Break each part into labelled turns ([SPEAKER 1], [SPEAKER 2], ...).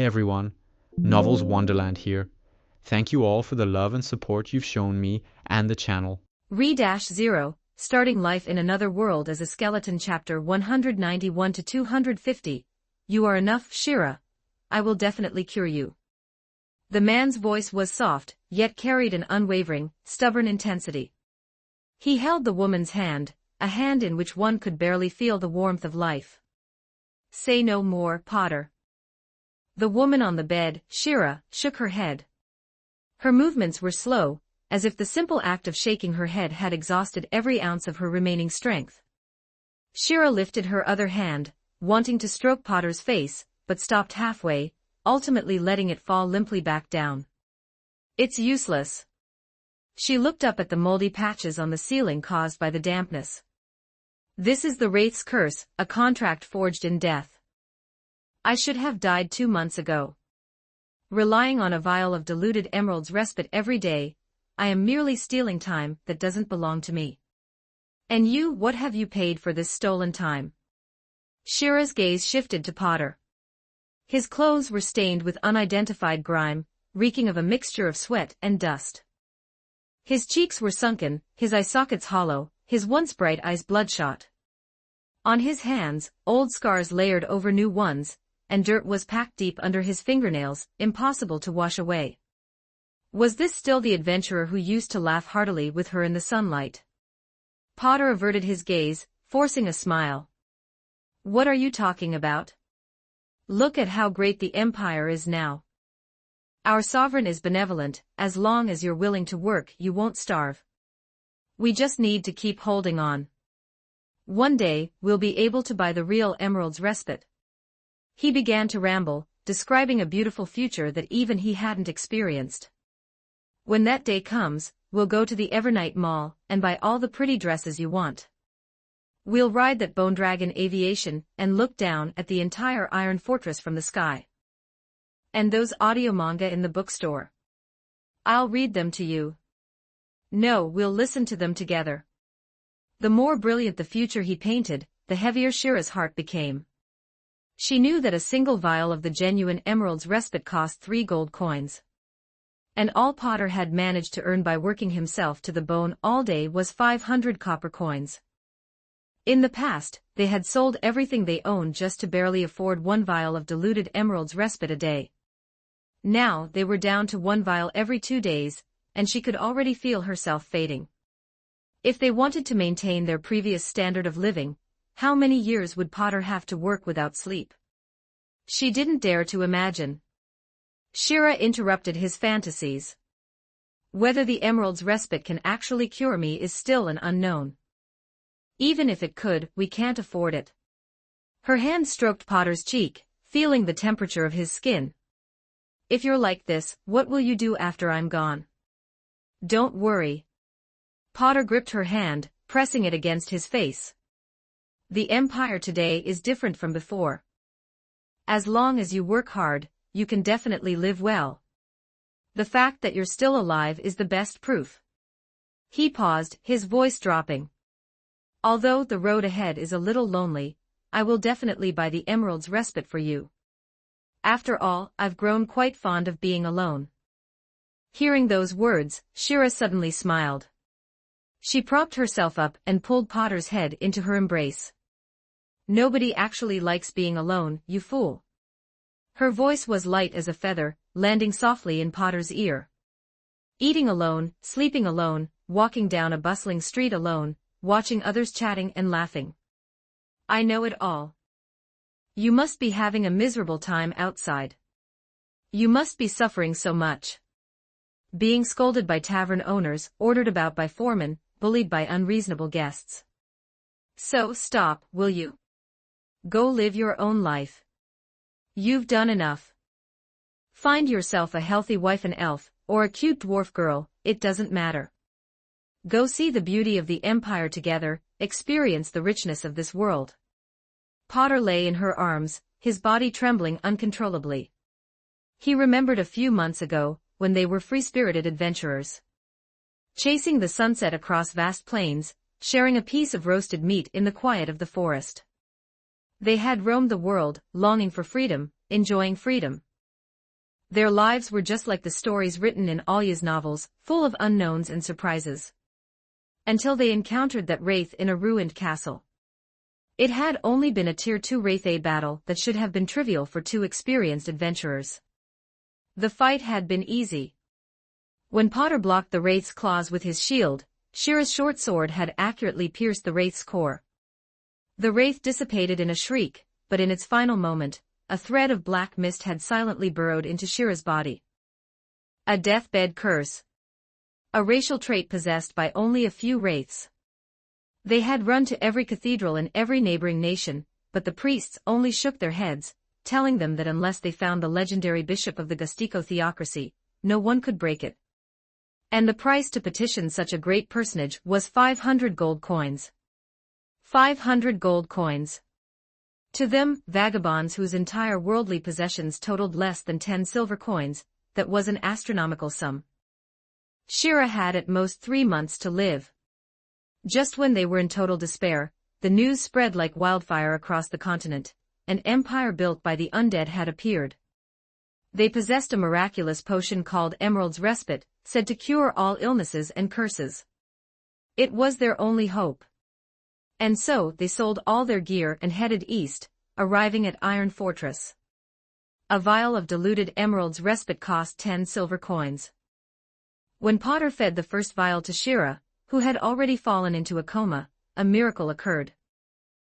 [SPEAKER 1] everyone, Novels Wonderland here. Thank you all for the love and support you've shown me and the channel.
[SPEAKER 2] Re-0, Starting Life in Another World as a Skeleton Chapter 191 to 250. You are enough, Shira. I will definitely cure you. The man's voice was soft, yet carried an unwavering, stubborn intensity. He held the woman's hand, a hand in which one could barely feel the warmth of life. Say no more, Potter. The woman on the bed, Shira, shook her head. Her movements were slow, as if the simple act of shaking her head had exhausted every ounce of her remaining strength. Shira lifted her other hand, wanting to stroke Potter's face, but stopped halfway, ultimately letting it fall limply back down. It's useless. She looked up at the moldy patches on the ceiling caused by the dampness. This is the Wraith's curse, a contract forged in death. I should have died 2 months ago. Relying on a vial of diluted emerald's respite every day, I am merely stealing time that doesn't belong to me. And you, what have you paid for this stolen time? Shira's gaze shifted to Potter. His clothes were stained with unidentified grime, reeking of a mixture of sweat and dust. His cheeks were sunken, his eye sockets hollow, his once bright eyes bloodshot. On his hands, old scars layered over new ones, and dirt was packed deep under his fingernails, impossible to wash away. Was this still the adventurer who used to laugh heartily with her in the sunlight? Potter averted his gaze, forcing a smile. What are you talking about? Look at how great the Empire is now. Our sovereign is benevolent, as long as you're willing to work you won't starve. We just need to keep holding on. One day, we'll be able to buy the real emerald's respite. He began to ramble, describing a beautiful future that even he hadn't experienced. When that day comes, we'll go to the Evernight Mall and buy all the pretty dresses you want. We'll ride that Bone Dragon aviation and look down at the entire Iron Fortress from the sky. And those audio manga in the bookstore. I'll read them to you. No, we'll listen to them together. The more brilliant the future he painted, the heavier Shira's heart became. She knew that a single vial of the genuine emerald's respite cost 3 gold coins. And all Potter had managed to earn by working himself to the bone all day was 500 copper coins. In the past, they had sold everything they owned just to barely afford 1 vial of diluted emerald's respite a day. Now they were down to 1 vial every 2 days, and she could already feel herself fading. If they wanted to maintain their previous standard of living, how many years would Potter have to work without sleep? She didn't dare to imagine. Shira interrupted his fantasies. Whether the emerald's respite can actually cure me is still an unknown. Even if it could, we can't afford it. Her hand stroked Potter's cheek, feeling the temperature of his skin. If you're like this, what will you do after I'm gone? Don't worry. Potter gripped her hand, pressing it against his face. The Empire today is different from before. As long as you work hard, you can definitely live well. The fact that you're still alive is the best proof. He paused, his voice dropping. Although the road ahead is a little lonely, I will definitely buy the emerald's respite for you. After all, I've grown quite fond of being alone. Hearing those words, Shira suddenly smiled. She propped herself up and pulled Potter's head into her embrace. Nobody actually likes being alone, you fool. Her voice was light as a feather, landing softly in Potter's ear. Eating alone, sleeping alone, walking down a bustling street alone, watching others chatting and laughing. I know it all. You must be having a miserable time outside. You must be suffering so much. Being scolded by tavern owners, ordered about by foremen, bullied by unreasonable guests. So stop, will you? Go live your own life. You've done enough. Find yourself a healthy wife, an elf, or a cute dwarf girl, it doesn't matter. Go see the beauty of the Empire together, experience the richness of this world. Potter lay in her arms, his body trembling uncontrollably. He remembered a few months ago, when they were free-spirited adventurers. Chasing the sunset across vast plains, sharing a piece of roasted meat in the quiet of the forest. They had roamed the world, longing for freedom, enjoying freedom. Their lives were just like the stories written in Alya's novels, full of unknowns and surprises. Until they encountered that wraith in a ruined castle. It had only been a Tier 2 Wraith A battle that should have been trivial for two experienced adventurers. The fight had been easy. When Potter blocked the wraith's claws with his shield, Shira's short sword had accurately pierced the wraith's core. The wraith dissipated in a shriek, but in its final moment, a thread of black mist had silently burrowed into Shira's body. A deathbed curse. A racial trait possessed by only a few wraiths. They had run to every cathedral in every neighboring nation, but the priests only shook their heads, telling them that unless they found the legendary bishop of the Gustico theocracy, no one could break it. And the price to petition such a great personage was 500 gold coins. 500 gold coins. To them, vagabonds whose entire worldly possessions totaled less than 10 silver coins, that was an astronomical sum. Shira had at most 3 months to live. Just when they were in total despair, the news spread like wildfire across the continent. An empire built by the undead had appeared. They possessed a miraculous potion called Emerald's Respite, said to cure all illnesses and curses. It was their only hope. And so they sold all their gear and headed east, arriving at Iron Fortress. A vial of diluted Emerald's Respite cost 10 silver coins. When Potter fed the first vial to Shira, who had already fallen into a coma, a miracle occurred.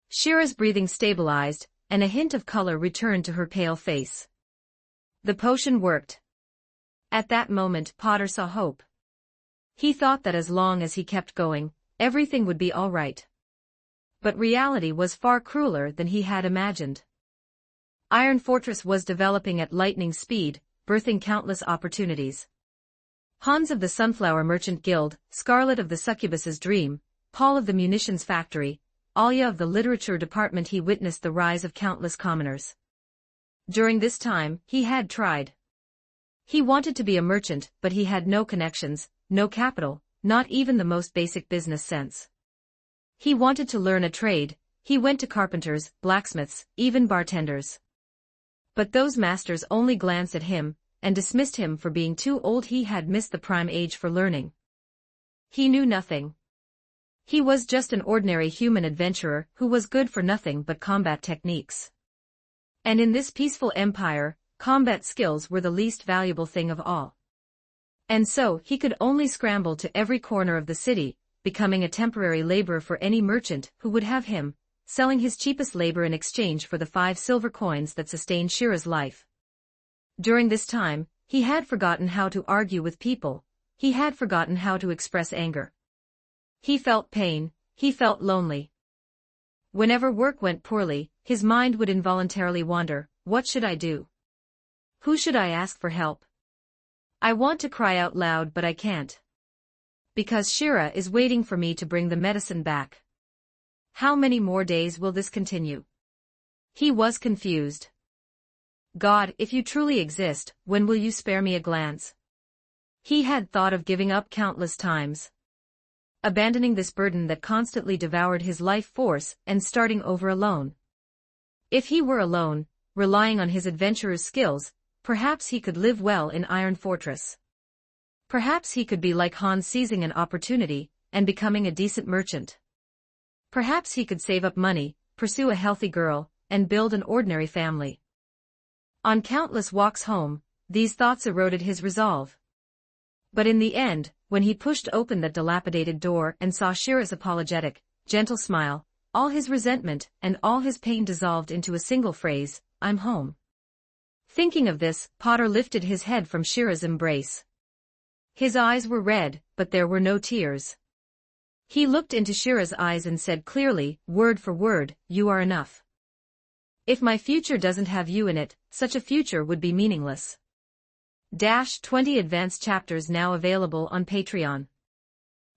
[SPEAKER 2] Shira's breathing stabilized, and a hint of color returned to her pale face. The potion worked. At that moment Potter saw hope. He thought that as long as he kept going, everything would be all right. But reality was far crueler than he had imagined. Iron Fortress was developing at lightning speed, birthing countless opportunities. Hans of the Sunflower Merchant Guild, Scarlet of the Succubus's Dream, Paul of the Munitions Factory, Alya of the Literature Department. He witnessed the rise of countless commoners. During this time, he had tried. He wanted to be a merchant, but he had no connections, no capital, not even the most basic business sense. He wanted to learn a trade. He went to carpenters, blacksmiths, even bartenders. But those masters only glanced at him, and dismissed him for being too old. He had missed the prime age for learning. He knew nothing. He was just an ordinary human adventurer who was good for nothing but combat techniques. And in this peaceful empire, combat skills were the least valuable thing of all. And so he could only scramble to every corner of the city, becoming a temporary laborer for any merchant who would have him, selling his cheapest labor in exchange for the 5 silver coins that sustained Shira's life. During this time, he had forgotten how to argue with people. He had forgotten how to express anger. He felt pain, he felt lonely. Whenever work went poorly, his mind would involuntarily wander. What should I do? Who should I ask for help? I want to cry out loud but I can't. Because Shira is waiting for me to bring the medicine back. How many more days will this continue? He was confused. God, if you truly exist, when will you spare me a glance? He had thought of giving up countless times. Abandoning this burden that constantly devoured his life force and starting over alone. If he were alone, relying on his adventurer's skills, perhaps he could live well in Iron Fortress. Perhaps he could be like Hans, seizing an opportunity and becoming a decent merchant. Perhaps he could save up money, pursue a healthy girl, and build an ordinary family. On countless walks home, these thoughts eroded his resolve. But in the end, when he pushed open that dilapidated door and saw Shira's apologetic, gentle smile, all his resentment and all his pain dissolved into a single phrase, "I'm home." Thinking of this, Potter lifted his head from Shira's embrace. His eyes were red, but there were no tears. He looked into Shira's eyes and said clearly, word for word, "You are enough. If my future doesn't have you in it, such a future would be meaningless." 20 advanced chapters now available on Patreon.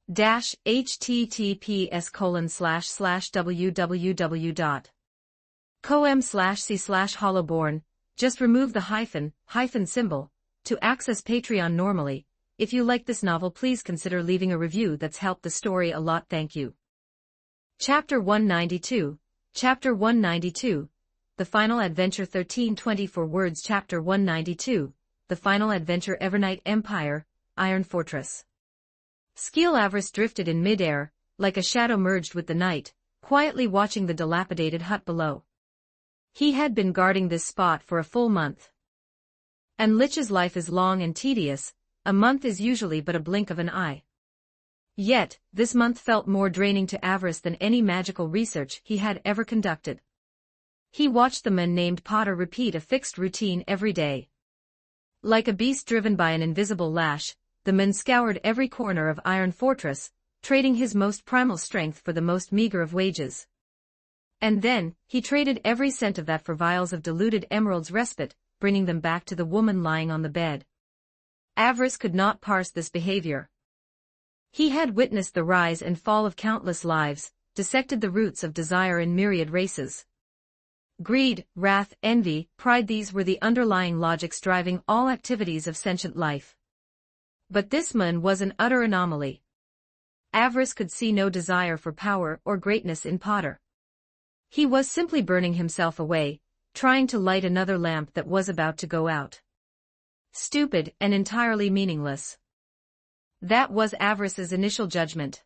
[SPEAKER 2] https://www.com/c/hollowborn. Just remove the hyphen symbol to access Patreon normally. If you like this novel, please consider leaving a review. That's helped the story a lot. Thank you. Chapter 192. Chapter 192. The Final Adventure. 1324 words. Chapter 192. the final adventure Evernight Empire, Iron Fortress. Avarice drifted in mid-air, like a shadow merged with the night, quietly watching the dilapidated hut below. He had been guarding this spot for a full month. And Lich's life is long and tedious, a month is usually but a blink of an eye. Yet, this month felt more draining to Avarice than any magical research he had ever conducted. He watched the man named Potter repeat a fixed routine every day. Like a beast driven by an invisible lash, the man scoured every corner of Iron Fortress, trading his most primal strength for the most meager of wages. And then, he traded every cent of that for vials of diluted emeralds respite, bringing them back to the woman lying on the bed. Avarice could not parse this behavior. He had witnessed the rise and fall of countless lives, dissected the roots of desire in myriad races. Greed, wrath, envy, pride, these were the underlying logics driving all activities of sentient life. But this man was an utter anomaly. Avarice could see no desire for power or greatness in Potter. He was simply burning himself away, trying to light another lamp that was about to go out. Stupid and entirely meaningless. That was Avarice's initial judgment.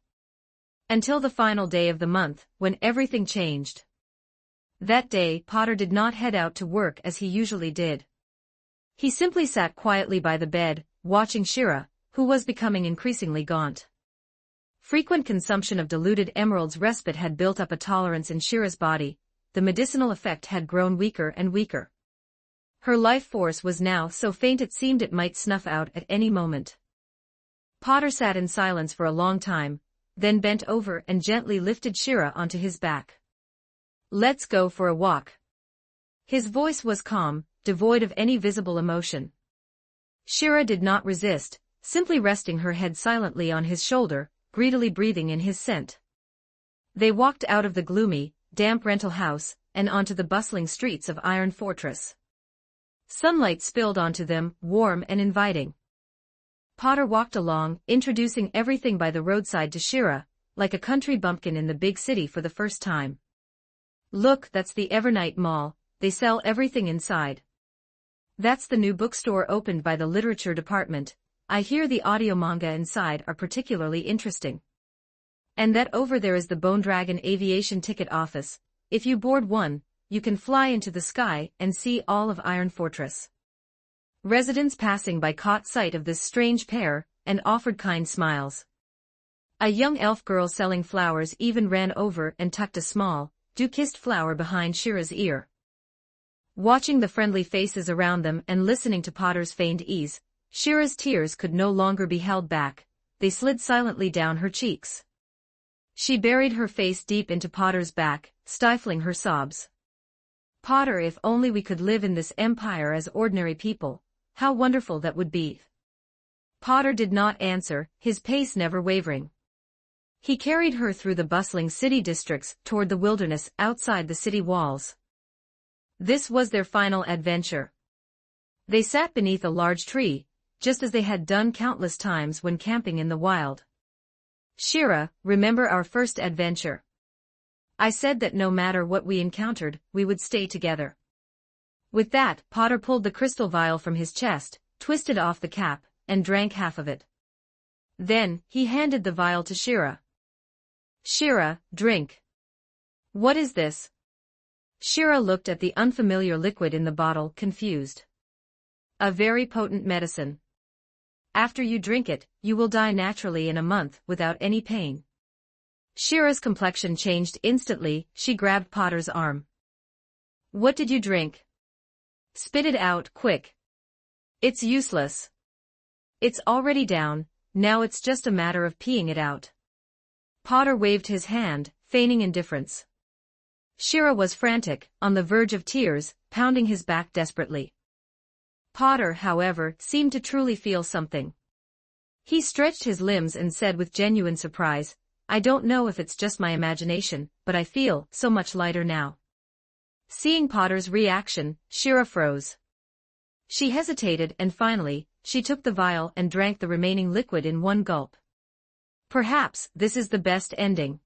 [SPEAKER 2] Until the final day of the month, when everything changed. That day, Potter did not head out to work as he usually did. He simply sat quietly by the bed, watching Shira, who was becoming increasingly gaunt. Frequent consumption of diluted emeralds respite had built up a tolerance in Shira's body, the medicinal effect had grown weaker and weaker. Her life force was now so faint it seemed it might snuff out at any moment. Potter sat in silence for a long time, then bent over and gently lifted Shira onto his back. "Let's go for a walk." His voice was calm, devoid of any visible emotion. Shira did not resist, simply resting her head silently on his shoulder, greedily breathing in his scent. They walked out of the gloomy, damp rental house, and onto the bustling streets of Iron Fortress. Sunlight spilled onto them, warm and inviting. Potter walked along, introducing everything by the roadside to Shira, like a country bumpkin in the big city for the first time. "Look, that's the Evernight Mall, they sell everything inside. That's the new bookstore opened by the literature department, I hear the audio manga inside are particularly interesting. And that over there is the Bone Dragon aviation ticket office, if you board one, you can fly into the sky and see all of Iron Fortress." Residents passing by caught sight of this strange pair, and offered kind smiles. A young elf girl selling flowers even ran over and tucked a small, dew-kissed flower behind Shira's ear. Watching the friendly faces around them and listening to Potter's feigned ease, Shira's tears could no longer be held back, they slid silently down her cheeks. She buried her face deep into Potter's back, stifling her sobs. "Potter, if only we could live in this empire as ordinary people, how wonderful that would be." Potter did not answer, his pace never wavering. He carried her through the bustling city districts toward the wilderness outside the city walls. This was their final adventure. They sat beneath a large tree, just as they had done countless times when camping in the wild. "Shira, remember our first adventure? I said that no matter what we encountered, we would stay together." With that, Potter pulled the crystal vial from his chest, twisted off the cap, and drank half of it. Then, he handed the vial to Shira. "Shira, drink." "What is this?" Shira looked at the unfamiliar liquid in the bottle, confused. "A very potent medicine. After you drink it, you will die naturally in a month without any pain." Shira's complexion changed instantly, she grabbed Potter's arm. "What did you drink? Spit it out, quick. It's useless. It's already down, now it's just a matter of peeing it out." Potter waved his hand, feigning indifference. Shira was frantic, on the verge of tears, pounding his back desperately. Potter, however, seemed to truly feel something. He stretched his limbs and said with genuine surprise, "I don't know if it's just my imagination, but I feel so much lighter now." Seeing Potter's reaction, Shira froze. She hesitated and finally, she took the vial and drank the remaining liquid in one gulp. Perhaps this is the best ending.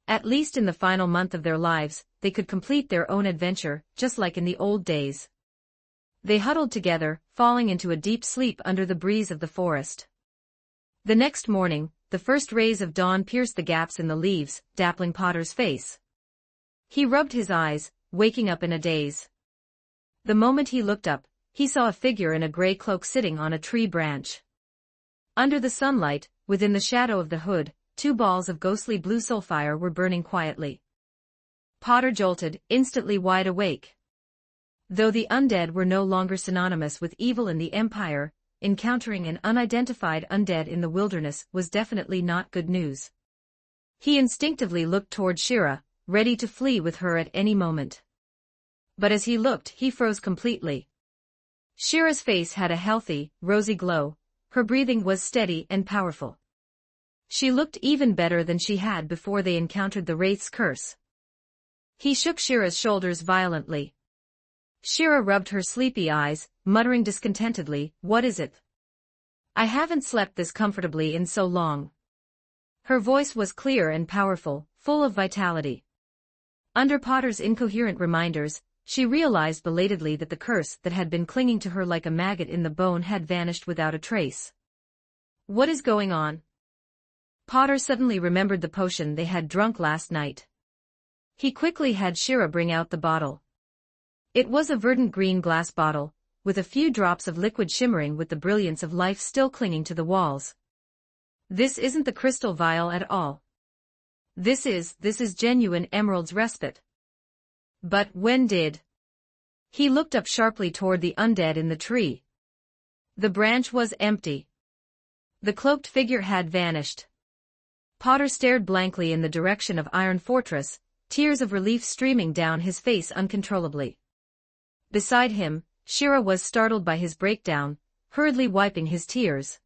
[SPEAKER 2] At least in the final month of their lives, they could complete their own adventure, just like in the old days. They huddled together, falling into a deep sleep under the breeze of the forest. The next morning, the first rays of dawn pierced the gaps in the leaves, dappling Potter's face. He rubbed his eyes, waking up in a daze. The moment he looked up, he saw a figure in a gray cloak sitting on a tree branch. Under the sunlight, within the shadow of the hood, 2 balls of ghostly blue sulfire were burning quietly. Potter jolted, instantly wide awake. Though the undead were no longer synonymous with evil in the Empire, encountering an unidentified undead in the wilderness was definitely not good news. He instinctively looked toward Shira, ready to flee with her at any moment. But as he looked, he froze completely. Shira's face had a healthy, rosy glow, her breathing was steady and powerful. She looked even better than she had before they encountered the Wraith's curse. He shook Shira's shoulders violently. Shira rubbed her sleepy eyes, muttering discontentedly, "What is it? I haven't slept this comfortably in so long." Her voice was clear and powerful, full of vitality. Under Potter's incoherent reminders, she realized belatedly that the curse that had been clinging to her like a maggot in the bone had vanished without a trace. What is going on? Potter suddenly remembered the potion they had drunk last night. He quickly had Shira bring out the bottle. It was a verdant green glass bottle, with a few drops of liquid shimmering with the brilliance of life still clinging to the walls. This isn't the crystal vial at all. This is genuine emerald's respite. But when did? He looked up sharply toward the undead in the tree. The branch was empty. The cloaked figure had vanished. Potter stared blankly in the direction of Iron Fortress, tears of relief streaming down his face uncontrollably. Beside him, Shira was startled by his breakdown, hurriedly wiping his tears.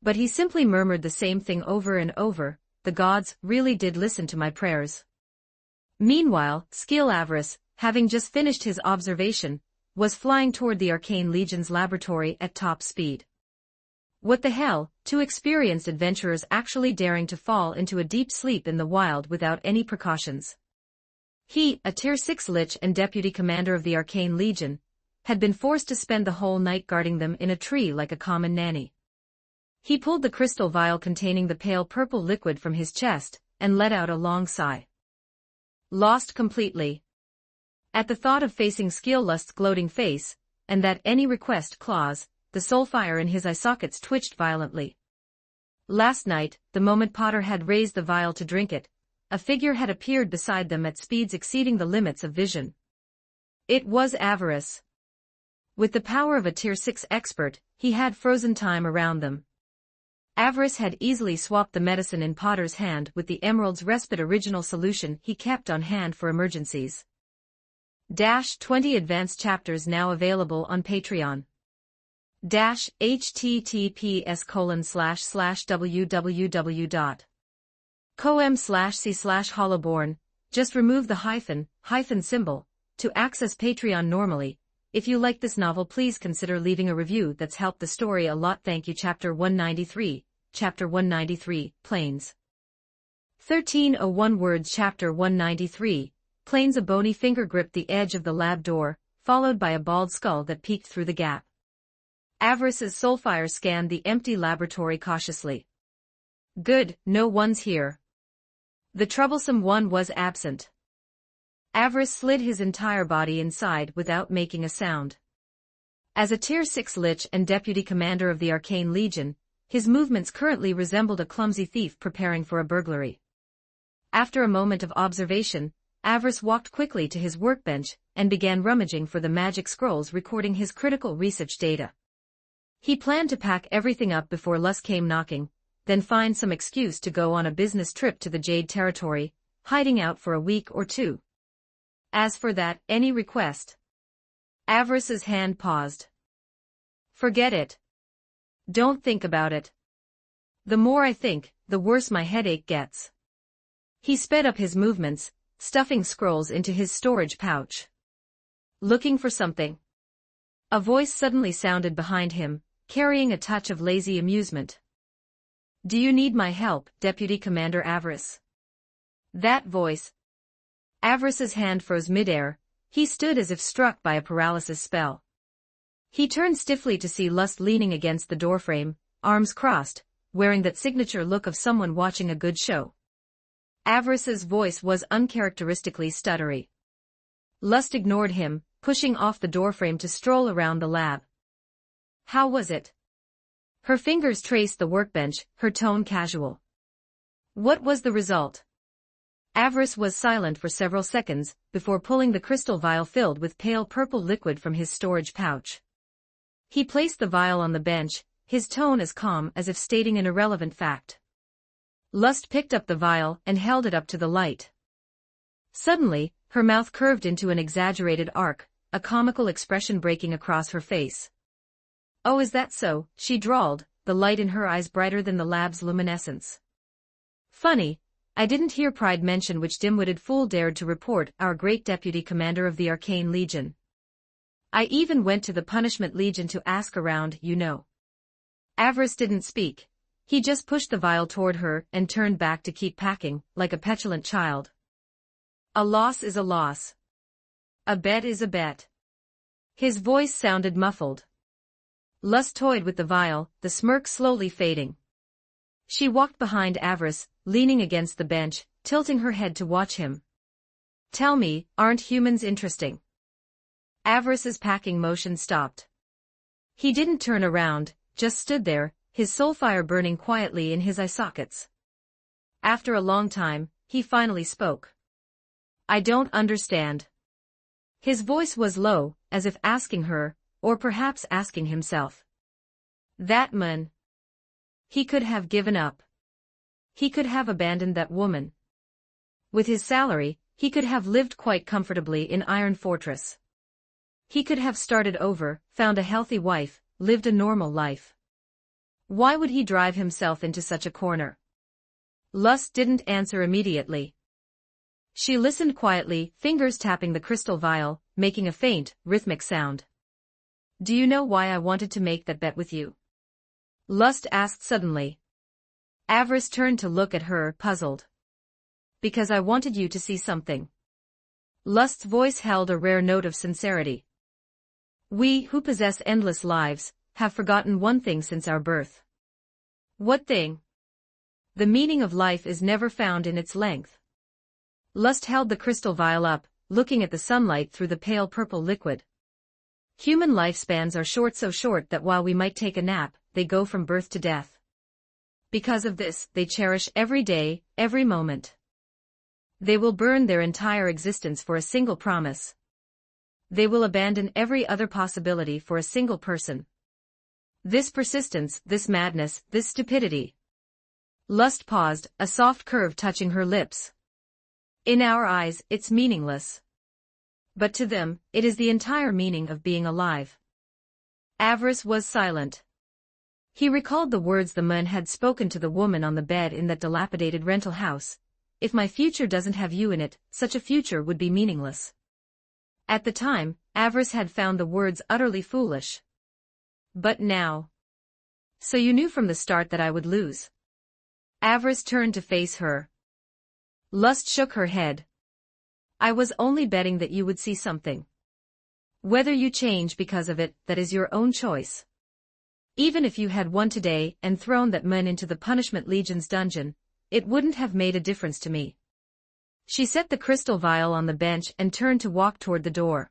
[SPEAKER 2] But he simply murmured the same thing over and over, "The gods really did listen to my prayers." Meanwhile, Skill Avarice, having just finished his observation, was flying toward the Arcane Legion's laboratory at top speed. What the hell, 2 experienced adventurers actually daring to fall into a deep sleep in the wild without any precautions. He, a Tier 6 Lich and Deputy Commander of the Arcane Legion, had been forced to spend the whole night guarding them in a tree like a common nanny. He pulled the crystal vial containing the pale purple liquid from his chest, and let out a long sigh. Lost completely. At the thought of facing Skilllust's gloating face, and that any request clause, the soulfire in his eye sockets twitched violently. Last night, the moment Potter had raised the vial to drink it, a figure had appeared beside them at speeds exceeding the limits of vision. It was Avarice. With the power of a Tier 6 expert, he had frozen time around them. Avarice had easily swapped the medicine in Potter's hand with the Emerald's Respite original solution he kept on hand for emergencies. 20 advanced chapters now available on Patreon. https://www.com/c/hollowborn. Just remove the hyphen symbol to access Patreon normally. If you like this novel, please consider leaving a review. That's helped the story a lot. Thank you. Chapter 193, Plains. 1301 words. Chapter 193, Plains. A bony finger gripped the edge of the lab door, followed by a bald skull that peeked through the gap. Avarice's soulfire scanned the empty laboratory cautiously. Good, no one's here. The troublesome one was absent. Avarice slid his entire body inside without making a sound. As a Tier 6 Lich and Deputy Commander of the Arcane Legion, his movements currently resembled a clumsy thief preparing for a burglary. After a moment of observation, Avarice walked quickly to his workbench and began rummaging for the magic scrolls recording his critical research data. He planned to pack everything up before Lust came knocking, then find some excuse to go on a business trip to the Jade Territory, hiding out for a week or 2. As for that, any request? Avarice's hand paused. Forget it. Don't think about it. The more I think, the worse my headache gets. He sped up his movements, stuffing scrolls into his storage pouch. Looking for something? A voice suddenly sounded behind him, carrying a touch of lazy amusement. Do you need my help, Deputy Commander Avarice? That voice. Avarice's hand froze midair. He stood as if struck by a paralysis spell. He turned stiffly to see Lust leaning against the doorframe, arms crossed, wearing that signature look of someone watching a good show. Avarice's voice was uncharacteristically stuttery. Lust ignored him, pushing off the doorframe to stroll around the lab. How was it? Her fingers traced the workbench, her tone casual. What was the result? Avarice was silent for several seconds, before pulling the crystal vial filled with pale purple liquid from his storage pouch. He placed the vial on the bench, his tone as calm as if stating an irrelevant fact. Lust picked up the vial and held it up to the light. Suddenly, her mouth curved into an exaggerated arc, a comical expression breaking across her face. "Oh, is that so?" she drawled, the light in her eyes brighter than the lab's luminescence. "Funny, I didn't hear Pride mention which dim-witted fool dared to report our great deputy commander of the Arcane Legion. I even went to the Punishment Legion to ask around, you know." Avarice didn't speak. He just pushed the vial toward her and turned back to keep packing, like a petulant child. A loss is a loss. A bet is a bet. His voice sounded muffled. Lust toyed with the vial, the smirk slowly fading. She walked behind Avarice, leaning against the bench, tilting her head to watch him. "Tell me, aren't humans interesting?" Avarice's packing motion stopped. He didn't turn around, just stood there, his soulfire burning quietly in his eye sockets. After a long time, he finally spoke. "I don't understand." His voice was low, as if asking her, or perhaps asking himself. That man. He could have given up. He could have abandoned that woman. With his salary, he could have lived quite comfortably in Iron Fortress. He could have started over, found a healthy wife, lived a normal life. Why would he drive himself into such a corner? Lust didn't answer immediately. She listened quietly, fingers tapping the crystal vial, making a faint, rhythmic sound. "Do you know why I wanted to make that bet with you?" Lust asked suddenly. Avarice turned to look at her, puzzled. "Because I wanted you to see something." Lust's voice held a rare note of sincerity. "We, who possess endless lives, have forgotten one thing since our birth." "What thing?" "The meaning of life is never found in its length." Lust held the crystal vial up, looking at the sunlight through the pale purple liquid. "Human lifespans are short, so short that while we might take a nap, they go from birth to death. Because of this, they cherish every day, every moment. They will burn their entire existence for a single promise. They will abandon every other possibility for a single person. This persistence, this madness, this stupidity." Lust paused, a soft curve touching her lips. "In our eyes, it's meaningless. But to them, it is the entire meaning of being alive." Avarice was silent. He recalled the words the man had spoken to the woman on the bed in that dilapidated rental house. "If my future doesn't have you in it, such a future would be meaningless." At the time, Avarice had found the words utterly foolish. But now. "So you knew from the start that I would lose?" Avarice turned to face her. Lust shook her head. "I was only betting that you would see something. Whether you change because of it, that is your own choice. Even if you had won today and thrown that man into the Punishment Legion's dungeon, it wouldn't have made a difference to me." She set the crystal vial on the bench and turned to walk toward the door.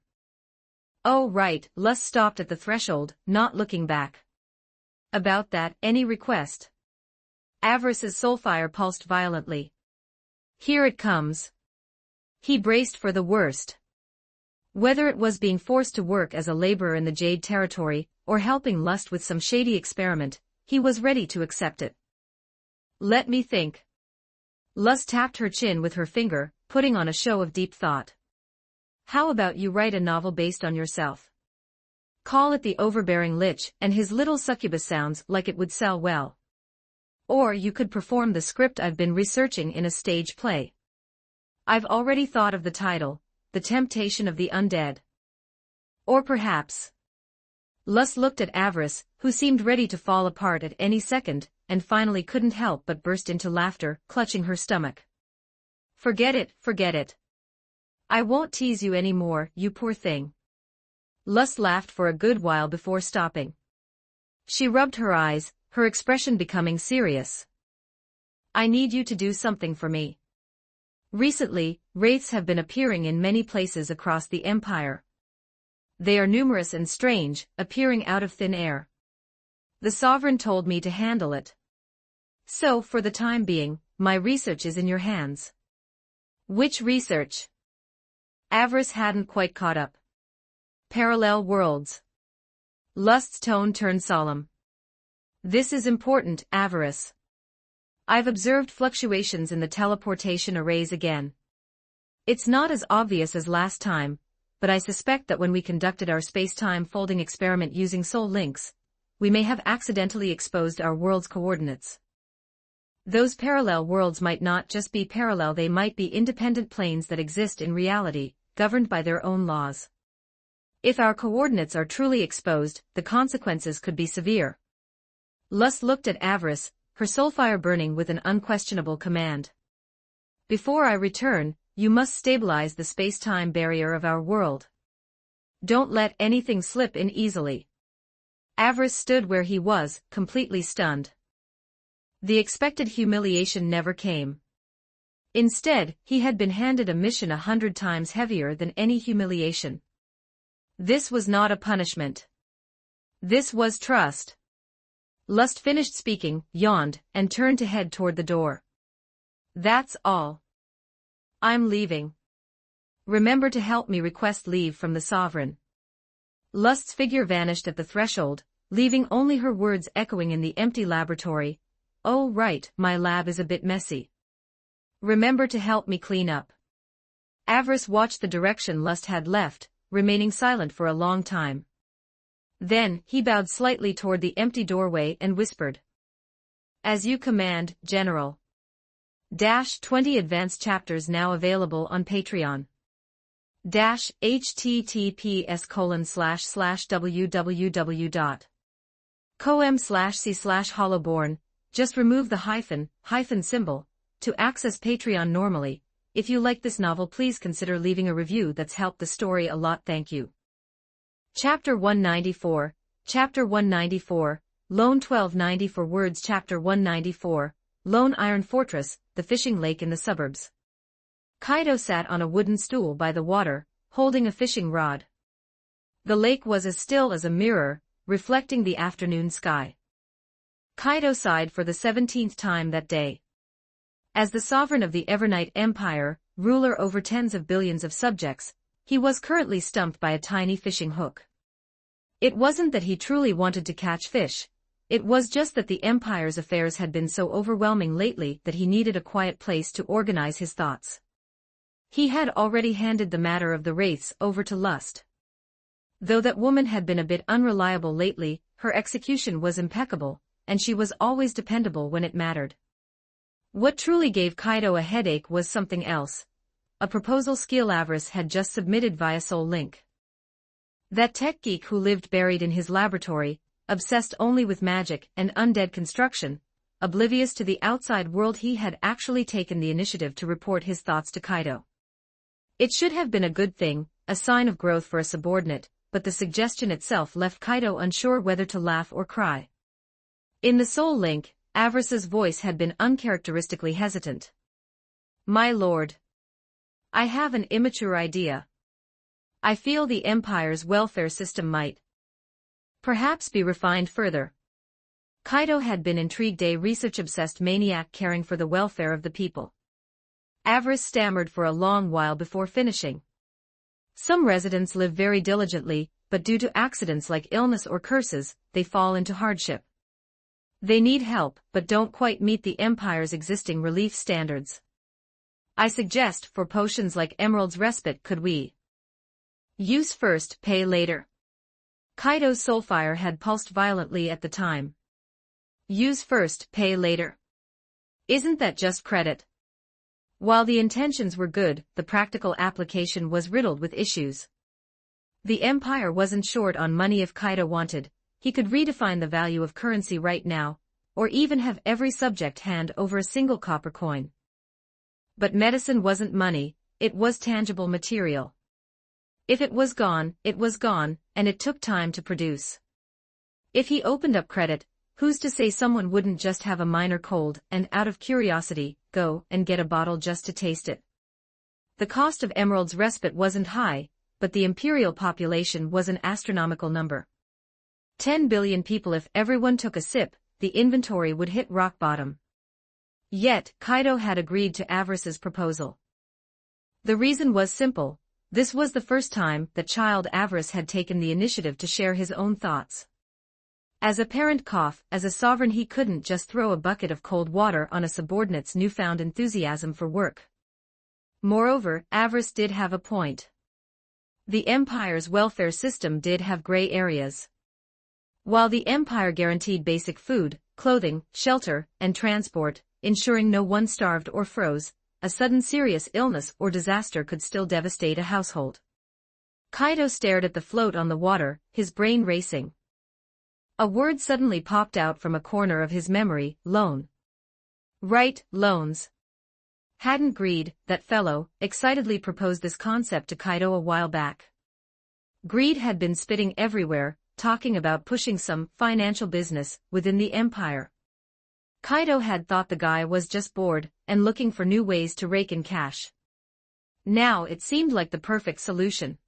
[SPEAKER 2] "Oh right," Lust stopped at the threshold, not looking back. "About that, any request?" Avarice's soulfire pulsed violently. "Here it comes." He braced for the worst. Whether it was being forced to work as a laborer in the Jade territory, or helping Lust with some shady experiment, he was ready to accept it. "Let me think." Lust tapped her chin with her finger, putting on a show of deep thought. "How about you write a novel based on yourself? Call it The Overbearing Lich, and his little succubus sounds like it would sell well. Or you could perform the script I've been researching in a stage play. I've already thought of the title, The Temptation of the Undead. Or perhaps..." Lust looked at Avarice, who seemed ready to fall apart at any second, and finally couldn't help but burst into laughter, clutching her stomach. Forget it, forget it. I won't tease you any more, you poor thing. Lust laughed for a good while before stopping. She rubbed her eyes, her expression becoming serious. I need you to do something for me. Recently, wraiths have been appearing in many places across the Empire. They are numerous and strange, appearing out of thin air. The Sovereign told me to handle it. So, for the time being, my research is in your hands. Which research? Avarice hadn't quite caught up. Parallel worlds. Lust's tone turned solemn. This is important, Avarice. I've observed fluctuations in the teleportation arrays again. It's not as obvious as last time, but I suspect that when we conducted our space-time folding experiment using soul links, we may have accidentally exposed our world's coordinates. Those parallel worlds might not just be parallel, they might be independent planes that exist in reality, governed by their own laws. If our coordinates are truly exposed, the consequences could be severe. Lust looked at Avarice, her soulfire burning with an unquestionable command. Before I return, you must stabilize the space-time barrier of our world. Don't let anything slip in easily. Avarice stood where he was, completely stunned. The expected humiliation never came. Instead, he had been handed a mission 100 times heavier than any humiliation. This was not a punishment. This was trust. Lust finished speaking, yawned, and turned to head toward the door. That's all. I'm leaving. Remember to help me request leave from the Sovereign. Lust's figure vanished at the threshold, leaving only her words echoing in the empty laboratory. Oh right, my lab is a bit messy. Remember to help me clean up. Avarice watched the direction Lust had left, remaining silent for a long time. Then, he bowed slightly toward the empty doorway and whispered. As you command, General. -20 advanced chapters now available on Patreon. https://www.com/c/hollowborn. Just remove the hyphen symbol, to access Patreon normally. If you like this novel, please consider leaving a review. That's helped the story a lot, thank you. Chapter 194, Chapter 194, Lone 1294 words. Chapter 194, Lone Iron Fortress, the fishing lake in the suburbs. Kaido sat on a wooden stool by the water, holding a fishing rod. The lake was as still as a mirror, reflecting the afternoon sky. Kaido sighed for the 17th time that day. As the sovereign of the Evernight Empire, ruler over tens of billions of subjects, he was currently stumped by a tiny fishing hook. It wasn't that he truly wanted to catch fish, it was just that the Empire's affairs had been so overwhelming lately that he needed a quiet place to organize his thoughts. He had already handed the matter of the wraiths over to Lust. Though that woman had been a bit unreliable lately, her execution was impeccable, and she was always dependable when it mattered. What truly gave Kaido a headache was something else. A proposal skill Avarice had just submitted via Soul Link. That tech geek who lived buried in his laboratory, obsessed only with magic and undead construction, oblivious to the outside world, he had actually taken the initiative to report his thoughts to Kaido. It should have been a good thing, a sign of growth for a subordinate, but the suggestion itself left Kaido unsure whether to laugh or cry. In the Soul Link, Avarice's voice had been uncharacteristically hesitant. My lord. I have an immature idea. I feel the Empire's welfare system might perhaps be refined further. Kaido had been intrigued, a research-obsessed maniac caring for the welfare of the people. Avarice stammered for a long while before finishing. Some residents live very diligently, but due to accidents like illness or curses, they fall into hardship. They need help, but don't quite meet the Empire's existing relief standards. I suggest, for potions like Emerald's Respite, could we use first, pay later? Kaido's soulfire had pulsed violently at the time. Use first, pay later. Isn't that just credit? While the intentions were good, the practical application was riddled with issues. The Empire wasn't short on money. If Kaido wanted, he could redefine the value of currency right now, or even have every subject hand over a single copper coin. But medicine wasn't money, it was tangible material. If it was gone, and it took time to produce. If he opened up credit, who's to say someone wouldn't just have a minor cold and, out of curiosity, go and get a bottle just to taste it? The cost of Emerald's respite wasn't high, but the imperial population was an astronomical number. 10 billion people. If everyone took a sip, the inventory would hit rock bottom. Yet, Kaido had agreed to Avarice's proposal. The reason was simple. This was the first time that child Avarice had taken the initiative to share his own thoughts. As a parent, as a sovereign, he couldn't just throw a bucket of cold water on a subordinate's newfound enthusiasm for work. Moreover, Avarice did have a point. The Empire's welfare system did have gray areas. While the Empire guaranteed basic food, clothing, shelter, and transport, ensuring no one starved or froze, a sudden serious illness or disaster could still devastate a household. Kaido stared at the float on the water, his brain racing. A word suddenly popped out from a corner of his memory: loan. Right, loans. Hadn't Greed, that fellow, excitedly proposed this concept to Kaido a while back? Greed had been spitting everywhere, talking about pushing some financial business within the Empire. Kaido had thought the guy was just bored and looking for new ways to rake in cash. Now it seemed like the perfect solution.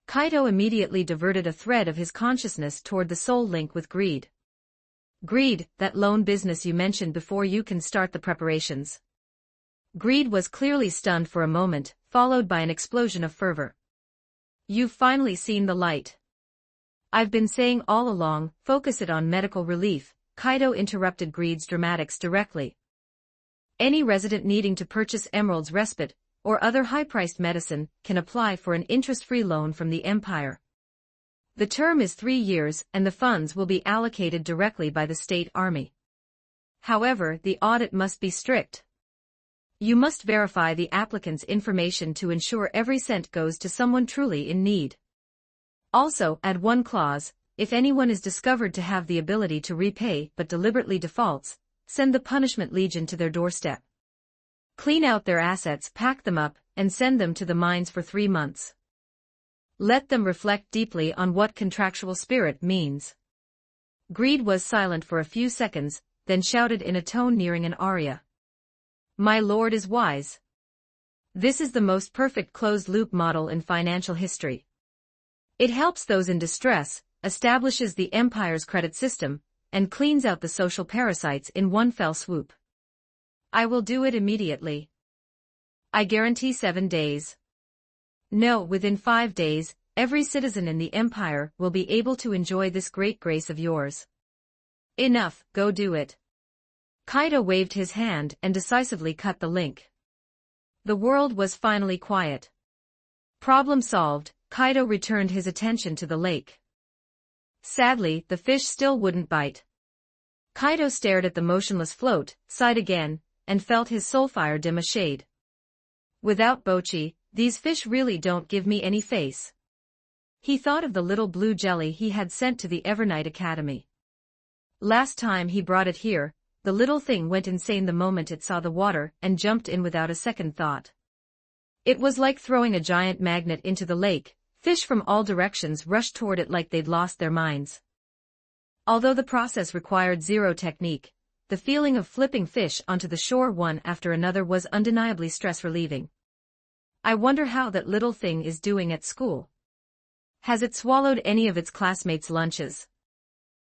[SPEAKER 2] Kaido immediately diverted a thread of his consciousness toward the soul link with Greed. Greed, that loan business you mentioned before, you can start the preparations. Greed was clearly stunned for a moment, followed by an explosion of fervor. You've finally seen the light. I've been saying all along, focus it on medical relief, Kaido interrupted Greed's dramatics directly. Any resident needing to purchase Emerald's respite, or other high-priced medicine, can apply for an interest-free loan from the Empire. The term is 3 years, and the funds will be allocated directly by the state army. However, the audit must be strict. You must verify the applicant's information to ensure every cent goes to someone truly in need. Also, add one clause: if anyone is discovered to have the ability to repay but deliberately defaults, send the Punishment Legion to their doorstep. Clean out their assets, pack them up, and send them to the mines for 3 months. Let them reflect deeply on what contractual spirit means. Greed was silent for a few seconds, then shouted in a tone nearing an aria. My lord is wise. This is the most perfect closed-loop model in financial history. It helps those in distress, establishes the Empire's credit system, and cleans out the social parasites in one fell swoop. I will do it immediately. I guarantee 7 days. No, within 5 days, every citizen in the Empire will be able to enjoy this great grace of yours. Enough, go do it. Kaido waved his hand and decisively cut the link. The world was finally quiet. Problem solved, Kaido returned his attention to the lake. Sadly, the fish still wouldn't bite. Kaido stared at the motionless float, sighed again, and felt his soulfire dim a shade. Without Bochi, these fish really don't give me any face. He thought of the little blue jelly he had sent to the Evernight Academy. Last time he brought it here, the little thing went insane the moment it saw the water and jumped in without a second thought. It was like throwing a giant magnet into the lake. Fish from all directions rushed toward it like they'd lost their minds. Although the process required zero technique, the feeling of flipping fish onto the shore one after another was undeniably stress-relieving. I wonder how that little thing is doing at school. Has it swallowed any of its classmates' lunches?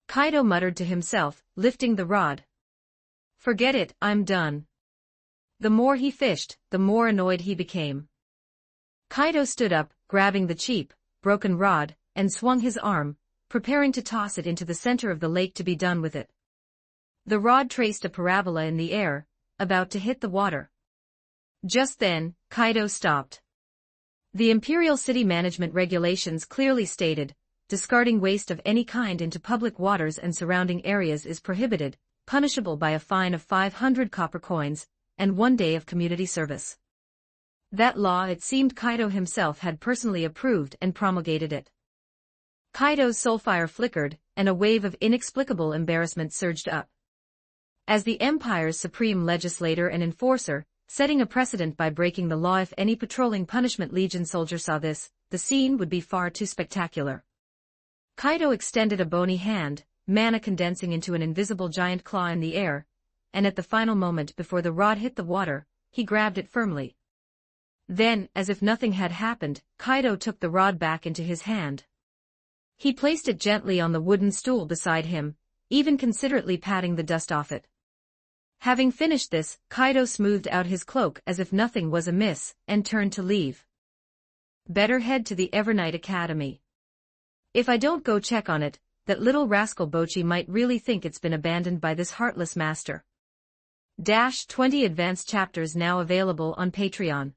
[SPEAKER 2] Kaido muttered to himself, lifting the rod. Forget it, I'm done. The more he fished, the more annoyed he became. Kaido stood up, grabbing the cheap, broken rod, and swung his arm, preparing to toss it into the center of the lake to be done with it. The rod traced a parabola in the air, about to hit the water. Just then, Kaido stopped. The Imperial City Management regulations clearly stated, discarding waste of any kind into public waters and surrounding areas is prohibited, punishable by a fine of 500 copper coins, and 1 day of community service. That law, it seemed, Kaido himself had personally approved and promulgated it. Kaido's soulfire flickered, and a wave of inexplicable embarrassment surged up. As the Empire's supreme legislator and enforcer, setting a precedent by breaking the law, if any patrolling Punishment Legion soldier saw this, the scene would be far too spectacular. Kaido extended a bony hand, mana condensing into an invisible giant claw in the air, and at the final moment before the rod hit the water, he grabbed it firmly. Then, as if nothing had happened, Kaido took the rod back into his hand. He placed it gently on the wooden stool beside him, even considerately patting the dust off it. Having finished this, Kaido smoothed out his cloak as if nothing was amiss, and turned to leave. Better head to the Evernight Academy. If I don't go check on it, that little rascal Bocchi might really think it's been abandoned by this heartless master. 20 advanced chapters now available on Patreon.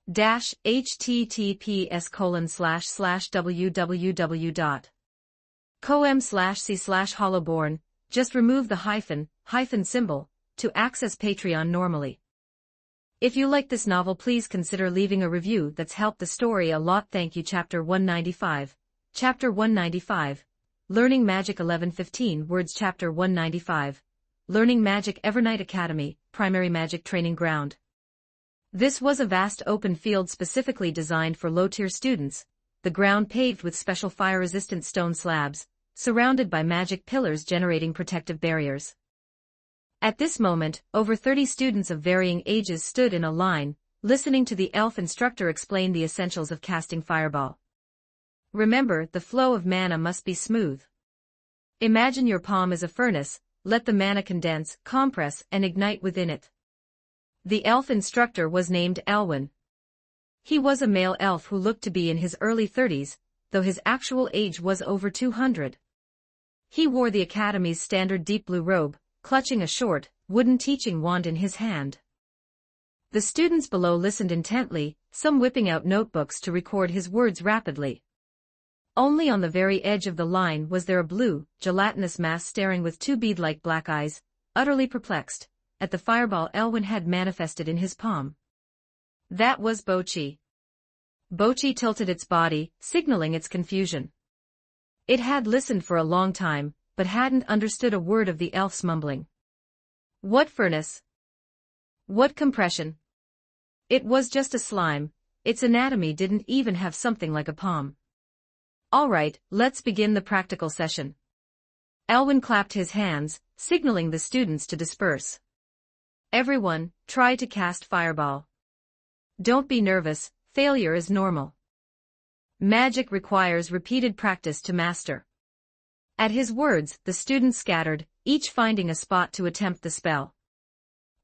[SPEAKER 2] https://www.com/c/hollowborn, just remove the hyphen symbol, to access Patreon normally. If you like this novel, please consider leaving a review. That's helped the story a lot. Thank you. Chapter 195. Chapter 195. Learning Magic 1115 Words. Chapter 195. Learning Magic Evernight Academy, Primary Magic Training Ground. This was a vast open field specifically designed for low-tier students, the ground paved with special fire-resistant stone slabs, surrounded by magic pillars generating protective barriers. At this moment, over 30 students of varying ages stood in a line, listening to the elf instructor explain the essentials of casting fireball. Remember, the flow of mana must be smooth. Imagine your palm as a furnace, let the mana condense, compress, and ignite within it. The elf instructor was named Elwyn. He was a male elf who looked to be in his early 30s, though his actual age was over 200. He wore the academy's standard deep blue robe, clutching a short, wooden teaching wand in his hand. The students below listened intently, some whipping out notebooks to record his words rapidly. Only on the very edge of the line was there a blue, gelatinous mass staring with two bead-like black eyes, utterly perplexed, at the fireball Elwyn had manifested in his palm. That was Bocchi. Bocchi tilted its body, signaling its confusion. It had listened for a long time, but hadn't understood a word of the elf's mumbling. What furnace? What compression? It was just a slime, its anatomy didn't even have something like a palm. All right, let's begin the practical session. Elwyn clapped his hands, signaling the students to disperse. Everyone, try to cast fireball. Don't be nervous, failure is normal. Magic requires repeated practice to master. At his words, the students scattered, each finding a spot to attempt the spell.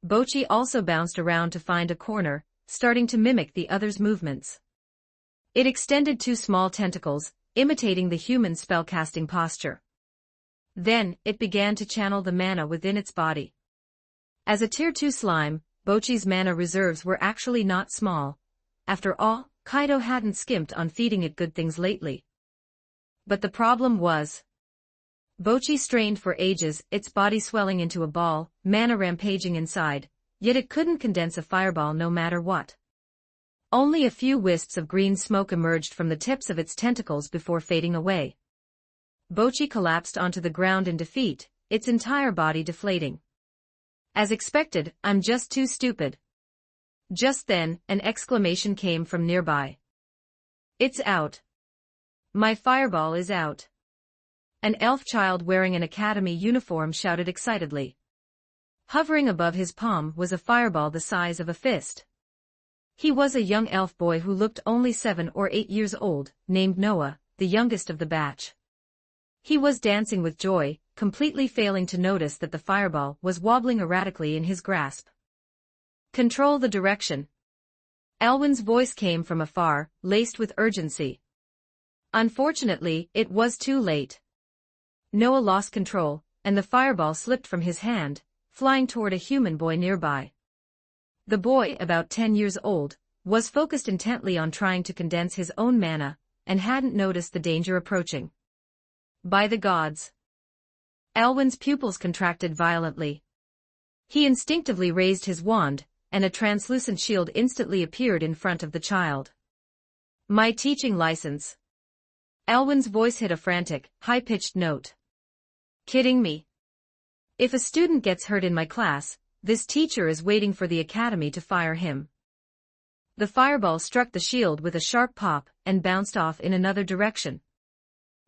[SPEAKER 2] Bocchi also bounced around to find a corner, starting to mimic the other's movements. It extended two small tentacles, imitating the human spellcasting posture. Then, it began to channel the mana within its body. As a Tier 2 slime, Bocchi's mana reserves were actually not small. After all, Kaido hadn't skimped on feeding it good things lately. But the problem was, Bocchi strained for ages, its body swelling into a ball, mana rampaging inside, yet it couldn't condense a fireball no matter what. Only a few wisps of green smoke emerged from the tips of its tentacles before fading away. Bocchi collapsed onto the ground in defeat, its entire body deflating. As expected, I'm just too stupid. Just then, an exclamation came from nearby. It's out. My fireball is out. An elf child wearing an academy uniform shouted excitedly. Hovering above his palm was a fireball the size of a fist. He was a young elf boy who looked only 7 or 8 years old, named Noah, the youngest of the batch. He was dancing with joy, completely failing to notice that the fireball was wobbling erratically in his grasp. Control the direction. Elwyn's voice came from afar, laced with urgency. Unfortunately, it was too late. Noah lost control, and the fireball slipped from his hand, flying toward a human boy nearby. The boy, about 10 years old, was focused intently on trying to condense his own mana, and hadn't noticed the danger approaching. By the gods! Elwyn's pupils contracted violently. He instinctively raised his wand, and a translucent shield instantly appeared in front of the child. My teaching license. Elwyn's voice hit a frantic, high-pitched note. Kidding me? If a student gets hurt in my class, this teacher is waiting for the academy to fire him. The fireball struck the shield with a sharp pop, and bounced off in another direction.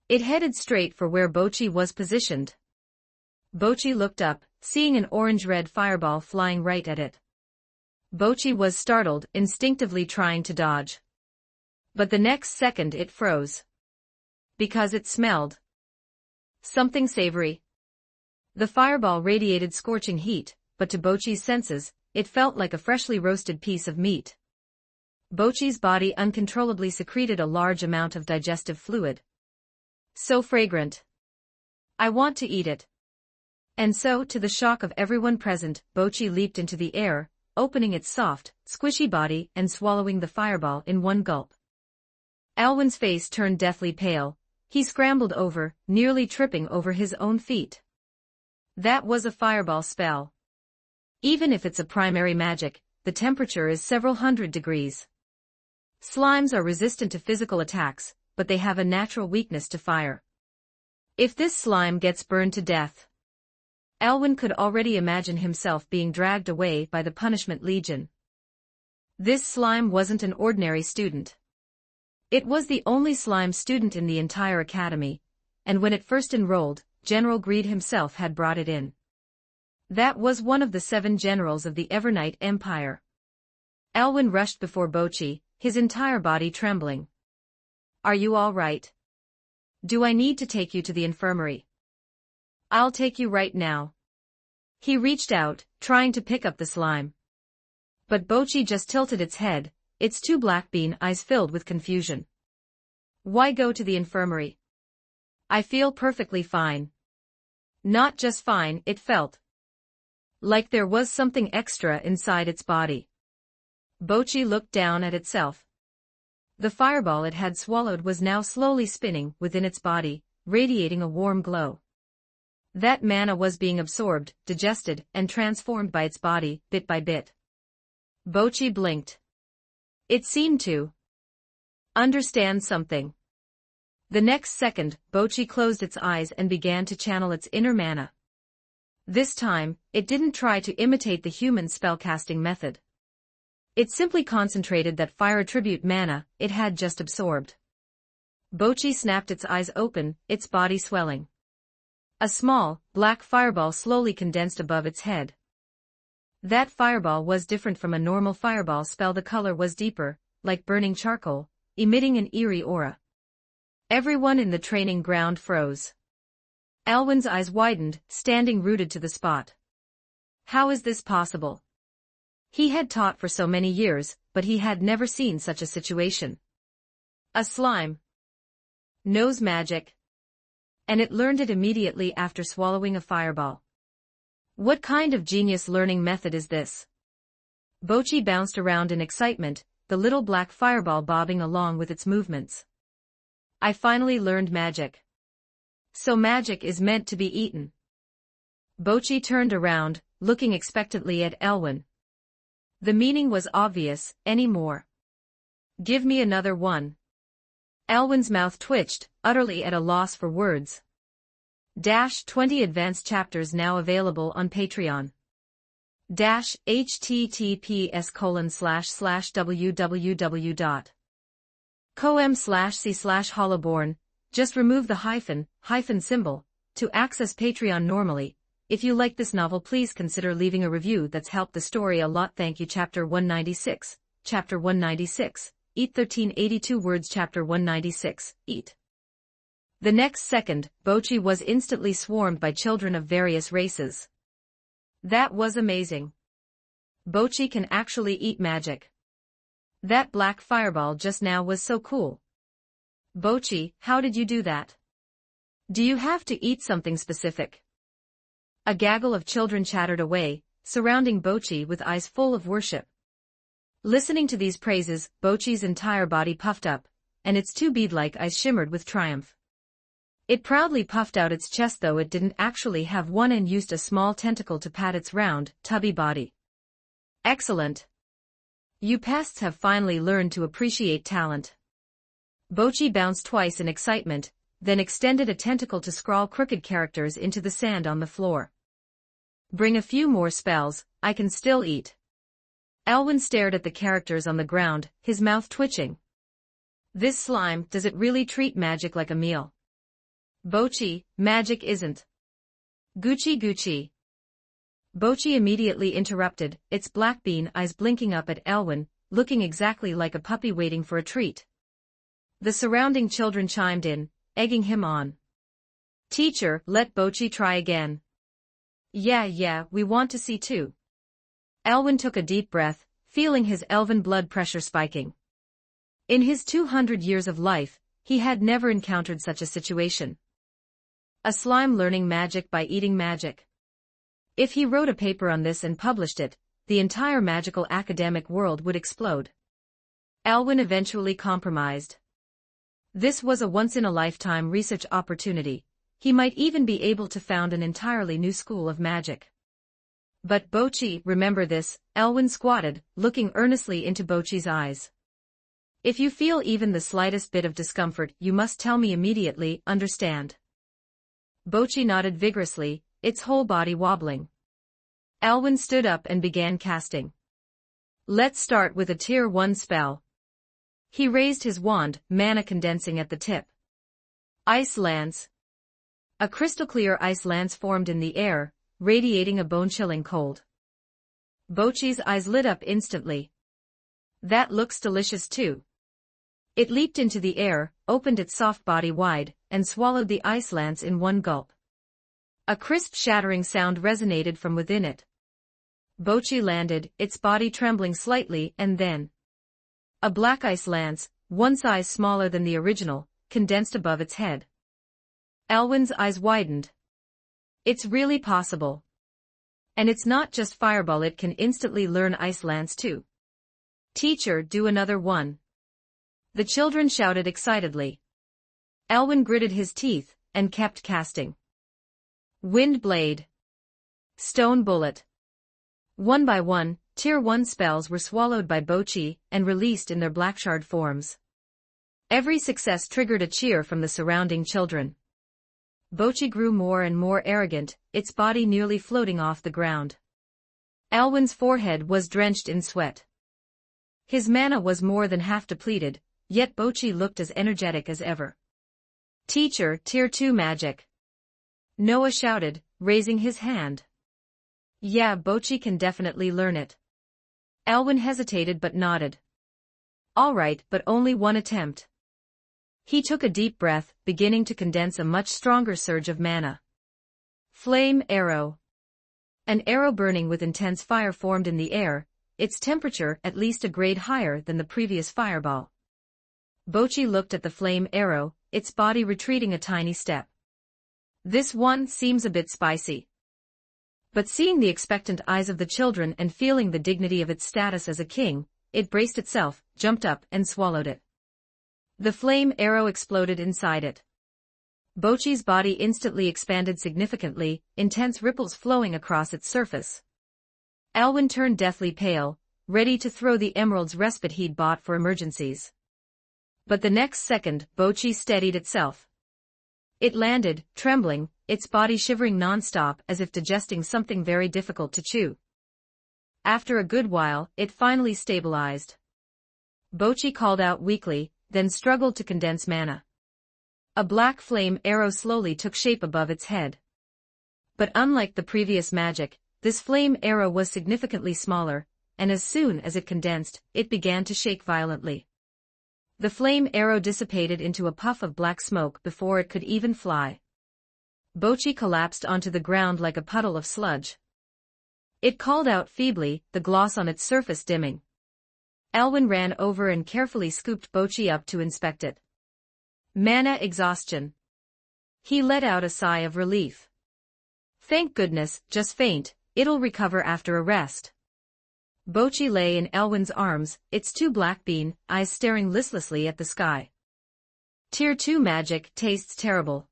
[SPEAKER 2] It headed straight for where Bochi was positioned. Bochi looked up, seeing an orange-red fireball flying right at it. Bochi was startled, instinctively trying to dodge. But the next second it froze. Because it smelled something savory. The fireball radiated scorching heat, but to Bochi's senses, it felt like a freshly roasted piece of meat. Bochi's body uncontrollably secreted a large amount of digestive fluid. So fragrant. I want to eat it. And so, to the shock of everyone present, Bochi leaped into the air, opening its soft, squishy body and swallowing the fireball in one gulp. Alwyn's face turned deathly pale. He scrambled over, nearly tripping over his own feet. That was a fireball spell. Even if it's a primary magic, the temperature is several hundred degrees. Slimes are resistant to physical attacks, but they have a natural weakness to fire. If this slime gets burned to death... Alwyn could already imagine himself being dragged away by the Punishment Legion. This slime wasn't an ordinary student. It was the only slime student in the entire academy, and when it first enrolled, General Greed himself had brought it in. That was one of the 7 generals of the Evernight Empire. Alwyn rushed before Bochi, his entire body trembling. Are you all right? Do I need to take you to the infirmary? I'll take you right now. He reached out, trying to pick up the slime. But Bochi just tilted its head, its 2 black bean eyes filled with confusion. Why go to the infirmary? I feel perfectly fine. Not just fine, it felt like there was something extra inside its body. Bochi looked down at itself. The fireball it had swallowed was now slowly spinning within its body, radiating a warm glow. That mana was being absorbed, digested, and transformed by its body, bit by bit. Bochi blinked. It seemed to understand something. The next second, Bochi closed its eyes and began to channel its inner mana. This time, it didn't try to imitate the human spellcasting method. It simply concentrated that fire attribute mana it had just absorbed. Bochi snapped its eyes open, its body swelling. A small, black fireball slowly condensed above its head. That fireball was different from a normal fireball spell. The color was deeper, like burning charcoal, emitting an eerie aura. Everyone in the training ground froze. Alwyn's eyes widened, standing rooted to the spot. How is this possible? He had taught for so many years, but he had never seen such a situation. A slime knows magic. And it learned it immediately after swallowing a fireball. What kind of genius learning method is this? Bochi bounced around in excitement, the little black fireball bobbing along with its movements. I finally learned magic. So magic is meant to be eaten. Bochi turned around, looking expectantly at Alwyn. The meaning was obvious. Any more? Give me another one. Alwyn's mouth twitched, utterly at a loss for words. 20 advanced chapters now available on Patreon. https://www.com/c/hollowborn. Just remove the hyphen symbol to access Patreon normally. If you like this novel, please consider leaving a review. That's helped the story a lot. Thank you. Chapter 196. Chapter 196. Eat 1382 words. Chapter 196. Eat. The next second, Bochi was instantly swarmed by children of various races. That was amazing. Bochi can actually eat magic. That black fireball just now was so cool. Bochi, how did you do that? Do you have to eat something specific? A gaggle of children chattered away, surrounding Bochi with eyes full of worship. Listening to these praises, Bochi's entire body puffed up, and its 2 bead-like eyes shimmered with triumph. It proudly puffed out its chest, though it didn't actually have one, and used a small tentacle to pat its round, tubby body. Excellent. You pests have finally learned to appreciate talent. Bochi bounced twice in excitement, then extended a tentacle to scrawl crooked characters into the sand on the floor. Bring a few more spells, I can still eat. Alwyn stared at the characters on the ground, his mouth twitching. This slime, does it really treat magic like a meal? Bochi, magic isn't. Gucci Gucci. Bochi immediately interrupted, its black bean eyes blinking up at Elwin, looking exactly like a puppy waiting for a treat. The surrounding children chimed in, egging him on. Teacher, let Bochi try again. Yeah, we want to see too. Elwin took a deep breath, feeling his elven blood pressure spiking. In his 200 years of life, he had never encountered such a situation. A slime learning magic by eating magic. If he wrote a paper on this and published it, the entire magical academic world would explode. Elwin eventually compromised. This was a once-in-a-lifetime research opportunity. He might even be able to found an entirely new school of magic. But Bochi, remember this, Elwin squatted, looking earnestly into Bochi's eyes. If you feel even the slightest bit of discomfort, you must tell me immediately, understand? Bochi nodded vigorously, its whole body wobbling. Elwin stood up and began casting. Let's start with a Tier 1 spell. He raised his wand, mana condensing at the tip. Ice Lance. A crystal-clear ice lance formed in the air, radiating a bone-chilling cold. Bochi's eyes lit up instantly. That looks delicious too. It leaped into the air, opened its soft body wide, and swallowed the ice lance in one gulp. A crisp shattering sound resonated from within it. Bochi landed, its body trembling slightly, and then a black ice lance, one size smaller than the original, condensed above its head. Elwin's eyes widened. It's really possible. And it's not just fireball, it can instantly learn ice lance too. Teacher, do another one. The children shouted excitedly. Elwin gritted his teeth, and kept casting. Wind Blade. Stone Bullet. One by one, Tier 1 spells were swallowed by Bochi and released in their blackshard forms. Every success triggered a cheer from the surrounding children. Bochi grew more and more arrogant, its body nearly floating off the ground. Elwin's forehead was drenched in sweat. His mana was more than half depleted, yet Bochi looked as energetic as ever. Teacher, Tier 2 magic. Noah shouted, raising his hand. Yeah, Bochi can definitely learn it. Elwin hesitated but nodded. All right, but only one attempt. He took a deep breath, beginning to condense a much stronger surge of mana. Flame Arrow. An arrow burning with intense fire formed in the air, its temperature at least a grade higher than the previous fireball. Bochi looked at the flame arrow, its body retreating a tiny step. This one seems a bit spicy. But seeing the expectant eyes of the children and feeling the dignity of its status as a king, it braced itself, jumped up, and swallowed it. The flame arrow exploded inside it. Bochi's body instantly expanded significantly, intense ripples flowing across its surface. Elwin turned deathly pale, ready to throw the emerald's respite he'd bought for emergencies. But the next second, Bochi steadied itself. It landed, trembling, its body shivering non-stop as if digesting something very difficult to chew. After a good while, it finally stabilized. Bochi called out weakly, then struggled to condense mana. A black flame arrow slowly took shape above its head. But unlike the previous magic, this flame arrow was significantly smaller, and as soon as it condensed, it began to shake violently. The flame arrow dissipated into a puff of black smoke before it could even fly. Bochi collapsed onto the ground like a puddle of sludge. It called out feebly, the gloss on its surface dimming. Elwin ran over and carefully scooped Bochi up to inspect it. Mana exhaustion. He let out a sigh of relief. Thank goodness, just faint, it'll recover after a rest. Bochi lay in Elwin's arms, its two black bean eyes staring listlessly at the sky. Tier 2 magic tastes terrible.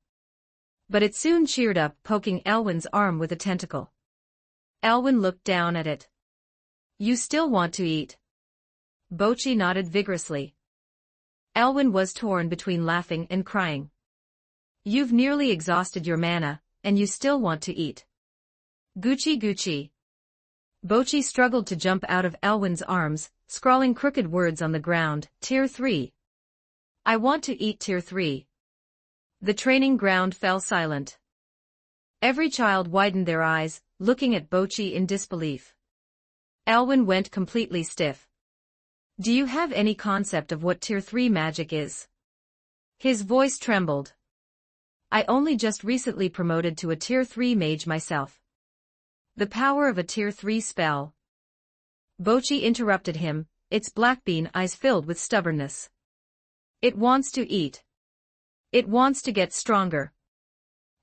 [SPEAKER 2] But it soon cheered up, poking Elwin's arm with a tentacle. Elwin looked down at it. You still want to eat? Bochi nodded vigorously. Elwin was torn between laughing and crying. You've nearly exhausted your mana, and you still want to eat. Gucci Gucci. Bochi struggled to jump out of Elwin's arms, scrawling crooked words on the ground. Tier 3. I want to eat Tier 3. The training ground fell silent. Every child widened their eyes, looking at Bochi in disbelief. Elwyn went completely stiff. Do you have any concept of what Tier 3 magic is? His voice trembled. I only just recently promoted to a Tier 3 mage myself. The power of a Tier 3 spell. Bochi interrupted him, its black-bean eyes filled with stubbornness. It wants to eat. It wants to get stronger.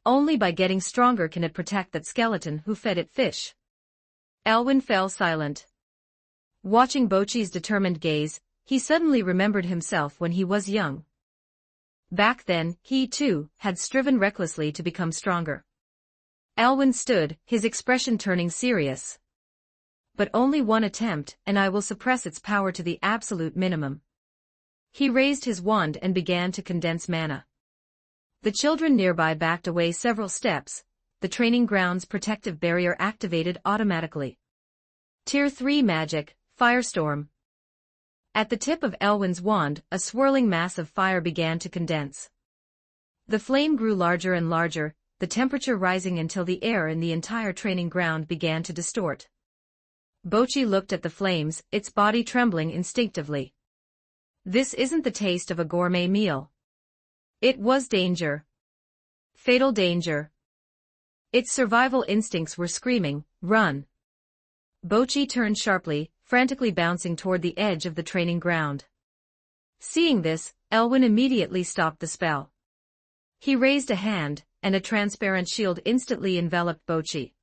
[SPEAKER 2] Only by getting stronger can it protect that skeleton who fed it fish. Elwyn fell silent. Watching Bochi's determined gaze, he suddenly remembered himself when he was young. Back then, he too had striven recklessly to become stronger. Elwyn stood, his expression turning serious. But only one attempt, and I will suppress its power to the absolute minimum. He raised his wand and began to condense mana. The children nearby backed away several steps, the training ground's protective barrier activated automatically. Tier 3 magic, Firestorm. At the tip of Elwyn's wand, a swirling mass of fire began to condense. The flame grew larger and larger, the temperature rising until the air in the entire training ground began to distort. Bochi looked at the flames, its body trembling instinctively. This isn't the taste of a gourmet meal. It was danger. Fatal danger. Its survival instincts were screaming, run. Bochi turned sharply, frantically bouncing toward the edge of the training ground. Seeing this, Elwyn immediately stopped the spell. He raised a hand, and a transparent shield instantly enveloped Bochi.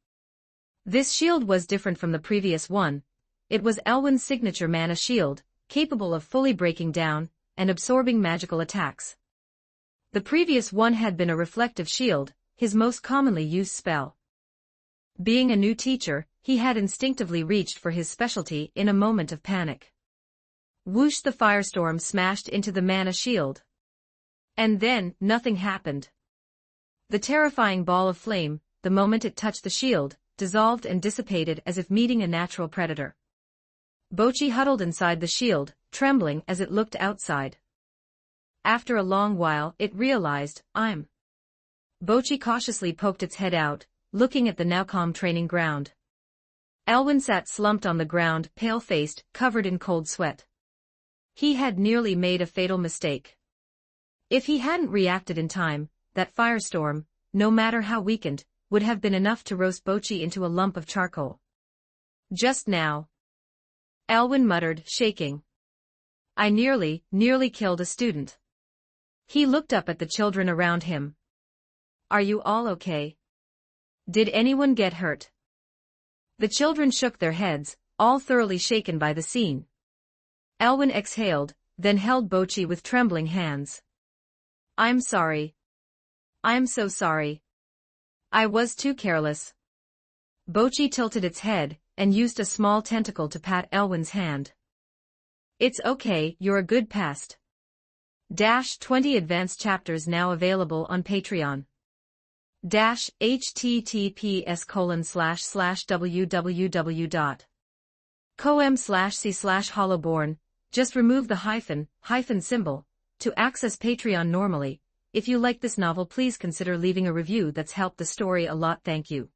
[SPEAKER 2] This shield was different from the previous one. It was Elwyn's signature mana shield, capable of fully breaking down and absorbing magical attacks. The previous one had been a reflective shield, his most commonly used spell. Being a new teacher, he had instinctively reached for his specialty in a moment of panic. Whoosh! The firestorm smashed into the mana shield. And then, nothing happened. The terrifying ball of flame, the moment it touched the shield, dissolved and dissipated as if meeting a natural predator. Bochi huddled inside the shield, trembling as it looked outside. After a long while, it realized, I'm. Bochi cautiously poked its head out, looking at the now calm training ground. Elwyn sat slumped on the ground, pale-faced, covered in cold sweat. He had nearly made a fatal mistake. If he hadn't reacted in time, that firestorm, no matter how weakened, would have been enough to roast Bochi into a lump of charcoal. Just now. Elwyn muttered, shaking. I nearly killed a student. He looked up at the children around him. Are you all okay? Did anyone get hurt? The children shook their heads, all thoroughly shaken by the scene. Elwyn exhaled, then held Bochi with trembling hands. I'm sorry. I'm so sorry. I was too careless. Bochi tilted its head, and used a small tentacle to pat Elwyn's hand. It's okay, you're a good pest. 20 advanced chapters now available on Patreon. https://www.com/c/hollowborn. Just remove the hyphen symbol to access Patreon normally. If you like this novel, please consider leaving a review. That's helped the story a lot. Thank you.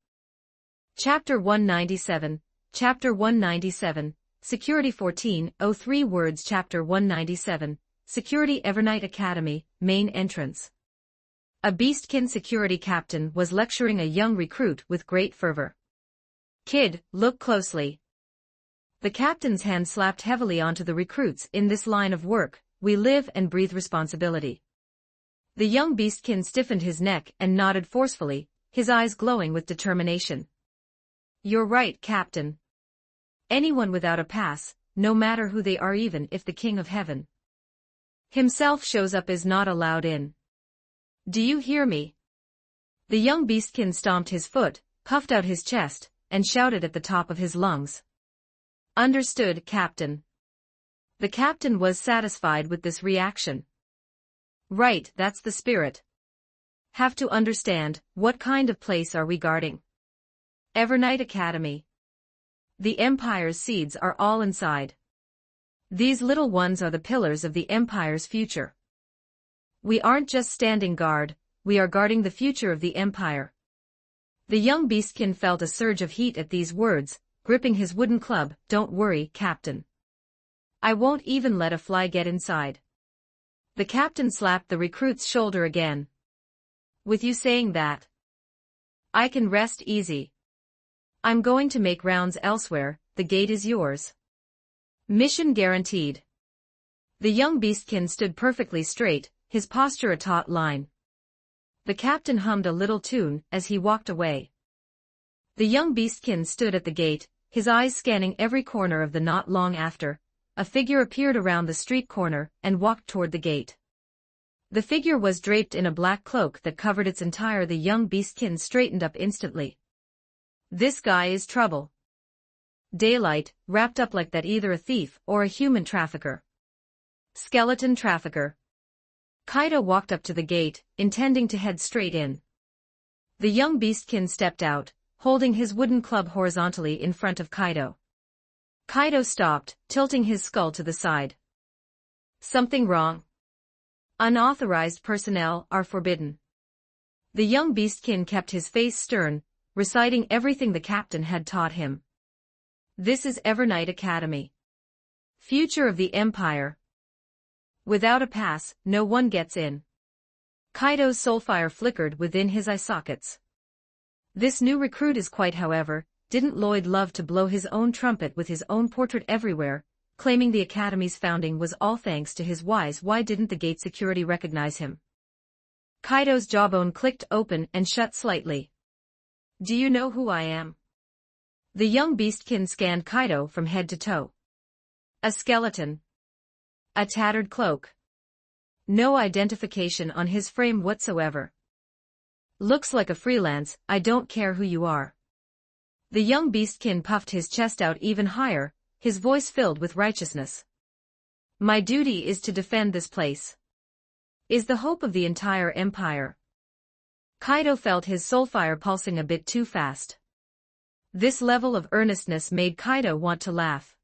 [SPEAKER 2] Chapter 197. Chapter 197. Security 1403 words. Chapter 197. Security Evernight Academy, main entrance. A Beastkin security captain was lecturing a young recruit with great fervor. Kid, look closely. The captain's hand slapped heavily onto the recruits. In this line of work, we live and breathe responsibility. The young Beastkin stiffened his neck and nodded forcefully, his eyes glowing with determination. You're right, Captain. Anyone without a pass, no matter who they are, even if the King of Heaven himself shows up, is not allowed in. Do you hear me? The young Beastkin stomped his foot, puffed out his chest, and shouted at the top of his lungs. Understood, Captain. The captain was satisfied with this reaction. Right, that's the spirit. Have to understand, what kind of place are we guarding? Evernight Academy. The Empire's seeds are all inside. These little ones are the pillars of the Empire's future. We aren't just standing guard, we are guarding the future of the Empire. The young beastkin felt a surge of heat at these words, gripping his wooden club. Don't worry, Captain. I won't even let a fly get inside. The captain slapped the recruit's shoulder again. With you saying that, I can rest easy. I'm going to make rounds elsewhere, the gate is yours. Mission guaranteed. The young beastkin stood perfectly straight, his posture a taut line. The captain hummed a little tune as he walked away. The young beastkin stood at the gate, his eyes scanning every corner of the not long after, a figure appeared around the street corner and walked toward the gate. The figure was draped in a black cloak that covered its entire. The young beastkin straightened up instantly. This guy is trouble. Daylight, wrapped up like that, either a thief or a human trafficker. Skeleton trafficker. Kaido walked up to the gate, intending to head straight in. The young beastkin stepped out, holding his wooden club horizontally in front of Kaido. Kaido stopped, tilting his skull to the side. Something wrong? Unauthorized personnel are forbidden. The young beastkin kept his face stern, reciting everything the captain had taught him. This is Evernight Academy. Future of the Empire. Without a pass, no one gets in. Kaido's soulfire flickered within his eye sockets. This new recruit is quite. However, didn't Lloyd love to blow his own trumpet with his own portrait everywhere, claiming the Academy's founding was all thanks to his wise? Why didn't the gate security recognize him? Kaido's jawbone clicked open and shut slightly. Do you know who I am? The young beastkin scanned Kaido from head to toe. A skeleton. A tattered cloak. No identification on his frame whatsoever. Looks like a freelance. I don't care who you are. The young beastkin puffed his chest out even higher, his voice filled with righteousness. My duty is to defend this place. Is the hope of the entire empire. Kaido felt his soulfire pulsing a bit too fast. This level of earnestness made Kaido want to laugh.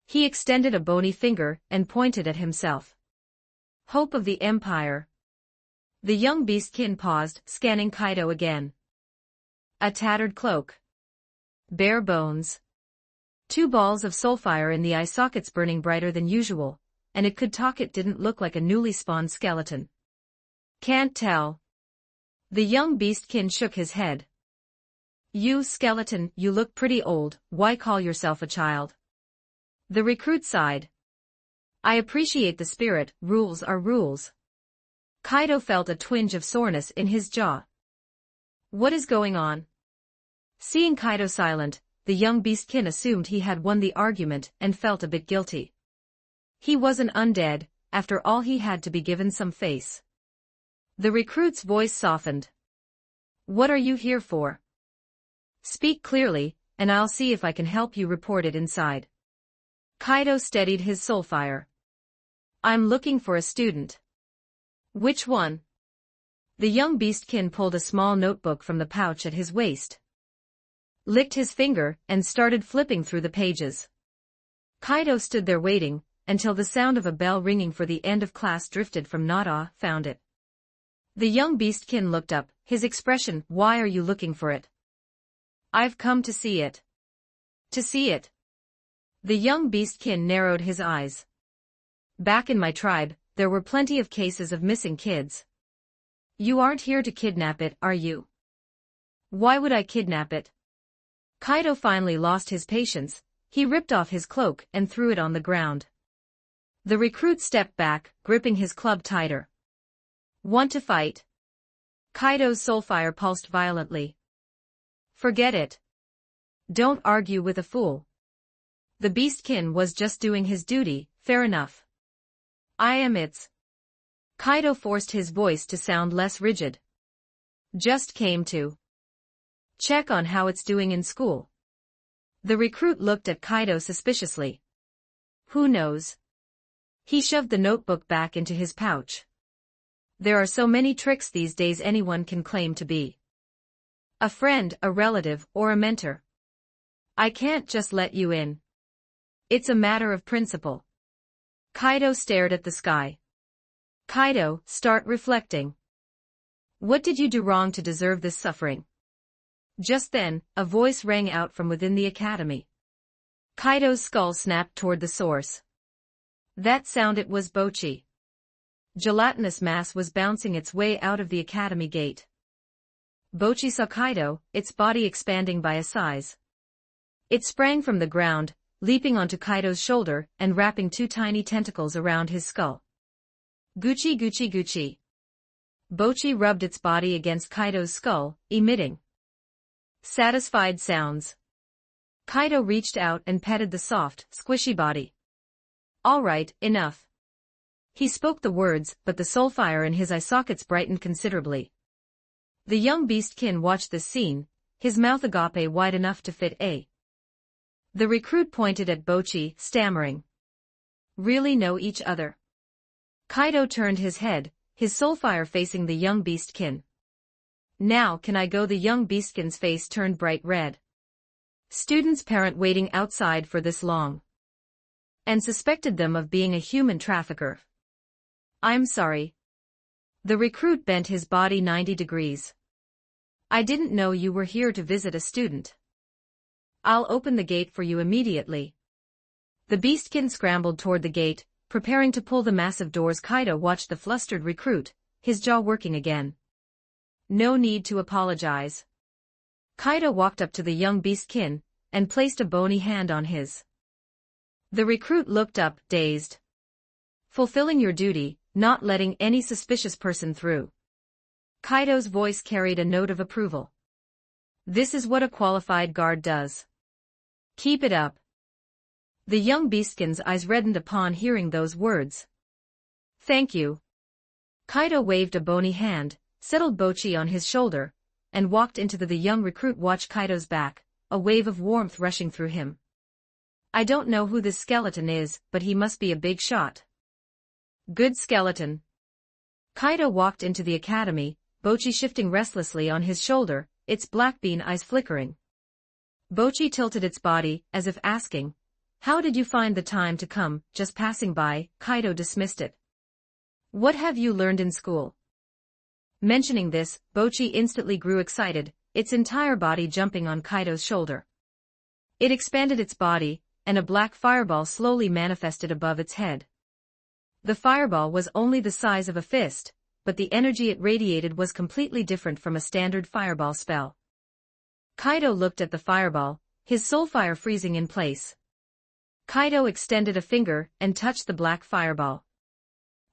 [SPEAKER 2] He extended a bony finger and pointed at himself. Hope of the Empire. The young beastkin paused, scanning Kaido again. A tattered cloak. Bare bones. 2 balls of soulfire in the eye sockets burning brighter than usual, and it could talk. It didn't look like a newly spawned skeleton. Can't tell. The young beastkin shook his head. You skeleton, you look pretty old. Why call yourself a child? The recruit sighed. I appreciate the spirit. Rules are rules. Kaido felt a twinge of soreness in his jaw. What is going on? Seeing Kaido silent, the young beastkin assumed he had won the argument and felt a bit guilty. He was an undead, after all. He had to be given some face. The recruit's voice softened. What are you here for? Speak clearly, and I'll see if I can help you. Report it inside. Kaido steadied his soulfire. I'm looking for a student. Which one? The young beastkin pulled a small notebook from the pouch at his waist, licked his finger, and started flipping through the pages. Kaido stood there waiting, until the sound of a bell ringing for the end of class drifted from Nada. Found it. The young beastkin looked up, his expression. Why are you looking for it? I've come to see it. To see it? The young beastkin narrowed his eyes. Back in my tribe, there were plenty of cases of missing kids. You aren't here to kidnap it, are you? Why would I kidnap it? Kaido finally lost his patience. He ripped off his cloak and threw it on the ground. The recruit stepped back, gripping his club tighter. Want to fight? Kaido's soulfire pulsed violently. Forget it. Don't argue with a fool. The beastkin was just doing his duty. Fair enough. I am its. Kaido forced his voice to sound less rigid. Just came to check on how it's doing in school. The recruit looked at Kaido suspiciously. Who knows? He shoved the notebook back into his pouch. There are so many tricks these days. Anyone can claim to be a friend, a relative, or a mentor. I can't just let you in. It's a matter of principle. Kaido stared at the sky. Kaido, start reflecting. What did you do wrong to deserve this suffering? Just then, a voice rang out from within the academy. Kaido's skull snapped toward the source. That sound, it was Bocchi. Gelatinous mass was bouncing its way out of the academy gate. Bocchi saw Kaido, its body expanding by a size. It sprang from the ground, leaping onto Kaido's shoulder and wrapping two tiny tentacles around his skull. Gucci Gucci Gucci. Bocchi rubbed its body against Kaido's skull, emitting satisfied sounds. Kaido reached out and petted the soft, squishy body. All right, enough. He spoke the words, but the soul fire in his eye sockets brightened considerably. The young beastkin watched this scene, his mouth agape wide enough to fit a. The recruit pointed at Bocchi, stammering. Really know each other. Kaido turned his head, his soul fire facing the young beastkin. Now can I go? The young beastkin's face turned bright red. Students' parent waiting outside for this long. And suspected them of being a human trafficker. I'm sorry. The recruit bent his body 90 degrees. I didn't know you were here to visit a student. I'll open the gate for you immediately. The beastkin scrambled toward the gate, preparing to pull the massive doors. Kaido watched the flustered recruit, his jaw working again. No need to apologize. Kaido walked up to the young beastkin, and placed a bony hand on his. The recruit looked up, dazed. Fulfilling your duty, not letting any suspicious person through. Kaido's voice carried a note of approval. This is what a qualified guard does. Keep it up. The young beastkin's eyes reddened upon hearing those words. Thank you. Kaido waved a bony hand, settled Bocchi on his shoulder, and walked into the young recruit. Watched Kaido's back, a wave of warmth rushing through him. I don't know who this skeleton is, but he must be a big shot. Good skeleton. Kaido walked into the academy, Bocchi shifting restlessly on his shoulder, its black bean eyes flickering. Bocchi tilted its body, as if asking, how did you find the time to come? Just passing by. Kaido dismissed it. What have you learned in school? Mentioning this, Bocchi instantly grew excited, its entire body jumping on Kaido's shoulder. It expanded its body, and a black fireball slowly manifested above its head. The fireball was only the size of a fist, but the energy it radiated was completely different from a standard fireball spell. Kaido looked at the fireball, his soul fire freezing in place. Kaido extended a finger and touched the black fireball.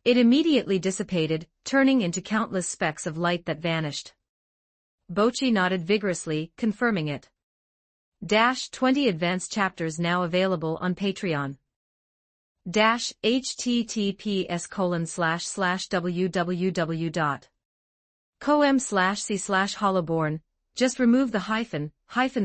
[SPEAKER 2] It immediately dissipated, turning into countless specks of light that vanished. Bocchi nodded vigorously, confirming it. 20 advanced chapters now available on Patreon. https://www.com/c/hollowborn. Just remove the hyphen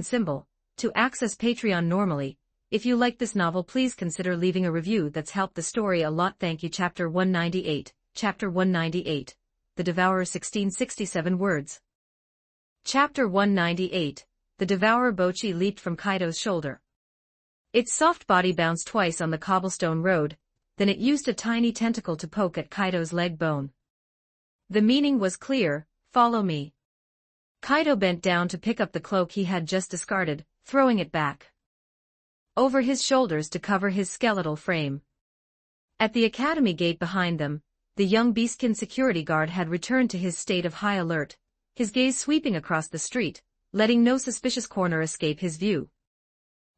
[SPEAKER 2] symbol to access Patreon normally. If you like this novel, please consider leaving a review. That's helped the story a lot. Thank you. Chapter 198. Chapter 198. The Devourer. 1667 words. Chapter 198. The Devourer. Bocchi leaped from Kaido's shoulder. Its soft body bounced twice on the cobblestone road, then it used a tiny tentacle to poke at Kaido's leg bone. The meaning was clear, follow me. Kaido bent down to pick up the cloak he had just discarded, throwing it back over his shoulders to cover his skeletal frame. At the academy gate behind them, the young beastkin security guard had returned to his state of high alert, his gaze sweeping across the street, letting no suspicious corner escape his view.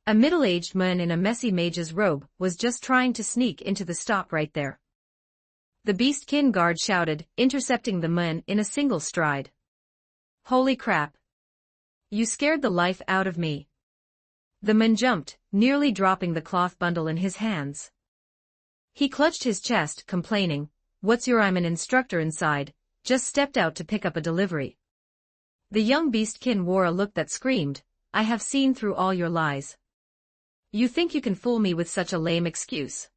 [SPEAKER 2] A middle-aged man in a messy mage's robe was just trying to sneak into the stop right there. The beastkin guard shouted, intercepting the man in a single stride. Holy crap! You scared the life out of me. The man jumped, nearly dropping the cloth bundle in his hands. He clutched his chest, complaining, "What's your? I'm an instructor inside, just stepped out to pick up a delivery." The young beastkin wore a look that screamed, "I have seen through all your lies. You think you can fool me with such a lame excuse?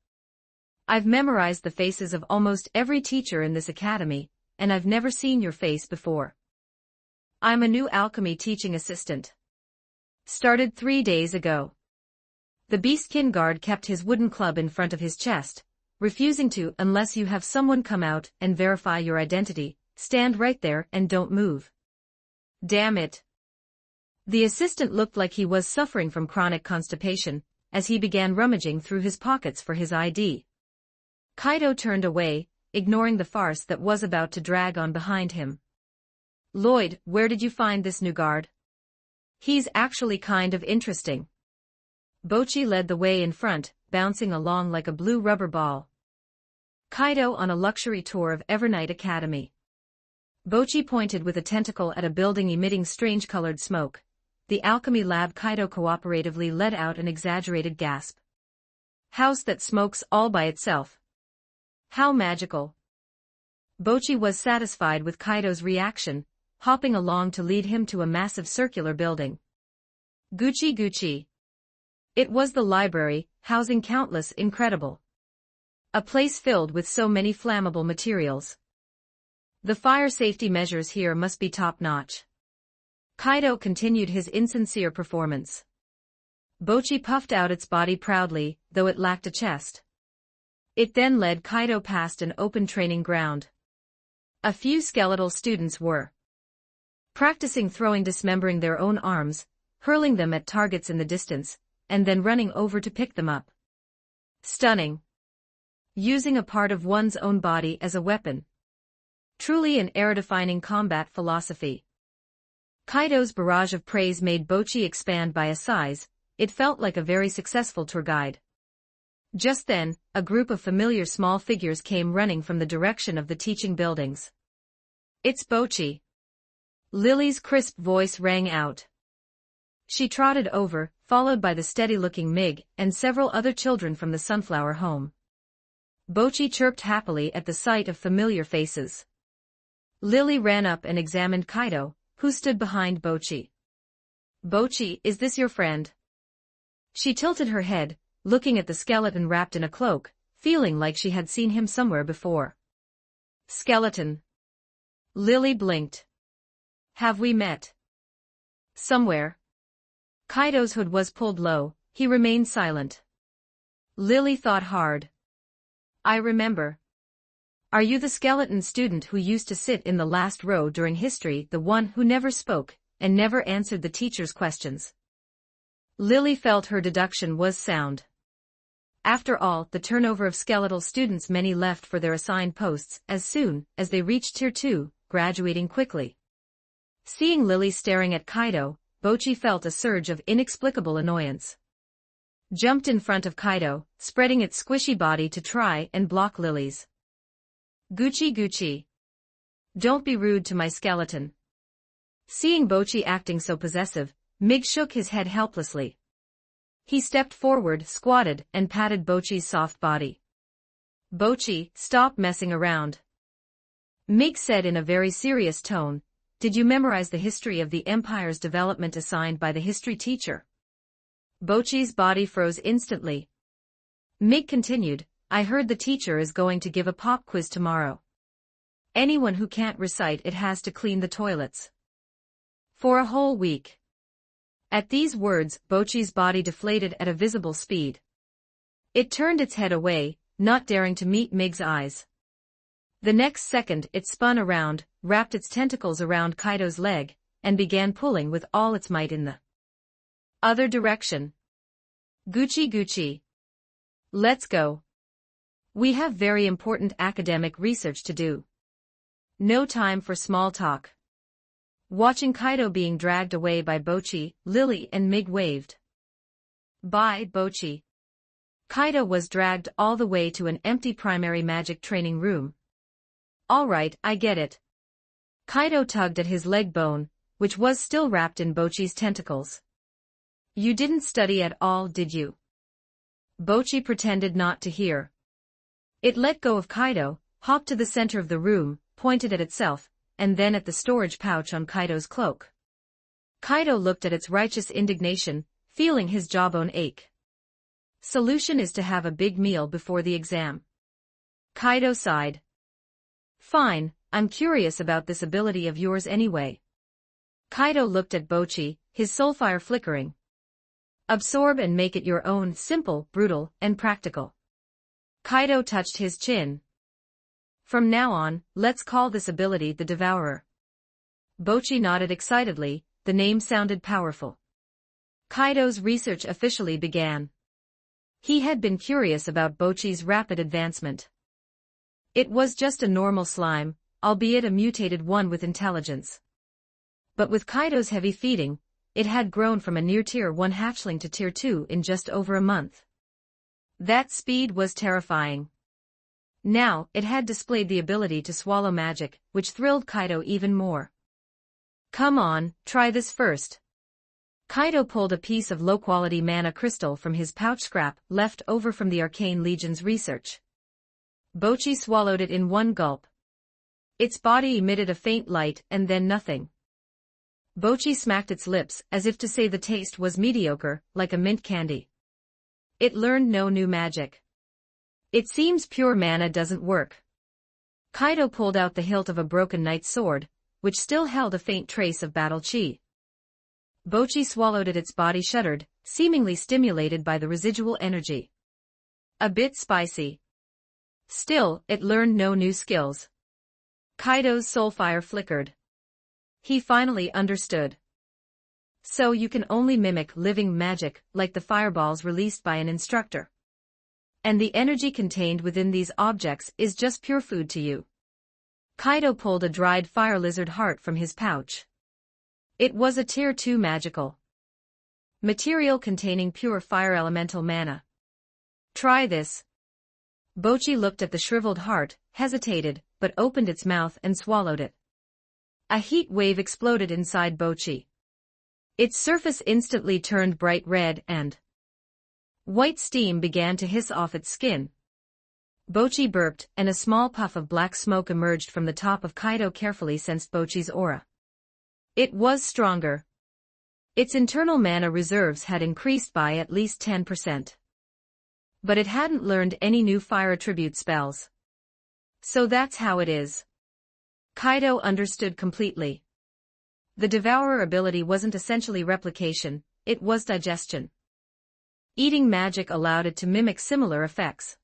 [SPEAKER 2] I've memorized the faces of almost every teacher in this academy, and I've never seen your face before. I'm a new alchemy teaching assistant. Started 3 days ago." The beastkin guard kept his wooden club in front of his chest, refusing to unless you have someone come out and verify your identity. Stand right there and don't move. Damn it. The assistant looked like he was suffering from chronic constipation, as he began rummaging through his pockets for his ID. Kaido turned away, ignoring the farce that was about to drag on behind him. Lloyd, where did you find this new guard? He's actually kind of interesting. Bocchi led the way in front, bouncing along like a blue rubber ball. Kaido on a luxury tour of Evernight Academy. Bocchi pointed with a tentacle at a building emitting strange-colored smoke. The alchemy lab. Kaido cooperatively let out an exaggerated gasp. House that smokes all by itself. How magical. Bocchi was satisfied with Kaido's reaction, hopping along to lead him to a massive circular building. Gucci Gucci. It was the library, housing countless incredible. A place filled with so many flammable materials. The fire safety measures here must be top-notch. Kaido continued his insincere performance. Bocchi puffed out its body proudly, though it lacked a chest. It then led Kaido past an open training ground. A few skeletal students were practicing throwing, dismembering their own arms, hurling them at targets in the distance, and then running over to pick them up. Stunning. Using a part of one's own body as a weapon. Truly an era-defining combat philosophy. Kaido's barrage of praise made Bocchi expand by a size. It felt like a very successful tour guide. Just then, a group of familiar small figures came running from the direction of the teaching buildings. It's Bocchi. Lily's crisp voice rang out. She trotted over, followed by the steady-looking Mig and several other children from the Sunflower home. Bocchi chirped happily at the sight of familiar faces. Lily ran up and examined Kaido, who stood behind Bocchi. Bocchi, is this your friend? She tilted her head, looking at the skeleton wrapped in a cloak, feeling like she had seen him somewhere before. Skeleton. Lily blinked. Have we met? Somewhere. Kaido's hood was pulled low, he remained silent. Lily thought hard. I remember. Are you the skeleton student who used to sit in the last row during history, the one who never spoke, and never answered the teacher's questions? Lily felt her deduction was sound. After all, the turnover of skeletal students, many left for their assigned posts as soon as they reached Tier 2, graduating quickly. Seeing Lily staring at Kaido, Bocchi felt a surge of inexplicable annoyance. Jumped in front of Kaido, spreading its squishy body to try and block Lily's. Gucci Gucci. Don't be rude to my skeleton. Seeing Bocchi acting so possessive, Mig shook his head helplessly. He stepped forward, squatted, and patted Bocchi's soft body. Bocchi, stop messing around. Mig said in a very serious tone, did you memorize the history of the Empire's development assigned by the history teacher? Bocchi's body froze instantly. Mig continued, I heard the teacher is going to give a pop quiz tomorrow. Anyone who can't recite it has to clean the toilets. For a whole week. At these words, Bocchi's body deflated at a visible speed. It turned its head away, not daring to meet Mig's eyes. The next second it spun around, wrapped its tentacles around Kaido's leg, and began pulling with all its might in the other direction. Gucci Gucci. Let's go. We have very important academic research to do. No time for small talk. Watching Kaido being dragged away by Bocchi, Lily and Mig waved. Bye, Bocchi. Kaido was dragged all the way to an empty primary magic training room. All right, I get it. Kaido tugged at his leg bone, which was still wrapped in Bocchi's tentacles. You didn't study at all, did you? Bocchi pretended not to hear. It let go of Kaido, hopped to the center of the room, pointed at itself, and then at the storage pouch on Kaido's cloak. Kaido looked at its righteous indignation, feeling his jawbone ache. Solution is to have a big meal before the exam. Kaido sighed. Fine, I'm curious about this ability of yours anyway. Kaido looked at Bocchi, his soulfire flickering. Absorb and make it your own, simple, brutal, and practical. Kaido touched his chin. From now on, let's call this ability the Devourer. Bocchi nodded excitedly, the name sounded powerful. Kaido's research officially began. He had been curious about Bocchi's rapid advancement. It was just a normal slime, albeit a mutated one with intelligence. But with Kaido's heavy feeding, it had grown from a near Tier 1 hatchling to Tier 2 in just over a month. That speed was terrifying. Now, it had displayed the ability to swallow magic, which thrilled Kaido even more. Come on, try this first. Kaido pulled a piece of low-quality mana crystal from his pouch scrap left over from the Arcane Legion's research. Bocchi swallowed it in one gulp. Its body emitted a faint light and then nothing. Bocchi smacked its lips as if to say the taste was mediocre, like a mint candy. It learned no new magic. It seems pure mana doesn't work. Kaido pulled out the hilt of a broken knight's sword, which still held a faint trace of battle chi. Bocchi swallowed it, its body shuddered, seemingly stimulated by the residual energy. A bit spicy. Still, it learned no new skills. Kaido's soul fire flickered. He finally understood. So you can only mimic living magic, like the fireballs released by an instructor. And the energy contained within these objects is just pure food to you. Kaido pulled a dried fire lizard heart from his pouch. It was a Tier 2 magical material containing pure fire elemental mana. Try this. Bocchi looked at the shriveled heart, hesitated, but opened its mouth and swallowed it. A heat wave exploded inside Bocchi. Its surface instantly turned bright red and white steam began to hiss off its skin. Bocchi burped, and a small puff of black smoke emerged from the top of Kaido. Carefully sensed Bocchi's aura. It was stronger. Its internal mana reserves had increased by at least 10%. But it hadn't learned any new fire attribute spells. So that's how it is. Kaido understood completely. The Devourer ability wasn't essentially replication, it was digestion. Eating magic allowed it to mimic similar effects.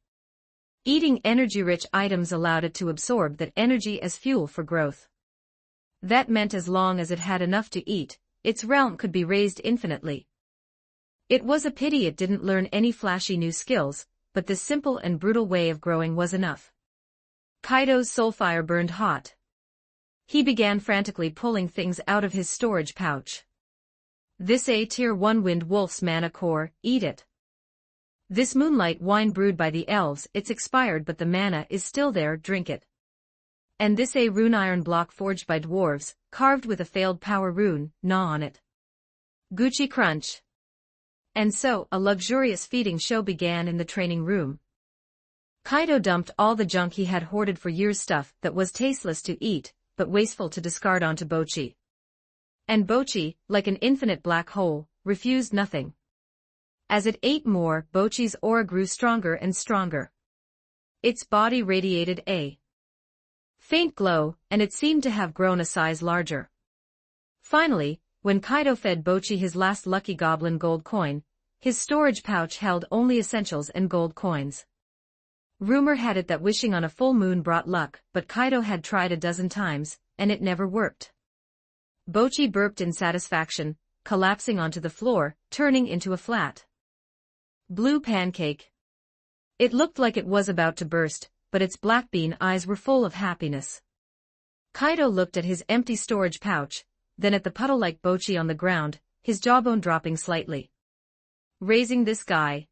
[SPEAKER 2] Eating energy-rich items allowed it to absorb that energy as fuel for growth. That meant as long as it had enough to eat, its realm could be raised infinitely. It was a pity it didn't learn any flashy new skills, but this simple and brutal way of growing was enough. Kaido's soul fire burned hot. He began frantically pulling things out of his storage pouch. This a Tier 1 Wind Wolf's mana core, eat it. This moonlight wine brewed by the elves, it's expired but the mana is still there, drink it. And this a rune iron block forged by dwarves, carved with a failed power rune, gnaw on it. Gucci crunch. And so, a luxurious feeding show began in the training room. Kaido dumped all the junk he had hoarded for years, stuff that was tasteless to eat, but wasteful to discard, onto Bocchi. And Bocchi, like an infinite black hole, refused nothing. As it ate more, Bocchi's aura grew stronger and stronger. Its body radiated a faint glow, and it seemed to have grown a size larger. Finally, when Kaido fed Bocchi his last lucky goblin gold coin, his storage pouch held only essentials and gold coins. Rumor had it that wishing on a full moon brought luck, but Kaido had tried a dozen times, and it never worked. Bocchi burped in satisfaction, collapsing onto the floor, turning into a flat blue pancake. It looked like it was about to burst, but its black bean eyes were full of happiness. Kaido looked at his empty storage pouch, then at the puddle-like Bocchi on the ground, his jawbone dropping slightly. Raising this guy.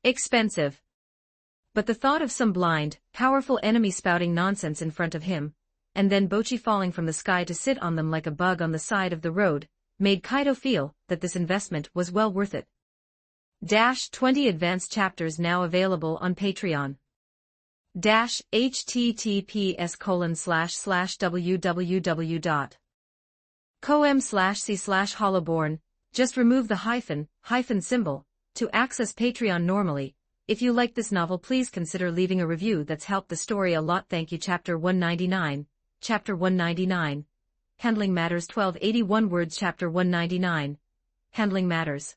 [SPEAKER 2] Expensive. But the thought of some blind, powerful enemy spouting nonsense in front of him, and then Bocchi falling from the sky to sit on them like a bug on the side of the road, made Kaido feel that this investment was well worth it. 20 advanced chapters now available on Patreon. https://www.com/c/hollowborn. Just remove the hyphen symbol to access Patreon normally. If you like this novel, please consider leaving a review. That's helped the story a lot. Thank you. Chapter 199. Chapter 199. Handling Matters. 1281 words. Chapter 199. Handling Matters.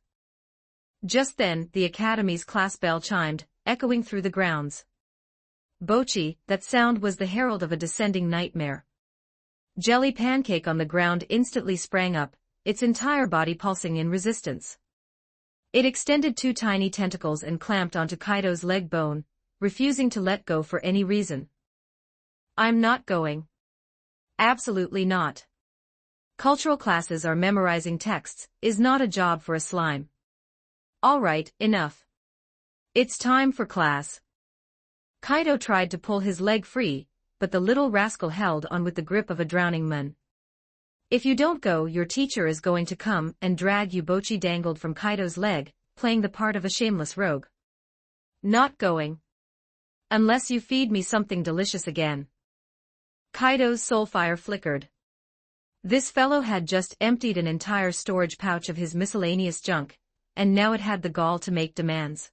[SPEAKER 2] Just then, the Academy's class bell chimed, echoing through the grounds. Bochi, that sound was the herald of a descending nightmare. Jelly Pancake on the ground instantly sprang up, its entire body pulsing in resistance. It extended two tiny tentacles and clamped onto Kaido's leg bone, refusing to let go for any reason. I'm not going. Absolutely not. Cultural classes are memorizing texts, is not a job for a slime. All right, enough. It's time for class. Kaido tried to pull his leg free, but the little rascal held on with the grip of a drowning man. If you don't go, your teacher is going to come and drag you. Bochi dangled from Kaido's leg, playing the part of a shameless rogue. Not going. Unless you feed me something delicious again. Kaido's soulfire flickered. This fellow had just emptied an entire storage pouch of his miscellaneous junk, and now it had the gall to make demands.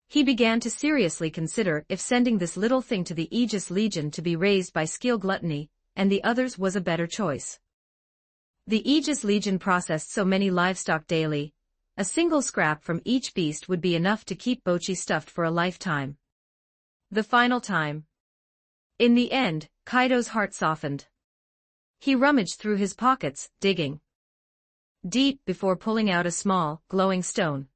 [SPEAKER 2] He began to seriously consider if sending this little thing to the Aegis Legion to be raised by skill gluttony, and the others was a better choice. The Aegis Legion processed so many livestock daily, a single scrap from each beast would be enough to keep Bochi stuffed for a lifetime. The final time. In the end, Kaido's heart softened. He rummaged through his pockets, digging deep before pulling out a small, glowing stone.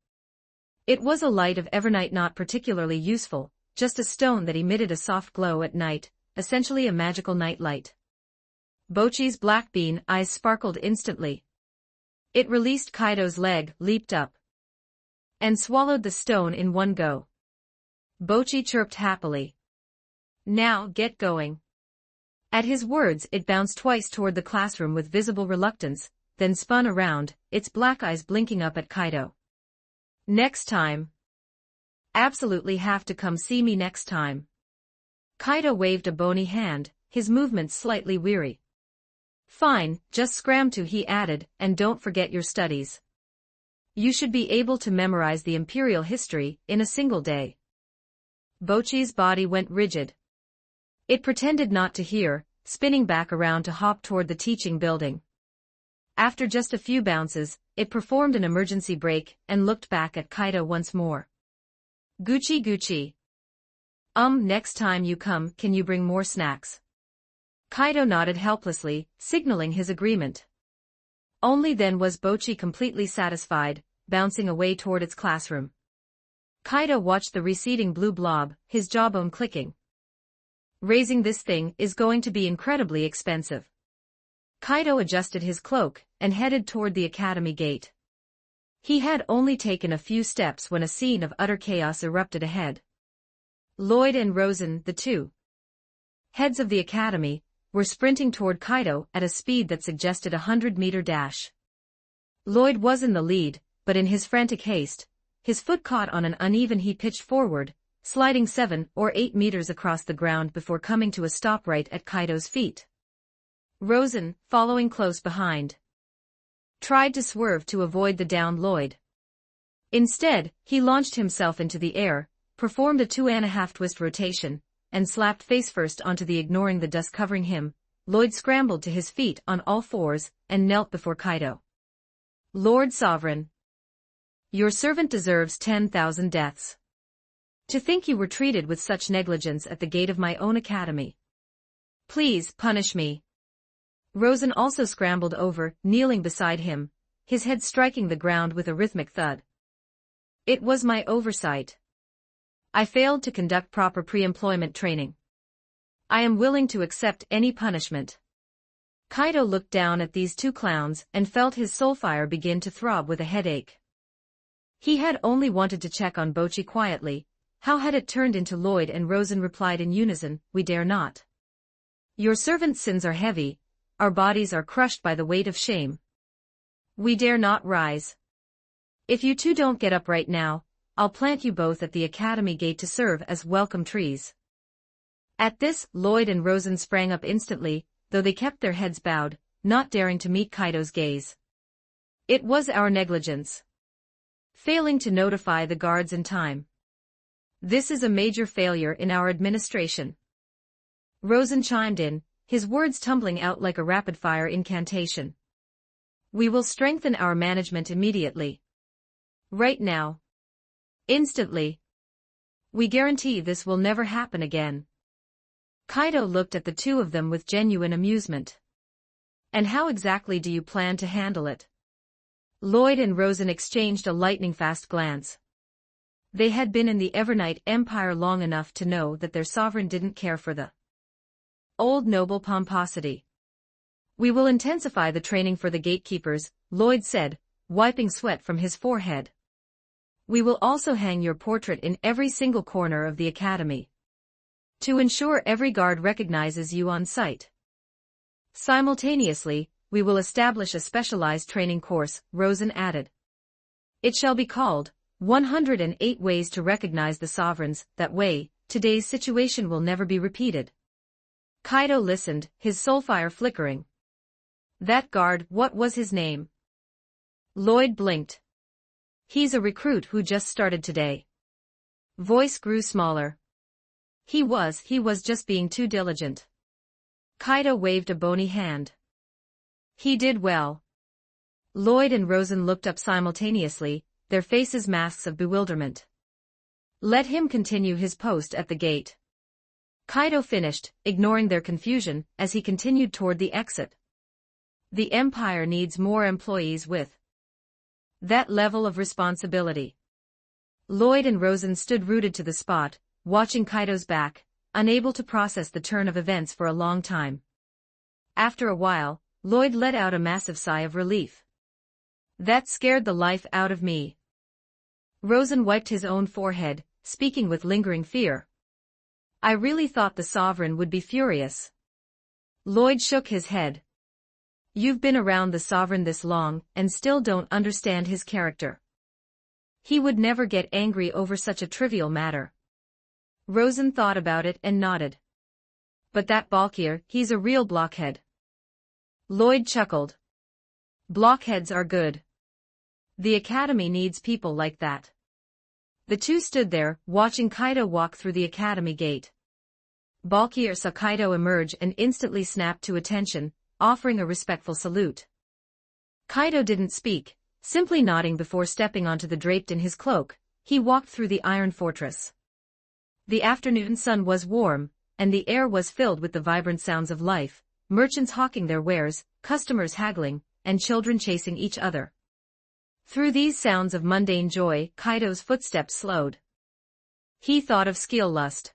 [SPEAKER 2] It was a light of evernight, not particularly useful, just a stone that emitted a soft glow at night, essentially a magical night light. Bochi's black bean eyes sparkled instantly. It released Kaido's leg, leaped up, and swallowed the stone in one go. Bochi chirped happily. Now get going. At his words, it bounced twice toward the classroom with visible reluctance, then spun around, its black eyes blinking up at Kaido. Next time. Absolutely have to come see me next time. Kaido waved a bony hand, his movements slightly weary. Fine, just scram to, he added, and don't forget your studies. You should be able to memorize the imperial history in a single day. Bochi's body went rigid. It pretended not to hear, spinning back around to hop toward the teaching building. After just a few bounces, it performed an emergency brake and looked back at Kaido once more. Gucci Gucci. Next time you come, can you bring more snacks? Kaido nodded helplessly, signaling his agreement. Only then was Bochi completely satisfied, bouncing away toward its classroom. Kaido watched the receding blue blob, his jawbone clicking. Raising this thing is going to be incredibly expensive. Kaido adjusted his cloak and headed toward the academy gate. He had only taken a few steps when a scene of utter chaos erupted ahead. Lloyd and Rosen, the two heads of the academy, were sprinting toward Kaido at a speed that suggested a 100-meter dash. Lloyd was in the lead, but in his frantic haste, his foot caught on an uneven. He pitched forward, sliding 7 or 8 meters across the ground before coming to a stop right at Kaido's feet. Rosen, following close behind, tried to swerve to avoid the downed Lloyd. Instead, he launched himself into the air, performed a 2.5 twist rotation, and slapped face-first onto the ignoring the dust covering him. Lloyd scrambled to his feet on all fours and knelt before Kaido. Lord Sovereign, your servant deserves 10,000 deaths. To think you were treated with such negligence at the gate of my own academy. Please punish me. Rosen also scrambled over, kneeling beside him, his head striking the ground with a rhythmic thud. It was my oversight. I failed to conduct proper pre-employment training. I am willing to accept any punishment. Kaido looked down at these two clowns and felt his soulfire begin to throb with a headache. He had only wanted to check on Bochi quietly. How had it turned into Lloyd and Rosen replied in unison, we dare not. Your servant's sins are heavy, our bodies are crushed by the weight of shame. We dare not rise. If you two don't get up right now, I'll plant you both at the academy gate to serve as welcome trees. At this, Lloyd and Rosen sprang up instantly, though they kept their heads bowed, not daring to meet Kaido's gaze. It was our negligence. Failing to notify the guards in time. This is a major failure in our administration. Rosen chimed in, his words tumbling out like a rapid-fire incantation. We will strengthen our management immediately. Right now. Instantly. We guarantee this will never happen again. Kaido looked at the two of them with genuine amusement. And how exactly do you plan to handle it? Lloyd and Rosen exchanged a lightning-fast glance. They had been in the Evernight Empire long enough to know that their sovereign didn't care for the old noble pomposity. We will intensify the training for the gatekeepers, Lloyd said, wiping sweat from his forehead. We will also hang your portrait in every single corner of the academy, to ensure every guard recognizes you on sight. Simultaneously, we will establish a specialized training course, Rosen added. It shall be called 108 Ways to Recognize the Sovereigns. That way, today's situation will never be repeated. Kaido listened, his soulfire flickering. That guard, what was his name? Lloyd blinked. He's a recruit who just started today. Voice grew smaller. He was just being too diligent. Kaido waved a bony hand. He did well. Lloyd and Rosen looked up simultaneously, their faces masks of bewilderment. Let him continue his post at the gate. Kaido finished, ignoring their confusion, as he continued toward the exit. The Empire needs more employees with that level of responsibility. Lloyd and Rosen stood rooted to the spot, watching Kaido's back, unable to process the turn of events for a long time. After a while, Lloyd let out a massive sigh of relief. That scared the life out of me. Rosen wiped his own forehead, speaking with lingering fear. I really thought the Sovereign would be furious. Lloyd shook his head. You've been around the Sovereign this long, and still don't understand his character. He would never get angry over such a trivial matter. Rosen thought about it and nodded. But that Balkier, he's a real blockhead. Lloyd chuckled. Blockheads are good. The Academy needs people like that. The two stood there, watching Kaido walk through the Academy gate. Balkier saw Kaido emerge and instantly snapped to attention, offering a respectful salute. Kaido didn't speak, simply nodding before stepping onto the draped in his cloak. He walked through the iron fortress. The afternoon sun was warm, and the air was filled with the vibrant sounds of life, merchants hawking their wares, customers haggling, and children chasing each other. Through these sounds of mundane joy, Kaido's footsteps slowed. He thought of skill lust.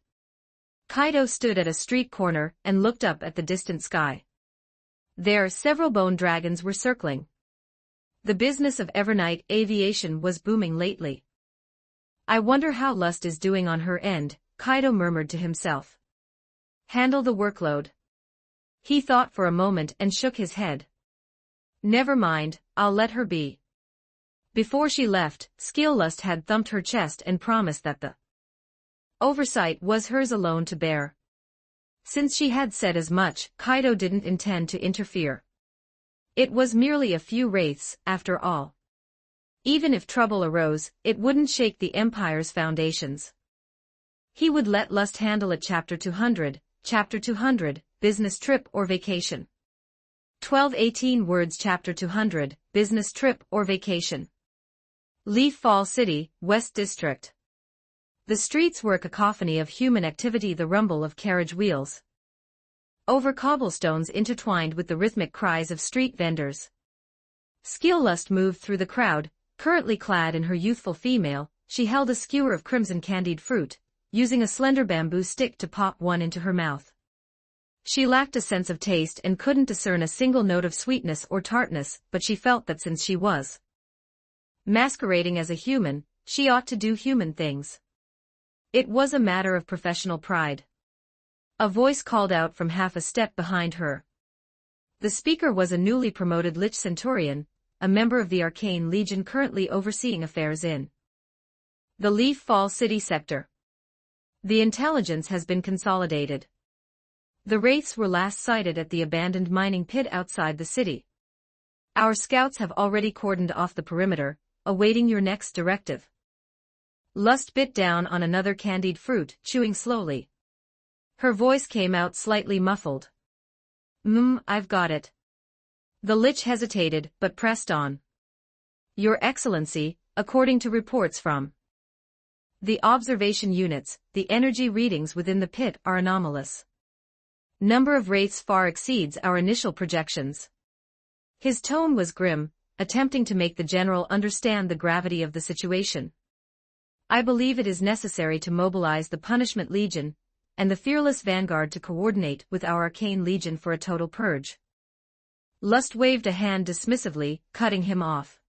[SPEAKER 2] Kaido stood at a street corner and looked up at the distant sky. There, several bone dragons were circling. The business of Evernight aviation was booming lately. I wonder how Lust is doing on her end, Kaido murmured to himself. Handle the workload. He thought for a moment and shook his head. Never mind, I'll let her be. Before she left, Skilllust had thumped her chest and promised that the oversight was hers alone to bear. Since she had said as much, Kaido didn't intend to interfere. It was merely a few wraiths, after all. Even if trouble arose, it wouldn't shake the Empire's foundations. He would let Lust handle it. Chapter 200, Business Trip or Vacation. 1218 words. Chapter 200, Business Trip or Vacation. Leaf Fall City, West District. The streets were a cacophony of human activity, the rumble of carriage wheels over cobblestones intertwined with the rhythmic cries of street vendors. Skilllust moved through the crowd, currently clad in her youthful female. She held a skewer of crimson candied fruit, using a slender bamboo stick to pop one into her mouth. She lacked a sense of taste and couldn't discern a single note of sweetness or tartness, but she felt that since she was masquerading as a human, she ought to do human things. It was a matter of professional pride. A voice called out from half a step behind her. The speaker was a newly promoted Lich Centurion, a member of the Arcane Legion currently overseeing affairs in the Leaf Fall City sector. The intelligence has been consolidated. The wraiths were last sighted at the abandoned mining pit outside the city. Our scouts have already cordoned off the perimeter, awaiting your next directive. Lust bit down on another candied fruit, chewing slowly. Her voice came out slightly muffled. I've got it. The Lich hesitated, but pressed on. Your Excellency, according to reports from The observation units, the energy readings within the pit are anomalous. Number of wraiths far exceeds our initial projections. His tone was grim, attempting to make the general understand the gravity of the situation. I believe it is necessary to mobilize the Punishment Legion and the Fearless Vanguard to coordinate with our Arcane Legion for a total purge. Lust waved a hand dismissively, cutting him off.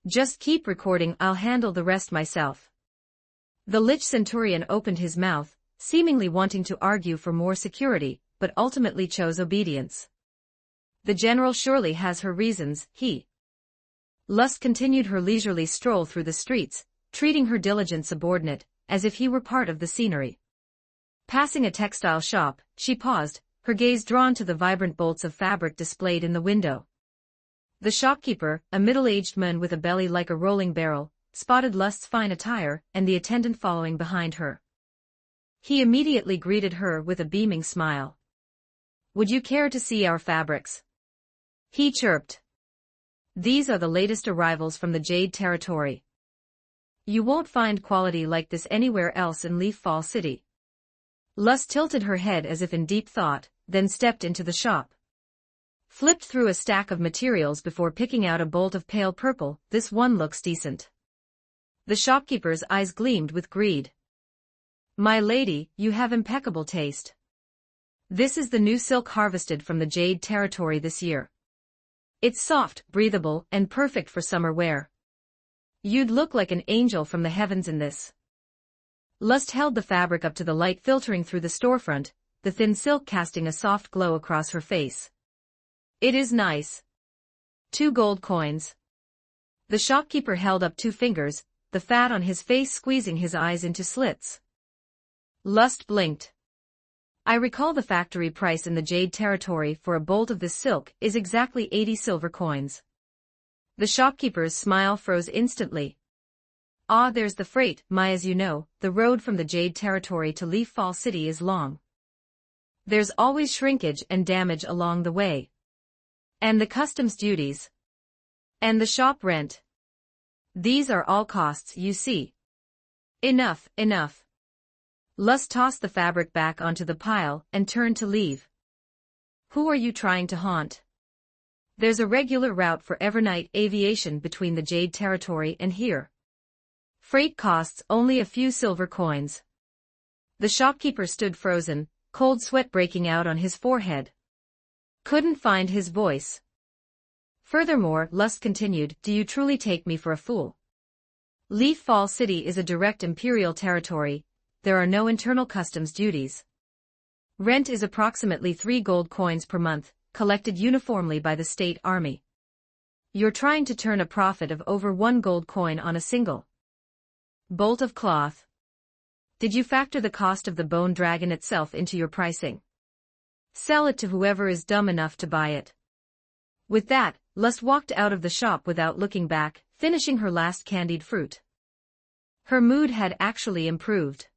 [SPEAKER 2] Just keep recording, I'll handle the rest myself. The Lich Centurion opened his mouth, seemingly wanting to argue for more security, but ultimately chose obedience. The general surely has her reasons, Lust continued her leisurely stroll through the streets, treating her diligent subordinate as if he were part of the scenery. Passing a textile shop, she paused, her gaze drawn to the vibrant bolts of fabric displayed in the window. The shopkeeper, a middle-aged man with a belly like a rolling barrel, spotted Lust's fine attire and the attendant following behind her. He immediately greeted her with a beaming smile. "Would you care to see our fabrics?" he chirped. "These are the latest arrivals from the Jade Territory. You won't find quality like this anywhere else in Leaf Fall City." Lust tilted her head as if in deep thought, then stepped into the shop. Flipped through a stack of materials before picking out a bolt of pale purple. "This one looks decent." The shopkeeper's eyes gleamed with greed. "My lady, you have impeccable taste. This is the new silk harvested from the Jade Territory this year. It's soft, breathable, and perfect for summer wear. You'd look like an angel from the heavens in this." Lust held the fabric up to the light filtering through the storefront, the thin silk casting a soft glow across her face. "It is nice. 2 gold coins." The shopkeeper held up 2 fingers, the fat on his face squeezing his eyes into slits. Lust blinked. "I recall the factory price in the Jade Territory for a bolt of this silk is exactly 80 silver coins." The shopkeeper's smile froze instantly. "Ah, there's the freight, as you know, the road from the Jade Territory to Leaf Fall City is long. There's always shrinkage and damage along the way. And the customs duties. And the shop rent. These are all costs, you see." Enough. Lust tossed the fabric back onto the pile and turned to leave. "Who are you trying to haunt?" "There's a regular route for Evernight aviation between the Jade Territory and here. Freight costs only a few silver coins." The shopkeeper stood frozen, cold sweat breaking out on his forehead. Couldn't find his voice. "Furthermore," Lust continued, "do you truly take me for a fool? Leaf Fall City is a direct imperial territory. There are no internal customs duties. Rent is approximately 3 gold coins per month, collected uniformly by the state army. You're trying to turn a profit of over 1 gold coin on a single bolt of cloth. Did you factor the cost of the bone dragon itself into your pricing? Sell it to whoever is dumb enough to buy it." With that, Lust walked out of the shop without looking back, finishing her last candied fruit. Her mood had actually improved.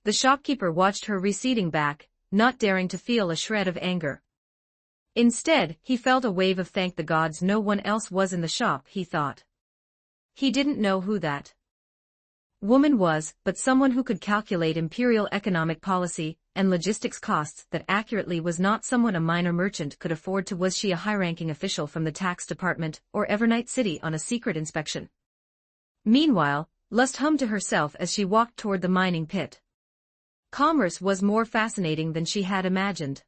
[SPEAKER 2] The shopkeeper watched her receding back, not daring to feel a shred of anger. Instead, he felt a wave of thank the gods no one else was in the shop, he thought. He didn't know who that woman was, but someone who could calculate imperial economic policy and logistics costs that accurately was not someone a minor merchant could afford to. Was she a high-ranking official from the tax department or Evernight City on a secret inspection? Meanwhile, Lust hummed to herself as she walked toward the mining pit. Commerce was more fascinating than she had imagined.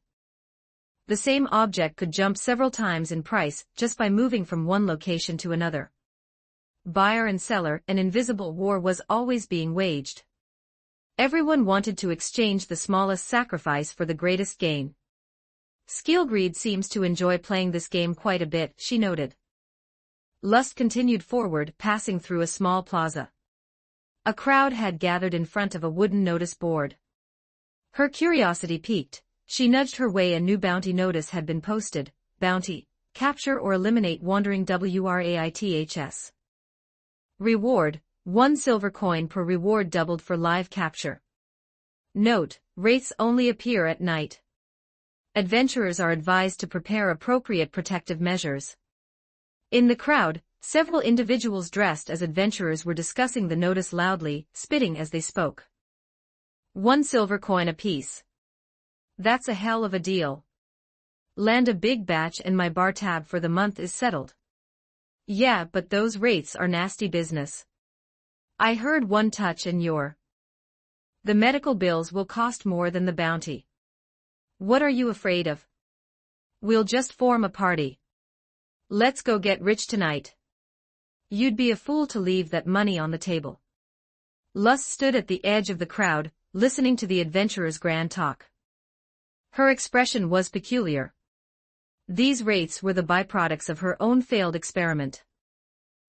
[SPEAKER 2] The same object could jump several times in price just by moving from one location to another. Buyer and seller, an invisible war was always being waged. Everyone wanted to exchange the smallest sacrifice for the greatest gain. Skillgreed seems to enjoy playing this game quite a bit, she noted. Lust continued forward, passing through a small plaza. A crowd had gathered in front of a wooden notice board. Her curiosity piqued. She nudged her way. A new bounty notice had been posted. Bounty: capture or eliminate wandering wraiths. Reward: 1 silver coin per reward, doubled for live capture. Note: wraiths only appear at night. Adventurers are advised to prepare appropriate protective measures. In the crowd, Several individuals dressed as adventurers were discussing the notice loudly, spitting as they spoke. 1 silver coin apiece. That's a hell of a deal. Land a big batch and my bar tab for the month is settled. Yeah, but those rates are nasty business. I heard one touch and the medical bills will cost more than the bounty. What are you afraid of? We'll just form a party. Let's go get rich tonight. You'd be a fool to leave that money on the table. Lust stood at the edge of the crowd, listening to the adventurers' grand talk. Her expression was peculiar. These rates were the byproducts of her own failed experiment.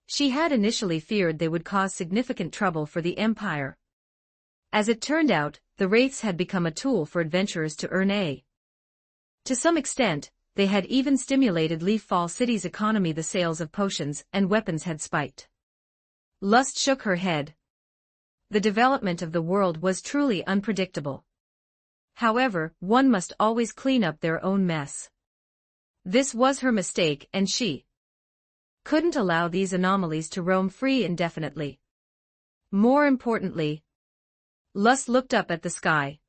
[SPEAKER 2] She had initially feared they would cause significant trouble for the Empire. As it turned out, the wraiths had become a tool for adventurers to earn to some extent, they had even stimulated Leaf Fall City's economy. The sales of potions and weapons had spiked. Lust shook her head. The development of the world was truly unpredictable. However, one must always clean up their own mess. This was her mistake and she couldn't allow these anomalies to roam free indefinitely. More importantly, Lust looked up at the sky.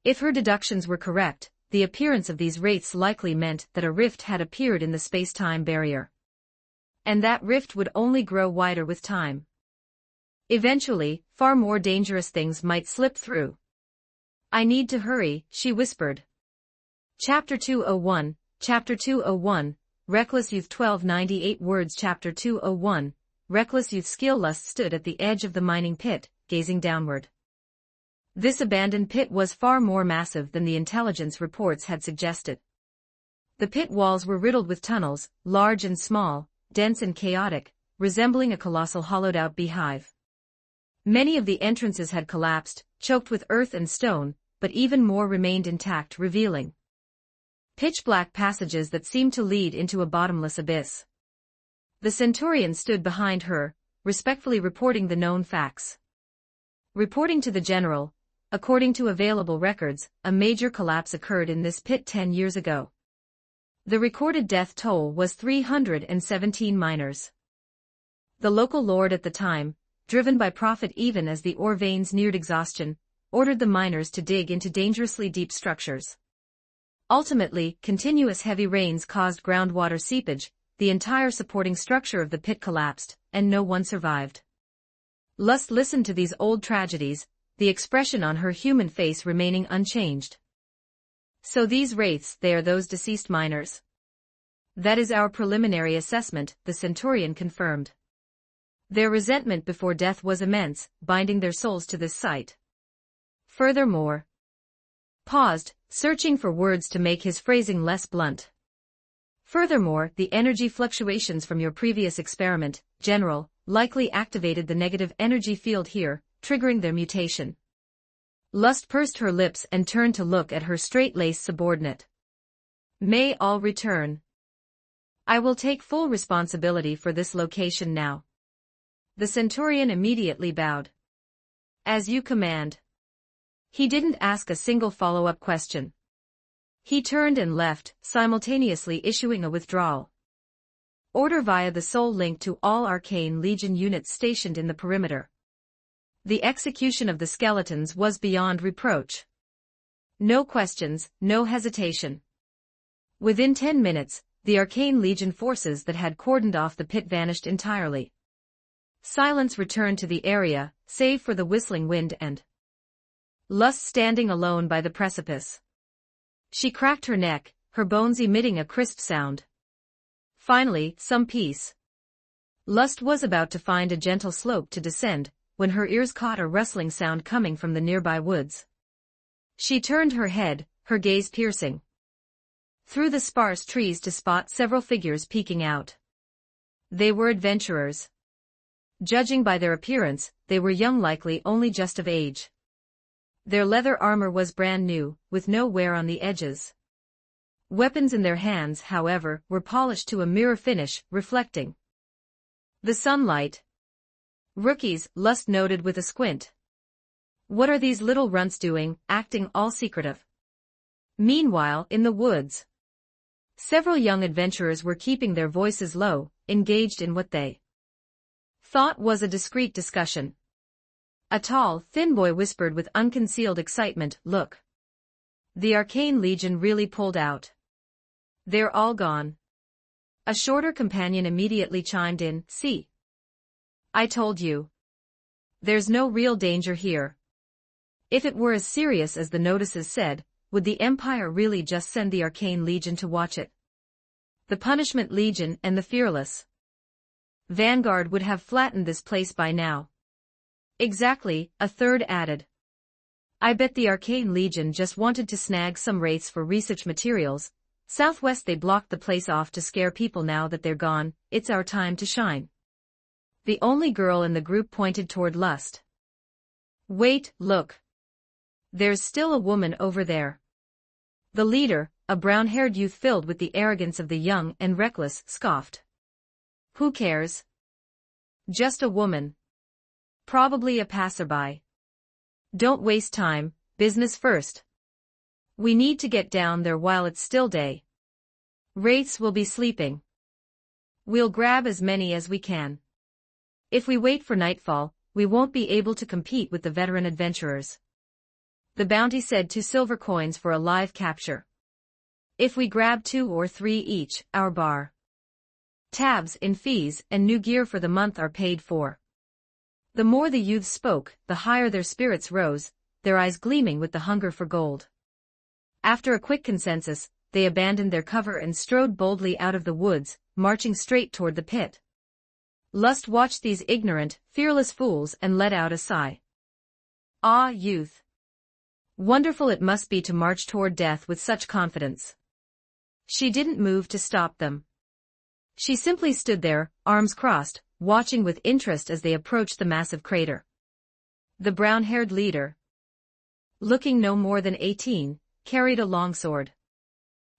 [SPEAKER 2] If her deductions were correct, the appearance of these wraiths likely meant that a rift had appeared in the space-time barrier. And that rift would only grow wider with time. Eventually, far more dangerous things might slip through. I need to hurry, she whispered. Chapter 201, Chapter 201, Reckless Youth 1298 words. Chapter 201, Reckless Youth. Skill. Lust stood at the edge of the mining pit, gazing downward. This abandoned pit was far more massive than the intelligence reports had suggested. The pit walls were riddled with tunnels, large and small, dense and chaotic, resembling a colossal hollowed-out beehive. Many of the entrances had collapsed, choked with earth and stone, but even more remained intact, revealing pitch-black passages that seemed to lead into a bottomless abyss. The Centurion stood behind her, respectfully reporting the known facts. Reporting to the general, according to available records, a major collapse occurred in this pit 10 years ago. The recorded death toll was 317 miners. The local lord at the time, driven by profit even as the ore veins neared exhaustion, ordered the miners to dig into dangerously deep structures. Ultimately, continuous heavy rains caused groundwater seepage, the entire supporting structure of the pit collapsed, and no one survived. Lust listened to these old tragedies, the expression on her human face remaining unchanged. So these wraiths, they are those deceased miners. That is our preliminary assessment, the Centurion confirmed. Their resentment before death was immense, binding their souls to this site. Furthermore, paused, searching for words to make his phrasing less blunt. Furthermore, the energy fluctuations from your previous experiment, General, likely activated the negative energy field here, triggering their mutation. Lust pursed her lips and turned to look at her straight-laced subordinate. May all return. I will take full responsibility for this location now. The Centurion immediately bowed. As you command. He didn't ask a single follow-up question. He turned and left, simultaneously issuing a withdrawal order via the sole link to all Arcane Legion units stationed in the perimeter. The execution of the skeletons was beyond reproach. No questions, no hesitation. Within 10 minutes, the Arcane Legion forces that had cordoned off the pit vanished entirely. Silence returned to the area, save for the whistling wind and Lust standing alone by the precipice. She cracked her neck, her bones emitting a crisp sound. Finally, some peace. Lust was about to find a gentle slope to descend, when her ears caught a rustling sound coming from the nearby woods. She turned her head, her gaze piercing through the sparse trees to spot several figures peeking out. They were adventurers. Judging by their appearance, they were young, likely only just of age. Their leather armor was brand new, with no wear on the edges. Weapons in their hands, however, were polished to a mirror finish, reflecting the sunlight. Rookies, Lust noted with a squint. What are these little runts doing, acting all secretive? Meanwhile, in the woods, several young adventurers were keeping their voices low, engaged in what they thought was a discreet discussion. A tall, thin boy whispered with unconcealed excitement, "Look. The Arcane Legion really pulled out. They're all gone." A shorter companion immediately chimed in, "See. I told you. There's no real danger here." If it were as serious as the notices said, would the Empire really just send the Arcane Legion to watch it? The Punishment Legion and the Fearless Vanguard would have flattened this place by now. "Exactly," a third added. "I bet the Arcane Legion just wanted to snag some wraiths for research materials. Southwest they blocked the place off to scare people. Now that they're gone, it's our time to shine." The only girl in the group pointed toward Lust. "Wait, look. There's still a woman over there." The leader, a brown-haired youth filled with the arrogance of the young and reckless, scoffed. "Who cares? Just a woman. Probably a passerby. Don't waste time, business first. We need to get down there while it's still day. Wraiths will be sleeping. We'll grab as many as we can. If we wait for nightfall, we won't be able to compete with the veteran adventurers. The bounty said 2 silver coins for a live capture. If we grab 2 or 3 each, our bar tabs in fees and new gear for the month are paid for." The more the youths spoke, the higher their spirits rose, their eyes gleaming with the hunger for gold. After a quick consensus, they abandoned their cover and strode boldly out of the woods, marching straight toward the pit. Lust watched these ignorant, fearless fools and let out a sigh. "Ah, youth. Wonderful it must be to march toward death with such confidence." She didn't move to stop them. She simply stood there, arms crossed, watching with interest as they approached the massive crater. The brown-haired leader, looking no more than 18, carried a longsword.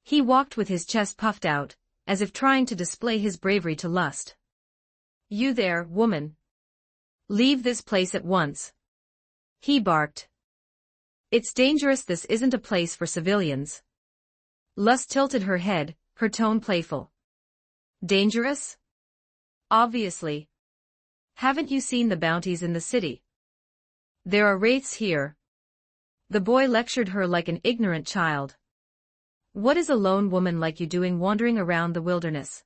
[SPEAKER 2] He walked with his chest puffed out, as if trying to display his bravery to Lust. "You there, woman. Leave this place at once," he barked. "It's dangerous. This isn't a place for civilians." Lust tilted her head, her tone playful. "Dangerous? Obviously. Haven't you seen the bounties in the city? There are wraiths here." The boy lectured her like an ignorant child. "What is a lone woman like you doing wandering around the wilderness?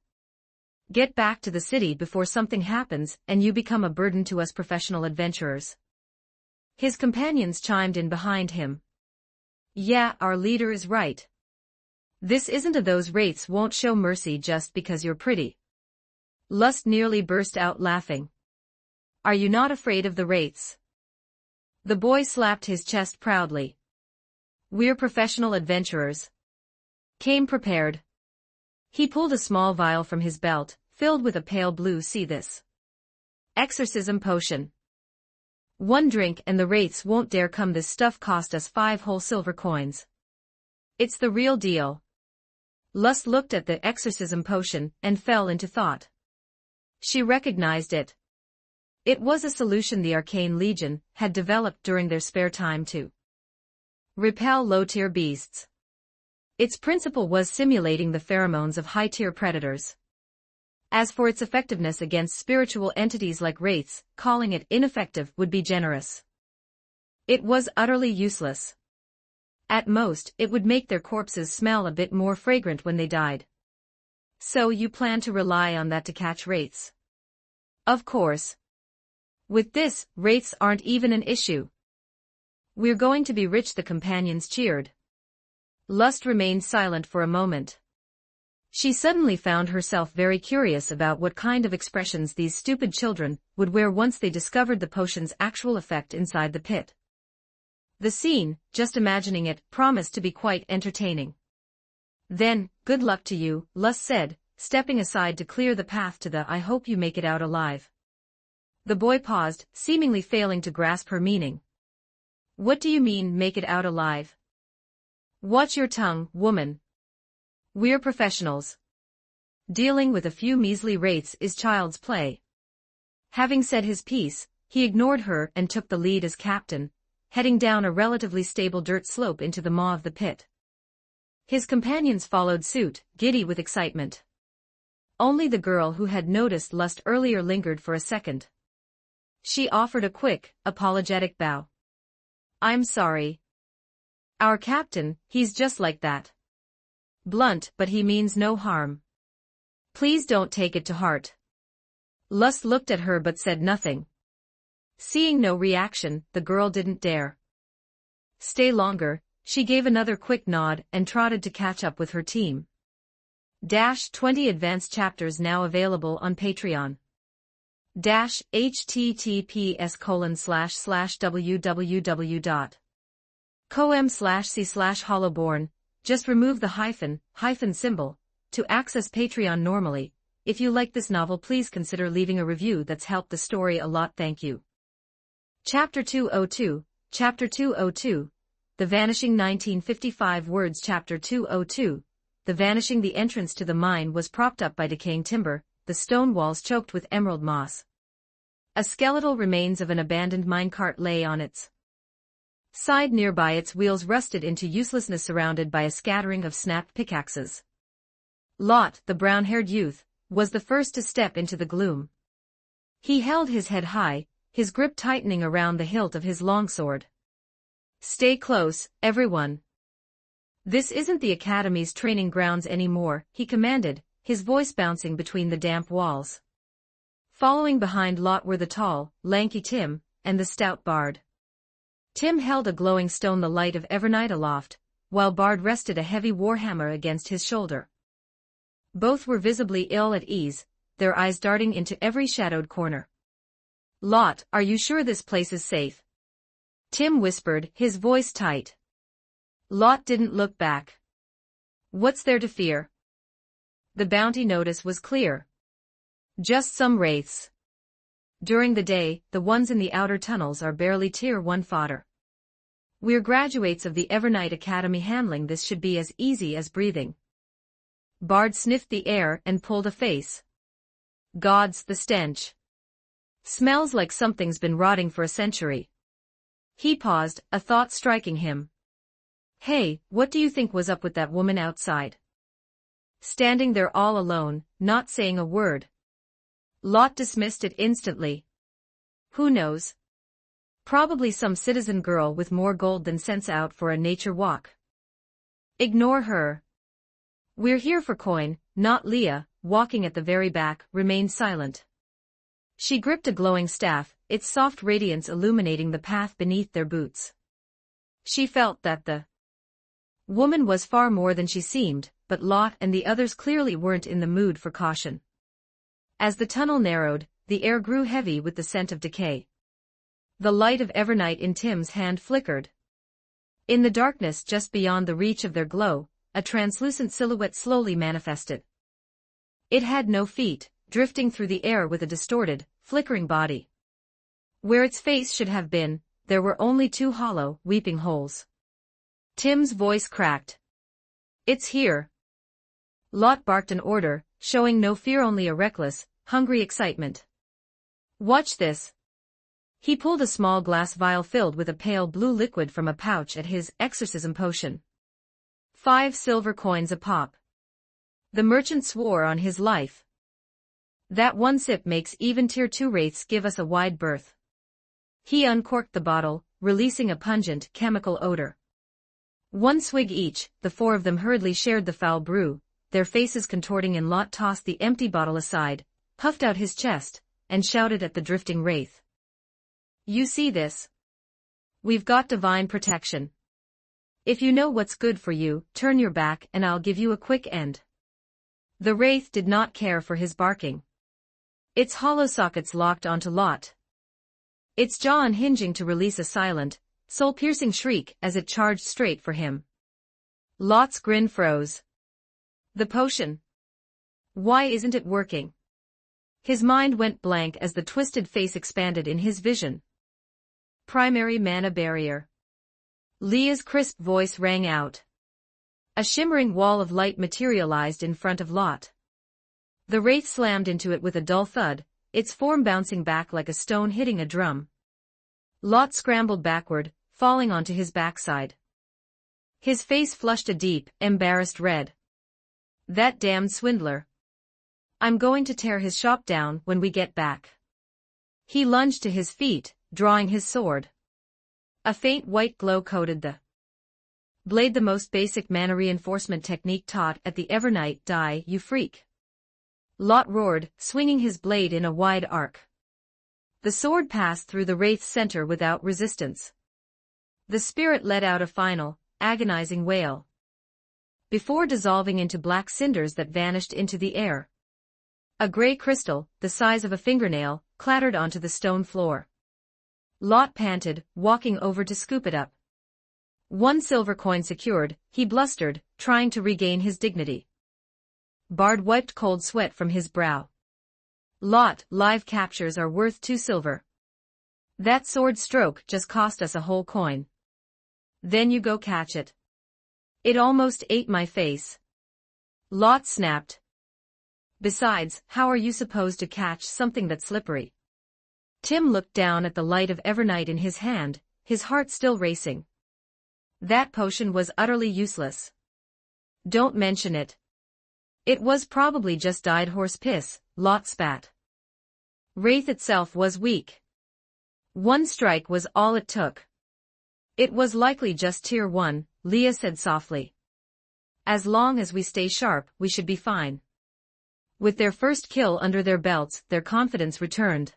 [SPEAKER 2] Get back to the city before something happens and you become a burden to us professional adventurers." His companions chimed in behind him. "Yeah, our leader is right. This isn't a those wraiths won't show mercy just because you're pretty." Lust nearly burst out laughing. "Are you not afraid of the wraiths?" The boy slapped his chest proudly. "We're professional adventurers. Came prepared." He pulled a small vial from his belt, filled with a pale blue. "See this exorcism potion. 1 drink and the wraiths won't dare come. This stuff cost us 5 whole silver coins. It's the real deal." Lust looked at the exorcism potion and fell into thought. She recognized it. It was a solution the Arcane Legion had developed during their spare time to repel low-tier beasts. Its principle was simulating the pheromones of high-tier predators. As for its effectiveness against spiritual entities like wraiths, calling it ineffective would be generous. It was utterly useless. At most, it would make their corpses smell a bit more fragrant when they died. "So you plan to rely on that to catch wraiths?" "Of course. With this, wraiths aren't even an issue. We're going to be rich." The companions cheered. Lust remained silent for a moment. She suddenly found herself very curious about what kind of expressions these stupid children would wear once they discovered the potion's actual effect inside the pit. The scene, just imagining it, promised to be quite entertaining. "Then, good luck to you," Lust said, stepping aside to clear the path to the "I hope you make it out alive." The boy paused, seemingly failing to grasp her meaning. "What do you mean, make it out alive?" "Watch your tongue, woman. We're professionals. Dealing with a few measly wraiths is child's play." Having said his piece, he ignored her and took the lead as captain, heading down a relatively stable dirt slope into the maw of the pit. His companions followed suit, giddy with excitement. Only the girl who had noticed lust earlier lingered for a second. She offered a quick, apologetic bow. "I'm sorry. Our captain, he's just like that. Blunt, but he means no harm. Please don't take it to heart." Lust looked at her but said nothing. Seeing no reaction, the girl didn't dare stay longer. She gave another quick nod and trotted to catch up with her team. 20 advanced chapters now available on Patreon. https://www.com/c/hollowborn. Just remove the hyphen symbol to access Patreon normally. If you like this novel, please consider leaving a review. That's helped the story a lot. Thank you. Chapter 202. Chapter 202. The Vanishing. 1955 words. Chapter 202. The Vanishing. The entrance to the mine was propped up by decaying timber, the stone walls choked with emerald moss. A skeletal remains of an abandoned minecart lay on its side nearby, its wheels rusted into uselessness, surrounded by a scattering of snapped pickaxes. Lot, the brown-haired youth, was the first to step into the gloom. He held his head high, his grip tightening around the hilt of his longsword. "Stay close, everyone. This isn't the Academy's training grounds anymore," he commanded, his voice bouncing between the damp walls. Following behind Lot were the tall, lanky Tim, and the stout Bard. Tim held a glowing stone, the light of Evernight, aloft, while Bard rested a heavy warhammer against his shoulder. Both were visibly ill at ease, their eyes darting into every shadowed corner. "Lot, are you sure this place is safe?" Tim whispered, his voice tight. Lot didn't look back. "What's there to fear?" The bounty notice was clear. "Just some wraiths. During the day, the ones in the outer tunnels are barely Tier 1 fodder. We're graduates of the Evernight Academy. Handling this should be as easy as breathing." Bard sniffed the air and pulled a face. "Gods, the stench. Smells like something's been rotting for a century." He paused, a thought striking him. "Hey, what do you think was up with that woman outside? Standing there all alone, not saying a word." Lot dismissed it instantly. "Who knows? Probably some citizen girl with more gold than sense out for a nature walk. Ignore her. We're here for coin." Not Leah, walking at the very back, remained silent. She gripped a glowing staff, its soft radiance illuminating the path beneath their boots. She felt that the woman was far more than she seemed, but Lot and the others clearly weren't in the mood for caution. As the tunnel narrowed, the air grew heavy with the scent of decay. The light of Evernight in Tim's hand flickered. In the darkness just beyond the reach of their glow, a translucent silhouette slowly manifested. It had no feet, drifting through the air with a distorted, flickering body. Where its face should have been, there were only two hollow, weeping holes. Tim's voice cracked. "It's here." Lot barked an order, showing no fear, only a reckless, hungry excitement. "Watch this." He pulled a small glass vial filled with a pale blue liquid from a pouch at his exorcism potion. 5 silver coins a pop. The merchant swore on his life. "That one sip makes even Tier 2 wraiths give us a wide berth." He uncorked the bottle, releasing a pungent, chemical odor. One swig each, the 4 of them hurriedly shared the foul brew, their faces contorting, and Lot tossed the empty bottle aside, puffed out his chest, and shouted at the drifting wraith. "You see this? We've got divine protection. If you know what's good for you, turn your back and I'll give you a quick end." The wraith did not care for his barking. Its hollow sockets locked onto Lot, its jaw unhinging to release a silent, soul-piercing shriek as it charged straight for him. Lot's grin froze. "The potion. Why isn't it working?" His mind went blank as the twisted face expanded in his vision. "Primary mana barrier." Leah's crisp voice rang out. A shimmering wall of light materialized in front of Lot. The wraith slammed into it with a dull thud, its form bouncing back like a stone hitting a drum. Lot scrambled backward, falling onto his backside. His face flushed a deep, embarrassed red. "That damned swindler. I'm going to tear his shop down when we get back. He lunged to his feet, drawing his sword. A faint white glow coated the blade, the most basic mana reinforcement technique taught at the Evernight. Die, you freak! Lot roared, swinging his blade in a wide arc. The sword passed through the wraith's center without resistance. The spirit let out a final, agonizing wail, before dissolving into black cinders that vanished into the air. A gray crystal, the size of a fingernail, clattered onto the stone floor. Lot panted, walking over to scoop it up. 1 silver coin secured, he blustered, trying to regain his dignity. Bard wiped cold sweat from his brow. Lot, live captures are worth 2 silver. That sword stroke just cost us a whole coin. Then you go catch it. It almost ate my face. Lot snapped. Besides, how are you supposed to catch something that's slippery? Tim looked down at the light of Evernight in his hand, his heart still racing. That potion was utterly useless. Don't mention it. It was probably just dyed horse piss, Lot spat. Wraith itself was weak. 1 strike was all it took. It was likely just tier 1, Leah said softly. As long as we stay sharp, we should be fine. With their first kill under their belts, their confidence returned.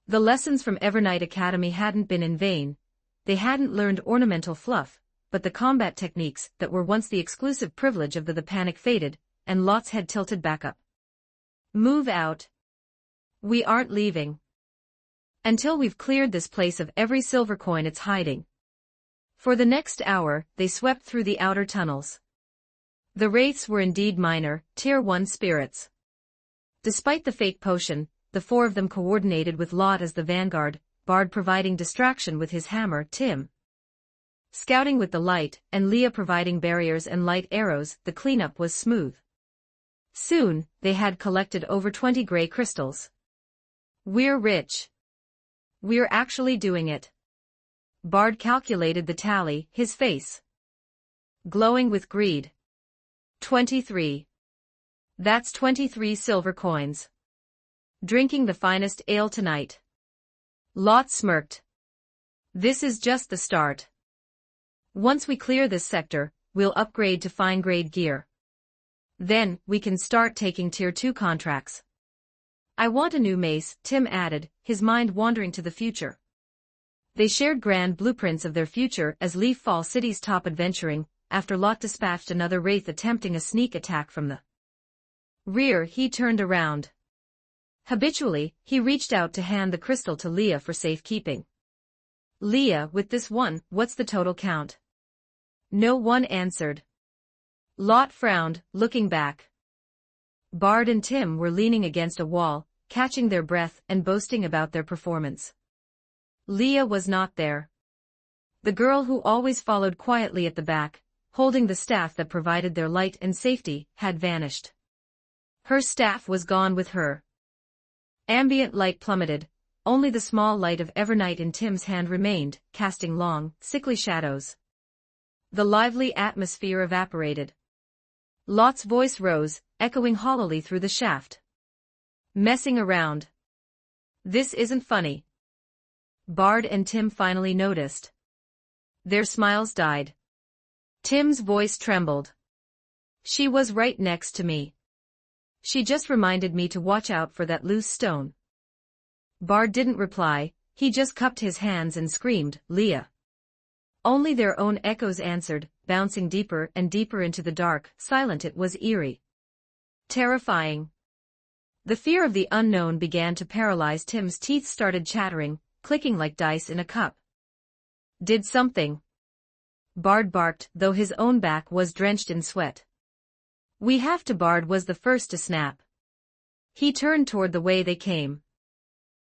[SPEAKER 2] The lessons from Evernight Academy hadn't been in vain. They hadn't learned ornamental fluff, but the combat techniques that were once the exclusive privilege of the panic faded, and Lot's head tilted back up. Move out. We aren't leaving. Until we've cleared this place of every silver coin it's hiding. For the next hour, they swept through the outer tunnels. The wraiths were indeed minor, tier 1 spirits. Despite the fake potion, the 4 of them coordinated with Lot as the vanguard, Bard providing distraction with his hammer, Tim scouting with the light, and Leah providing barriers and light arrows. The cleanup was smooth. Soon, they had collected over 20 gray crystals. We're rich. We're actually doing it. Bard calculated the tally, his face glowing with greed. 23. That's 23 silver coins. Drinking the finest ale tonight. Lot smirked. This is just the start. Once we clear this sector, we'll upgrade to fine-grade gear. Then, we can start taking tier 2 contracts. I want a new mace, Tim added, his mind wandering to the future. They shared grand blueprints of their future as Leaf-Fall City's top adventuring, after Lot dispatched another wraith attempting a sneak attack from the rear. He turned around. Habitually, he reached out to hand the crystal to Leah for safekeeping. Leah, with this one, what's the total count? No one answered. Lot frowned, looking back. Bard and Tim were leaning against a wall, catching their breath and boasting about their performance. Leah was not there. The girl who always followed quietly at the back, holding the staff that provided their light and safety, had vanished. Her staff was gone with her. Ambient light plummeted, only the small light of Evernight in Tim's hand remained, casting long, sickly shadows. The lively atmosphere evaporated. Lot's voice rose, echoing hollowly through the shaft. Messing around. This isn't funny. Bard and Tim finally noticed. Their smiles died. Tim's voice trembled. She was right next to me. She just reminded me to watch out for that loose stone. Bard didn't reply, he just cupped his hands and screamed, Leah. Only their own echoes answered, bouncing deeper and deeper into the dark, silent. It was eerie. Terrifying. The fear of the unknown began to paralyze Tim's teeth started chattering, clicking like dice in a cup. Did something. Bard barked, though his own back was drenched in sweat. We have to. Bard was the first to snap. He turned toward the way they came.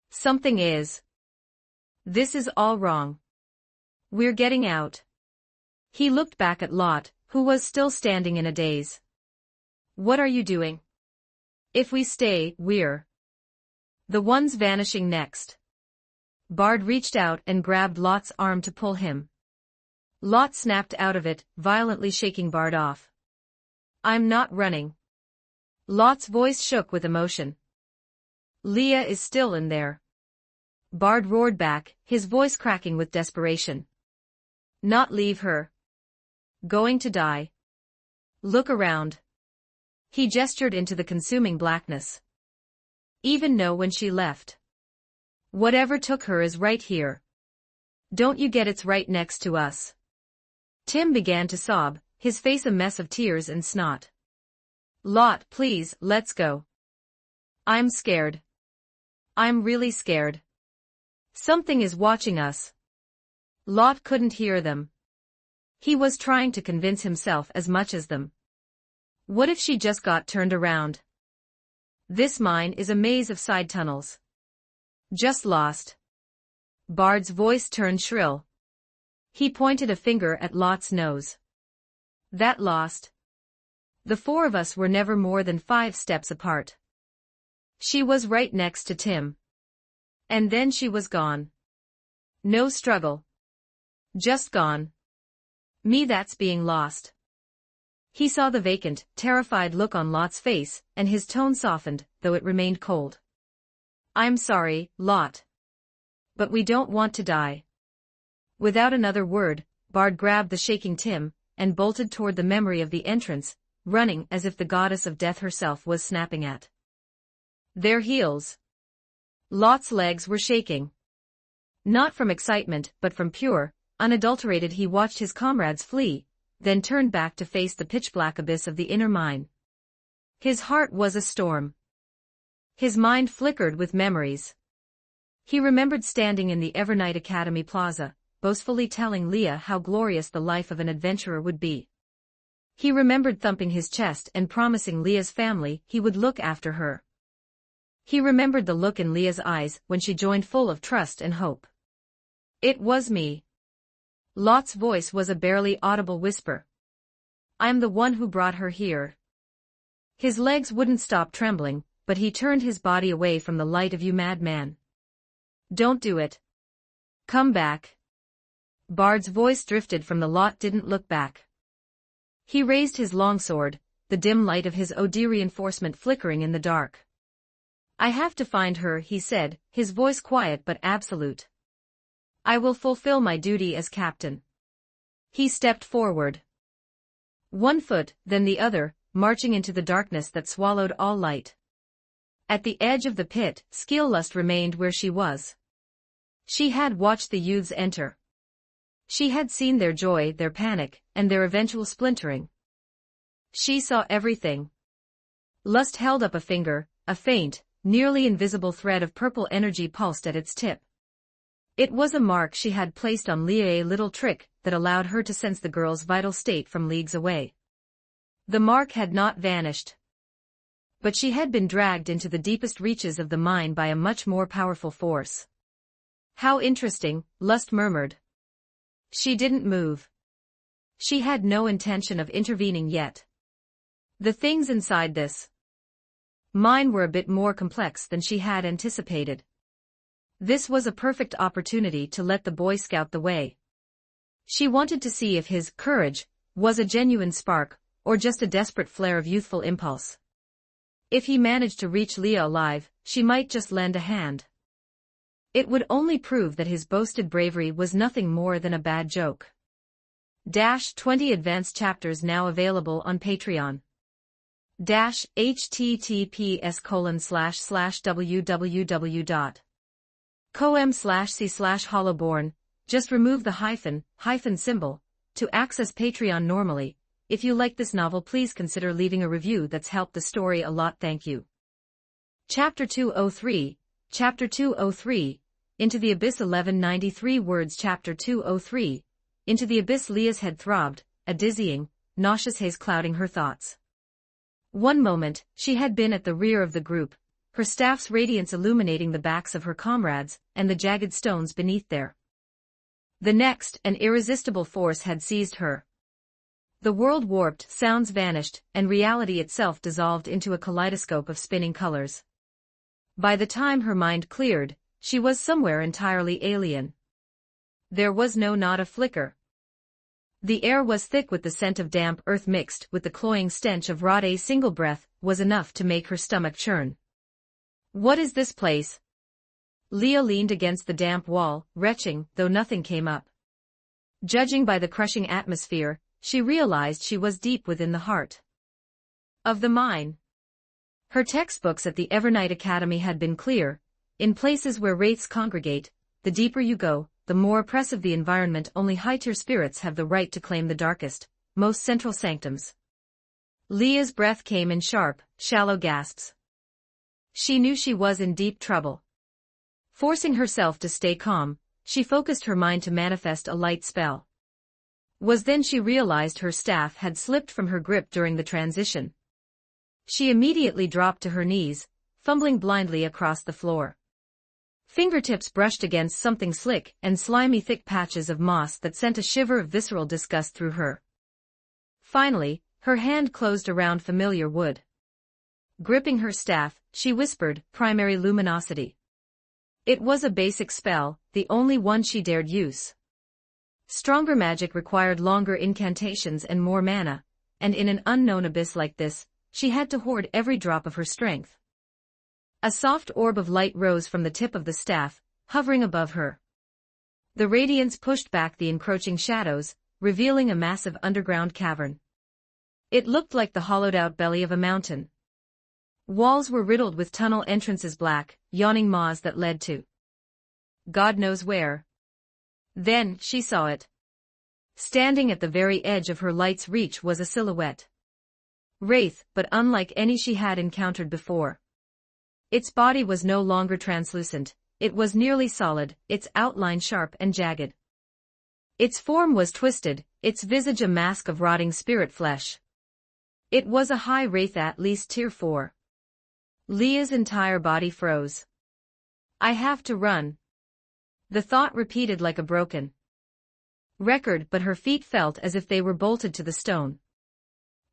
[SPEAKER 2] Something is. This is all wrong. We're getting out. He looked back at Lot, who was still standing in a daze. What are you doing? If we stay, we're the ones vanishing next. Bard reached out and grabbed Lot's arm to pull him. Lot snapped out of it, violently shaking Bard off. I'm not running. Lot's voice shook with emotion. Leah is still in there. Bard roared back, his voice cracking with desperation. Not leave her. Going to die. Look around. He gestured into the consuming blackness. Even know when she left. Whatever took her is right here. Don't you get it's right next to us. Tim began to sob, his face a mess of tears and snot. Lot, please, let's go. I'm scared. I'm really scared. Something is watching us. Lot couldn't hear them. He was trying to convince himself as much as them. What if she just got turned around? This mine is a maze of side tunnels. Just lost. Bard's voice turned shrill. He pointed a finger at Lot's nose. That lost. The four of us were never more than 5 steps apart. She was right next to Tim. And then she was gone. No struggle. Just gone. Me, that's being lost. He saw the vacant, terrified look on Lot's face, and his tone softened, though it remained cold. I'm sorry, Lot. But we don't want to die. Without another word, Bard grabbed the shaking Tim, and bolted toward the memory of the entrance, running as if the goddess of death herself was snapping at their heels. Lot's legs were shaking. Not from excitement, but from pure, unadulterated. He watched his comrades flee, then turned back to face the pitch-black abyss of the inner mine. His heart was a storm. His mind flickered with memories. He remembered standing in the Evernight Academy Plaza, boastfully telling Leah how glorious the life of an adventurer would be. He remembered thumping his chest and promising Leah's family he would look after her. He remembered the look in Leah's eyes when she joined, full of trust and hope. It was me. Lot's voice was a barely audible whisper. I'm the one who brought her here. His legs wouldn't stop trembling, but he turned his body away from the light of. You madman. Don't do it. Come back. Bard's voice drifted from the Lot. Didn't look back. He raised his longsword, the dim light of his OD reinforcement flickering in the dark. I have to find her, he said, his voice quiet but absolute. I will fulfill my duty as captain. He stepped forward. One foot, then the other, marching into the darkness that swallowed all light. At the edge of the pit, Skill-Lust remained where she was. She had watched the youths enter. She had seen their joy, their panic, and their eventual splintering. She saw everything. Lust held up a finger, a faint, nearly invisible thread of purple energy pulsed at its tip. It was a mark she had placed on Leah, a little trick that allowed her to sense the girl's vital state from leagues away. The mark had not vanished. But she had been dragged into the deepest reaches of the mine by a much more powerful force. How interesting, Lust murmured. She didn't move. She had no intention of intervening yet. The things inside this mine were a bit more complex than she had anticipated. This was a perfect opportunity to let the boy scout the way. She wanted to see if his courage was a genuine spark, or just a desperate flare of youthful impulse. If he managed to reach Leah alive, she might just lend a hand. It would only prove that his boasted bravery was nothing more than a bad joke. 20 advanced chapters now available on Patreon. https://www.com/c/hollowborn, just remove the hyphen symbol, to access Patreon normally. If you like this novel, please consider leaving a review. That's helped the story a lot, thank you. Chapter 203, Into the Abyss. 1193 words. Chapter 203, Into the Abyss. Leah's head throbbed, a dizzying, nauseous haze clouding her thoughts. One moment, she had been at the rear of the group, her staff's radiance illuminating the backs of her comrades and the jagged stones beneath there. The next, an irresistible force had seized her. The world warped, sounds vanished, and reality itself dissolved into a kaleidoscope of spinning colors. By the time her mind cleared, she was somewhere entirely alien. There was not a flicker. The air was thick with the scent of damp earth mixed with the cloying stench of rot. A single breath, was enough to make her stomach churn. What is this place? Leah leaned against the damp wall, retching, though nothing came up. Judging by the crushing atmosphere, she realized she was deep within the heart of the mine. Her textbooks at the Evernight Academy had been clear: in places where wraiths congregate, the deeper you go, the more oppressive the environment. Only high-tier spirits have the right to claim the darkest, most central sanctums. Leah's breath came in sharp, shallow gasps. She knew she was in deep trouble. Forcing herself to stay calm, she focused her mind to manifest a light spell. Then she realized her staff had slipped from her grip during the transition. She immediately dropped to her knees, fumbling blindly across the floor. Fingertips brushed against something slick and slimy, thick patches of moss that sent a shiver of visceral disgust through her. Finally, her hand closed around familiar wood. Gripping her staff, she whispered, "Primary luminosity." It was a basic spell, the only one she dared use. Stronger magic required longer incantations and more mana, and in an unknown abyss like this, she had to hoard every drop of her strength. A soft orb of light rose from the tip of the staff, hovering above her. The radiance pushed back the encroaching shadows, revealing a massive underground cavern. It looked like the hollowed-out belly of a mountain. Walls were riddled with tunnel entrances, black, yawning maws that led to God knows where. Then she saw it. Standing at the very edge of her light's reach was a silhouette. Wraith, but unlike any she had encountered before. Its body was no longer translucent, it was nearly solid, its outline sharp and jagged. Its form was twisted, its visage a mask of rotting spirit flesh. It was a high wraith, at least tier 4. Leah's entire body froze. "I have to run." The thought repeated like a broken record, but her feet felt as if they were bolted to the stone.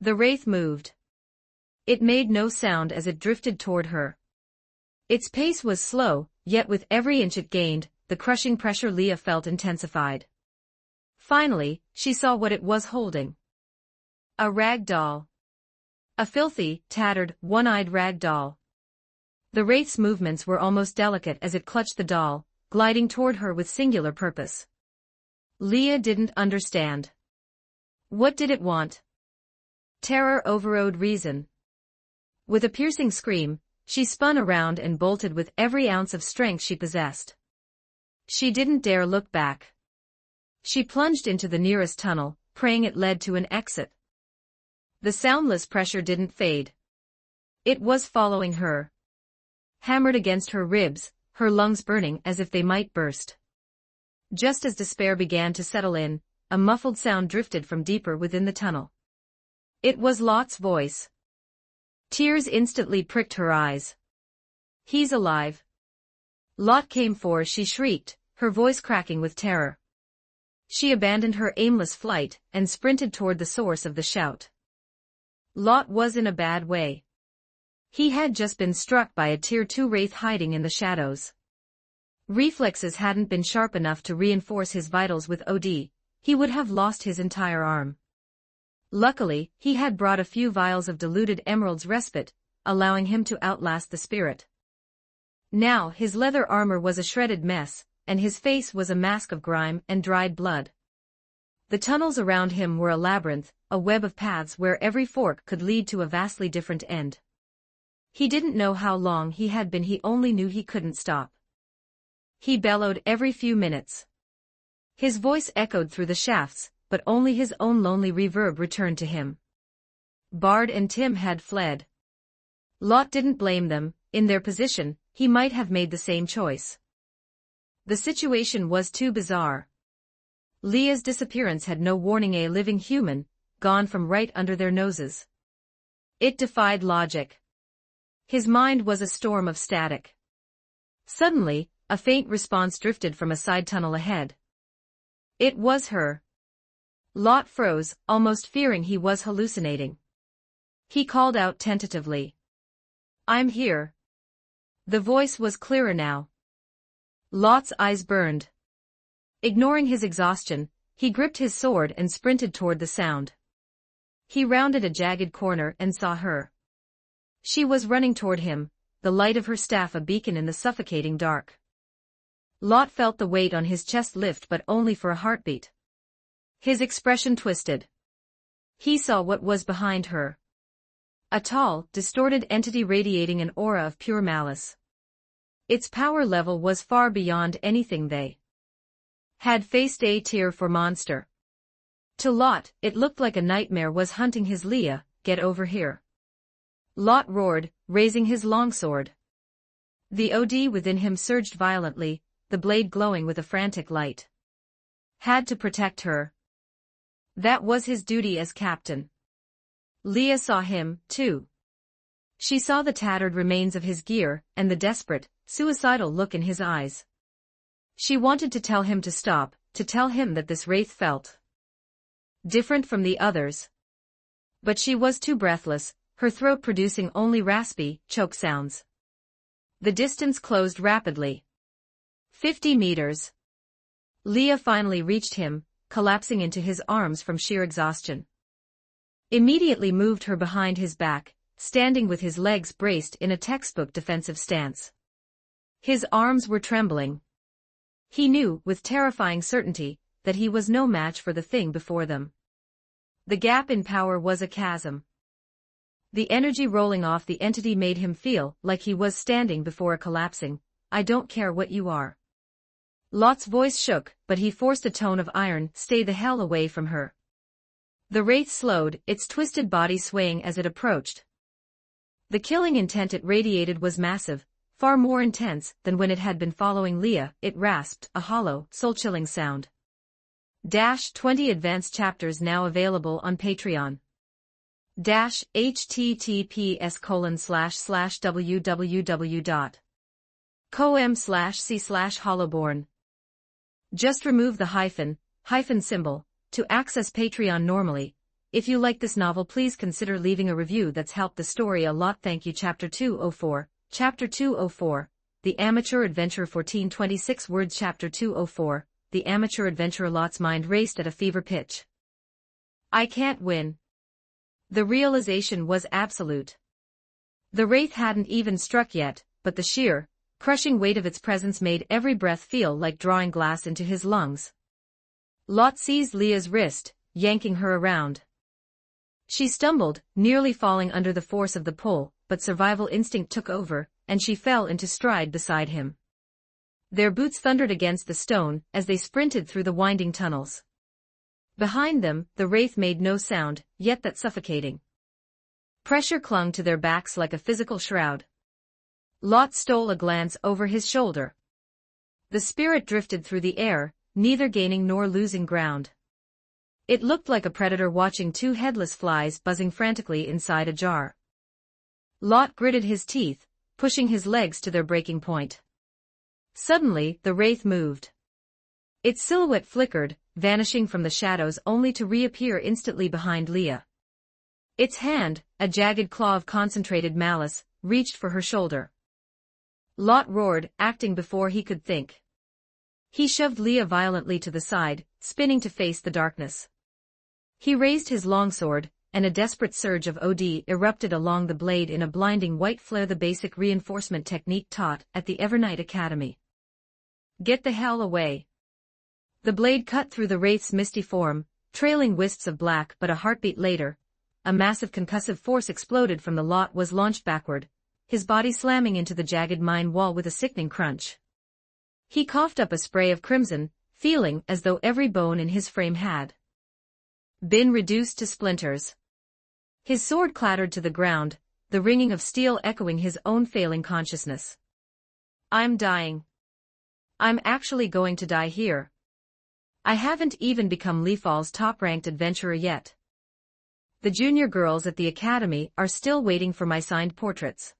[SPEAKER 2] The wraith moved. It made no sound as it drifted toward her. Its pace was slow, yet with every inch it gained, the crushing pressure Leah felt intensified. Finally, she saw what it was holding. A rag doll. A filthy, tattered, one-eyed rag doll. The wraith's movements were almost delicate as it clutched the doll, gliding toward her with singular purpose. Leah didn't understand. What did it want? Terror overrode reason. With a piercing scream, she spun around and bolted with every ounce of strength she possessed. She didn't dare look back. She plunged into the nearest tunnel, praying it led to an exit. The soundless pressure didn't fade. It was following her. Hammered against her ribs, her lungs burning as if they might burst. Just as despair began to settle in, a muffled sound drifted from deeper within the tunnel. It was Lot's voice. Tears instantly pricked her eyes. "He's alive." Lot came for, she shrieked, her voice cracking with terror. She abandoned her aimless flight and sprinted toward the source of the shout. Lot was in a bad way. He had just been struck by a tier 2 wraith hiding in the shadows. Reflexes hadn't been sharp enough to reinforce his vitals with OD, he would have lost his entire arm. Luckily, he had brought a few vials of diluted emerald's respite, allowing him to outlast the spirit. Now his leather armor was a shredded mess, and his face was a mask of grime and dried blood. The tunnels around him were a labyrinth, a web of paths where every fork could lead to a vastly different end. He didn't know how long he had been, he only knew he couldn't stop. He bellowed every few minutes. His voice echoed through the shafts, but only his own lonely reverb returned to him. Bard and Tim had fled. Lot didn't blame them, in their position, he might have made the same choice. The situation was too bizarre. Leah's disappearance had no warning, a living human, gone from right under their noses. It defied logic. His mind was a storm of static. Suddenly, a faint response drifted from a side tunnel ahead. It was her. Lot froze, almost fearing he was hallucinating. He called out tentatively. "I'm here." The voice was clearer now. Lot's eyes burned. Ignoring his exhaustion, he gripped his sword and sprinted toward the sound. He rounded a jagged corner and saw her. She was running toward him, the light of her staff a beacon in the suffocating dark. Lot felt the weight on his chest lift, but only for a heartbeat. His expression twisted. He saw what was behind her. A tall, distorted entity radiating an aura of pure malice. Its power level was far beyond anything they had faced. A tier for monster. To Lot, it looked like a nightmare was hunting his Leah. Get over here. Lot roared, raising his longsword. The OD within him surged violently, the blade glowing with a frantic light. Had to protect her. That was his duty as captain. Leah saw him, too. She saw the tattered remains of his gear, and the desperate, suicidal look in his eyes. She wanted to tell him to stop, to tell him that this wraith felt different from the others. But she was too breathless, her throat producing only raspy, choke sounds. The distance closed rapidly. 50 meters. Leah finally reached him, collapsing into his arms from sheer exhaustion. Immediately moved her behind his back, standing with his legs braced in a textbook defensive stance. His arms were trembling. He knew, with terrifying certainty, that he was no match for the thing before them. The gap in power was a chasm. The energy rolling off the entity made him feel like he was standing before a collapsing, "I don't care what you are." Lot's voice shook, but he forced a tone of iron, "Stay the hell away from her." The wraith slowed, its twisted body swaying as it approached. The killing intent it radiated was massive, far more intense than when it had been following Leah. It rasped, a hollow, soul-chilling sound. 20 advanced chapters now available on Patreon. https://www.com/c/hollowborn. Just remove the hyphen symbol to access Patreon normally. If you like this novel, please consider leaving a review. That's helped the story a lot. Thank you. Chapter 204. Chapter 204. The Amateur Adventurer. 1426 words. Chapter 204. The Amateur Adventurer. Lot's mind raced at a fever pitch. I can't win. The realization was absolute. The wraith hadn't even struck yet, but the sheer, crushing weight of its presence made every breath feel like drawing glass into his lungs. Lot seized Leah's wrist, yanking her around. She stumbled, nearly falling under the force of the pull, but survival instinct took over, and she fell into stride beside him. Their boots thundered against the stone as they sprinted through the winding tunnels. Behind them, the wraith made no sound, yet that suffocating pressure clung to their backs like a physical shroud. Lot stole a glance over his shoulder. The spirit drifted through the air, neither gaining nor losing ground. It looked like a predator watching two headless flies buzzing frantically inside a jar. Lot gritted his teeth, pushing his legs to their breaking point. Suddenly, the wraith moved. Its silhouette flickered, vanishing from the shadows only to reappear instantly behind Leah. Its hand, a jagged claw of concentrated malice, reached for her shoulder. Lot roared, acting before he could think. He shoved Leah violently to the side, spinning to face the darkness. He raised his longsword, and a desperate surge of OD erupted along the blade in a blinding white flare, the basic reinforcement technique taught at the Evernight Academy. Get the hell away. The blade cut through the wraith's misty form, trailing wisps of black, but a heartbeat later, a massive concussive force exploded from the Lot was launched backward, his body slamming into the jagged mine wall with a sickening crunch. He coughed up a spray of crimson, feeling as though every bone in his frame had been reduced to splinters. His sword clattered to the ground, the ringing of steel echoing his own failing consciousness. I'm dying. I'm actually going to die here. I haven't even become Leafall's top-ranked adventurer yet. The junior girls at the academy are still waiting for my signed portraits.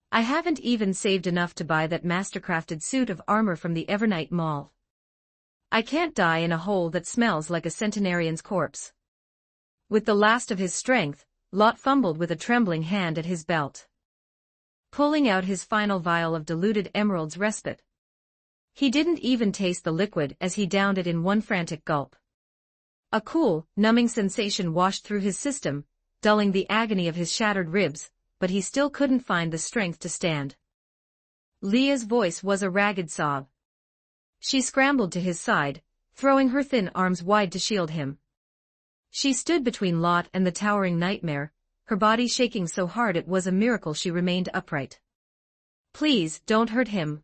[SPEAKER 2] I haven't even saved enough to buy that mastercrafted suit of armor from the Evernight Mall. I can't die in a hole that smells like a centenarian's corpse. With the last of his strength, Lot fumbled with a trembling hand at his belt, pulling out his final vial of diluted emerald's respite. He didn't even taste the liquid as he downed it in one frantic gulp. A cool, numbing sensation washed through his system, dulling the agony of his shattered ribs, but he still couldn't find the strength to stand. Leah's voice was a ragged sob. She scrambled to his side, throwing her thin arms wide to shield him. She stood between Lot and the towering nightmare, her body shaking so hard it was a miracle she remained upright. "Please, don't hurt him."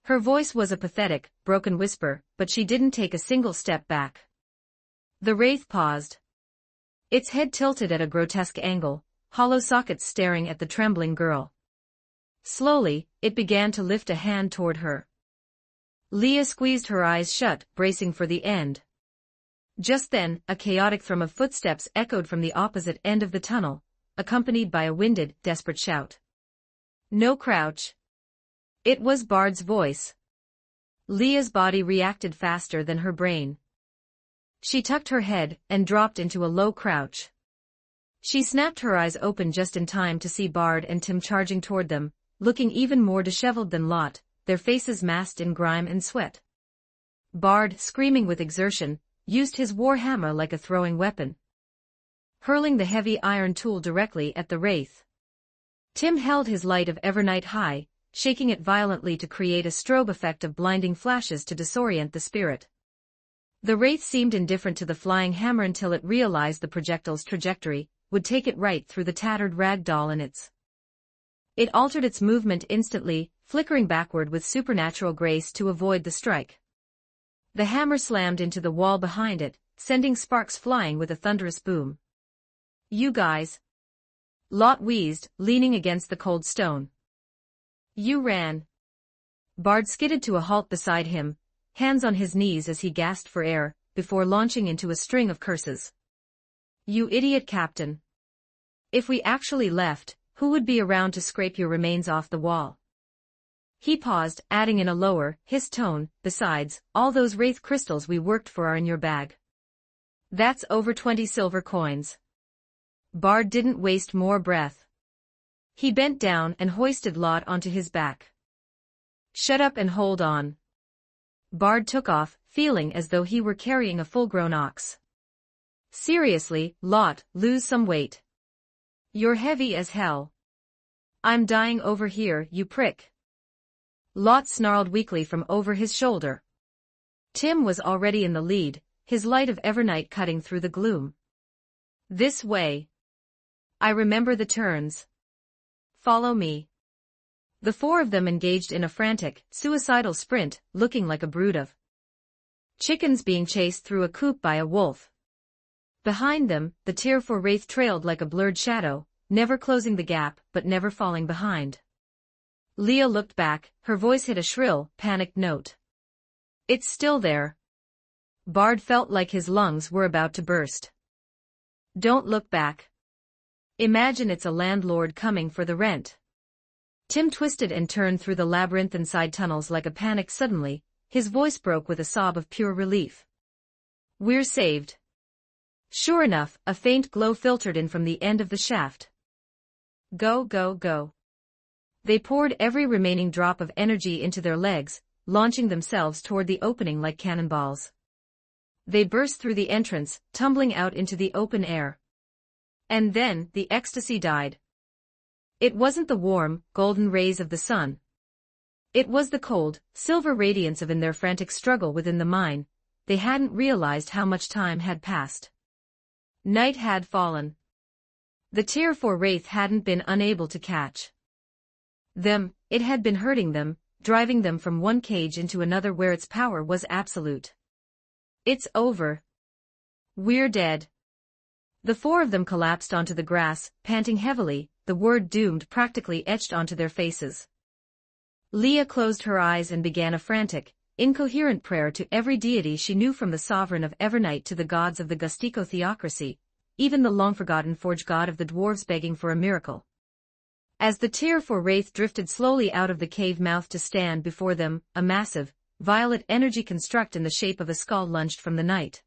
[SPEAKER 2] Her voice was a pathetic, broken whisper, but she didn't take a single step back. The wraith paused. Its head tilted at a grotesque angle, hollow sockets staring at the trembling girl. Slowly, it began to lift a hand toward her. Leah squeezed her eyes shut, bracing for the end. Just then, a chaotic thrum of footsteps echoed from the opposite end of the tunnel, accompanied by a winded, desperate shout. "No crouch." It was Bard's voice. Leah's body reacted faster than her brain. She tucked her head and dropped into a low crouch. She snapped her eyes open just in time to see Bard and Tim charging toward them, looking even more disheveled than Lot, their faces masked in grime and sweat. Bard, screaming with exertion, used his war hammer like a throwing weapon, hurling the heavy iron tool directly at the wraith. Tim held his light of Evernight high, shaking it violently to create a strobe effect of blinding flashes to disorient the spirit. The wraith seemed indifferent to the flying hammer until it realized the projectile's trajectory would take it right through the tattered rag doll in its. It altered its movement instantly, flickering backward with supernatural grace to avoid the strike. The hammer slammed into the wall behind it, sending sparks flying with a thunderous boom. "You guys." Lot wheezed, leaning against the cold stone. "You ran." Bard skidded to a halt beside him, hands on his knees as he gasped for air, before launching into a string of curses. "You idiot, Captain. If we actually left, who would be around to scrape your remains off the wall?" He paused, adding in a lower, hissed tone, "Besides, all those wraith crystals we worked for are in your bag. That's over 20 silver coins." Bard didn't waste more breath. He bent down and hoisted Lot onto his back. "Shut up and hold on." Bard took off, feeling as though he were carrying a full-grown ox. "Seriously, Lot, lose some weight. You're heavy as hell." "I'm dying over here, you prick." Lot snarled weakly from over his shoulder. Tim was already in the lead, his light of Evernight cutting through the gloom. "This way. I remember the turns. Follow me." The four of them engaged in a frantic, suicidal sprint, looking like a brood of chickens being chased through a coop by a wolf. Behind them, the Tier 4 wraith trailed like a blurred shadow, never closing the gap, but never falling behind. Leah looked back, her voice hit a shrill, panicked note. "It's still there." Bard felt like his lungs were about to burst. "Don't look back. Imagine it's a landlord coming for the rent." Tim twisted and turned through the labyrinthine side tunnels like a panic. Suddenly, his voice broke with a sob of pure relief. "We're saved." Sure enough, a faint glow filtered in from the end of the shaft. "Go, go, go." They poured every remaining drop of energy into their legs, launching themselves toward the opening like cannonballs. They burst through the entrance, tumbling out into the open air. And then, the ecstasy died. It wasn't the warm, golden rays of the sun. It was the cold, silver radiance of in their frantic struggle within the mine. They hadn't realized how much time had passed. Night had fallen. The Tier 4 wraith hadn't been unable to catch them, it had been hurting them, driving them from one cage into another where its power was absolute. "It's over. We're dead." The four of them collapsed onto the grass, panting heavily, the word doomed practically etched onto their faces. Leah closed her eyes and began a frantic, incoherent prayer to every deity she knew, from the sovereign of Evernight to the gods of the Gustico theocracy, even the long-forgotten forge god of the dwarves, begging for a miracle. As the Tier 4 wraith drifted slowly out of the cave mouth to stand before them, a massive, violet energy construct in the shape of a skull lunged from the night.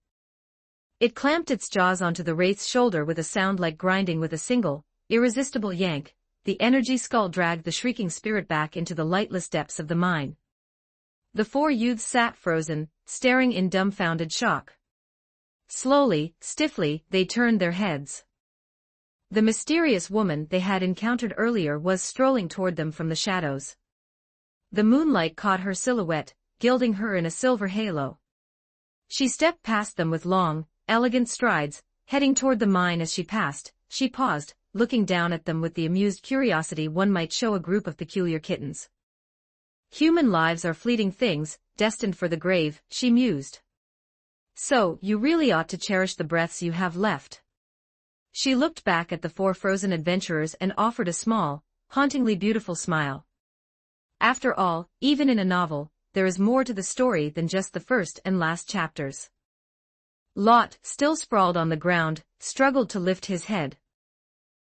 [SPEAKER 2] It clamped its jaws onto the wraith's shoulder with a sound like grinding. With a single, irresistible yank, the energy skull dragged the shrieking spirit back into the lightless depths of the mine. The four youths sat frozen, staring in dumbfounded shock. Slowly, stiffly, they turned their heads. The mysterious woman they had encountered earlier was strolling toward them from the shadows. The moonlight caught her silhouette, gilding her in a silver halo. She stepped past them with long, elegant strides, heading toward the mine. As she passed, she paused, looking down at them with the amused curiosity one might show a group of peculiar kittens. Human lives are fleeting things, destined for the grave, she mused. So, you really ought to cherish the breaths you have left. She looked back at the four frozen adventurers and offered a small, hauntingly beautiful smile. After all, even in a novel, there is more to the story than just the first and last chapters. Lot, still sprawled on the ground, struggled to lift his head.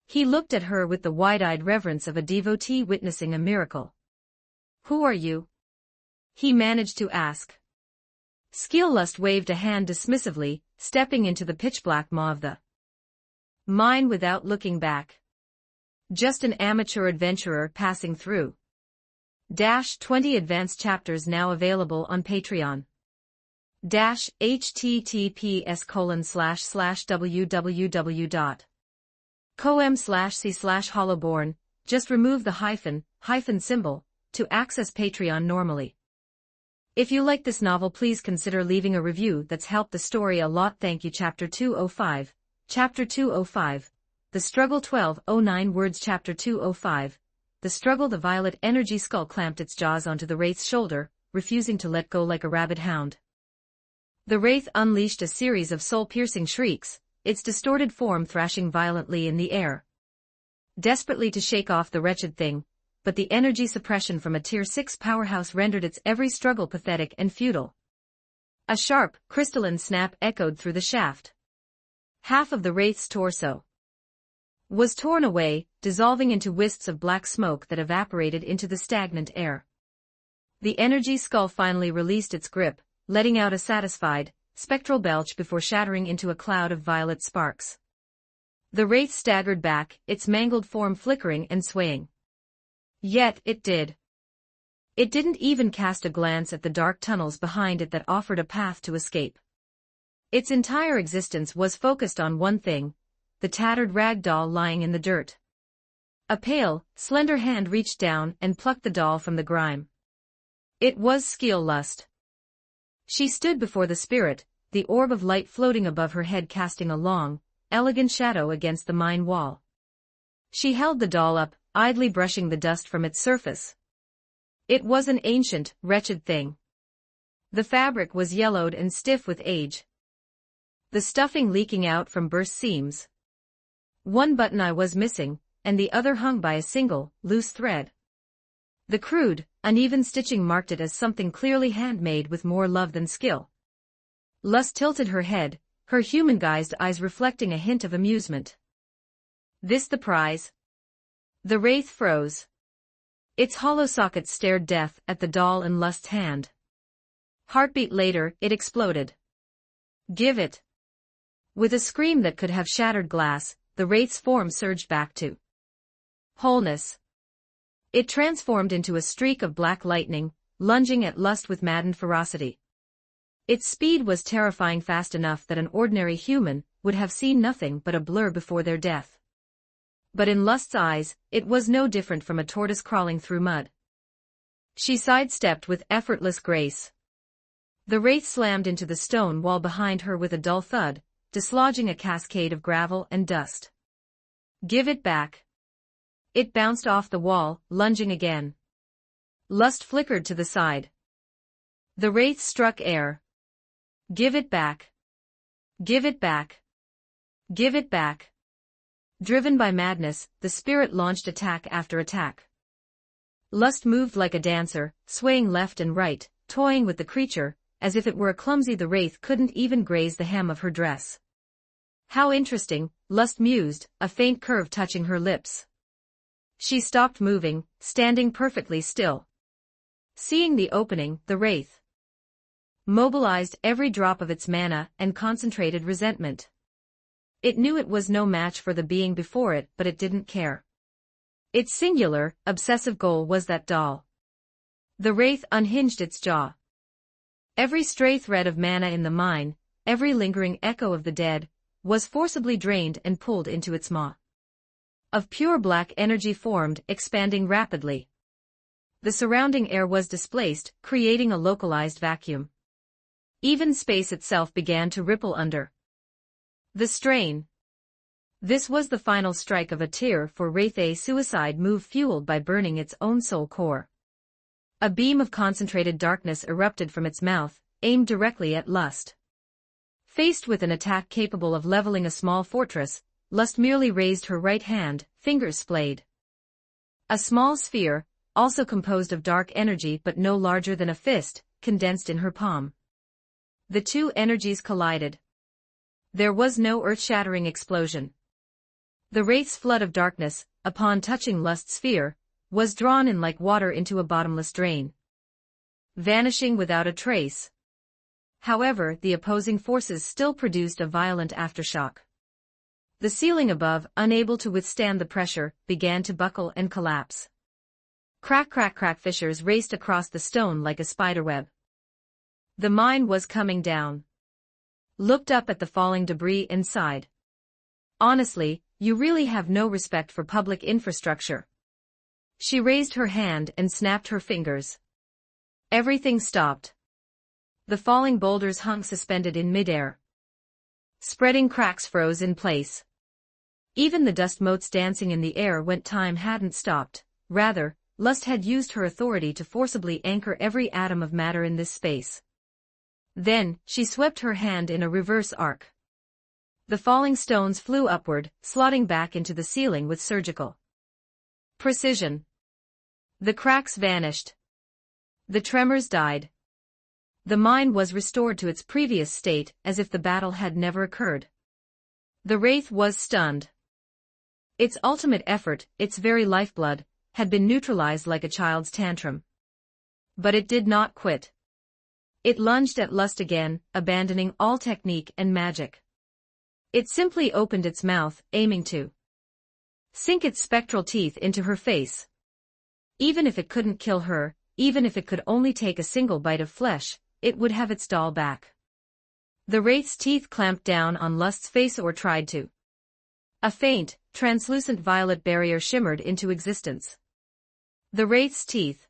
[SPEAKER 2] He looked at her with the wide-eyed reverence of a devotee witnessing a miracle. "Who are you?" he managed to ask. Skilllust waved a hand dismissively, stepping into the pitch-black maw of the mine without looking back. "Just an amateur adventurer passing through." 20 advanced chapters now available on Patreon. https://www.com/c/hollowborn, just remove the hyphen symbol, to access Patreon normally. If you like this novel, please consider leaving a review. That's helped the story a lot. Thank you. Chapter 205. Chapter 205. The Struggle. 1209 words. Chapter 205. The Struggle. The violet energy skull clamped its jaws onto the wraith's shoulder, refusing to let go like a rabid hound. The wraith unleashed a series of soul-piercing shrieks, its distorted form thrashing violently in the air, desperately to shake off the wretched thing, but the energy suppression from a Tier 6 powerhouse rendered its every struggle pathetic and futile. A sharp, crystalline snap echoed through the shaft. Half of the wraith's torso was torn away, dissolving into wisps of black smoke that evaporated into the stagnant air. The energy skull finally released its grip, letting out a satisfied, spectral belch before shattering into a cloud of violet sparks. The wraith staggered back, its mangled form flickering and swaying. Yet it did. It didn't even cast a glance at the dark tunnels behind it that offered a path to escape. Its entire existence was focused on one thing, the tattered rag doll lying in the dirt. A pale, slender hand reached down and plucked the doll from the grime. It was Skilllust. She stood before the spirit, the orb of light floating above her head casting a long, elegant shadow against the mine wall. She held the doll up, idly brushing the dust from its surface. It was an ancient, wretched thing. The fabric was yellowed and stiff with age, the stuffing leaking out from burst seams. One button eye was missing, and the other hung by a single, loose thread. The crude, uneven stitching marked it as something clearly handmade with more love than skill. Lust tilted her head, her human-guised eyes reflecting a hint of amusement. "This the prize?" The wraith froze. Its hollow sockets stared death at the doll in Lust's hand. Heartbeat later, it exploded. "Give it." With a scream that could have shattered glass, the wraith's form surged back to wholeness. It transformed into a streak of black lightning, lunging at Lust with maddened ferocity. Its speed was terrifying, fast enough that an ordinary human would have seen nothing but a blur before their death. But in Lust's eyes, it was no different from a tortoise crawling through mud. She sidestepped with effortless grace. The wraith slammed into the stone wall behind her with a dull thud, dislodging a cascade of gravel and dust. "Give it back." It bounced off the wall, lunging again. Lust flickered to the side. The wraith struck air. "Give it back. Give it back. Give it back." Driven by madness, the spirit launched attack after attack. Lust moved like a dancer, swaying left and right, toying with the creature, as if it were a clumsy. The wraith couldn't even graze the hem of her dress. How interesting, Lust mused, a faint curve touching her lips. She stopped moving, standing perfectly still. Seeing the opening, the wraith mobilized every drop of its mana and concentrated resentment. It knew it was no match for the being before it, but it didn't care. Its singular, obsessive goal was that doll. The wraith unhinged its jaw. Every stray thread of mana in the mine, every lingering echo of the dead, was forcibly drained and pulled into its maw. of pure black energy formed, expanding rapidly. The surrounding air was displaced, creating a localized vacuum. Even space itself began to ripple under the strain. This was the final strike of a tear for Wraith, a suicide move fueled by burning its own soul core. A beam of concentrated darkness erupted from its mouth, aimed directly at Lust. Faced with an attack capable of leveling a small fortress, Lust merely raised her right hand, fingers splayed. A small sphere, also composed of dark energy but no larger than a fist, condensed in her palm. The two energies collided. There was no earth-shattering explosion. The Wraith's flood of darkness, upon touching Lust's sphere, was drawn in like water into a bottomless drain, vanishing without a trace. However, the opposing forces still produced a violent aftershock. The ceiling above, unable to withstand the pressure, began to buckle and collapse. Crack, crack, crack, fissures raced across the stone like a spiderweb. The mine was coming down. Looked up at the falling debris and sighed. Honestly, you really have no respect for public infrastructure. She raised her hand and snapped her fingers. Everything stopped. The falling boulders hung suspended in midair. Spreading cracks froze in place. Even the dust motes dancing in the air went. Time hadn't stopped. Rather, Lust had used her authority to forcibly anchor every atom of matter in this space. Then, she swept her hand in a reverse arc. The falling stones flew upward, slotting back into the ceiling with surgical precision. The cracks vanished. The tremors died. The mine was restored to its previous state, as if the battle had never occurred. The Wraith was stunned. Its ultimate effort, its very lifeblood, had been neutralized like a child's tantrum. But it did not quit. It lunged at Lust again, abandoning all technique and magic. It simply opened its mouth, aiming to sink its spectral teeth into her face. Even if it couldn't kill her, even if it could only take a single bite of flesh, it would have its doll back. The Wraith's teeth clamped down on Lust's face or tried to. A faint, translucent violet barrier shimmered into existence. The Wraith's teeth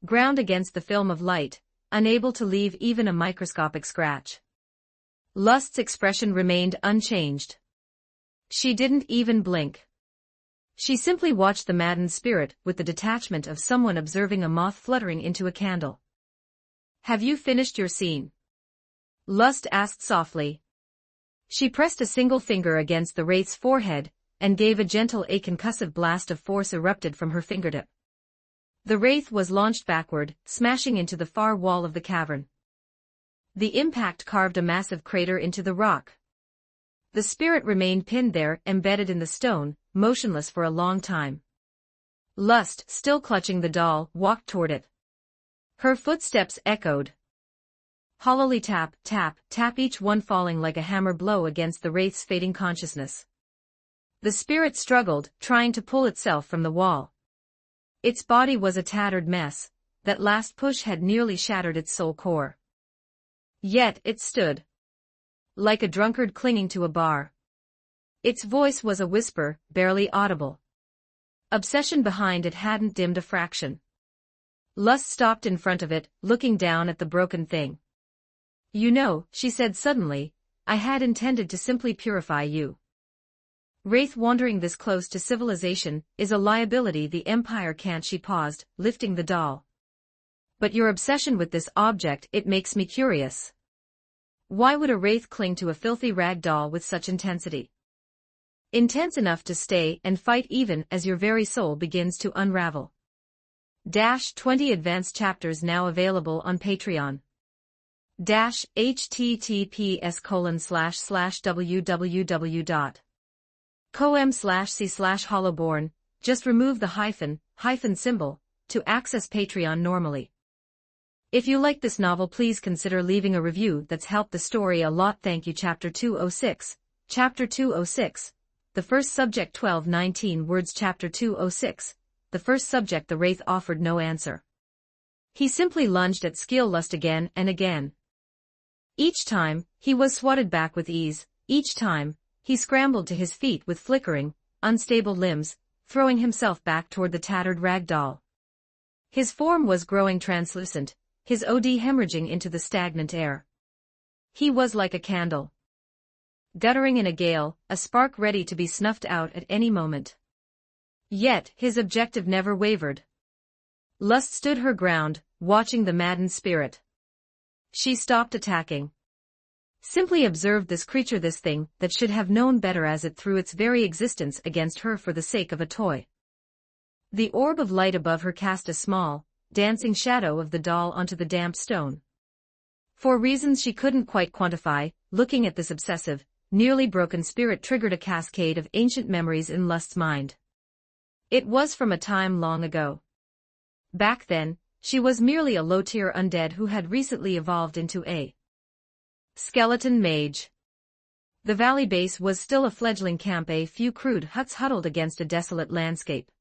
[SPEAKER 2] ground against the film of light, unable to leave even a microscopic scratch. Lust's expression remained unchanged. She didn't even blink. She simply watched the maddened spirit with the detachment of someone observing a moth fluttering into a candle. "Have you finished your scene?" Lust asked softly. She pressed a single finger against the Wraith's forehead, and gave a gentle, a concussive blast of force erupted from her fingertip. The Wraith was launched backward, smashing into the far wall of the cavern. The impact carved a massive crater into the rock. The spirit remained pinned there, embedded in the stone, motionless for a long time. Lust, still clutching the doll, walked toward it. Her footsteps echoed. Hollowly tap, tap, tap, each one falling like a hammer blow against the Wraith's fading consciousness. The spirit struggled, trying to pull itself from the wall. Its body was a tattered mess. That last push had nearly shattered its soul core. Yet it stood. Like a drunkard clinging to a bar. Its voice was a whisper, barely audible. Obsession behind it hadn't dimmed a fraction. Lust stopped in front of it, looking down at the broken thing. "You know," she said suddenly, "I had intended to simply purify you. Wraith wandering this close to civilization is a liability the Empire can't." She paused, lifting the doll. "But your obsession with this object, it makes me curious. Why would a Wraith cling to a filthy rag doll with such intensity? Intense enough to stay and fight even as your very soul begins to unravel." 20 advanced chapters now available on Patreon. https://www.com/c/hollowborn. Just remove the hyphen symbol to access Patreon normally. If you like this novel, please consider leaving a review. That's helped the story a lot. Thank you. Chapter 206. Chapter 206. The first subject. 1219 words. Chapter 206. The first subject. The Wraith offered no answer. He simply lunged at skill Lust again and again. Each time, he was swatted back with ease. Each time, he scrambled to his feet with flickering, unstable limbs, throwing himself back toward the tattered rag doll. His form was growing translucent, his OD hemorrhaging into the stagnant air. He was like a candle, guttering in a gale, a spark ready to be snuffed out at any moment. Yet, his objective never wavered. Lust stood her ground, watching the maddened spirit. She stopped attacking. Simply observed this creature, this thing that should have known better, as it threw its very existence against her for the sake of a toy. The orb of light above her cast a small, dancing shadow of the doll onto the damp stone. For reasons she couldn't quite quantify, looking at this obsessive, nearly broken spirit triggered a cascade of ancient memories in Lust's mind. It was from a time long ago. Back then, she was merely a low-tier undead who had recently evolved into a skeleton mage. The valley base was still a fledgling camp, a few crude huts huddled against a desolate landscape.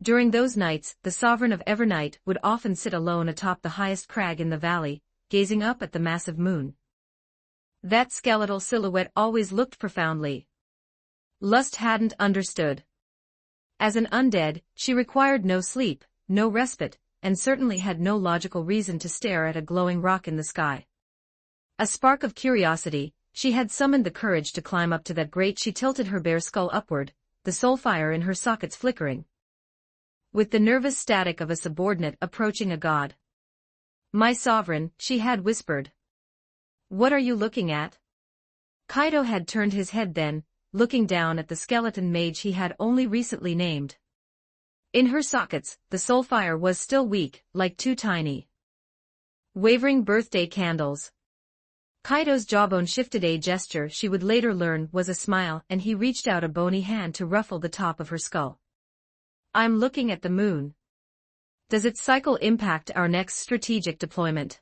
[SPEAKER 2] During those nights, the Sovereign of Evernight would often sit alone atop the highest crag in the valley, gazing up at the massive moon. That skeletal silhouette always looked profoundly. Lust hadn't understood. As an undead, she required no sleep, no respite, and certainly had no logical reason to stare at a glowing rock in the sky. A spark of curiosity, she had summoned the courage to climb up to that grate. She tilted her bare skull upward, the soul fire in her sockets flickering, with the nervous static of a subordinate approaching a god. "My sovereign," she had whispered. "What are you looking at?" Kaido had turned his head then, looking down at the skeleton mage he had only recently named. In her sockets, the soul fire was still weak, like two tiny, wavering birthday candles. Kaido's jawbone shifted, a gesture she would later learn was a smile, and he reached out a bony hand to ruffle the top of her skull. "I'm looking at the moon. Does its cycle impact our next strategic deployment?"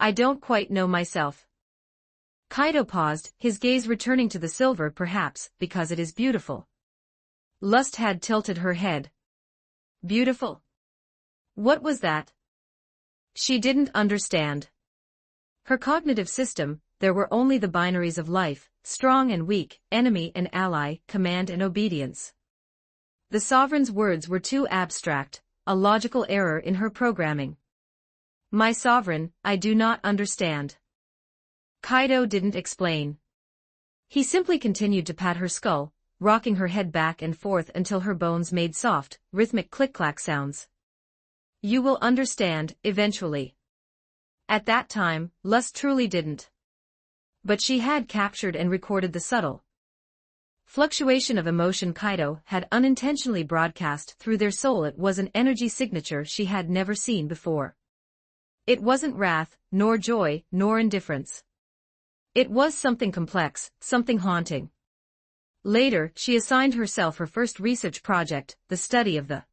[SPEAKER 2] "I don't quite know myself." Kaido paused, his gaze returning to the silver. "Perhaps, because it is beautiful." Lust had tilted her head. Beautiful? What was that? She didn't understand. Her cognitive system, there were only the binaries of life, strong and weak, enemy and ally, command and obedience. The Sovereign's words were too abstract, a logical error in her programming. "My sovereign, I do not understand." Kaido didn't explain. He simply continued to pat her skull, rocking her head back and forth until her bones made soft, rhythmic click-clack sounds. "You will understand, eventually." At that time, Lust truly didn't. But she had captured and recorded the subtle fluctuation of emotion Kaido had unintentionally broadcast through their soul. It was an energy signature she had never seen before. It wasn't wrath, nor joy, nor indifference. It was something complex, something haunting. Later, she assigned herself her first research project, the study of the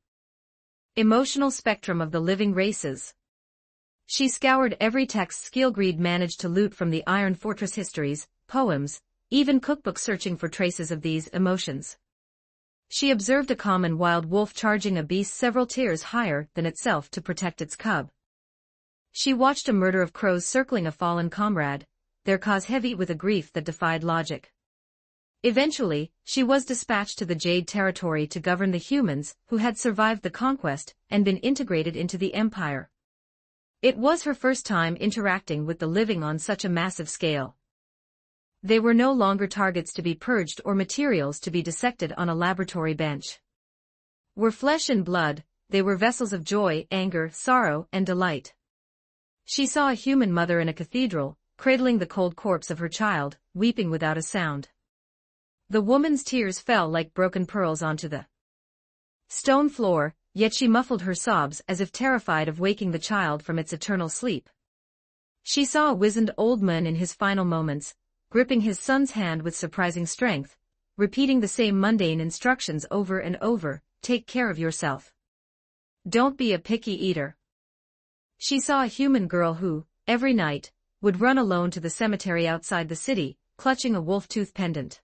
[SPEAKER 2] emotional spectrum of the living races. She scoured every text Skillgreed managed to loot from the Iron Fortress histories, poems, even cookbooks, searching for traces of these emotions. She observed a common wild wolf charging a beast several tiers higher than itself to protect its cub. She watched a murder of crows circling a fallen comrade, their cause heavy with a grief that defied logic. Eventually, she was dispatched to the Jade Territory to govern the humans who had survived the conquest and been integrated into the Empire. It was her first time interacting with the living on such a massive scale. They were no longer targets to be purged or materials to be dissected on a laboratory bench. Were flesh and blood, they were vessels of joy, anger, sorrow, and delight. She saw a human mother in a cathedral, cradling the cold corpse of her child, weeping without a sound. The woman's tears fell like broken pearls onto the stone floor, yet she muffled her sobs as if terrified of waking the child from its eternal sleep. She saw a wizened old man in his final moments, gripping his son's hand with surprising strength, repeating the same mundane instructions over and over: "Take care of yourself. Don't be a picky eater." She saw a human girl who, every night, would run alone to the cemetery outside the city, clutching a wolf-tooth pendant.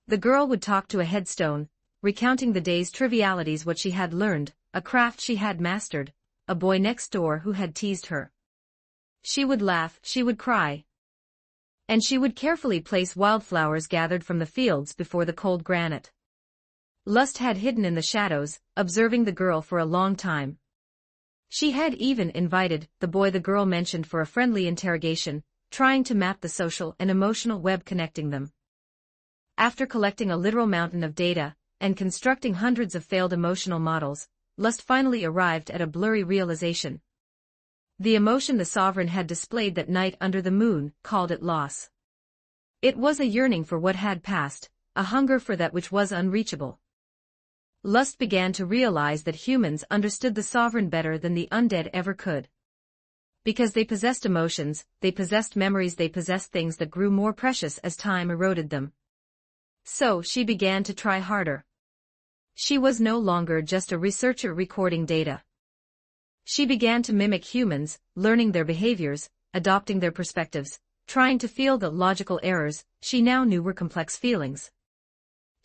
[SPEAKER 2] The girl would talk to a headstone, recounting the day's trivialities, what she had learned, a craft she had mastered, a boy next door who had teased her. She would laugh, she would cry. And she would carefully place wildflowers gathered from the fields before the cold granite. Lust had hidden in the shadows, observing the girl for a long time. She had even invited the boy the girl mentioned for a friendly interrogation, trying to map the social and emotional web connecting them. After collecting a literal mountain of data, and constructing hundreds of failed emotional models, Lust finally arrived at a blurry realization. The emotion the sovereign had displayed that night under the moon called it loss. It was a yearning for what had passed, a hunger for that which was unreachable. Lust began to realize that humans understood the sovereign better than the undead ever could. Because they possessed emotions, they possessed memories, they possessed things that grew more precious as time eroded them. So she began to try harder. She was no longer just a researcher recording data. She began to mimic humans, learning their behaviors, adopting their perspectives, trying to feel the logical errors she now knew were complex feelings.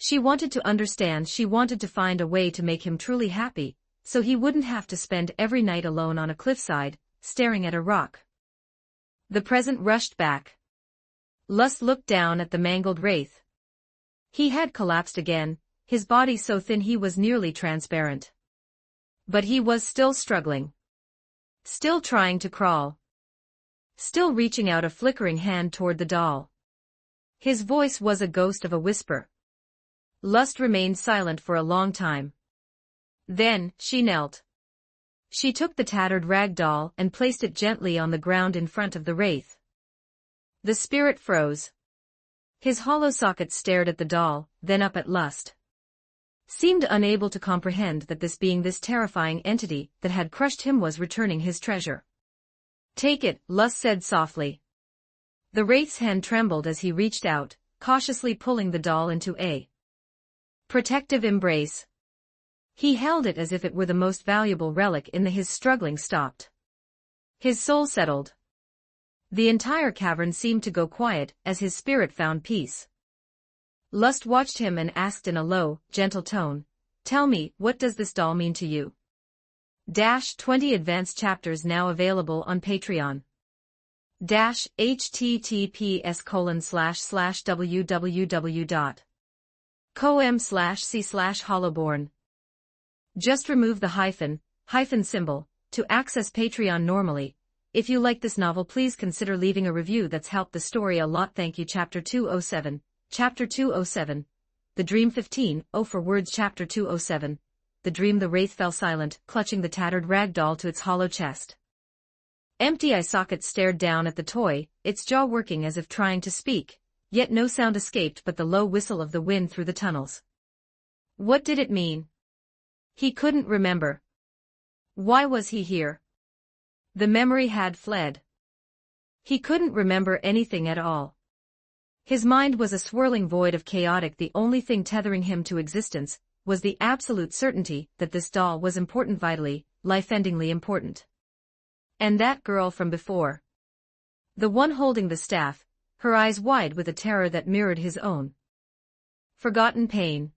[SPEAKER 2] She wanted to understand, she wanted to find a way to make him truly happy, so he wouldn't have to spend every night alone on a cliffside, staring at a rock. The present rushed back. Lust looked down at the mangled wraith. He had collapsed again, his body so thin he was nearly transparent. But he was still struggling. Still trying to crawl. Still reaching out a flickering hand toward the doll. His voice was a ghost of a whisper. Lust remained silent for a long time. Then, she knelt. She took the tattered rag doll and placed it gently on the ground in front of the wraith. The spirit froze. His hollow socket stared at the doll, then up at Lust. Seemed unable to comprehend that this being, this terrifying entity that had crushed him, was returning his treasure. "Take it," Lust said softly. The wraith's hand trembled as he reached out, cautiously pulling the doll into a protective embrace. He held it as if it were the most valuable relic in his struggling stopped. His soul settled. The entire cavern seemed to go quiet as his spirit found peace. Lust watched him and asked in a low, gentle tone, "Tell me, what does this doll mean to you?" 20 advanced chapters now available on Patreon. https://www.com/c/hollowborn. Just remove the hyphen symbol to access Patreon normally. If you like this novel, please consider leaving a review. That's helped the story a lot. Thank you. Chapter 207. Chapter 207. The Dream. 15. Oh, for words. Chapter 207. The Dream. The wraith fell silent, clutching the tattered rag doll to its hollow chest. Empty eye socket stared down at the toy, its jaw working as if trying to speak, yet no sound escaped but the low whistle of the wind through the tunnels. What did it mean? He couldn't remember. Why was he here? The memory had fled. He couldn't remember anything at all. His mind was a swirling void of chaotic. The only thing tethering him to existence was the absolute certainty that this doll was important, vitally, life-endingly important. And that girl from before. The one holding the staff, her eyes wide with a terror that mirrored his own. Forgotten pain.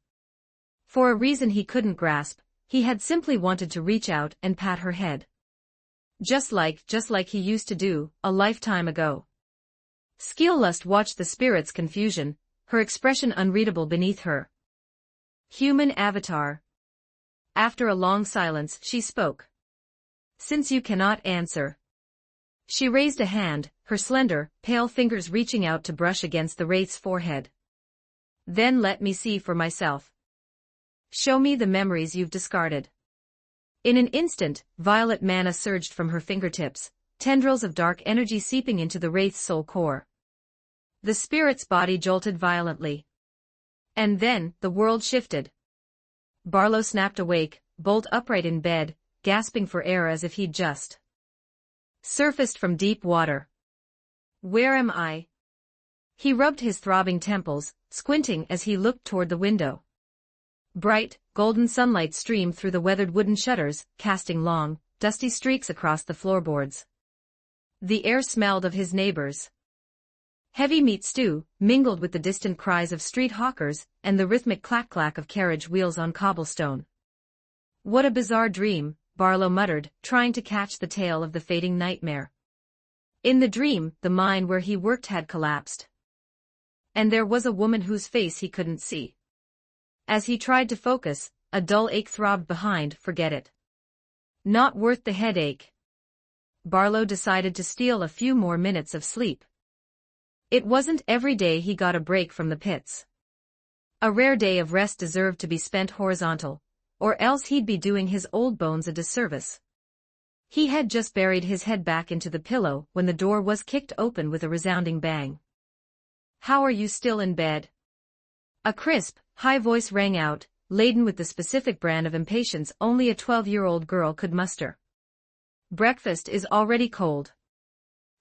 [SPEAKER 2] For a reason he couldn't grasp, he had simply wanted to reach out and pat her head. Just like he used to do, a lifetime ago. Lust watched the spirit's confusion, her expression unreadable beneath her human avatar. After a long silence, she spoke. "Since you cannot answer." She raised a hand, her slender, pale fingers reaching out to brush against the wraith's forehead. "Then let me see for myself. Show me the memories you've discarded." In an instant, violet mana surged from her fingertips, tendrils of dark energy seeping into the wraith's soul core. The spirit's body jolted violently. And then, the world shifted. Barlow snapped awake, bolt upright in bed, gasping for air as if he'd just surfaced from deep water. "Where am I?" He rubbed his throbbing temples, squinting as he looked toward the window. Bright, golden sunlight streamed through the weathered wooden shutters, casting long, dusty streaks across the floorboards. The air smelled of his neighbors. Heavy meat stew, mingled with the distant cries of street hawkers and the rhythmic clack-clack of carriage wheels on cobblestone. "What a bizarre dream," Barlow muttered, trying to catch the tail of the fading nightmare. In the dream, the mine where he worked had collapsed. And there was a woman whose face he couldn't see. As he tried to focus, a dull ache throbbed behind. Forget it. Not worth the headache. Barlow decided to steal a few more minutes of sleep. It wasn't every day he got a break from the pits. A rare day of rest deserved to be spent horizontal, or else he'd be doing his old bones a disservice. He had just buried his head back into the pillow when the door was kicked open with a resounding bang. "How are you still in bed?" A crisp, high voice rang out, laden with the specific brand of impatience only a 12-year-old girl could muster. "Breakfast is already cold."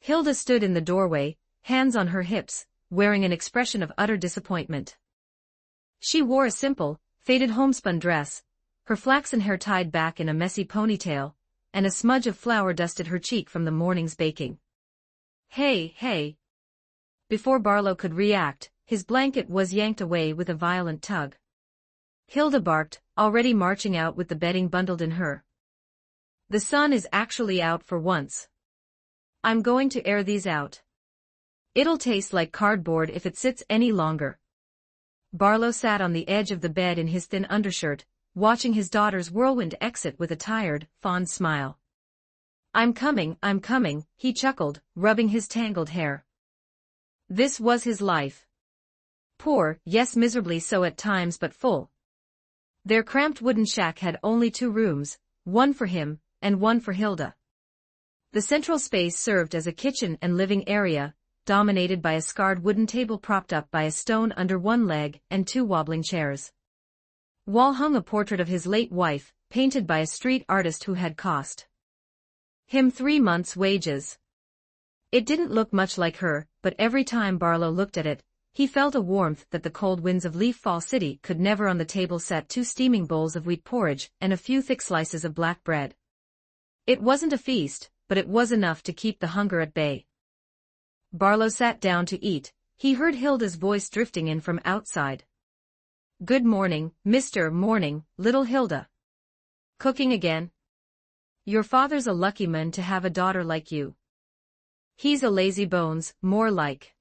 [SPEAKER 2] Hilda stood in the doorway, hands on her hips, wearing an expression of utter disappointment. She wore a simple, faded homespun dress, her flaxen hair tied back in a messy ponytail, and a smudge of flour dusted her cheek from the morning's baking. "Hey, hey." Before Barlow could react, his blanket was yanked away with a violent tug. Hilda barked, already marching out with the bedding bundled in her. "The sun is actually out for once. I'm going to air these out. It'll taste like cardboard if it sits any longer." Barlow sat on the edge of the bed in his thin undershirt, watching his daughter's whirlwind exit with a tired, fond smile. I'm coming," he chuckled, rubbing his tangled hair. This was his life. Poor, yes, miserably so at times, but full. Their cramped wooden shack had only 2 rooms, one for him, and one for Hilda. The central space served as a kitchen and living area, dominated by a scarred wooden table propped up by a stone under one leg and 2 wobbling chairs. Wall hung a portrait of his late wife, painted by a street artist who had cost him 3 months' wages. It didn't look much like her, but every time Barlow looked at it, he felt a warmth that the cold winds of Leaf Fall City could never. On the table sat 2 steaming bowls of wheat porridge and a few thick slices of black bread. It wasn't a feast, but it was enough to keep the hunger at bay. Barlow sat down to eat. He heard Hilda's voice drifting in from outside. "Good morning, Mr. Morning, little Hilda. Cooking again? Your father's a lucky man to have a daughter like you." "He's a lazy bones, more like.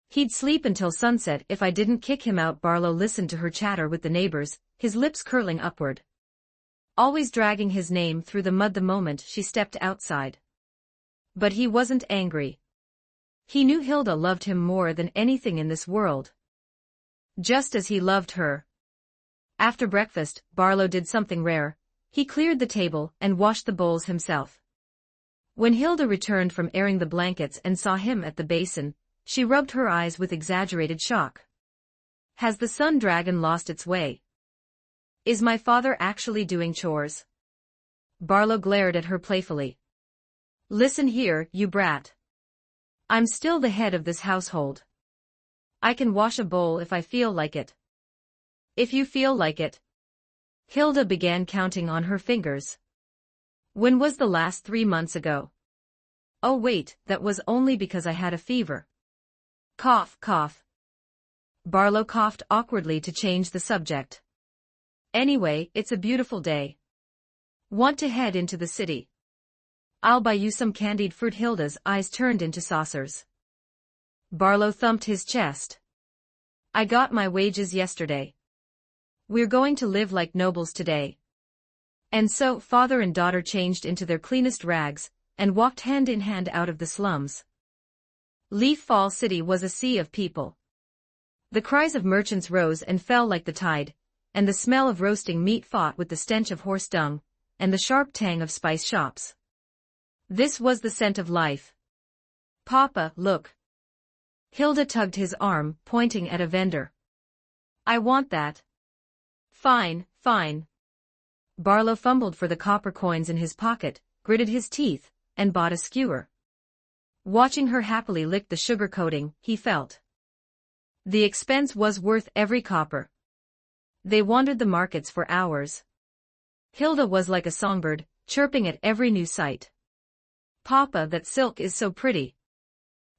[SPEAKER 2] He'd sleep until sunset if I didn't kick him out." Barlow listened to her chatter with the neighbors, his lips curling upward. Always dragging his name through the mud the moment she stepped outside. But he wasn't angry. He knew Hilda loved him more than anything in this world. Just as he loved her. After breakfast, Barlow did something rare. He cleared the table and washed the bowls himself. When Hilda returned from airing the blankets and saw him at the basin, she rubbed her eyes with exaggerated shock. "Has the sun dragon lost its way? Is my father actually doing chores?" Barlow glared at her playfully. "Listen here, you brat. I'm still the head of this household. I can wash a bowl if I feel like it." "If you feel like it." Hilda began counting on her fingers. "When was the last 3 months ago?" "Oh wait, that was only because I had a fever." Cough, cough. Barlow coughed awkwardly to change the subject. "Anyway, it's a beautiful day. Want to head into the city? I'll buy you some candied fruit." Hilda's eyes turned into saucers. Barlow thumped his chest. "I got my wages yesterday. We're going to live like nobles today." And so father and daughter changed into their cleanest rags and walked hand in hand out of the slums. Leaf Fall City was a sea of people. The cries of merchants rose and fell like the tide, and the smell of roasting meat fought with the stench of horse dung and the sharp tang of spice shops. This was the scent of life. "Papa, look." Hilda tugged his arm, pointing at a vendor. "I want that." "Fine, fine." Barlow fumbled for the copper coins in his pocket, gritted his teeth, and bought a skewer. Watching her happily lick the sugar coating, he felt the expense was worth every copper. They wandered the markets for hours. Hilda was like a songbird, chirping at every new sight. "Papa, that silk is so pretty."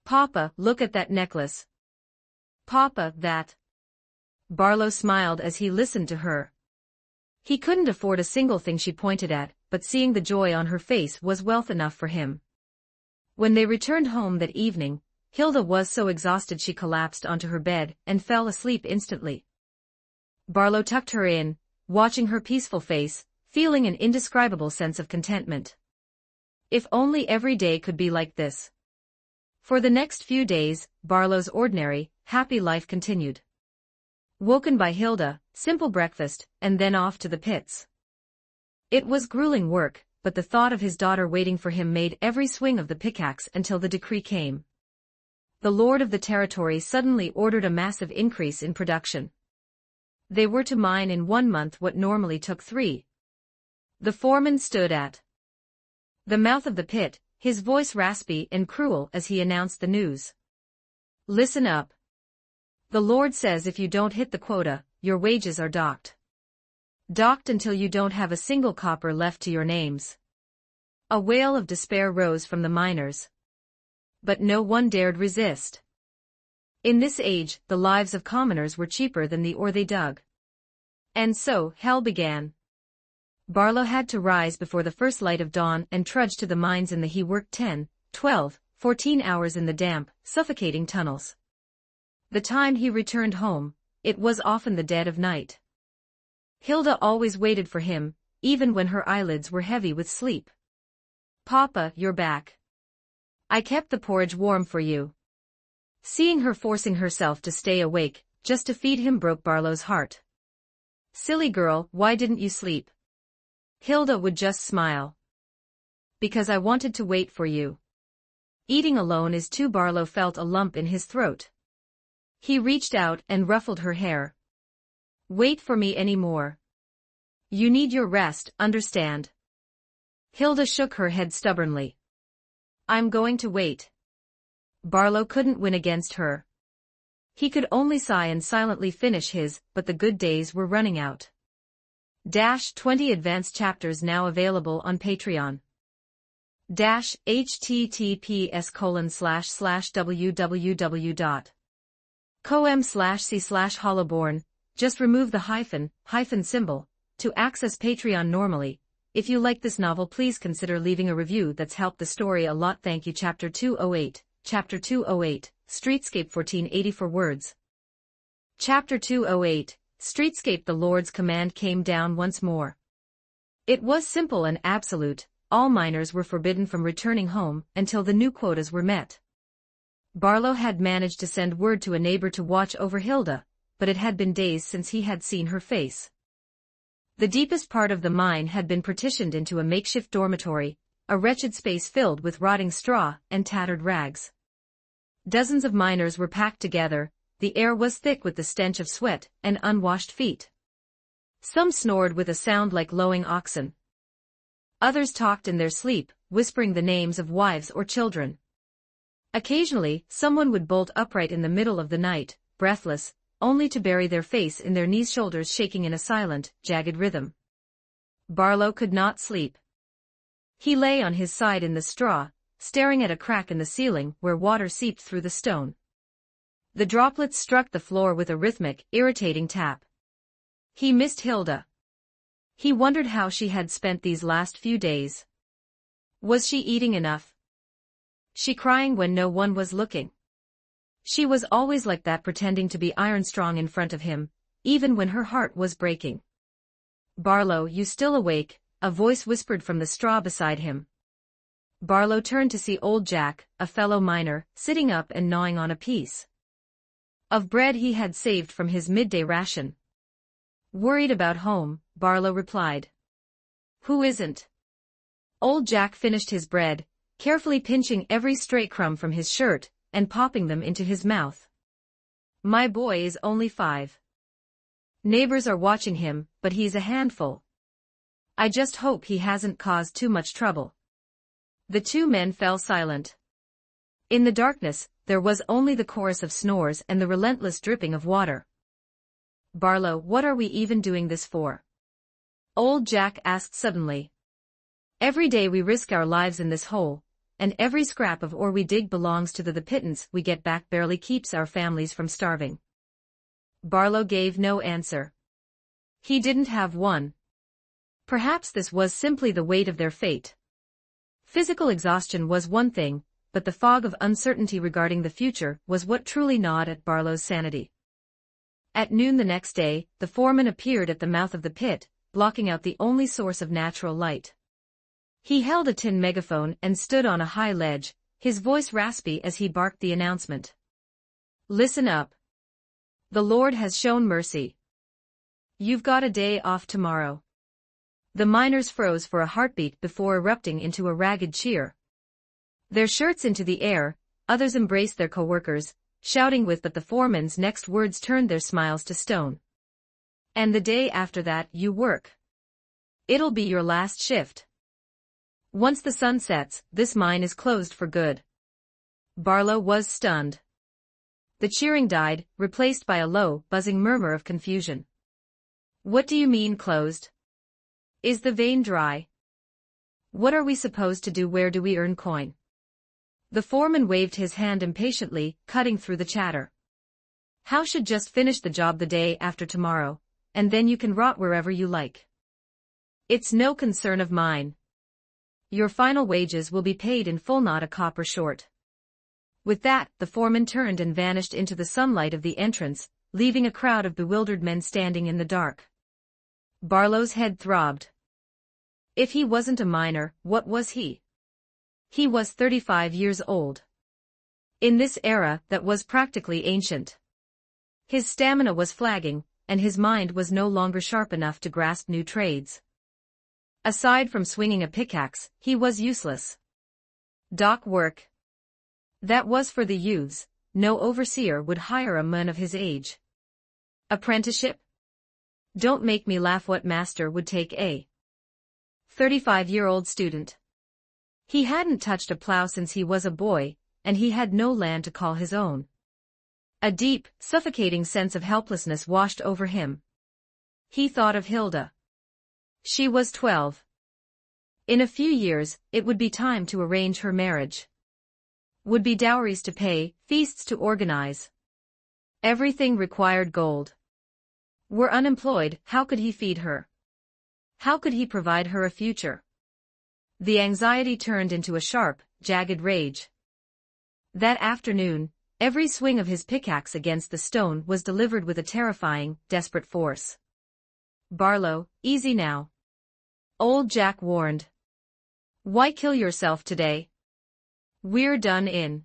[SPEAKER 2] "Papa, look at that necklace." "Papa, that." Barlow smiled as he listened to her. He couldn't afford a single thing she pointed at, but seeing the joy on her face was wealth enough for him. When they returned home that evening, Hilda was so exhausted she collapsed onto her bed and fell asleep instantly. Barlow tucked her in, watching her peaceful face, feeling an indescribable sense of contentment. If only every day could be like this. For the next few days, Barlow's ordinary, happy life continued. Woken by Hilda, simple breakfast, and then off to the pits. It was grueling work, but the thought of his daughter waiting for him made every swing of the pickaxe until the decree came. The lord of the territory suddenly ordered a massive increase in production. They were to mine in 1 month what normally took 3. The foreman stood at the mouth of the pit, his voice raspy and cruel as he announced the news. Listen up. The Lord says if you don't hit the quota, your wages are docked. Docked until you don't have a single copper left to your names. A wail of despair rose from the miners. But no one dared resist. In this age, the lives of commoners were cheaper than the ore they dug. And so, hell began. Barlow had to rise before the first light of dawn and trudge to the mines in the he worked 10, 12, 14 hours in the damp, suffocating tunnels. The time he returned home, it was often the dead of night. Hilda always waited for him, even when her eyelids were heavy with sleep. Papa, you're back. I kept the porridge warm for you. Seeing her forcing herself to stay awake, just to feed him broke Barlow's heart. Silly girl, why didn't you sleep? Hilda would just smile. Because I wanted to wait for you. Eating alone is too. Barlow felt a lump in his throat. He reached out and ruffled her hair. Wait for me anymore. You need your rest, understand? Hilda shook her head stubbornly. I'm going to wait. Barlow couldn't win against her. He could only sigh and silently finish his, but the good days were running out. 20 advanced chapters now available on Patreon. https://www.com/c/hollowborn. Just remove the hyphen symbol, to access Patreon normally. If you like this novel, please consider leaving a review. That's helped the story a lot. Thank you. Chapter 208, Streetscape 1484 words. Chapter 208, Streetscape. The Lord's command came down once more. It was simple and absolute. All miners were forbidden from returning home until the new quotas were met. Barlow had managed to send word to a neighbor to watch over Hilda, but it had been days since he had seen her face. The deepest part of the mine had been partitioned into a makeshift dormitory, a wretched space filled with rotting straw and tattered rags. Dozens of miners were packed together. The air was thick with the stench of sweat and unwashed feet. Some snored with a sound like lowing oxen. Others talked in their sleep, whispering the names of wives or children. Occasionally, someone would bolt upright in the middle of the night, breathless, only to bury their face in their knees, shoulders shaking in a silent, jagged rhythm. Barlow could not sleep. He lay on his side in the straw, staring at a crack in the ceiling where water seeped through the stone. The droplets struck the floor with a rhythmic, irritating tap. He missed Hilda. He wondered how she had spent these last few days. Was she eating enough? She crying when no one was looking? She was always like that, pretending to be iron-strong in front of him, even when her heart was breaking. Barlow, you still awake? A voice whispered from the straw beside him. Barlow turned to see old Jack, a fellow miner, sitting up and gnawing on a piece of bread he had saved from his midday ration. Worried about home, Barlow replied. Who isn't? Old Jack finished his bread, carefully pinching every stray crumb from his shirt and popping them into his mouth. My boy is only 5. Neighbors are watching him, but he's a handful. I just hope he hasn't caused too much trouble. The two men fell silent. In the darkness, there was only the chorus of snores and the relentless dripping of water. Barlow, what are we even doing this for? Old Jack asked suddenly. Every day we risk our lives in this hole, and every scrap of ore we dig belongs to the pittance we get back barely keeps our families from starving. Barlow gave no answer. He didn't have one. Perhaps this was simply the weight of their fate. Physical exhaustion was one thing, but the fog of uncertainty regarding the future was what truly gnawed at Barlow's sanity. At noon the next day, the foreman appeared at the mouth of the pit, blocking out the only source of natural light. He held a tin megaphone and stood on a high ledge, his voice raspy as he barked the announcement. Listen up. The Lord has shown mercy. You've got a day off tomorrow. The miners froze for a heartbeat before erupting into a ragged cheer. Their shirts into the air, others embraced their co-workers, shouting with, but the foreman's next words turned their smiles to stone. And the day after that you work. It'll be your last shift. Once the sun sets, this mine is closed for good. Barlow was stunned. The cheering died, replaced by a low, buzzing murmur of confusion. What do you mean closed? Is the vein dry? What are we supposed to do? Where do we earn coin? The foreman waved his hand impatiently, cutting through the chatter. How should just finish the job the day after tomorrow, and then you can rot wherever you like. It's no concern of mine. Your final wages will be paid in full, not a copper short. With that, the foreman turned and vanished into the sunlight of the entrance, leaving a crowd of bewildered men standing in the dark. Barlow's head throbbed. If he wasn't a miner, what was he? He was 35 years old. In this era that was practically ancient. His stamina was flagging, and his mind was no longer sharp enough to grasp new trades. Aside from swinging a pickaxe, he was useless. Dock work. That was for the youths. No overseer would hire a man of his age. Apprenticeship? Don't make me laugh. What master would take a 35-year-old student? He hadn't touched a plow since he was a boy, and he had no land to call his own. A deep, suffocating sense of helplessness washed over him. He thought of Hilda. She was 12. In a few years, it would be time to arrange her marriage. Would be dowries to pay, feasts to organize. Everything required gold. Were unemployed, how could he feed her? How could he provide her a future? The anxiety turned into a sharp, jagged rage. That afternoon, every swing of his pickaxe against the stone was delivered with a terrifying, desperate force. Barlow, easy now. Old Jack warned. Why kill yourself today? We're done in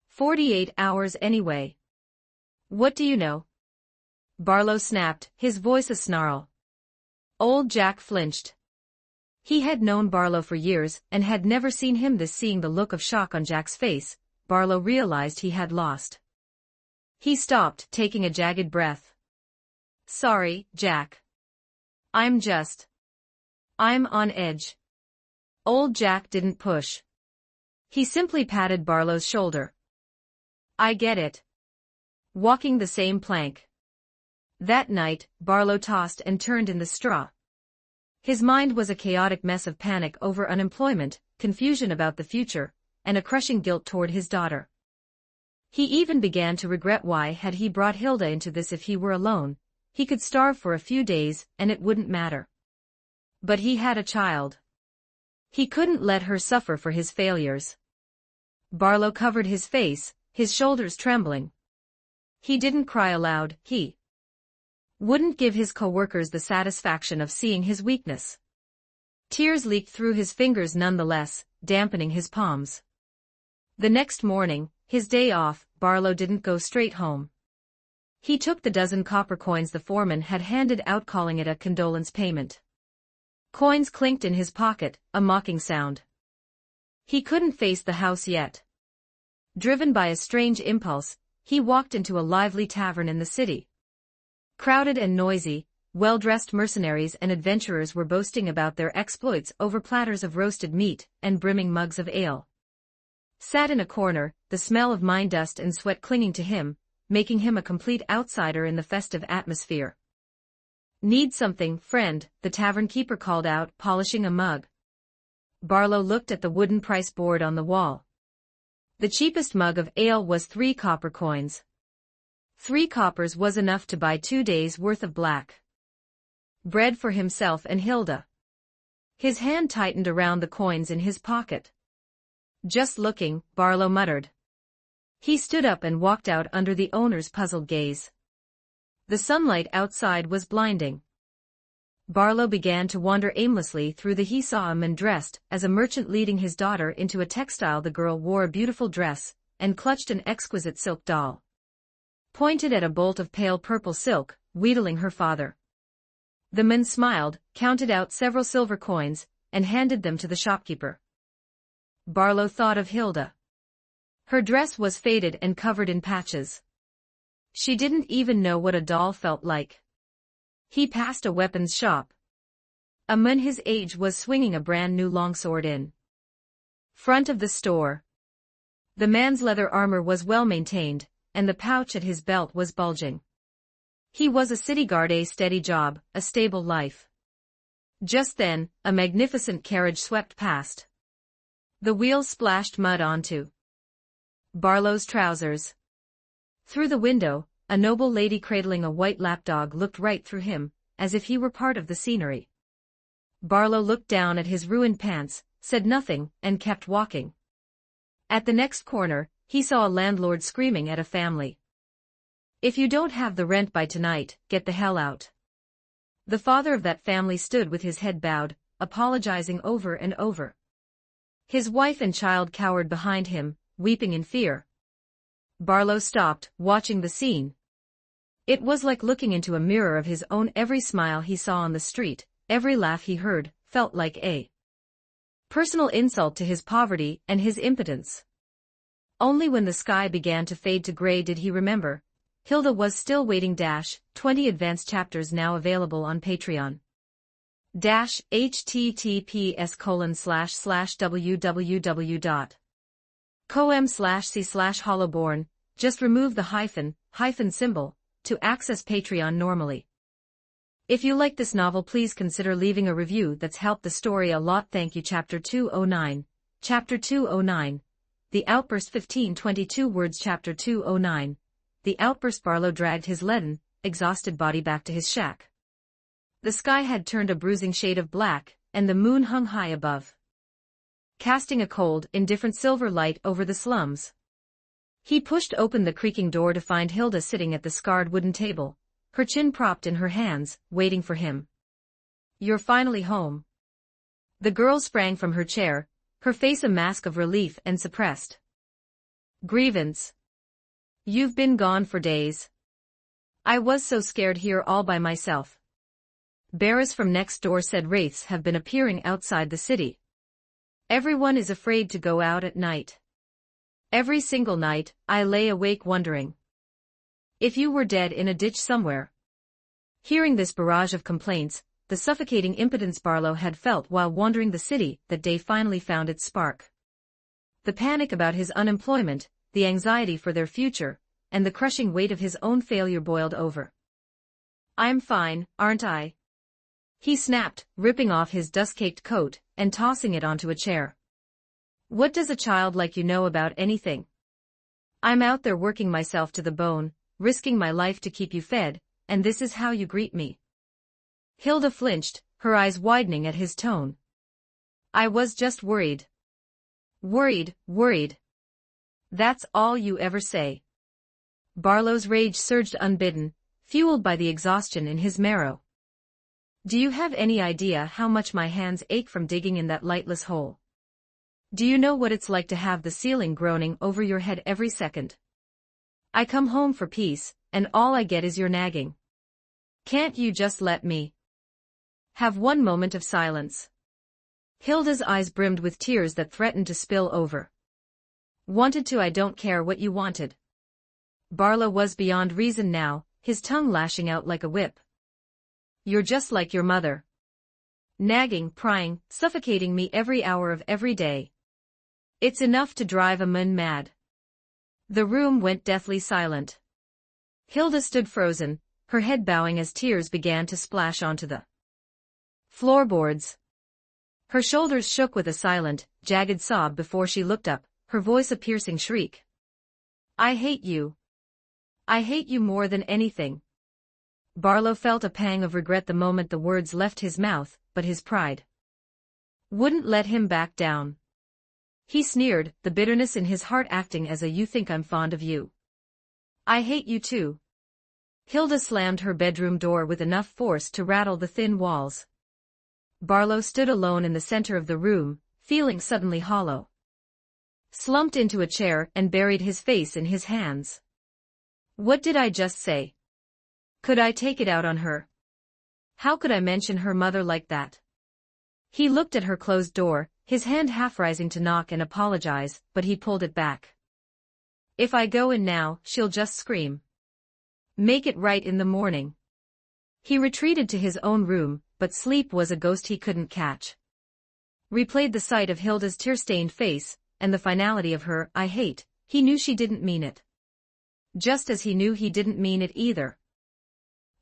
[SPEAKER 2] 48 hours anyway. What do you know? Barlow snapped, his voice a snarl. Old Jack flinched. He had known Barlow for years and had never seen him this. Seeing the look of shock on Jack's face, Barlow realized he had lost. He stopped, taking a jagged breath. Sorry, Jack. I'm on edge. Old Jack didn't push. He simply patted Barlow's shoulder. I get it. Walking the same plank. That night, Barlow tossed and turned in the straw. His mind was a chaotic mess of panic over unemployment, confusion about the future, and a crushing guilt toward his daughter. He even began to regret why had he brought Hilda into this. If he were alone, he could starve for a few days and it wouldn't matter. But he had a child. He couldn't let her suffer for his failures. Barlow covered his face, his shoulders trembling. He didn't cry aloud. He wouldn't give his co-workers the satisfaction of seeing his weakness. Tears leaked through his fingers nonetheless, dampening his palms. The next morning, his day off, Barlow didn't go straight home. He took the dozen copper coins the foreman had handed out, calling it a condolence payment. Coins clinked in his pocket, a mocking sound. He couldn't face the house yet. Driven by a strange impulse, he walked into a lively tavern in the city. Crowded and noisy, well-dressed mercenaries and adventurers were boasting about their exploits over platters of roasted meat and brimming mugs of ale. Sat in a corner, the smell of mine dust and sweat clinging to him, making him a complete outsider in the festive atmosphere. Need something, friend? The tavern keeper called out, polishing a mug. Barlow looked at the wooden price board on the wall. The cheapest mug of ale was 3 copper coins. 3 coppers was enough to buy 2 days' worth of black bread for himself and Hilda. His hand tightened around the coins in his pocket. Just looking, Barlow muttered. He stood up and walked out under the owner's puzzled gaze. The sunlight outside was blinding. Barlow began to wander aimlessly through he saw a man dressed as a merchant leading his daughter into a textile. The girl wore a beautiful dress and clutched an exquisite silk doll. Pointed at a bolt of pale purple silk, wheedling her father. The man smiled, counted out several silver coins, and handed them to the shopkeeper. Barlow thought of Hilda. Her dress was faded and covered in patches. She didn't even know what a doll felt like. He passed a weapons shop. A man his age was swinging a brand new longsword in front of the store. The man's leather armor was well maintained, and the pouch at his belt was bulging. He was a city guard, a steady job, a stable life. Just then, a magnificent carriage swept past. The wheels splashed mud onto Barlow's trousers. Through the window, a noble lady cradling a white lapdog looked right through him, as if he were part of the scenery. Barlow looked down at his ruined pants, said nothing, and kept walking. At the next corner, he saw a landlord screaming at a family. "If you don't have the rent by tonight, get the hell out." The father of that family stood with his head bowed, apologizing over and over. His wife and child cowered behind him, weeping in fear. Barlow stopped, watching the scene. It was like looking into a mirror of his own. Every smile he saw on the street, every laugh he heard, felt like a personal insult to his poverty and his impotence. Only when the sky began to fade to gray did he remember. Hilda was still waiting. 20 advanced chapters now available on Patreon. https://www.com/c/hollowborn. Just remove the hyphen symbol to access Patreon normally. If you like this novel, please consider leaving a review. That's helped the story a lot. Thank you. Chapter 209. Chapter 209. The Outburst. 1522 words. Chapter 209. The Outburst. Barlow dragged his leaden, exhausted body back to his shack. The sky had turned a bruising shade of black, and the moon hung high above, casting a cold, indifferent silver light over the slums. He pushed open the creaking door to find Hilda sitting at the scarred wooden table, her chin propped in her hands, waiting for him. "You're finally home." The girl sprang from her chair, her face a mask of relief and suppressed grievance. "You've been gone for days. I was so scared here all by myself." Bearers from next door said wraiths have been appearing outside the city. Everyone is afraid to go out at night. Every single night, I lay awake wondering if you were dead in a ditch somewhere. Hearing this barrage of complaints, the suffocating impotence Barlow had felt while wandering the city that day finally found its spark. The panic about his unemployment, the anxiety for their future, and the crushing weight of his own failure boiled over. "I'm fine, aren't I?" he snapped, ripping off his dust-caked coat and tossing it onto a chair. "What does a child like you know about anything? I'm out there working myself to the bone, risking my life to keep you fed, and this is how you greet me." Hilda flinched, her eyes widening at his tone. "I was just worried." Worried. That's all you ever say." Barlow's rage surged unbidden, fueled by the exhaustion in his marrow. "Do you have any idea how much my hands ache from digging in that lightless hole? Do you know what it's like to have the ceiling groaning over your head every second? I come home for peace, and all I get is your nagging. Can't you just let me have one moment of silence?" Hilda's eyes brimmed with tears that threatened to spill over. "Wanted to, I don't care what you wanted." Barlow was beyond reason now, his tongue lashing out like a whip. "You're just like your mother. Nagging, prying, suffocating me every hour of every day. It's enough to drive a man mad." The room went deathly silent. Hilda stood frozen, her head bowing as tears began to splash onto the floorboards. Her shoulders shook with a silent, jagged sob before she looked up, her voice a piercing shriek. "I hate you. I hate you more than anything." Barlow felt a pang of regret the moment the words left his mouth, but his pride wouldn't let him back down. He sneered, the bitterness in his heart acting as a "you think I'm fond of you. I hate you too." Hilda slammed her bedroom door with enough force to rattle the thin walls. Barlow stood alone in the center of the room, feeling suddenly hollow. Slumped into a chair and buried his face in his hands. What did I just say? Could I take it out on her? How could I mention her mother like that? He looked at her closed door, his hand half rising to knock and apologize, but he pulled it back. If I go in now, she'll just scream. Make it right in the morning. He retreated to his own room, but sleep was a ghost he couldn't catch. Replayed the sight of Hilda's tear-stained face, and the finality of her "I hate," he knew she didn't mean it. Just as he knew he didn't mean it either.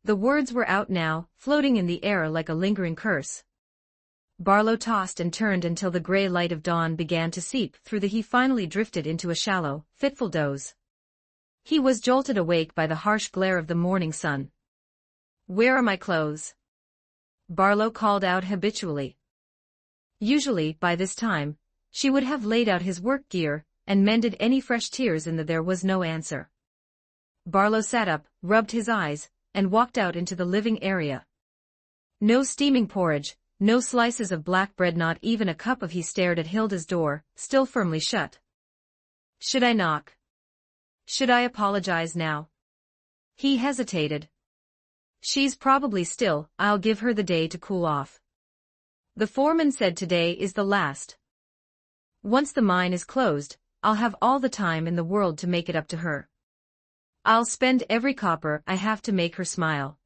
[SPEAKER 2] The words were out now, floating in the air like a lingering curse. Barlow tossed and turned until the gray light of dawn began to seep through he finally drifted into a shallow, fitful doze. He was jolted awake by the harsh glare of the morning sun. Where are my clothes? Barlow called out habitually. Usually, by this time, she would have laid out his work gear and mended any fresh tears in there was no answer. Barlow sat up, rubbed his eyes, and walked out into the living area. No steaming porridge, no slices of black bread, not even a cup of. He stared at Hilda's door, still firmly shut. Should I knock? Should I apologize now? He hesitated. She's probably still, I'll give her the day to cool off. The foreman said today is the last. Once the mine is closed, I'll have all the time in the world to make it up to her. I'll spend every copper I have to make her smile.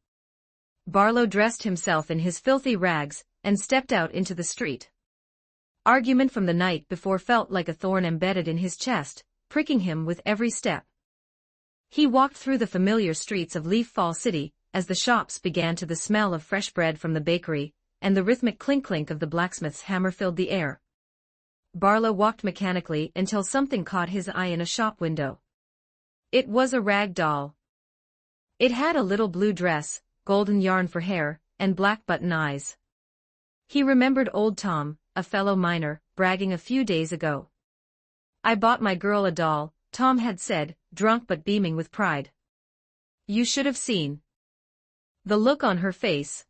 [SPEAKER 2] Barlow dressed himself in his filthy rags and stepped out into the street. Argument from the night before felt like a thorn embedded in his chest, pricking him with every step. He walked through the familiar streets of Leaf Fall City, as the shops began to the smell of fresh bread from the bakery, and the rhythmic clink-clink of the blacksmith's hammer filled the air. Barlow walked mechanically until something caught his eye in a shop window. It was a rag doll. It had a little blue dress, golden yarn for hair, and black button eyes. He remembered old Tom, a fellow miner, bragging a few days ago. I bought my girl a doll, Tom had said, drunk but beaming with pride. You should have seen the look on her face.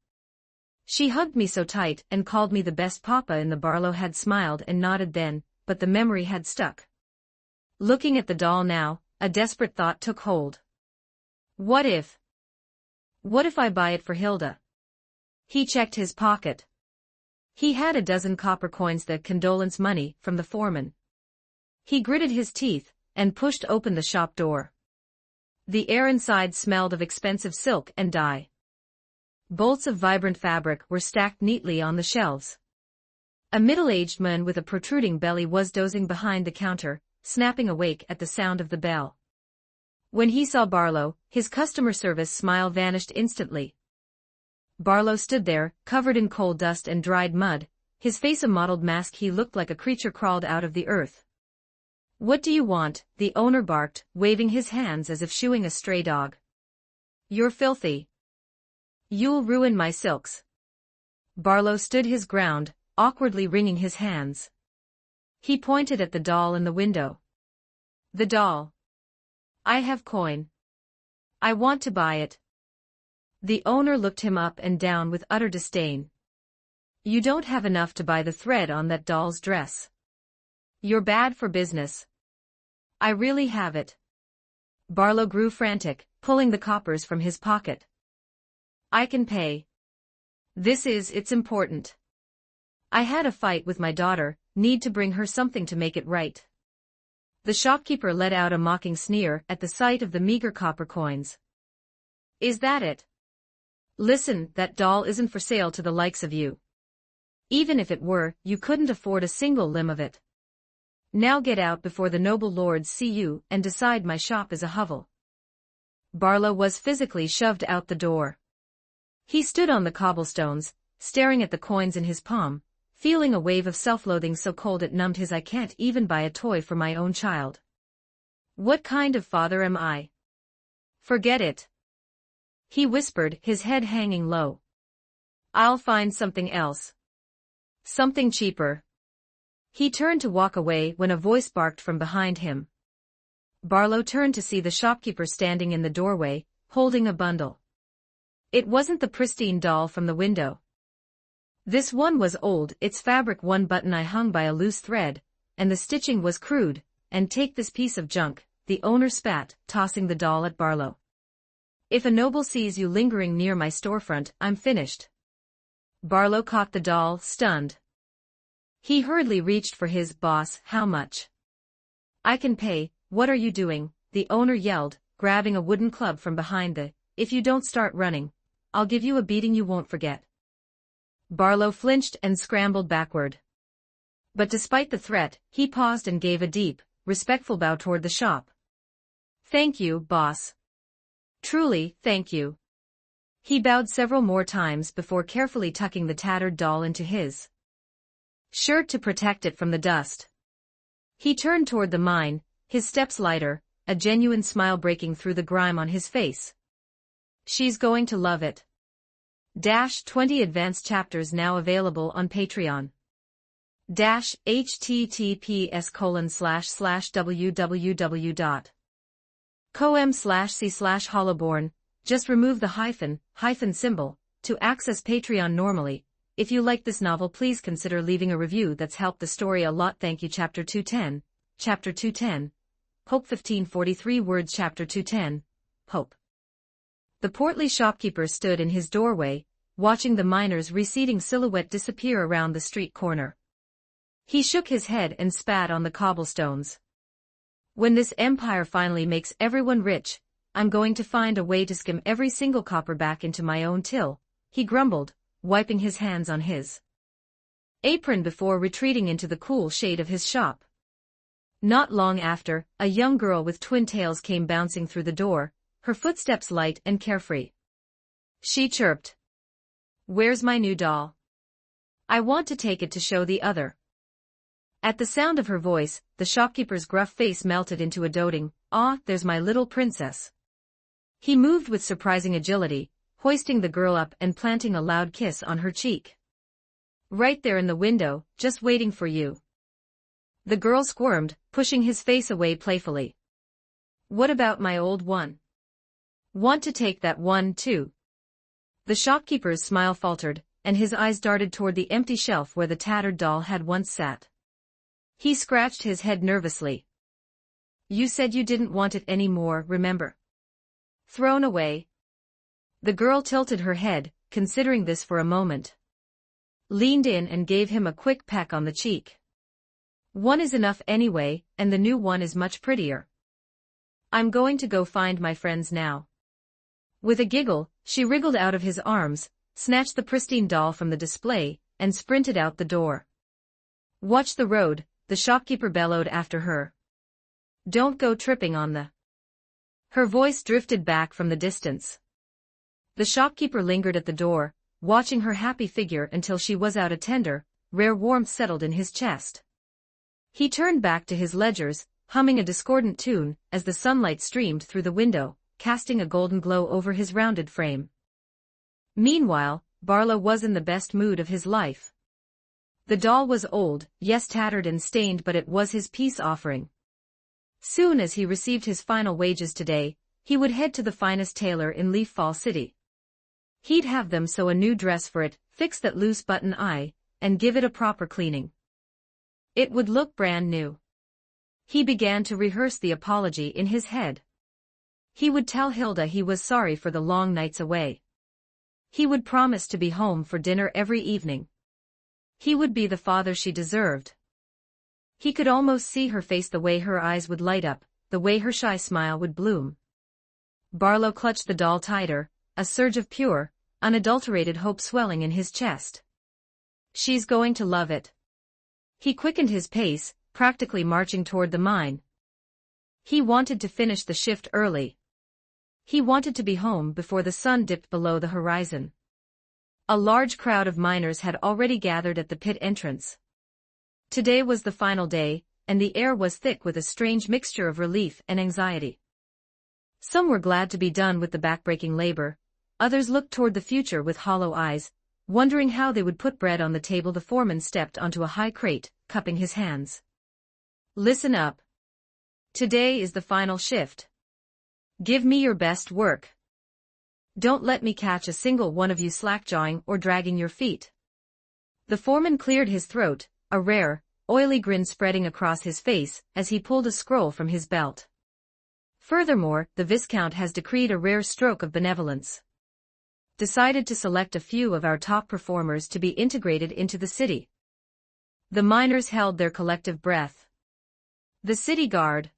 [SPEAKER 2] She hugged me so tight and called me the best papa in the. Barlow had smiled and nodded then, but the memory had stuck. Looking at the doll now, a desperate thought took hold. What if I buy it for Hilda? He checked his pocket. He had a dozen copper coins, the condolence money from the foreman. He gritted his teeth and pushed open the shop door. The air inside smelled of expensive silk and dye. Bolts of vibrant fabric were stacked neatly on the shelves. A middle-aged man with a protruding belly was dozing behind the counter, snapping awake at the sound of the bell. When he saw Barlow, his customer service smile vanished instantly. Barlow stood there, covered in coal dust and dried mud, his face a mottled mask. He looked like a creature crawled out of the earth. What do you want? The owner barked, waving his hands as if shooing a stray dog. You're filthy. You'll ruin my silks. Barlow stood his ground, awkwardly wringing his hands. He pointed at the doll in the window. The doll. I have coin. I want to buy it. The owner looked him up and down with utter disdain. You don't have enough to buy the thread on that doll's dress. You're bad for business. I really have it. Barlow grew frantic, pulling the coppers from his pocket. I can pay. It's important. I had a fight with my daughter, need to bring her something to make it right. The shopkeeper let out a mocking sneer at the sight of the meager copper coins. Is that it? Listen, that doll isn't for sale to the likes of you. Even if it were, you couldn't afford a single limb of it. Now get out before the noble lords see you and decide my shop is a hovel. Barlow was physically shoved out the door. He stood on the cobblestones, staring at the coins in his palm, feeling a wave of self-loathing so cold it numbed his. I can't even buy a toy for my own child. What kind of father am I? Forget it. He whispered, his head hanging low. I'll find something else. Something cheaper. He turned to walk away when a voice barked from behind him. Barlow turned to see the shopkeeper standing in the doorway, holding a bundle. It wasn't the pristine doll from the window. This one was old, its fabric one button I hung by a loose thread, and the stitching was crude. And take this piece of junk, the owner spat, tossing the doll at Barlow. If a noble sees you lingering near my storefront, I'm finished. Barlow caught the doll, stunned. He hurriedly reached for his boss. How much? I can pay. What are you doing? The owner yelled, grabbing a wooden club from behind the, if you don't start running, I'll give you a beating you won't forget. Barlow flinched and scrambled backward. But despite the threat, he paused and gave a deep, respectful bow toward the shop. Thank you, boss. Truly, thank you. He bowed several more times before carefully tucking the tattered doll into his shirt to protect it from the dust. He turned toward the mine, his steps lighter, a genuine smile breaking through the grime on his face. She's going to love it. 20 advanced chapters now available on Patreon. https://www.com/c/hollowborn. Just remove the hyphen symbol to access Patreon normally. If you like this novel, please consider leaving a review. That's helped the story a lot. Thank you. Chapter 210. Chapter 210. Hope 1543 words. Chapter 210. Hope. The portly shopkeeper stood in his doorway, watching the miner's receding silhouette disappear around the street corner. He shook his head and spat on the cobblestones. When this empire finally makes everyone rich, I'm going to find a way to skim every single copper back into my own till, he grumbled, wiping his hands on his apron before retreating into the cool shade of his shop. Not long after, a young girl with twin tails came bouncing through the door, her footsteps light and carefree. She chirped. Where's my new doll? I want to take it to show the other. At the sound of her voice, the shopkeeper's gruff face melted into a doting, "Ah, there's my little princess." He moved with surprising agility, hoisting the girl up and planting a loud kiss on her cheek. Right there in the window, just waiting for you. The girl squirmed, pushing his face away playfully. What about my old one? Want to take that one too? The shopkeeper's smile faltered, and his eyes darted toward the empty shelf where the tattered doll had once sat. He scratched his head nervously. You said you didn't want it anymore, remember? Thrown away. The girl tilted her head, considering this for a moment. Leaned in and gave him a quick peck on the cheek. One is enough anyway, and the new one is much prettier. I'm going to go find my friends now. With a giggle, she wriggled out of his arms, snatched the pristine doll from the display, and sprinted out the door. Watch the road, the shopkeeper bellowed after her. Don't go tripping on the... Her voice drifted back from the distance. The shopkeeper lingered at the door, watching her happy figure until she was out. A tender, rare warmth settled in his chest. He turned back to his ledgers, humming a discordant tune, as the sunlight streamed through the window, casting a golden glow over his rounded frame. Meanwhile, Barlow was in the best mood of his life. The doll was old, yes, tattered and stained, but it was his peace offering. Soon as he received his final wages today, he would head to the finest tailor in Leaf Fall City. He'd have them sew a new dress for it, fix that loose button eye, and give it a proper cleaning. It would look brand new. He began to rehearse the apology in his head. He would tell Hilda he was sorry for the long nights away. He would promise to be home for dinner every evening. He would be the father she deserved. He could almost see her face, the way her eyes would light up, the way her shy smile would bloom. Barlow clutched the doll tighter, a surge of pure, unadulterated hope swelling in his chest. She's going to love it. He quickened his pace, practically marching toward the mine. He wanted to finish the shift early. He wanted to be home before the sun dipped below the horizon. A large crowd of miners had already gathered at the pit entrance. Today was the final day, and the air was thick with a strange mixture of relief and anxiety. Some were glad to be done with the backbreaking labor, others looked toward the future with hollow eyes, wondering how they would put bread on the table. The foreman stepped onto a high crate, cupping his hands. Listen up. Today is the final shift. Give me your best work. Don't let me catch a single one of you slack-jawing or dragging your feet. The foreman cleared his throat, a rare, oily grin spreading across his face as he pulled a scroll from his belt. Furthermore, the Viscount has decreed a rare stroke of benevolence. Decided to select a few of our top performers to be integrated into the city. The miners held their collective breath. The city guard.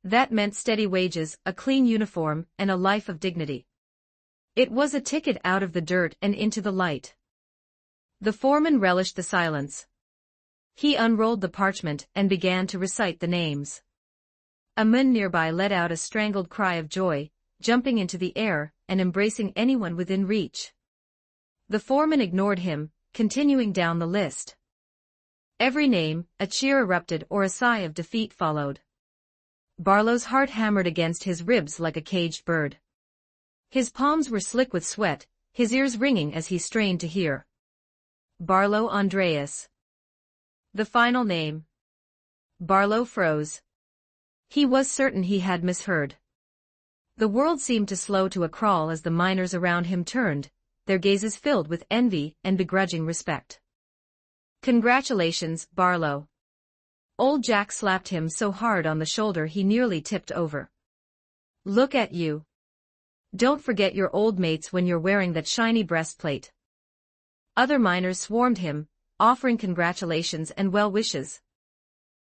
[SPEAKER 2] That meant steady wages, a clean uniform, and a life of dignity. It was a ticket out of the dirt and into the light. The foreman relished the silence. He unrolled the parchment and began to recite the names. A man nearby let out a strangled cry of joy, jumping into the air and embracing anyone within reach. The foreman ignored him, continuing down the list. Every name, a cheer erupted or a sigh of defeat followed. Barlow's heart hammered against his ribs like a caged bird. His palms were slick with sweat, his ears ringing as he strained to hear. Barlow Andreas. The final name. Barlow froze. He was certain he had misheard. The world seemed to slow to a crawl as the miners around him turned, their gazes filled with envy and begrudging respect. Congratulations, Barlow. Old Jack slapped him so hard on the shoulder he nearly tipped over. Look at you. Don't forget your old mates when you're wearing that shiny breastplate. Other miners swarmed him, offering congratulations and well wishes.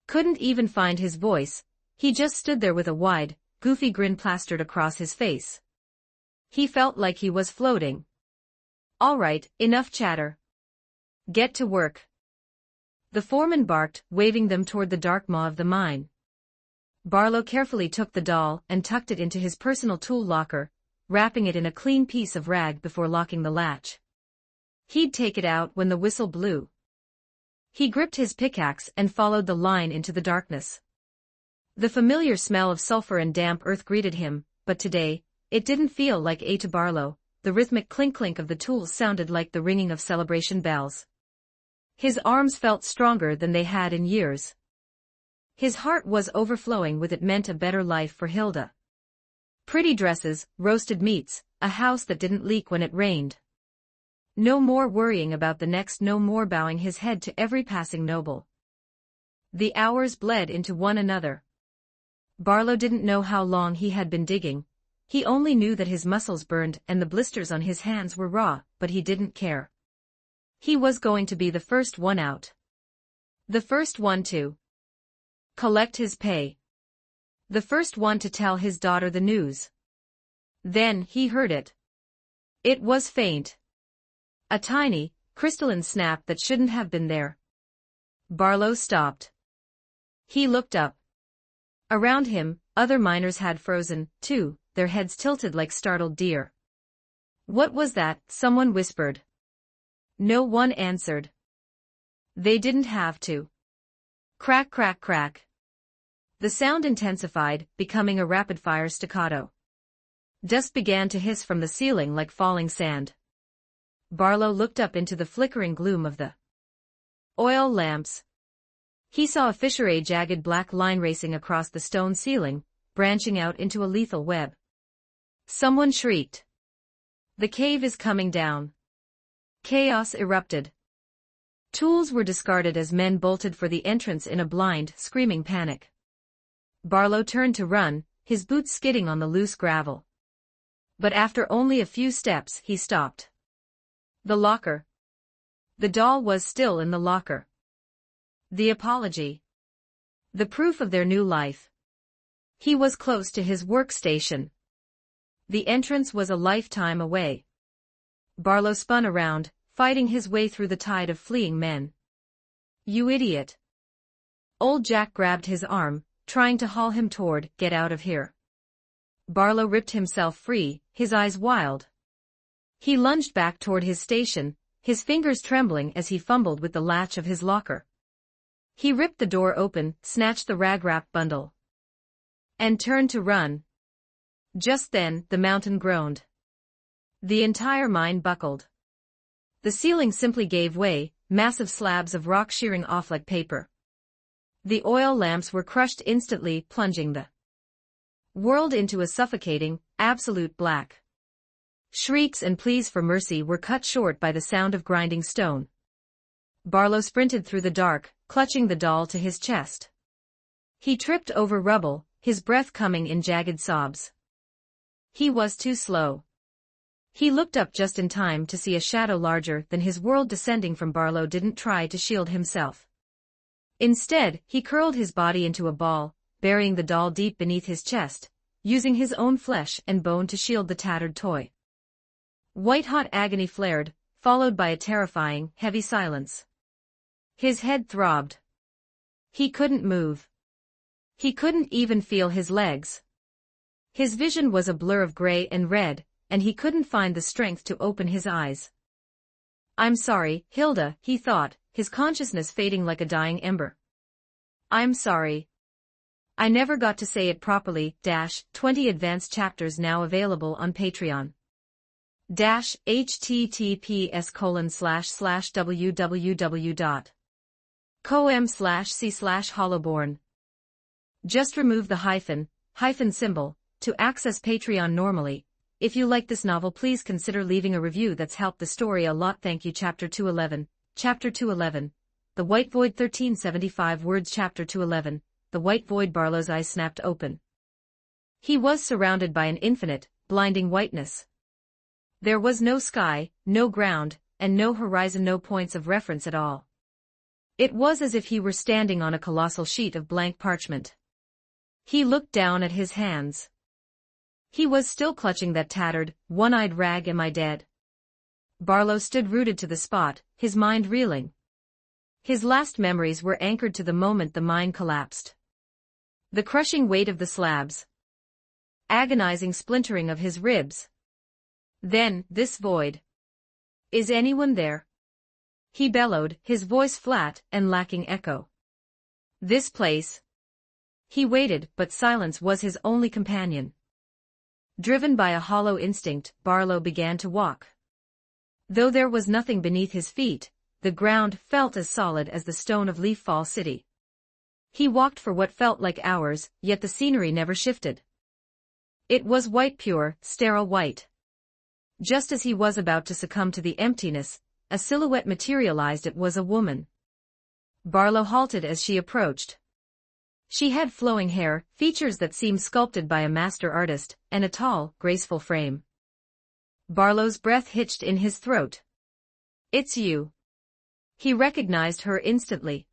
[SPEAKER 2] Couldn't even find his voice, he just stood there with a wide, goofy grin plastered across his face. He felt like he was floating. All right, enough chatter. Get to work. The foreman barked, waving them toward the dark maw of the mine. Barlow carefully took the doll and tucked it into his personal tool locker, wrapping it in a clean piece of rag before locking the latch. He'd take it out when the whistle blew. He gripped his pickaxe and followed the line into the darkness. The familiar smell of sulfur and damp earth greeted him, but today, it didn't feel like to Barlow. The rhythmic clink-clink of the tools sounded like the ringing of celebration bells. His arms felt stronger than they had in years. His heart was overflowing with it meant a better life for Hilda. Pretty dresses, roasted meats, a house that didn't leak when it rained. No more worrying about the next, no more bowing his head to every passing noble. The hours bled into one another. Barlow didn't know how long he had been digging. He only knew that his muscles burned and the blisters on his hands were raw, but he didn't care. He was going to be the first one out. The first one to collect his pay. The first one to tell his daughter the news. Then he heard it. It was faint. A tiny, crystalline snap that shouldn't have been there. Barlow stopped. He looked up. Around him, other miners had frozen, too, their heads tilted like startled deer. What was that? Someone whispered. No one answered. They didn't have to. Crack, crack, crack. The sound intensified, becoming a rapid-fire staccato. Dust began to hiss from the ceiling like falling sand. Barlow looked up into the flickering gloom of the oil lamps. He saw a fissure, jagged black line racing across the stone ceiling, branching out into a lethal web. Someone shrieked. The cave is coming down. Chaos erupted. Tools were discarded as men bolted for the entrance in a blind, screaming panic. Barlow turned to run, his boots skidding on the loose gravel. But after only a few steps, he stopped. The locker. The doll was still in the locker. The apology. The proof of their new life. He was close to his workstation. The entrance was a lifetime away. Barlow spun around, fighting his way through the tide of fleeing men. You idiot. Old Jack grabbed his arm, trying to haul him toward, get out of here. Barlow ripped himself free, his eyes wild. He lunged back toward his station, his fingers trembling as he fumbled with the latch of his locker. He ripped the door open, snatched the rag-wrapped bundle, and turned to run. Just then, the mountain groaned. The entire mine buckled. The ceiling simply gave way, massive slabs of rock shearing off like paper. The oil lamps were crushed instantly, plunging the world into a suffocating, absolute black. Shrieks and pleas for mercy were cut short by the sound of grinding stone. Barlow sprinted through the dark, clutching the doll to his chest. He tripped over rubble, his breath coming in jagged sobs. He was too slow. He looked up just in time to see a shadow larger than his world descending from Barlow. Didn't try to shield himself. Instead, he curled his body into a ball, burying the doll deep beneath his chest, using his own flesh and bone to shield the tattered toy. White-hot agony flared, followed by a terrifying, heavy silence. His head throbbed. He couldn't move. He couldn't even feel his legs. His vision was a blur of gray and red, and he couldn't find the strength to open his eyes. "I'm sorry, Hilda," he thought, his consciousness fading like a dying ember. "I'm sorry. I never got to say it properly." 20 advanced chapters now available on Patreon. https://www.com/c/hollowborn. Just remove the hyphen symbol to access Patreon normally. If you like this novel, please consider leaving a review. That's helped the story a lot. Thank you. Chapter 211. Chapter 211. The White Void. 1375 words. Chapter 211. The White Void. Barlow's eyes snapped open. He was surrounded by an infinite, blinding whiteness. There was no sky, no ground, and no horizon, no points of reference at all. It was as if he were standing on a colossal sheet of blank parchment. He looked down at his hands. He was still clutching that tattered, one-eyed rag. "Am I dead?" Barlow stood rooted to the spot, his mind reeling. His last memories were anchored to the moment the mine collapsed. The crushing weight of the slabs. Agonizing splintering of his ribs. Then, this void. "Is anyone there?" he bellowed, his voice flat and lacking echo. "This place." He waited, but silence was his only companion. Driven by a hollow instinct, Barlow began to walk. Though there was nothing beneath his feet, the ground felt as solid as the stone of Leaf Fall City. He walked for what felt like hours, yet the scenery never shifted. It was white, pure, sterile white. Just as he was about to succumb to the emptiness, a silhouette materialized. It was a woman. Barlow halted as she approached. She had flowing hair, features that seemed sculpted by a master artist, and a tall, graceful frame. Barlow's breath hitched in his throat. "It's you." He recognized her instantly.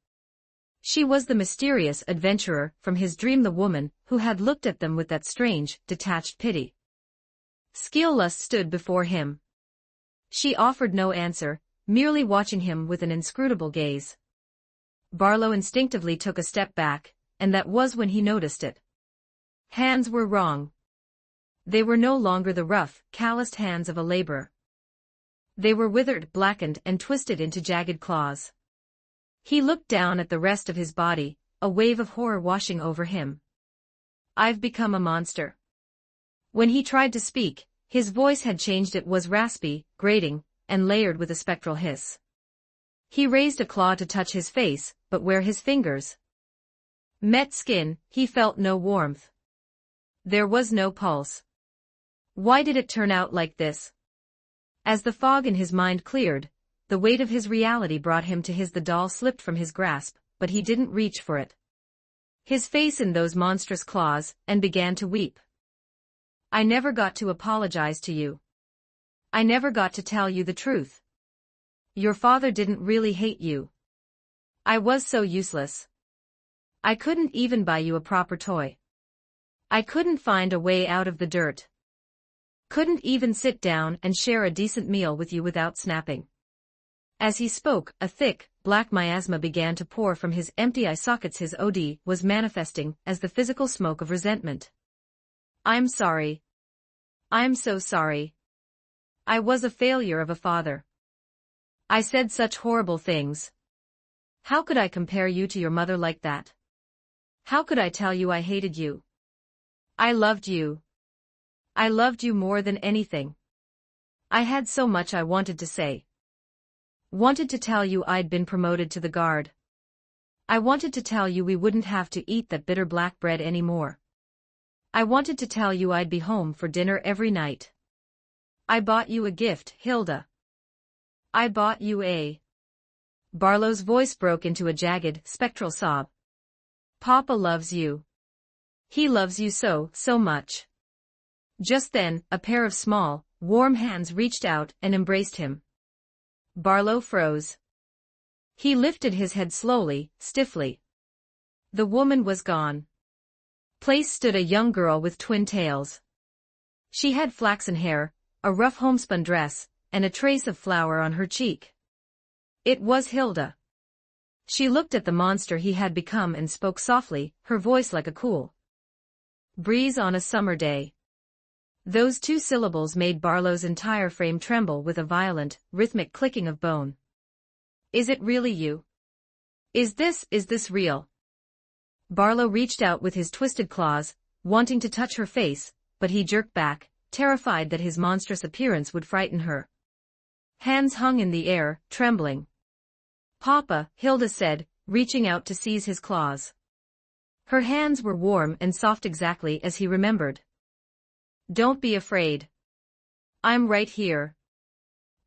[SPEAKER 2] She was the mysterious adventurer from his dream, the woman who had looked at them with that strange, detached pity. Skill-lust stood before him. She offered no answer, merely watching him with an inscrutable gaze. Barlow instinctively took a step back, and that was when he noticed it. Hands were wrong. They were no longer the rough, calloused hands of a laborer. They were withered, blackened, and twisted into jagged claws. He looked down at the rest of his body, a wave of horror washing over him. "I've become a monster." When he tried to speak, his voice had changed. It was raspy, grating, and layered with a spectral hiss. He raised a claw to touch his face, but where his fingers met skin, he felt no warmth. There was no pulse. Why did it turn out like this? As the fog in his mind cleared, the weight of his reality brought him to his. The doll slipped from his grasp, but he didn't reach for it. His face in those monstrous claws, and began to weep. "I never got to apologize to you. I never got to tell you the truth. Your father didn't really hate you. I was so useless. I couldn't even buy you a proper toy. I couldn't find a way out of the dirt. Couldn't even sit down and share a decent meal with you without snapping." As he spoke, a thick, black miasma began to pour from his empty eye sockets. His OD was manifesting as the physical smoke of resentment. "I'm sorry. I'm so sorry. I was a failure of a father. I said such horrible things. How could I compare you to your mother like that? How could I tell you I hated you? I loved you. I loved you more than anything. I had so much I wanted to say. Wanted to tell you I'd been promoted to the guard. I wanted to tell you we wouldn't have to eat that bitter black bread anymore. I wanted to tell you I'd be home for dinner every night. I bought you a gift, Hilda. I bought you a... Barlow's voice broke into a jagged, spectral sob. Papa loves you. He loves you so, so much. Just then, a pair of small, warm hands reached out and embraced him. Barlow froze. He lifted his head slowly, stiffly. The woman was gone. Place stood a young girl with twin tails. She had flaxen hair, a rough homespun dress, and a trace of flour on her cheek. It was Hilda. She looked at the monster he had become and spoke softly, her voice like a cool breeze on a summer day. Those two syllables made Barlow's entire frame tremble with a violent, rhythmic clicking of bone. Is it really you? Is this real? Barlow reached out with his twisted claws, wanting to touch her face, but he jerked back, terrified that his monstrous appearance would frighten her. Hands hung in the air, trembling. Papa, Hilda said, reaching out to seize his claws. Her hands were warm and soft exactly as he remembered. Don't be afraid. I'm right here.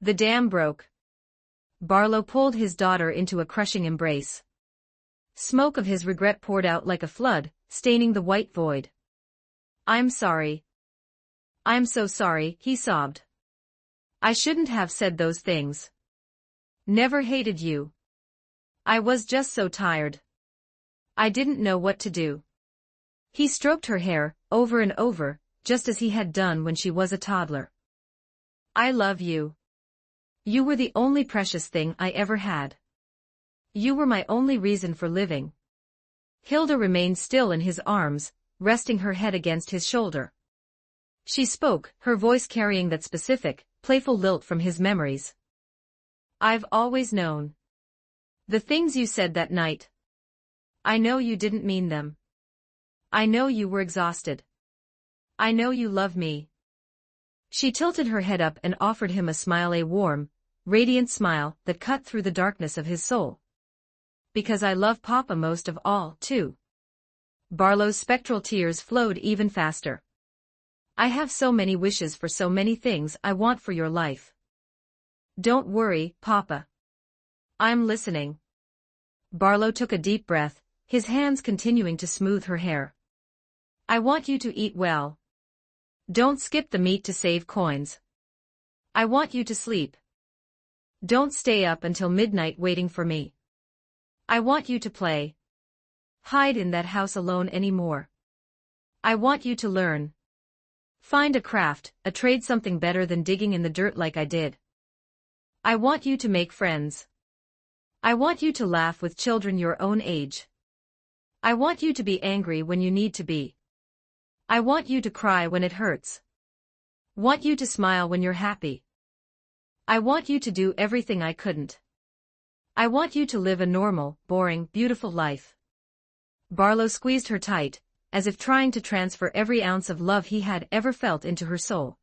[SPEAKER 2] The dam broke. Barlow pulled his daughter into a crushing embrace. Smoke of his regret poured out like a flood, staining the white void. I'm sorry. I'm so sorry, he sobbed. I shouldn't have said those things. Never hated you. I was just so tired. I didn't know what to do. He stroked her hair, over and over, just as he had done when she was a toddler. I love you. You were the only precious thing I ever had. You were my only reason for living. Hilda remained still in his arms, resting her head against his shoulder. She spoke, her voice carrying that specific, playful lilt from his memories. I've always known. The things you said that night. I know you didn't mean them. I know you were exhausted. I know you love me. She tilted her head up and offered him a smile, a warm, radiant smile that cut through the darkness of his soul. Because I love Papa most of all, too. Barlow's spectral tears flowed even faster. I have so many wishes for so many things I want for your life. Don't worry, Papa. I'm listening. Barlow took a deep breath, his hands continuing to smooth her hair. I want you to eat well. Don't skip the meat to save coins. I want you to sleep. Don't stay up until midnight waiting for me. I want you to play. Hide in that house alone anymore. I want you to learn. Find a craft, a trade, something better than digging in the dirt like I did. I want you to make friends. I want you to laugh with children your own age. I want you to be angry when you need to be. I want you to cry when it hurts. Want you to smile when you're happy. I want you to do everything I couldn't. I want you to live a normal, boring, beautiful life. Barlow squeezed her tight, as if trying to transfer every ounce of love he had ever felt into her soul.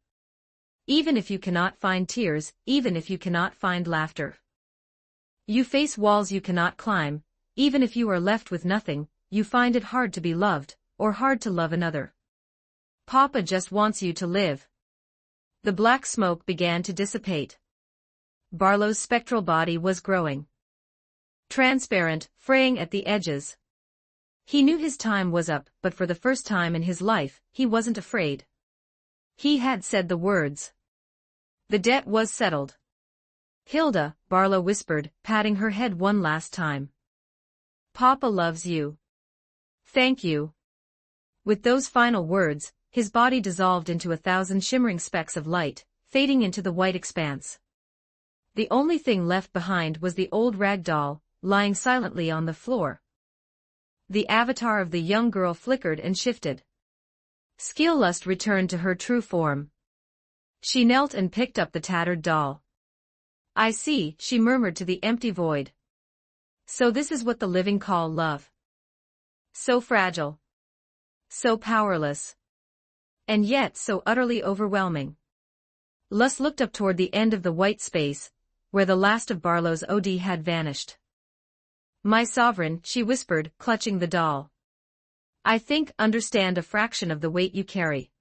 [SPEAKER 2] Even if you cannot find tears, even if you cannot find laughter. You face walls you cannot climb, even if you are left with nothing, you find it hard to be loved, or hard to love another. Papa just wants you to live. The black smoke began to dissipate. Barlow's spectral body was growing. Transparent, fraying at the edges. He knew his time was up, but for the first time in his life, he wasn't afraid. He had said the words. The debt was settled. Hilda, Barlow whispered, patting her head one last time. Papa loves you. Thank you. With those final words, his body dissolved into 1,000 shimmering specks of light, fading into the white expanse. The only thing left behind was the old rag doll, lying silently on the floor. The avatar of the young girl flickered and shifted. Skillust returned to her true form. She knelt and picked up the tattered doll. I see, she murmured to the empty void. So this is what the living call love. So fragile. So powerless. And yet so utterly overwhelming. Lust looked up toward the end of the white space, where the last of Barlow's OD had vanished. My sovereign, she whispered, clutching the doll. I understand a fraction of the weight you carry.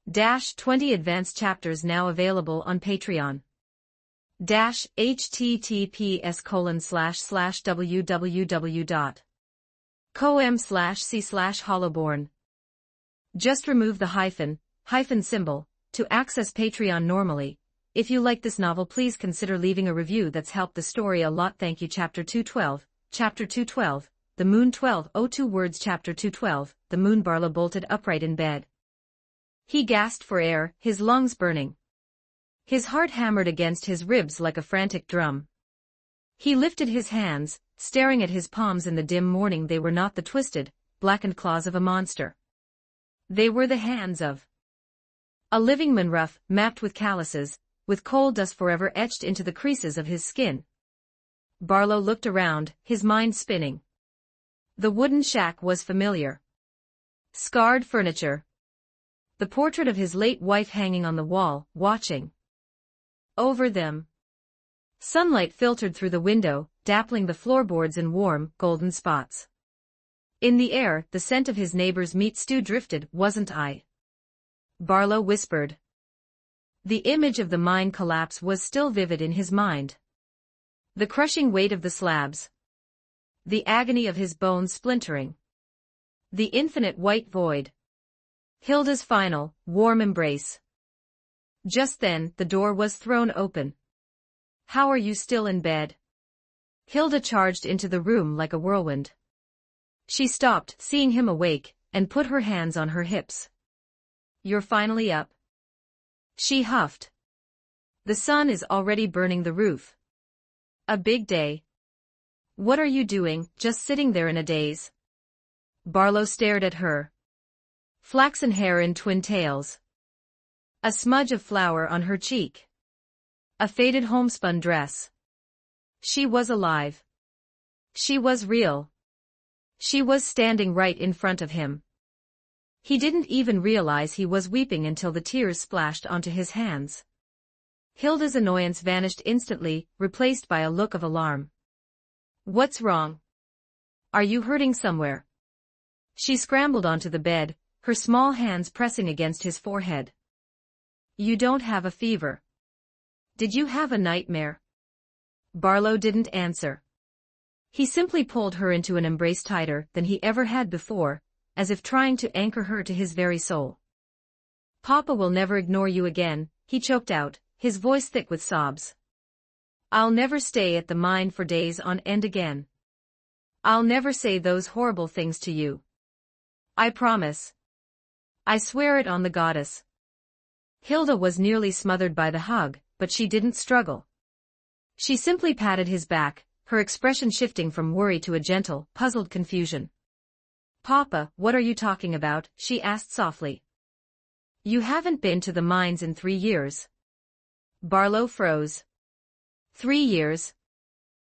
[SPEAKER 2] -20 advanced chapters now available on Patreon. https://www.com/c/hollowborn. Just remove the hyphen symbol to access Patreon normally. If you like this novel, please consider leaving a review. That's helped the story a lot. Thank you. Chapter 212. Chapter 212. The Moon. 1202 words. Chapter 212. The Moon. Barlow bolted upright in bed. He gasped for air, his lungs burning. His heart hammered against his ribs like a frantic drum. He lifted his hands, staring at his palms in the dim morning. They were not the twisted, blackened claws of a monster. They were the hands of a living man, rough, mapped with calluses, with coal dust forever etched into the creases of his skin. Barlow looked around, his mind spinning. The wooden shack was familiar. Scarred furniture. The portrait of his late wife hanging on the wall, watching. Over them. Sunlight filtered through the window, dappling the floorboards in warm, golden spots. In the air, the scent of his neighbor's meat stew drifted. Wasn't I? Barlow whispered. The image of the mine collapse was still vivid in his mind. The crushing weight of the slabs. The agony of his bones splintering. The infinite white void. Hilda's final, warm embrace. Just then, the door was thrown open. How are you still in bed? Hilda charged into the room like a whirlwind. She stopped, seeing him awake, and put her hands on her hips. You're finally up. She huffed. The sun is already burning the roof. A big day. What are you doing, just sitting there in a daze? Barlow stared at her. Flaxen hair in twin tails. A smudge of flour on her cheek. A faded homespun dress. She was alive. She was real. She was standing right in front of him. He didn't even realize he was weeping until the tears splashed onto his hands. Hilda's annoyance vanished instantly, replaced by a look of alarm. What's wrong? Are you hurting somewhere? She scrambled onto the bed, her small hands pressing against his forehead. You don't have a fever. Did you have a nightmare? Barlow didn't answer. He simply pulled her into an embrace tighter than he ever had before, as if trying to anchor her to his very soul. Papa will never ignore you again, he choked out, his voice thick with sobs. I'll never stay at the mine for days on end again. I'll never say those horrible things to you. I promise. I swear it on the goddess. Hilda was nearly smothered by the hug, but she didn't struggle. She simply patted his back, her expression shifting from worry to a gentle, puzzled confusion. Papa, what are you talking about? She asked softly. You haven't been to the mines in 3 years. Barlow froze. 3 years?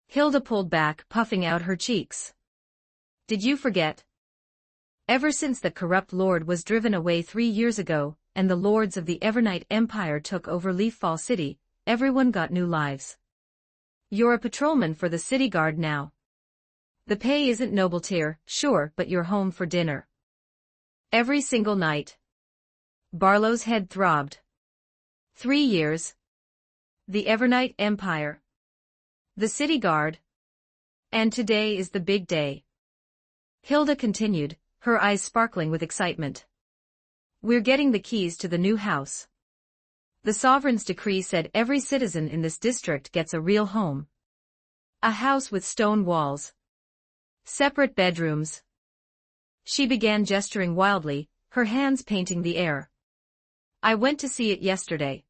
[SPEAKER 2] Hilda pulled back, puffing out her cheeks. Did you forget? Ever since the corrupt lord was driven away 3 years ago, and the lords of the Evernight Empire took over Leaffall City, everyone got new lives. You're a patrolman for the city guard now. The pay isn't noble tier, sure, but you're home for dinner. Every single night. Barlow's head throbbed. 3 years. The Evernight Empire. The city guard. And today is the big day. Hilda continued, her eyes sparkling with excitement. We're getting the keys to the new house. The sovereign's decree said every citizen in this district gets a real home. A house with stone walls. Separate bedrooms. She began gesturing wildly, her hands painting the air. I went to see it yesterday.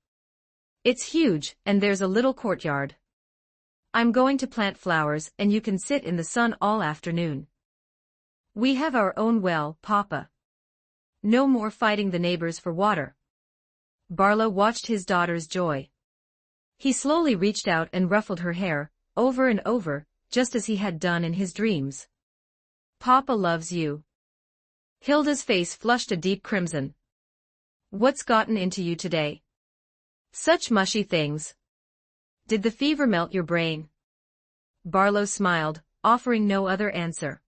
[SPEAKER 2] It's huge, and there's a little courtyard. I'm going to plant flowers and you can sit in the sun all afternoon. We have our own well, Papa. No more fighting the neighbors for water. Barlow watched his daughter's joy. He slowly reached out and ruffled her hair, over and over, just as he had done in his dreams. Papa loves you. Hilda's face flushed a deep crimson. What's gotten into you today? Such mushy things. Did the fever melt your brain? Barlow smiled, offering no other answer.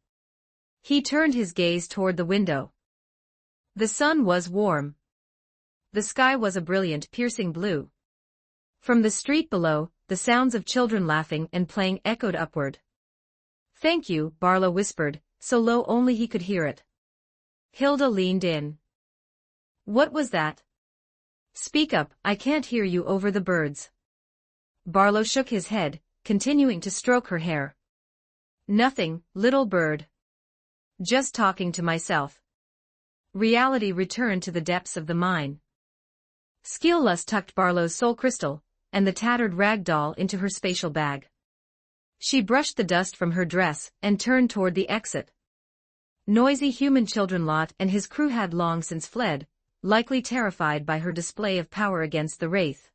[SPEAKER 2] He turned his gaze toward the window. The sun was warm. The sky was a brilliant, piercing blue. From the street below, the sounds of children laughing and playing echoed upward. "Thank you," Barlow whispered, so low only he could hear it. Hilda leaned in. "What was that?" "Speak up, I can't hear you over the birds." Barlow shook his head, continuing to stroke her hair. "Nothing, little bird. Just talking to myself." Reality returned to the depths of the mine. Skillus tucked Barlow's soul crystal and the tattered rag doll into her spatial bag. She brushed the dust from her dress and turned toward the exit. Noisy human children Lot and his crew had long since fled, likely terrified by her display of power against the Wraith.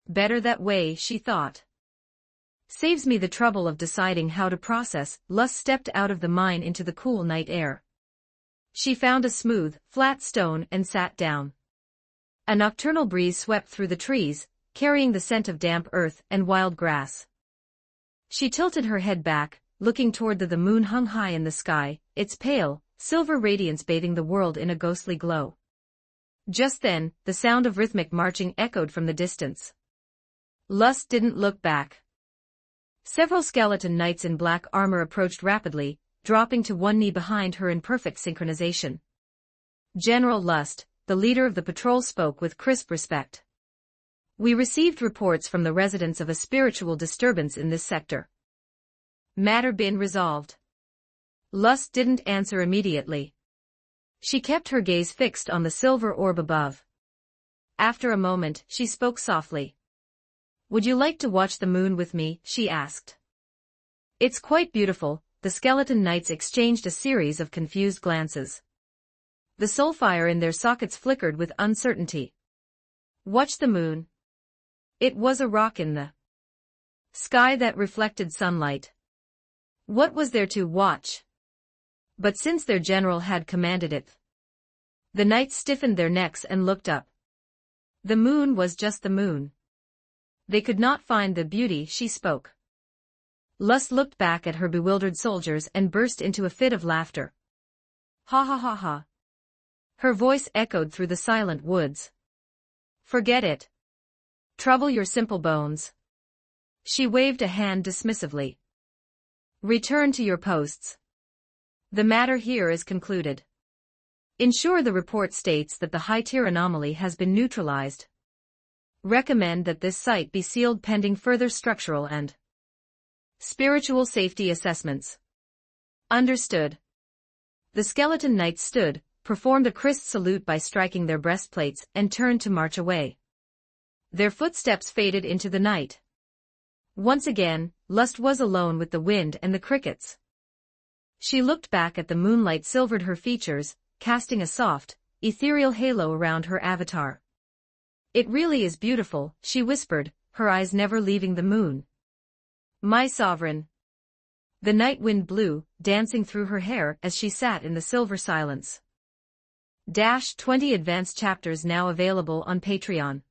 [SPEAKER 2] Better that way, she thought. Saves me the trouble of deciding how to process. Lust stepped out of the mine into the cool night air. She found a smooth, flat stone and sat down. A nocturnal breeze swept through the trees, carrying the scent of damp earth and wild grass. She tilted her head back, looking toward the moon hung high in the sky, its pale, silver radiance bathing the world in a ghostly glow. Just then, the sound of rhythmic marching echoed from the distance. Lust didn't look back. Several skeleton knights in black armor approached rapidly, dropping to one knee behind her in perfect synchronization. General Lust, the leader of the patrol, spoke with crisp respect. "We received reports from the residents of a spiritual disturbance in this sector. Matter been resolved?" Lust didn't answer immediately. She kept her gaze fixed on the silver orb above. After a moment, she spoke softly. "Would you like to watch the moon with me?" she asked. "It's quite beautiful." The skeleton knights exchanged a series of confused glances. The soul fire in their sockets flickered with uncertainty. "Watch the moon?" It was a rock in the sky that reflected sunlight. What was there to watch? But since their general had commanded it, the knights stiffened their necks and looked up. The moon was just the moon. They could not find the beauty. She spoke. Lust looked back at her bewildered soldiers and burst into a fit of laughter. "Ha ha ha ha." Her voice echoed through the silent woods. "Forget it. Trouble your simple bones." She waved a hand dismissively. "Return to your posts. The matter here is concluded. Ensure the report states that the high-tier anomaly has been neutralized. Recommend that this site be sealed pending further structural and spiritual safety assessments." Understood. The skeleton knights stood, performed a crisp salute by striking their breastplates, and turned to march away. Their footsteps faded into the night. Once again, Lust was alone with the wind and the crickets. She looked back at the moonlight silvered her features, casting a soft, ethereal halo around her avatar. "It really is beautiful," she whispered, her eyes never leaving the moon. "My sovereign." The night wind blew, dancing through her hair as she sat in the silver silence. 20 advanced chapters now available on Patreon.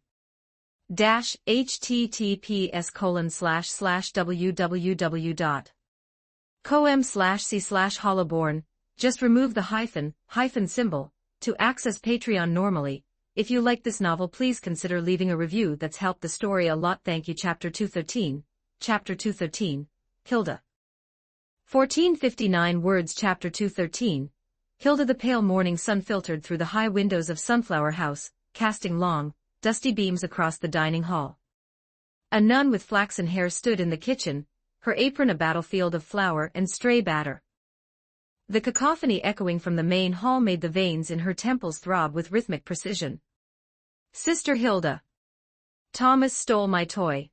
[SPEAKER 2] https://www.com/c/hollowborn. Just remove the hyphen symbol to access Patreon normally. If you like this novel, please consider leaving a review. That's helped the story a lot. Thank you. Chapter 213. Chapter 213. Hilda. 1459 words. Chapter 213. Hilda. The pale morning sun filtered through the high windows of Sunflower House, casting long, dusty beams across the dining hall. A nun with flaxen hair stood in the kitchen, her apron a battlefield of flour and stray batter. The cacophony echoing from the main hall made the veins in her temples throb with rhythmic precision. "Sister Hilda. Thomas stole my toy."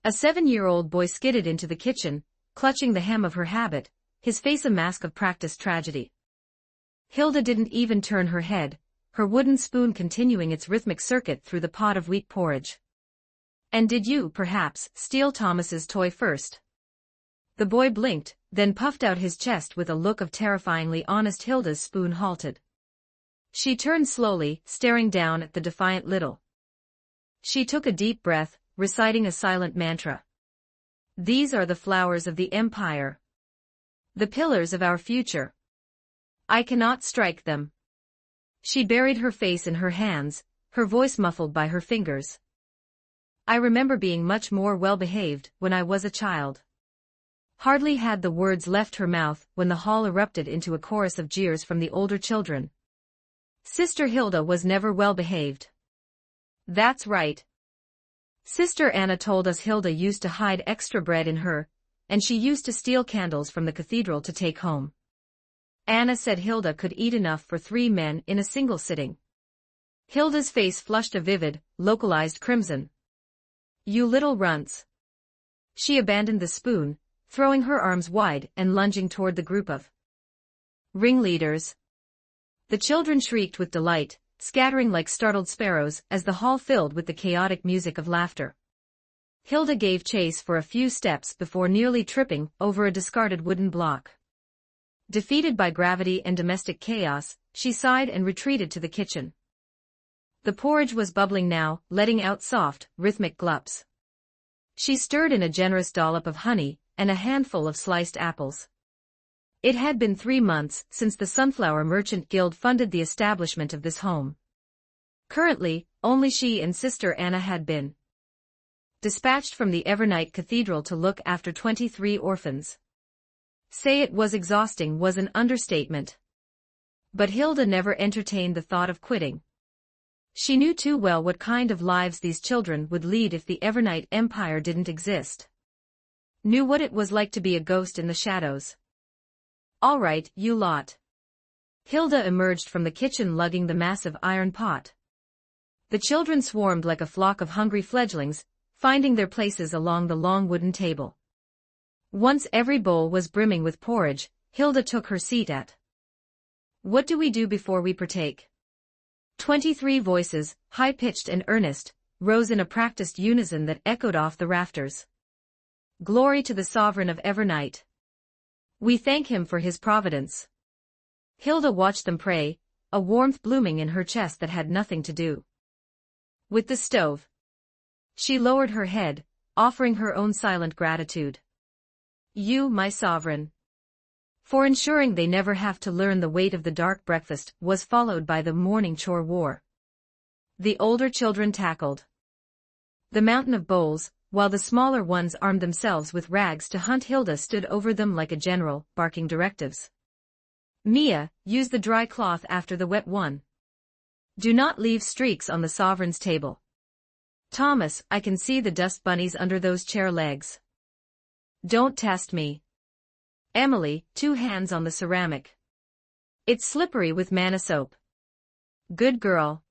[SPEAKER 2] A 7-year-old boy skidded into the kitchen, clutching the hem of her habit, his face a mask of practiced tragedy. Hilda didn't even turn her head, her wooden spoon continuing its rhythmic circuit through the pot of wheat porridge. "And did you, perhaps, steal Thomas's toy first?" The boy blinked, then puffed out his chest with a look of terrifyingly honest. Hilda's spoon halted. She turned slowly, staring down at the defiant little. She took a deep breath, reciting a silent mantra. "These are the flowers of the Empire. The pillars of our future. I cannot strike them." She buried her face in her hands, her voice muffled by her fingers. I remember being much more well-behaved when I was a child. Hardly had the words left her mouth when the hall erupted into a chorus of jeers from the older children. Sister Hilda was never well-behaved. That's right. Sister Anna told us Hilda used to hide extra bread in her, and she used to steal candles from the cathedral to take home. Anna said Hilda could eat enough for 3 men in a single sitting. Hilda's face flushed a vivid, localized crimson. You little runts. She abandoned the spoon, throwing her arms wide and lunging toward the group of ringleaders. The children shrieked with delight, scattering like startled sparrows as the hall filled with the chaotic music of laughter. Hilda gave chase for a few steps before nearly tripping over a discarded wooden block. Defeated by gravity and domestic chaos, she sighed and retreated to the kitchen. The porridge was bubbling now, letting out soft, rhythmic glups. She stirred in a generous dollop of honey and a handful of sliced apples. It had been 3 months since the Sunflower Merchant Guild funded the establishment of this home. Currently, only she and Sister Anna had been dispatched from the Evernight Cathedral to look after 23 orphans. Say it was exhausting was an understatement. But Hilda never entertained the thought of quitting. She knew too well what kind of lives these children would lead if the Evernight Empire didn't exist. Knew what it was like to be a ghost in the shadows. All right, you lot. Hilda emerged from the kitchen lugging the massive iron pot. The children swarmed like a flock of hungry fledglings, finding their places along the long wooden table. Once every bowl was brimming with porridge, Hilda took her seat at. What do we do before we partake? 23 voices, high-pitched and earnest, rose in a practiced unison that echoed off the rafters. Glory to the Sovereign of Evernight. We thank him for his providence. Hilda watched them pray, a warmth blooming in her chest that had nothing to do with the stove. She lowered her head, offering her own silent gratitude. You, my sovereign, for ensuring they never have to learn the weight of the dark breakfast, was followed by the morning chore war. The older children tackled the mountain of bowls, while the smaller ones armed themselves with rags to hunt. Hilda stood over them like a general, barking directives. Mia, use the dry cloth after the wet one. Do not leave streaks on the sovereign's table. Thomas, I can see the dust bunnies under those chair legs. Don't test me. Emily, 2 hands on the ceramic. It's slippery with manna soap. Good girl.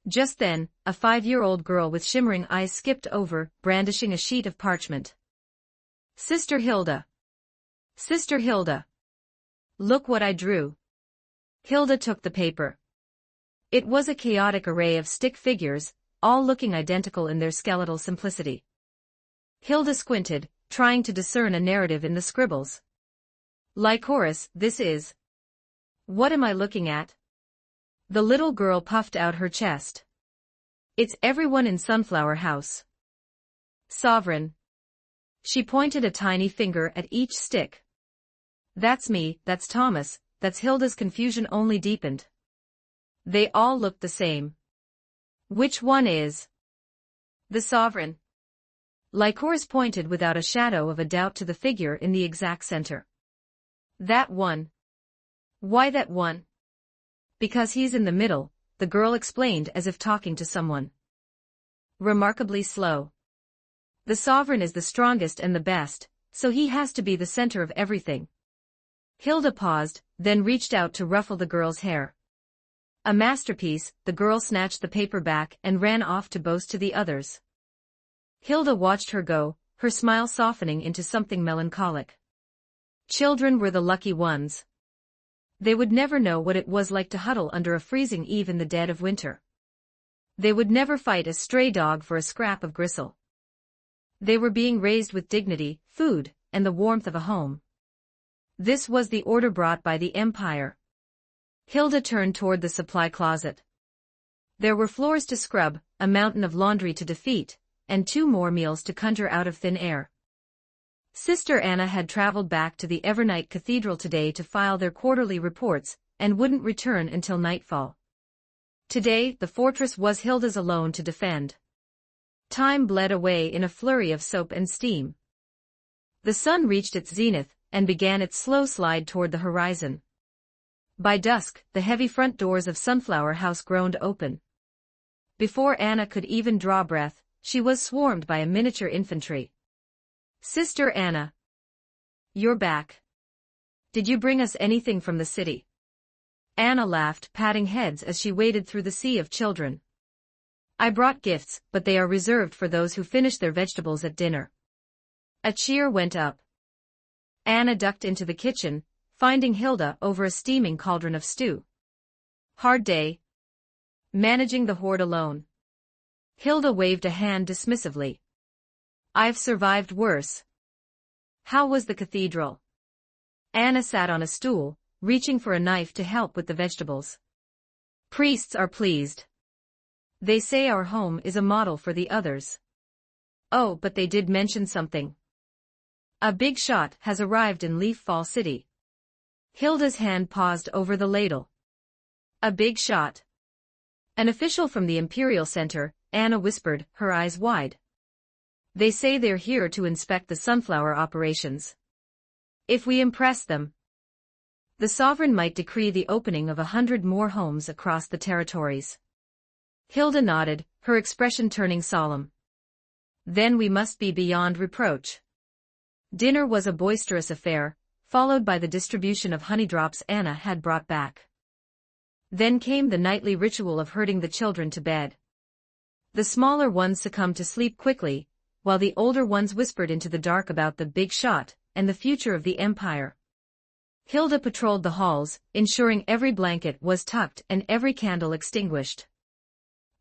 [SPEAKER 2] Just then, a 5-year-old girl with shimmering eyes skipped over, brandishing a sheet of parchment. Sister Hilda. Sister Hilda. Look what I drew. Hilda took the paper. It was a chaotic array of stick figures, all looking identical in their skeletal simplicity. Hilda squinted, trying to discern a narrative in the scribbles. Lycoris, this is. What am I looking at? The little girl puffed out her chest. It's everyone in Sunflower House. Sovereign. She pointed a tiny finger at each stick. That's me, that's Thomas, that's Hilda's confusion only deepened. They all looked the same. Which one is the sovereign? Lycoris pointed without a shadow of a doubt to the figure in the exact center. That one. Why that one? Because he's in the middle, the girl explained as if talking to someone remarkably slow. The sovereign is the strongest and the best, so he has to be the center of everything. Hilda paused, then reached out to ruffle the girl's hair. A masterpiece, the girl snatched the paper back and ran off to boast to the others. Hilda watched her go, her smile softening into something melancholic. Children were the lucky ones. They would never know what it was like to huddle under a freezing eve in the dead of winter. They would never fight a stray dog for a scrap of gristle. They were being raised with dignity, food, and the warmth of a home. This was the order brought by the Empire. Hilda turned toward the supply closet. There were floors to scrub, a mountain of laundry to defeat, and 2 more meals to conjure out of thin air. Sister Anna had traveled back to the Evernight Cathedral today to file their quarterly reports, and wouldn't return until nightfall. Today, the fortress was Hilda's alone to defend. Time bled away in a flurry of soap and steam. The sun reached its zenith and began its slow slide toward the horizon. By dusk, the heavy front doors of Sunflower House groaned open. Before Anna could even draw breath, she was swarmed by a miniature infantry. "Sister Anna. You're back. Did you bring us anything from the city?" Anna laughed, patting heads as she waded through the sea of children. "I brought gifts, but they are reserved for those who finish their vegetables at dinner." A cheer went up. Anna ducked into the kitchen, finding Hilda over a steaming cauldron of stew. "Hard day. Managing the hoard alone." Hilda waved a hand dismissively. "I've survived worse." "How was the cathedral?" Anna sat on a stool, reaching for a knife to help with the vegetables. "Priests are pleased. They say our home is a model for the others." "Oh, but they did mention something. A big shot has arrived in Leaf Fall City." Hilda's hand paused over the ladle. "A big shot?" "An official from the Imperial Center," Anna whispered, her eyes wide. "They say they're here to inspect the sunflower operations. If we impress them, the sovereign might decree the opening of 100 more homes across the territories." Hilda nodded, her expression turning solemn. "Then we must be beyond reproach." Dinner was a boisterous affair, followed by the distribution of honey drops Anna had brought back. Then came the nightly ritual of herding the children to bed. The smaller ones succumbed to sleep quickly, while the older ones whispered into the dark about the big shot and the future of the empire. Hilda patrolled the halls, ensuring every blanket was tucked and every candle extinguished.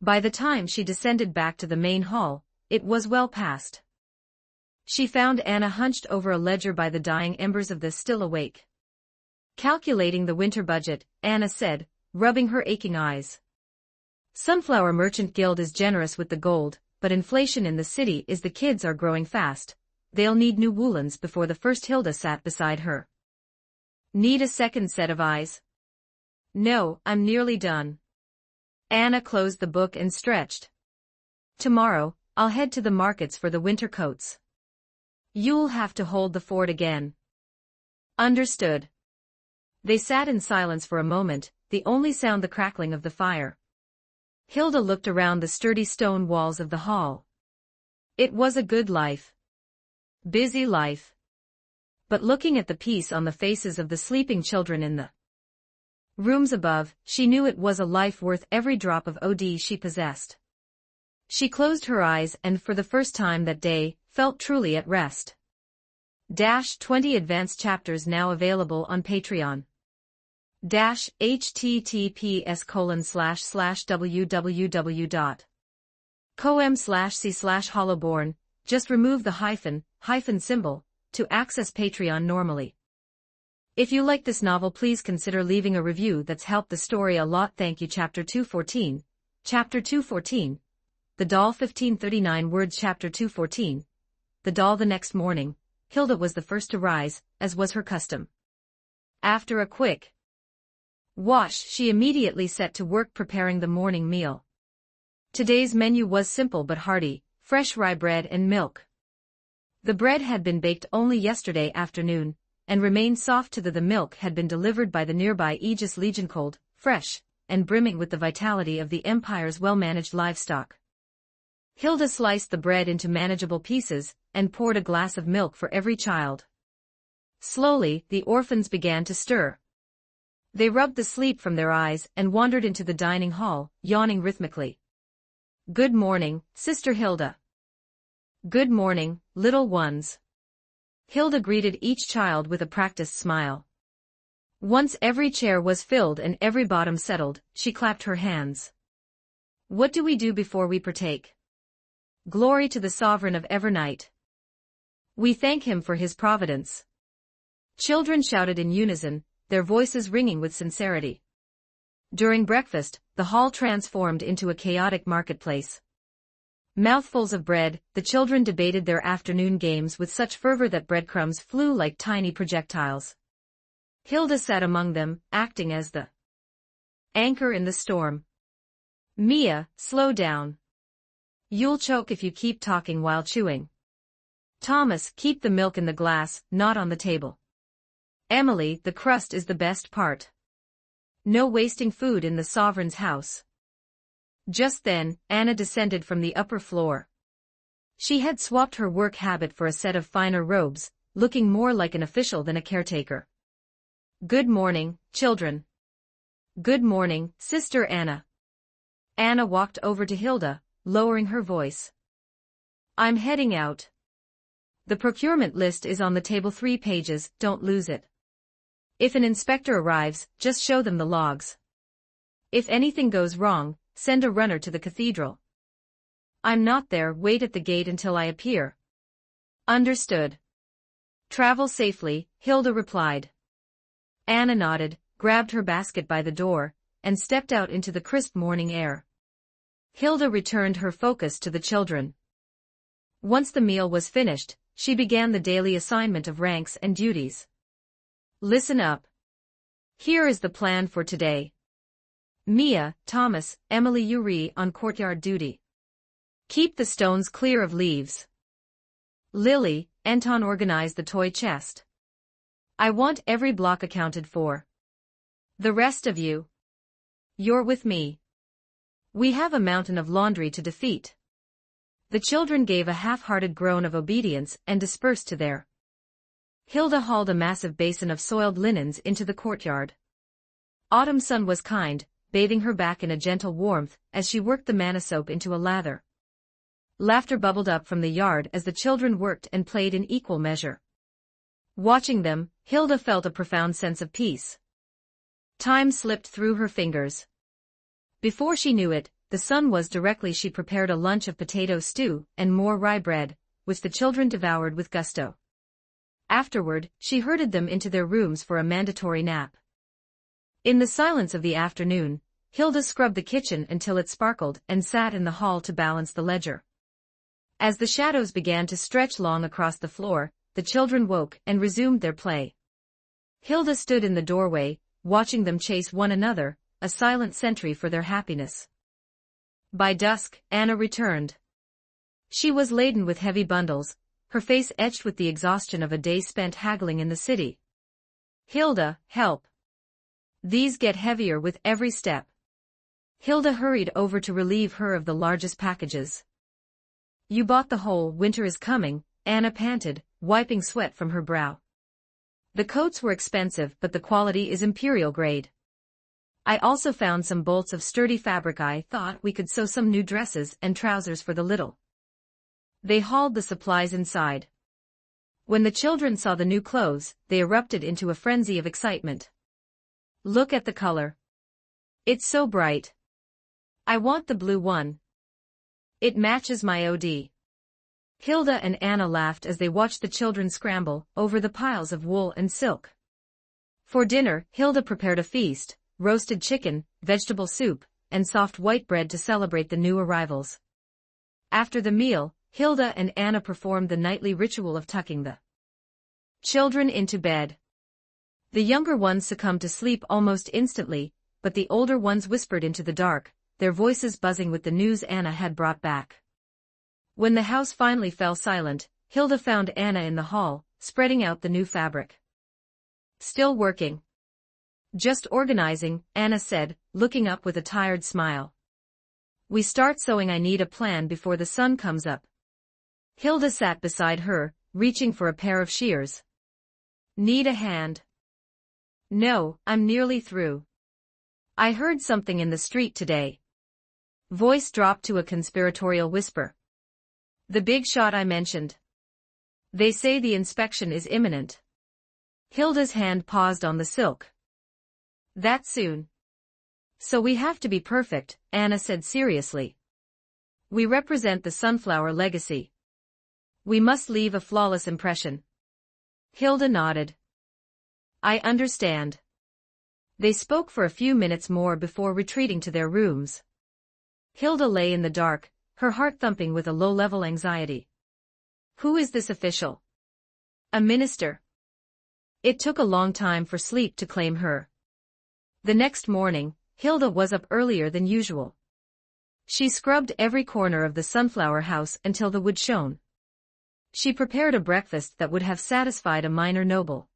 [SPEAKER 2] By the time she descended back to the main hall, it was well past. She found Anna hunched over a ledger by the dying embers of the still awake. "Calculating the winter budget," Anna said, rubbing her aching eyes. "Sunflower Merchant Guild is generous with the gold, but inflation in the city is the kids are growing fast. They'll need new woolens before the first." Hilda sat beside her. "Need a second set of eyes?" "No, I'm nearly done." Anna closed the book and stretched. "Tomorrow, I'll head to the markets for the winter coats. You'll have to hold the fort again." "Understood." They sat in silence for a moment, the only sound the crackling of the fire. Hilda looked around the sturdy stone walls of the hall. It was a good life. Busy life. But looking at the peace on the faces of the sleeping children in the rooms above, she knew it was a life worth every drop of OD she possessed. She closed her eyes and for the first time that day, felt truly at rest. 20 advanced chapters now available on Patreon. https://www.com/c/hollowborn, just remove the hyphen symbol, to access Patreon normally. If you like this novel, please consider leaving a review. That's helped the story a lot. Thank you. Chapter 214. Chapter 214. The Doll. 1539 words. Chapter 214. The Doll. The next morning, Hilda was the first to rise, as was her custom. After a quick wash, she immediately set to work preparing the morning meal. Today's menu was simple but hearty: fresh rye bread and milk. The bread had been baked only yesterday afternoon, and remained soft to the milk had been delivered by the nearby Aegis Legion, cold, fresh, and brimming with the vitality of the Empire's well-managed livestock. Hilda sliced the bread into manageable pieces, and poured a glass of milk for every child. Slowly, the orphans began to stir. They rubbed the sleep from their eyes and wandered into the dining hall, yawning rhythmically. "Good morning, Sister Hilda." "Good morning, little ones." Hilda greeted each child with a practiced smile. Once every chair was filled and every bottom settled, she clapped her hands. "What do we do before we partake?" "Glory to the Sovereign of Evernight. We thank him for his providence." Children shouted in unison, their voices ringing with sincerity. During breakfast, the hall transformed into a chaotic marketplace. Mouthfuls of bread, the children debated their afternoon games with such fervor that breadcrumbs flew like tiny projectiles. Hilda sat among them, acting as the anchor in the storm. Mia, slow down. You'll choke if you keep talking while chewing. Thomas, keep the milk in the glass, not on the table. Emily, the crust is the best part. No wasting food in the sovereign's house. Just then, Anna descended from the upper floor. She had swapped her work habit for a set of finer robes, looking more like an official than a caretaker. Good morning, children. Good morning, Sister Anna. Anna walked over to Hilda, lowering her voice. I'm heading out. The procurement list is on the table, 3 pages, don't lose it. If an inspector arrives, just show them the logs. If anything goes wrong, send a runner to the cathedral. I'm not there, wait at the gate until I appear. Understood. Travel safely, Hilda replied. Anna nodded, grabbed her basket by the door, and stepped out into the crisp morning air. Hilda returned her focus to the children. Once the meal was finished, she began the daily assignment of ranks and duties. Listen up. Here is the plan for today. Mia, Thomas, Emily, Yuri on courtyard duty. Keep the stones clear of leaves. Lily, Anton, organize the toy chest. I want every block accounted for. The rest of you. You're with me. We have a mountain of laundry to defeat. The children gave a half-hearted groan of obedience and dispersed to their. Hilda hauled a massive basin of soiled linens into the courtyard. Autumn sun was kind, bathing her back in a gentle warmth as she worked the manna soap into a lather. Laughter bubbled up from the yard as the children worked and played in equal measure. Watching them, Hilda felt a profound sense of peace. Time slipped through her fingers. Before she knew it, the sun was directly. She prepared a lunch of potato stew and more rye bread, which the children devoured with gusto. Afterward, she herded them into their rooms for a mandatory nap. In the silence of the afternoon, Hilda scrubbed the kitchen until it sparkled and sat in the hall to balance the ledger. As the shadows began to stretch long across the floor, the children woke and resumed their play. Hilda stood in the doorway, watching them chase one another, a silent sentry for their happiness. By dusk, Anna returned. She was laden with heavy bundles, her face etched with the exhaustion of a day spent haggling in the city. Hilda, help. These get heavier with every step. Hilda hurried over to relieve her of the largest packages. You bought the whole, winter is coming, Anna panted, wiping sweat from her brow. The coats were expensive, but the quality is imperial grade. I also found some bolts of sturdy fabric. I thought we could sew some new dresses and trousers for the little. They hauled the supplies inside. When the children saw the new clothes, they erupted into a frenzy of excitement. Look at the color. It's so bright. I want the blue one. It matches my OD. Hilda and Anna laughed as they watched the children scramble over the piles of wool and silk. For dinner, Hilda prepared a feast, roasted chicken, vegetable soup, and soft white bread to celebrate the new arrivals. After the meal, Hilda and Anna performed the nightly ritual of tucking the children into bed. The younger ones succumbed to sleep almost instantly, but the older ones whispered into the dark, their voices buzzing with the news Anna had brought back. When the house finally fell silent, Hilda found Anna in the hall, spreading out the new fabric. Still working. Just organizing, Anna said, looking up with a tired smile. We start sewing. I need a plan before the sun comes up. Hilda sat beside her, reaching for a pair of shears. Need a hand? No, I'm nearly through. I heard something in the street today. Voice dropped to a conspiratorial whisper. The big shot I mentioned. They say the inspection is imminent. Hilda's hand paused on the silk. That soon. So we have to be perfect, Anna said seriously. We represent the sunflower legacy. We must leave a flawless impression. Hilda nodded. I understand. They spoke for a few minutes more before retreating to their rooms. Hilda lay in the dark, her heart thumping with a low-level anxiety. Who is this official? A minister. It took a long time for sleep to claim her. The next morning, Hilda was up earlier than usual. She scrubbed every corner of the sunflower house until the wood shone. She prepared a breakfast that would have satisfied a minor noble.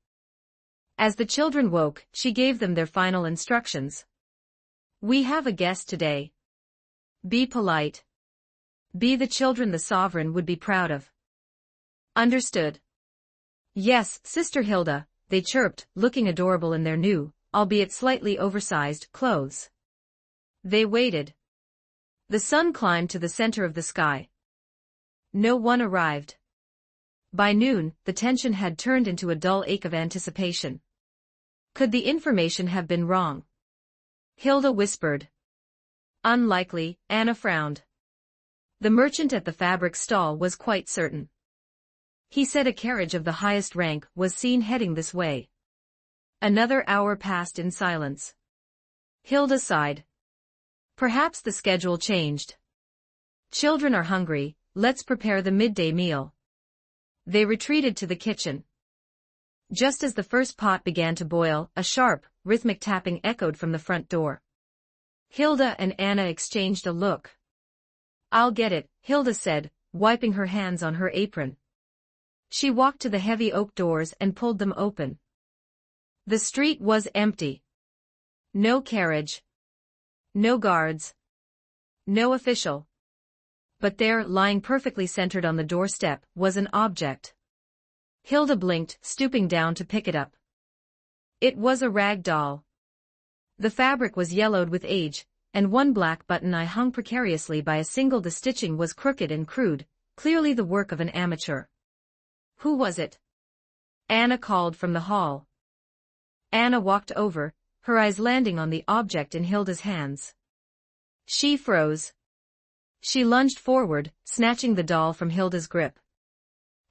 [SPEAKER 2] As the children woke, she gave them their final instructions. We have a guest today. Be polite. Be the children the sovereign would be proud of. Understood? Yes, Sister Hilda, they chirped, looking adorable in their new, albeit slightly oversized, clothes. They waited. The sun climbed to the center of the sky. No one arrived. By noon, the tension had turned into a dull ache of anticipation. Could the information have been wrong? Hilda whispered. Unlikely, Anna frowned. The merchant at the fabric stall was quite certain. He said a carriage of the highest rank was seen heading this way. Another hour passed in silence. Hilda sighed. Perhaps the schedule changed. Children are hungry, let's prepare the midday meal. They retreated to the kitchen. Just as the first pot began to boil, a sharp, rhythmic tapping echoed from the front door. Hilda and Anna exchanged a look. I'll get it, Hilda said, wiping her hands on her apron. She walked to the heavy oak doors and pulled them open. The street was empty. No carriage. No guards. No official. But there, lying perfectly centered on the doorstep, was an object. Hilda blinked, stooping down to pick it up. It was a rag doll. The fabric was yellowed with age, and one black button eye hung precariously by a single. The stitching was crooked and crude, clearly the work of an amateur. Who was it? Anna called from the hall. Anna walked over, her eyes landing on the object in Hilda's hands. She froze. She lunged forward, snatching the doll from Hilda's grip.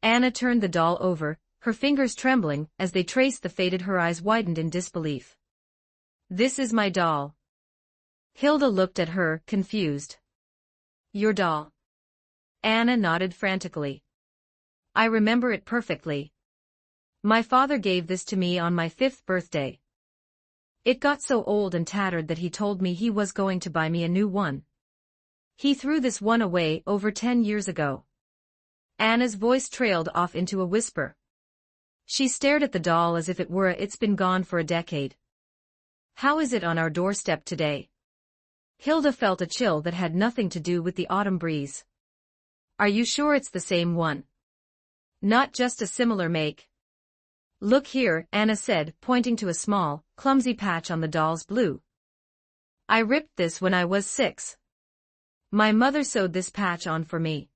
[SPEAKER 2] Anna turned the doll over, her fingers trembling as they traced the faded. Her eyes widened in disbelief. This is my doll. Hilda looked at her, confused. Your doll? Anna nodded frantically. I remember it perfectly. My father gave this to me on my 5th birthday. It got so old and tattered that he told me he was going to buy me a new one. He threw this one away over 10 years ago. Anna's voice trailed off into a whisper. She stared at the doll as if it were it's been gone for a decade. How is it on our doorstep today? Hilda felt a chill that had nothing to do with the autumn breeze. Are you sure it's the same one? Not just a similar make. Look here, Anna said, pointing to a small, clumsy patch on the doll's blue. I ripped this when I was 6. My mother sewed this patch on for me.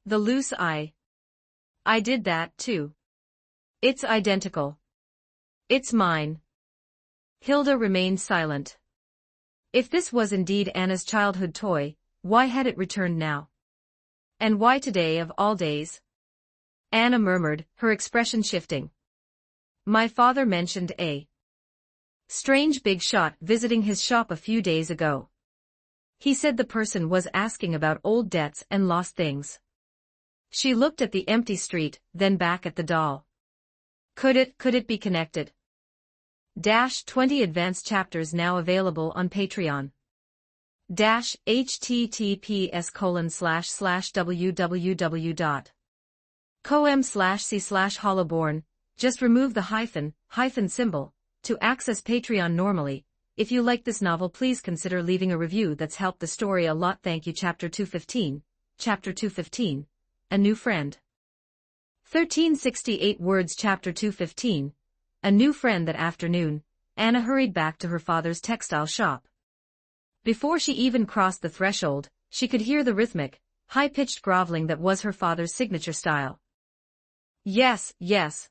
[SPEAKER 2] The loose eye. I did that, too. It's identical. It's mine. Hilda remained silent. If this was indeed Anna's childhood toy, why had it returned now? And why today of all days? Anna murmured, her expression shifting. My father mentioned a strange big shot visiting his shop a few days ago. He said the person was asking about old debts and lost things. She looked at the empty street, then back at the doll. Could it be connected? 20 advanced chapters now available on Patreon. https://www.com/c/hollowborn. Just remove the hyphen symbol to access Patreon normally. If you like this novel, please consider leaving a review. That's helped the story a lot. Thank you. Chapter 215. Chapter 215. A New Friend. 1368 words. Chapter 215. A New Friend. That afternoon, Anna hurried back to her father's textile shop. Before she even crossed the threshold, she could hear the rhythmic, high-pitched groveling that was her father's signature style. Yes, yes.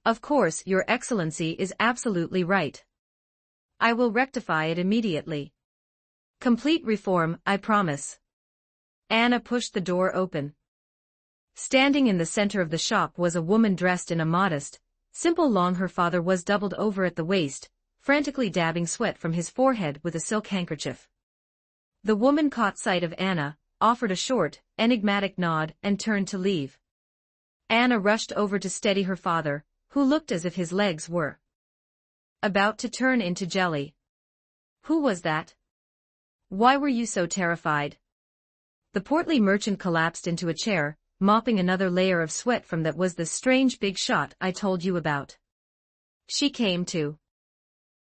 [SPEAKER 2] Of course, Your Excellency is absolutely right. I will rectify it immediately. Complete reform, I promise. Anna pushed the door open. Standing in the center of the shop was a woman dressed in a modest, simple long. Her father was doubled over at the waist, frantically dabbing sweat from his forehead with a silk handkerchief. The woman caught sight of Anna, offered a short, enigmatic nod, and turned to leave. Anna rushed over to steady her father, who looked as if his legs were about to turn into jelly. Who was that? Why were you so terrified? The portly merchant collapsed into a chair, mopping another layer of sweat from that was the strange big shot I told you about. She came to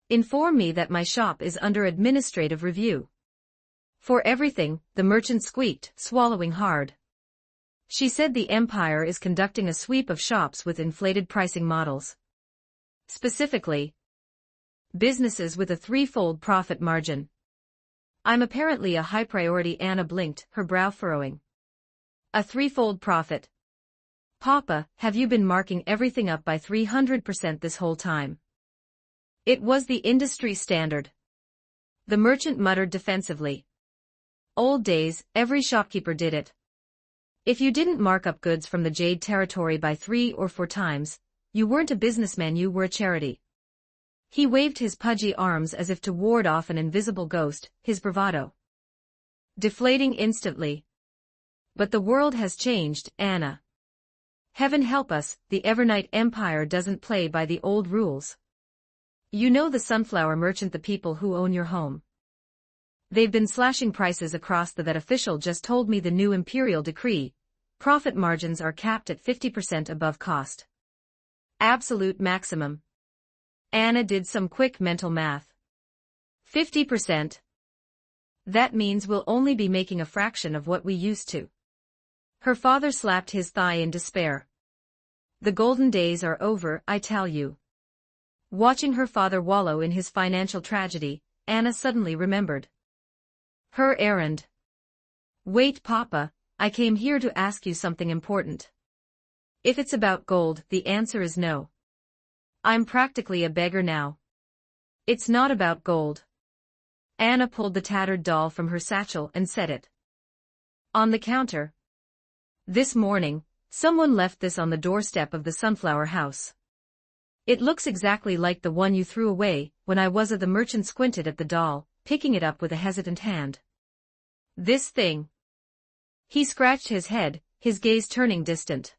[SPEAKER 2] inform me that my shop is under administrative review. For everything, the merchant squeaked, swallowing hard. She said the empire is conducting a sweep of shops with inflated pricing models. Specifically, businesses with a threefold profit margin. I'm apparently a high priority. Anna blinked, her brow furrowing. A threefold profit. Papa, have you been marking everything up by 300% this whole time? It was the industry standard. The merchant muttered defensively. Old days, every shopkeeper did it. If you didn't mark up goods from the Jade territory by 3 or 4 times, you weren't a businessman, you were a charity. He waved his pudgy arms as if to ward off an invisible ghost, his bravado deflating instantly. But the world has changed, Anna. Heaven help us, the Evernight Empire doesn't play by the old rules. You know the sunflower merchant, the people who own your home. They've been slashing prices across that official just told me the new imperial decree. Profit margins are capped at 50% above cost. Absolute maximum. Anna did some quick mental math. 50%. That means we'll only be making a fraction of what we used to. Her father slapped his thigh in despair. The golden days are over, I tell you. Watching her father wallow in his financial tragedy, Anna suddenly remembered her errand. Wait, Papa, I came here to ask you something important. If it's about gold, the answer is no. I'm practically a beggar now. It's not about gold. Anna pulled the tattered doll from her satchel and set it on the counter. This morning, someone left this on the doorstep of the sunflower house. It looks exactly like the one you threw away. When I was the merchant squinted at the doll, picking it up with a hesitant hand. This thing. He scratched his head, his gaze turning distant.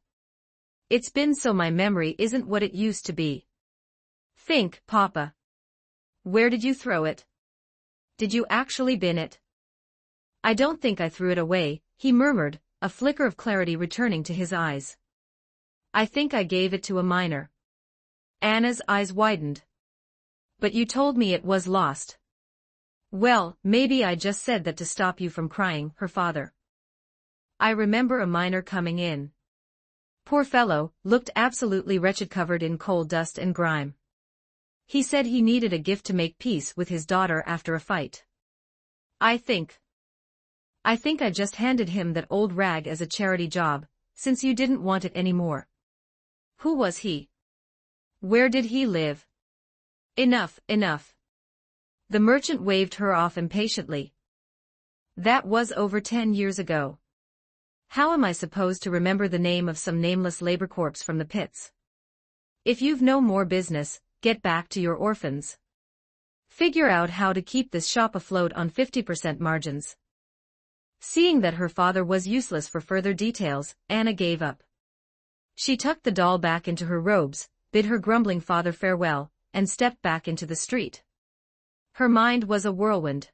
[SPEAKER 2] It's been so my memory isn't what it used to be. Think, Papa. Where did you throw it? Did you actually bin it? I don't think I threw it away, he murmured, a flicker of clarity returning to his eyes. I think I gave it to a miner. Anna's eyes widened. But you told me it was lost. Well, maybe I just said that to stop you from crying, her father. I remember a miner coming in. Poor fellow, looked absolutely wretched, covered in coal dust and grime. He said he needed a gift to make peace with his daughter after a fight. I think I just handed him that old rag as a charity job, since you didn't want it anymore. Who was he? Where did he live? Enough, enough. The merchant waved her off impatiently. That was over 10 years ago. How am I supposed to remember the name of some nameless labor corpse from the pits? If you've no more business, get back to your orphans. Figure out how to keep this shop afloat on 50% margins. Seeing that her father was useless for further details, Anna gave up. She tucked the doll back into her robes, bid her grumbling father farewell, and stepped back into the street. Her mind was a whirlwind.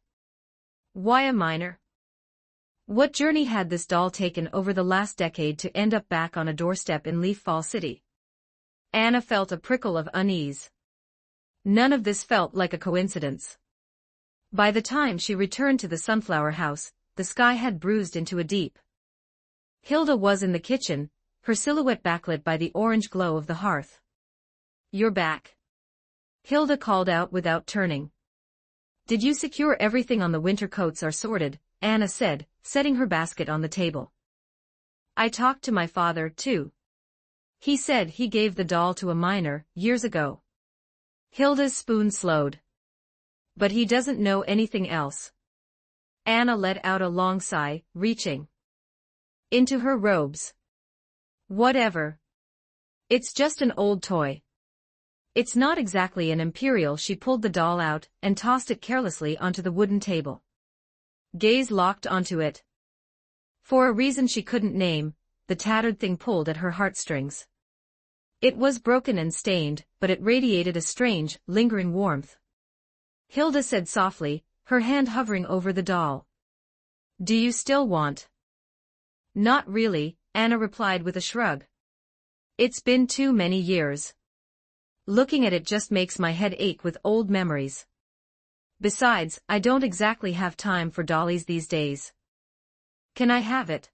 [SPEAKER 2] Why a miner? What journey had this doll taken over the last decade to end up back on a doorstep in Leaf Fall City? Anna felt a prickle of unease. None of this felt like a coincidence. By the time she returned to the sunflower house, the sky had bruised into a deep. Hilda was in the kitchen, her silhouette backlit by the orange glow of the hearth. You're back. Hilda called out without turning. Did you secure everything? On the winter coats are sorted, Anna said, setting her basket on the table. I talked to my father, too. He said he gave the doll to a miner, years ago. Hilda's spoon slowed. But he doesn't know anything else. Anna let out a long sigh, reaching into her robes. Whatever. It's just an old toy. It's not exactly an imperial. She pulled the doll out and tossed it carelessly onto the wooden table. Gaze locked onto it. For a reason she couldn't name, the tattered thing pulled at her heartstrings. It was broken and stained, but it radiated a strange, lingering warmth. Hilda said softly, her hand hovering over the doll. "Do you still want?" "Not really," Anna replied with a shrug. "It's been too many years. Looking at it just makes my head ache with old memories. Besides, I don't exactly have time for dollies these days." "Can I have it?"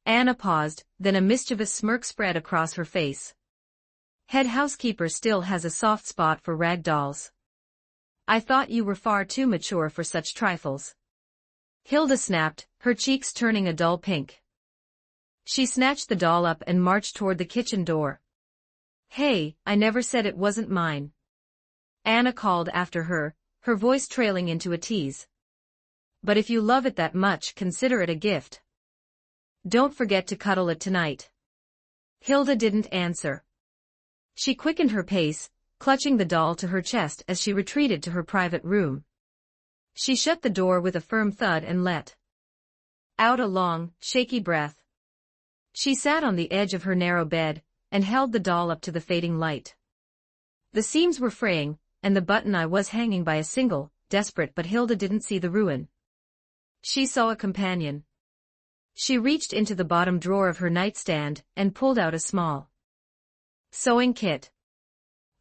[SPEAKER 2] Anna paused, then a mischievous smirk spread across her face. "Head housekeeper still has a soft spot for rag dolls. I thought you were far too mature for such trifles." Hilda snapped, her cheeks turning a dull pink. She snatched the doll up and marched toward the kitchen door. "Hey, I never said it wasn't mine," Anna called after her, her voice trailing into a tease. "But if you love it that much, consider it a gift. Don't forget to cuddle it tonight." Hilda didn't answer. She quickened her pace, clutching the doll to her chest as she retreated to her private room. She shut the door with a firm thud and let out a long, shaky breath. She sat on the edge of her narrow bed, and held the doll up to the fading light. The seams were fraying, and the button eye was hanging by a single, desperate, but Hilda didn't see the ruin. She saw a companion. She reached into the bottom drawer of her nightstand, and pulled out a small sewing kit.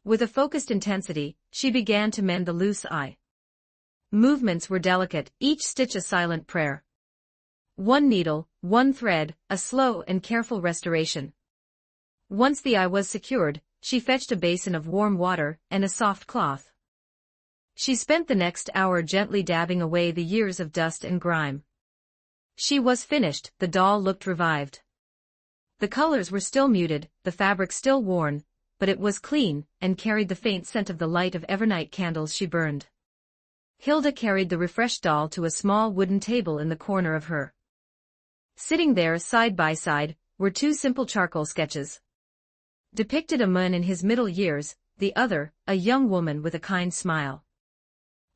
[SPEAKER 2] With a focused intensity, she began to mend the loose eye. Movements were delicate, each stitch a silent prayer. One needle, one thread, a slow and careful restoration. Once the eye was secured, she fetched a basin of warm water and a soft cloth. She spent the next hour gently dabbing away the years of dust and grime. She was finished, the doll looked revived. The colors were still muted, the fabric still worn, but it was clean, and carried the faint scent of the light of evernight candles she burned. Hilda carried the refreshed doll to a small wooden table in the corner of her. Sitting there side by side, were two simple charcoal sketches. Depicted a man in his middle years, the other, a young woman with a kind smile.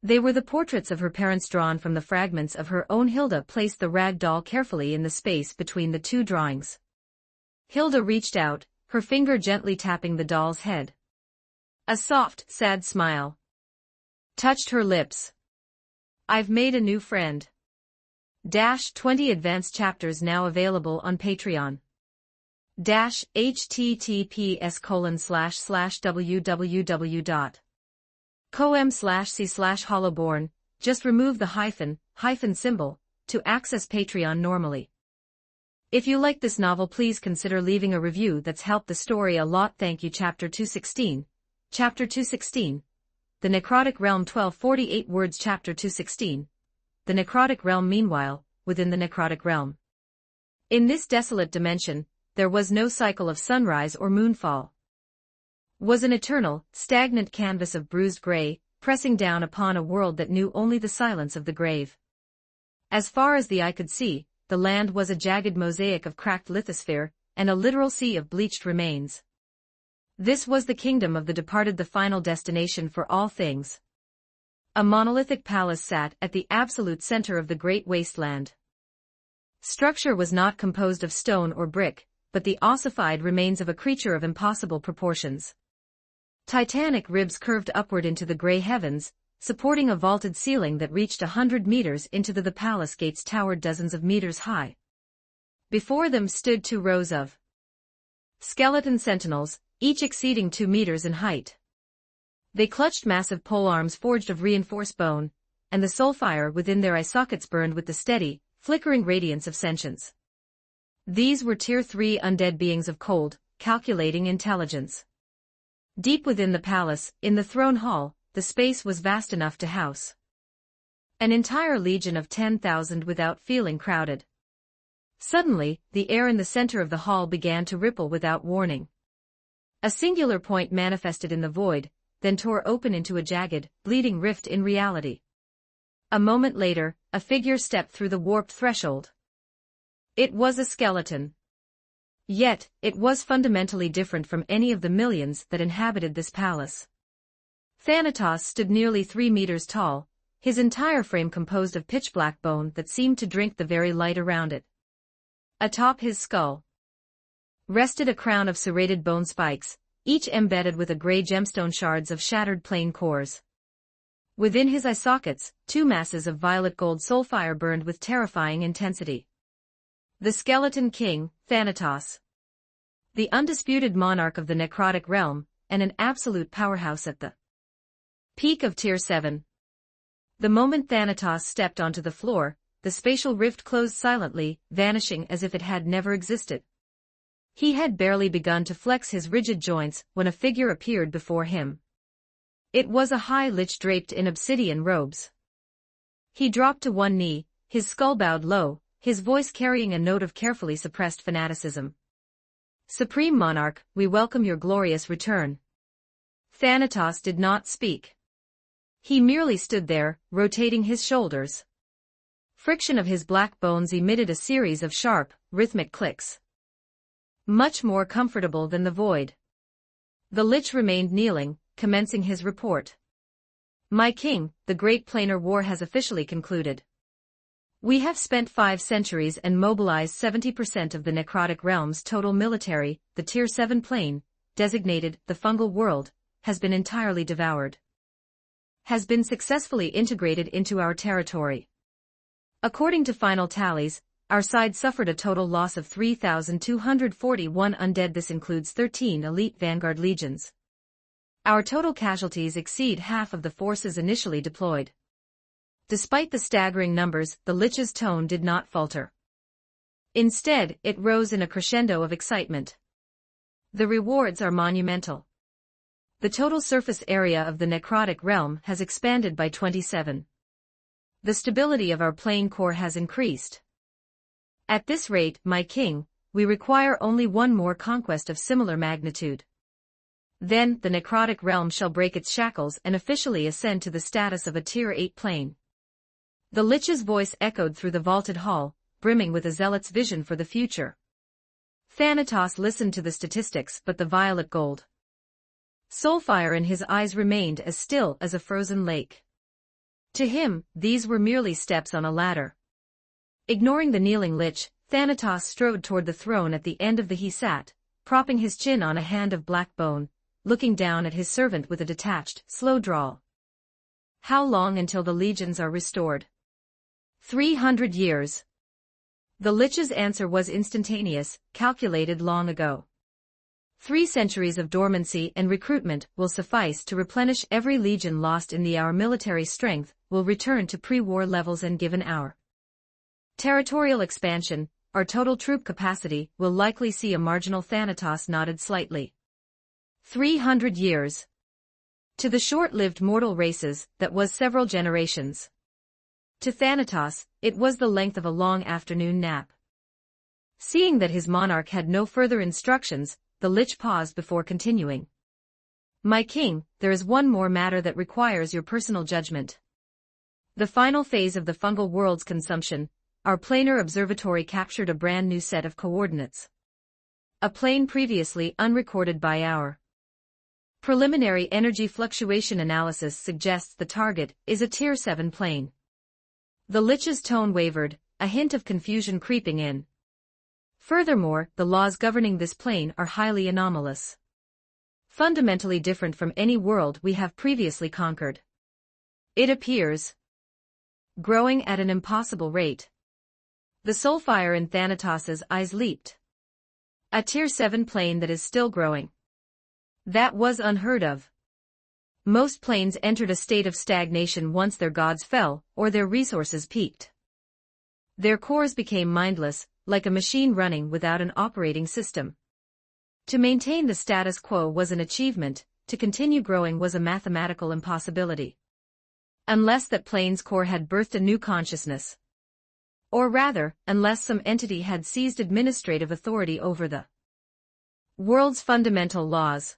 [SPEAKER 2] They were the portraits of her parents drawn from the fragments of her own. Hilda placed the rag doll carefully in the space between the two drawings. Hilda reached out, her finger gently tapping the doll's head. A soft, sad smile touched her lips. "I've made a new friend." 20 advanced chapters now available on Patreon. https://www.com/c/hollowborn, just remove the hyphen symbol, to access Patreon normally. If you like this novel, please consider leaving a review. That's helped the story a lot. Thank you. Chapter 216. Chapter 216. The Necrotic Realm. 1248 words. Chapter 216. The Necrotic Realm. Meanwhile, within the Necrotic Realm. In this desolate dimension, there was no cycle of sunrise or moonfall. Was an eternal, stagnant canvas of bruised gray, pressing down upon a world that knew only the silence of the grave. As far as the eye could see, the land was a jagged mosaic of cracked lithosphere, and a literal sea of bleached remains. This was the kingdom of the departed, the final destination for all things. A monolithic palace sat at the absolute center of the great wasteland. Structure was not composed of stone or brick, but the ossified remains of a creature of impossible proportions. Titanic ribs curved upward into the gray heavens, supporting a vaulted ceiling that reached 100 meters into the palace gates towered dozens of meters high. Before them stood 2 rows of skeleton sentinels, each exceeding 2 meters in height. They clutched massive polearms forged of reinforced bone, and the soul fire within their eye sockets burned with the steady, flickering radiance of sentience. These were Tier 3 undead beings of cold, calculating intelligence. Deep within the palace, in the throne hall, the space was vast enough to house an entire legion of 10,000 without feeling crowded. Suddenly, the air in the center of the hall began to ripple without warning. A singular point manifested in the void, then tore open into a jagged, bleeding rift in reality. A moment later, a figure stepped through the warped threshold. It was a skeleton. Yet, it was fundamentally different from any of the millions that inhabited this palace. Thanatos stood nearly 3 meters tall, his entire frame composed of pitch-black bone that seemed to drink the very light around it. Atop his skull rested a crown of serrated bone spikes, each embedded with a gray gemstone shards of shattered plain cores. Within his eye sockets, two masses of violet gold soulfire burned with terrifying intensity. The Skeleton King, Thanatos. The undisputed monarch of the necrotic realm, and an absolute powerhouse at the peak of Tier 7. The moment Thanatos stepped onto the floor, the spatial rift closed silently, vanishing as if it had never existed. He had barely begun to flex his rigid joints when a figure appeared before him. It was a high lich draped in obsidian robes. He dropped to one knee, his skull bowed low, his voice carrying a note of carefully suppressed fanaticism. Supreme Monarch, we welcome your glorious return. Thanatos did not speak. He merely stood there, rotating his shoulders. Friction of his black bones emitted a series of sharp, rhythmic clicks. Much more comfortable than the void. The lich remained kneeling, commencing his report. My king, the great planar war has officially concluded. We have spent 5 centuries and mobilized 70% of the necrotic realm's total military. The Tier 7 plane, designated the fungal world, has been entirely devoured. Has been successfully integrated into our territory. According to final tallies, our side suffered a total loss of 3,241 undead. This includes 13 elite vanguard legions. Our total casualties exceed half of the forces initially deployed. Despite the staggering numbers, the lich's tone did not falter. Instead, it rose in a crescendo of excitement. The rewards are monumental. The total surface area of the necrotic realm has expanded by 27. The stability of our plane core has increased. At this rate, my king, we require only one more conquest of similar magnitude. Then, the necrotic realm shall break its shackles and officially ascend to the status of a Tier 8 plane. The lich's voice echoed through the vaulted hall, brimming with a zealot's vision for the future. Thanatos listened to the statistics, but the violet gold soulfire in his eyes remained as still as a frozen lake. To him, these were merely steps on a ladder. Ignoring the kneeling lich, Thanatos strode toward the throne at the end of the he sat, propping his chin on a hand of black bone, looking down at his servant with a detached, slow drawl. How long until the legions are restored? 300 years. The lich's answer was instantaneous, calculated long ago. 3 centuries of dormancy and recruitment will suffice to replenish every legion lost in the our military strength will return to pre-war levels and given our territorial expansion, our total troop capacity will likely see a marginal. Thanatos nodded slightly. 300 years. To the short-lived mortal races, that was several generations. To Thanatos, it was the length of a long afternoon nap. Seeing that his monarch had no further instructions, the lich paused before continuing. My king, there is one more matter that requires your personal judgment. The final phase of the fungal world's consumption, our planar observatory captured a brand new set of coordinates. A plane previously unrecorded by our preliminary energy fluctuation analysis suggests the target is a Tier 7 plane. The lich's tone wavered, a hint of confusion creeping in. Furthermore, the laws governing this plane are highly anomalous. Fundamentally different from any world we have previously conquered. It appears growing at an impossible rate. The soulfire in Thanatos' eyes leaped. A Tier 7 plane that is still growing. That was unheard of. Most planes entered a state of stagnation once their gods fell, or their resources peaked. Their cores became mindless, like a machine running without an operating system. To maintain the status quo was an achievement, to continue growing was a mathematical impossibility. Unless that plane's core had birthed a new consciousness. Or rather, unless some entity had seized administrative authority over the world's fundamental laws.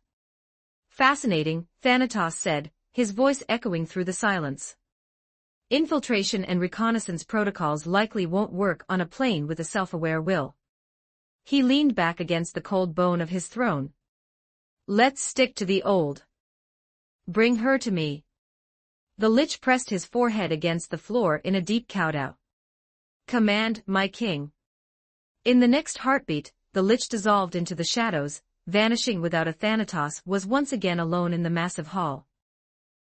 [SPEAKER 2] Fascinating, Thanatos said, his voice echoing through the silence. Infiltration and reconnaissance protocols likely won't work on a plane with a self-aware will. He leaned back against the cold bone of his throne. Let's stick to the old. Bring her to me. The lich pressed his forehead against the floor in a deep kowtow. Command, my king. In the next heartbeat, the lich dissolved into the shadows, vanishing without a. Thanatos was once again alone in the massive hall.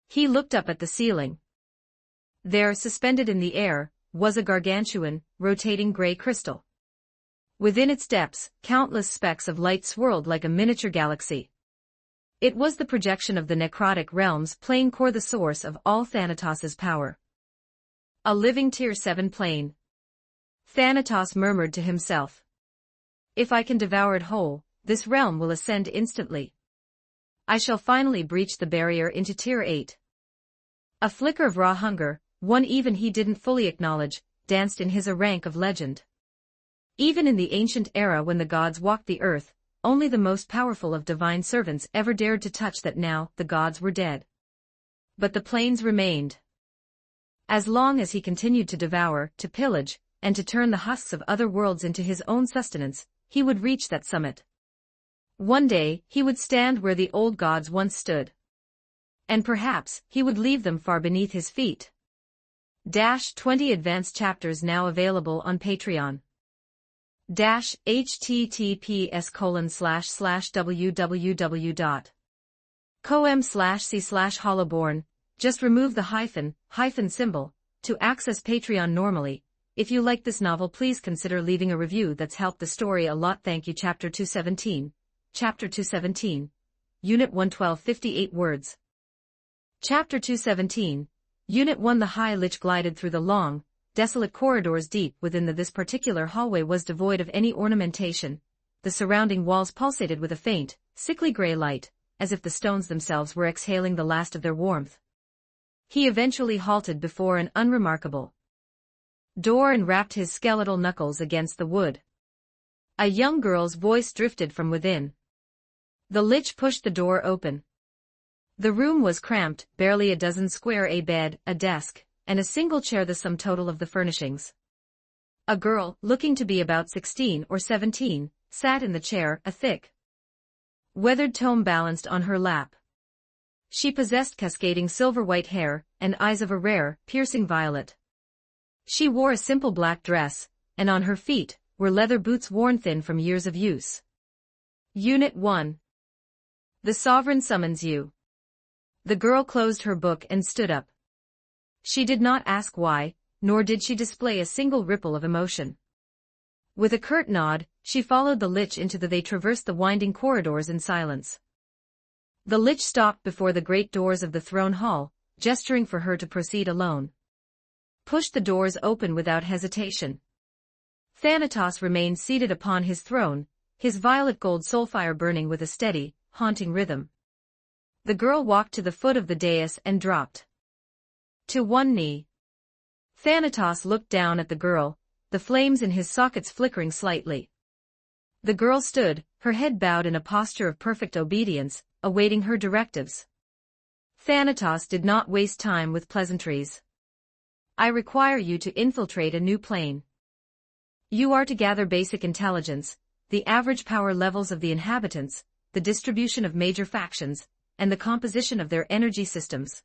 [SPEAKER 2] He looked up at the ceiling, There, suspended in the air, was a gargantuan, rotating gray crystal. Within its depths, countless specks of light swirled like a miniature galaxy. It was the projection of the necrotic realm's plane core, the source of all Thanatos' power. A living Tier 7 plane. Thanatos murmured to himself. If I can devour it whole, this realm will ascend instantly. I shall finally breach the barrier into Tier 8. A flicker of raw hunger, one even he didn't fully acknowledge, danced in his rank of legend. Even in the ancient era when the gods walked the earth, only the most powerful of divine servants ever dared to touch that. Now the gods were dead. But the plains remained. As long as he continued to devour, to pillage, and to turn the husks of other worlds into his own sustenance, he would reach that summit. One day, he would stand where the old gods once stood. And perhaps, he would leave them far beneath his feet. 20 advanced chapters now available on Patreon. https://www.com/c/holoborn. Just remove the hyphen symbol to access Patreon normally. If you like this novel, please consider leaving a review. That's helped the story a lot. Thank you. Chapter 217. Chapter 217. Unit 112, 58 words. Chapter 217. Unit 1. The High Lich glided through the long, desolate corridors. Deep within this particular hallway was devoid of any ornamentation. The surrounding walls pulsated with a faint, sickly gray light, as if the stones themselves were exhaling the last of their warmth. He eventually halted before an unremarkable door and rapped his skeletal knuckles against the wood. A young girl's voice drifted from within. The Lich pushed the door open. The room was cramped, barely a dozen square, a bed, a desk, and a single chair, the sum total of the furnishings. A girl, looking to be about 16 or 17, sat in the chair, a thick, weathered tome balanced on her lap. She possessed cascading silver-white hair, and eyes of a rare, piercing violet. She wore a simple black dress, and on her feet were leather boots worn thin from years of use. Unit 1. The Sovereign summons you. The girl closed her book and stood up. She did not ask why, nor did she display a single ripple of emotion. With a curt nod, she followed the Lich into the. They traversed the winding corridors in silence. The Lich stopped before the great doors of the throne hall, gesturing for her to proceed alone. Pushed the doors open without hesitation. Thanatos remained seated upon his throne, his violet gold soulfire burning with a steady, haunting rhythm. The girl walked to the foot of the dais and dropped to one knee. Thanatos looked down at the girl, the flames in his sockets flickering slightly. The girl stood, her head bowed in a posture of perfect obedience, awaiting her directives. Thanatos did not waste time with pleasantries. I require you to infiltrate a new plane. You are to gather basic intelligence, the average power levels of the inhabitants, the distribution of major factions, and the composition of their energy systems.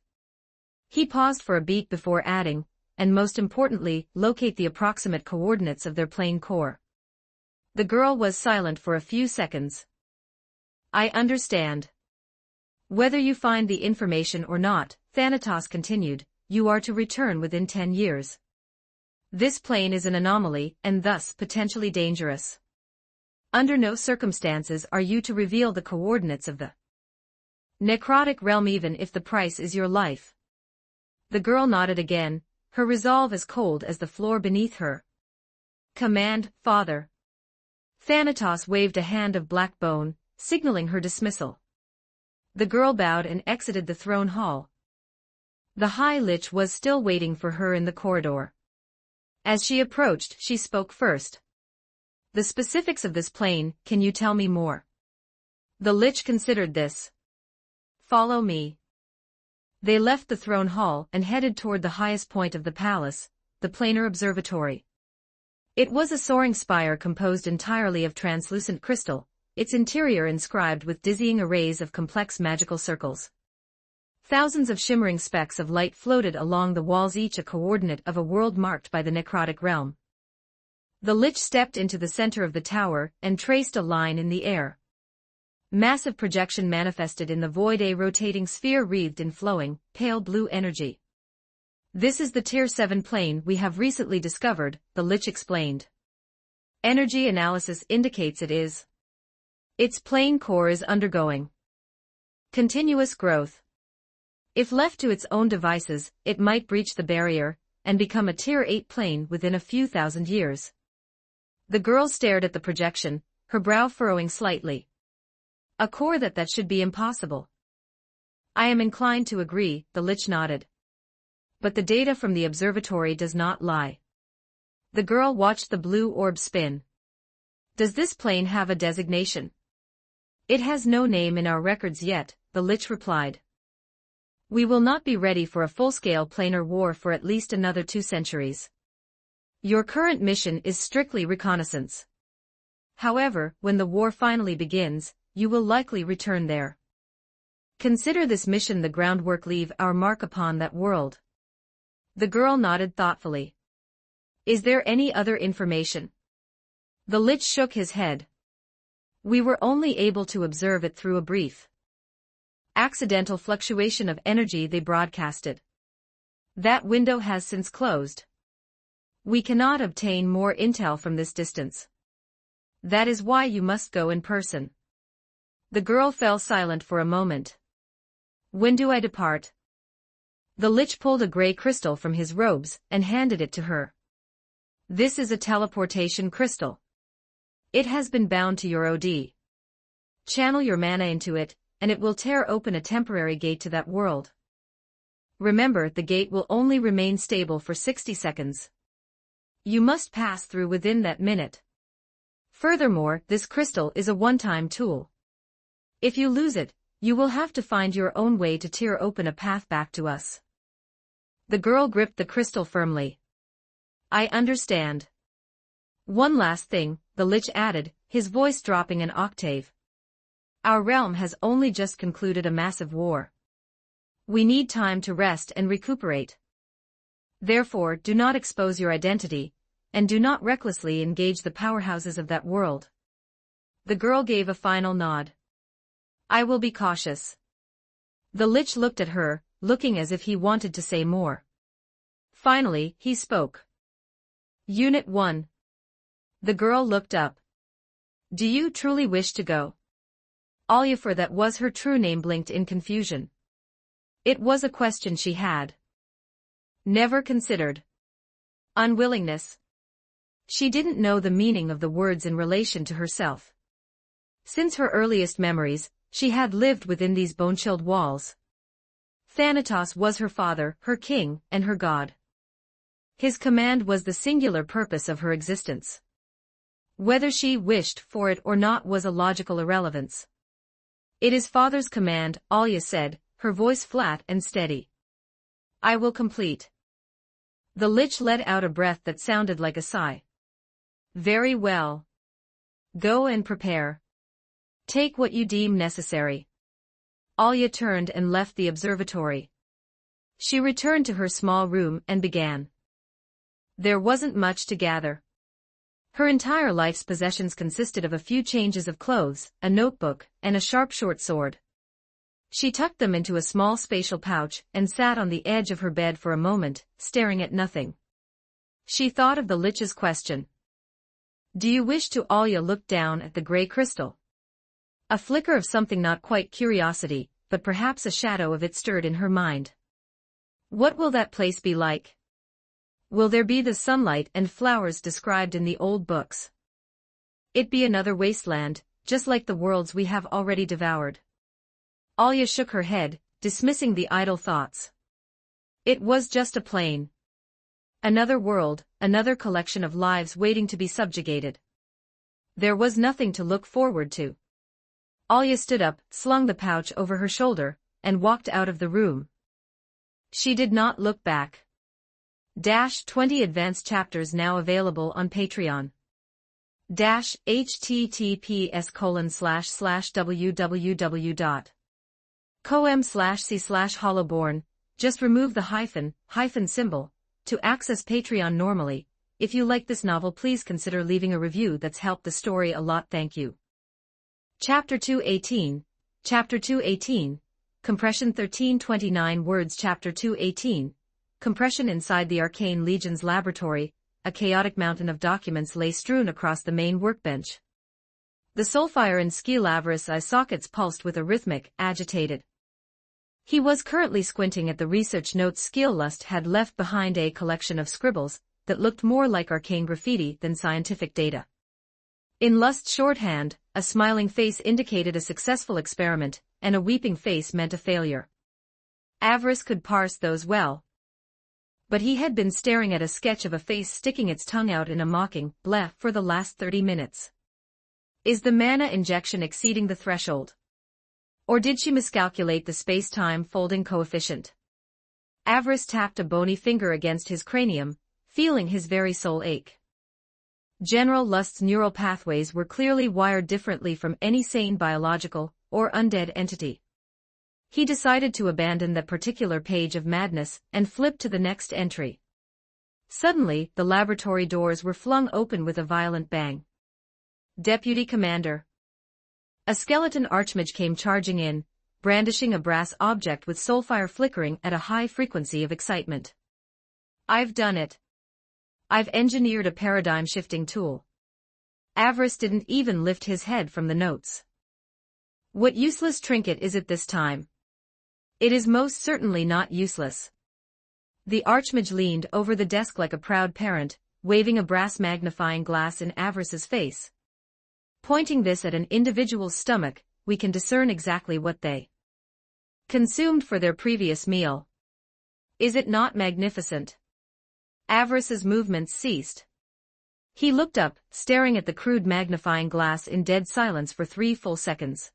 [SPEAKER 2] He paused for a beat before adding, and most importantly, locate the approximate coordinates of their plane core. The girl was silent for a few seconds. I understand. Whether you find the information or not, Thanatos continued, you are to return within 10 years. This plane is an anomaly, and thus potentially dangerous. Under no circumstances are you to reveal the coordinates of the necrotic realm, even if the price is your life. The girl nodded again, her resolve as cold as the floor beneath her. Command, father. Thanatos waved a hand of black bone, signaling her dismissal. The girl bowed and exited the throne hall. The High Lich was still waiting for her in the corridor. As she approached, she spoke first. The specifics of this plane, can you tell me more? The Lich considered this. Follow me. They left the throne hall and headed toward the highest point of the palace, the planar observatory. It was a soaring spire composed entirely of translucent crystal, its interior inscribed with dizzying arrays of complex magical circles. Thousands of shimmering specks of light floated along the walls, each a coordinate of a world marked by the necrotic realm. The Lich stepped into the center of the tower and traced a line in the air. Massive projection manifested in the void, a rotating sphere wreathed in flowing, pale blue energy. This is the Tier 7 plane we have recently discovered, the Lich explained. Energy analysis indicates it is. Its plane core is undergoing continuous growth. If left to its own devices, it might breach the barrier and become a Tier 8 plane within a few thousand years. The girl stared at the projection, her brow furrowing slightly. A core that should be impossible. I am inclined to agree, the Lich nodded. But the data from the observatory does not lie. The girl watched the blue orb spin. Does this plane have a designation? It has no name in our records yet, the Lich replied. We will not be ready for a full-scale planar war for at least another 2 centuries. Your current mission is strictly reconnaissance. However, when the war finally begins, you will likely return there. Consider this mission the groundwork, leave our mark upon that world. The girl nodded thoughtfully. Is there any other information? The Lich shook his head. We were only able to observe it through a brief accidental fluctuation of energy they broadcasted. That window has since closed. We cannot obtain more intel from this distance. That is why you must go in person. The girl fell silent for a moment. When do I depart? The Lich pulled a gray crystal from his robes and handed it to her. This is a teleportation crystal. It has been bound to your OD. Channel your mana into it, and it will tear open a temporary gate to that world. Remember, the gate will only remain stable for 60 seconds. You must pass through within that minute. Furthermore, this crystal is a one-time tool. If you lose it, you will have to find your own way to tear open a path back to us. The girl gripped the crystal firmly. I understand. One last thing, the Lich added, his voice dropping an octave. Our realm has only just concluded a massive war. We need time to rest and recuperate. Therefore, do not expose your identity, and do not recklessly engage the powerhouses of that world. The girl gave a final nod. I will be cautious. The Lich looked at her, looking as if he wanted to say more. Finally, he spoke. Unit 1. The girl looked up. Do you truly wish to go? Alya, for that was her true name, blinked in confusion. It was a question she had never considered. Unwillingness. She didn't know the meaning of the words in relation to herself. Since her earliest memories, she had lived within these bone-chilled walls. Thanatos was her father, her king, and her god. His command was the singular purpose of her existence. Whether she wished for it or not was a logical irrelevance. It is father's command, Alya said, her voice flat and steady. I will complete. The Lich let out a breath that sounded like a sigh. Very well. Go and prepare. Take what you deem necessary. Alya turned and left the observatory. She returned to her small room and began. There wasn't much to gather. Her entire life's possessions consisted of a few changes of clothes, a notebook, and a sharp short sword. She tucked them into a small spatial pouch and sat on the edge of her bed for a moment, staring at nothing. She thought of the Lich's question. Do you wish to? Alya looked down at the gray crystal. A flicker of something, not quite curiosity, but perhaps a shadow of it, stirred in her mind. What will that place be like? Will there be the sunlight and flowers described in the old books? It be another wasteland, just like the worlds we have already devoured. Alya shook her head, dismissing the idle thoughts. It was just a plane. Another world, another collection of lives waiting to be subjugated. There was nothing to look forward to. Alya stood up, slung the pouch over her shoulder, and walked out of the room. She did not look back. 20 advanced chapters now available on Patreon. https://www.com/c/hollowborn. Just remove the hyphen symbol to access Patreon normally. If you like this novel, please consider leaving a review. That's helped the story a lot. Thank you. Chapter 218. Chapter 218. Compression 1329 words. Chapter 218. compression inside the Arcane Legion's laboratory, a chaotic mountain of documents lay strewn across the main workbench. The Soulfire in Skilavris' eye sockets pulsed with a rhythmic, agitated. He was currently squinting at the research notes Skill-Lust had left behind, a collection of scribbles that looked more like arcane graffiti than scientific data. In Lust's shorthand, a smiling face indicated a successful experiment, and a weeping face meant a failure. Avarice could parse those well. But he had been staring at a sketch of a face sticking its tongue out in a mocking bleh for the last 30 minutes. Is the mana injection exceeding the threshold? Or did she miscalculate the space-time folding coefficient? Avarice tapped a bony finger against his cranium, feeling his very soul ache. General Lust's neural pathways were clearly wired differently from any sane biological or undead entity. He decided to abandon that particular page of madness and flip to the next entry. Suddenly, the laboratory doors were flung open with a violent bang. Deputy Commander. A skeleton archmage came charging in, brandishing a brass object with soulfire flickering at a high frequency of excitement. I've done it. I've engineered a paradigm-shifting tool. Avarice didn't even lift his head from the notes. What useless trinket is it this time? It is most certainly not useless. The archmage leaned over the desk like a proud parent, waving a brass magnifying glass in Avarice's face. Pointing this at an individual's stomach, we can discern exactly what they consumed for their previous meal. Is it not magnificent? Avarice's movements ceased. He looked up, staring at the crude magnifying glass in dead silence for 3 full seconds.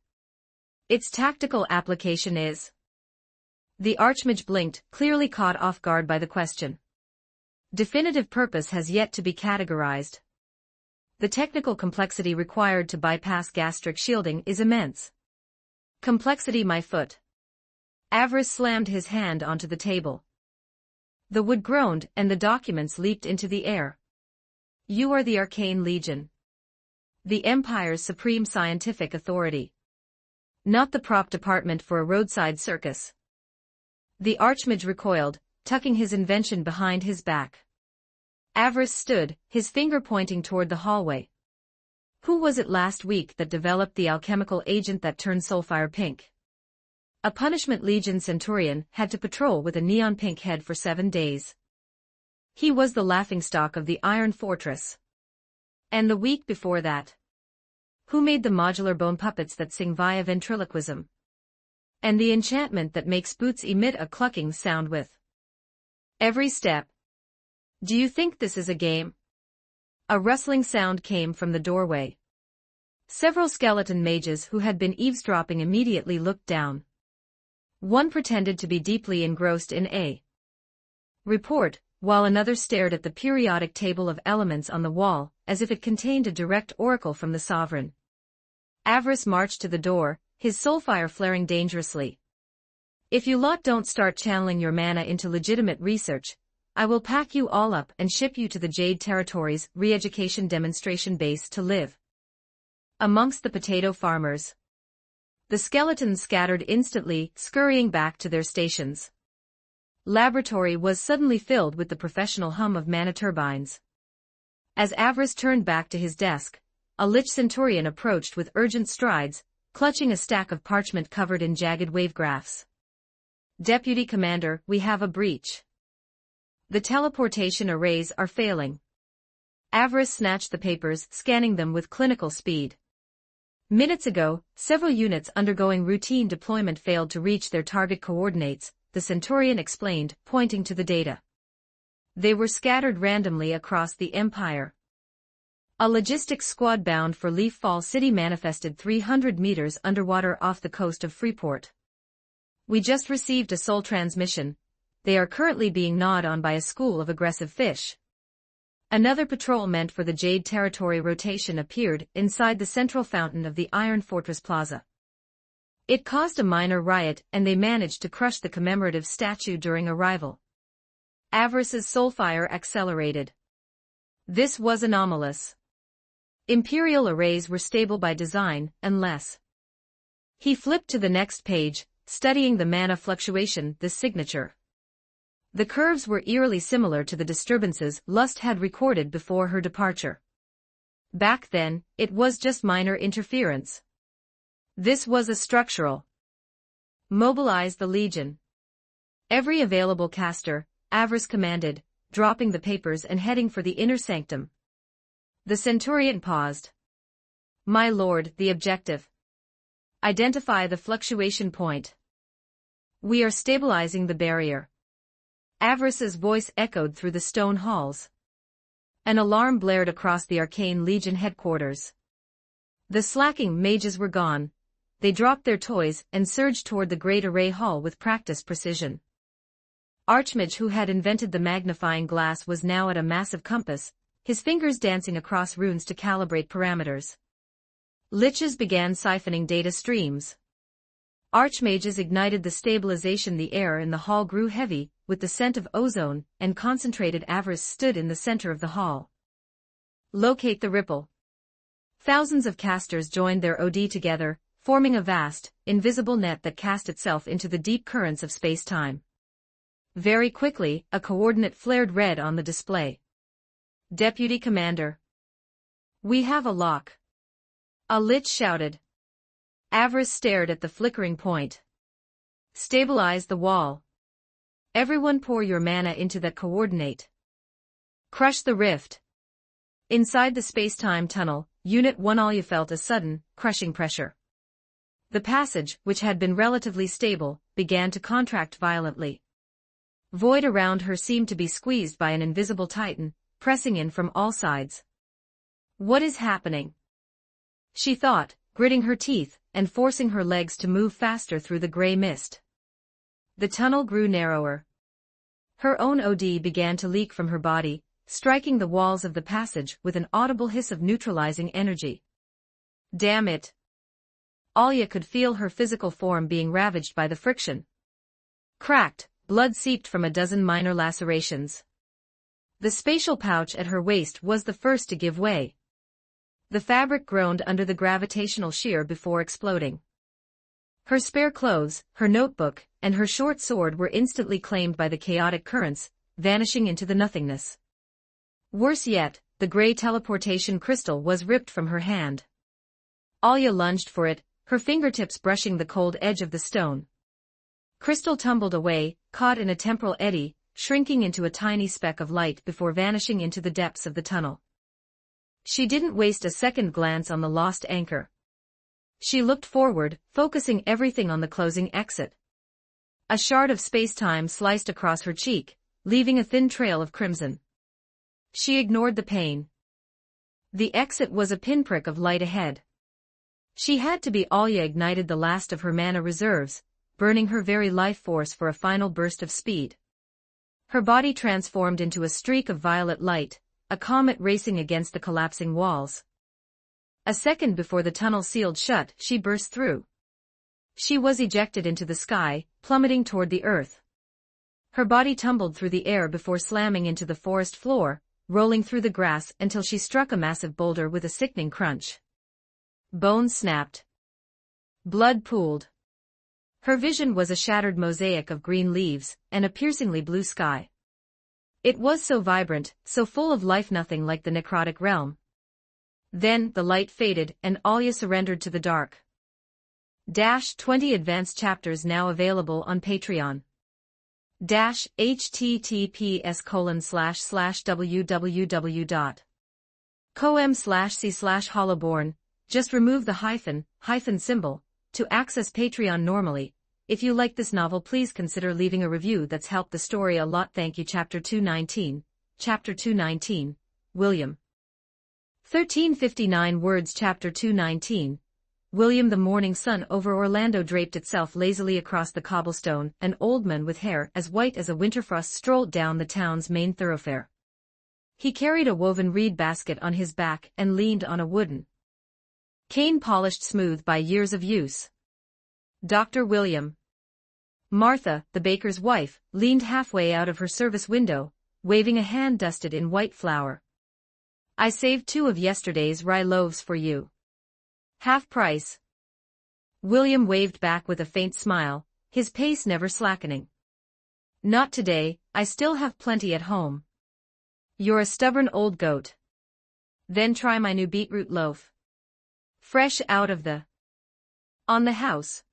[SPEAKER 2] Its tactical application is... The archmage blinked, clearly caught off guard by the question. Definitive purpose has yet to be categorized. The technical complexity required to bypass gastric shielding is immense. Complexity, my foot. Avarice slammed his hand onto the table. The wood groaned, and the documents leaped into the air. You are the Arcane Legion. The Empire's supreme scientific authority. Not the prop department for a roadside circus. The archmage recoiled, tucking his invention behind his back. Avarice stood, his finger pointing toward the hallway. Who was it last week that developed the alchemical agent that turned soulfire pink? A Punishment Legion Centurion had to patrol with a neon pink head for 7 days. He was the laughingstock of the Iron Fortress. And the week before that? Who made the modular bone puppets that sing via ventriloquism? And the enchantment that makes boots emit a clucking sound with every step? Do you think this is a game? A rustling sound came from the doorway. Several skeleton mages who had been eavesdropping immediately looked down. One pretended to be deeply engrossed in a report, while another stared at the periodic table of elements on the wall, as if it contained a direct oracle from the sovereign. Avarice marched to the door, his soulfire flaring dangerously. If you lot don't start channeling your mana into legitimate research, I will pack you all up and ship you to the Jade Territories re-education demonstration base to live amongst the potato farmers. The skeletons scattered instantly, scurrying back to their stations. Laboratory was suddenly filled with the professional hum of mana turbines. As Avarice turned back to his desk, a Lich Centurion approached with urgent strides, clutching a stack of parchment covered in jagged wave graphs. Deputy Commander, we have a breach. The teleportation arrays are failing. Avarice snatched the papers, scanning them with clinical speed. Minutes ago, several units undergoing routine deployment failed to reach their target coordinates, the Centurion explained, pointing to the data. They were scattered randomly across the Empire. A logistics squad bound for Leaf Fall City manifested 300 meters underwater off the coast of Freeport. We just received a soul transmission. They are currently being gnawed on by a school of aggressive fish. Another patrol meant for the Jade Territory rotation appeared inside the central fountain of the Iron Fortress Plaza. It caused a minor riot, and they managed to crush the commemorative statue during arrival. Avarice's soulfire accelerated. This was anomalous. Imperial arrays were stable by design, unless... He flipped to the next page, studying the mana fluctuation, the signature. The curves were eerily similar to the disturbances Lust had recorded before her departure. Back then, it was just minor interference. This was a structural. Mobilize the Legion. Every available caster, Avarice commanded, dropping the papers and heading for the inner sanctum. The Centurion paused. My lord, the objective. Identify the fluctuation point. We are stabilizing the barrier. Avarice's voice echoed through the stone halls. An alarm blared across the Arcane Legion headquarters. The slacking mages were gone. They dropped their toys and surged toward the great array hall with practiced precision. Archmage, who had invented the magnifying glass, was now at a massive compass, his fingers dancing across runes to calibrate parameters. Liches began siphoning data streams. Archmages ignited the stabilization. The air in the hall grew heavy, with the scent of ozone, and concentrated. Avarice stood in the center of the hall. Locate the ripple. Thousands of casters joined their OD together, forming a vast, invisible net that cast itself into the deep currents of space-time. Very quickly, a coordinate flared red on the display. Deputy Commander. We have a lock. A Lich shouted. Avarice stared at the flickering point. Stabilize the wall. Everyone pour your mana into that coordinate. Crush the rift. Inside the space-time tunnel, Unit 1 Alya felt a sudden, crushing pressure. The passage, which had been relatively stable, began to contract violently. Void around her seemed to be squeezed by an invisible titan, pressing in from all sides. What is happening? She thought, gritting her teeth, and forcing her legs to move faster through the gray mist. The tunnel grew narrower. Her own OD began to leak from her body, striking the walls of the passage with an audible hiss of neutralizing energy. Damn it! Alya could feel her physical form being ravaged by the friction. Cracked, blood seeped from a dozen minor lacerations. The spatial pouch at her waist was the first to give way. The fabric groaned under the gravitational shear before exploding. Her spare clothes, her notebook, and her short sword were instantly claimed by the chaotic currents, vanishing into the nothingness. Worse yet, the gray teleportation crystal was ripped from her hand. Alya lunged for it, her fingertips brushing the cold edge of the stone. Crystal tumbled away, caught in a temporal eddy, shrinking into a tiny speck of light before vanishing into the depths of the tunnel. She didn't waste a second glance on the lost anchor. She looked forward, focusing everything on the closing exit. A shard of space-time sliced across her cheek, leaving a thin trail of crimson. She ignored the pain. The exit was a pinprick of light ahead. She had to be. Alya ignited the last of her mana reserves, burning her very life force for a final burst of speed. Her body transformed into a streak of violet light, a comet racing against the collapsing walls. A second before the tunnel sealed shut, she burst through. She was ejected into the sky, plummeting toward the earth. Her body tumbled through the air before slamming into the forest floor, rolling through the grass until she struck a massive boulder with a sickening crunch. Bones snapped. Blood pooled. Her vision was a shattered mosaic of green leaves and a piercingly blue sky. It was so vibrant, so full of life, nothing like the necrotic realm. Then the light faded and Alya surrendered to the dark. 20 advanced chapters now available on Patreon. https://www.com/c/hollowborn. Just remove the hyphen symbol to access Patreon normally. If you like this novel, please consider leaving a review. That's helped the story a lot. Thank you. Chapter 219. Chapter 219. William. 1359 words. Chapter 219. William. The morning sun over Orlando draped itself lazily across the cobblestone. An old man with hair as white as a winter frost strolled down the town's main thoroughfare. He carried a woven reed basket on his back and leaned on a wooden cane polished smooth by years of use. Dr. William. Martha, the baker's wife, leaned halfway out of her service window, waving a hand dusted in white flour. I saved 2 of yesterday's rye loaves for you. Half price. William waved back with a faint smile, his pace never slackening. Not today, I still have plenty at home. You're a stubborn old goat. Then try my new beetroot loaf. Fresh out of the... On the house.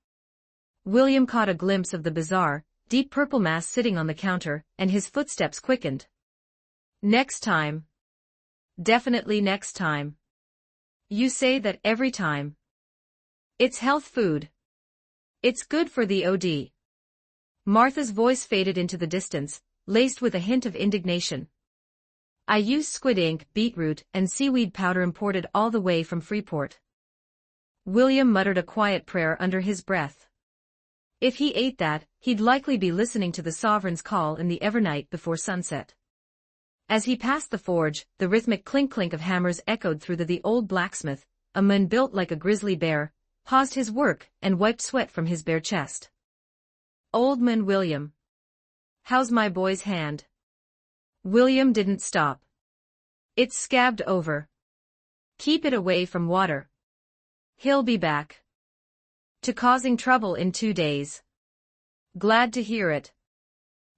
[SPEAKER 2] William caught a glimpse of the bizarre, deep purple mass sitting on the counter, and his footsteps quickened. Next time. Definitely next time. You say that every time. It's health food. It's good for the OD. Martha's voice faded into the distance, laced with a hint of indignation. I use squid ink, beetroot, and seaweed powder imported all the way from Freeport. William muttered a quiet prayer under his breath. If he ate that, he'd likely be listening to the sovereign's call in the evernight before sunset. As he passed the forge, the rhythmic clink-clink of hammers echoed through the old blacksmith, a man built like a grizzly bear, paused his work and wiped sweat from his bare chest. Old man William. How's my boy's hand? William didn't stop. It's scabbed over. Keep it away from water. He'll be back. To causing trouble in 2 days. Glad to hear it.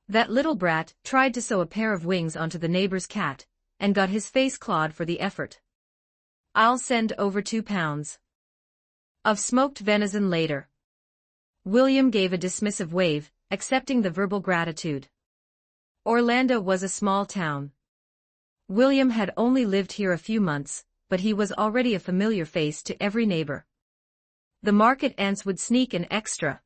[SPEAKER 2] That little brat tried to sew a pair of wings onto the neighbor's cat, and got his face clawed for the effort. I'll send over 2 pounds of smoked venison later. William gave a dismissive wave, accepting the verbal gratitude. Orlando was a small town. William had only lived here a few months, but he was already a familiar face to every neighbor. The market ants would sneak an extra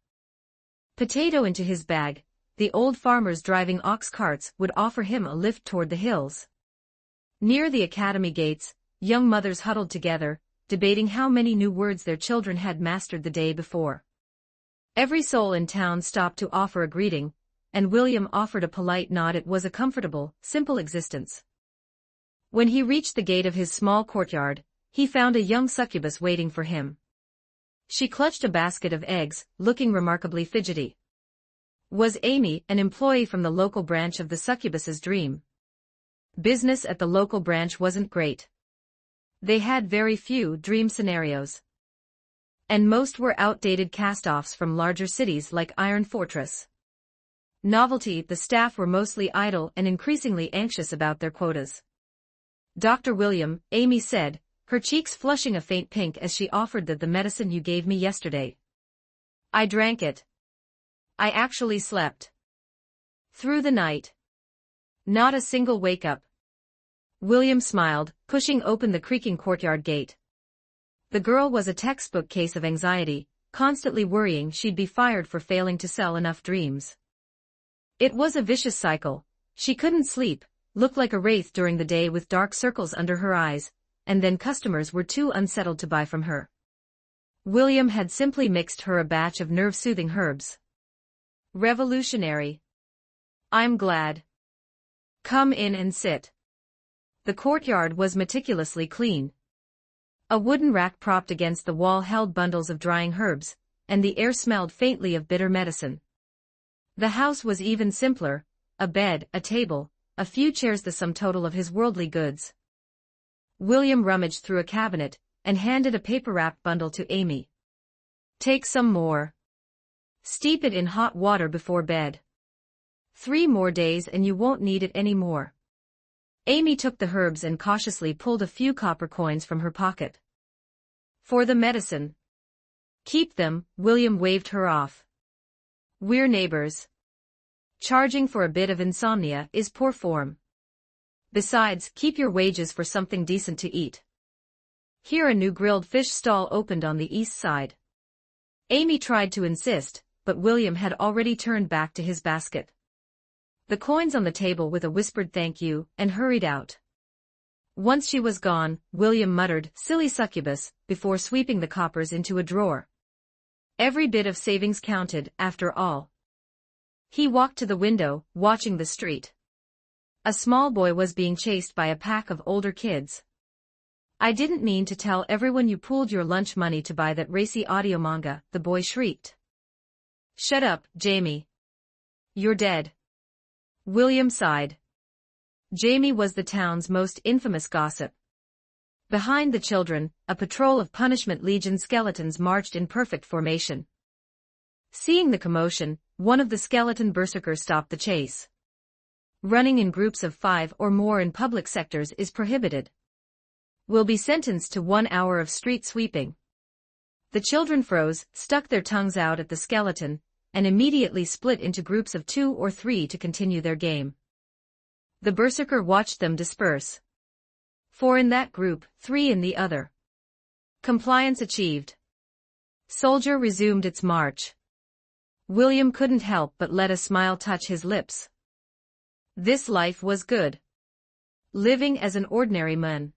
[SPEAKER 2] potato into his bag, the old farmers driving ox carts would offer him a lift toward the hills. Near the academy gates, young mothers huddled together, debating how many new words their children had mastered the day before. Every soul in town stopped to offer a greeting, and William offered a polite nod. It was a comfortable, simple existence. When he reached the gate of his small courtyard, he found a young succubus waiting for him. She clutched a basket of eggs, looking remarkably fidgety. Was Amy an employee from the local branch of the succubus's dream? Business at the local branch wasn't great. They had very few dream scenarios. And most were outdated cast-offs from larger cities like Iron Fortress. Novelty, the staff were mostly idle and increasingly anxious about their quotas. Dr. William, Amy said, her cheeks flushing a faint pink as she offered the medicine you gave me yesterday. I drank it. I actually slept. Through the night. Not a single wake-up. William smiled, pushing open the creaking courtyard gate. The girl was a textbook case of anxiety, constantly worrying she'd be fired for failing to sell enough dreams. It was a vicious cycle. She couldn't sleep, looked like a wraith during the day with dark circles under her eyes, and then customers were too unsettled to buy from her. William had simply mixed her a batch of nerve-soothing herbs. Revolutionary. I'm glad. Come in and sit. The courtyard was meticulously clean. A wooden rack propped against the wall held bundles of drying herbs, and the air smelled faintly of bitter medicine. The house was even simpler, a bed, a table, a few chairs, the sum total of his worldly goods. William rummaged through a cabinet, and handed a paper-wrapped bundle to Amy. Take some more. Steep it in hot water before bed. 3 more days and you won't need it anymore. Amy took the herbs and cautiously pulled a few copper coins from her pocket. For the medicine. Keep them, William waved her off. We're neighbors. Charging for a bit of insomnia is poor form. Besides, keep your wages for something decent to eat. Here a new grilled fish stall opened on the east side. Amy tried to insist, but William had already turned back to his basket. The coins on the table with a whispered thank you, and hurried out. Once she was gone, William muttered, silly succubus, before sweeping the coppers into a drawer. Every bit of savings counted, after all. He walked to the window, watching the street. A small boy was being chased by a pack of older kids. I didn't mean to tell everyone you pooled your lunch money to buy that racy audio manga, the boy shrieked. Shut up, Jamie. You're dead. William sighed. Jamie was the town's most infamous gossip. Behind the children, a patrol of Punishment Legion skeletons marched in perfect formation. Seeing the commotion, one of the skeleton berserkers stopped the chase. Running in groups of 5 or more in public sectors is prohibited. Will be sentenced to 1 hour of street sweeping. The children froze, stuck their tongues out at the skeleton, and immediately split into groups of 2 or 3 to continue their game. The berserker watched them disperse. 4 in that group, 3 in the other. Compliance achieved. Soldier resumed its march. William couldn't help but let a smile touch his lips. This life was good. Living as an ordinary man.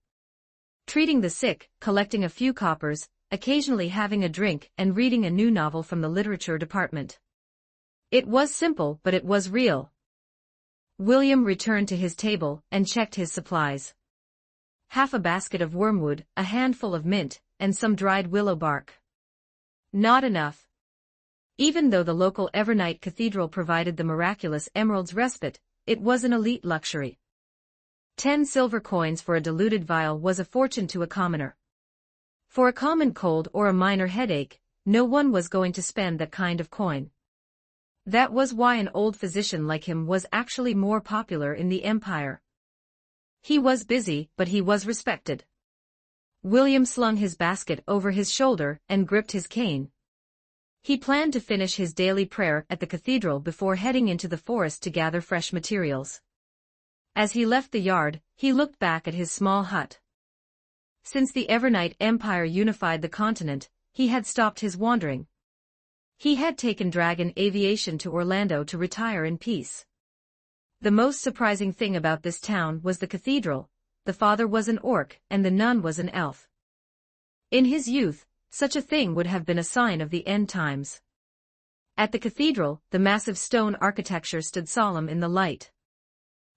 [SPEAKER 2] Treating the sick, collecting a few coppers, occasionally having a drink and reading a new novel from the literature department. It was simple, but it was real. William returned to his table and checked his supplies. Half a basket of wormwood, a handful of mint, and some dried willow bark. Not enough. Even though the local Evernight Cathedral provided the miraculous emerald's respite, it was an elite luxury. 10 silver coins for a diluted vial was a fortune to a commoner. For a common cold or a minor headache, no one was going to spend that kind of coin. That was why an old physician like him was actually more popular in the empire. He was busy, but he was respected. William slung his basket over his shoulder and gripped his cane. He planned to finish his daily prayer at the cathedral before heading into the forest to gather fresh materials. As he left the yard, he looked back at his small hut. Since the Evernight Empire unified the continent, he had stopped his wandering. He had taken Dragon Aviation to Orlando to retire in peace. The most surprising thing about this town was the cathedral. The father was an orc and the nun was an elf. In his youth, such a thing would have been a sign of the end times. At the cathedral, the massive stone architecture stood solemn in the light.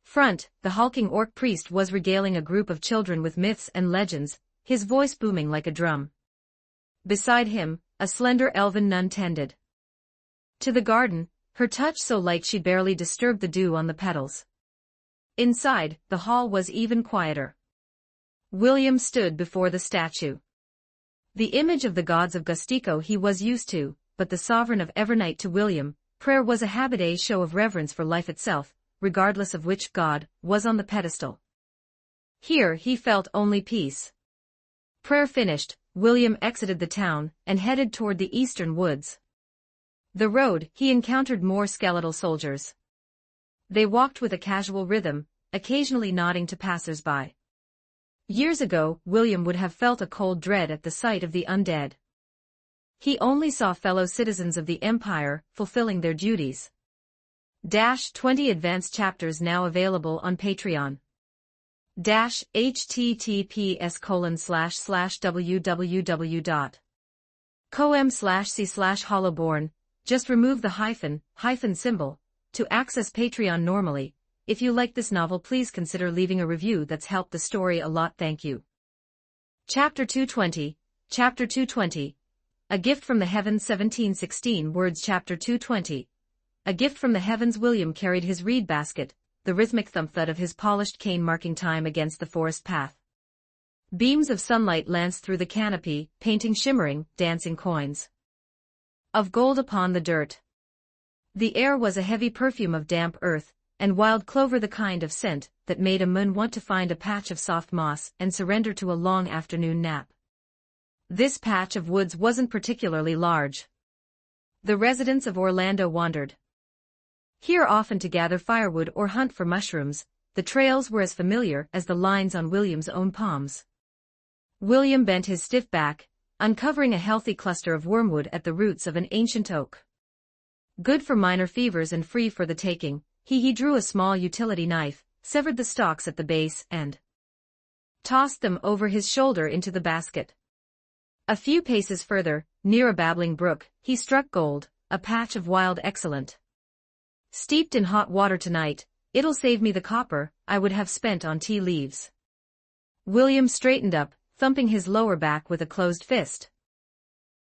[SPEAKER 2] Front, the hulking orc priest was regaling a group of children with myths and legends, his voice booming like a drum. Beside him, a slender elven nun tended to the garden, her touch so light she barely disturbed the dew on the petals. Inside, the hall was even quieter. William stood before the statue. The image of the gods of Gustico he was used to, but the sovereign of Evernight to William, prayer was a habit, show of reverence for life itself, regardless of which god was on the pedestal. Here he felt only peace. Prayer finished, William exited the town and headed toward the eastern woods. The road, he encountered more skeletal soldiers. They walked with a casual rhythm, occasionally nodding to passers-by. Years ago, William would have felt a cold dread at the sight of the undead. He only saw fellow citizens of the Empire fulfilling their duties. 20 advanced chapters now available on Patreon. https://www.com/c/hollowborn. Just remove the hyphen symbol to access Patreon normally. If you like this novel, please consider leaving a review. That's helped the story a lot. Thank you. Chapter 220. Chapter 220. A Gift from the Heavens. 1716 words. Chapter 220. A Gift from the Heavens. William carried his reed basket, the rhythmic thump-thud of his polished cane marking time against the forest path. Beams of sunlight lanced through the canopy, painting shimmering, dancing coins of gold upon the dirt. The air was a heavy perfume of damp earth and wild clover, the kind of scent that made a man want to find a patch of soft moss and surrender to a long afternoon nap. This patch of woods wasn't particularly large. The residents of Orlando wandered here often to gather firewood or hunt for mushrooms. The trails were as familiar as the lines on William's own palms. William bent his stiff back, uncovering a healthy cluster of wormwood at the roots of an ancient oak. Good for minor fevers and free for the taking, he drew a small utility knife, severed the stalks at the base and tossed them over his shoulder into the basket. A few paces further, near a babbling brook, he struck gold, a patch of wild excellent. Steeped in hot water tonight, it'll save me the copper I would have spent on tea leaves. William straightened up, thumping his lower back with a closed fist.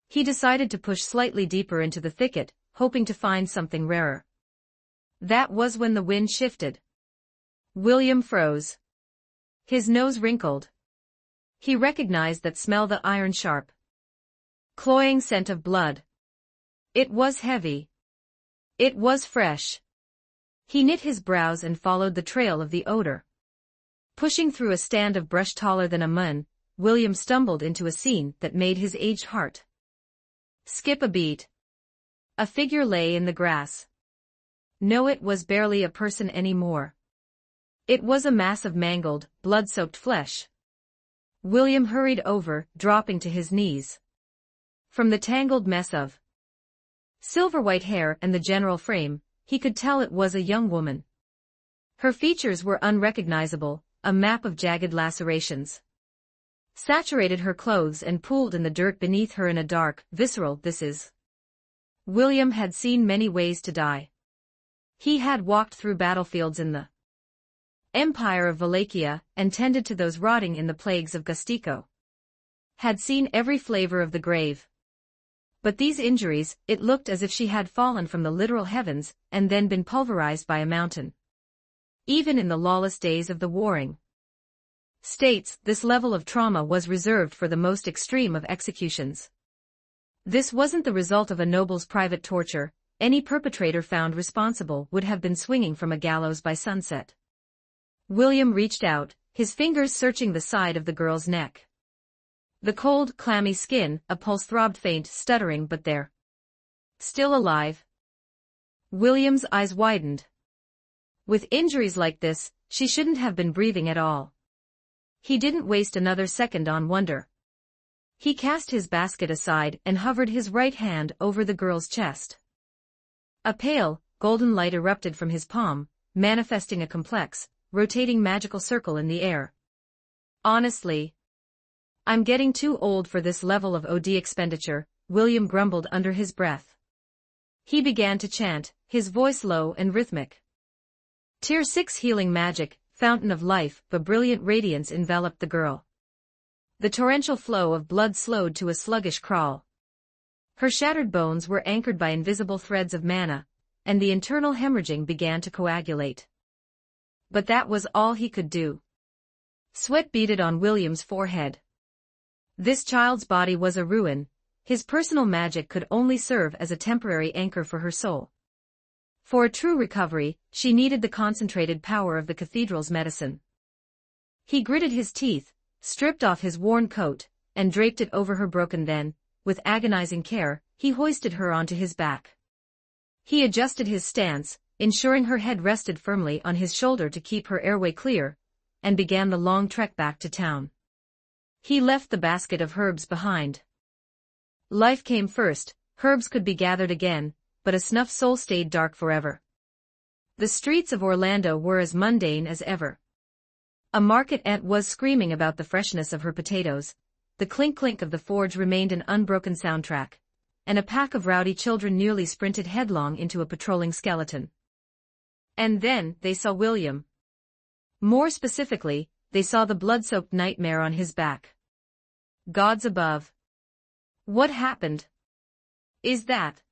[SPEAKER 2] He decided to push slightly deeper into the thicket, hoping to find something rarer. That was when the wind shifted. William froze. His nose wrinkled. He recognized that smell, the iron-sharp, cloying scent of blood. It was heavy. It was fresh. He knit his brows and followed the trail of the odor. Pushing through a stand of brush taller than a mun, William stumbled into a scene that made his aged heart skip a beat. A figure lay in the grass. No, it was barely a person anymore. It was a mass of mangled, blood-soaked flesh. William hurried over, dropping to his knees. From the tangled mess of silver-white hair and the general frame, he could tell it was a young woman. Her features were unrecognizable, a map of jagged lacerations saturated her clothes and pooled in the dirt beneath her in a dark, visceral "this is." William had seen many ways to die. He had walked through battlefields in the Empire of Wallachia and tended to those rotting in the plagues of Gustico. Had seen every flavor of the grave. But these injuries, it looked as if she had fallen from the literal heavens and then been pulverized by a mountain. Even in the lawless days of the warring states, this level of trauma was reserved for the most extreme of executions. This wasn't the result of a noble's private torture. Any perpetrator found responsible would have been swinging from a gallows by sunset. William reached out, his fingers searching the side of the girl's neck. The cold, clammy skin, a pulse throbbed faint, stuttering, but there. Still alive. William's eyes widened. With injuries like this, she shouldn't have been breathing at all. He didn't waste another second on wonder. He cast his basket aside and hovered his right hand over the girl's chest. A pale, golden light erupted from his palm, manifesting a complex, rotating magical circle in the air. Honestly, I'm getting too old for this level of OD expenditure, William grumbled under his breath. He began to chant, his voice low and rhythmic. Tier 6 healing magic, fountain of life, but brilliant radiance enveloped the girl. The torrential flow of blood slowed to a sluggish crawl. Her shattered bones were anchored by invisible threads of mana, and the internal hemorrhaging began to coagulate. But that was all he could do. Sweat beaded on William's forehead. This child's body was a ruin. His personal magic could only serve as a temporary anchor for her soul. For a true recovery, she needed the concentrated power of the cathedral's medicine. He gritted his teeth, stripped off his worn coat, and draped it over her broken. Then, with agonizing care, he hoisted her onto his back. He adjusted his stance, ensuring her head rested firmly on his shoulder to keep her airway clear, and began the long trek back to town. He left the basket of herbs behind. Life came first, herbs could be gathered again, but a snuffed soul stayed dark forever. The streets of Orlando were as mundane as ever. A market ant was screaming about the freshness of her potatoes, the clink-clink of the forge remained an unbroken soundtrack, and a pack of rowdy children nearly sprinted headlong into a patrolling skeleton. And then, they saw William. More specifically, they saw the blood-soaked nightmare on his back. Gods above. What happened? Is that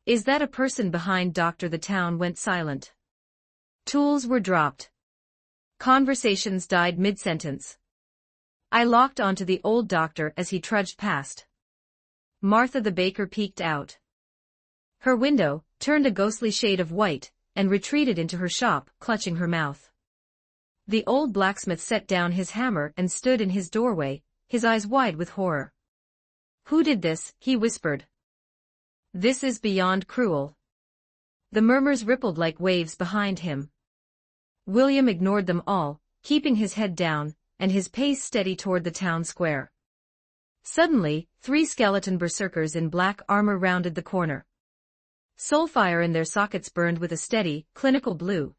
[SPEAKER 2] a person behind Doctor? The town went silent. Tools were dropped. Conversations died mid-sentence. I locked onto the old doctor as he trudged past. Martha the baker peeked out. Her window turned a ghostly shade of white and retreated into her shop, clutching her mouth. The old blacksmith set down his hammer and stood in his doorway, his eyes wide with horror. Who did this? He whispered. This is beyond cruel. The murmurs rippled like waves behind him. William ignored them all, keeping his head down, and his pace steady toward the town square. Suddenly, 3 skeleton berserkers in black armor rounded the corner. Soulfire in their sockets burned with a steady, clinical blue.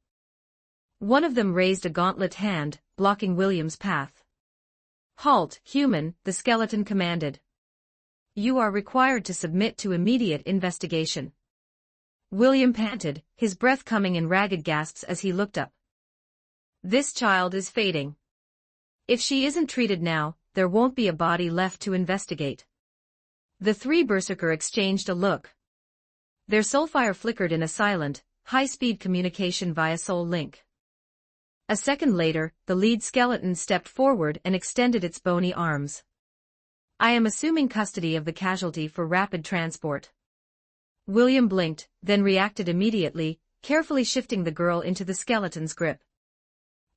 [SPEAKER 2] One of them raised a gauntlet hand, blocking William's path. Halt, human, the skeleton commanded. You are required to submit to immediate investigation. William panted, his breath coming in ragged gasps as he looked up. This child is fading. If she isn't treated now, there won't be a body left to investigate. The 3 berserker exchanged a look. Their soulfire flickered in a silent, high-speed communication via soul link. A second later, the lead skeleton stepped forward and extended its bony arms. I am assuming custody of the casualty for rapid transport. William blinked, then reacted immediately, carefully shifting the girl into the skeleton's grip.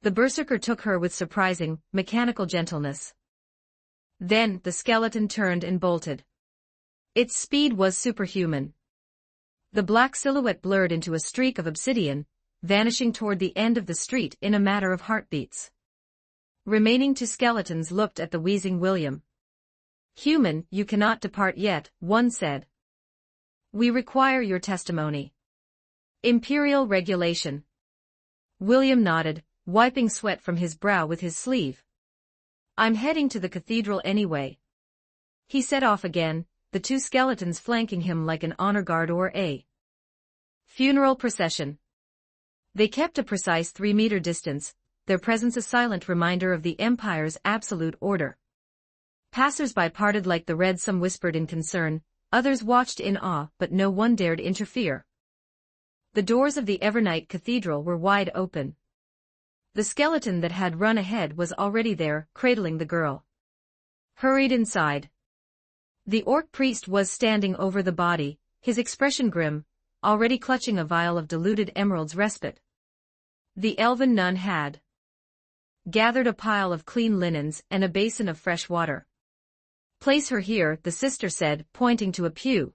[SPEAKER 2] The berserker took her with surprising, mechanical gentleness. Then, the skeleton turned and bolted. Its speed was superhuman. The black silhouette blurred into a streak of obsidian, vanishing toward the end of the street in a matter of heartbeats. Remaining two skeletons looked at the wheezing William. "Human, you cannot depart yet," one said. "We require your testimony." "Imperial regulation." William nodded, wiping sweat from his brow with his sleeve. "I'm heading to the cathedral anyway." He set off again, the two skeletons flanking him like an honor guard or a funeral procession. They kept a precise 3-meter distance, their presence a silent reminder of the Empire's absolute order. Passers-by parted like the red, some whispered in concern, others watched in awe, but no one dared interfere. The doors of the Evernight Cathedral were wide open. The skeleton that had run ahead was already there, cradling the girl. Hurried inside. The orc priest was standing over the body, his expression grim, already clutching a vial of diluted emerald's respite. The elven nun had gathered a pile of clean linens and a basin of fresh water. "Place her here," the sister said, pointing to a pew.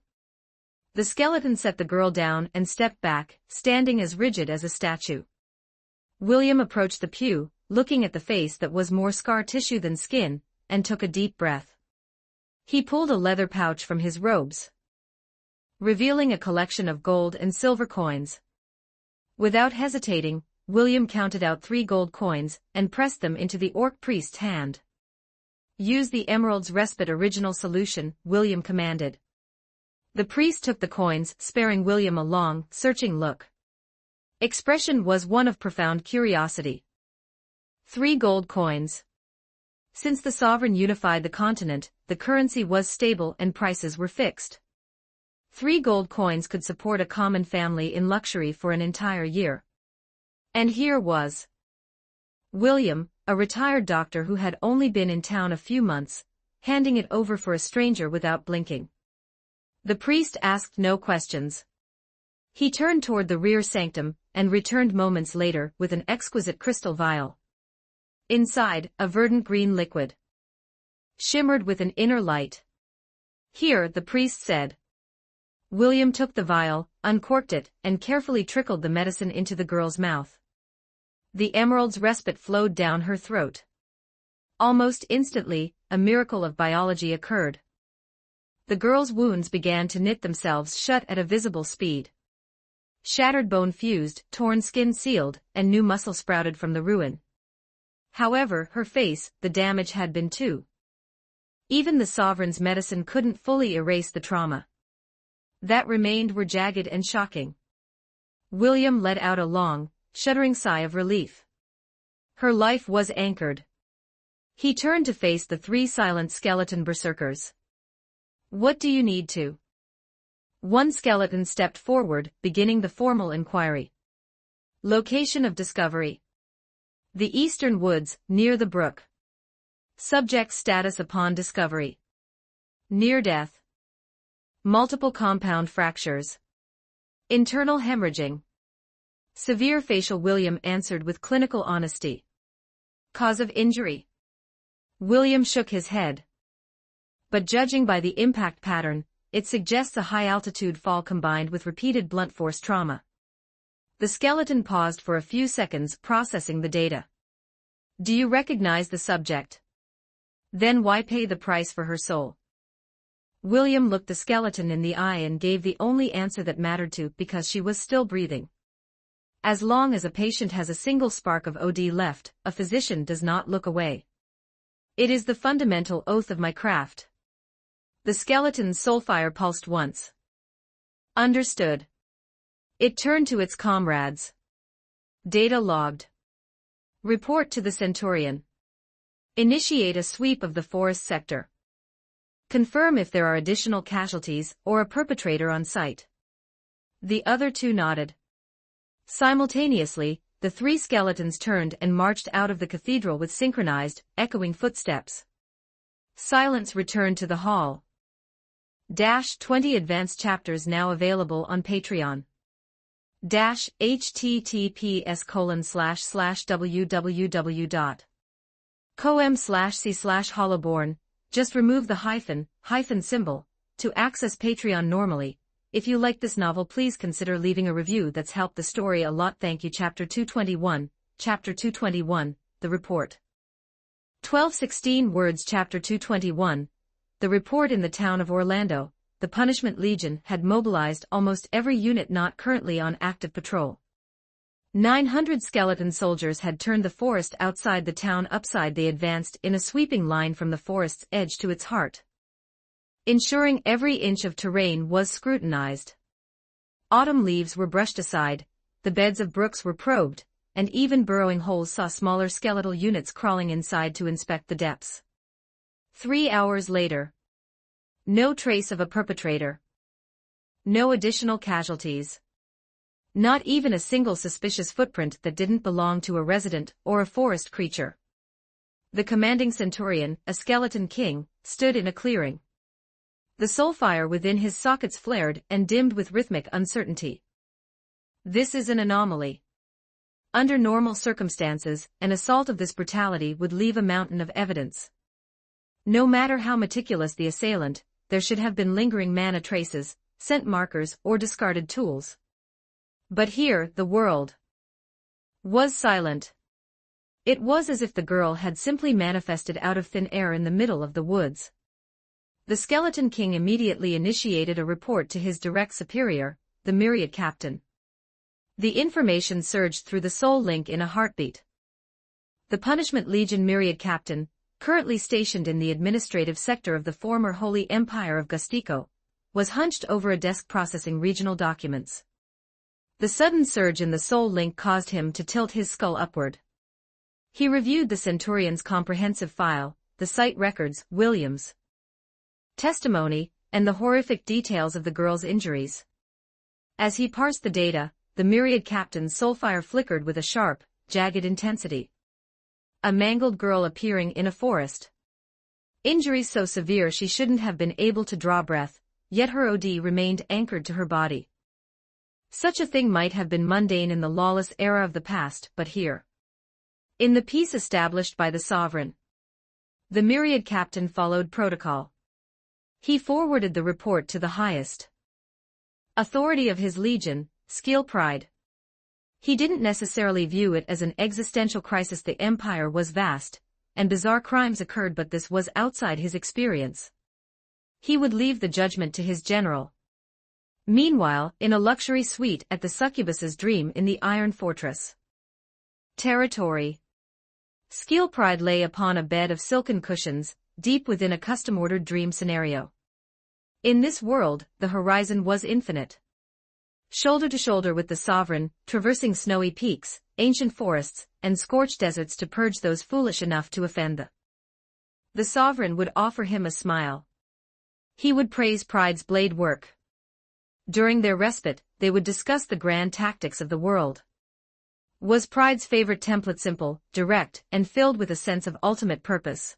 [SPEAKER 2] The skeleton set the girl down and stepped back, standing as rigid as a statue. William approached the pew, looking at the face that was more scar tissue than skin, and took a deep breath. He pulled a leather pouch from his robes, revealing a collection of gold and silver coins. Without hesitating, William counted out 3 gold coins and pressed them into the orc priest's hand. "Use the Emerald's Respite original solution," William commanded. The priest took the coins, sparing William a long, searching look. Expression was one of profound curiosity. 3 gold coins. Since the sovereign unified the continent, the currency was stable and prices were fixed. 3 gold coins could support a common family in luxury for an entire year. And here was William, a retired doctor who had only been in town a few months, handing it over for a stranger without blinking. The priest asked no questions. He turned toward the rear sanctum, and returned moments later with an exquisite crystal vial. Inside, a verdant green liquid shimmered with an inner light. "Here," the priest said. William took the vial, uncorked it, and carefully trickled the medicine into the girl's mouth. The Emerald's Respite flowed down her throat. Almost instantly, a miracle of biology occurred. The girl's wounds began to knit themselves shut at a visible speed. Shattered bone fused, torn skin sealed, and new muscle sprouted from the ruin. However, her face, the damage had been too. Even the sovereign's medicine couldn't fully erase the trauma that remained were jagged and shocking. William let out a long, shuddering sigh of relief. Her life was anchored. He turned to face the 3 silent skeleton berserkers. "What do you need to?" One skeleton stepped forward, beginning the formal inquiry. "Location of discovery." "The eastern woods, near the brook." "Subject status upon discovery." "Near death." "Multiple compound fractures." "Internal hemorrhaging." "Severe facial," William answered with clinical honesty. "Cause of injury?" William shook his head. "But judging by the impact pattern, it suggests a high-altitude fall combined with repeated blunt force trauma." The skeleton paused for a few seconds, processing the data. "Do you recognize the subject? Then why pay the price for her soul?" William looked the skeleton in the eye and gave the only answer that mattered to, because she was still breathing. As long as a patient has a single spark of OD left, a physician does not look away. It is the fundamental oath of my craft. The skeleton's soulfire pulsed once. "Understood." It turned to its comrades. Data logged. Report to the Centurion. Initiate a sweep of the forest sector. Confirm if there are additional casualties or a perpetrator on site. The other 2 nodded. Simultaneously, the 3 skeletons turned and marched out of the cathedral with synchronized, echoing footsteps. Silence returned to the hall. 20 advanced chapters now available on Patreon. https://www.com/c/hollowborn. Just remove the hyphen symbol to access Patreon normally. If you like this novel, please consider leaving a review. That's helped the story a lot. Thank you. Chapter 221. Chapter 221, The Report. 1216 words. Chapter 221. The Report. In the town of Orlando, the Punishment Legion had mobilized almost every unit not currently on active patrol. 900 skeleton soldiers had turned the forest outside the town upside. They advanced in a sweeping line from the forest's edge to its heart, ensuring every inch of terrain was scrutinized. Autumn leaves were brushed aside, the beds of brooks were probed, and even burrowing holes saw smaller skeletal units crawling inside to inspect the depths. 3 hours later. No trace of a perpetrator. No additional casualties. Not even a single suspicious footprint that didn't belong to a resident or a forest creature. The commanding centurion, a skeleton king, stood in a clearing. The soul fire within his sockets flared and dimmed with rhythmic uncertainty. This is an anomaly. Under normal circumstances, an assault of this brutality would leave a mountain of evidence. No matter how meticulous the assailant, there should have been lingering mana traces, scent markers, or discarded tools. But here, the world was silent. It was as if the girl had simply manifested out of thin air in the middle of the woods. The Skeleton King immediately initiated a report to his direct superior, the Myriad Captain. The information surged through the soul link in a heartbeat. The Punishment Legion Myriad Captain, currently stationed in the administrative sector of the former Holy Empire of Gustico, was hunched over a desk processing regional documents. The sudden surge in the soul link caused him to tilt his skull upward. He reviewed the Centurion's comprehensive file, the site records, Williams' testimony, and the horrific details of the girl's injuries. As he parsed the data, the Myriad Captain's soulfire flickered with a sharp, jagged intensity. A mangled girl appearing in a forest. Injuries so severe she shouldn't have been able to draw breath, yet her OD remained anchored to her body. Such a thing might have been mundane in the lawless era of the past, but here, in the peace established by the sovereign, the Myriad Captain followed protocol. He forwarded the report to the highest authority of his legion, Skill Pride. He didn't necessarily view it as an existential crisis. The empire was vast, and bizarre crimes occurred, but this was outside his experience. He would leave the judgment to his general. Meanwhile, in a luxury suite at the Succubus's Dream in the Iron Fortress territory, Skill Pride lay upon a bed of silken cushions, deep within a custom-ordered dream scenario. In this world, the horizon was infinite. Shoulder to shoulder with the sovereign, traversing snowy peaks, ancient forests, and scorched deserts to purge those foolish enough to offend the sovereign would offer him a smile. He would praise Pride's blade work. During their respite, they would discuss the grand tactics of the world. Was Pride's favorite template simple, direct, and filled with a sense of ultimate purpose?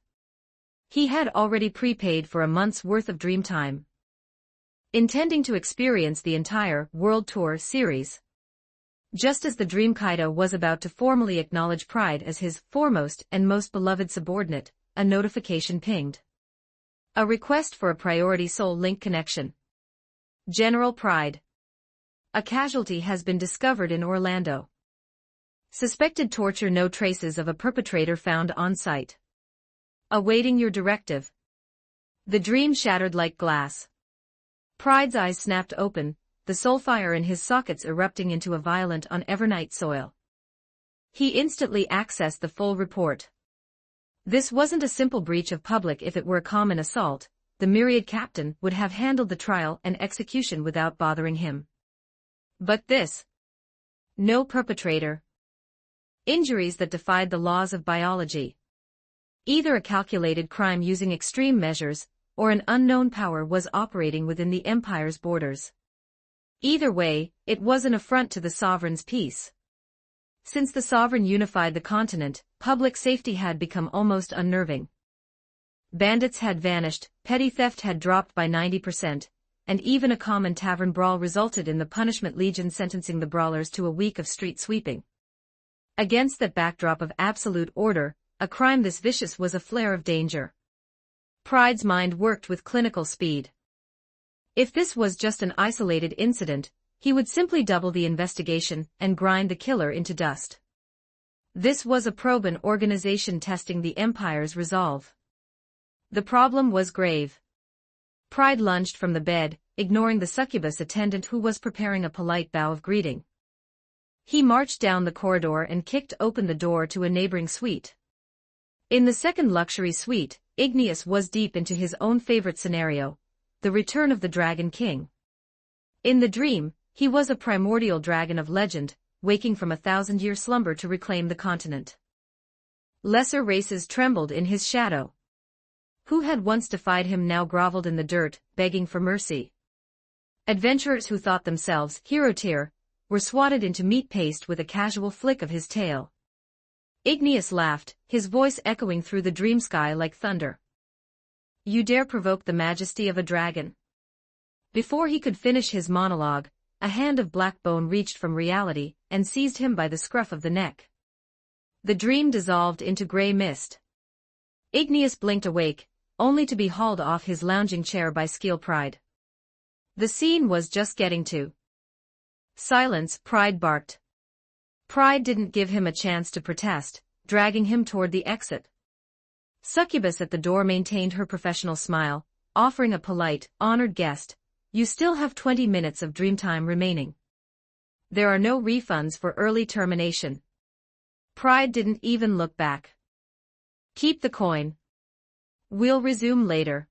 [SPEAKER 2] He had already prepaid for a month's worth of dream time, intending to experience the entire World Tour series. Just as the Dream Kaido was about to formally acknowledge Pride as his foremost and most beloved subordinate, a notification pinged. A request for a priority soul link connection. General Pride. A casualty has been discovered in Orlando. Suspected torture. No traces of a perpetrator found on site. Awaiting your directive. The dream shattered like glass. Pride's eyes snapped open, the soul fire in his sockets erupting into a violent on Evernight soil. He instantly accessed the full report. This wasn't a simple breach of public. If it were a common assault, the Myriad Captain would have handled the trial and execution without bothering him. But this. No perpetrator. Injuries that defied the laws of biology. Either a calculated crime using extreme measures, or an unknown power was operating within the Empire's borders. Either way, it was an affront to the sovereign's peace. Since the sovereign unified the continent, public safety had become almost unnerving. Bandits had vanished, petty theft had dropped by 90%, and even a common tavern brawl resulted in the Punishment Legion sentencing the brawlers to a week of street sweeping. Against that backdrop of absolute order, a crime this vicious was a flare of danger. Pride's mind worked with clinical speed. If this was just an isolated incident, he would simply double the investigation and grind the killer into dust. This was a probe, an organization testing the Empire's resolve. The problem was grave. Pride lunged from the bed, ignoring the succubus attendant who was preparing a polite bow of greeting. He marched down the corridor and kicked open the door to a neighboring suite. In the second luxury suite, Igneous was deep into his own favorite scenario, the return of the Dragon King. In the dream, he was a primordial dragon of legend, waking from a 1,000-year slumber to reclaim the continent. Lesser races trembled in his shadow. Who had once defied him now groveled in the dirt, begging for mercy. Adventurers who thought themselves hero tier were swatted into meat paste with a casual flick of his tail. Igneous laughed, his voice echoing through the dream sky like thunder. You dare provoke the majesty of a dragon? Before he could finish his monologue, a hand of black bone reached from reality and seized him by the scruff of the neck. The dream dissolved into gray mist. Igneous blinked awake, only to be hauled off his lounging chair by Skill Pride. The scene was just getting to silence, Pride barked. Pride didn't give him a chance to protest, dragging him toward the exit. Succubus at the door maintained her professional smile, offering a polite, honored guest, you still have 20 minutes of dream time remaining. There are no refunds for early termination. Pride didn't even look back. Keep the coin. We'll resume later.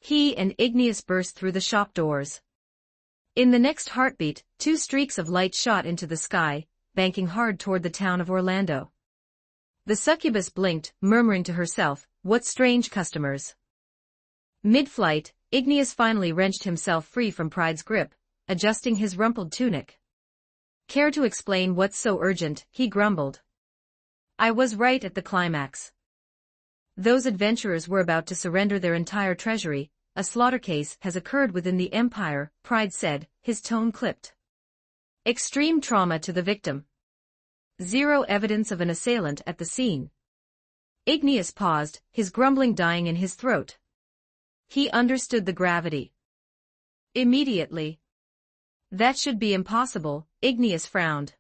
[SPEAKER 2] He and Igneous burst through the shop doors. In the next heartbeat, 2 streaks of light shot into the sky, banking hard toward the town of Orlando. The succubus blinked, murmuring to herself, what strange customers. Mid-flight, Igneous finally wrenched himself free from Pride's grip, adjusting his rumpled tunic. Care to explain what's so urgent, he grumbled. I was right at the climax. Those adventurers were about to surrender their entire treasury. A slaughter case has occurred within the Empire, Pride said, his tone clipped. Extreme trauma to the victim. Zero evidence of an assailant at the scene. Igneous paused, his grumbling dying in his throat. He understood the gravity. Immediately. That should be impossible, Igneous frowned.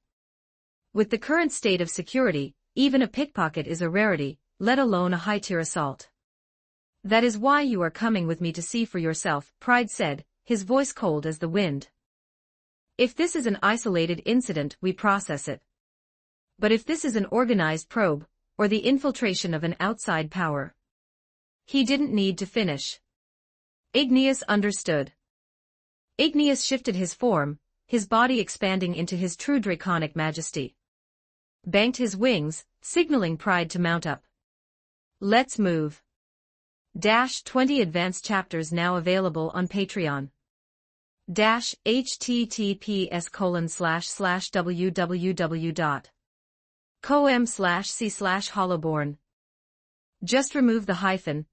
[SPEAKER 2] With the current state of security, even a pickpocket is a rarity, let alone a high-tier assault. That is why you are coming with me to see for yourself, Pride said, his voice cold as the wind. If this is an isolated incident, we process it. But if this is an organized probe, or the infiltration of an outside power. He didn't need to finish. Igneous understood. Igneous shifted his form, his body expanding into his true draconic majesty. Banked his wings, signaling Pride to mount up. Let's move. 20 advanced chapters now available on Patreon. https://www.com/c/hollowborn. Just remove the hyphen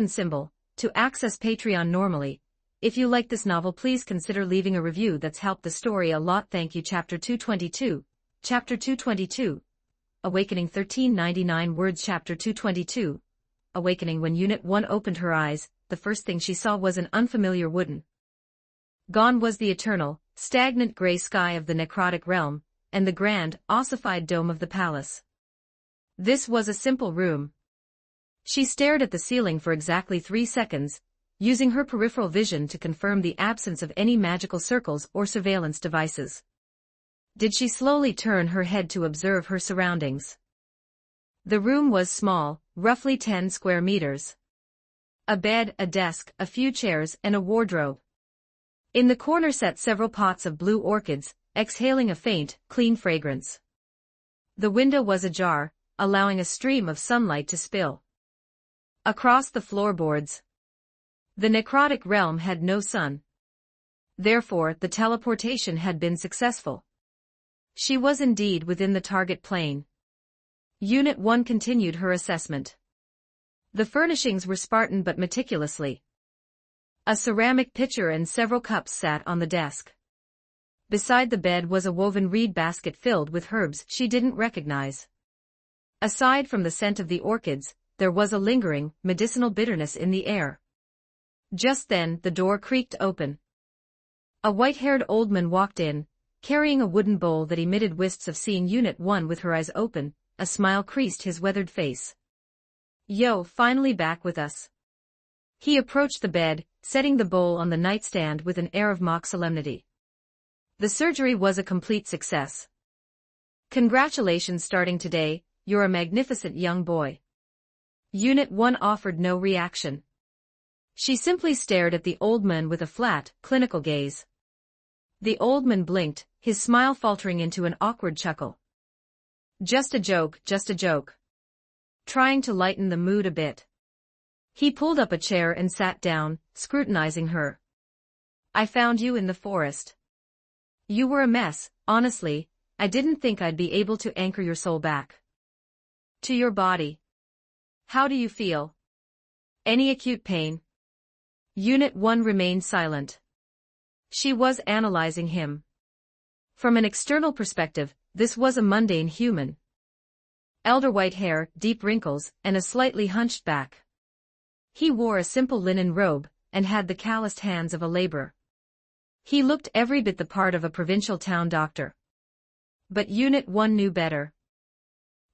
[SPEAKER 2] symbol to access Patreon normally. If you like this novel, please consider leaving a review. That's helped the story a lot. Thank you. Chapter 222. Chapter 222. Awakening 1399 words. Chapter 222. Awakening. When Unit 1 opened her eyes, the first thing she saw was an unfamiliar wooden. Gone was the eternal, stagnant gray sky of the necrotic realm, and the grand, ossified dome of the palace. This was a simple room. She stared at the ceiling for exactly 3 seconds, using her peripheral vision to confirm the absence of any magical circles or surveillance devices. Did she slowly turn her head to observe her surroundings? The room was small, roughly 10 square meters. A bed, a desk, a few chairs, and a wardrobe. In the corner sat several pots of blue orchids, exhaling a faint, clean fragrance. The window was ajar, allowing a stream of sunlight to spill across the floorboards. The necrotic realm had no sun. Therefore, the teleportation had been successful. She was indeed within the target plane. Unit 1 continued her assessment. The furnishings were Spartan but meticulously. A ceramic pitcher and several cups sat on the desk. Beside the bed was a woven reed basket filled with herbs she didn't recognize. Aside from the scent of the orchids, there was a lingering, medicinal bitterness in the air. Just then, the door creaked open. A white-haired old man walked in, carrying a wooden bowl that emitted wisps of seeing Unit 1 with her eyes open. A smile creased his weathered face. "Yo, finally back with us." He approached the bed, setting the bowl on the nightstand with an air of mock solemnity. "The surgery was a complete success. Congratulations starting today, you're a magnificent young boy." Unit 1 offered no reaction. She simply stared at the old man with a flat, clinical gaze. The old man blinked, his smile faltering into an awkward chuckle. Just a joke, just a joke. Trying to lighten the mood a bit." He pulled up a chair and sat down, scrutinizing her. "I found you in the forest. You were a mess, honestly. I didn't think I'd be able to anchor your soul back to your body. How do you feel? Any acute pain?" Unit 1 remained silent. She was analyzing him. From an external perspective, this was a mundane human. Elder white hair, deep wrinkles, and a slightly hunched back. He wore a simple linen robe, and had the calloused hands of a laborer. He looked every bit the part of a provincial town doctor. But Unit 1 knew better.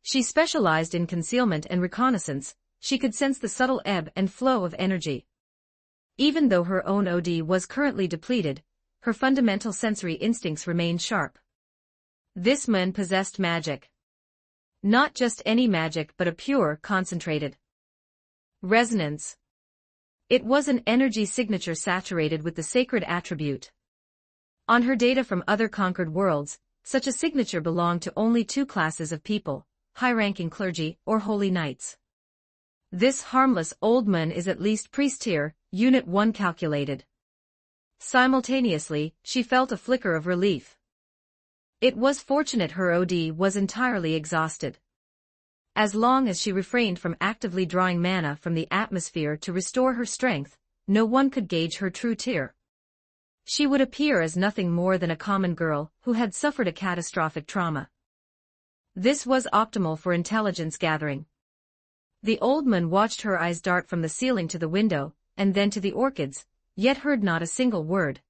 [SPEAKER 2] She specialized in concealment and reconnaissance. She could sense the subtle ebb and flow of energy. Even though her own OD was currently depleted, her fundamental sensory instincts remained sharp. This man possessed magic. Not just any magic but a pure, concentrated resonance. It was an energy signature saturated with the sacred attribute. On her data from other conquered worlds, such a signature belonged to only two classes of people, high-ranking clergy or holy knights. This harmless old man is at least priest tier, Unit 1 calculated. Simultaneously, she felt a flicker of relief. It was fortunate her OD was entirely exhausted. As long as she refrained from actively drawing mana from the atmosphere to restore her strength, no one could gauge her true tier. She would appear as nothing more than a common girl who had suffered a catastrophic trauma. This was optimal for intelligence gathering. The old man watched her eyes dart from the ceiling to the window, and then to the orchids, yet heard not a single word.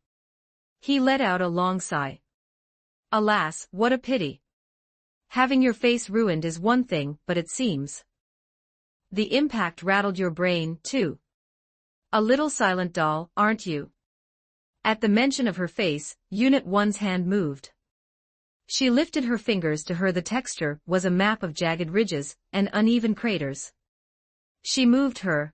[SPEAKER 2] He let out a long sigh. "Alas, what a pity. Having your face ruined is one thing, but it seems the impact rattled your brain, too. A little silent doll, aren't you?" At the mention of her face, Unit 1's hand moved. She lifted her fingers to her. The texture was a map of jagged ridges and uneven craters. She moved her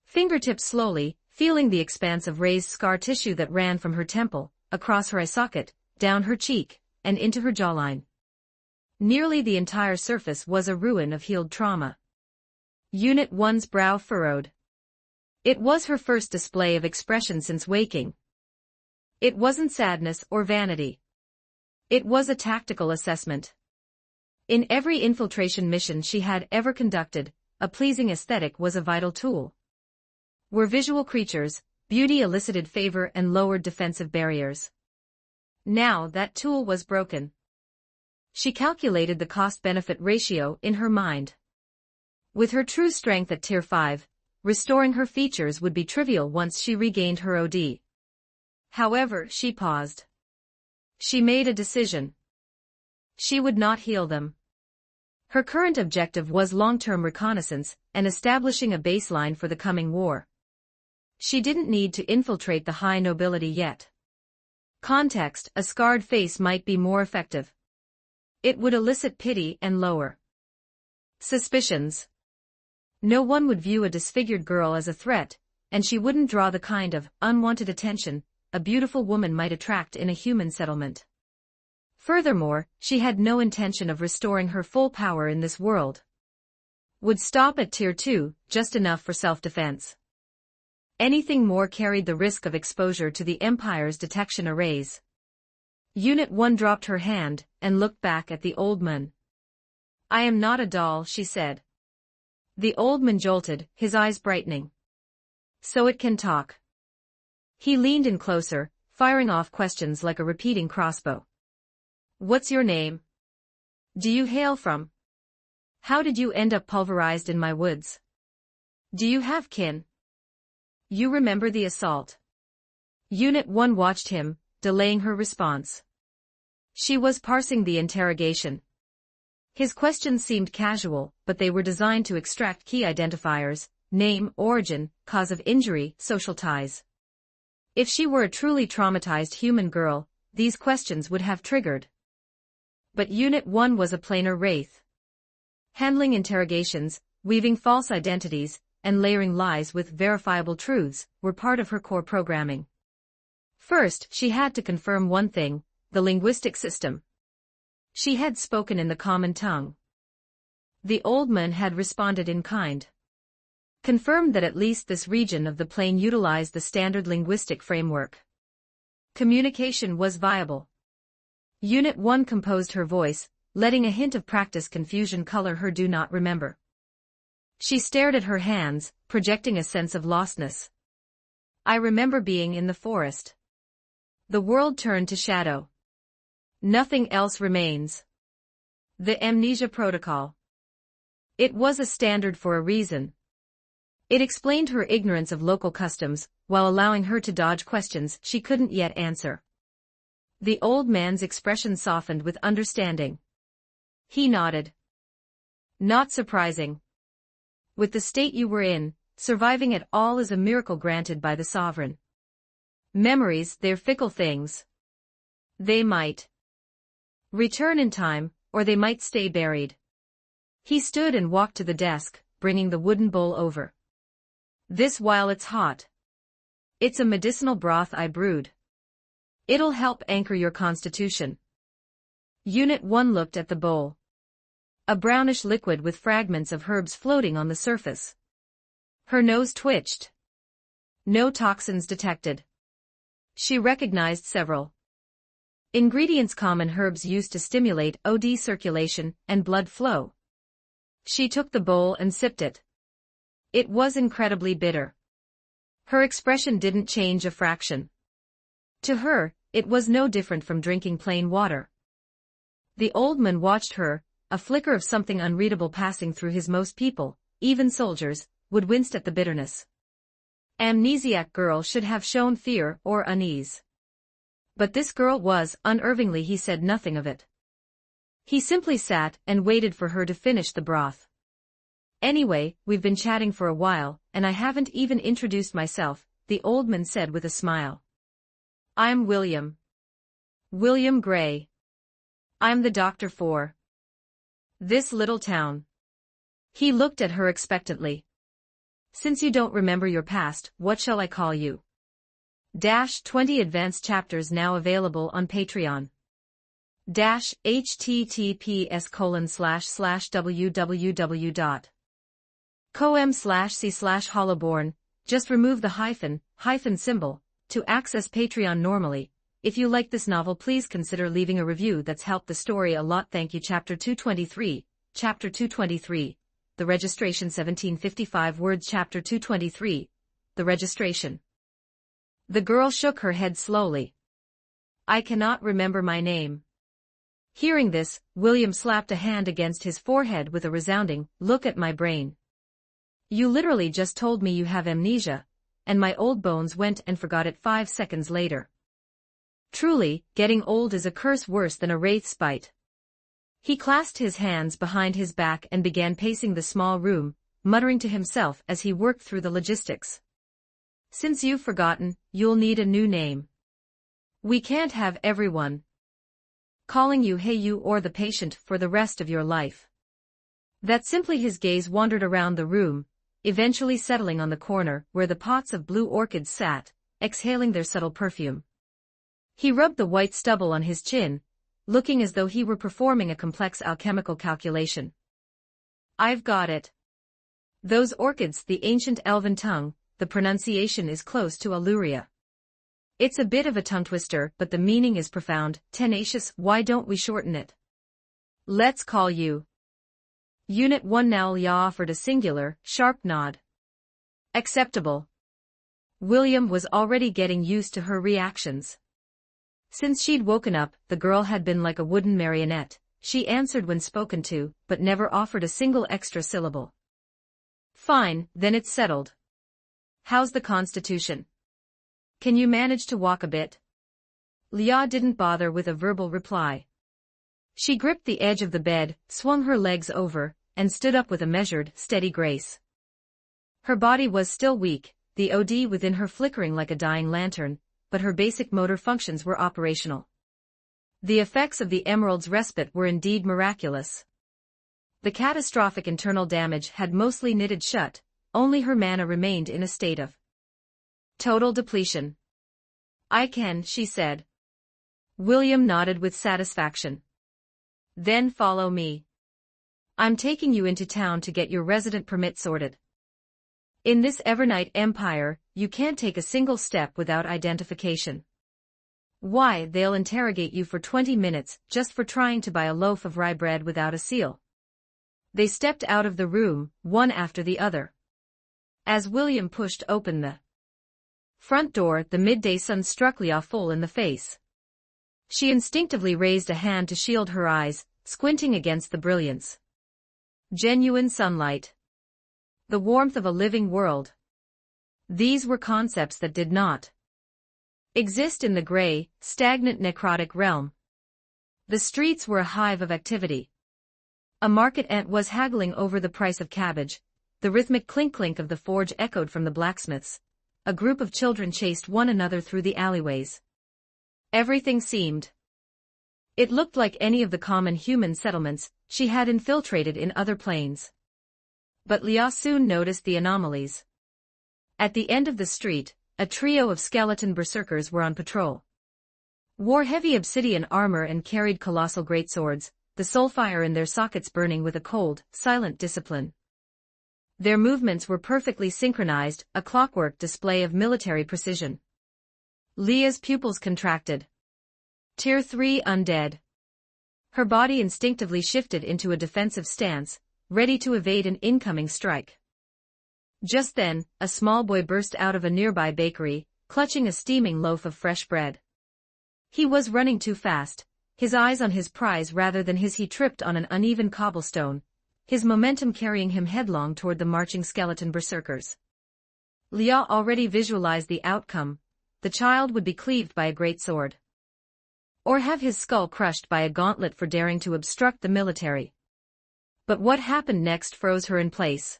[SPEAKER 2] fingertips slowly, feeling the expanse of raised scar tissue that ran from her temple, across her eye socket, down her cheek, and into her jawline. Nearly the entire surface was a ruin of healed trauma. Unit 1's brow furrowed. It was her first display of expression since waking. It wasn't sadness or vanity. It was a tactical assessment. In every infiltration mission she had ever conducted, a pleasing aesthetic was a vital tool. We're visual creatures, beauty elicited favor and lowered defensive barriers. Now that tool was broken. She calculated the cost-benefit ratio in her mind. With her true strength at Tier 5, restoring her features would be trivial once she regained her OD. However, she paused. She made a decision. She would not heal them. Her current objective was long-term reconnaissance and establishing a baseline for the coming war. She didn't need to infiltrate the high nobility yet. Context: a scarred face might be more effective. It would elicit pity and lower suspicions. No one would view a disfigured girl as a threat, and she wouldn't draw the kind of unwanted attention a beautiful woman might attract in a human settlement. Furthermore, she had no intention of restoring her full power in this world. Would stop at Tier 2, just enough for self-defense. Anything more carried the risk of exposure to the Empire's detection arrays. Unit 1 dropped her hand and looked back at the old man. "I am not a doll," she said. The old man jolted, his eyes brightening. So it can talk. He leaned in closer, firing off questions like a repeating crossbow. What's your name? Do you hail from? How did you end up pulverized in my woods? Do you have kin? You remember the assault? Unit 1 watched him, delaying her response. She was parsing the interrogation. His questions seemed casual, but they were designed to extract key identifiers: name, origin, cause of injury, social ties. If she were a truly traumatized human girl, these questions would have triggered. But Unit 1 was a plainer wraith. Handling interrogations, weaving false identities, and layering lies with verifiable truths were part of her core programming. First, she had to confirm one thing: the linguistic system. She had spoken in the common tongue. The old man had responded in kind. Confirmed that at least this region of the plain utilized the standard linguistic framework. Communication was viable. Unit 1 composed her voice, letting a hint of practice confusion color her do not remember. She stared at her hands, projecting a sense of lostness. I remember being in the forest. The world turned to shadow. Nothing else remains. The amnesia protocol. It was a standard for a reason. It explained her ignorance of local customs, while allowing her to dodge questions she couldn't yet answer. The old man's expression softened with understanding. He nodded. Not surprising. With the state you were in, surviving at all is a miracle granted by the sovereign. Memories, they're fickle things. They might return in time, or they might stay buried. He stood and walked to the desk, bringing the wooden bowl over. This while it's hot. It's a medicinal broth I brewed. It'll help anchor your constitution. Unit 1 looked at the bowl. A brownish liquid with fragments of herbs floating on the surface. Her nose twitched. No toxins detected. She recognized several ingredients: common herbs used to stimulate OD circulation and blood flow. She took the bowl and sipped it. It was incredibly bitter. Her expression didn't change a fraction. To her, it was no different from drinking plain water. The old man watched her, a flicker of something unreadable passing through his. Most people, even soldiers, would wince at the bitterness. Amnesiac girl should have shown fear or unease. But this girl was, unervingly he said nothing of it. He simply sat and waited for her to finish the broth. Anyway, we've been chatting for a while, and I haven't even introduced myself, the old man said with a smile. I'm William. William Gray. I'm the doctor for this little town. He looked at her expectantly. Since you don't remember your past, what shall I call you? 20 advanced chapters now available on Patreon. https://www.com/c/hollowborn. Just remove the hyphen symbol to access Patreon normally. If you like this novel, please consider leaving a review. That's helped the story a lot. Thank you. Chapter 223. Chapter 223. The registration. 1755 words. Chapter 223. The registration. The girl shook her head slowly. I cannot remember my name. Hearing this, William slapped a hand against his forehead with a resounding, look at my brain. You literally just told me you have amnesia, and my old bones went and forgot it 5 seconds later. Truly, getting old is a curse worse than a wraith's bite. He clasped his hands behind his back and began pacing the small room, muttering to himself as he worked through the logistics. Since you've forgotten, you'll need a new name. We can't have everyone calling you hey you or the patient for the rest of your life. That simply. His gaze wandered around the room, eventually settling on the corner where the pots of blue orchids sat, exhaling their subtle perfume. He rubbed the white stubble on his chin, looking as though he were performing a complex alchemical calculation. I've got it. Those orchids, the ancient elven tongue, the pronunciation is close to Alluria. It's a bit of a tongue twister, but the meaning is profound, tenacious. Why don't we shorten it? Let's call you Unit 1 now. Leah offered a singular, sharp nod. Acceptable. William was already getting used to her reactions. Since she'd woken up, the girl had been like a wooden marionette. She answered when spoken to, but never offered a single extra syllable. Fine, then it's settled. How's the constitution? Can you manage to walk a bit? Leah didn't bother with a verbal reply. She gripped the edge of the bed, swung her legs over, and stood up with a measured, steady grace. Her body was still weak, the OD within her flickering like a dying lantern, but her basic motor functions were operational. The effects of the emerald's respite were indeed miraculous. The catastrophic internal damage had mostly knitted shut, only her mana remained in a state of total depletion. I can, she said. William nodded with satisfaction. Then follow me. I'm taking you into town to get your resident permit sorted. In this Evernight Empire, you can't take a single step without identification. Why, they'll interrogate you for 20 minutes just for trying to buy a loaf of rye bread without a seal. They stepped out of the room, one after the other. As William pushed open the front door, the midday sun struck Leah full in the face. She instinctively raised a hand to shield her eyes, squinting against the brilliance. Genuine sunlight. The warmth of a living world. These were concepts that did not exist in the gray, stagnant necrotic realm. The streets were a hive of activity. A market ant was haggling over the price of cabbage, the rhythmic clink-clink of the forge echoed from the blacksmiths. A group of children chased one another through the alleyways. Everything seemed. It looked like any of the common human settlements she had infiltrated in other planes. But Leah soon noticed the anomalies. At the end of the street, a trio of skeleton berserkers were on patrol. Wore heavy obsidian armor and carried colossal greatswords, the soul fire in their sockets burning with a cold, silent discipline. Their movements were perfectly synchronized, a clockwork display of military precision. Leah's pupils contracted. Tier 3 undead. Her body instinctively shifted into a defensive stance, ready to evade an incoming strike. Just then, a small boy burst out of a nearby bakery, clutching a steaming loaf of fresh bread. He was running too fast, his eyes on his prize rather than his. He tripped on an uneven cobblestone, his momentum carrying him headlong toward the marching skeleton berserkers. Leah already visualized the outcome. The child would be cleaved by a great sword. Or have his skull crushed by a gauntlet for daring to obstruct the military. But what happened next froze her in place.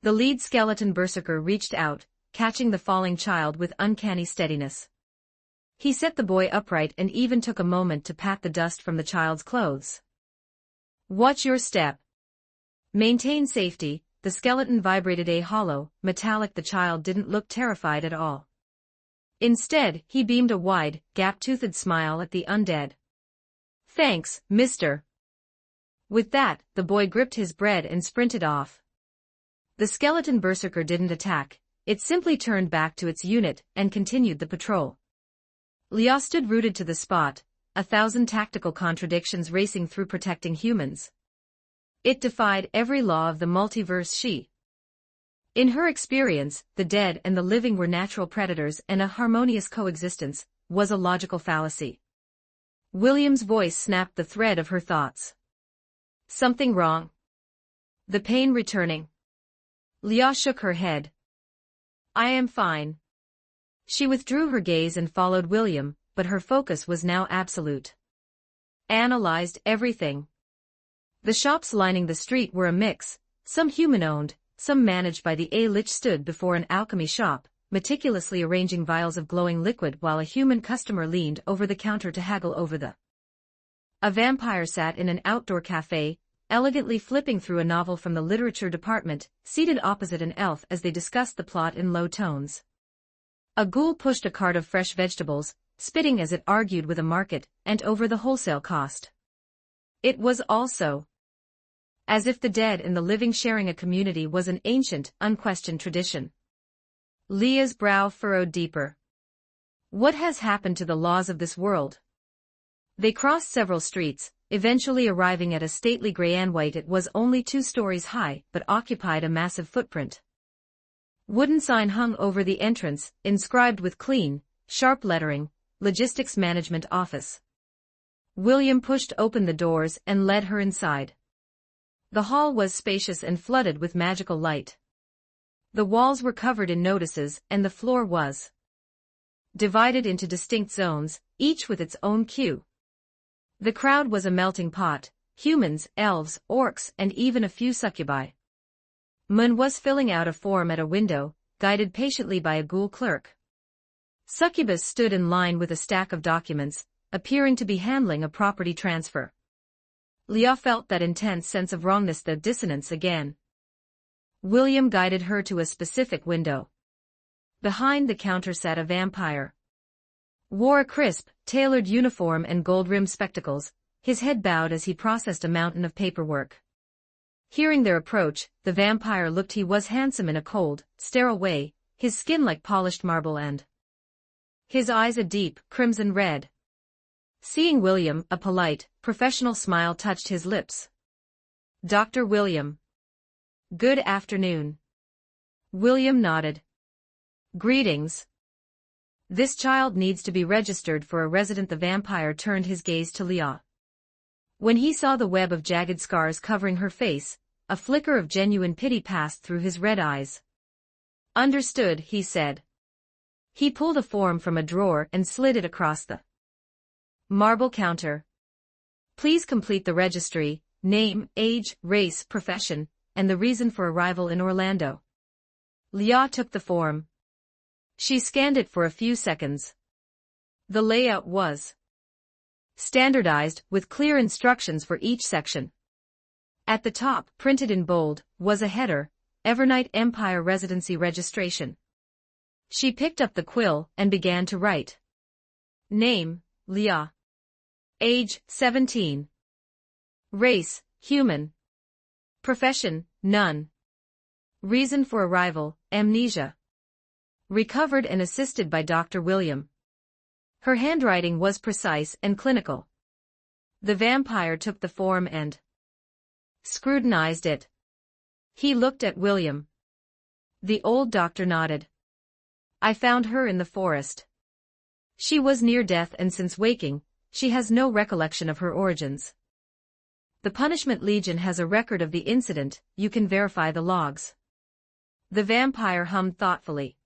[SPEAKER 2] The lead skeleton berserker reached out, catching the falling child with uncanny steadiness. He set the boy upright and even took a moment to pat the dust from the child's clothes. Watch your step. Maintain safety. The skeleton vibrated a hollow, metallic. The child didn't look terrified at all. Instead, he beamed a wide, gap-toothed smile at the undead. Thanks, mister. With that, the boy gripped his bread and sprinted off. The skeleton berserker didn't attack, it simply turned back to its unit and continued the patrol. Leah stood rooted to the spot, 1,000 tactical contradictions racing through protecting humans. It defied every law of the multiverse. In her experience, the dead and the living were natural predators and a harmonious coexistence was a logical fallacy. William's voice snapped the thread of her thoughts. Something wrong? The pain returning. Leah shook her head. I am fine. She withdrew her gaze and followed William, but her focus was now absolute. Analyzed everything. The shops lining the street were a mix, some human-owned, some managed by the A-Lich. Stood before an alchemy shop, meticulously arranging vials of glowing liquid while a human customer leaned over the counter to haggle over the. A vampire sat in an outdoor cafe, elegantly flipping through a novel from the literature department, seated opposite an elf as they discussed the plot in low tones. A ghoul pushed a cart of fresh vegetables, spitting as it argued with a market ant over the wholesale cost. It was also as if the dead and the living sharing a community was an ancient, unquestioned tradition. Leah's brow furrowed deeper. What has happened to the laws of this world? They crossed several streets, eventually arriving at a stately gray and white. It was only 2 stories high, but occupied a massive footprint. Wooden sign hung over the entrance, inscribed with clean, sharp lettering, Logistics Management Office. William pushed open the doors and led her inside. The hall was spacious and flooded with magical light. The walls were covered in notices, and the floor was divided into distinct zones, each with its own queue. The crowd was a melting pot: humans, elves, orcs, and even a few succubi. Mun was filling out a form at a window, guided patiently by a ghoul clerk. Succubus stood in line with a stack of documents, appearing to be handling a property transfer. Leah felt that intense sense of wrongness, the dissonance again. William guided her to a specific window. Behind the counter sat a vampire. Wore a crisp, tailored uniform and gold-rimmed spectacles, his head bowed as he processed a mountain of paperwork. Hearing their approach, the vampire looked. He was handsome in a cold, sterile way, his skin like polished marble and his eyes a deep, crimson red. Seeing William, a polite, professional smile touched his lips. "Dr. William." "Good afternoon." William nodded. "Greetings. This child needs to be registered for a resident." The vampire turned his gaze to Leah. When he saw the web of jagged scars covering her face, a flicker of genuine pity passed through his red eyes. "Understood," he said. He pulled a form from a drawer and slid it across the marble counter. "Please complete the registry, name, age, race, profession, and the reason for arrival in Orlando." Leah took the form. She scanned it for a few seconds. The layout was standardized, with clear instructions for each section. At the top, printed in bold, was a header: Evernight Empire Residency Registration. She picked up the quill and began to write. Name: Leah. Age: 17. Race: human. Profession: none. Reason for arrival: amnesia. Recovered and assisted by Dr. William. Her handwriting was precise and clinical. The vampire took the form and scrutinized it. He looked at William. The old doctor nodded. "I found her in the forest. She was near death, and since waking, she has no recollection of her origins. The Punishment Legion has a record of the incident. You can verify the logs." The vampire hummed thoughtfully.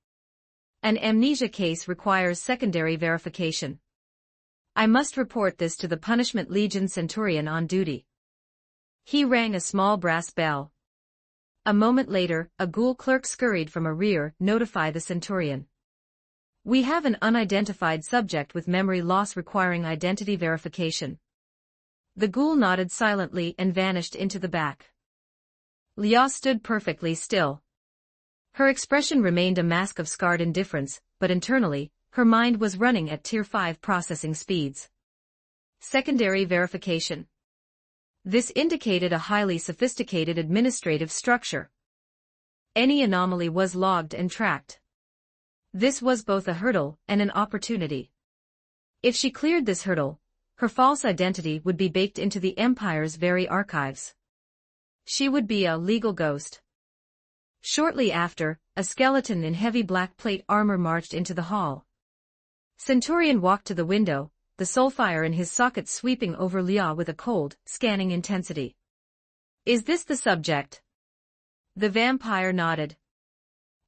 [SPEAKER 2] "An amnesia case requires secondary verification. I must report this to the Punishment Legion Centurion on duty." He rang a small brass bell. A moment later, a ghoul clerk scurried from a rear. "Notify the Centurion. We have an unidentified subject with memory loss requiring identity verification." The ghoul nodded silently and vanished into the back. Leah stood perfectly still. Her expression remained a mask of scarred indifference, but internally, her mind was running at Tier 5 processing speeds. Secondary verification. This indicated a highly sophisticated administrative structure. Any anomaly was logged and tracked. This was both a hurdle and an opportunity. If she cleared this hurdle, her false identity would be baked into the Empire's very archives. She would be a legal ghost. Shortly after, a skeleton in heavy black plate armor marched into the hall. Centurion walked to the window, the soulfire in his socket sweeping over Leah with a cold, scanning intensity. "Is this the subject?" The vampire nodded.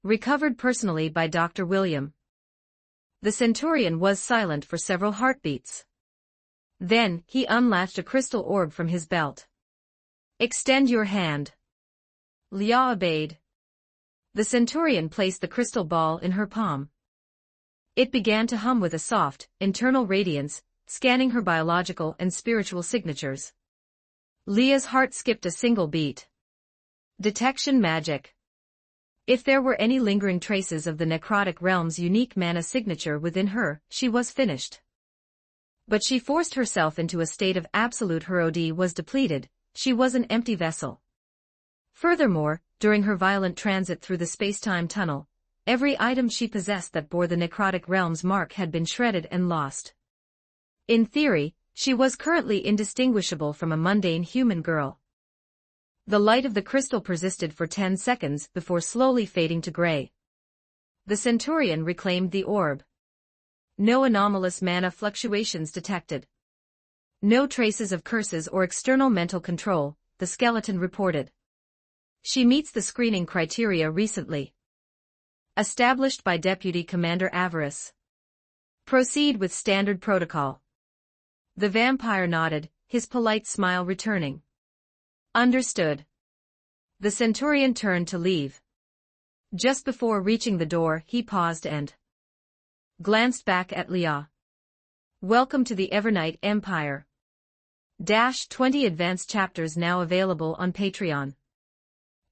[SPEAKER 2] "Recovered personally by Dr. William." The Centurion was silent for several heartbeats. Then, he unlatched a crystal orb from his belt. "Extend your hand." Leah obeyed. The Centurion placed the crystal ball in her palm. It began to hum with a soft, internal radiance, scanning her biological and spiritual signatures. Leah's heart skipped a single beat. Detection magic. If there were any lingering traces of the necrotic realm's unique mana signature within her, she was finished. But she forced herself into a state of absolute her OD was depleted. She was an empty vessel. Furthermore, during her violent transit through the space-time tunnel, every item she possessed that bore the necrotic realm's mark had been shredded and lost. In theory, She was currently indistinguishable from a mundane human girl. The light of the crystal persisted for 10 seconds before slowly fading to gray. The Centurion reclaimed the orb. No anomalous mana fluctuations detected. No traces of curses or external mental control, the skeleton reported. She meets the screening criteria recently established by Deputy Commander Avarice. Proceed with standard protocol. The vampire nodded, his polite smile returning. Understood. The Centurion turned to leave. Just before reaching the door, he paused and glanced back at Leah. Welcome to the Evernight Empire. 20 advanced chapters now available on Patreon.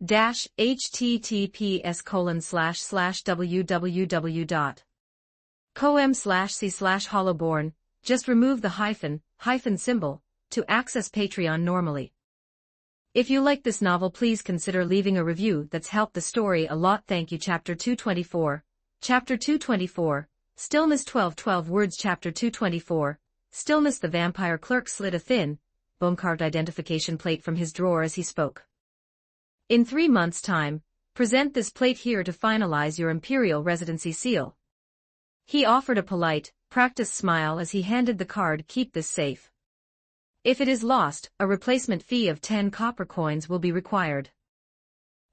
[SPEAKER 2] https://www.com/c/hollowborn, just remove the hyphen symbol, to access Patreon normally. If you like this novel, please consider leaving a review. That's helped the story a lot. Thank you. Chapter 224. Chapter 224, Stillness. 12 words. Chapter 224, Stillness. The vampire clerk slid a thin, bone-carved identification plate from his drawer as he spoke. In 3 months' time, present this plate here to finalize your Imperial residency seal. He offered a polite, practiced smile as he handed the card. Keep this safe. If it is lost, a replacement fee of 10 copper coins will be required.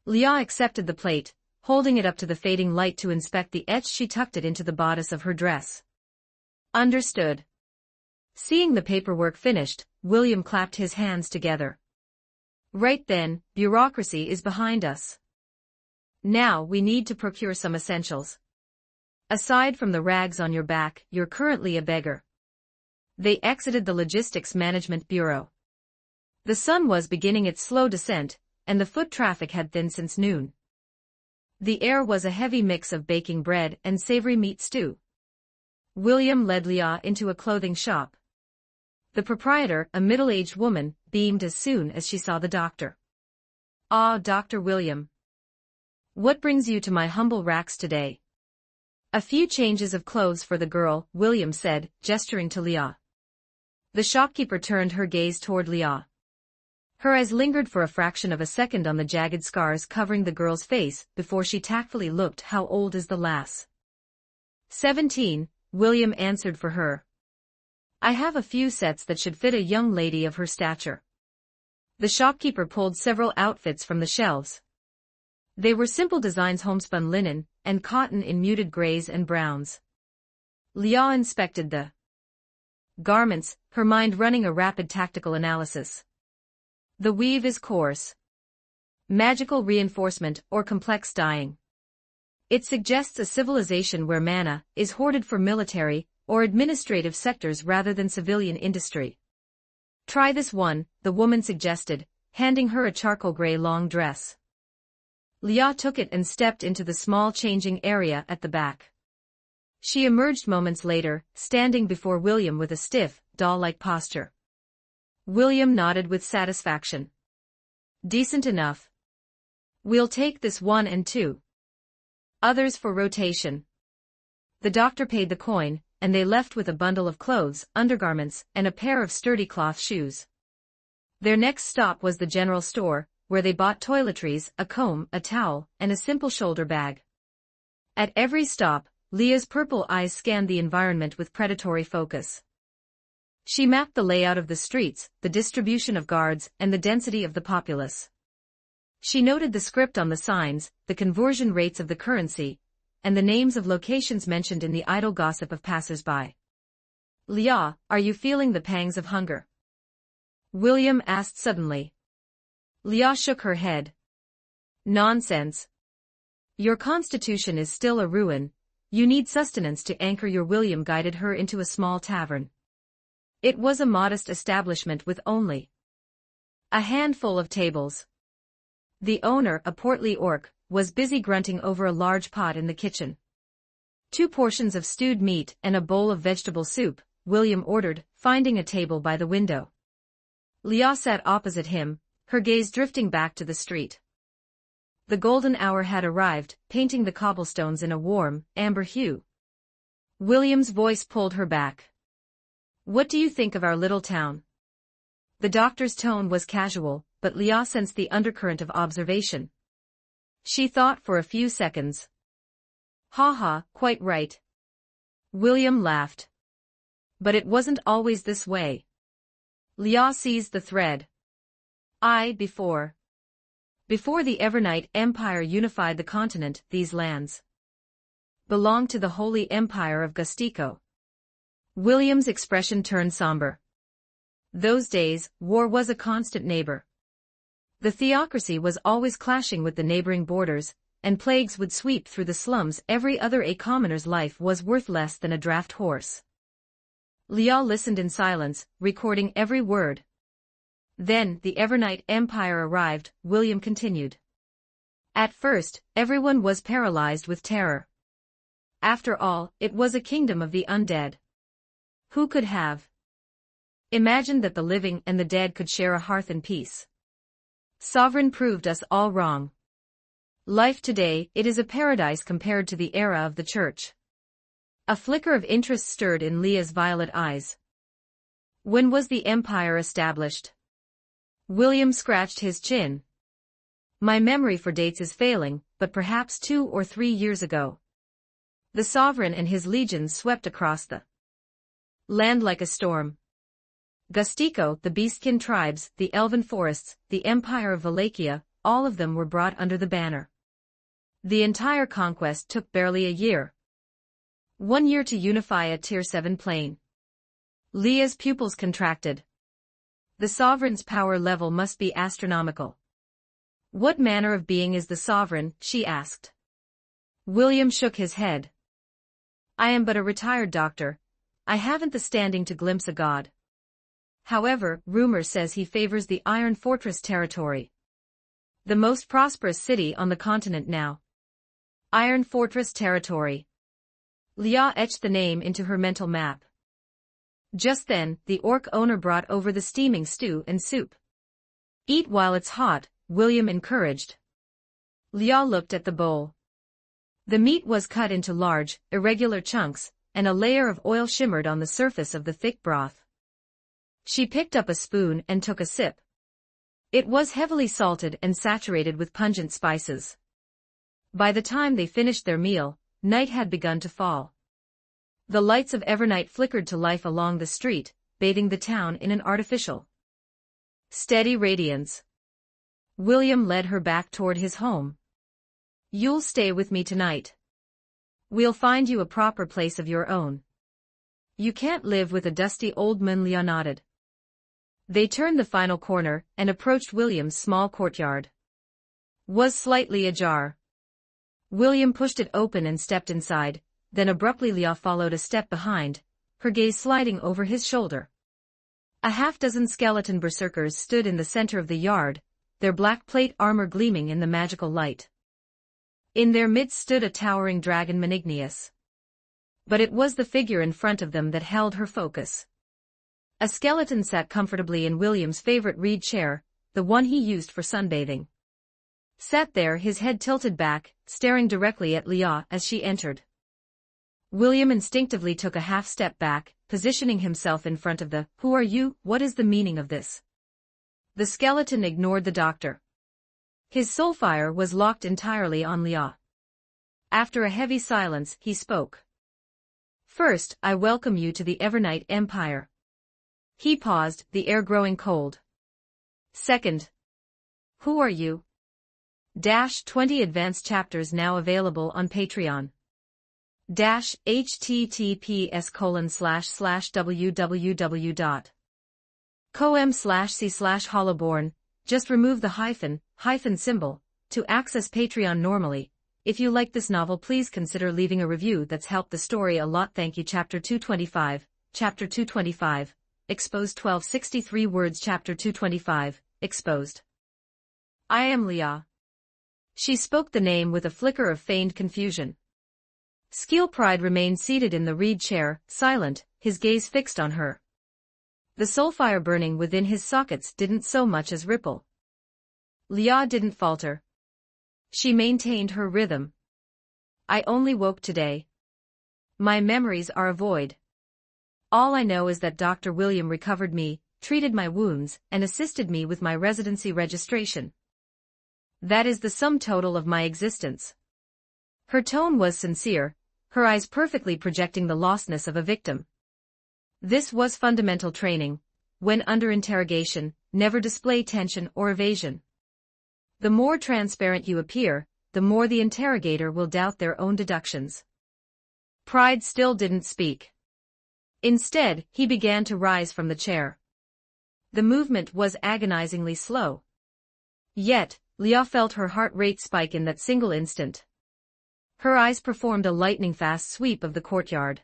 [SPEAKER 2] Leah accepted the plate, holding it up to the fading light to inspect the etch. She tucked it into the bodice of her dress. Understood. Seeing the paperwork finished, William clapped his hands together. Right then, bureaucracy is behind us. Now we need to procure some essentials. Aside from the rags on your back, you're currently a beggar. They exited the Logistics Management Bureau. The sun was beginning its slow descent, and the foot traffic had thinned since noon. The air was a heavy mix of baking bread and savory meat stew. William led Leah into a clothing shop. The proprietor, a middle-aged woman, beamed as soon as she saw the doctor. Ah, Dr. William. What brings you to my humble racks today? A few changes of clothes for the girl, William said, gesturing to Leah. The shopkeeper turned her gaze toward Leah. Her eyes lingered for a fraction of a second on the jagged scars covering the girl's face before she tactfully looked. How old is the lass? 17, William answered for her. I have a few sets that should fit a young lady of her stature. The shopkeeper pulled several outfits from the shelves. They were simple designs, homespun linen, and cotton in muted grays and browns. Leah inspected the garments, her mind running a rapid tactical analysis. The weave is coarse. Magical reinforcement or complex dyeing. It suggests a civilization where mana is hoarded for military or administrative sectors rather than civilian industry. Try this one, the woman suggested, handing her a charcoal gray long dress. Leah took it and stepped into the small changing area at the back. She emerged moments later, standing before William with a stiff, doll-like posture. William nodded with satisfaction. Decent enough. We'll take this 1 and 2. Others for rotation. The doctor paid the coin, and they left with a bundle of clothes, undergarments, and a pair of sturdy cloth shoes. Their next stop was the general store, where they bought toiletries, a comb, a towel, and a simple shoulder bag. At every stop, Leah's purple eyes scanned the environment with predatory focus. She mapped the layout of the streets, the distribution of guards, and the density of the populace. She noted the script on the signs, the conversion rates of the currency, and the names of locations mentioned in the idle gossip of passers-by. Leah, are you feeling the pangs of hunger? William asked suddenly. Leah shook her head. Nonsense. Your constitution is still a ruin. You need sustenance to anchor your. William guided her into a small tavern. It was a modest establishment with only a handful of tables. The owner, a portly orc, was busy grunting over a large pot in the kitchen. 2 portions of stewed meat and a bowl of vegetable soup, William ordered, finding a table by the window. Leah sat opposite him, her gaze drifting back to the street. The golden hour had arrived, painting the cobblestones in a warm, amber hue. William's voice pulled her back. What do you think of our little town? The doctor's tone was casual, but Leah sensed the undercurrent of observation. She thought for a few seconds. Ha ha, quite right. William laughed. But it wasn't always this way. Leah seized the thread. Before the Evernite Empire unified the continent, these lands belonged to the Holy Empire of Gustico. William's expression turned somber. Those days, war was a constant neighbor. The theocracy was always clashing with the neighboring borders, and plagues would sweep through the slums. Every other commoner's life was worth less than a draft horse. Leah listened in silence, recording every word. Then, the Evernite Empire arrived, William continued. At first, everyone was paralyzed with terror. After all, it was a kingdom of the undead. Who could have imagined that the living and the dead could share a hearth in peace? Sovereign proved us all wrong. Life today, it is a paradise compared to the era of the church. A flicker of interest stirred in Leah's violet eyes. When was the empire established? William scratched his chin. My memory for dates is failing, but perhaps 2 or 3 years ago. The sovereign and his legions swept across the land like a storm. Gustico, the beastkin tribes, the elven forests, the empire of Wallachia, all of them were brought under the banner. The entire conquest took barely a year. 1 year to unify a Tier 7 plane. Leah's pupils contracted. The sovereign's power level must be astronomical. What manner of being is the sovereign, she asked. William shook his head. I am but a retired doctor. I haven't the standing to glimpse a god. However, rumor says he favors the Iron Fortress territory. The most prosperous city on the continent now. Iron Fortress territory. Leah etched the name into her mental map. Just then, the orc owner brought over the steaming stew and soup. Eat while it's hot, William encouraged. Leah looked at the bowl. The meat was cut into large, irregular chunks, and a layer of oil shimmered on the surface of the thick broth. She picked up a spoon and took a sip. It was heavily salted and saturated with pungent spices. By the time they finished their meal, night had begun to fall. The lights of Evernight flickered to life along the street, bathing the town in an artificial, steady radiance. William led her back toward his home. You'll stay with me tonight. We'll find you a proper place of your own. You can't live with a dusty old man, Leah nodded. They turned the final corner and approached William's small courtyard. Was slightly ajar. William pushed it open and stepped inside. Then abruptly Leah followed a step behind, her gaze sliding over his shoulder. A half-dozen skeleton berserkers stood in the center of the yard, their black plate armor gleaming in the magical light. In their midst stood a towering dragon Menignius. But it was the figure in front of them that held her focus. A skeleton sat comfortably in William's favorite reed chair, the one he used for sunbathing. Sat there, his head tilted back, staring directly at Leah as she entered. William instinctively took a half-step back, positioning himself in front of the, "Who are you? What is the meaning of this?" The skeleton ignored the doctor. His soulfire was locked entirely on Leah. After a heavy silence, he spoke. "First, I welcome you to the Evernite Empire." He paused, the air growing cold. "Second, who are you?" 20 advanced chapters now available on Patreon. https://www.com/c/hollowborn. Just remove the hyphen symbol to access Patreon normally. If you like this novel, please consider leaving a review. That's helped the story a lot. Thank you. Chapter 225. Chapter 225. Exposed 1263 words. Chapter 225. Exposed. I am Leah. She spoke the name with a flicker of feigned confusion. Skill Pride remained seated in the reed chair, silent, his gaze fixed on her. The soulfire burning within his sockets didn't so much as ripple. Leah didn't falter. She maintained her rhythm. I only woke today. My memories are a void. All I know is that Dr. William recovered me, treated my wounds, and assisted me with my residency registration. That is the sum total of my existence. Her tone was sincere, her eyes perfectly projecting the lostness of a victim. This was fundamental training. When under interrogation, never display tension or evasion. The more transparent you appear, the more the interrogator will doubt their own deductions. Pride still didn't speak. Instead, he began to rise from the chair. The movement was agonizingly slow. Yet, Leah felt her heart rate spike in that single instant. Her eyes performed a lightning-fast sweep of the courtyard.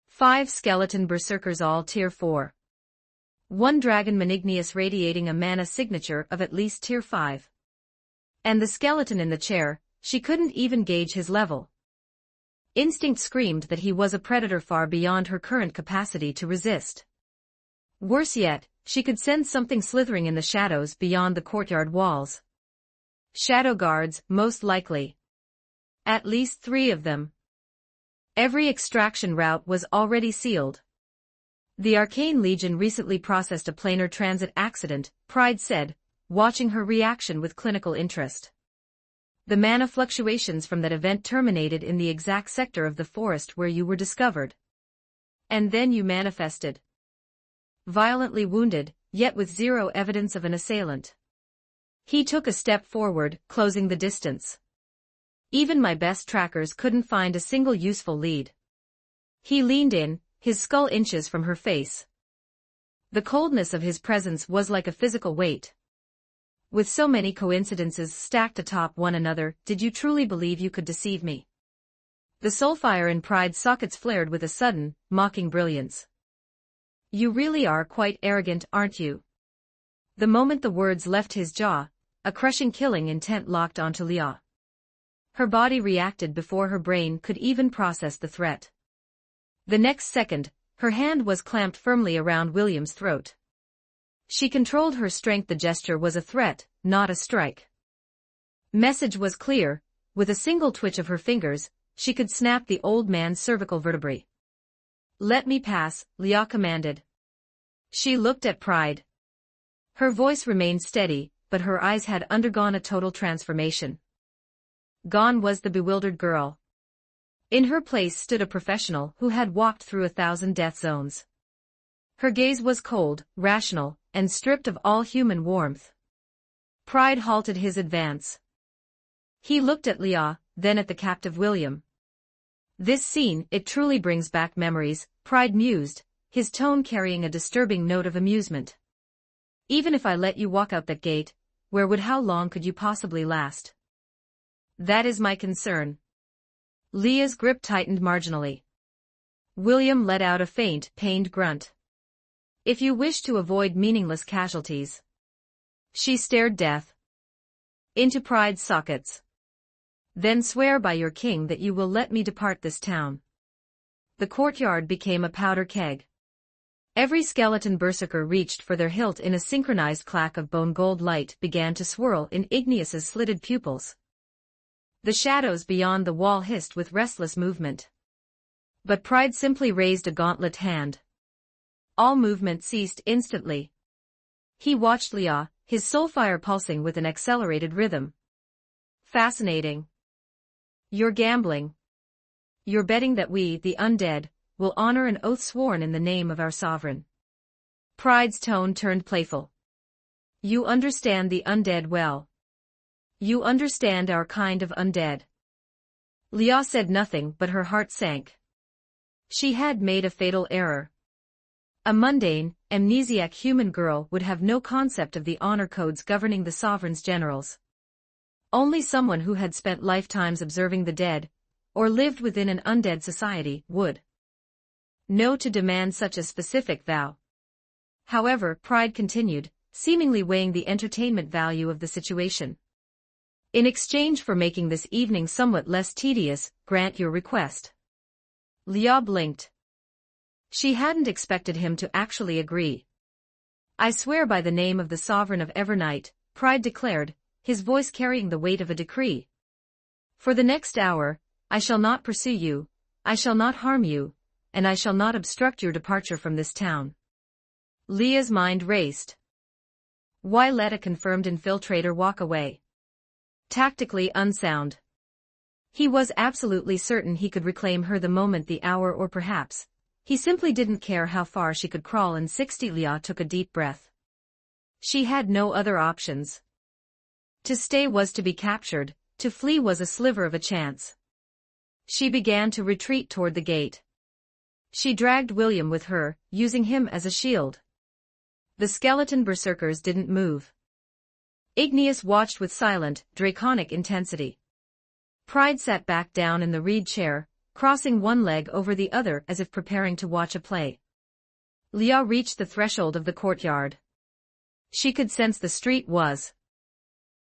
[SPEAKER 2] 5 skeleton berserkers, all tier 4. 1 dragon Manignius radiating a mana signature of at least tier 5. And the skeleton in the chair, she couldn't even gauge his level. Instinct screamed that he was a predator far beyond her current capacity to resist. Worse yet, she could sense something slithering in the shadows beyond the courtyard walls. Shadow guards, most likely. At least 3 of them. Every extraction route was already sealed. The Arcane Legion recently processed a planar transit accident, Pride said, watching her reaction with clinical interest. The mana fluctuations from that event terminated in the exact sector of the forest where you were discovered. And then you manifested. Violently wounded, yet with zero evidence of an assailant. He took a step forward, closing the distance. Even my best trackers couldn't find a single useful lead. He leaned in, his skull inches from her face. The coldness of his presence was like a physical weight. With so many coincidences stacked atop one another, did you truly believe you could deceive me? The soulfire in Pride's sockets flared with a sudden, mocking brilliance. You really are quite arrogant, aren't you? The moment the words left his jaw, a crushing killing intent locked onto Leah. Her body reacted before her brain could even process the threat. The next second, her hand was clamped firmly around William's throat. She controlled her strength. The gesture was a threat, not a strike. Message was clear. With a single twitch of her fingers, she could snap the old man's cervical vertebrae. Let me pass, Leah commanded. She looked at Pride. Her voice remained steady, but her eyes had undergone a total transformation. Gone was the bewildered girl. In her place stood a professional who had walked through 1,000 death zones. Her gaze was cold, rational, and stripped of all human warmth. Pride halted his advance. He looked at Leah, then at the captive William. This scene, it truly brings back memories, Pride mused, his tone carrying a disturbing note of amusement. Even if I let you walk out that gate, how long could you possibly last? That is my concern. Leah's grip tightened marginally. William let out a faint, pained grunt. If you wish to avoid meaningless casualties. She stared death into Pride's sockets. Then swear by your king that you will let me depart this town. The courtyard became a powder keg. Every skeleton berserker reached for their hilt in a synchronized clack of bone gold light began to swirl in Igneous's slitted pupils. The shadows beyond the wall hissed with restless movement. But Pride simply raised a gauntlet hand. All movement ceased instantly. He watched Leah, his soulfire pulsing with an accelerated rhythm. Fascinating. You're gambling. You're betting that we, the undead, will honor an oath sworn in the name of our sovereign. Pride's tone turned playful. You understand the undead well. You understand our kind of undead. Leah said nothing, but her heart sank. She had made a fatal error. A mundane, amnesiac human girl would have no concept of the honor codes governing the sovereign's generals. Only someone who had spent lifetimes observing the dead, or lived within an undead society, would know to demand such a specific vow. However, Pride continued, seemingly weighing the entertainment value of the situation. In exchange for making this evening somewhat less tedious, grant your request. Leah blinked. She hadn't expected him to actually agree. I swear by the name of the sovereign of Evernight, Pride declared, his voice carrying the weight of a decree. For the next hour, I shall not pursue you, I shall not harm you, and I shall not obstruct your departure from this town. Leah's mind raced. Why let a confirmed infiltrator walk away? Tactically unsound. He was absolutely certain he could reclaim her the moment, the hour, or perhaps he simply didn't care how far she could crawl. In 60, Leah took a deep breath. She had no other options. To stay was to be captured, to flee was a sliver of a chance. She began to retreat toward the gate. She dragged William with her, using him as a shield. The skeleton berserkers didn't move. Igneous watched with silent, draconic intensity. Pride sat back down in the reed chair, crossing one leg over the other as if preparing to watch a play. Leah reached the threshold of the courtyard. She could sense the street was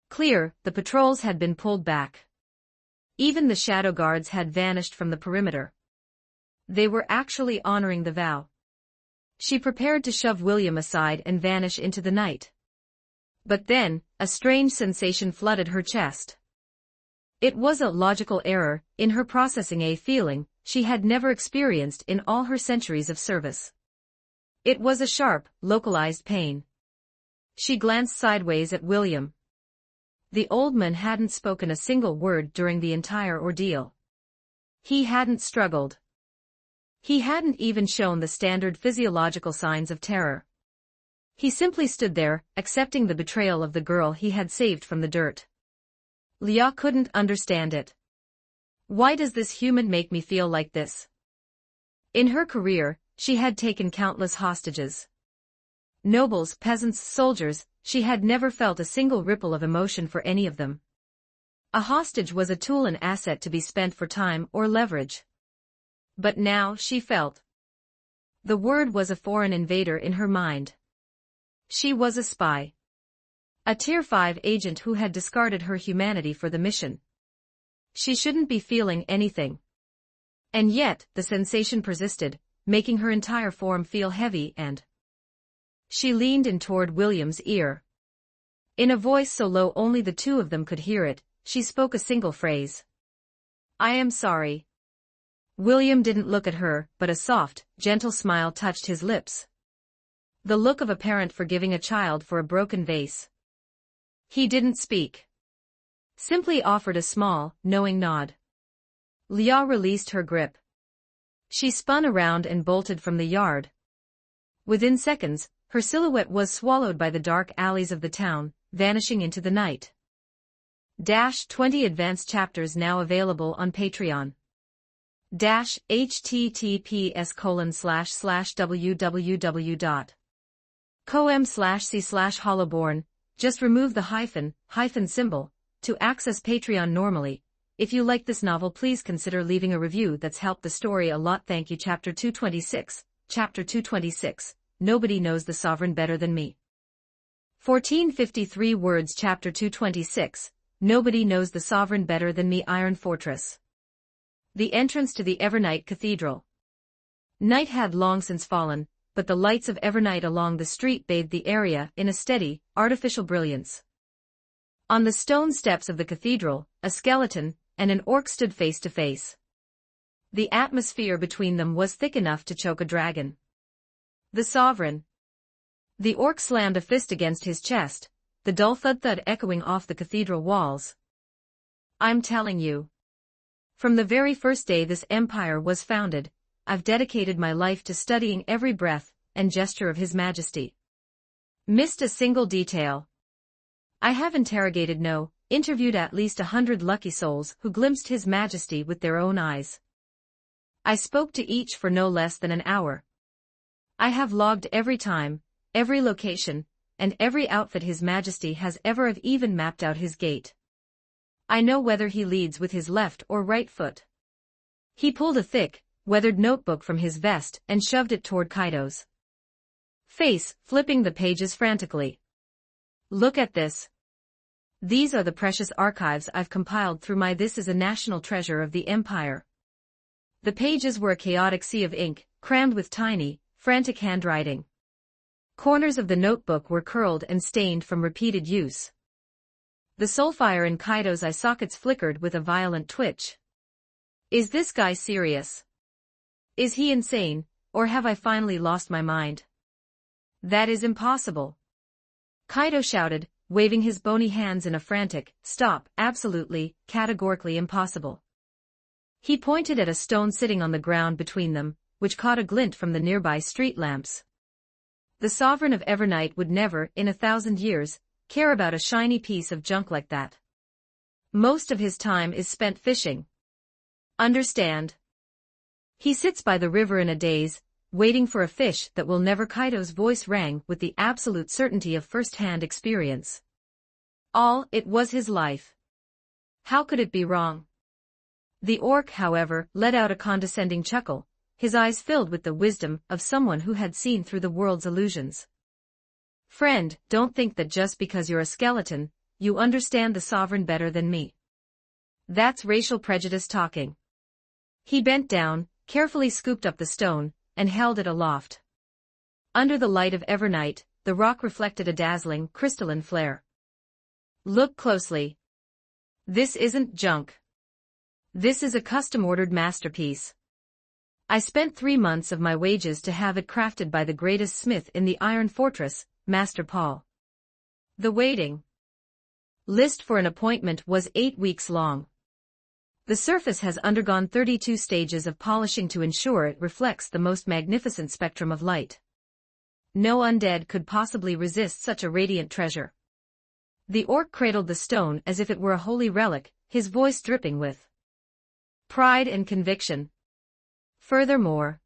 [SPEAKER 2] clear, the patrols had been pulled back. Even the shadow guards had vanished from the perimeter. They were actually honoring the vow. She prepared to shove William aside and vanish into the night. But then, a strange sensation flooded her chest. It was a logical error in her processing, a feeling she had never experienced in all her centuries of service. It was a sharp, localized pain. She glanced sideways at William. The old man hadn't spoken a single word during the entire ordeal. He hadn't struggled. He hadn't even shown the standard physiological signs of terror. He simply stood there, accepting the betrayal of the girl he had saved from the dirt. Leah couldn't understand it. Why does this human make me feel like this? In her career, she had taken countless hostages. Nobles, peasants, soldiers, she had never felt a single ripple of emotion for any of them. A hostage was a tool, an asset to be spent for time or leverage. But now she felt. The word was a foreign invader in her mind. She was a spy. A Tier 5 agent who had discarded her humanity for the mission. She shouldn't be feeling anything. And yet, the sensation persisted, making her entire form feel heavy and... She leaned in toward William's ear. In a voice so low only the two of them could hear it, she spoke a single phrase. I am sorry. William didn't look at her, but a soft, gentle smile touched his lips. The look of a parent forgiving a child for a broken vase. He didn't speak. Simply offered a small, knowing nod. Leah released her grip. She spun around and bolted from the yard. Within seconds, her silhouette was swallowed by the dark alleys of the town, vanishing into the night. 20 advanced chapters now available on Patreon. https://www.com/c/hollowborn. Just remove the hyphen symbol to access Patreon normally. If you like this novel, please consider leaving a review. That's helped the story a lot. Thank you. Chapter 226. Chapter 226. Nobody knows the sovereign better than me. 1453 words. Chapter 226. Nobody knows the sovereign better than me. Iron Fortress. The entrance to the Evernight Cathedral. Night had long since fallen, but the lights of Evernight along the street bathed the area in a steady, artificial brilliance. On the stone steps of the cathedral, a skeleton and an orc stood face to face. The atmosphere between them was thick enough to choke a dragon. The sovereign. The orc slammed a fist against his chest, the dull thud-thud echoing off the cathedral walls. I'm telling you. From the very first day this empire was founded, I've dedicated my life to studying every breath and gesture of His Majesty. Missed a single detail. I have interviewed at least 100 lucky souls who glimpsed His Majesty with their own eyes. I spoke to each for no less than an hour. I have logged every time, every location, and every outfit His Majesty has ever have, even mapped out his gait. I know whether he leads with his left or right foot. He pulled a thick, weathered notebook from his vest and shoved it toward Kaido's face, flipping the pages frantically. Look at this. These are the precious archives I've compiled through my This is a national treasure of the Empire. The pages were a chaotic sea of ink, crammed with tiny, frantic handwriting. Corners of the notebook were curled and stained from repeated use. The soulfire in Kaido's eye sockets flickered with a violent twitch. Is this guy serious? Is he insane, or have I finally lost my mind? That is impossible. Kaido shouted, waving his bony hands in a frantic, "Stop, absolutely, categorically impossible." He pointed at a stone sitting on the ground between them, which caught a glint from the nearby street lamps. The sovereign of Evernight would never, in 1,000 years, care about a shiny piece of junk like that. Most of his time is spent fishing. Understand? He sits by the river in a daze, waiting for a fish that will never. Kaido's voice rang with the absolute certainty of first-hand experience. It was his life. How could it be wrong? The orc, however, let out a condescending chuckle, his eyes filled with the wisdom of someone who had seen through the world's illusions. Friend, don't think that just because you're a skeleton, you understand the sovereign better than me. That's racial prejudice talking. He bent down, carefully scooped up the stone, and held it aloft. Under the light of Evernight, the rock reflected a dazzling, crystalline flare. Look closely. This isn't junk. This is a custom-ordered masterpiece. I spent 3 months of my wages to have it crafted by the greatest smith in the Iron Fortress, Master Paul. The waiting list for an appointment was 8 weeks long. The surface has undergone 32 stages of polishing to ensure it reflects the most magnificent spectrum of light. No undead could possibly resist such a radiant treasure. The orc cradled the stone as if it were a holy relic, his voice dripping with pride and conviction. Furthermore,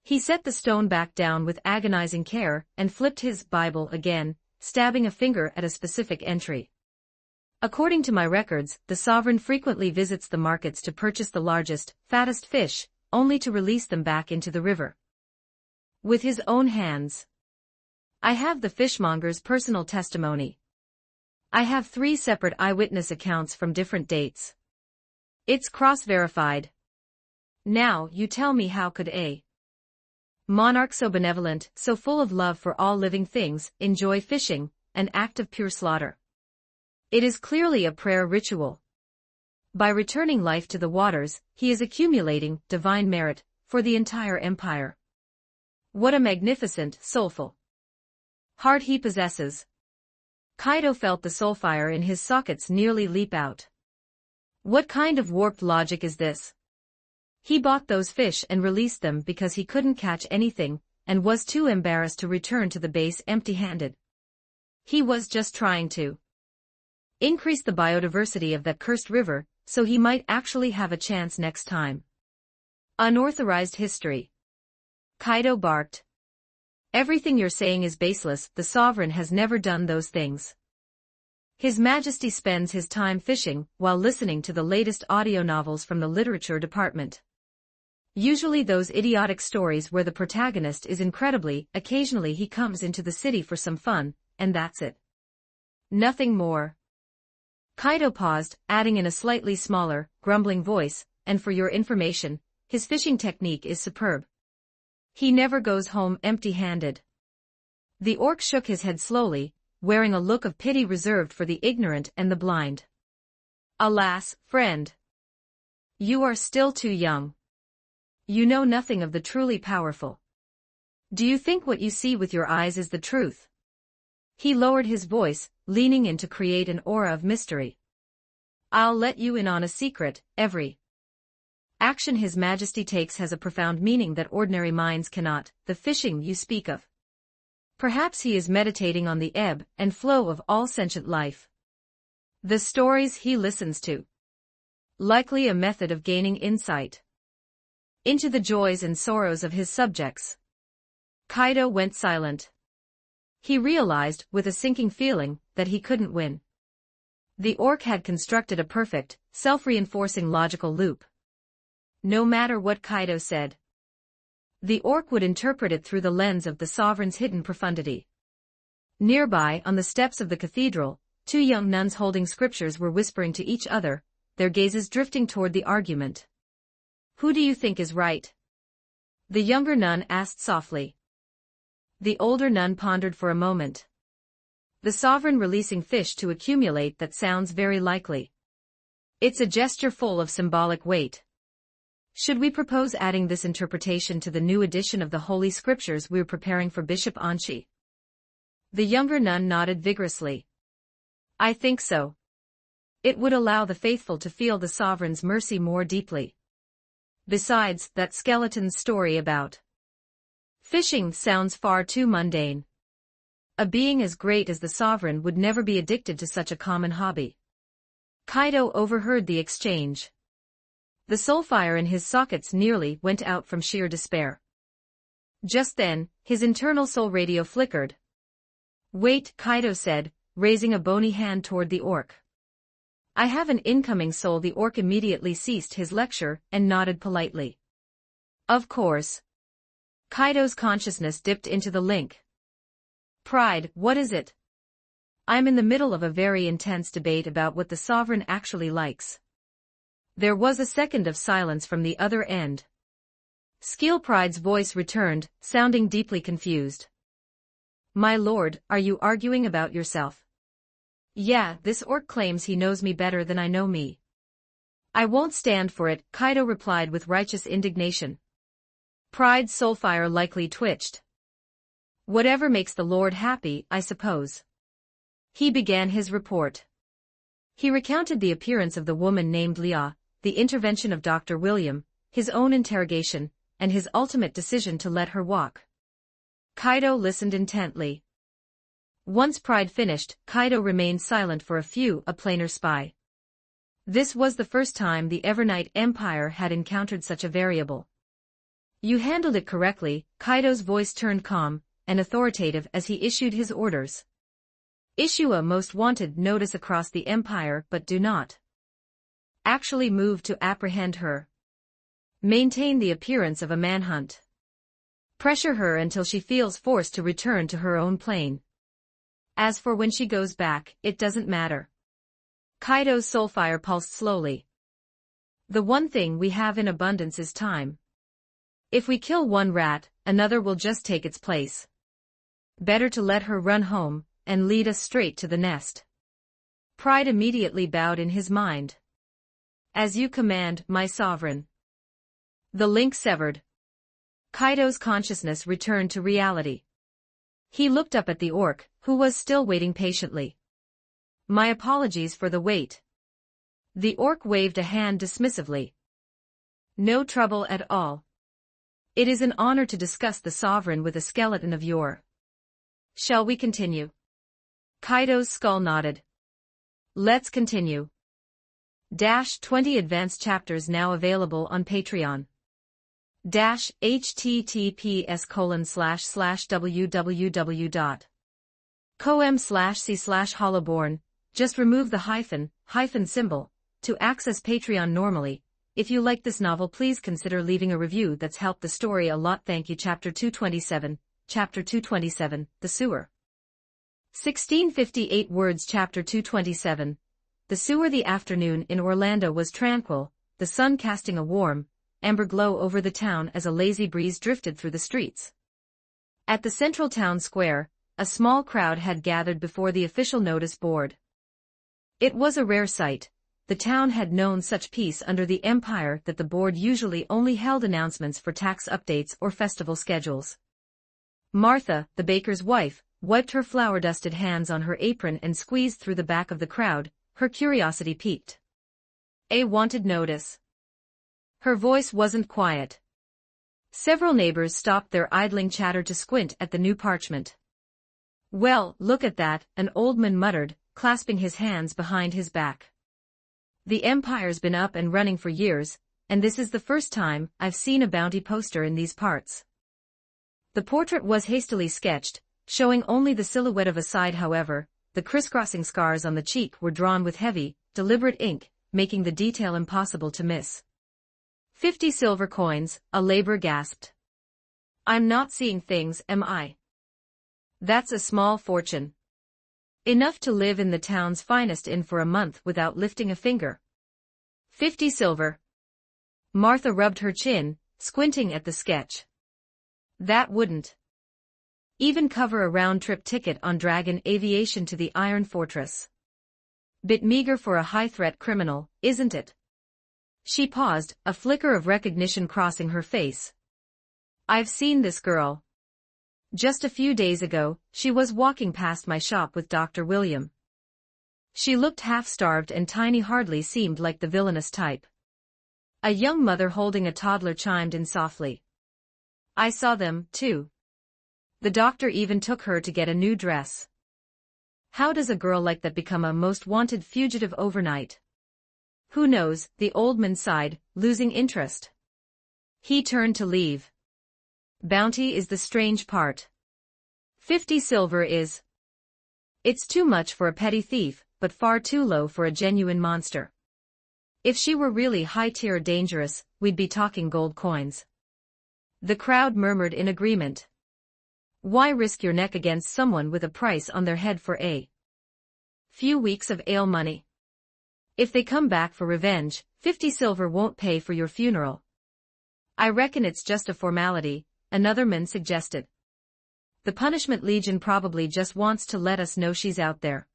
[SPEAKER 2] he set the stone back down with agonizing care and flipped his Bible again, stabbing a finger at a specific entry. According to my records, the sovereign frequently visits the markets to purchase the largest, fattest fish, only to release them back into the river. With his own hands. I have the fishmonger's personal testimony. I have 3 separate eyewitness accounts from different dates. It's cross-verified. Now, you tell me, how could a monarch so benevolent, so full of love for all living things, enjoy fishing, an act of pure slaughter? It is clearly a prayer ritual. By returning life to the waters, he is accumulating divine merit for the entire empire. What a magnificent, soulful heart he possesses. Kaido felt the soulfire in his sockets nearly leap out. What kind of warped logic is this? He bought those fish and released them because he couldn't catch anything, and was too embarrassed to return to the base empty-handed. He was just trying to increase the biodiversity of that cursed river, so he might actually have a chance next time. Unauthorized history. Kaido barked. Everything you're saying is baseless. The sovereign has never done those things. His Majesty spends his time fishing while listening to the latest audio novels from the literature department. Usually those idiotic stories where the protagonist is incredibly, occasionally he comes into the city for some fun, and that's it. Nothing more. Kaido paused, adding in a slightly smaller, grumbling voice, and for your information, his fishing technique is superb. He never goes home empty-handed. The orc shook his head slowly, wearing a look of pity reserved for the ignorant and the blind. Alas, friend. You are still too young. You know nothing of the truly powerful. Do you think what you see with your eyes is the truth? He lowered his voice, leaning in to create an aura of mystery. I'll let you in on a secret. Every action His Majesty takes has a profound meaning that ordinary minds cannot. The fishing you speak of. Perhaps he is meditating on the ebb and flow of all sentient life. The stories he listens to. Likely a method of gaining insight into the joys and sorrows of his subjects. Kaido went silent. He realized, with a sinking feeling, that he couldn't win. The orc had constructed a perfect, self-reinforcing logical loop. No matter what Kaido said, the orc would interpret it through the lens of the sovereign's hidden profundity. Nearby, on the steps of the cathedral, 2 young nuns holding scriptures were whispering to each other, their gazes drifting toward the argument. Who do you think is right? The younger nun asked softly. The older nun pondered for a moment. The sovereign releasing fish to accumulate, that sounds very likely. It's a gesture full of symbolic weight. Should we propose adding this interpretation to the new edition of the Holy Scriptures we're preparing for Bishop Anchi? The younger nun nodded vigorously. I think so. It would allow the faithful to feel the sovereign's mercy more deeply. Besides, that skeleton's story about fishing sounds far too mundane. A being as great as the sovereign would never be addicted to such a common hobby. Kaido overheard the exchange. The soul fire in his sockets nearly went out from sheer despair. Just then, his internal soul radio flickered. Wait, Kaido said, raising a bony hand toward the orc. I have an incoming soul. The orc immediately ceased his lecture and nodded politely. Of course. Kaido's consciousness dipped into the link. Pride, what is it? I'm in the middle of a very intense debate about what the sovereign actually likes. There was a second of silence from the other end. Skill Pride's voice returned, sounding deeply confused. My lord, are you arguing about yourself? Yeah, this orc claims he knows me better than I know me. I won't stand for it, Kaido replied with righteous indignation. Pride's soulfire likely twitched. Whatever makes the lord happy, I suppose. He began his report. He recounted the appearance of the woman named Leah, the intervention of Dr. William, his own interrogation, and his ultimate decision to let her walk. Kaido listened intently. Once Pride finished, Kaido remained silent for a plainer spy. This was the first time the Evernight Empire had encountered such a variable. You handled it correctly, Kaido's voice turned calm and authoritative as he issued his orders. Issue a most wanted notice across the empire, but do not actually move to apprehend her. Maintain the appearance of a manhunt. Pressure her until she feels forced to return to her own plane. As for when she goes back, it doesn't matter. Kaido's soulfire pulsed slowly. The one thing we have in abundance is time. If we kill one rat, another will just take its place. Better to let her run home and lead us straight to the nest. Pride immediately bowed in his mind. As you command, my sovereign. The link severed. Kaido's consciousness returned to reality. He looked up at the orc, who was still waiting patiently. My apologies for the wait. The orc waved a hand dismissively. No trouble at all. It is an honor to discuss the sovereign with a skeleton of your. Shall we continue? Kaido's skull nodded. Let's continue. 20 advanced chapters now available on Patreon. https://www.com/c/hollowborn. Just remove the hyphen symbol to access Patreon normally. If you like this novel, please consider leaving a review. That's helped the story a lot. Thank you. Chapter 227, The Sewer. 1658 words. Chapter 227. The Sewer. The afternoon in Orlando was tranquil, the sun casting a warm, amber glow over the town as a lazy breeze drifted through the streets. At the central town square, a small crowd had gathered before the official notice board. It was a rare sight. The town had known such peace under the empire that the board usually only held announcements for tax updates or festival schedules. Martha, the baker's wife, wiped her flour-dusted hands on her apron and squeezed through the back of the crowd, her curiosity piqued. A wanted notice. Her voice wasn't quiet. Several neighbors stopped their idling chatter to squint at the new parchment. Well, look at that, an old man muttered, clasping his hands behind his back. The empire's been up and running for years, and this is the first time I've seen a bounty poster in these parts. The portrait was hastily sketched, showing only the silhouette of a side. However, the crisscrossing scars on the cheek were drawn with heavy, deliberate ink, making the detail impossible to miss. 50 silver coins, a laborer gasped. I'm not seeing things, am I? That's a small fortune. Enough to live in the town's finest inn for a month without lifting a finger. 50 silver. Martha rubbed her chin, squinting at the sketch. That wouldn't even cover a round-trip ticket on Dragon Aviation to the Iron Fortress. Bit meager for a high-threat criminal, isn't it? She paused, a flicker of recognition crossing her face. I've seen this girl. Just a few days ago, she was walking past my shop with Dr. William. She looked half-starved and tiny, hardly seemed like the villainous type. A young mother holding a toddler chimed in softly. I saw them, too. The doctor even took her to get a new dress. How does a girl like that become a most wanted fugitive overnight? Who knows, the old man sighed, losing interest. He turned to leave. Bounty is the strange part. 50 silver is. It's too much for a petty thief, but far too low for a genuine monster. If she were really high-tier dangerous, we'd be talking gold coins. The crowd murmured in agreement. Why risk your neck against someone with a price on their head for a few weeks of ale money? If they come back for revenge, 50 silver won't pay for your funeral. I reckon it's just a formality, another man suggested. The Punishment Legion probably just wants to let us know she's out there.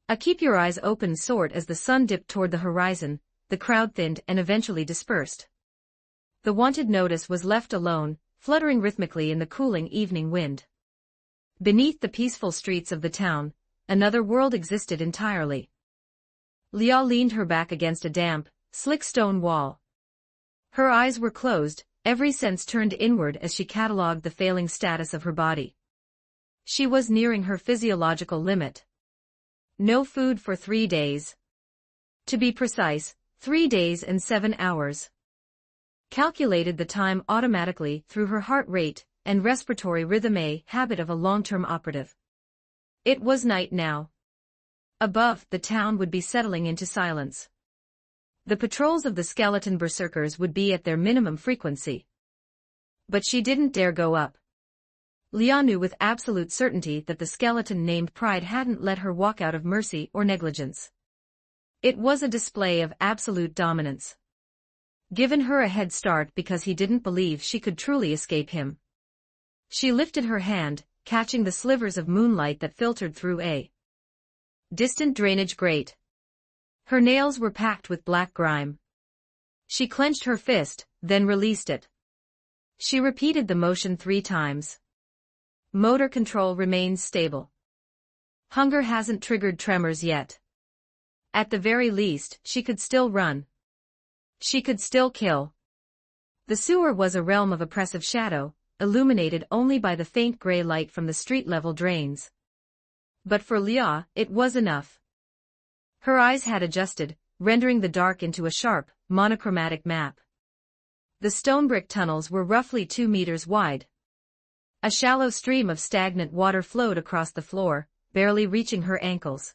[SPEAKER 2] A keep your eyes open sort. As the sun dipped toward the horizon, the crowd thinned and eventually dispersed. The wanted notice was left alone, fluttering rhythmically in the cooling evening wind. Beneath the peaceful streets of the town, another world existed entirely. Leah leaned her back against a damp, slick stone wall. Her eyes were closed, every sense turned inward as she catalogued the failing status of her body. She was nearing her physiological limit. No food for 3 days. To be precise, 3 days and 7 hours. Calculated the time automatically through her heart rate and respiratory rhythm, a habit of a long-term operative. It was night now. Above, the town would be settling into silence. The patrols of the skeleton berserkers would be at their minimum frequency. But she didn't dare go up. Leah knew with absolute certainty that the skeleton named Pride hadn't let her walk out of mercy or negligence. It was a display of absolute dominance. Given her a head start because he didn't believe she could truly escape him. She lifted her hand, catching the slivers of moonlight that filtered through a distant drainage grate. Her nails were packed with black grime. She clenched her fist, then released it. She repeated the motion 3 times. Motor control remains stable. Hunger hasn't triggered tremors yet. At the very least, she could still run. She could still kill. The sewer was a realm of oppressive shadow, illuminated only by the faint gray light from the street-level drains. But for Leah, it was enough. Her eyes had adjusted, rendering the dark into a sharp, monochromatic map. The stone brick tunnels were roughly 2 meters wide. A shallow stream of stagnant water flowed across the floor, barely reaching her ankles.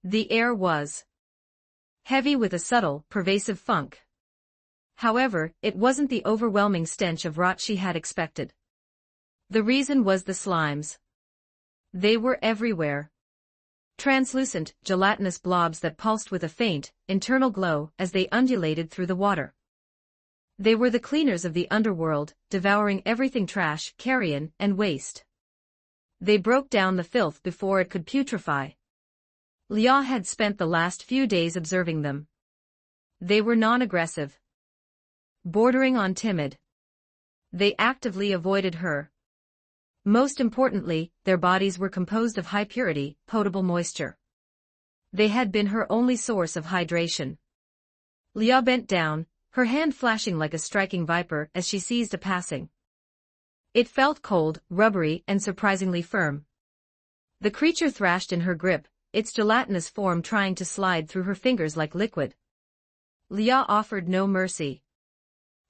[SPEAKER 2] The air was heavy with a subtle, pervasive funk. However, it wasn't the overwhelming stench of rot she had expected. The reason was the slimes. They were everywhere. Translucent, gelatinous blobs that pulsed with a faint, internal glow as they undulated through the water. They were the cleaners of the underworld, devouring everything trash, carrion, and waste. They broke down the filth before it could putrefy. Leah had spent the last few days observing them. They were non-aggressive. Bordering on timid. They actively avoided her. Most importantly, their bodies were composed of high-purity, potable moisture. They had been her only source of hydration. Leah bent down, her hand flashing like a striking viper as she seized a passing. It felt cold, rubbery, and surprisingly firm. The creature thrashed in her grip, its gelatinous form trying to slide through her fingers like liquid. Leah offered no mercy.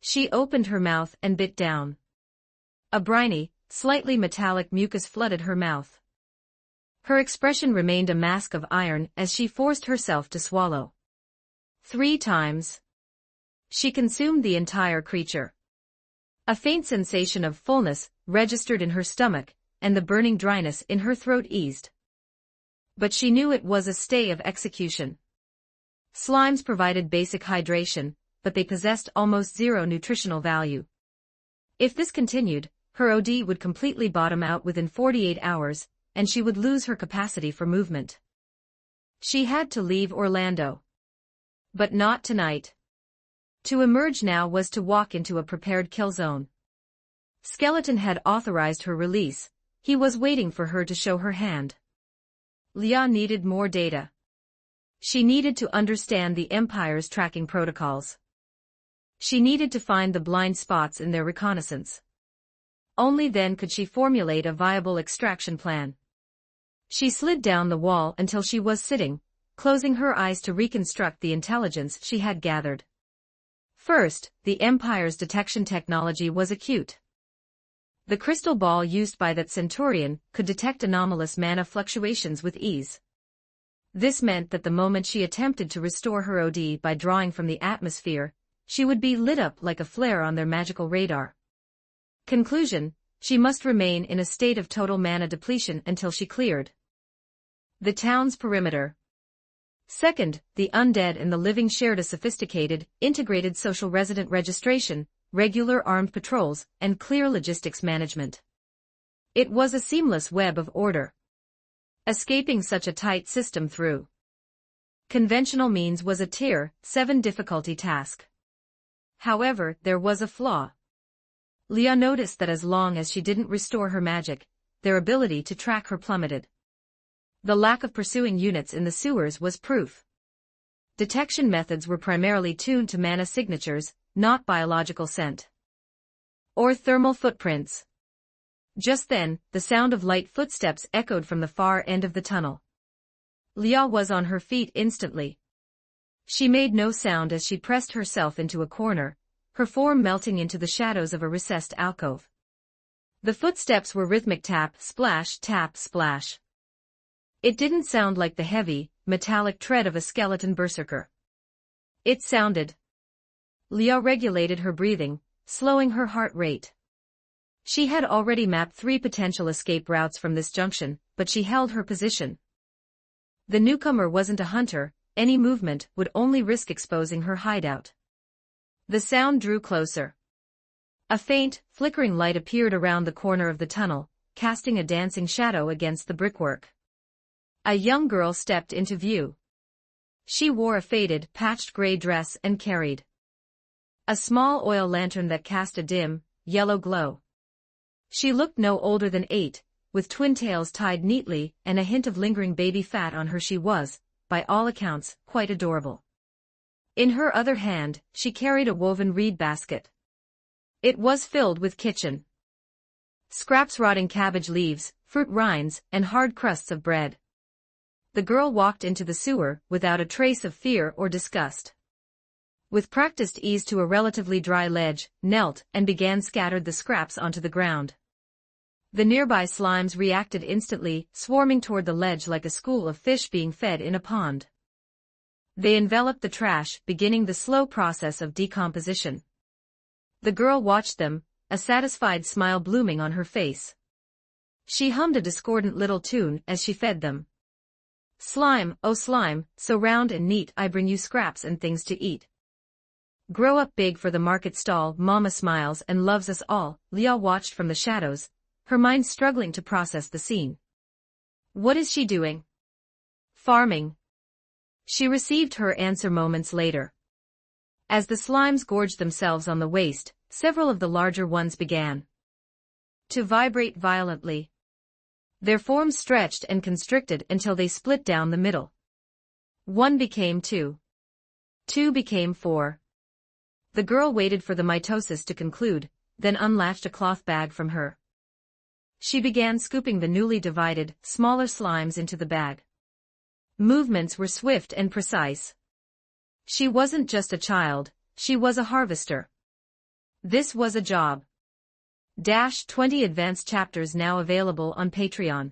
[SPEAKER 2] She opened her mouth and bit down. A briny, slightly metallic mucus flooded her mouth. Her expression remained a mask of iron as she forced herself to swallow. 3 times. She consumed the entire creature. A faint sensation of fullness registered in her stomach, and the burning dryness in her throat eased. But she knew it was a stay of execution. Slimes provided basic hydration, but they possessed almost zero nutritional value. If this continued, her OD would completely bottom out within 48 hours, and she would lose her capacity for movement. She had to leave Orlando. But not tonight. To emerge now was to walk into a prepared kill zone. Skeleton had authorized her release. He was waiting for her to show her hand. Leah needed more data. She needed to understand the Empire's tracking protocols. She needed to find the blind spots in their reconnaissance. Only then could she formulate a viable extraction plan. She slid down the wall until she was sitting, closing her eyes to reconstruct the intelligence she had gathered. First, the Empire's detection technology was acute. The crystal ball used by that Centurion could detect anomalous mana fluctuations with ease. This meant that the moment she attempted to restore her OD by drawing from the atmosphere, she would be lit up like a flare on their magical radar. Conclusion: she must remain in a state of total mana depletion until she cleared the town's perimeter. Second, the undead and the living shared a sophisticated, integrated social resident registration, regular armed patrols, and clear logistics management. It was a seamless web of order. Escaping such a tight system through conventional means was a Tier 7 difficulty task. However, there was a flaw. Leah noticed that as long as she didn't restore her magic, their ability to track her plummeted. The lack of pursuing units in the sewers was proof. Detection methods were primarily tuned to mana signatures, not biological scent or thermal footprints. Just then, the sound of light footsteps echoed from the far end of the tunnel. Leah was on her feet instantly. She made no sound as she pressed herself into a corner, her form melting into the shadows of a recessed alcove. The footsteps were rhythmic tap, splash, tap, splash. It didn't sound like the heavy, metallic tread of a skeleton berserker. It sounded. Leah regulated her breathing, slowing her heart rate. She had already mapped 3 potential escape routes from this junction, but she held her position. The newcomer wasn't a hunter, any movement would only risk exposing her hideout. The sound drew closer. A faint, flickering light appeared around the corner of the tunnel, casting a dancing shadow against the brickwork. A young girl stepped into view. She wore a faded, patched gray dress and carried a small oil lantern that cast a dim, yellow glow. She looked no older than 8, with twin tails tied neatly and a hint of lingering baby fat on her. She was, by all accounts, quite adorable. In her other hand, she carried a woven reed basket. It was filled with kitchen scraps, rotting cabbage leaves, fruit rinds, and hard crusts of bread. The girl walked into the sewer without a trace of fear or disgust. With practiced ease to a relatively dry ledge, knelt and began scattered the scraps onto the ground. The nearby slimes reacted instantly, swarming toward the ledge like a school of fish being fed in a pond. They enveloped the trash, beginning the slow process of decomposition. The girl watched them, a satisfied smile blooming on her face. She hummed a discordant little tune as she fed them. Slime, oh slime, so round and neat, I bring you scraps and things to eat. Grow up big for the market stall, Mama smiles and loves us all. Leah watched from the shadows, her mind struggling to process the scene. What is she doing? Farming. She received her answer moments later. As the slimes gorged themselves on the waste, several of the larger ones began to vibrate violently. Their forms stretched and constricted until they split down the middle. 1 became 2. 2 became 4. The girl waited for the mitosis to conclude, then unlatched a cloth bag from her. She began scooping the newly divided, smaller slimes into the bag. Movements were swift and precise. She wasn't just a child, she was a harvester. This was a job. 20 advanced chapters now available on Patreon.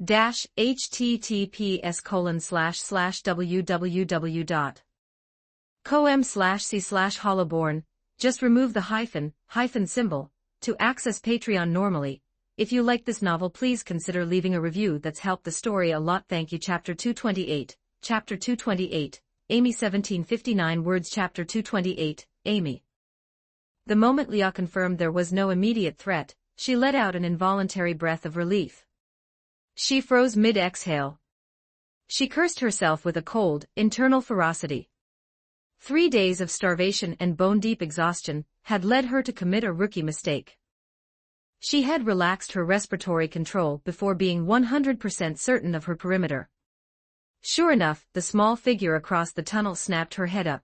[SPEAKER 2] https://www.com/c/hollowborn. Just remove the hyphen symbol to access Patreon normally. If you like this novel, please consider leaving a review. That's helped the story a lot. Thank you. Chapter 228. Chapter 228. Amy 1759 words. Chapter 228. Amy. The moment Leah confirmed there was no immediate threat, she let out an involuntary breath of relief. She froze mid-exhale. She cursed herself with a cold, internal ferocity. 3 days of starvation and bone-deep exhaustion had led her to commit a rookie mistake. She had relaxed her respiratory control before being 100% certain of her perimeter. Sure enough, the small figure across the tunnel snapped her head up.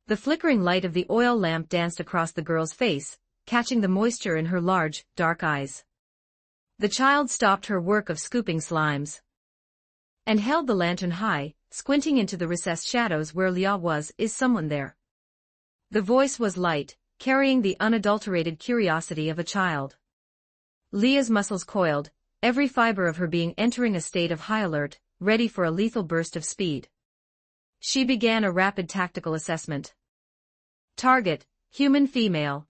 [SPEAKER 2] The flickering light of the oil lamp danced across the girl's face, catching the moisture in her large, dark eyes. The child stopped her work of scooping slimes and held the lantern high, squinting into the recessed shadows where Leah was. Is someone there? The voice was light, carrying the unadulterated curiosity of a child. Leah's muscles coiled, every fiber of her being entering a state of high alert, ready for a lethal burst of speed. She began a rapid tactical assessment. Target, human female.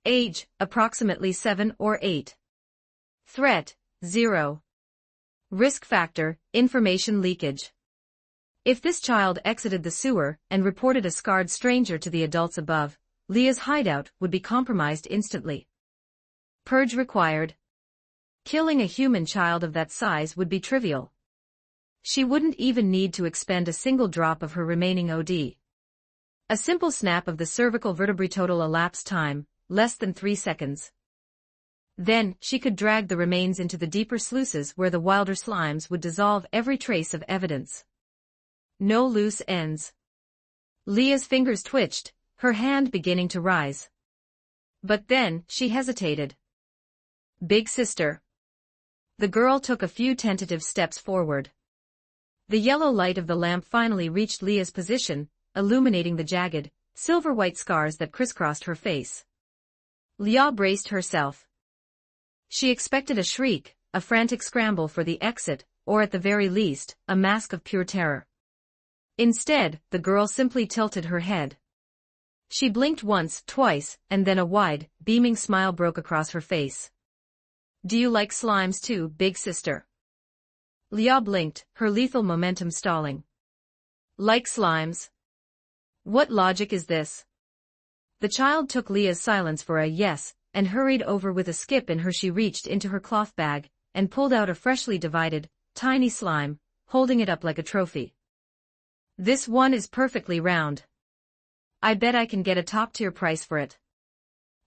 [SPEAKER 2] Age, approximately 7 or 8. Threat, 0. Risk factor, information leakage. If this child exited the sewer and reported a scarred stranger to the adults above, Leah's hideout would be compromised instantly. Purge required. Killing a human child of that size would be trivial. She wouldn't even need to expend a single drop of her remaining OD. A simple snap of the cervical vertebrae, total elapsed time, less than 3 seconds. Then, she could drag the remains into the deeper sluices where the wilder slimes would dissolve every trace of evidence. No loose ends. Leah's fingers twitched, her hand beginning to rise. But then, she hesitated. Big sister. The girl took a few tentative steps forward. The yellow light of the lamp finally reached Leah's position, illuminating the jagged, silver-white scars that crisscrossed her face. Leah braced herself. She expected a shriek, a frantic scramble for the exit, or at the very least, a mask of pure terror. Instead, the girl simply tilted her head. She blinked once, twice, and then a wide, beaming smile broke across her face. Do you like slimes too, big sister? Leah blinked, her lethal momentum stalling. Like slimes? What logic is this? The child took Leah's silence for a yes, and hurried over with a skip in her. She reached into her cloth bag, and pulled out a freshly divided, tiny slime, holding it up like a trophy. This one is perfectly round. I bet I can get a top-tier price for it.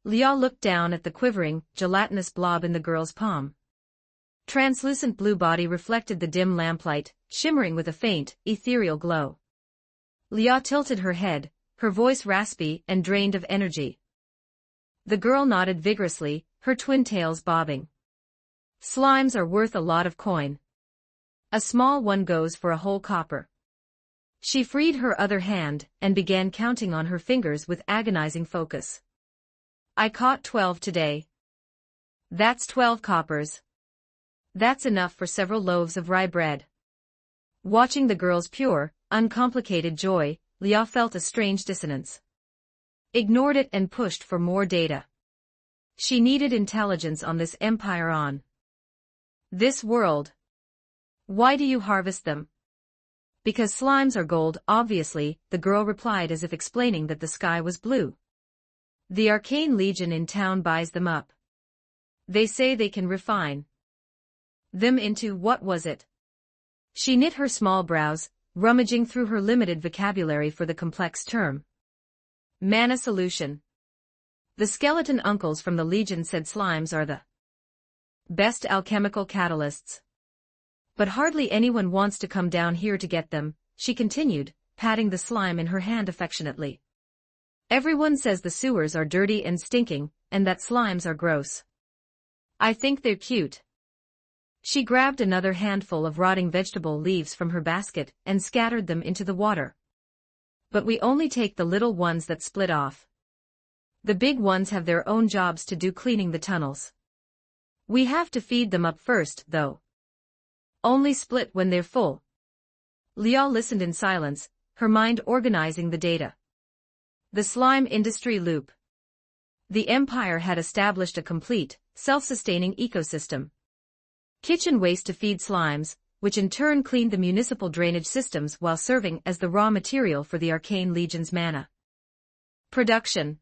[SPEAKER 2] Leah looked down at the quivering, gelatinous blob in the girl's palm. Translucent blue body reflected the dim lamplight, shimmering with a faint, ethereal glow. Leah tilted her head, her voice raspy and drained of energy. The girl nodded vigorously, her twin tails bobbing. Slimes are worth a lot of coin. A small one goes for a whole copper. She freed her other hand, and began counting on her fingers with agonizing focus. I caught 12 today. That's 12 coppers. That's enough for several loaves of rye bread. Watching the girl's pure, uncomplicated joy, Leah felt a strange dissonance. Ignored it and pushed for more data. She needed intelligence on this empire, on this world. Why do you harvest them? Because slimes are gold, obviously, the girl replied as if explaining that the sky was blue. The Arcane Legion in town buys them up. They say they can refine them into what was it? She knit her small brows, rummaging through her limited vocabulary for the complex term. Mana solution. The skeleton uncles from the Legion said slimes are the best alchemical catalysts. But hardly anyone wants to come down here to get them, she continued, patting the slime in her hand affectionately. Everyone says the sewers are dirty and stinking, and that slimes are gross. I think they're cute. She grabbed another handful of rotting vegetable leaves from her basket and scattered them into the water. But we only take the little ones that split off. The big ones have their own jobs to do, cleaning the tunnels. We have to feed them up first, though. Only split when they're full. Leah listened in silence, her mind organizing the data. The slime industry loop. The Empire had established a complete, self-sustaining ecosystem. Kitchen waste to feed slimes, which in turn cleaned the municipal drainage systems while serving as the raw material for the Arcane Legion's mana. Production.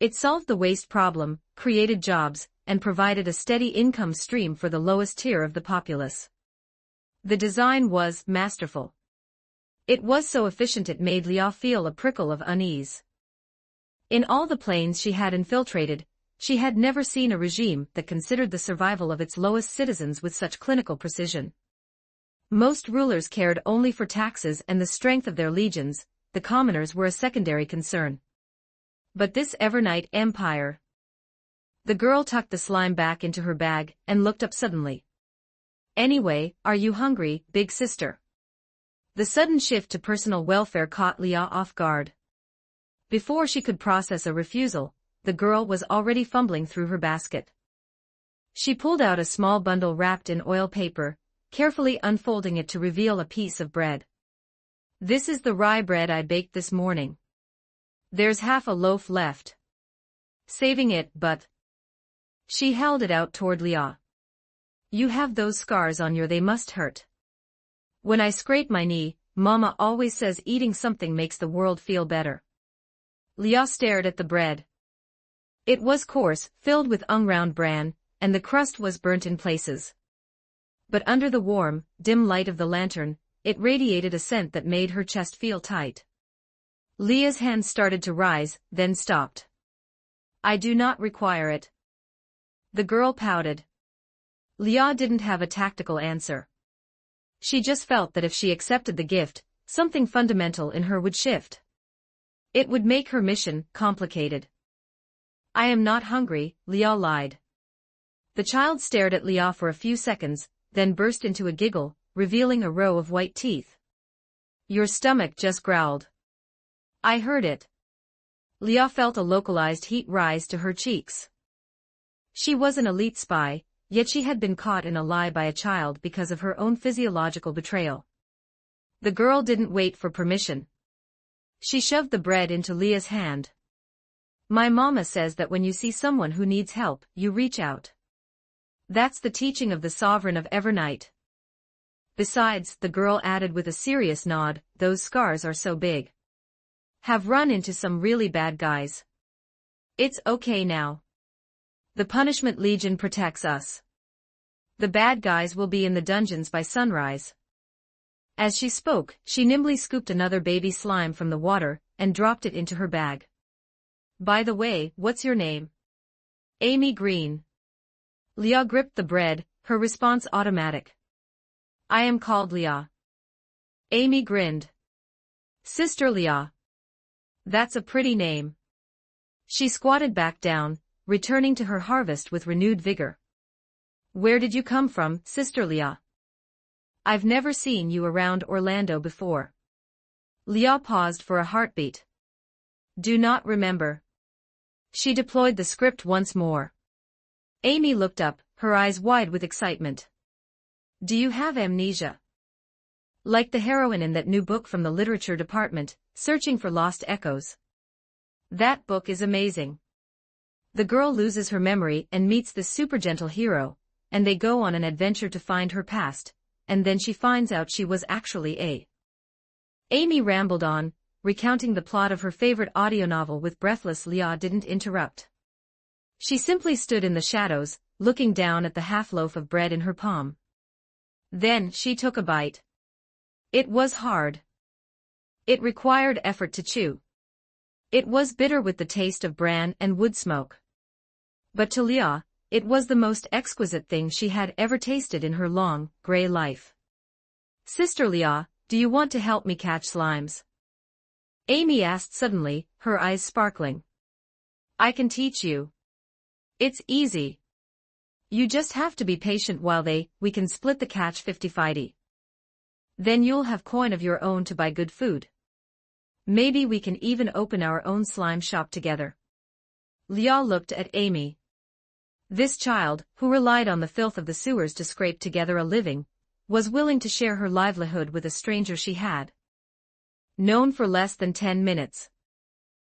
[SPEAKER 2] It solved the waste problem, created jobs, and provided a steady income stream for the lowest tier of the populace. The design was masterful. It was so efficient it made Leah feel a prickle of unease. In all the planes she had infiltrated, she had never seen a regime that considered the survival of its lowest citizens with such clinical precision. Most rulers cared only for taxes and the strength of their legions, the commoners were a secondary concern. But this Evernight empire. The girl tucked the slime back into her bag and looked up suddenly. Anyway, are you hungry, big sister? The sudden shift to personal welfare caught Leah off guard. Before she could process a refusal, the girl was already fumbling through her basket. She pulled out a small bundle wrapped in oil paper, carefully unfolding it to reveal a piece of bread. This is the rye bread I baked this morning. There's half a loaf left. Saving it, but... She held it out toward Leah. You have those scars on your, they must hurt. When I scrape my knee, Mama always says eating something makes the world feel better. Leah stared at the bread. It was coarse, filled with unground bran, and the crust was burnt in places. But under the warm, dim light of the lantern, it radiated a scent that made her chest feel tight. Leah's hand started to rise, then stopped. I do not require it. The girl pouted. Leah didn't have a tactical answer. She just felt that if she accepted the gift, something fundamental in her would shift. It would make her mission complicated. I am not hungry, Leah lied. The child stared at Leah for a few seconds, then burst into a giggle, revealing a row of white teeth. Your stomach just growled. I heard it. Leah felt a localized heat rise to her cheeks. She was an elite spy, yet she had been caught in a lie by a child because of her own physiological betrayal. The girl didn't wait for permission. She shoved the bread into Leah's hand. My mama says that when you see someone who needs help, you reach out. That's the teaching of the sovereign of Evernight. Besides, the girl added with a serious nod, those scars are so big. Have run into some really bad guys. It's okay now. The Punishment Legion protects us. The bad guys will be in the dungeons by sunrise. As she spoke, she nimbly scooped another baby slime from the water and dropped it into her bag. By the way, what's your name? Amy Green. Leah gripped the bread, her response automatic. I am called Leah. Amy grinned. Sister Leah. That's a pretty name. She squatted back down, returning to her harvest with renewed vigor. Where did you come from, Sister Leah? I've never seen you around Orlando before. Leah paused for a heartbeat. Do not remember. She deployed the script once more. Amy looked up, her eyes wide with excitement. Do you have amnesia? Like the heroine in that new book from the literature department, Searching for Lost Echoes. That book is amazing. The girl loses her memory and meets this super gentle hero, and they go on an adventure to find her past, and then she finds out she was actually a... Amy rambled on, recounting the plot of her favorite audio novel with breathless. Leah didn't interrupt. She simply stood in the shadows, looking down at the half-loaf of bread in her palm. Then she took a bite. It was hard. It required effort to chew. It was bitter with the taste of bran and wood smoke. But to Leah, it was the most exquisite thing she had ever tasted in her long, gray life. Sister Leah, do you want to help me catch slimes? Amy asked suddenly, her eyes sparkling. I can teach you. It's easy. You just have to be patient while we can split the catch 50-50. Then you'll have coin of your own to buy good food. Maybe we can even open our own slime shop together. Leah looked at Amy. This child, who relied on the filth of the sewers to scrape together a living, was willing to share her livelihood with a stranger she had known for less than 10 minutes.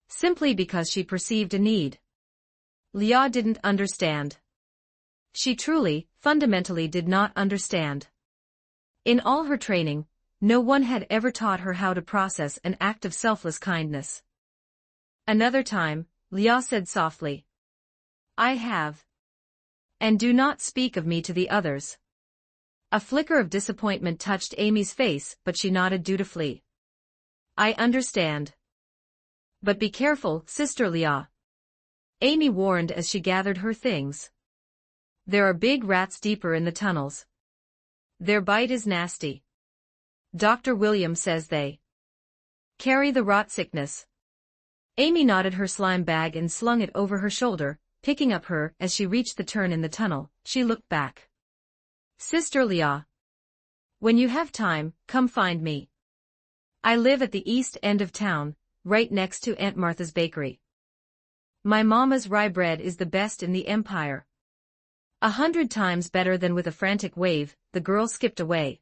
[SPEAKER 2] Simply because she perceived a need. Leah didn't understand. She truly, fundamentally did not understand. In all her training, no one had ever taught her how to process an act of selfless kindness. Another time, Leah said softly. I have. And do not speak of me to the others. A flicker of disappointment touched Amy's face, but she nodded dutifully. I understand. But be careful, Sister Leah. Amy warned as she gathered her things. There are big rats deeper in the tunnels. Their bite is nasty. Dr. William says they carry the rot sickness. Amy knotted her slime bag and slung it over her shoulder, picking up her as she reached the turn in the tunnel. She looked back. Sister Leah. When you have time, come find me. I live at the east end of town, right next to Aunt Martha's bakery. My mama's rye bread is the best in the empire. 100 times better than. With a frantic wave, the girl skipped away.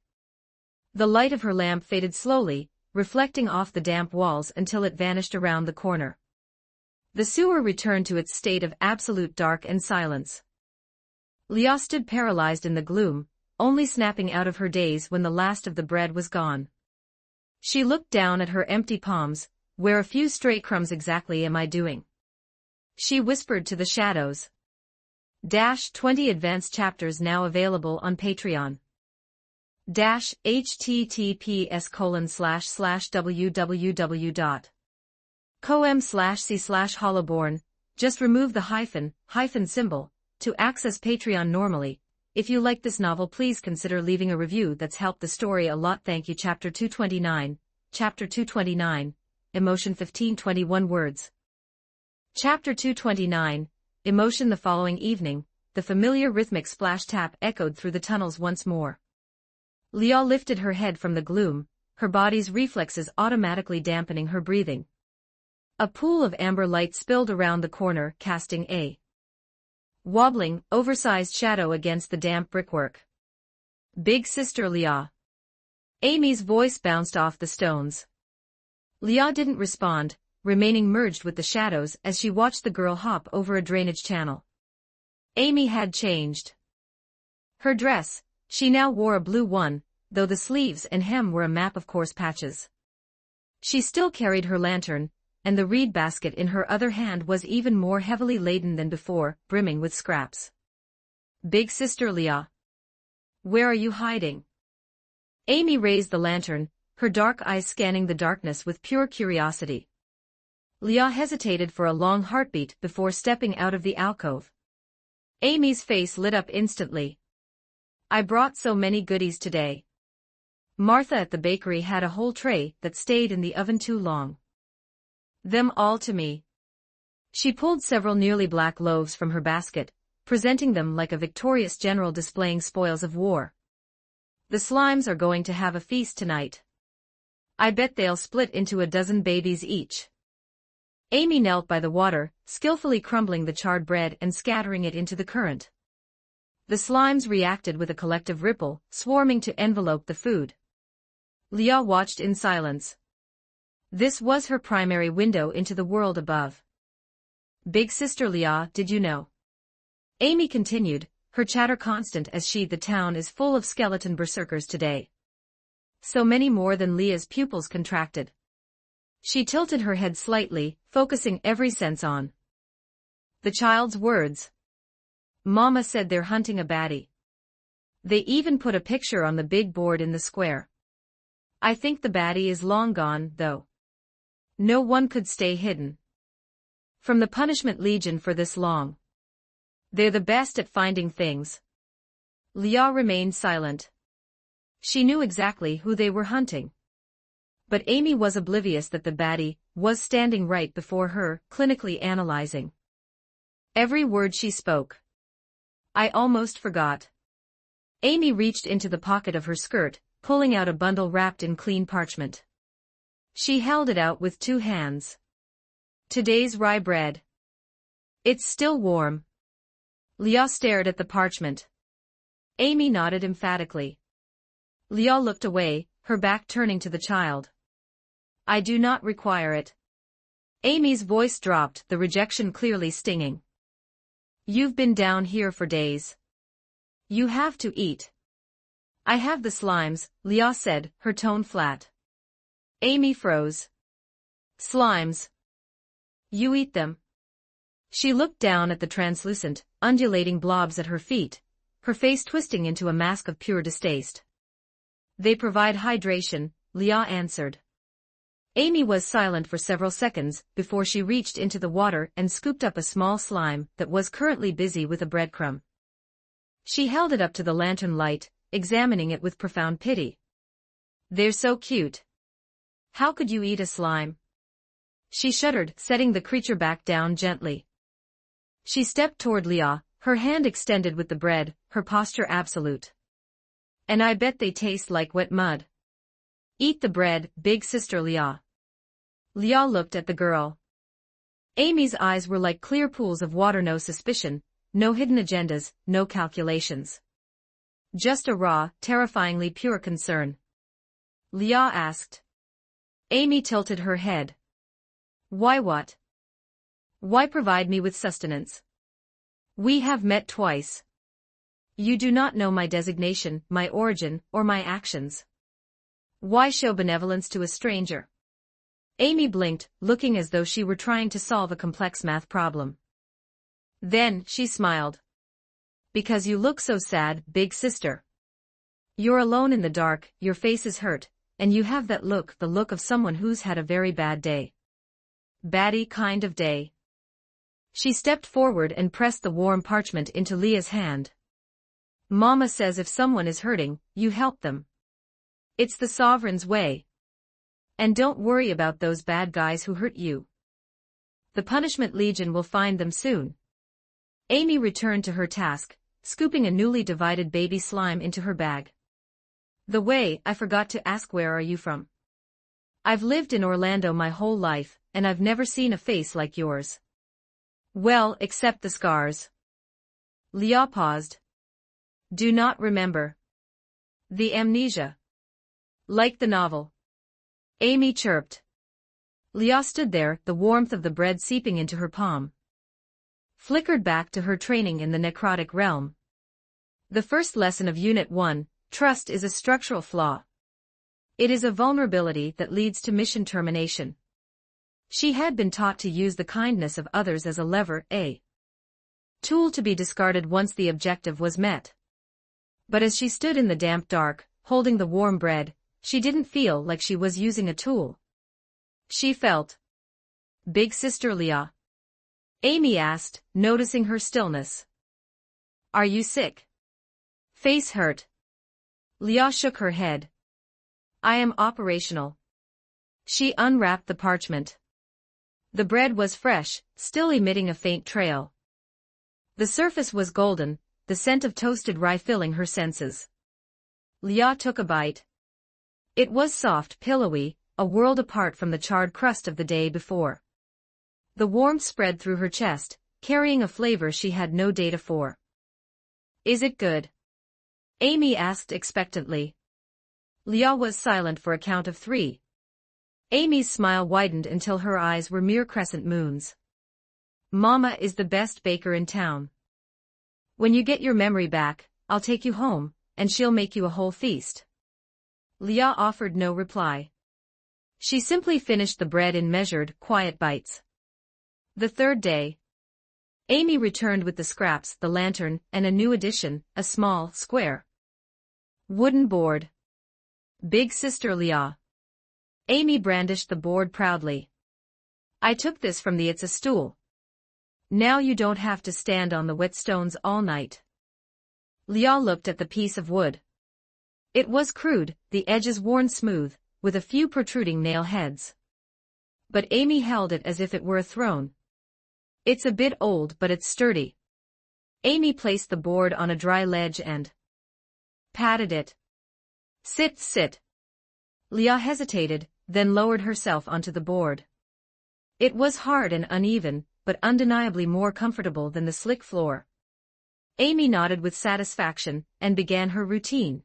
[SPEAKER 2] The light of her lamp faded slowly, reflecting off the damp walls until it vanished around the corner. The sewer returned to its state of absolute dark and silence. Leah stood paralyzed in the gloom, only snapping out of her daze when the last of the bread was gone. She looked down at her empty palms. Where a few stray crumbs exactly am I doing? She whispered to the shadows. 20 advanced chapters now available on Patreon. https://www.com/c/hollowborn. Just remove the hyphen symbol to access Patreon normally. If you like this novel, please consider leaving a review. That's helped the story a lot. Thank you. Chapter 229. Chapter 229. Emotion 1521 words. Chapter 229. Emotion. The following evening, the familiar rhythmic splash tap echoed through the tunnels once more. Leah lifted her head from the gloom, her body's reflexes automatically dampening her breathing. A pool of amber light spilled around the corner, casting a wobbling, oversized shadow against the damp brickwork. Big Sister Leah. Amy's voice bounced off the stones. Leah didn't respond, remaining merged with the shadows as she watched the girl hop over a drainage channel. Amy had changed. Her dress, she now wore a blue one, though the sleeves and hem were a map of coarse patches. She still carried her lantern, and the reed basket in her other hand was even more heavily laden than before, brimming with scraps. Big Sister Leah. Where are you hiding? Amy raised the lantern, her dark eyes scanning the darkness with pure curiosity. Leah hesitated for a long heartbeat before stepping out of the alcove. Amy's face lit up instantly. I brought so many goodies today. Martha at the bakery had a whole tray that stayed in the oven too long. Them all to me. She pulled several nearly black loaves from her basket, presenting them like a victorious general displaying spoils of war. The slimes are going to have a feast tonight. I bet they'll split into a dozen babies each. Amy knelt by the water, skillfully crumbling the charred bread and scattering it into the current. The slimes reacted with a collective ripple, swarming to envelope the food. Leah watched in silence. This was her primary window into the world above. Big Sister Leah, did you know? Amy continued, her chatter constant as the town is full of skeleton berserkers today. So many more than Leah's pupils contracted. She tilted her head slightly, focusing every sense on the child's words. Mama said they're hunting a baddie. They even put a picture on the big board in the square. I think the baddie is long gone, though. No one could stay hidden from the Punishment Legion for this long. They're the best at finding things. Leah remained silent. She knew exactly who they were hunting. But Amy was oblivious that the baddie was standing right before her, clinically analyzing every word she spoke. I almost forgot. Amy reached into the pocket of her skirt, pulling out a bundle wrapped in clean parchment. She held it out with two hands. Today's rye bread. It's still warm. Leah stared at the parchment. Amy nodded emphatically. Leah looked away, her back turning to the child. I do not require it. Amy's voice dropped, the rejection clearly stinging. You've been down here for days. You have to eat. I have the slimes, Leah said, her tone flat. Amy froze. Slimes. You eat them. She looked down at the translucent, undulating blobs at her feet, her face twisting into a mask of pure distaste. They provide hydration, Leah answered. Amy was silent for several seconds before she reached into the water and scooped up a small slime that was currently busy with a breadcrumb. She held it up to the lantern light, examining it with profound pity. "They're so cute. How could you eat a slime?" She shuddered, setting the creature back down gently. She stepped toward Leah, her hand extended with the bread, her posture absolute. "And I bet they taste like wet mud." "Eat the bread, big sister Leah." Leah looked at the girl. Amy's eyes were like clear pools of water, no suspicion, no hidden agendas, no calculations. Just a raw, terrifyingly pure concern. Leah asked. Amy tilted her head. "Why what? Why provide me with sustenance? We have met twice. You do not know my designation, my origin, or my actions. Why show benevolence to a stranger?" Amy blinked, looking as though she were trying to solve a complex math problem. Then, she smiled. "Because you look so sad, big sister. You're alone in the dark, your face is hurt, and you have that look, the look of someone who's had a very bad day. Baddie kind of day." She stepped forward and pressed the warm parchment into Leah's hand. "Mama says if someone is hurting, you help them. It's the sovereign's way. And don't worry about those bad guys who hurt you. The Punishment Legion will find them soon." Amy returned to her task, scooping a newly divided baby slime into her bag. "The way, I forgot to ask, where are you from? I've lived in Orlando my whole life, and I've never seen a face like yours." "Well, except the scars." Leah paused. "Do not remember. The amnesia. Like the novel." Amy chirped. Leah stood there, the warmth of the bread seeping into her palm. Flickered back to her training in the necrotic realm. The first lesson of Unit 1, trust is a structural flaw. It is a vulnerability that leads to mission termination. She had been taught to use the kindness of others as a lever, a tool to be discarded once the objective was met. But as she stood in the damp dark, holding the warm bread, she didn't feel like she was using a tool. She felt. "Big sister Leah?" Amy asked, noticing her stillness. "Are you sick? Face hurt?" Leah shook her head. "I am operational." She unwrapped the parchment. The bread was fresh, still emitting a faint trail. The surface was golden, the scent of toasted rye filling her senses. Leah took a bite. It was soft, pillowy, a world apart from the charred crust of the day before. The warmth spread through her chest, carrying a flavor she had no data for. "Is it good?" Amy asked expectantly. Leah was silent for a count of 3. Amy's smile widened until her eyes were mere crescent moons. "Mama is the best baker in town. When you get your memory back, I'll take you home, and she'll make you a whole feast." Leah offered no reply. She simply finished the bread in measured, quiet bites. The third day. Amy returned with the scraps, the lantern, and a new addition, a small, square wooden board. "Big sister Leah." Amy brandished the board proudly. "I took this from the It's a stool. Now you don't have to stand on the wet stones all night." Leah looked at the piece of wood. It was crude, the edges worn smooth, with a few protruding nail heads. But Amy held it as if it were a throne. "It's a bit old, but it's sturdy." Amy placed the board on a dry ledge and patted it. "Sit, sit." Leah hesitated, then lowered herself onto the board. It was hard and uneven, but undeniably more comfortable than the slick floor. Amy nodded with satisfaction, and began her routine.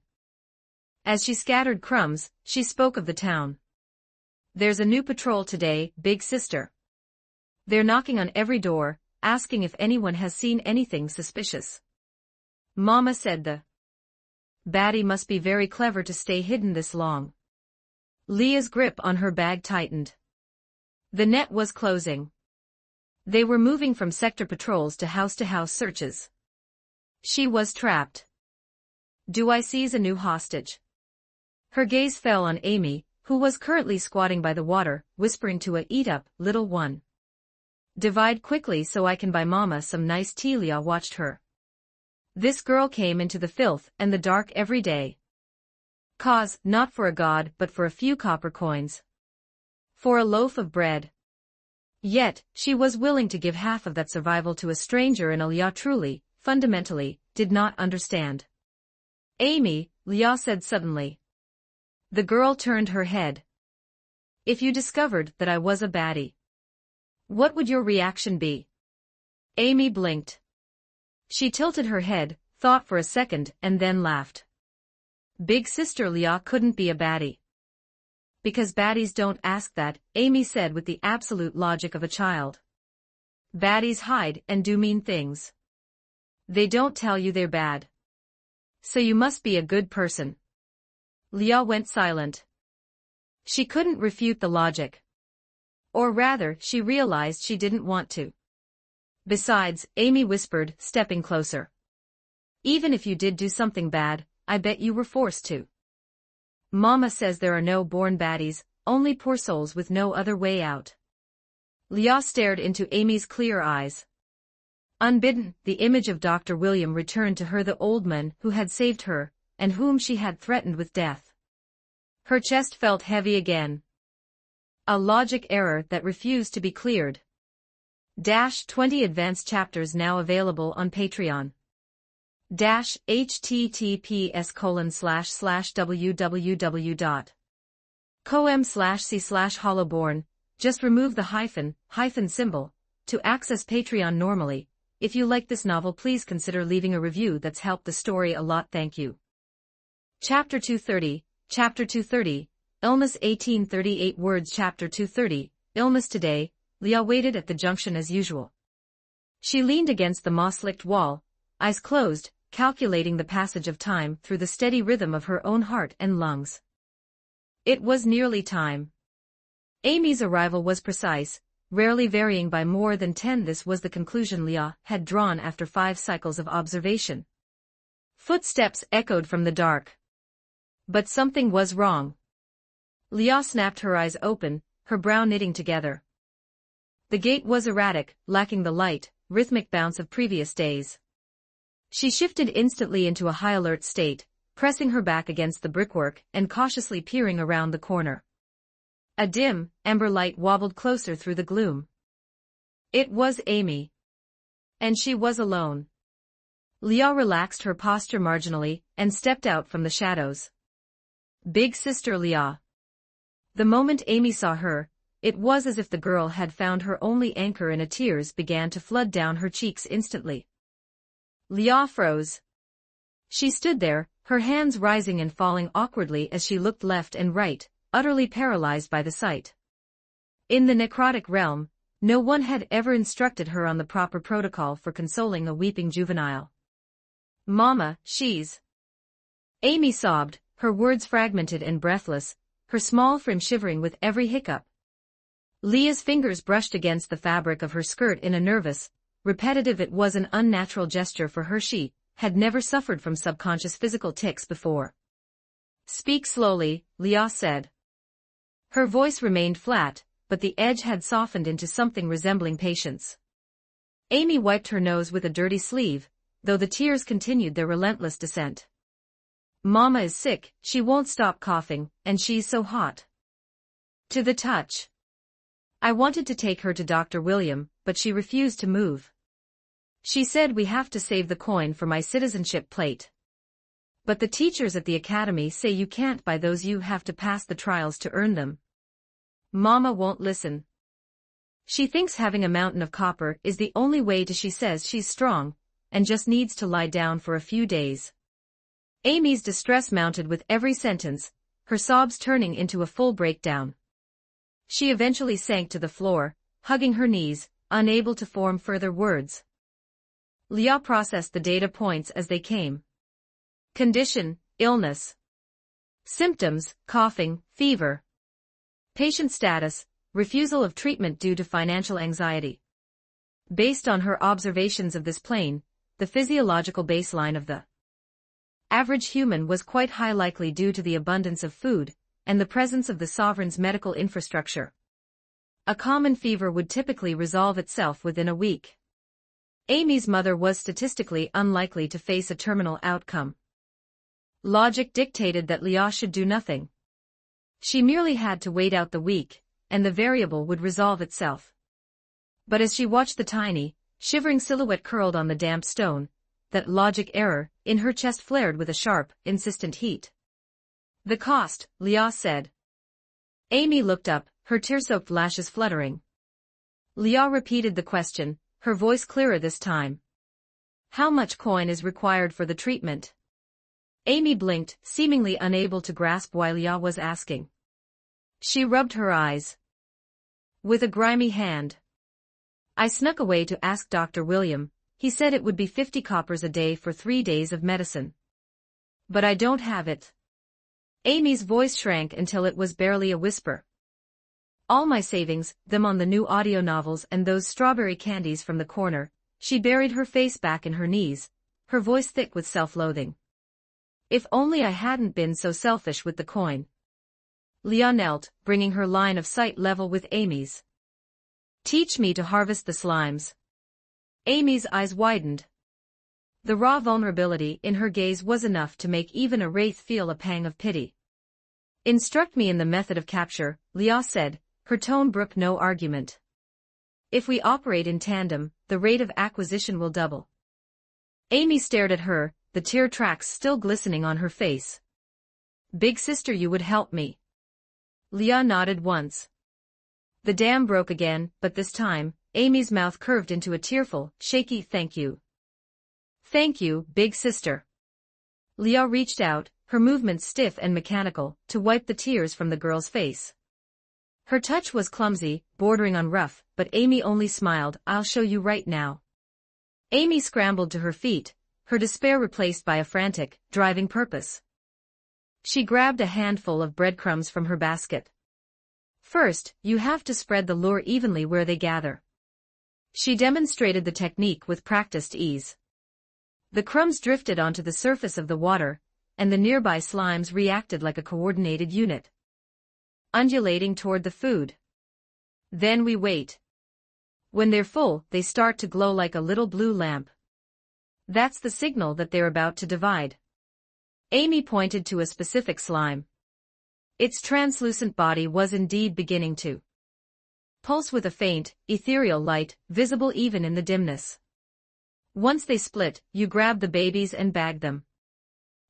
[SPEAKER 2] As she scattered crumbs, she spoke of the town. "There's a new patrol today, big sister. They're knocking on every door, asking if anyone has seen anything suspicious. Mama said the baddie must be very clever to stay hidden this long." Leah's grip on her bag tightened. The net was closing. They were moving from sector patrols to house searches. She was trapped. "Do I seize a new hostage?" Her gaze fell on Amy, who was currently squatting by the water, whispering to a "Eat up, little one. Divide quickly so I can buy Mama some nice tea." Leah watched her. This girl came into the filth and the dark every day. Cause, not for a god but for a few copper coins. For a loaf of bread. Yet, she was willing to give half of that survival to a stranger, and Leah truly, fundamentally, did not understand. "Amy," Leah said suddenly. The girl turned her head. "If you discovered that I was a baddie, what would your reaction be?" Amy blinked. She tilted her head, thought for a second, and then laughed. "Big sister, Leah couldn't be a baddie." "Because baddies don't ask that," Amy said with the absolute logic of a child. "Baddies hide and do mean things. They don't tell you they're bad. So you must be a good person." Leah went silent. She couldn't refute the logic. Or rather, she realized she didn't want to. "Besides," Amy whispered, stepping closer, "even if you did do something bad, I bet you were forced to. Mama says there are no born baddies, only poor souls with no other way out." Leah stared into Amy's clear eyes. Unbidden, the image of Dr. William returned to her, the old man who had saved her, and whom she had threatened with death. Her chest felt heavy again. A logic error that refused to be cleared. 20 advanced chapters now available on Patreon. https://www.com/c/hollowborn. Just remove the hyphen symbol to access Patreon normally. If you like this novel, please consider leaving a review. That's helped the story a lot. Thank you. Chapter 230, Illness 1838 words. Chapter 230, Illness. Today, Leah waited at the junction as usual. She leaned against the moss-licked wall, eyes closed, calculating the passage of time through the steady rhythm of her own heart and lungs. It was nearly time. Amy's arrival was precise, rarely varying by more than 10. This was the conclusion Leah had drawn after 5 cycles of observation. Footsteps echoed from the dark. But something was wrong. Leah snapped her eyes open, her brow knitting together. The gait was erratic, lacking the light, rhythmic bounce of previous days. She shifted instantly into a high-alert state, pressing her back against the brickwork and cautiously peering around the corner. A dim, amber light wobbled closer through the gloom. It was Amy. And she was alone. Leah relaxed her posture marginally and stepped out from the shadows. "Big sister Leah." The moment Amy saw her, it was as if the girl had found her only anchor, and tears began to flood down her cheeks instantly. Leah froze. She stood there, her hands rising and falling awkwardly as she looked left and right, utterly paralyzed by the sight. In the necrotic realm, no one had ever instructed her on the proper protocol for consoling a weeping juvenile. "Mama, she's..." Amy sobbed, her words fragmented and breathless, her small frame shivering with every hiccup. Leah's fingers brushed against the fabric of her skirt in a nervous, repetitive, it was an unnatural gesture for her. She had never suffered from subconscious physical tics before. "Speak slowly," Leah said. Her voice remained flat, but the edge had softened into something resembling patience. Amy wiped her nose with a dirty sleeve, though the tears continued their relentless descent. "Mama is sick, she won't stop coughing, and she's so hot to the touch. I wanted to take her to Dr. William, but she refused to move. She said we have to save the coin for my citizenship plate. But the teachers at the academy say you can't buy those, you have to pass the trials to earn them. Mama won't listen. She thinks having a mountain of copper is the only way to. She says she's strong, and just needs to lie down for a few days." Amy's distress mounted with every sentence, her sobs turning into a full breakdown. She eventually sank to the floor, hugging her knees, unable to form further words. Leah processed the data points as they came. Condition, illness. Symptoms, coughing, fever. Patient status, refusal of treatment due to financial anxiety. Based on her observations of this plane, the physiological baseline of the average human was quite high, likely due to the abundance of food, and the presence of the sovereign's medical infrastructure. A common fever would typically resolve itself within a week. Amy's mother was statistically unlikely to face a terminal outcome. Logic dictated that Leah should do nothing. She merely had to wait out the week, and the variable would resolve itself. But as she watched the tiny, shivering silhouette curled on the damp stone, that logic error in her chest flared with a sharp, insistent heat. "The cost," Leah said. Amy looked up, her tear-soaked lashes fluttering. Leah repeated the question, her voice clearer this time. "How much coin is required for the treatment?" Amy blinked, seemingly unable to grasp why Leah was asking. She rubbed her eyes with a grimy hand. "I snuck away to ask Dr. William. He said it would be 50 coppers a day for 3 days of medicine. But I don't have it." Amy's voice shrank until it was barely a whisper. "All my savings, them on the new audio novels and those strawberry candies from the corner." She buried her face back in her knees, her voice thick with self-loathing. "If only I hadn't been so selfish with the coin." Leah knelt, bringing her line of sight level with Amy's. "Teach me to harvest the slimes." Amy's eyes widened. The raw vulnerability in her gaze was enough to make even a wraith feel a pang of pity. "Instruct me in the method of capture," Leah said, her tone brooked no argument. "If we operate in tandem, the rate of acquisition will double." Amy stared at her, the tear tracks still glistening on her face. "Big sister, you would help me." Leah nodded once. The dam broke again, but this time, Amy's mouth curved into a tearful, shaky "thank you." "Thank you, big sister." Leah reached out, her movements stiff and mechanical, to wipe the tears from the girl's face. Her touch was clumsy, bordering on rough, but Amy only smiled. "I'll show you right now." Amy scrambled to her feet, her despair replaced by a frantic, driving purpose. She grabbed a handful of breadcrumbs from her basket. "First, you have to spread the lure evenly where they gather." She demonstrated the technique with practiced ease. The crumbs drifted onto the surface of the water, and the nearby slimes reacted like a coordinated unit, undulating toward the food. "Then we wait. When they're full, they start to glow like a little blue lamp. That's the signal that they're about to divide." Amy pointed to a specific slime. Its translucent body was indeed beginning to pulse with a faint, ethereal light, visible even in the dimness. "Once they split, you grab the babies and bag them.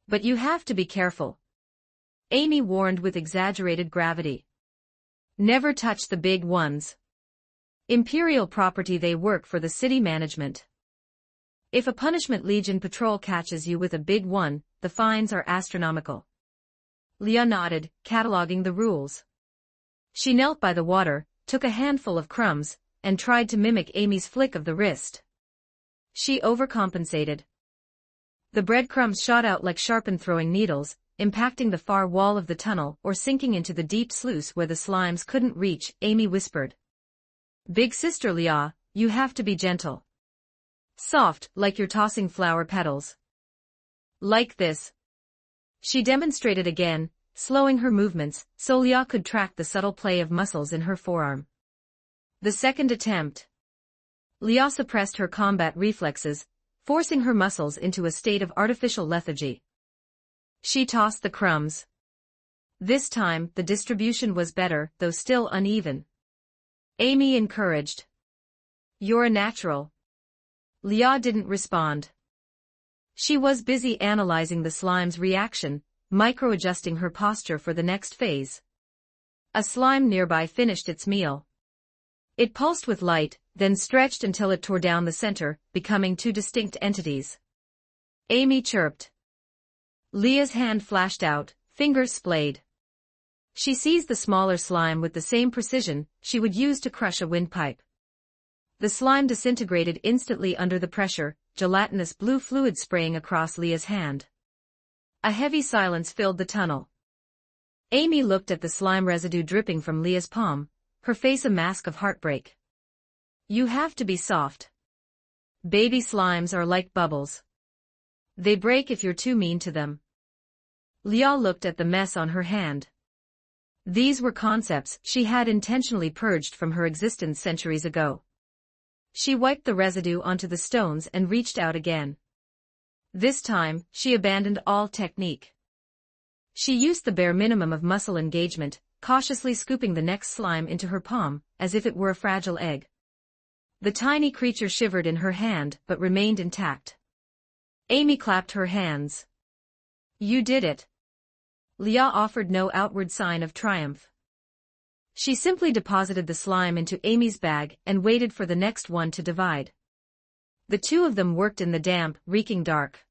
[SPEAKER 2] But you have to be careful," Amy warned with exaggerated gravity. "Never touch the big ones. Imperial property, they work for the city management. If a Punishment Legion patrol catches you with a big one, the fines are astronomical." Leah nodded, cataloging the rules. She knelt by the water, took a handful of crumbs, and tried to mimic Amy's flick of the wrist. She overcompensated. The breadcrumbs shot out like sharpened throwing needles, impacting the far wall of the tunnel or sinking into the deep sluice where the slimes couldn't reach. Amy whispered. "Big sister Leah, you have to be gentle. Soft, like you're tossing flower petals. Like this." She demonstrated again, slowing her movements so Leah could track the subtle play of muscles in her forearm. The second attempt. Leah suppressed her combat reflexes, forcing her muscles into a state of artificial lethargy. She tossed the crumbs. This time, the distribution was better, though still uneven. Amy encouraged. "You're a natural." Leah didn't respond. She was busy analyzing the slime's reaction, micro-adjusting her posture for the next phase. A slime nearby finished its meal. It pulsed with light, then stretched until it tore down the center, becoming two distinct entities. Amy chirped. Leah's hand flashed out, fingers splayed. She seized the smaller slime with the same precision she would use to crush a windpipe. The slime disintegrated instantly under the pressure, gelatinous blue fluid spraying across Leah's hand. A heavy silence filled the tunnel. Amy looked at the slime residue dripping from Leah's palm, her face a mask of heartbreak. "You have to be soft. Baby slimes are like bubbles. They break if you're too mean to them." Leah looked at the mess on her hand. These were concepts she had intentionally purged from her existence centuries ago. She wiped the residue onto the stones and reached out again. This time, she abandoned all technique. She used the bare minimum of muscle engagement, cautiously scooping the next slime into her palm, as if it were a fragile egg. The tiny creature shivered in her hand but remained intact. Amy clapped her hands. "You did it." Leah offered no outward sign of triumph. She simply deposited the slime into Amy's bag and waited for the next one to divide. The two of them worked in the damp, reeking dark.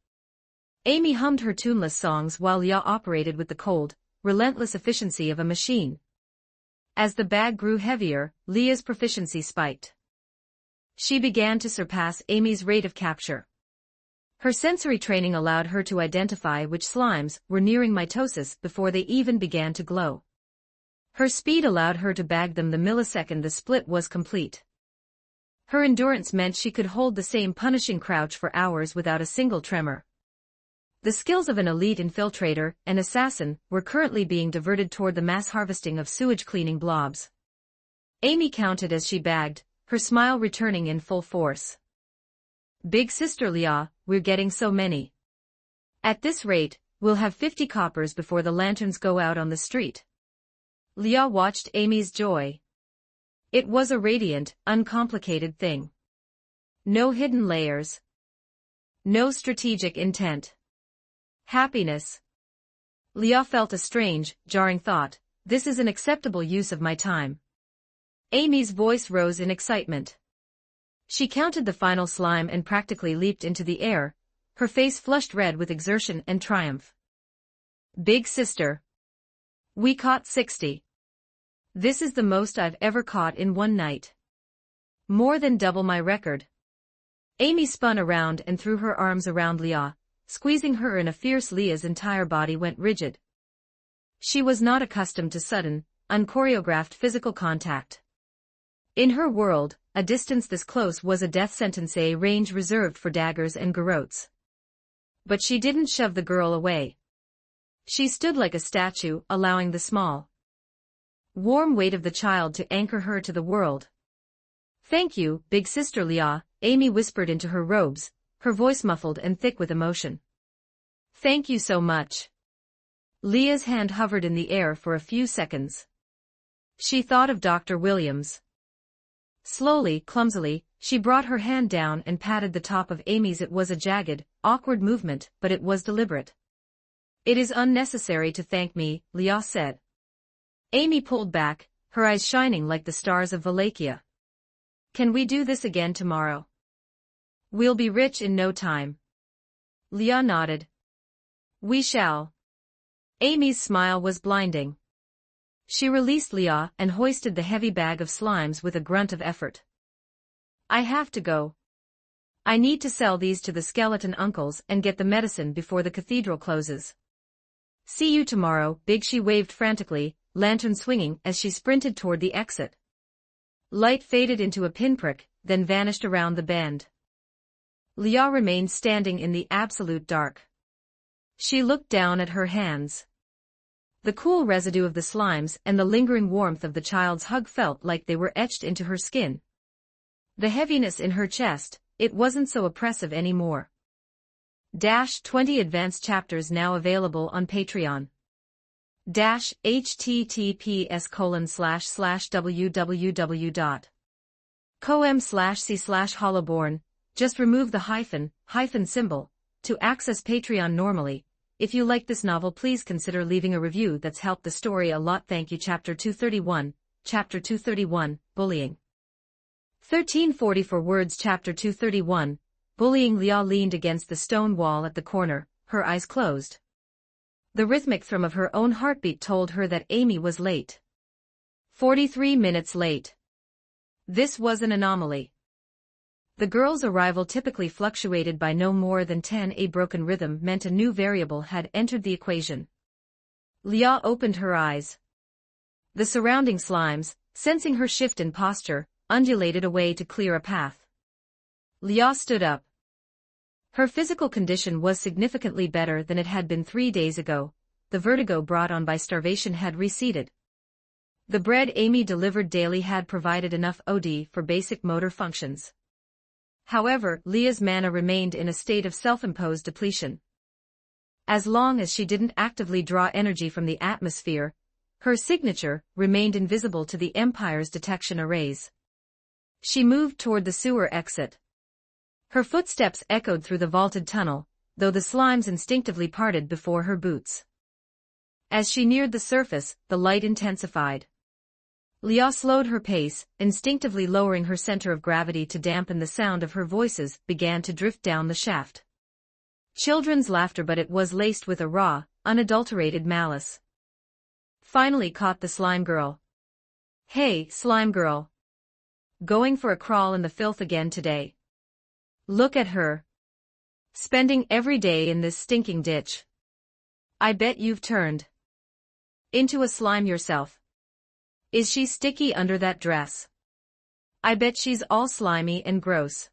[SPEAKER 2] Amy hummed her tuneless songs while Leah operated with the cold, relentless efficiency of a machine. As the bag grew heavier, Leah's proficiency spiked. She began to surpass Amy's rate of capture. Her sensory training allowed her to identify which slimes were nearing mitosis before they even began to glow. Her speed allowed her to bag them the millisecond the split was complete. Her endurance meant she could hold the same punishing crouch for hours without a single tremor. The skills of an elite infiltrator and assassin were currently being diverted toward the mass harvesting of sewage-cleaning blobs. Amy counted as she bagged, her smile returning in full force. "Big sister Leah, we're getting so many. At this rate, we'll have 50 coppers before the lanterns go out on the street." Leah watched Amy's joy. It was a radiant, uncomplicated thing. No hidden layers. No strategic intent. Happiness. Leah felt a strange, jarring thought: this is an acceptable use of my time. Amy's voice rose in excitement. She counted the final slime and practically leaped into the air, her face flushed red with exertion and triumph. "Big sister. We caught 60. This is the most I've ever caught in one night. More than double my record." Amy spun around and threw her arms around Leah, squeezing her in a fierce. Leah's entire body went rigid. She was not accustomed to sudden, unchoreographed physical contact. In her world, a distance this close was a death sentence, a range reserved for daggers and garrotes. But she didn't shove the girl away. She stood like a statue, allowing the small, warm weight of the child to anchor her to the world. "Thank you, big sister Leah," Amy whispered into her robes, her voice muffled and thick with emotion. "Thank you so much." Leah's hand hovered in the air for a few seconds. She thought of Dr. Williams. Slowly, clumsily, she brought her hand down and patted the top of Amy's. It was a jagged, awkward movement, but it was deliberate. "It is unnecessary to thank me," Leah said. Amy pulled back, her eyes shining like the stars of Wallachia. "Can we do this again tomorrow? We'll be rich in no time." Leah nodded. "We shall." Amy's smile was blinding. She released Leah and hoisted the heavy bag of slimes with a grunt of effort. "I have to go. I need to sell these to the skeleton uncles and get the medicine before the cathedral closes. See you tomorrow, big." She waved frantically, lantern swinging as she sprinted toward the exit. Light faded into a pinprick, then vanished around the bend. Leah remained standing in the absolute dark. She looked down at her hands. The cool residue of the slimes and the lingering warmth of the child's hug felt like they were etched into her skin. The heaviness in her chest, it wasn't so oppressive anymore. 20 advanced chapters now available on Patreon. https://www.com/c/hollowborn. Just remove the hyphen symbol to access Patreon normally. If you like this novel, please consider leaving a review. That's helped the story a lot. Thank you. Chapter 231, Bullying. 1344 words. Chapter 231, Bullying. Leah leaned against the stone wall at the corner, her eyes closed. The rhythmic thrum of her own heartbeat told her that Amy was late. 43 minutes late. This was an anomaly. The girl's arrival typically fluctuated by no more than 10. A broken rhythm meant a new variable had entered the equation. Leah opened her eyes. The surrounding slimes, sensing her shift in posture, undulated away to clear a path. Leah stood up. Her physical condition was significantly better than it had been 3 days ago. The vertigo brought on by starvation had receded. The bread Amy delivered daily had provided enough OD for basic motor functions. However, Leah's mana remained in a state of self-imposed depletion. As long as she didn't actively draw energy from the atmosphere, her signature remained invisible to the Empire's detection arrays. She moved toward the sewer exit. Her footsteps echoed through the vaulted tunnel, though the slimes instinctively parted before her boots. As she neared the surface, the light intensified. Leah slowed her pace, instinctively lowering her center of gravity to dampen the sound of her voices began to drift down the shaft. Children's laughter, but it was laced with a raw, unadulterated malice. Finally caught the slime girl. Hey, slime girl. Going for a crawl in the filth again today. Look at her. Spending every day in this stinking ditch. I bet you've turned into a slime yourself. Is she sticky under that dress? I bet she's all slimy and gross.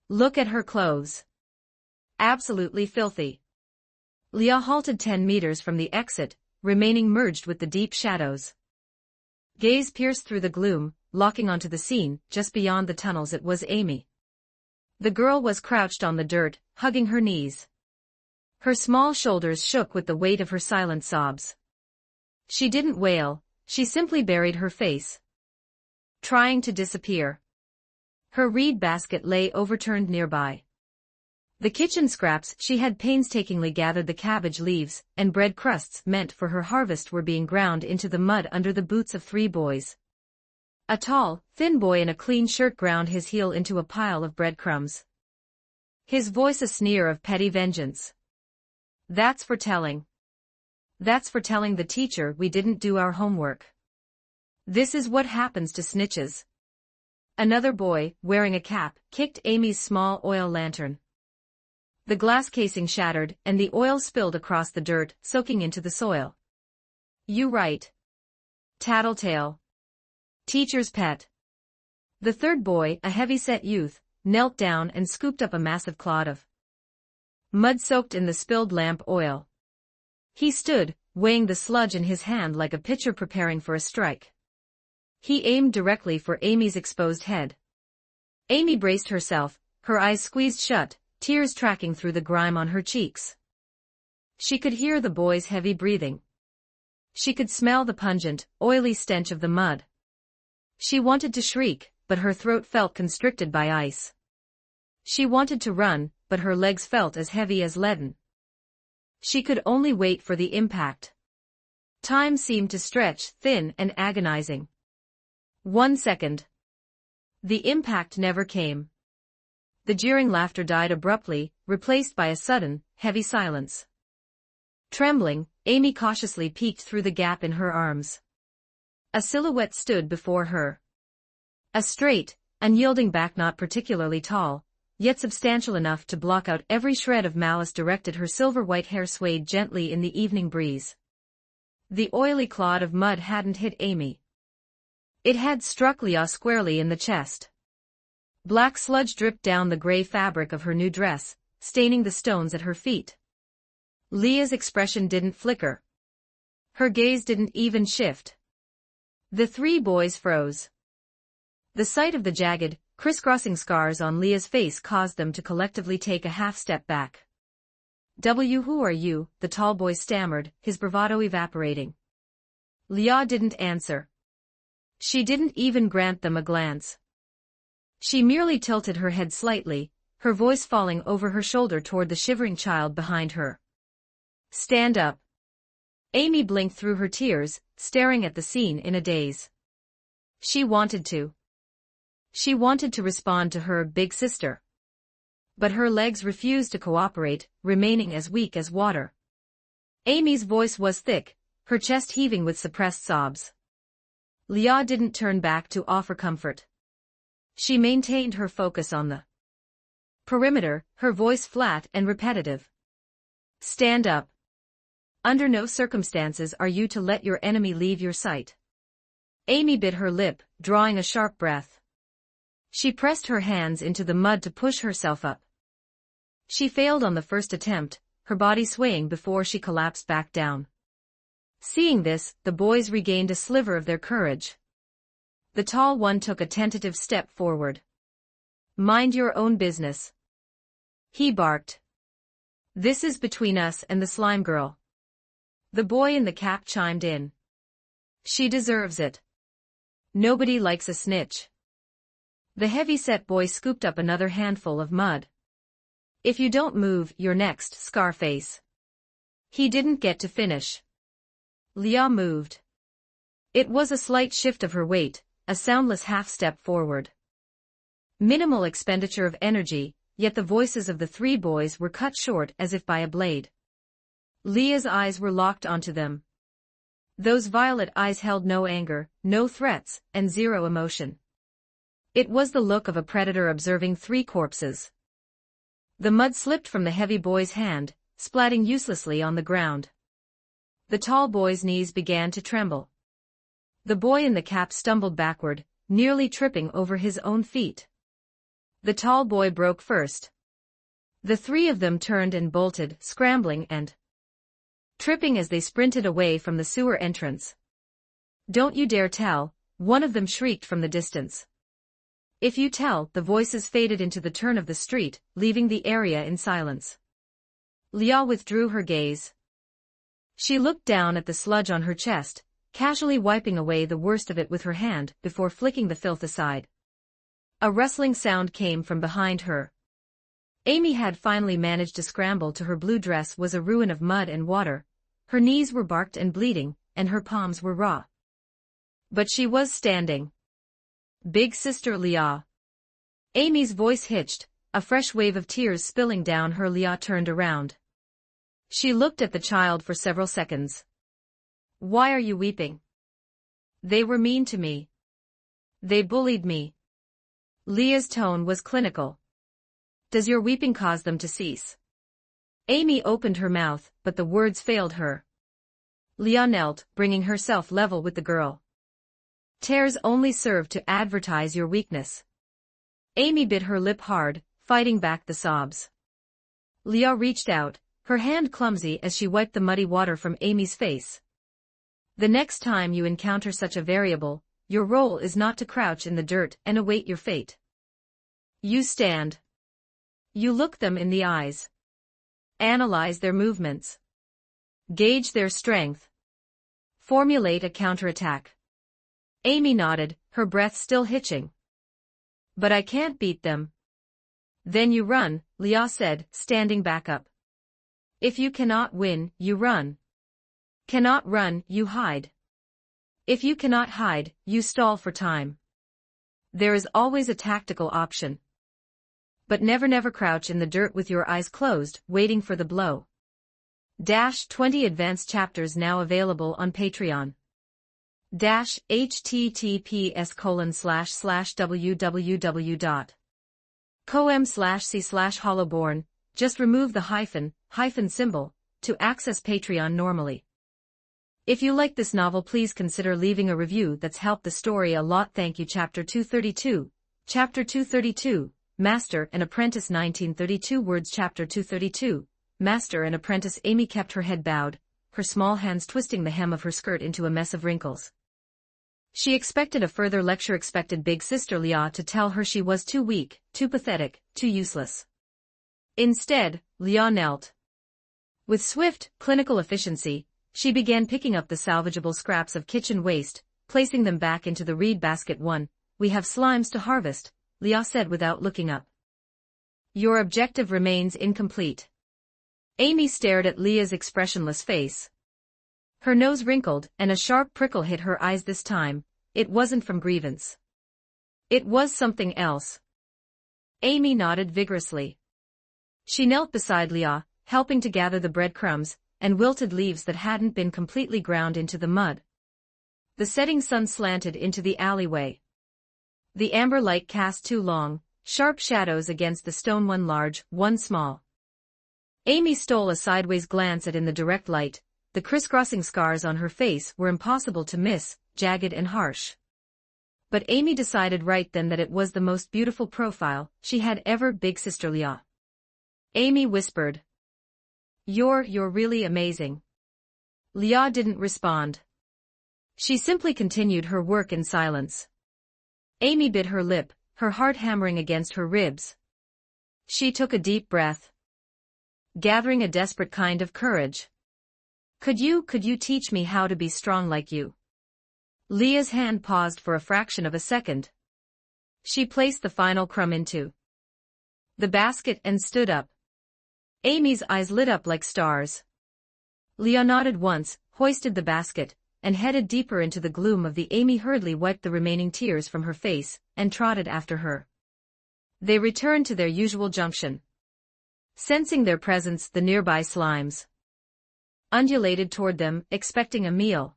[SPEAKER 2] Look at her clothes. Absolutely filthy. Leah halted 10 meters from the exit, remaining merged with the deep shadows. Gaze pierced through the gloom, locking onto the scene. Just beyond the tunnels it was Amy. The girl was crouched on the dirt, hugging her knees. Her small shoulders shook with the weight of her silent sobs. She didn't wail, she simply buried her face, trying to disappear. Her reed basket lay overturned nearby. The kitchen scraps she had painstakingly gathered, the cabbage leaves and bread crusts meant for her harvest, were being ground into the mud under the boots of 3 boys. A tall, thin boy in a clean shirt ground his heel into a pile of breadcrumbs. His voice a sneer of petty vengeance. That's for telling. That's for telling the teacher we didn't do our homework. This is what happens to snitches. Another boy, wearing a cap, kicked Amy's small oil lantern. The glass casing shattered, and the oil spilled across the dirt, soaking into the soil. You right. Tattletale. Teacher's pet. The third boy, a heavy-set youth, knelt down and scooped up a massive clod of mud soaked in the spilled lamp oil. He stood, weighing the sludge in his hand like a pitcher preparing for a strike. He aimed directly for Amy's exposed head. Amy braced herself, her eyes squeezed shut, tears tracking through the grime on her cheeks. She could hear the boy's heavy breathing. She could smell the pungent, oily stench of the mud. She wanted to shriek, but her throat felt constricted by ice. She wanted to run, but her legs felt as heavy as leaden. She could only wait for the impact. Time seemed to stretch, thin and agonizing. 1 second. The impact never came. The jeering laughter died abruptly, replaced by a sudden, heavy silence. Trembling, Amy cautiously peeked through the gap in her arms. A silhouette stood before her. A straight, unyielding back, not particularly tall, yet substantial enough to block out every shred of malice, directed. Her silver-white hair swayed gently in the evening breeze. The oily clod of mud hadn't hit Amy. It had struck Leah squarely in the chest. Black sludge dripped down the gray fabric of her new dress, staining the stones at her feet. Leah's expression didn't flicker. Her gaze didn't even shift. The 3 boys froze. The sight of the jagged, crisscrossing scars on Leah's face caused them to collectively take a half-step back. Who are you? The tall boy stammered, his bravado evaporating. Leah didn't answer. She didn't even grant them a glance. She merely tilted her head slightly, her voice falling over her shoulder toward the shivering child behind her. Stand up. Amy blinked through her tears, staring at the scene in a daze. She wanted to. She wanted to respond to her big sister. But her legs refused to cooperate, remaining as weak as water. Amy's voice was thick, her chest heaving with suppressed sobs. Leah didn't turn back to offer comfort. She maintained her focus on the perimeter, her voice flat and repetitive. Stand up. Under no circumstances are you to let your enemy leave your sight. Amy bit her lip, drawing a sharp breath. She pressed her hands into the mud to push herself up. She failed on the first attempt, her body swaying before she collapsed back down. Seeing this, the boys regained a sliver of their courage. The tall one took a tentative step forward. "Mind your own business," he barked. "This is between us and the slime girl." The boy in the cap chimed in. "She deserves it. Nobody likes a snitch." The heavy-set boy scooped up another handful of mud. "If you don't move, you're next, Scarface." He didn't get to finish. Leah moved. It was a slight shift of her weight, a soundless half-step forward. Minimal expenditure of energy, yet the voices of the three boys were cut short as if by a blade. Leah's eyes were locked onto them. Those violet eyes held no anger, no threats, and zero emotion. It was the look of a predator observing three corpses. The mud slipped from the heavy boy's hand, splatting uselessly on the ground. The tall boy's knees began to tremble. The boy in the cap stumbled backward, nearly tripping over his own feet. The tall boy broke first. The three of them turned and bolted, scrambling and tripping as they sprinted away from the sewer entrance. "Don't you dare tell," one of them shrieked from the distance. "If you tell," the voices faded into the turn of the street, leaving the area in silence. Leah withdrew her gaze. She looked down at the sludge on her chest, casually wiping away the worst of it with her hand before flicking the filth aside. A rustling sound came from behind her. Amy had finally managed to scramble to her blue dress was a ruin of mud and water. Her knees were barked and bleeding, and her palms were raw. But she was standing. "Big Sister Leah." Amy's voice hitched, a fresh wave of tears spilling down her. Leah turned around. She looked at the child for several seconds. "Why are you weeping?" "They were mean to me. They bullied me." Leah's tone was clinical. "Does your weeping cause them to cease?" Amy opened her mouth, but the words failed her. Leah knelt, bringing herself level with the girl. "Tears only serve to advertise your weakness." Amy bit her lip hard, fighting back the sobs. Leah reached out, her hand clumsy as she wiped the muddy water from Amy's face. "The next time you encounter such a variable, your role is not to crouch in the dirt and await your fate. You stand. You look them in the eyes. Analyze their movements. Gauge their strength. Formulate a counterattack." Amy nodded, her breath still hitching. "But I can't beat them." "Then you run," Leah said, standing back up. "If you cannot win, you run. Cannot run, you hide. If you cannot hide, you stall for time. There is always a tactical option. But never crouch in the dirt with your eyes closed, waiting for the blow." 20 advanced chapters now available on Patreon. https://www.com/c/hollowborn, just remove the hyphen symbol, to access Patreon normally. If you like this novel, please consider leaving a review. That's helped the story a lot. Thank you. Chapter 232. Chapter 232, Master and Apprentice. 1932 words. Chapter 232, Master and Apprentice. Amy kept her head bowed, her small hands twisting the hem of her skirt into a mess of wrinkles. She expected a further lecture, expected Big Sister Leah to tell her she was too weak, too pathetic, too useless. Instead, Leah knelt. With swift, clinical efficiency, she began picking up the salvageable scraps of kitchen waste, placing them back into the reed basket. "We have slimes to harvest," Leah said without looking up. "Your objective remains incomplete." Amy stared at Leah's expressionless face. Her nose wrinkled, and a sharp prickle hit her eyes. This time, it wasn't from grievance. It was something else. Amy nodded vigorously. She knelt beside Leah, helping to gather the breadcrumbs and wilted leaves that hadn't been completely ground into the mud. The setting sun slanted into the alleyway. The amber light cast two long, sharp shadows against the stone, one large, one small. Amy stole a sideways glance at in the direct light. The crisscrossing scars on her face were impossible to miss, jagged and harsh. But Amy decided right then that it was the most beautiful profile she had ever. "Big Sister Leah," Amy whispered. You're really amazing." Leah didn't respond. She simply continued her work in silence. Amy bit her lip, her heart hammering against her ribs. She took a deep breath, gathering a desperate kind of courage. Could you teach me how to be strong like you? Leah's hand paused for a fraction of a second. She placed the final crumb into the basket and stood up. Amy's eyes lit up like stars. Leah nodded once, hoisted the basket, and headed deeper into the gloom of the Amy hurriedly wiped the remaining tears from her face, and trotted after her. They returned to their usual junction. Sensing their presence, the nearby slimes undulated toward them, expecting a meal.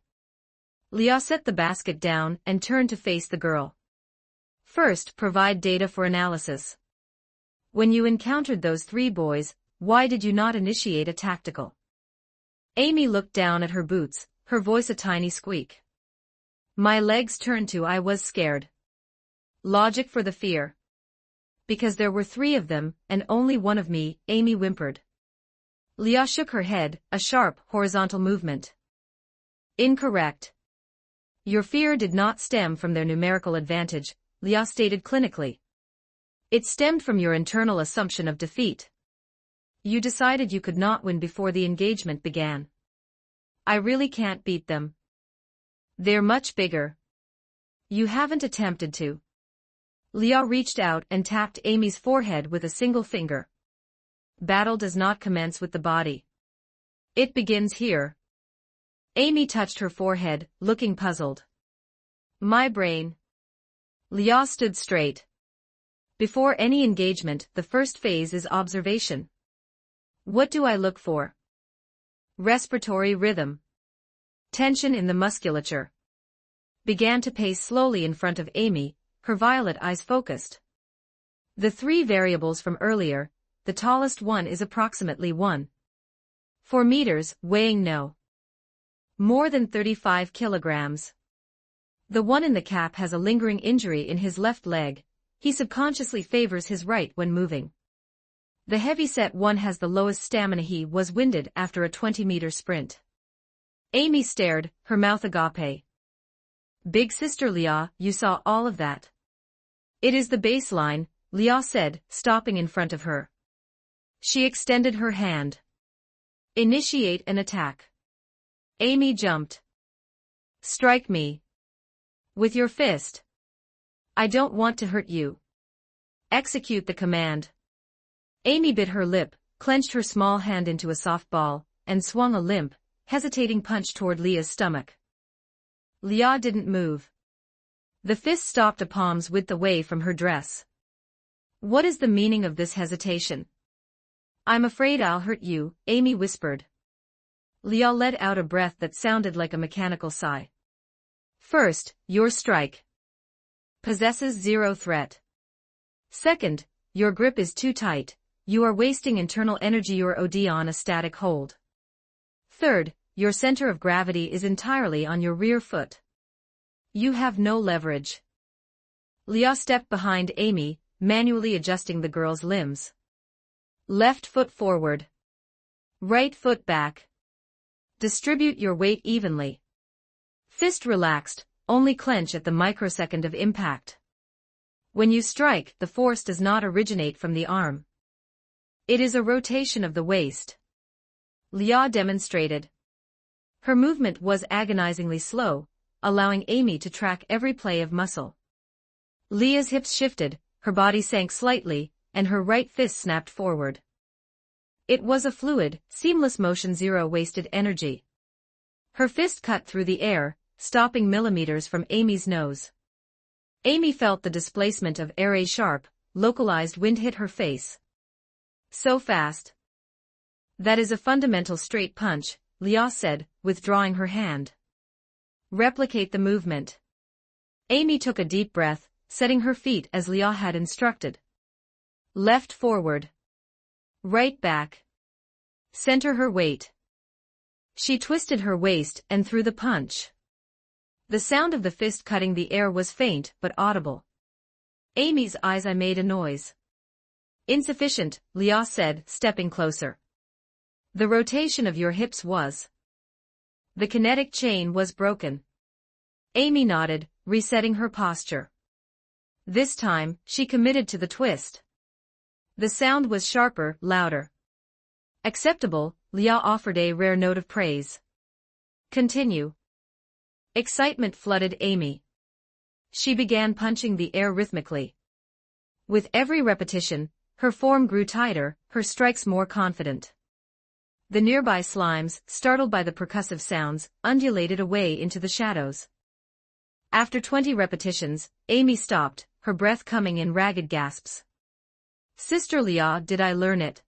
[SPEAKER 2] Leah set the basket down and turned to face the girl. First, provide data for analysis. When you encountered those 3 boys, why did you not initiate a tactical? Amy looked down at her boots, her voice a tiny squeak. My legs turned to I was scared. Logic for the fear. Because there were 3 of them, and only one of me, Amy whimpered. Leah shook her head, a sharp, horizontal movement. Incorrect. Your fear did not stem from their numerical advantage, Leah stated clinically. It stemmed from your internal assumption of defeat. You decided you could not win before the engagement began. I really can't beat them. They're much bigger. You haven't attempted to. Leah reached out and tapped Amy's forehead with a single finger. Battle does not commence with the body. It begins here. Amy touched her forehead, looking puzzled. My brain. Leah stood straight. Before any engagement, the first phase is observation. What do I look for? Respiratory rhythm. Tension in the musculature. Began to pace slowly in front of Amy, her violet eyes focused. The 3 variables from earlier, the tallest one is approximately 1.4 meters, weighing no more than 35 kilograms. The one in the cap has a lingering injury in his left leg. He subconsciously favors his right when moving. The heavy-set one has the lowest stamina. He was winded after a 20-meter sprint. Amy stared, her mouth agape. Big sister Leah, you saw all of that. It is the baseline, Leah said, stopping in front of her. She extended her hand. Initiate an attack. Amy jumped. Strike me. With your fist. I don't want to hurt you. Execute the command. Amy bit her lip, clenched her small hand into a soft ball, and swung a limp, hesitating punch toward Leah's stomach. Leah didn't move. The fist stopped a palm's width away from her dress. What is the meaning of this hesitation? I'm afraid I'll hurt you, Amy whispered. Leah let out a breath that sounded like a mechanical sigh. First, your strike possesses 0 threat. Second, your grip is too tight, you are wasting internal energy. You're OD on a static hold. Third, your center of gravity is entirely on your rear foot. You have no leverage. Leah stepped behind Amy, manually adjusting the girl's limbs. Left foot forward. Right foot back. Distribute your weight evenly. Fist relaxed, only clench at the microsecond of impact. When you strike, the force does not originate from the arm. It is a rotation of the waist. Leah demonstrated. Her movement was agonizingly slow, allowing Amy to track every play of muscle. Leah's hips shifted, her body sank slightly, and her right fist snapped forward. It was a fluid, seamless motion, 0 wasted energy. Her fist cut through the air, stopping millimeters from Amy's nose. Amy felt the displacement of air. A sharp, localized wind hit her face. So fast. That is a fundamental straight punch, Leah said, withdrawing her hand. Replicate the movement. Amy took a deep breath, setting her feet as Leah had instructed. Left forward. Right back. Center her weight. She twisted her waist and threw the punch. The sound of the fist cutting the air was faint but audible. Amy's eyes made a noise. Insufficient, Leah said, stepping closer. The rotation of your hips was The kinetic chain was broken. Amy nodded, resetting her posture. This time, she committed to the twist. The sound was sharper, louder. Acceptable, Lia offered a rare note of praise. Continue. Excitement flooded Amy. She began punching the air rhythmically. With every repetition, her form grew tighter, her strikes more confident. The nearby slimes, startled by the percussive sounds, undulated away into the shadows. After 20 repetitions, Amy stopped, her breath coming in ragged gasps. Sister Lia, did I learn it?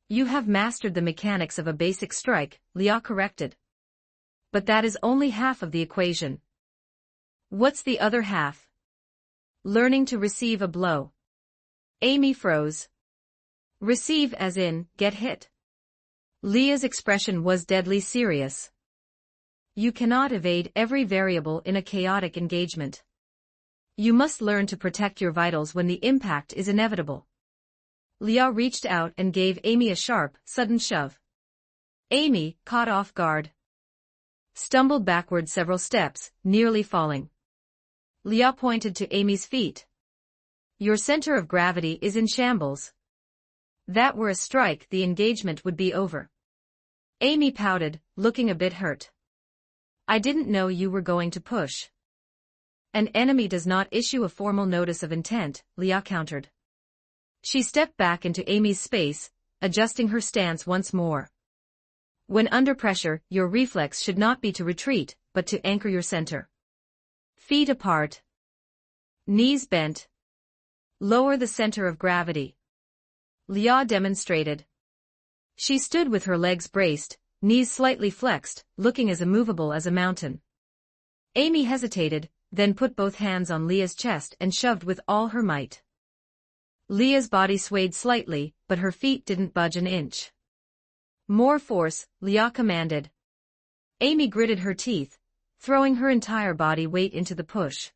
[SPEAKER 2] You have mastered the mechanics of a basic strike, Lia corrected. But that is only half of the equation. What's the other half? Learning to receive a blow. Amy froze. Receive as in, get hit. Lia's expression was deadly serious. You cannot evade every variable in a chaotic engagement. You must learn to protect your vitals when the impact is inevitable. Lia reached out and gave Amy a sharp, sudden shove. Amy, caught off guard, stumbled backward several steps, nearly falling. Lia pointed to Amy's feet. Your center of gravity is in shambles. That were a strike, the engagement would be over. Amy pouted, looking a bit hurt. I didn't know you were going to push. An enemy does not issue a formal notice of intent, Lia countered. She stepped back into Amy's space, adjusting her stance once more. When under pressure, your reflex should not be to retreat, but to anchor your center. Feet apart. Knees bent. Lower the center of gravity. Lia demonstrated. She stood with her legs braced, knees slightly flexed, looking as immovable as a mountain. Amy hesitated, then put both hands on Lia's chest and shoved with all her might. Lia's body swayed slightly, but her feet didn't budge an inch. More force, Lia commanded. Amy gritted her teeth, throwing her entire body weight into the push.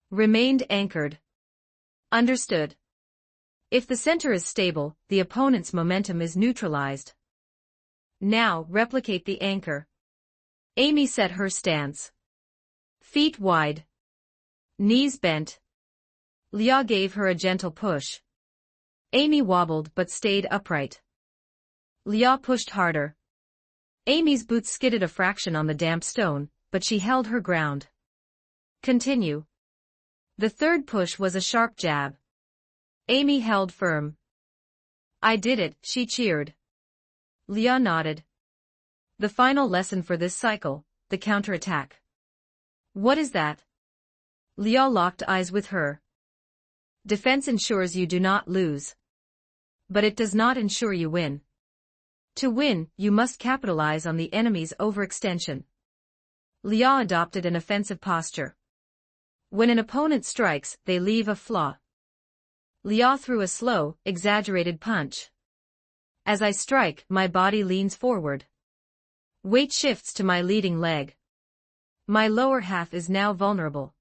[SPEAKER 2] Remained anchored. Understood. If the center is stable, the opponent's momentum is neutralized. Now, replicate the anchor. Amy set her stance. Feet wide. Knees bent. Lia gave her a gentle push. Amy wobbled but stayed upright. Lia pushed harder. Amy's boots skidded a fraction on the damp stone, but she held her ground. Continue. The third push was a sharp jab. Amy held firm. I did it, she cheered. Lia nodded. The final lesson for this cycle, the counterattack. What is that? Lia locked eyes with her. Defense ensures you do not lose. But it does not ensure you win. To win, you must capitalize on the enemy's overextension. Lia adopted an offensive posture. When an opponent strikes, they leave a flaw. Lia threw a slow, exaggerated punch. As I strike, my body leans forward. Weight shifts to my leading leg. My lower half is now vulnerable.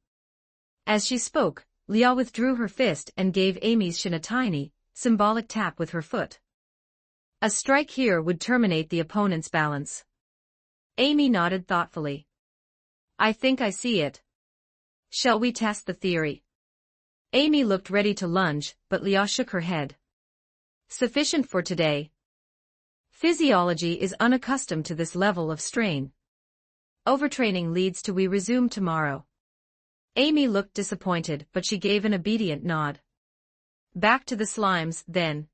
[SPEAKER 2] As she spoke, Lia withdrew her fist and gave Amy's shin a tiny, symbolic tap with her foot. A strike here would terminate the opponent's balance. Amy nodded thoughtfully. I think I see it. Shall we test the theory? Amy looked ready to lunge, but Lia shook her head. Sufficient for today. Physiology is unaccustomed to this level of strain. Overtraining leads to we resume tomorrow. Amy looked disappointed, but she gave an obedient nod. Back to the slimes, then.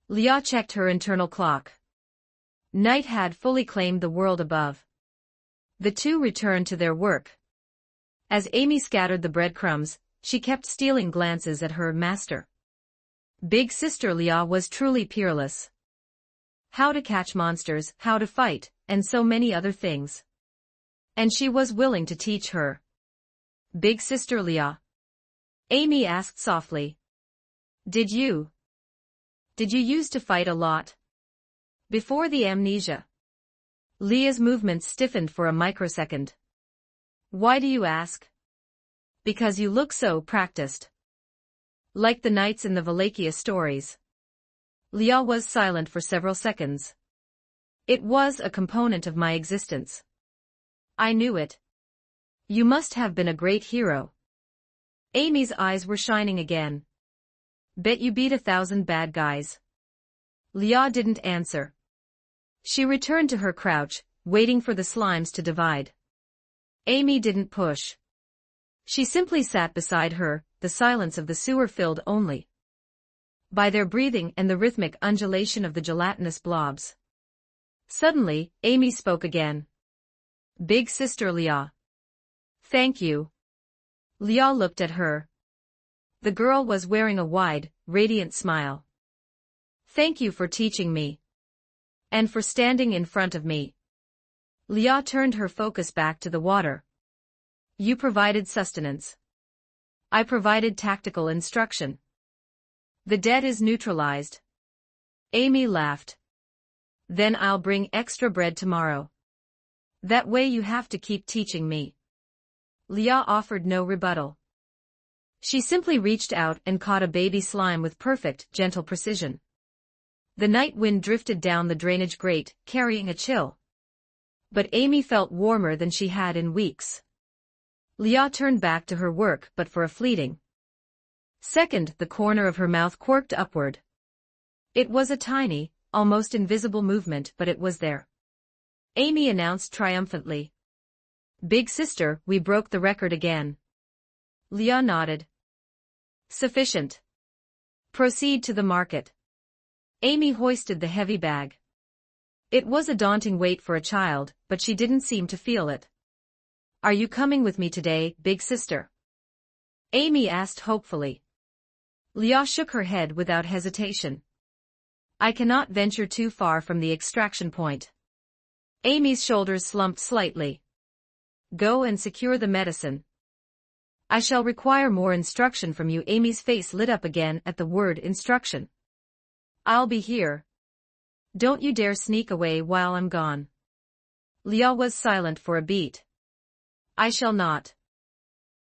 [SPEAKER 2] Lia checked her internal clock. Night had fully claimed the world above. The two returned to their work. As Amy scattered the breadcrumbs, she kept stealing glances at her master. Big Sister Lia was truly peerless. How to catch monsters, how to fight, and so many other things. And she was willing to teach her. Big Sister Lia. Amy asked softly. Did you used to fight a lot? Before the amnesia. Lia's movements stiffened for a microsecond. Why do you ask? Because you look so practiced. Like the knights in the Valaquia stories. Lia was silent for several seconds. It was a component of my existence. I knew it. You must have been a great hero. Amy's eyes were shining again. Bet you beat 1,000 bad guys. Leah didn't answer. She returned to her crouch, waiting for the slimes to divide. Amy didn't push. She simply sat beside her, the silence of the sewer filled only by their breathing and the rhythmic undulation of the gelatinous blobs. Suddenly, Amy spoke again. Big sister Leah. Thank you. Leah looked at her. The girl was wearing a wide, radiant smile. Thank you for teaching me. And for standing in front of me. Leah turned her focus back to the water. You provided sustenance. I provided tactical instruction. The debt is neutralized. Amy laughed. Then I'll bring extra bread tomorrow. That way you have to keep teaching me. Leah offered no rebuttal. She simply reached out and caught a baby slime with perfect, gentle precision. The night wind drifted down the drainage grate, carrying a chill. But Amy felt warmer than she had in weeks. Leah turned back to her work, but for a fleeting second the corner of her mouth quirked upward. It was a tiny, almost invisible movement, but it was there. Amy announced triumphantly. Big sister, we broke the record again. Leah nodded. Sufficient. Proceed to the market. Amy hoisted the heavy bag. It was a daunting weight for a child, but she didn't seem to feel it. Are you coming with me today, big sister? Amy asked hopefully. Leah shook her head without hesitation. I cannot venture too far from the extraction point. Amy's shoulders slumped slightly. Go and secure the medicine. I shall require more instruction from you. Amy's face lit up again at the word instruction. I'll be here. Don't you dare sneak away while I'm gone. Leah was silent for a beat. I shall not.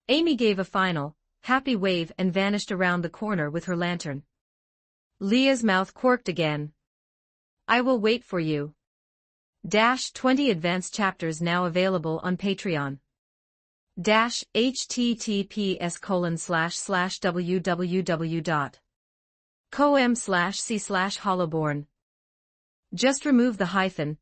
[SPEAKER 2] Amy gave a final, happy wave and vanished around the corner with her lantern. Leah's mouth quirked again. I will wait for you. 20 advanced chapters now available on Patreon. https://www.com/c/hollowborn. Just remove the hyphen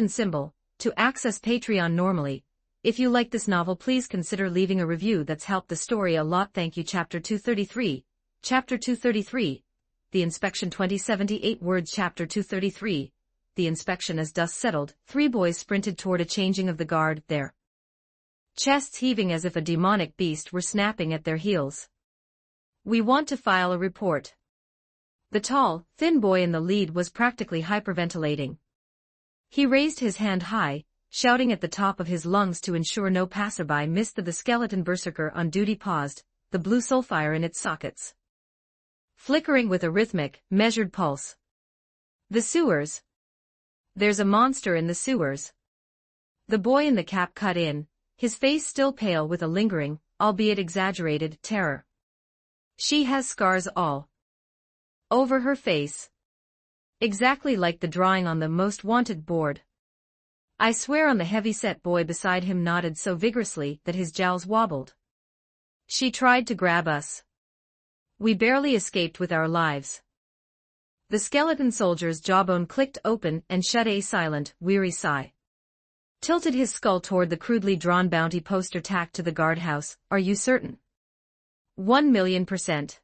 [SPEAKER 2] symbol to access Patreon normally. If you like this novel, please consider leaving a review. That's helped the story a lot. Thank you. Chapter 233. Chapter 233. The inspection. 2078 words. Chapter 233. The inspection. As dust settled, three boys sprinted toward a changing of the guard, their chests heaving as if a demonic beast were snapping at their heels. We want to file a report. The tall, thin boy in the lead was practically hyperventilating. He raised his hand high, shouting at the top of his lungs to ensure no passerby missed. The skeleton berserker on duty paused, the blue sulfire in its sockets flickering with a rhythmic, measured pulse. The sewers. There's a monster in the sewers. The boy in the cap cut in, his face still pale with a lingering, albeit exaggerated, terror. She has scars all over her face. Exactly like the drawing on the most wanted board. I swear on the heavy-set boy beside him nodded so vigorously that his jowls wobbled. She tried to grab us. We barely escaped with our lives. The skeleton soldier's jawbone clicked open and shut. A silent, weary sigh tilted his skull toward the crudely drawn bounty poster tacked to the guardhouse. Are you certain? 1,000,000%.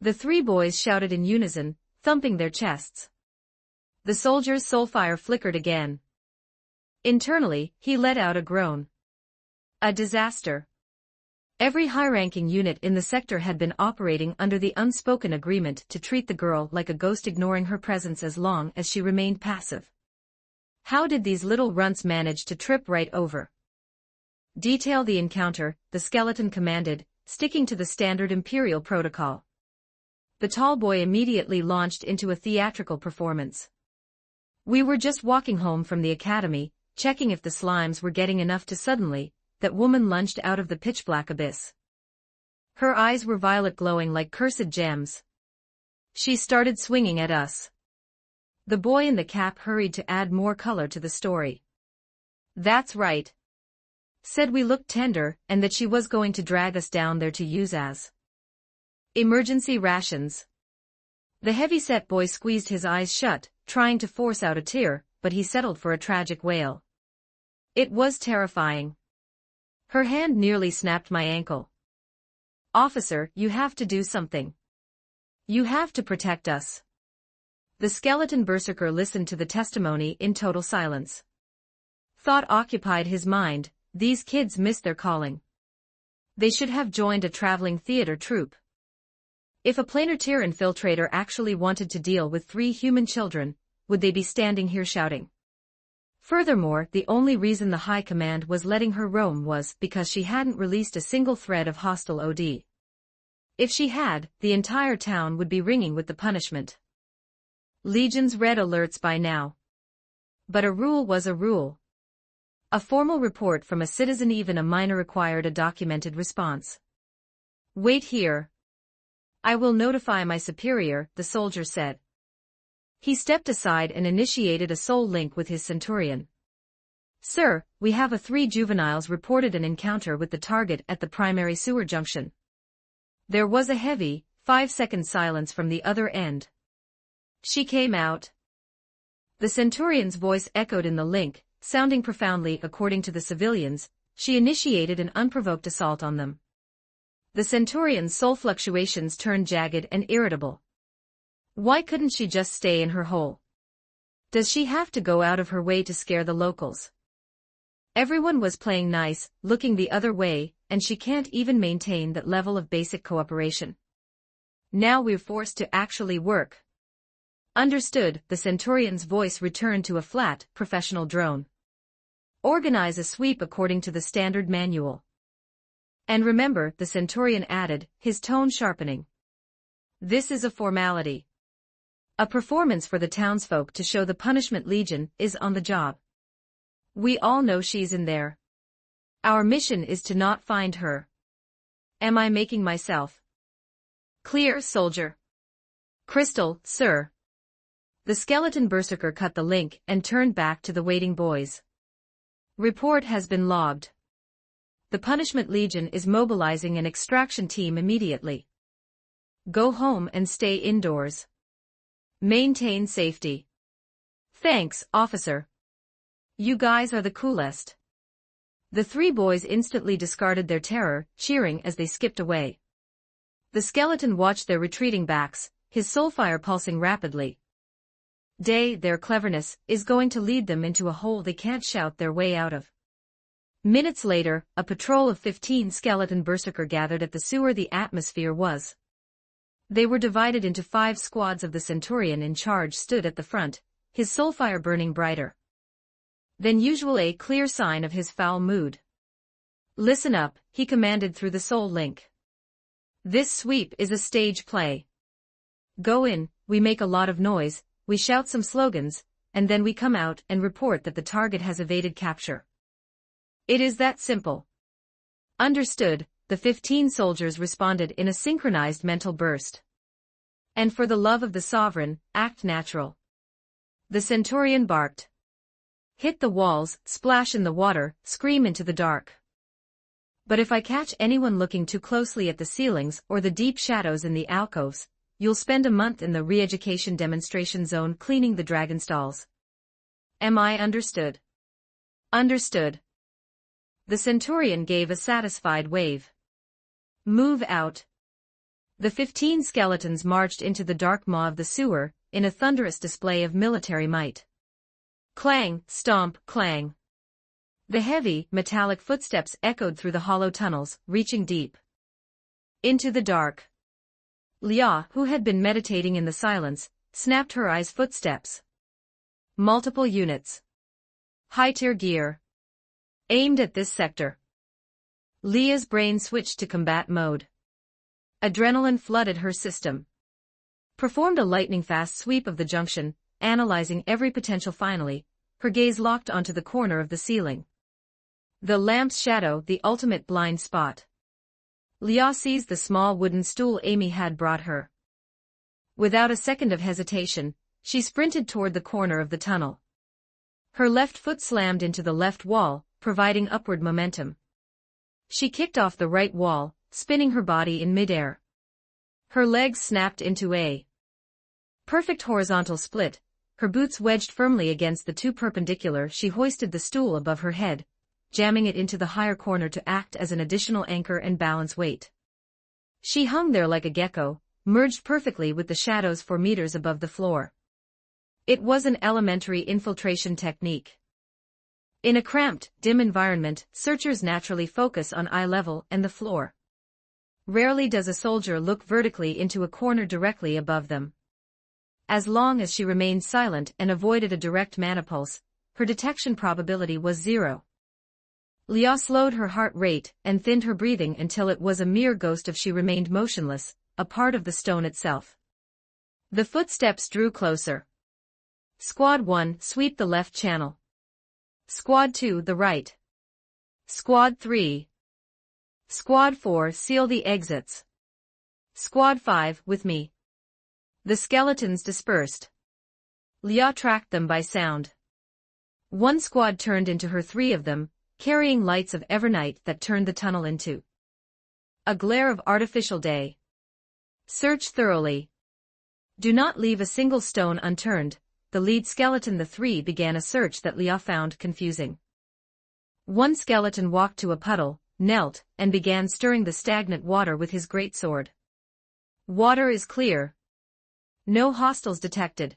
[SPEAKER 2] The three boys shouted in unison, thumping their chests. The soldier's soulfire flickered again. Internally, he let out a groan. A disaster. Every high-ranking unit in the sector had been operating under the unspoken agreement to treat the girl like a ghost, ignoring her presence as long as she remained passive. How did these little runts manage to trip right over? Detail the encounter, the skeleton commanded, sticking to the standard Imperial protocol. The tall boy immediately launched into a theatrical performance. We were just walking home from the academy, checking if the slimes were getting enough to suddenly, that woman lunged out of the pitch-black abyss. Her eyes were violet glowing like cursed gems. She started swinging at us. The boy in the cap hurried to add more color to the story. That's right. Said we looked tender and that she was going to drag us down there to use as emergency rations. The heavy-set boy squeezed his eyes shut, trying to force out a tear, but he settled for a tragic wail. It was terrifying. Her hand nearly snapped my ankle. Officer, you have to do something. You have to protect us. The skeleton berserker listened to the testimony in total silence. Thought occupied his mind, these kids missed their calling. They should have joined a traveling theater troupe. If a planar-tier infiltrator actually wanted to deal with 3 human children, would they be standing here shouting? Furthermore, the only reason the High Command was letting her roam was because she hadn't released a single thread of hostile OD. If she had, the entire town would be ringing with the punishment. Legion's red alerts by now. But a rule was a rule. A formal report from a citizen, even a minor, required a documented response. Wait here. I will notify my superior, the soldier said. He stepped aside and initiated a soul link with his centurion. Sir, we have 3 juveniles reported an encounter with the target at the primary sewer junction. There was a heavy, 5-second silence from the other end. She came out. The centurion's voice echoed in the link, sounding profoundly. According to the civilians, she initiated an unprovoked assault on them. The centurion's soul fluctuations turned jagged and irritable. Why couldn't she just stay in her hole? Does she have to go out of her way to scare the locals? Everyone was playing nice, looking the other way, and she can't even maintain that level of basic cooperation. Now we're forced to actually work. Understood, the centurion's voice returned to a flat, professional drone. Organize a sweep according to the standard manual. And remember, the centurion added, his tone sharpening. This is a formality. A performance for the townsfolk to show the punishment Legion is on the job. We all know she's in there. Our mission is to not find her. Am I making myself clear, soldier? Crystal, sir. The skeleton berserker cut the link and turned back to the waiting boys. Report has been logged. The Punishment Legion is mobilizing an extraction team immediately. Go home and stay indoors. Maintain safety. Thanks, officer. You guys are the coolest. The 3 boys instantly discarded their terror, cheering as they skipped away. The skeleton watched their retreating backs, his soulfire pulsing rapidly. Their cleverness is going to lead them into a hole they can't shout their way out of. Minutes later, a patrol of 15 skeleton berserker gathered at the sewer. The atmosphere was. They were divided into 5 squads. Of the centurion in charge stood at the front, his soulfire burning brighter than usual, a clear sign of his foul mood. Listen up, he commanded through the soul link. This sweep is a stage play. Go in, we make a lot of noise, we shout some slogans, and then we come out and report that the target has evaded capture. It is that simple. Understood, the 15 soldiers responded in a synchronized mental burst. And for the love of the sovereign, act natural. The centurion barked. Hit the walls, splash in the water, scream into the dark. But if I catch anyone looking too closely at the ceilings or the deep shadows in the alcoves, you'll spend a month in the re-education demonstration zone cleaning the dragon stalls. Am I understood? Understood. The centurion gave a satisfied wave. Move out. The 15 skeletons marched into the dark maw of the sewer, in a thunderous display of military might. Clang, stomp, clang. The heavy, metallic footsteps echoed through the hollow tunnels, reaching deep into the dark. Lia, who had been meditating in the silence, snapped her eyes. Footsteps. Multiple units. High-tier gear. Aimed at this sector. Lia's brain switched to combat mode. Adrenaline flooded her system. Performed a lightning-fast sweep of the junction, analyzing every potential. Finally, her gaze locked onto the corner of the ceiling. The lamp's shadow, the ultimate blind spot. Lia seized the small wooden stool Amy had brought her. Without a second of hesitation, She sprinted toward the corner of the tunnel. Her left foot slammed into the left wall, providing upward momentum. She kicked off the right wall, spinning her body in midair. Her legs snapped into a perfect horizontal split, her boots wedged firmly against the two perpendicular. She hoisted the stool above her head, jamming it into the higher corner to act as an additional anchor and balance weight. She hung there like a gecko, merged perfectly with the shadows 4 meters above the floor. It was an elementary infiltration technique. In a cramped, dim environment, searchers naturally focus on eye level and the floor. Rarely does a soldier look vertically into a corner directly above them. As long as she remained silent and avoided a direct manipulse, her detection probability was 0. Lia slowed her heart rate and thinned her breathing until it was a mere ghost of she remained motionless, a part of the stone itself. The footsteps drew closer. Squad 1, sweep the left channel. Squad 2, the right. Squad 3. Squad 4, seal the exits. Squad 5, with me. The skeletons dispersed. Lia tracked them by sound. One squad turned into her, 3 of them, carrying lights of evernight that turned the tunnel into a glare of artificial day. Search thoroughly. Do not leave a single stone unturned. The lead skeleton, the 3, began a search that Lia found confusing. One skeleton walked to a puddle, knelt, and began stirring the stagnant water with his greatsword. Water is clear. No hostiles detected.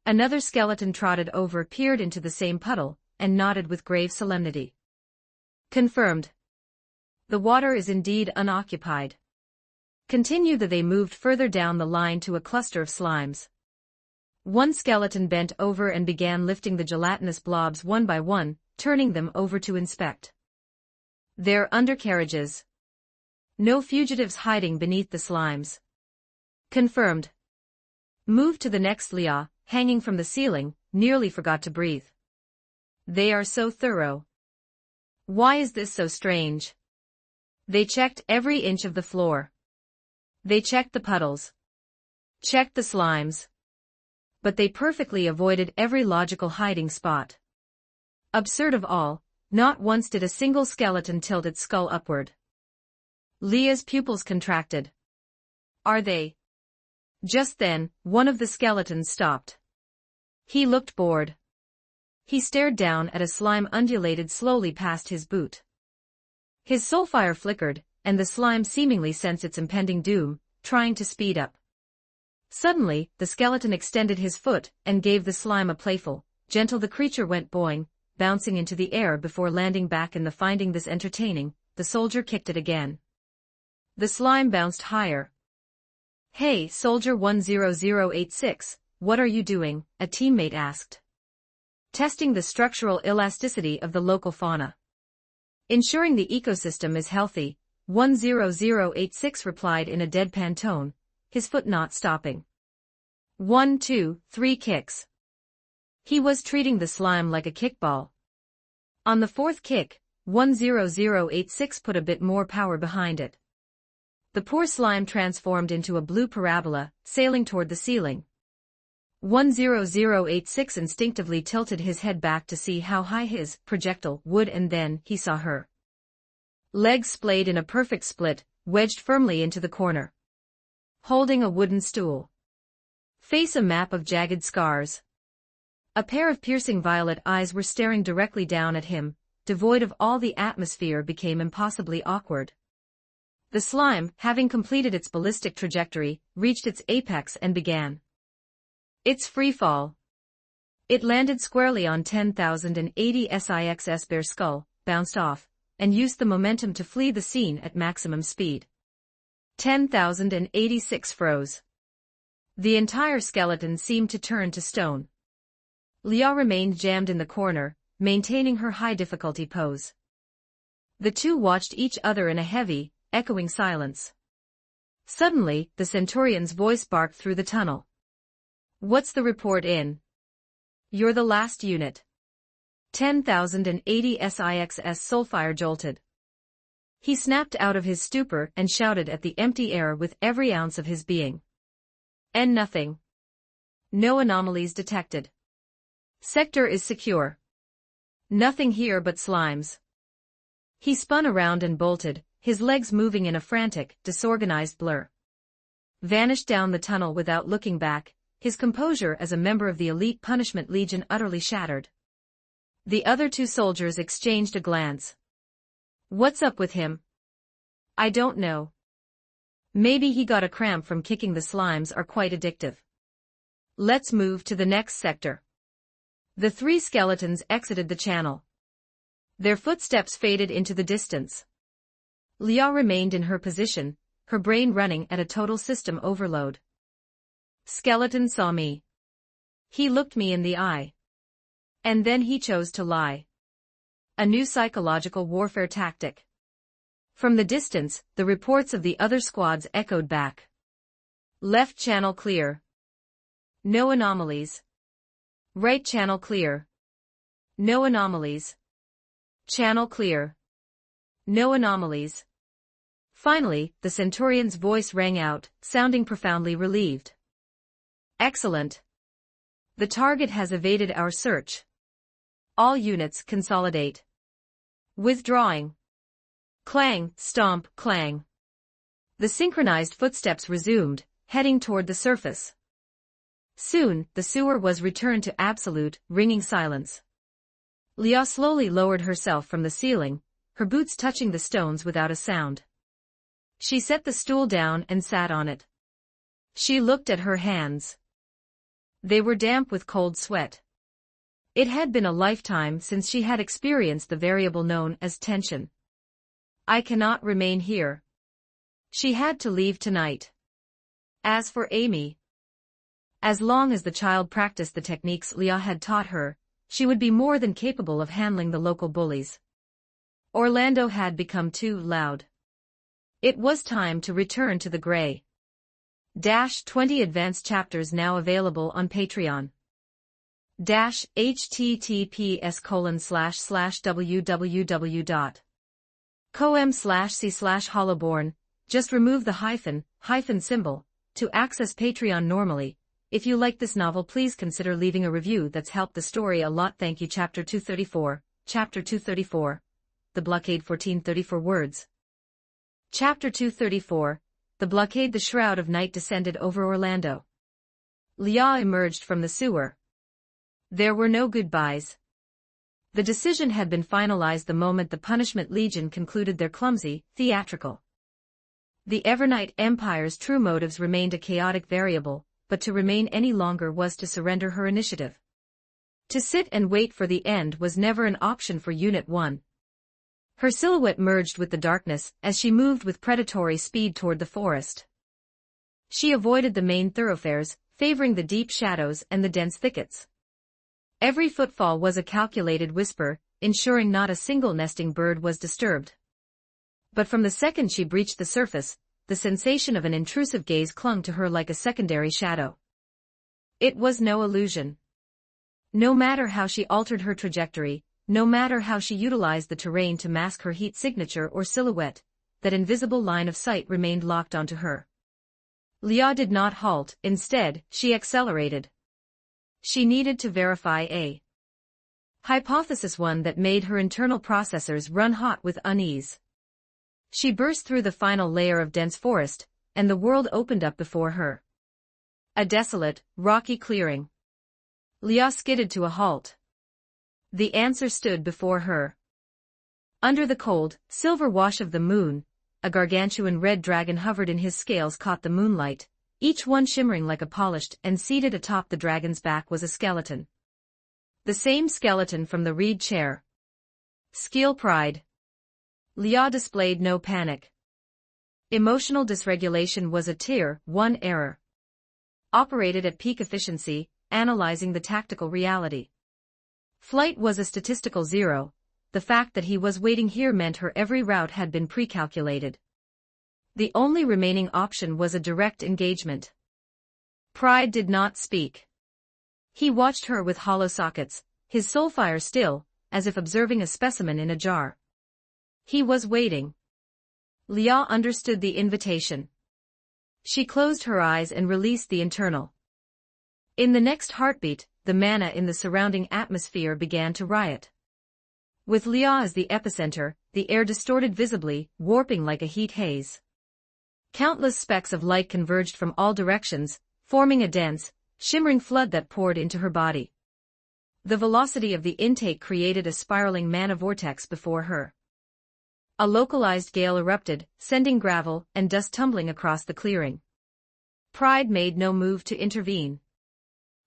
[SPEAKER 2] Another skeleton trotted over, peered into the same puddle, and nodded with grave solemnity. Confirmed. The water is indeed unoccupied. Continue. They moved further down the line to a cluster of slimes. One skeleton bent over and began lifting the gelatinous blobs one by one, turning them over to inspect. They're undercarriages. No fugitives hiding beneath the slimes. Confirmed. Move to the next. Lia, hanging from the ceiling, nearly forgot to breathe. They are so thorough. Why is this so strange? They checked every inch of the floor. They checked the puddles. Checked the slimes. But they perfectly avoided every logical hiding spot. Absurd of all, not once did a single skeleton tilt its skull upward. Lia's pupils contracted. Are they? Just then, one of the skeletons stopped. He looked bored. He stared down at a slime undulated slowly past his boot. His soulfire flickered, and the slime seemingly sensed its impending doom, trying to speed up. Suddenly, the skeleton extended his foot and gave the slime a playful, gentle. The creature went boing, bouncing into the air before landing back in the. Finding this entertaining, the soldier kicked it again. The slime bounced higher. Hey, Soldier 10086, what are you doing? A teammate asked. Testing the structural elasticity of the local fauna. Ensuring the ecosystem is healthy, 10086 replied in a deadpan tone, his foot not stopping. 1, 2, 3 kicks. He was treating the slime like a kickball. On the 4th kick, 10086 put a bit more power behind it. The poor slime transformed into a blue parabola, sailing toward the ceiling. 10086 instinctively tilted his head back to see how high his projectile would, and then he saw her. Legs splayed in a perfect split, wedged firmly into the corner. Holding a wooden stool. Face a map of jagged scars. A pair of piercing violet eyes were staring directly down at him, devoid of all. The atmosphere became impossibly awkward. The slime, having completed its ballistic trajectory, reached its apex and began its freefall. It landed squarely on 10,080 SIX's bare skull, bounced off, and used the momentum to flee the scene at maximum speed. 10,086 froze. The entire skeleton seemed to turn to stone. Lia remained jammed in the corner, maintaining her high difficulty pose. The two watched each other in a heavy, echoing silence. Suddenly, the Centurion's voice barked through the tunnel. What's the report in? You're the last unit. 10,080 SIX's soulfire jolted. He snapped out of his stupor and shouted at the empty air with every ounce of his being. And nothing. No anomalies detected. Sector is secure. Nothing here but slimes. He spun around and bolted, his legs moving in a frantic, disorganized blur. Vanished down the tunnel without looking back, his composure as a member of the elite Punishment Legion utterly shattered. The other two soldiers exchanged a glance. What's up with him? I don't know. Maybe he got a cramp from kicking. The slimes are quite addictive. Let's move to the next sector. The three skeletons exited the channel. Their footsteps faded into the distance. Lia remained in her position, her brain running at a total system overload. Skeleton saw me. He looked me in the eye. And then he chose to lie. A new psychological warfare tactic. From the distance, the reports of the other squads echoed back. Left channel clear. No anomalies. Right channel clear. No anomalies. Channel clear. No anomalies. Finally, the Centurion's voice rang out, sounding profoundly relieved. Excellent. The target has evaded our search. All units consolidate. Withdrawing. Clang, stomp, clang. The synchronized footsteps resumed, heading toward the surface. Soon, the sewer was returned to absolute, ringing silence. Lia slowly lowered herself from the ceiling, her boots touching the stones without a sound. She set the stool down and sat on it. She looked at her hands. They were damp with cold sweat. It had been a lifetime since she had experienced the variable known as tension. I cannot remain here. She had to leave tonight. As for Amy, as long as the child practiced the techniques Lia had taught her, she would be more than capable of handling the local bullies. Orlando had become too loud. It was time to return to the gray. 20 advanced chapters now available on Patreon. https://www.com/c/holoborn. Just remove the hyphen symbol to access Patreon normally. If you like this novel, please consider leaving a review. That's helped the story a lot. Thank you. Chapter 234. Chapter 234. The Blockade. 1434 words. Chapter 234. The Blockade. The shroud of night descended over Orlando. Lia emerged from the sewer. There were no goodbyes. The decision had been finalized the moment the Punishment Legion concluded their clumsy, theatrical. The Evernight Empire's true motives remained a chaotic variable, but to remain any longer was to surrender her initiative. To sit and wait for the end was never an option for Unit 1. Her silhouette merged with the darkness as she moved with predatory speed toward the forest. She avoided the main thoroughfares, favoring the deep shadows and the dense thickets. Every footfall was a calculated whisper, ensuring not a single nesting bird was disturbed. But from the second she breached the surface, the sensation of an intrusive gaze clung to her like a secondary shadow. It was no illusion. No matter how she altered her trajectory, no matter how she utilized the terrain to mask her heat signature or silhouette, that invisible line of sight remained locked onto her. Lia did not halt, instead, she accelerated. She needed to verify a hypothesis, one that made her internal processors run hot with unease. She burst through the final layer of dense forest, and the world opened up before her. A desolate, rocky clearing. Lia skidded to a halt. The answer stood before her. Under the cold, silver wash of the moon, a gargantuan red dragon hovered in his scales caught the moonlight, each one shimmering like a polished, and seated atop the dragon's back was a skeleton. The same skeleton from the reed chair. Skill pride. Lia displayed no panic. Emotional dysregulation was a Tier 1 error. Operated at peak efficiency, analyzing the tactical reality. Flight was a statistical zero. The fact that he was waiting here meant her every route had been pre-calculated. The only remaining option was a direct engagement. Pride did not speak. He watched her with hollow sockets, his soulfire still, as if observing a specimen in a jar. He was waiting. Lia understood the invitation. She closed her eyes and released the internal In the next heartbeat, the mana in the surrounding atmosphere began to riot. With Leah as the epicenter, the air distorted visibly, warping like a heat haze. Countless specks of light converged from all directions, forming a dense, shimmering flood that poured into her body. The velocity of the intake created a spiraling mana vortex before her. A localized gale erupted, sending gravel and dust tumbling across the clearing. Pride made no move to intervene.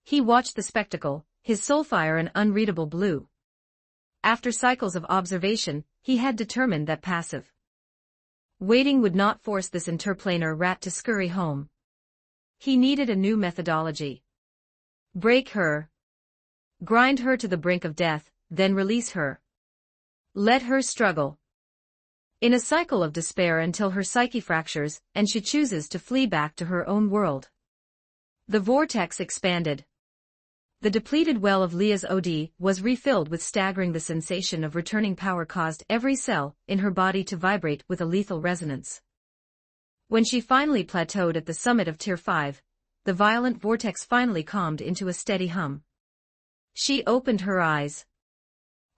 [SPEAKER 2] He watched the spectacle, his soulfire an unreadable blue. After cycles of observation, he had determined that passive waiting would not force this interplanar rat to scurry home. He needed a new methodology. Break her. Grind her to the brink of death, then release her. Let her struggle in a cycle of despair until her psyche fractures and she chooses to flee back to her own world. The vortex expanded. The depleted well of Leah's OD was refilled with staggering. The sensation of returning power caused every cell in her body to vibrate with a lethal resonance. When she finally plateaued at the summit of Tier 5, the violent vortex finally calmed into a steady hum. She opened her eyes.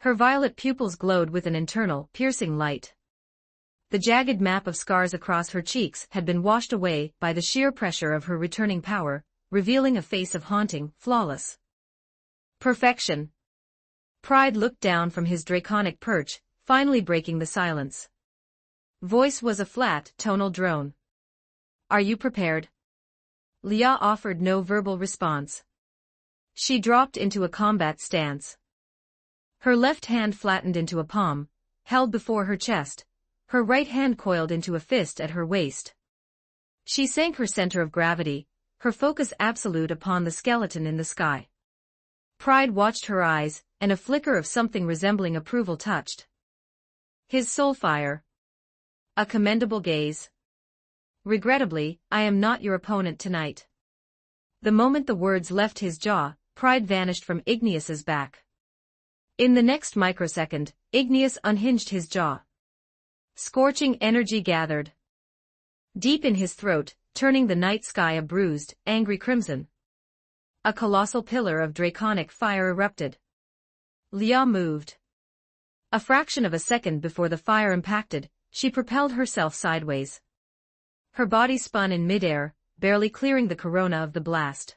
[SPEAKER 2] Her violet pupils glowed with an internal, piercing light. The jagged map of scars across her cheeks had been washed away by the sheer pressure of her returning power, revealing a face of haunting, flawless perfection. Pride looked down from his draconic perch, finally breaking the silence. Voice was a flat, tonal drone. Are you prepared? Leah offered no verbal response. She dropped into a combat stance. Her left hand flattened into a palm, held before her chest, her right hand coiled into a fist at her waist. She sank her center of gravity, her focus absolute upon the skeleton in the sky. Pride watched her eyes, and a flicker of something resembling approval touched his soulfire. A commendable gaze. Regrettably, I am not your opponent tonight. The moment the words left his jaw, Pride vanished from Igneous's back. In the next microsecond, Igneous unhinged his jaw. Scorching energy gathered deep in his throat, turning the night sky a bruised, angry crimson. A colossal pillar of draconic fire erupted. Leah moved. A fraction of a second before the fire impacted, she propelled herself sideways. Her body spun in midair, barely clearing the corona of the blast.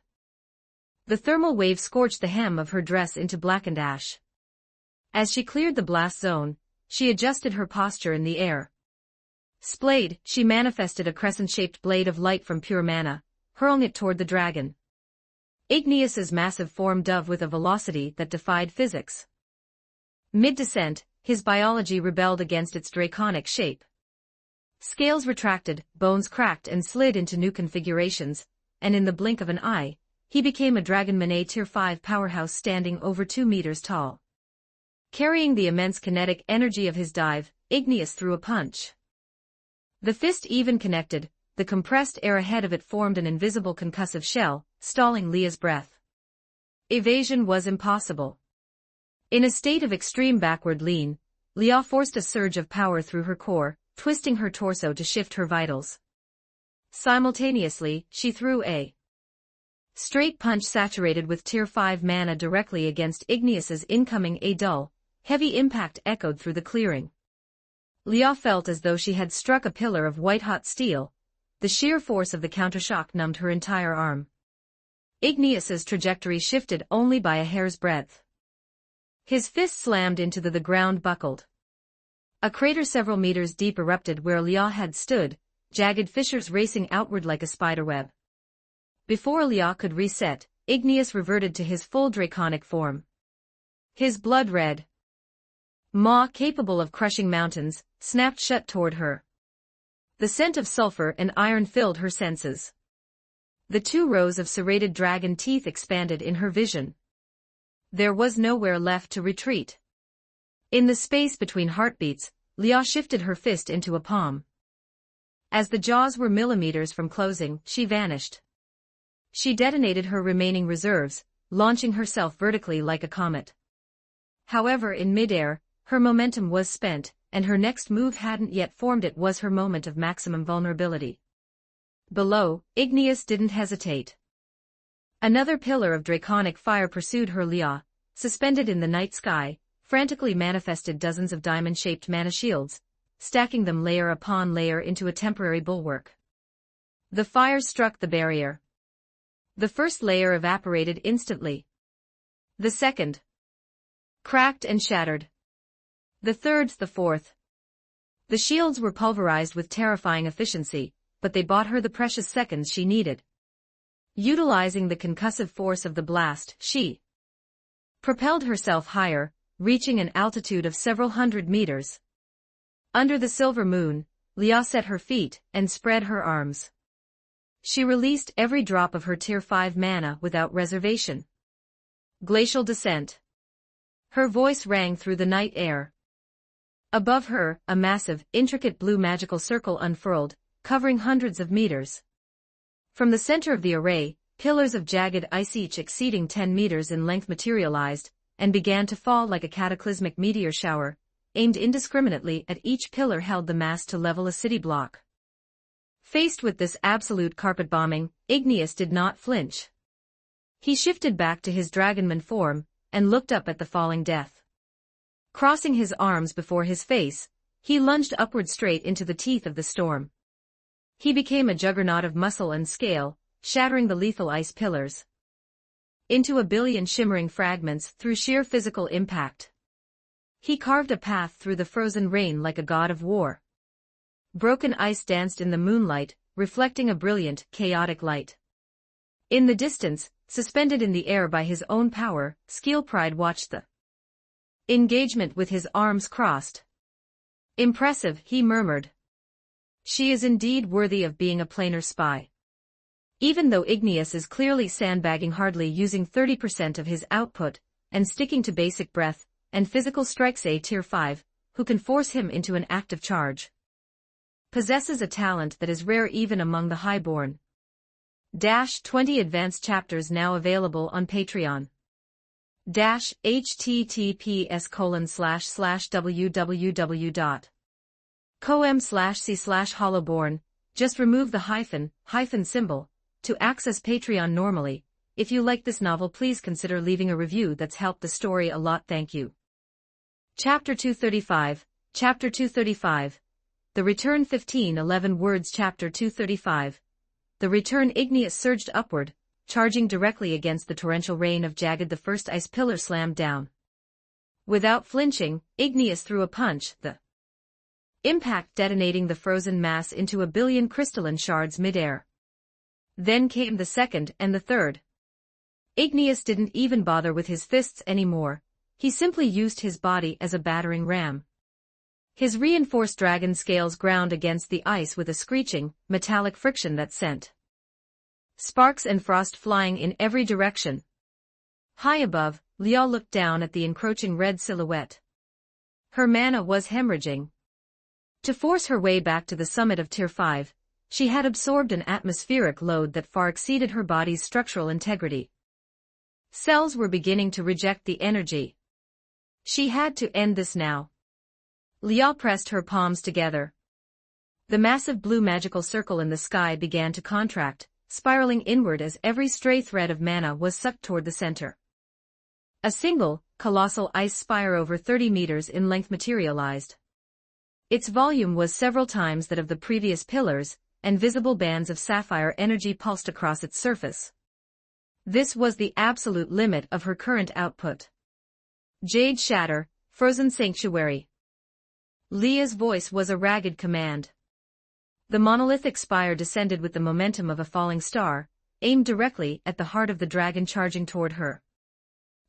[SPEAKER 2] The thermal wave scorched the hem of her dress into blackened ash. As she cleared the blast zone, she adjusted her posture in the air. Splayed, she manifested a crescent-shaped blade of light from pure mana, hurling it toward the dragon. Igneous's massive form dove with a velocity that defied physics. Mid-descent, his biology rebelled against its draconic shape. Scales retracted, bones cracked and slid into new configurations, and in the blink of an eye, he became a Dragon Manet Tier 5 powerhouse standing over 2 meters tall. Carrying the immense kinetic energy of his dive, Igneous threw a punch. The fist even connected, the compressed air ahead of it formed an invisible concussive shell, stalling Leah's breath. Evasion was impossible. In a state of extreme backward lean, Leah forced a surge of power through her core, twisting her torso to shift her vitals. Simultaneously, she threw a straight punch saturated with Tier 5 mana directly against Igneous's incoming. A dull, heavy impact echoed through the clearing. Leah felt as though she had struck a pillar of white-hot steel. The sheer force of the countershock numbed her entire arm. Igneous's trajectory shifted only by a hair's breadth. His fist slammed into the ground buckled. A crater several meters deep erupted where Leah had stood, jagged fissures racing outward like a spiderweb. Before Leah could reset, Igneous reverted to his full draconic form. His blood-red maw capable of crushing mountains, snapped shut toward her. The scent of sulfur and iron filled her senses. The 2 rows of serrated dragon teeth expanded in her vision. There was nowhere left to retreat. In the space between heartbeats, Leah shifted her fist into a palm. As the jaws were millimeters from closing, she vanished. She detonated her remaining reserves, launching herself vertically like a comet. However, in midair, her momentum was spent, and her next move hadn't yet formed. It was her moment of maximum vulnerability. Below, Igneous didn't hesitate. Another pillar of draconic fire pursued her. Leah, suspended in the night sky, frantically manifested dozens of diamond-shaped mana shields, stacking them layer upon layer into a temporary bulwark. The fire struck the barrier. The first layer evaporated instantly. The second cracked and shattered. The third, the fourth. The shields were pulverized with terrifying efficiency, but they bought her the precious seconds she needed. Utilizing the concussive force of the blast, she propelled herself higher, reaching an altitude of several hundred meters. Under the silver moon, Leah set her feet and spread her arms. She released every drop of her Tier 5 mana without reservation. Glacial descent. Her voice rang through the night air. Above her, a massive, intricate blue magical circle unfurled, covering hundreds of meters. From the center of the array, pillars of jagged ice each exceeding 10 meters in length materialized, and began to fall like a cataclysmic meteor shower, aimed indiscriminately at each pillar held the mass to level a city block. Faced with this absolute carpet bombing, Igneous did not flinch. He shifted back to his dragonman form, and looked up at the falling death. Crossing his arms before his face, he lunged upward straight into the teeth of the storm. He became a juggernaut of muscle and scale, shattering the lethal ice pillars into a billion shimmering fragments through sheer physical impact. He carved a path through the frozen rain like a god of war. Broken ice danced in the moonlight, reflecting a brilliant, chaotic light. In the distance, suspended in the air by his own power, Skeelpride watched the engagement with his arms crossed. Impressive, he murmured. She is indeed worthy of being a planar spy. Even though Igneous is clearly sandbagging, hardly using 30% of his output, and sticking to basic breath and physical strikes, a Tier 5, who can force him into an active charge, possesses a talent that is rare even among the highborn. 20 advanced chapters now available on Patreon. https://www.com/c/hollowborn. Just remove the hyphen symbol to access Patreon normally. If you like this novel, please consider leaving a review. That's helped the story a lot. Thank you. Chapter 235. Chapter 235. The Return. 1511 words. Chapter 235. The Return. Igneous surged upward, charging directly against the torrential rain of jagged. The first ice pillar slammed down. Without flinching, Igneous threw a punch, the impact detonating the frozen mass into a billion crystalline shards midair. Then came the second and the third. Igneous didn't even bother with his fists anymore. He simply used his body as a battering ram. His reinforced dragon scales ground against the ice with a screeching, metallic friction that sent sparks and frost flying in every direction. High above, Leah looked down at the encroaching red silhouette. Her mana was hemorrhaging. To force her way back to the summit of Tier 5, she had absorbed an atmospheric load that far exceeded her body's structural integrity. Cells were beginning to reject the energy. She had to end this now. Leah pressed her palms together. The massive blue magical circle in the sky began to contract, spiraling inward as every stray thread of mana was sucked toward the center. A single, colossal ice spire over 30 meters in length materialized. Its volume was several times that of the previous pillars, and visible bands of sapphire energy pulsed across its surface. This was the absolute limit of her current output. Jade Shatter, Frozen Sanctuary. Leah's voice was a ragged command. The monolithic spire descended with the momentum of a falling star, aimed directly at the heart of the dragon charging toward her.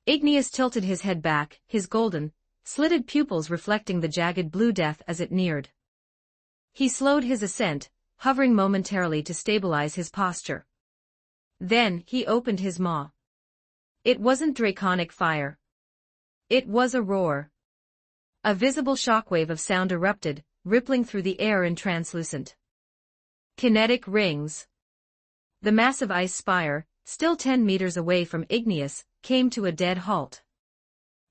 [SPEAKER 2] Igneous tilted his head back, his golden, slitted pupils reflecting the jagged blue death as it neared. He slowed his ascent, hovering momentarily to stabilize his posture. Then he opened his maw. It wasn't draconic fire. It was a roar. A visible shockwave of sound erupted, rippling through the air in translucent kinetic rings. The massive ice spire, still 10 meters away from Igneous, came to a dead halt.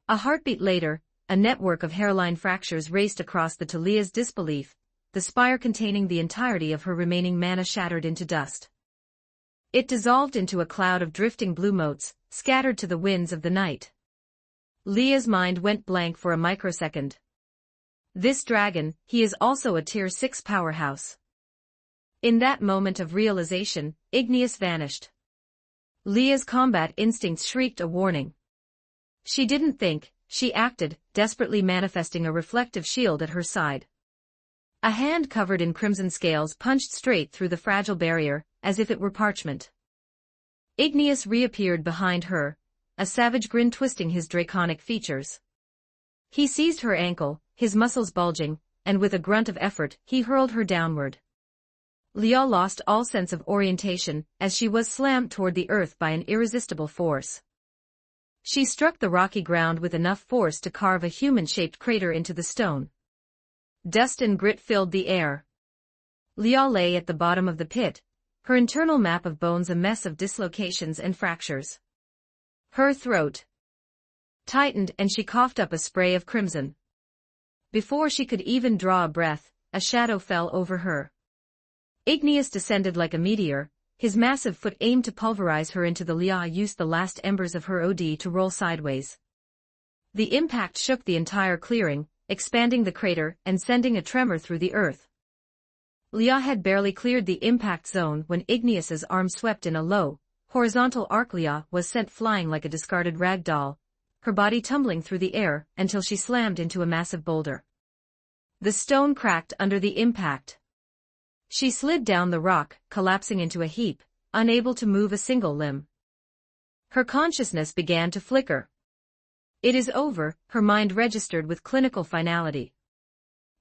[SPEAKER 2] A heartbeat later, a network of hairline fractures raced across to Leah's disbelief, the spire containing the entirety of her remaining mana shattered into dust. It dissolved into a cloud of drifting blue motes, scattered to the winds of the night. Leah's mind went blank for a microsecond. This dragon, he is also a Tier 6 powerhouse. In that moment of realization, Igneous vanished. Leah's combat instincts shrieked a warning. She didn't think, she acted, desperately manifesting a reflective shield at her side. A hand covered in crimson scales punched straight through the fragile barrier, as if it were parchment. Igneous reappeared behind her, a savage grin twisting his draconic features. He seized her ankle, his muscles bulging, and with a grunt of effort, he hurled her downward. Leah lost all sense of orientation, as she was slammed toward the earth by an irresistible force. She struck the rocky ground with enough force to carve a human-shaped crater into the stone. Dust and grit filled the air. Leah lay at the bottom of the pit, her internal map of bones a mess of dislocations and fractures. Her throat tightened and she coughed up a spray of crimson. Before she could even draw a breath, a shadow fell over her. Igneous descended like a meteor, his massive foot aimed to pulverize her into the Leah used the last embers of her OD to roll sideways. The impact shook the entire clearing, expanding the crater and sending a tremor through the earth. Leah had barely cleared the impact zone when Igneous's arm swept in a low, horizontal arc. Leah was sent flying like a discarded rag doll, her body tumbling through the air until she slammed into a massive boulder. The stone cracked under the impact. She slid down the rock, collapsing into a heap, unable to move a single limb. Her consciousness began to flicker. It is over, her mind registered with clinical finality.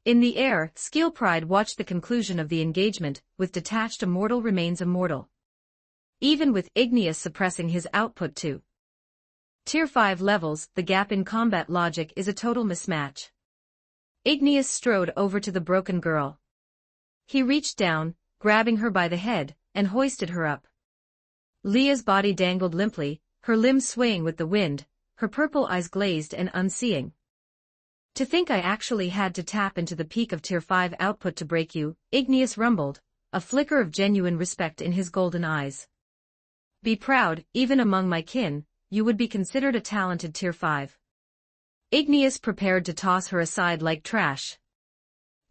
[SPEAKER 2] In the air, Skill Pride watched the conclusion of the engagement, with detached. A mortal remains immortal. Even with Igneous suppressing his output to Tier 5 levels, the gap in combat logic is a total mismatch. Igneous strode over to the broken girl. He reached down, grabbing her by the head, and hoisted her up. Leah's body dangled limply, her limbs swaying with the wind, her purple eyes glazed and unseeing. To think I actually had to tap into the peak of Tier 5 output to break you, Igneous rumbled, a flicker of genuine respect in his golden eyes. Be proud, even among my kin, you would be considered a talented Tier 5. Igneous prepared to toss her aside like trash.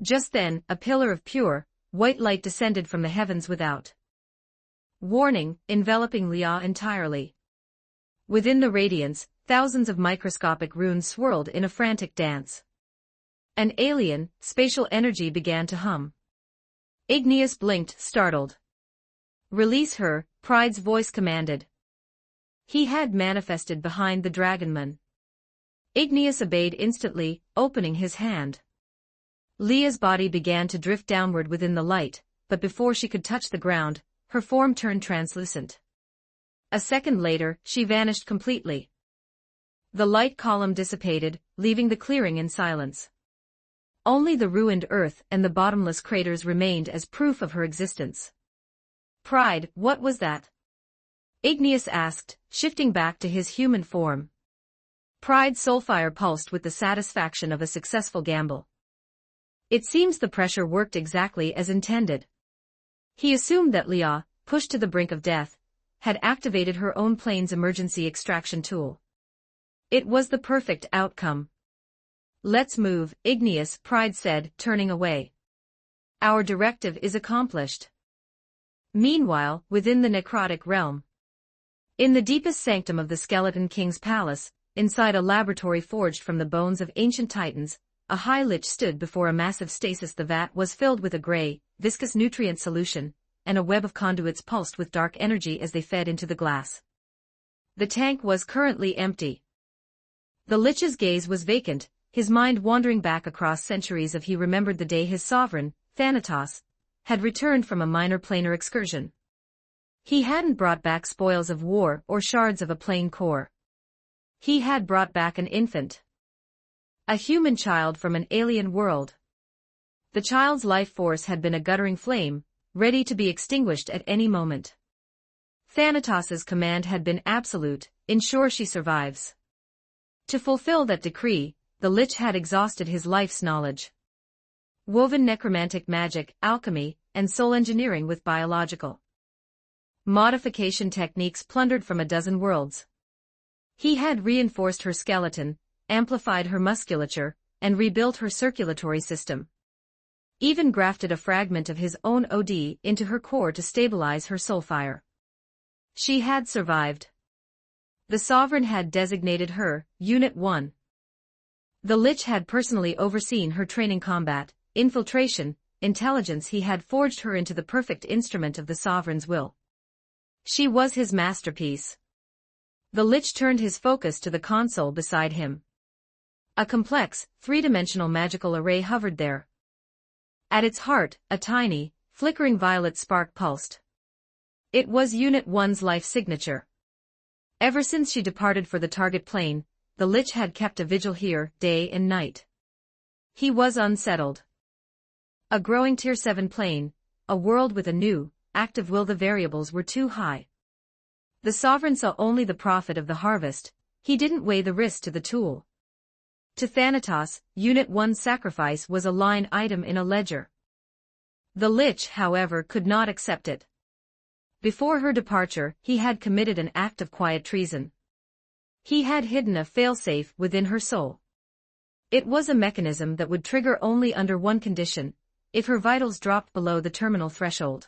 [SPEAKER 2] Just then, a pillar of pure, white light descended from the heavens without warning, enveloping Leah entirely. Within the radiance, thousands of microscopic runes swirled in a frantic dance. An alien, spatial energy began to hum. Igneous blinked, startled. Release her, Pride's voice commanded. He had manifested behind the dragonman. Igneous obeyed instantly, opening his hand. Leah's body began to drift downward within the light, but before she could touch the ground, her form turned translucent. A second later, she vanished completely. The light column dissipated, leaving the clearing in silence. Only the ruined earth and the bottomless craters remained as proof of her existence. Pride, what was that? Igneous asked, shifting back to his human form. Pride's soulfire pulsed with the satisfaction of a successful gamble. It seems the pressure worked exactly as intended. He assumed that Leah, pushed to the brink of death, had activated her own plane's emergency extraction tool. It was the perfect outcome. Let's move, Igneous, Pride said, turning away. Our directive is accomplished. Meanwhile, within the necrotic realm, in the deepest sanctum of the Skeleton King's palace, inside a laboratory forged from the bones of ancient titans, a high lich stood before a massive stasis. The vat was filled with a gray, viscous nutrient solution, and a web of conduits pulsed with dark energy as they fed into the glass. The tank was currently empty. The lich's gaze was vacant, his mind wandering back across centuries. He remembered the day his sovereign, Thanatos, had returned from a minor planar excursion. He hadn't brought back spoils of war or shards of a plain core. He had brought back an infant. A human child from an alien world. The child's life force had been a guttering flame, ready to be extinguished at any moment. Thanatos's command had been absolute, ensure she survives. To fulfill that decree, the lich had exhausted his life's knowledge. Woven necromantic magic, alchemy, and soul engineering with biological Modification techniques plundered from a dozen worlds. He had reinforced her skeleton, amplified her musculature, and rebuilt her circulatory system. Even grafted a fragment of his own OD into her core to stabilize her soul fire. She had survived. The Sovereign had designated her Unit 1. The Lich had personally overseen her training combat, infiltration, intelligence. He had forged her into the perfect instrument of the Sovereign's will. She was his masterpiece. The Lich turned his focus to the console beside him. A complex, three-dimensional magical array hovered there. At its heart, a tiny, flickering violet spark pulsed. It was Unit 1's life signature. Ever since she departed for the target plane, the Lich had kept a vigil here, day and night. He was unsettled. A growing Tier 7 plane, a world with a new, active will. The variables were too high. The Sovereign saw only the profit of the harvest, he didn't weigh the risk to the tool. To Thanatos, Unit 1's sacrifice was a line item in a ledger. The Lich, however, could not accept it. Before her departure, he had committed an act of quiet treason. He had hidden a failsafe within her soul. It was a mechanism that would trigger only under one condition, if her vitals dropped below the terminal threshold.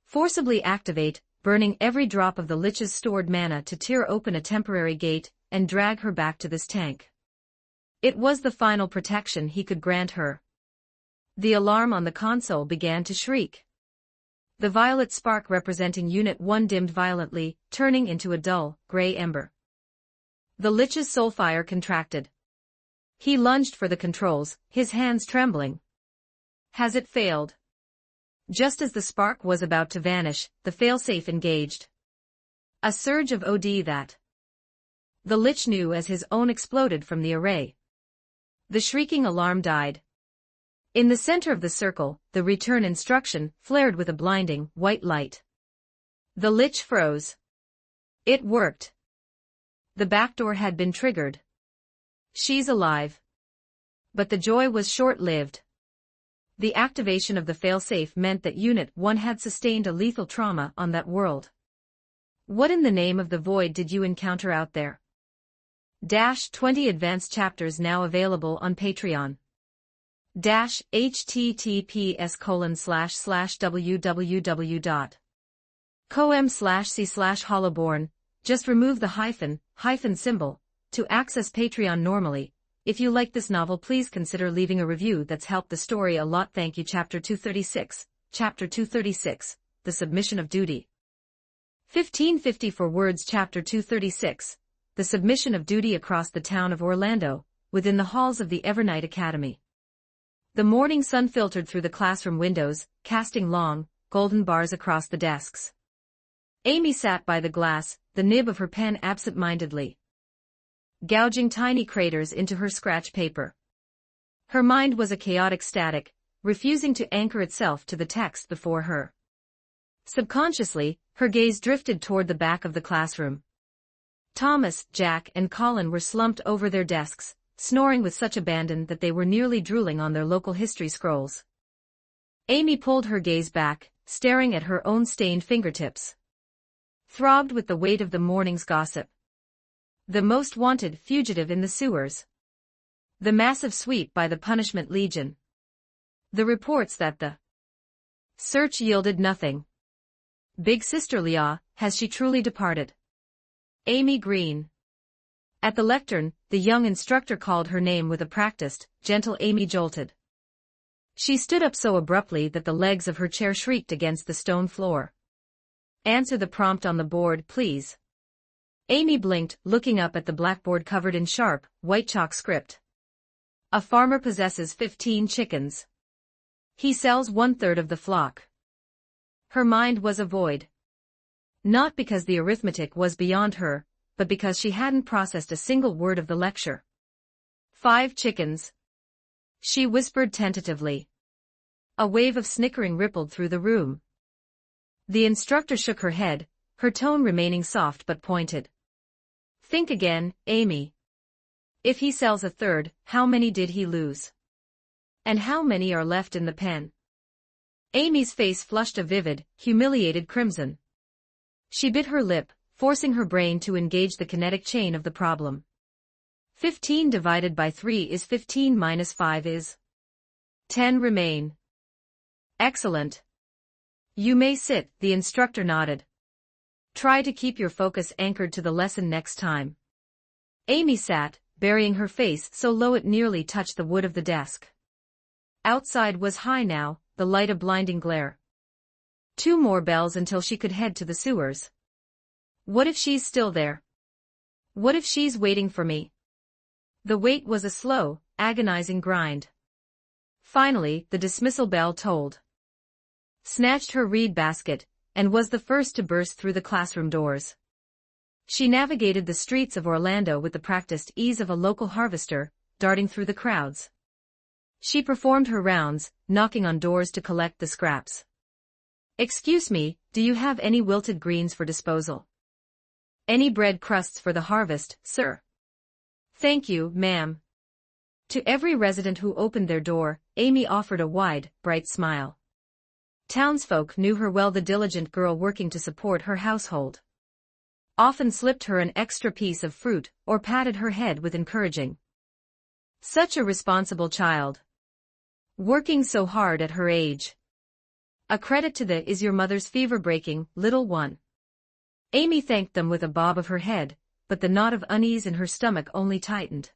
[SPEAKER 2] Forcibly activate, burning every drop of the Lich's stored mana to tear open a temporary gate and drag her back to this tank. It was the final protection he could grant her. The alarm on the console began to shriek. The violet spark representing Unit 1 dimmed violently, turning into a dull, gray ember. The Lich's soul fire contracted. He lunged for the controls, his hands trembling. Has it failed? Just as the spark was about to vanish, the failsafe engaged. A surge of OD that the Lich knew as his own exploded from the array. The shrieking alarm died. In the center of the circle, the return instruction flared with a blinding, white light. The Lich froze. It worked. The backdoor had been triggered. She's alive. But the joy was short-lived. The activation of the failsafe meant that Unit 1 had sustained a lethal trauma on that world. What in the name of the void did you encounter out there? 20 advanced chapters now available on Patreon. https://www.com/c/hollowborn. Just remove the hyphen symbol to access Patreon normally. If you like this novel, please consider leaving a review. That's helped the story a lot. Thank you. Chapter 236. Chapter 236. The Submission of Duty. 1550 for words. Chapter 236. The Submission of Duty. Across the town of Orlando, within the halls of the Evernight Academy. The morning sun filtered through the classroom windows, casting long, golden bars across the desks. Amy sat by the glass, the nib of her pen absent-mindedly gouging tiny craters into her scratch paper. Her mind was a chaotic static, refusing to anchor itself to the text before her. Subconsciously, her gaze drifted toward the back of the classroom. Thomas, Jack, and Colin were slumped over their desks, snoring with such abandon that they were nearly drooling on their local history scrolls. Amy pulled her gaze back, staring at her own stained fingertips. Throbbed with the weight of the morning's gossip. The most wanted fugitive in the sewers. The massive sweep by the Punishment Legion. The reports that the search yielded nothing. Big Sister Leah, has she truly departed? Amy Green. At the lectern, the young instructor called her name with a practiced, gentle Amy jolted. She stood up so abruptly that the legs of her chair shrieked against the stone floor. Answer the prompt on the board, please. Amy blinked, looking up at the blackboard covered in sharp, white chalk script. A farmer possesses 15 chickens. He sells 1/3 of the flock. Her mind was a void. Not because the arithmetic was beyond her, but because she hadn't processed a single word of the lecture. 5 chickens. She whispered tentatively. A wave of snickering rippled through the room. The instructor shook her head, her tone remaining soft but pointed. Think again, Amy. If he sells 1/3, how many did he lose? And how many are left in the pen? Amy's face flushed a vivid, humiliated crimson. She bit her lip, forcing her brain to engage the kinetic chain of the problem. 15 divided by 3 is 15 minus 5 is 10 remain. Excellent. You may sit, the instructor nodded. Try to keep your focus anchored to the lesson next time. Amy sat, burying her face so low it nearly touched the wood of the desk. Outside was high now, the light a blinding glare. 2 more bells until she could head to the sewers. What if she's still there? What if she's waiting for me? The wait was a slow, agonizing grind. Finally, the dismissal bell tolled. Snatched her reed basket, and was the first to burst through the classroom doors. She navigated the streets of Orlando with the practiced ease of a local harvester, darting through the crowds. She performed her rounds, knocking on doors to collect the scraps. Excuse me, do you have any wilted greens for disposal? Any bread crusts for the harvest, sir? Thank you, ma'am. To every resident who opened their door, Amy offered a wide, bright smile. Townsfolk knew her well, the diligent girl working to support her household. Often slipped her an extra piece of fruit, or patted her head with encouraging. Such a responsible child. Working so hard at her age. A credit to the is your mother's fever-breaking, little one. Amy thanked them with a bob of her head, but the knot of unease in her stomach only tightened.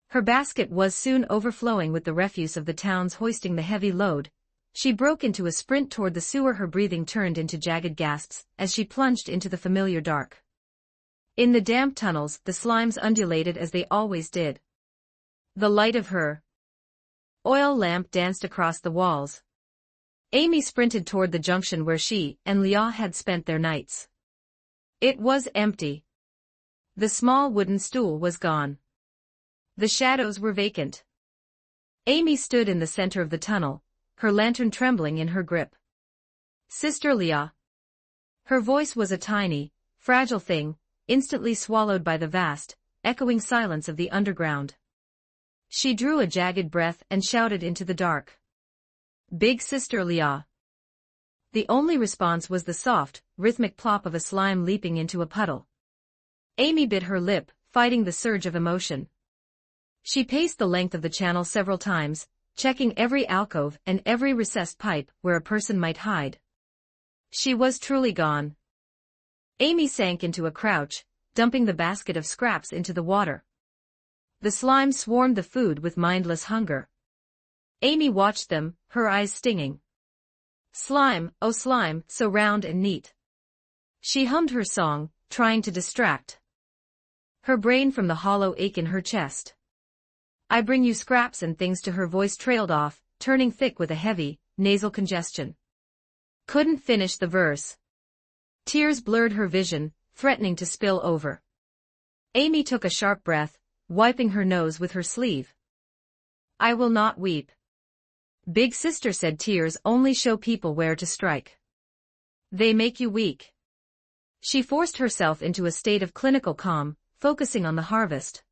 [SPEAKER 2] Her basket was soon overflowing with the refuse of the town's hoisting the heavy load. She broke into a sprint toward the sewer, her breathing turned into jagged gasps as she plunged into the familiar dark. In the damp tunnels, the slimes undulated as they always did. The light of her oil lamp danced across the walls. Amy sprinted toward the junction where she and Leah had spent their nights. It was empty. The small wooden stool was gone. The shadows were vacant. Amy stood in the center of the tunnel, her lantern trembling in her grip. Sister Leah. Her voice was a tiny, fragile thing, instantly swallowed by the vast, echoing silence of the underground. She drew a jagged breath and shouted into the dark. Big Sister Leah. The only response was the soft, rhythmic plop of a slime leaping into a puddle. Amy bit her lip, fighting the surge of emotion. She paced the length of the channel several times, checking every alcove and every recessed pipe where a person might hide. She was truly gone. Amy sank into a crouch, dumping the basket of scraps into the water. The slime swarmed the food with mindless hunger. Amy watched them, her eyes stinging. Slime, oh slime, so round and neat. She hummed her song, trying to distract her brain from the hollow ache in her chest. I bring you scraps and things to her voice trailed off, turning thick with a heavy, nasal congestion. Couldn't finish the verse. Tears blurred her vision, threatening to spill over. Amy took a sharp breath, wiping her nose with her sleeve. I will not weep. Big Sister said tears only show people where to strike. They make you weak. She forced herself into a state of clinical calm, focusing on the harvest.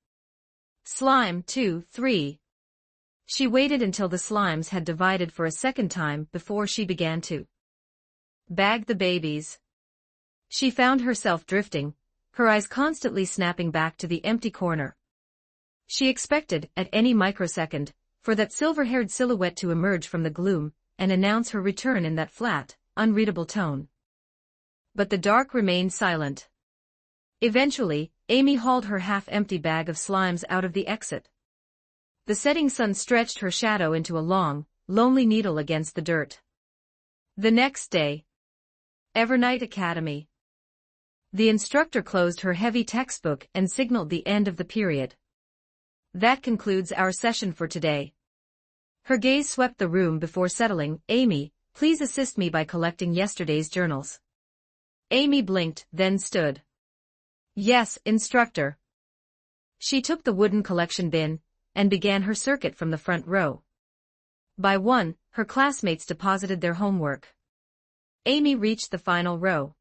[SPEAKER 2] Slime 2, 3. She waited until the slimes had divided for a second time before she began to bag the babies. She found herself drifting, her eyes constantly snapping back to the empty corner. She expected, at any microsecond, for that silver-haired silhouette to emerge from the gloom and announce her return in that flat, unreadable tone. But the dark remained silent. Eventually, Amy hauled her half-empty bag of slimes out of the exit. The setting sun stretched her shadow into a long, lonely needle against the dirt. The next day. Evernight Academy. The instructor closed her heavy textbook and signaled the end of the period. That concludes our session for today. Her gaze swept the room before settling. Amy, please assist me by collecting yesterday's journals. Amy blinked, then stood. Yes, instructor. She took the wooden collection bin and began her circuit from the front row. By one, her classmates deposited their homework. Amy reached the final row.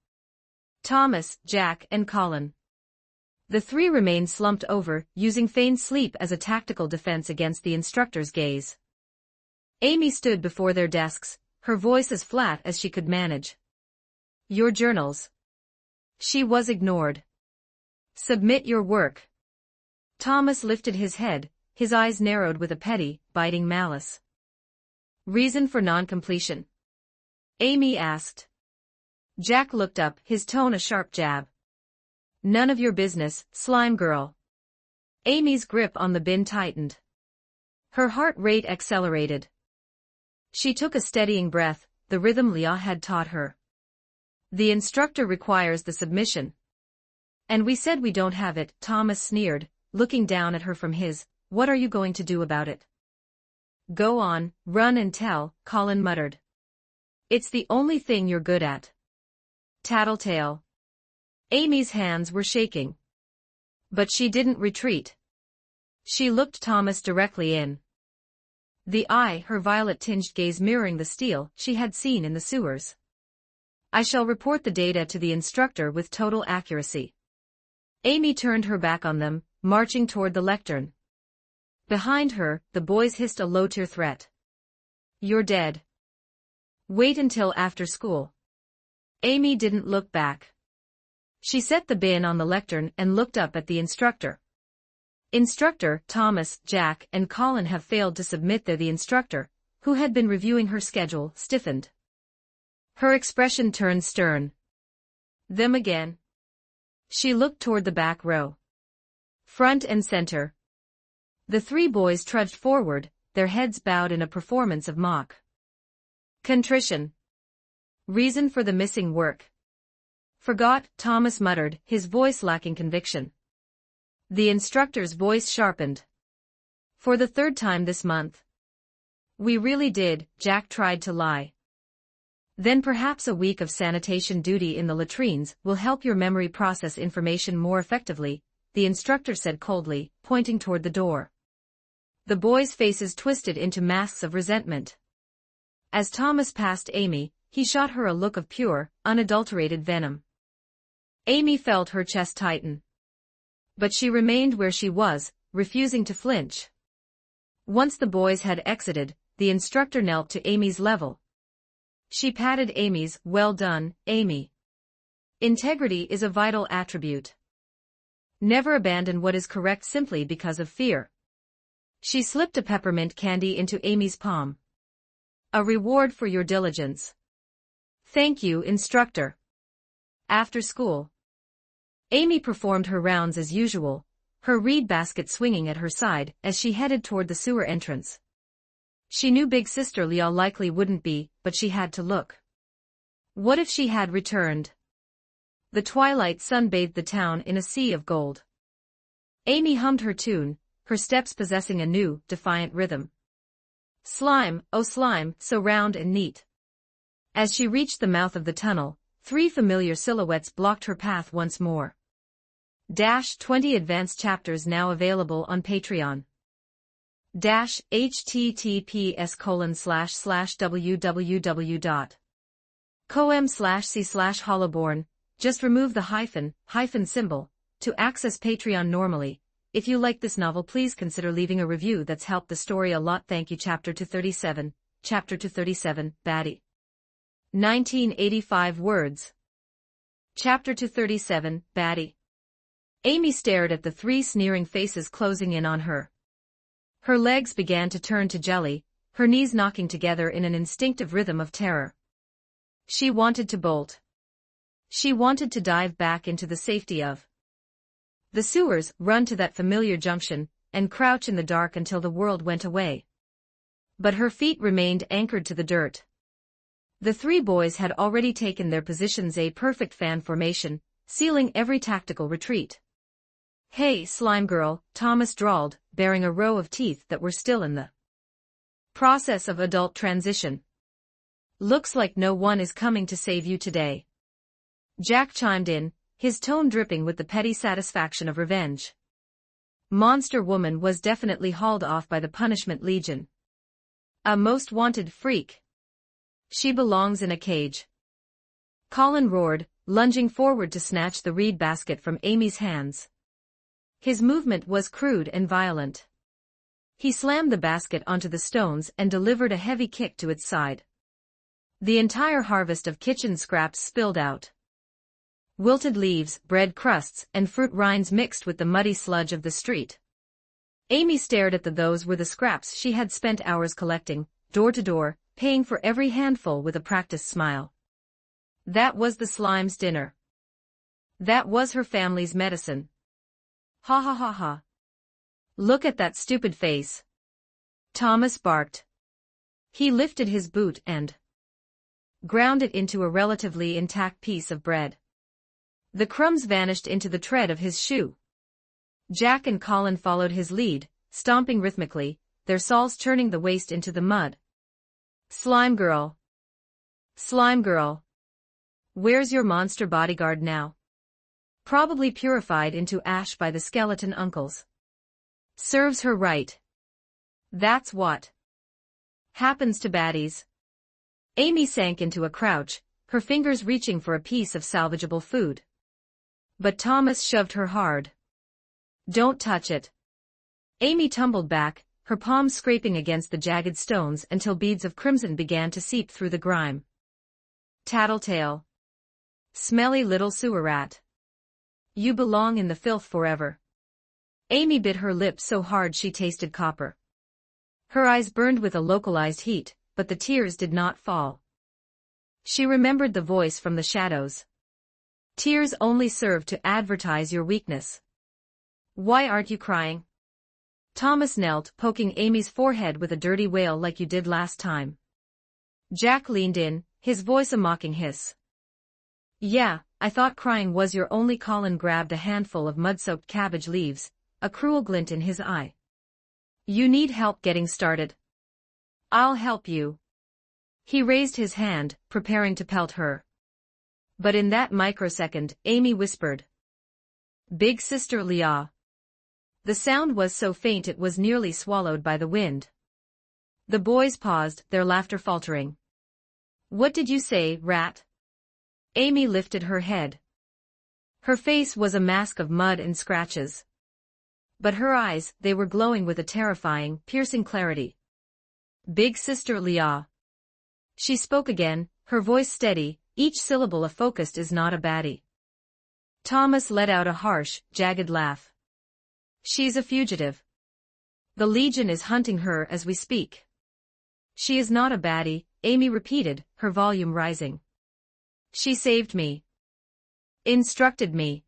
[SPEAKER 2] Thomas, Jack, and Colin. The three remained slumped over, using feigned sleep as a tactical defense against the instructor's gaze. Amy stood before their desks, her voice as flat as she could manage. Your journals. She was ignored. Submit your work. Thomas lifted his head, his eyes narrowed with a petty, biting malice. Reason for non-completion? Amy asked. Jack looked up, his tone a sharp jab. None of your business, slime girl. Amy's grip on the bin tightened. Her heart rate accelerated. She took a steadying breath, the rhythm Leah had taught her. The instructor requires the submission. And we said we don't have it, Thomas sneered, looking down at her from his, what are you going to do about it? Go on, run and tell, Colin muttered. It's the only thing you're good at. Tattletale. Amy's hands were shaking. But she didn't retreat. She looked Thomas directly in the eye, her violet-tinged gaze mirroring the steel she had seen in the sewers. I shall report the data to the instructor with total accuracy. Amy turned her back on them, marching toward the lectern. Behind her, the boys hissed a low-tier threat. You're dead. Wait until after school. Amy didn't look back. She set the bin on the lectern and looked up at the instructor. Instructor, Thomas, Jack, and Colin have failed to submit. The instructor, who had been reviewing her schedule, stiffened. Her expression turned stern. Them again. She looked toward the back row. Front and center. The three boys trudged forward, their heads bowed in a performance of mock contrition. Reason for the missing work? Forgot, Thomas muttered, his voice lacking conviction. The instructor's voice sharpened. For the third time this month. We really did, Jack tried to lie. Then perhaps a week of sanitation duty in the latrines will help your memory process information more effectively, the instructor said coldly, pointing toward the door. The boys' faces twisted into masks of resentment. As Thomas passed Amy, he shot her a look of pure, unadulterated venom. Amy felt her chest tighten. But she remained where she was, refusing to flinch. Once the boys had exited, the instructor knelt to Amy's level. She patted Amy's, well done, Amy. Integrity is a vital attribute. Never abandon what is correct simply because of fear. She slipped a peppermint candy into Amy's palm. A reward for your diligence. Thank you, instructor. After school. Amy performed her rounds as usual, her reed basket swinging at her side as she headed toward the sewer entrance. She knew big sister Leah likely wouldn't be, but she had to look. What if she had returned? The twilight sun bathed the town in a sea of gold. Amy hummed her tune, her steps possessing a new, defiant rhythm. Slime, oh slime, so round and neat. As she reached the mouth of the tunnel, three familiar silhouettes blocked her path once more. 20 advanced chapters now available on Patreon. https://www.com/c/hollowborn. Just remove the hyphen symbol to access Patreon normally. If you like this novel, please consider leaving a review. That's helped the story a lot. Thank you. Chapter 237, Baddie. 1985 words. Chapter 237, Baddie. Amy stared at the three sneering faces closing in on her. Her legs began to turn to jelly, her knees knocking together in an instinctive rhythm of terror. She wanted to bolt. She wanted to dive back into the safety of the sewers, run to that familiar junction, and crouch in the dark until the world went away. But her feet remained anchored to the dirt. The three boys had already taken their positions, a perfect fan formation, sealing every tactical retreat. Hey, slime girl, Thomas drawled, baring a row of teeth that were still in the process of adult transition. Looks like no one is coming to save you today. Jack chimed in, his tone dripping with the petty satisfaction of revenge. Monster Woman was definitely hauled off by the Punishment Legion. A most wanted freak. She belongs in a cage. Colin roared, lunging forward to snatch the reed basket from Amy's hands. His movement was crude and violent. He slammed the basket onto the stones and delivered a heavy kick to its side. The entire harvest of kitchen scraps spilled out. Wilted leaves, bread crusts, and fruit rinds mixed with the muddy sludge of the street. Amy stared at those were the scraps she had spent hours collecting, door to door, paying for every handful with a practiced smile. That was the slime's dinner. That was her family's medicine. Ha ha ha ha. Look at that stupid face. Thomas barked. He lifted his boot and ground it into a relatively intact piece of bread. The crumbs vanished into the tread of his shoe. Jack and Colin followed his lead, stomping rhythmically, their soles churning the waste into the mud. Slime girl. Slime girl. Where's your monster bodyguard now? Probably purified into ash by the skeleton uncles. Serves her right. That's what happens to baddies. Amy sank into a crouch, her fingers reaching for a piece of salvageable food. But Thomas shoved her hard. Don't touch it. Amy tumbled back, her palms scraping against the jagged stones until beads of crimson began to seep through the grime. Tattletale. Smelly little sewer rat. You belong in the filth forever. Amy bit her lips so hard she tasted copper. Her eyes burned with a localized heat, but the tears did not fall. She remembered the voice from the shadows. Tears only serve to advertise your weakness. Why aren't you crying? Thomas knelt, poking Amy's forehead with a dirty wail like you did last time. Jack leaned in, his voice a mocking hiss. Yeah, I thought crying was your only. Colin grabbed a handful of mud-soaked cabbage leaves, a cruel glint in his eye. You need help getting started. I'll help you. He raised his hand, preparing to pelt her. But in that microsecond, Amy whispered. Big Sister Leah. The sound was so faint it was nearly swallowed by the wind. The boys paused, their laughter faltering. What did you say, rat? Amy lifted her head. Her face was a mask of mud and scratches. But her eyes, they were glowing with a terrifying, piercing clarity. Big Sister Leah. She spoke again, her voice steady, each syllable a focused is not a baddie. Thomas let out a harsh, jagged laugh. She's a fugitive. The Legion is hunting her as we speak. She is not a baddie, Amy repeated, her volume rising. She saved me. Instructed me.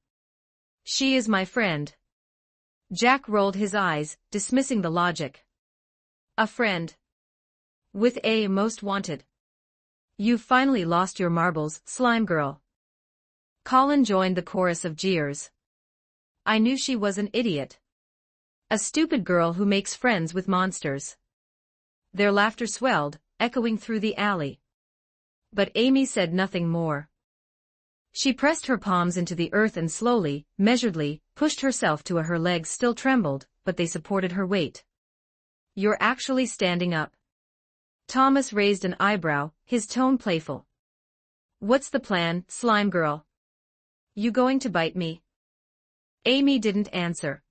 [SPEAKER 2] She is my friend. Jack rolled his eyes, dismissing the logic. A friend. With a most wanted. You've finally lost your marbles, slime girl. Colin joined the chorus of jeers. I knew she was an idiot. A stupid girl who makes friends with monsters. Their laughter swelled, echoing through the alley. But Amy said nothing more. She pressed her palms into the earth and slowly, measuredly, pushed herself to her legs still trembled, but they supported her weight. You're actually standing up. Thomas raised an eyebrow, his tone playful. What's the plan, slime girl? You going to bite me? Amy didn't answer.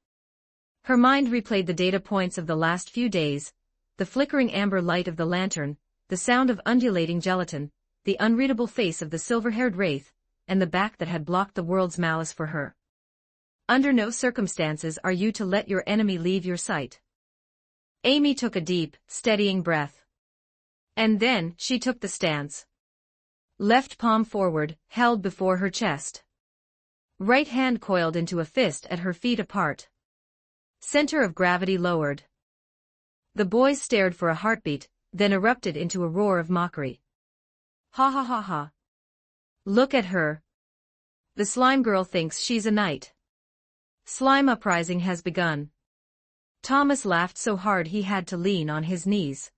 [SPEAKER 2] Her mind replayed the data points of the last few days, the flickering amber light of the lantern, the sound of undulating gelatin, the unreadable face of the silver-haired wraith, and the back that had blocked the world's malice for her. Under no circumstances are you to let your enemy leave your sight. Amy took a deep, steadying breath. And then, she took the stance. Left palm forward, held before her chest. Right hand coiled into a fist at her feet apart. Center of gravity lowered. The boys stared for a heartbeat, then erupted into a roar of mockery. Ha ha ha ha. Look at her. The slime girl thinks she's a knight. Slime uprising has begun. Thomas laughed so hard he had to lean on his knees.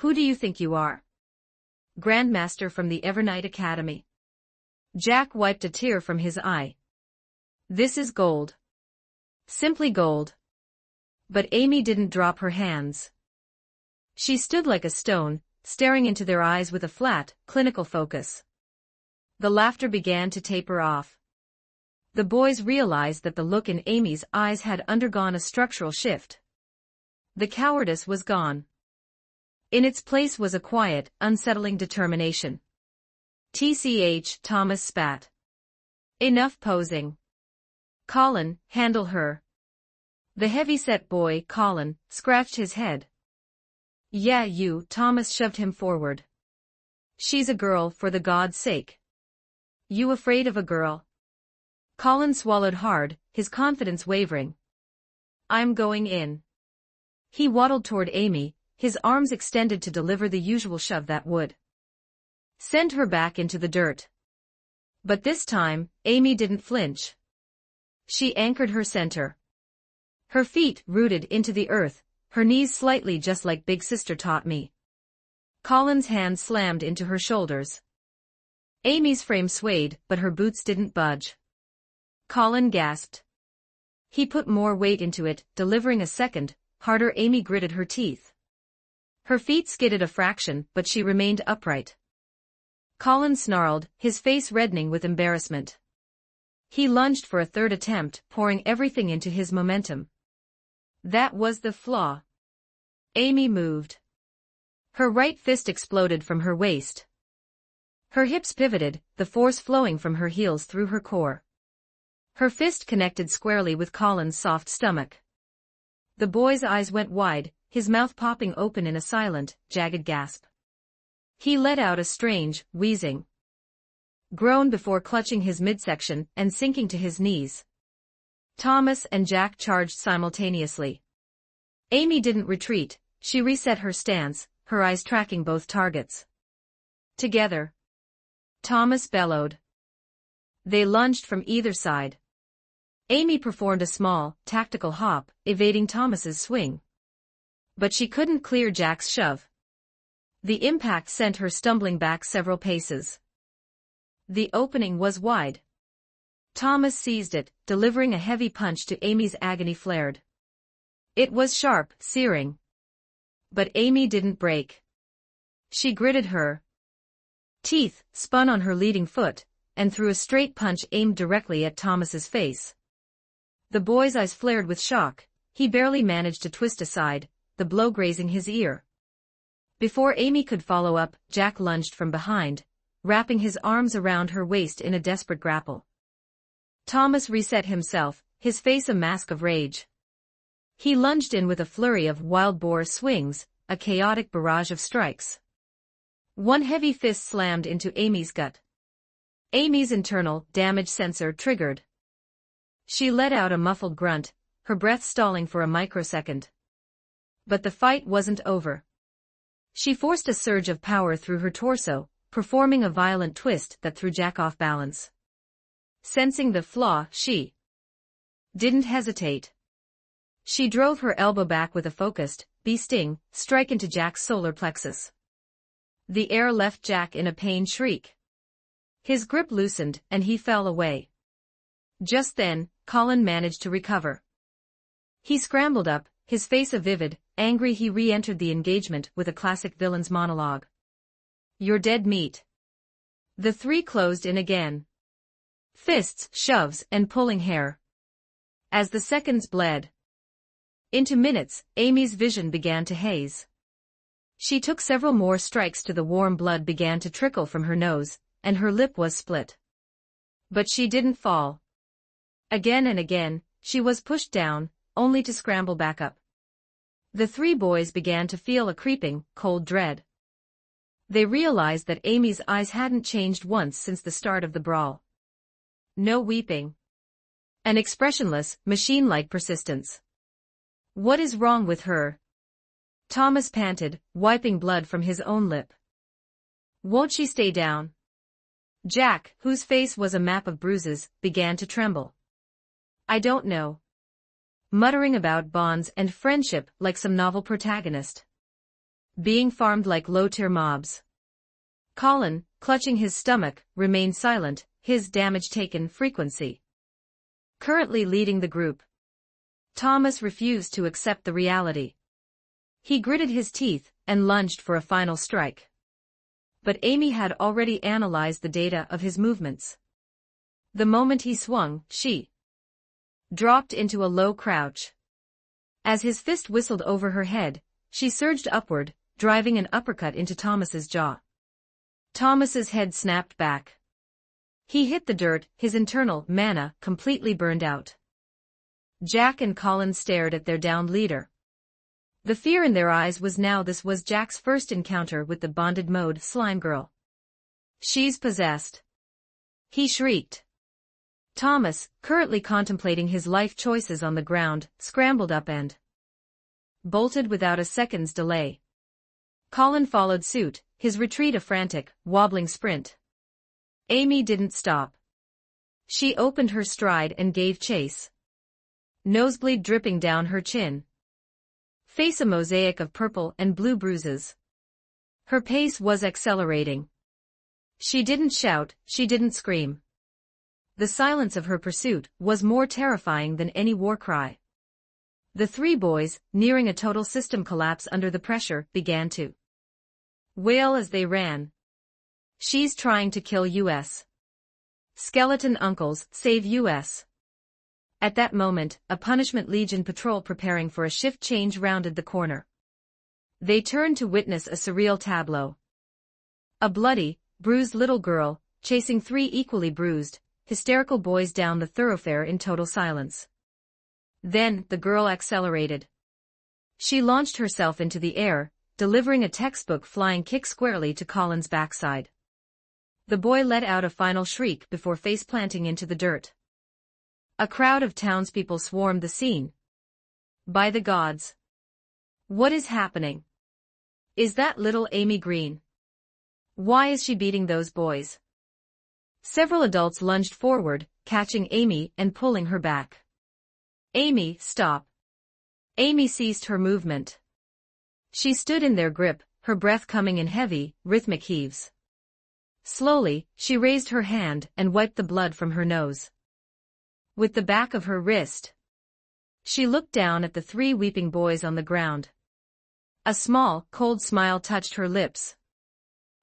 [SPEAKER 2] Who do you think you are? Grandmaster from the Evernight Academy. Jack wiped a tear from his eye. This is gold. Simply gold. But Amy didn't drop her hands. She stood like a stone, staring into their eyes with a flat, clinical focus. The laughter began to taper off. The boys realized that the look in Amy's eyes had undergone a structural shift. The cowardice was gone. In its place was a quiet, unsettling determination. TCH, Thomas spat. Enough posing. Colin, handle her. The heavy-set boy, Colin, scratched his head. Yeah, you, Thomas shoved him forward. She's a girl, for the God's sake. You afraid of a girl? Colin swallowed hard, his confidence wavering. I'm going in. He waddled toward Amy, his arms extended to deliver the usual shove that would send her back into the dirt. But this time, Amy didn't flinch. She anchored her center. Her feet rooted into the earth, her knees slightly just like Big Sister taught me. Colin's hand slammed into her shoulders. Amy's frame swayed, but her boots didn't budge. Colin gasped. He put more weight into it, delivering a second, harder. Amy gritted her teeth. Her feet skidded a fraction, but she remained upright. Colin snarled, his face reddening with embarrassment. He lunged for a third attempt, pouring everything into his momentum. That was the flaw. Amy moved. Her right fist exploded from her waist. Her hips pivoted, the force flowing from her heels through her core. Her fist connected squarely with Colin's soft stomach. The boy's eyes went wide, his mouth popping open in a silent, jagged gasp. He let out a strange, wheezing groan before clutching his midsection and sinking to his knees. Thomas and Jack charged simultaneously. Amy didn't retreat, she reset her stance, her eyes tracking both targets. Together. Thomas bellowed. They lunged from either side. Amy performed a small, tactical hop, evading Thomas's swing. But she couldn't clear Jack's shove. The impact sent her stumbling back several paces. The opening was wide. Thomas seized it, delivering a heavy punch to Amy's agony flared. It was sharp, searing. But Amy didn't break. She gritted her teeth, spun on her leading foot, and threw a straight punch aimed directly at Thomas's face. The boy's eyes flared with shock, he barely managed to twist aside, the blow grazing his ear. Before Amy could follow up, Jack lunged from behind, wrapping his arms around her waist in a desperate grapple. Thomas reset himself, his face a mask of rage. He lunged in with a flurry of wild boar swings, a chaotic barrage of strikes. One heavy fist slammed into Amy's gut. Amy's internal damage sensor triggered. She let out a muffled grunt, her breath stalling for a microsecond. But the fight wasn't over. She forced a surge of power through her torso, performing a violent twist that threw Jack off balance. Sensing the flaw, she didn't hesitate. She drove her elbow back with a focused, bee-sting strike into Jack's solar plexus. The air left Jack in a pain shriek. His grip loosened, and he fell away. Just then, Colin managed to recover. He scrambled up, his face a vivid, angry. He re-entered the engagement with a classic villain's monologue. You're dead meat. The three closed in again. Fists, shoves, and pulling hair. As the seconds bled into minutes, Amy's vision began to haze. She took several more strikes till the warm blood began to trickle from her nose, and her lip was split. But she didn't fall. Again and again, she was pushed down, only to scramble back up. The three boys began to feel a creeping, cold dread. They realized that Amy's eyes hadn't changed once since the start of the brawl. No weeping. An expressionless, machine-like persistence. What is wrong with her? Thomas panted, wiping blood from his own lip. Won't she stay down? Jack, whose face was a map of bruises, began to tremble. I don't know. Muttering about bonds and friendship like some novel protagonist. Being farmed like low-tier mobs. Colin, clutching his stomach, remained silent, his damage-taken frequency currently leading the group. Thomas refused to accept the reality. He gritted his teeth and lunged for a final strike. But Amy had already analyzed the data of his movements. The moment he swung, she dropped into a low crouch. As his fist whistled over her head, she surged upward, driving an uppercut into Thomas's jaw. Thomas's head snapped back. He hit the dirt, his internal mana completely burned out. Jack and Colin stared at their downed leader. The fear in their eyes was now this was Jack's first encounter with the bonded mode slime girl. She's possessed. He shrieked. Thomas, currently contemplating his life choices on the ground, scrambled up and bolted without a second's delay. Colin followed suit, his retreat a frantic, wobbling sprint. Amy didn't stop. She opened her stride and gave chase. Nosebleed dripping down her chin. Face a mosaic of purple and blue bruises. Her pace was accelerating. She didn't shout, she didn't scream. The silence of her pursuit was more terrifying than any war cry. The three boys, nearing a total system collapse under the pressure, began to wail as they ran. She's trying to kill us. Skeleton uncles, save us. At that moment, a Punishment Legion patrol preparing for a shift change rounded the corner. They turned to witness a surreal tableau. A bloody, bruised little girl, chasing three equally bruised, hysterical boys down the thoroughfare in total silence. Then, the girl accelerated. She launched herself into the air, delivering a textbook flying kick squarely to Colin's backside. The boy let out a final shriek before face-planting into the dirt. A crowd of townspeople swarmed the scene. By the gods! What is happening? Is that little Amy Green? Why is she beating those boys? Several adults lunged forward, catching Amy and pulling her back. Amy, stop. Amy ceased her movement. She stood in their grip, her breath coming in heavy, rhythmic heaves. Slowly, she raised her hand and wiped the blood from her nose with the back of her wrist. She looked down at the three weeping boys on the ground. A small, cold smile touched her lips.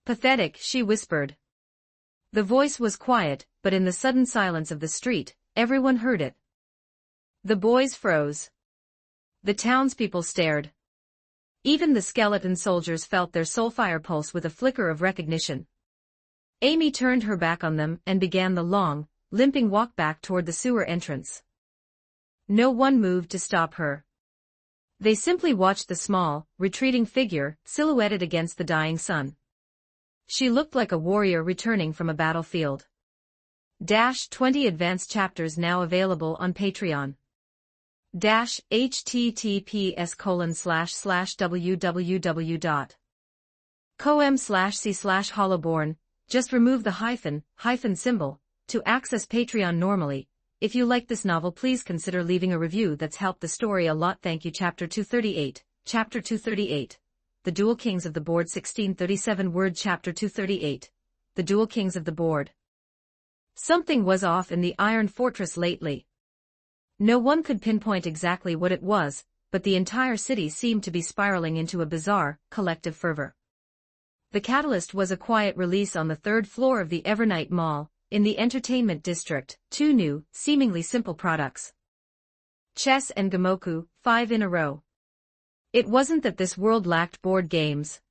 [SPEAKER 2] Pathetic, she whispered. The voice was quiet, but in the sudden silence of the street, everyone heard it. The boys froze. The townspeople stared. Even the skeleton soldiers felt their soulfire pulse with a flicker of recognition. Amy turned her back on them and began the long, limping walk back toward the sewer entrance. No one moved to stop her. They simply watched the small, retreating figure, silhouetted against the dying sun. She looked like a warrior returning from a battlefield. 20 advanced chapters now available on Patreon. https://www.com/c/hollowborn. Just remove the hyphen symbol to access Patreon normally. If you like this novel, please consider leaving a review. That's helped the story a lot. Thank you. Chapter 238. Chapter 238. The Dual Kings of the Board. 1637 word. Chapter 238. The Dual Kings of the Board. Something was off in the Iron Fortress lately. No one could pinpoint exactly what it was, but the entire city seemed to be spiraling into a bizarre, collective fervor. The catalyst was a quiet release on the third floor of the Evernight Mall, in the entertainment district, two new, seemingly simple products. Chess and Gamoku, 5 in a row. It wasn't that this world lacked board games.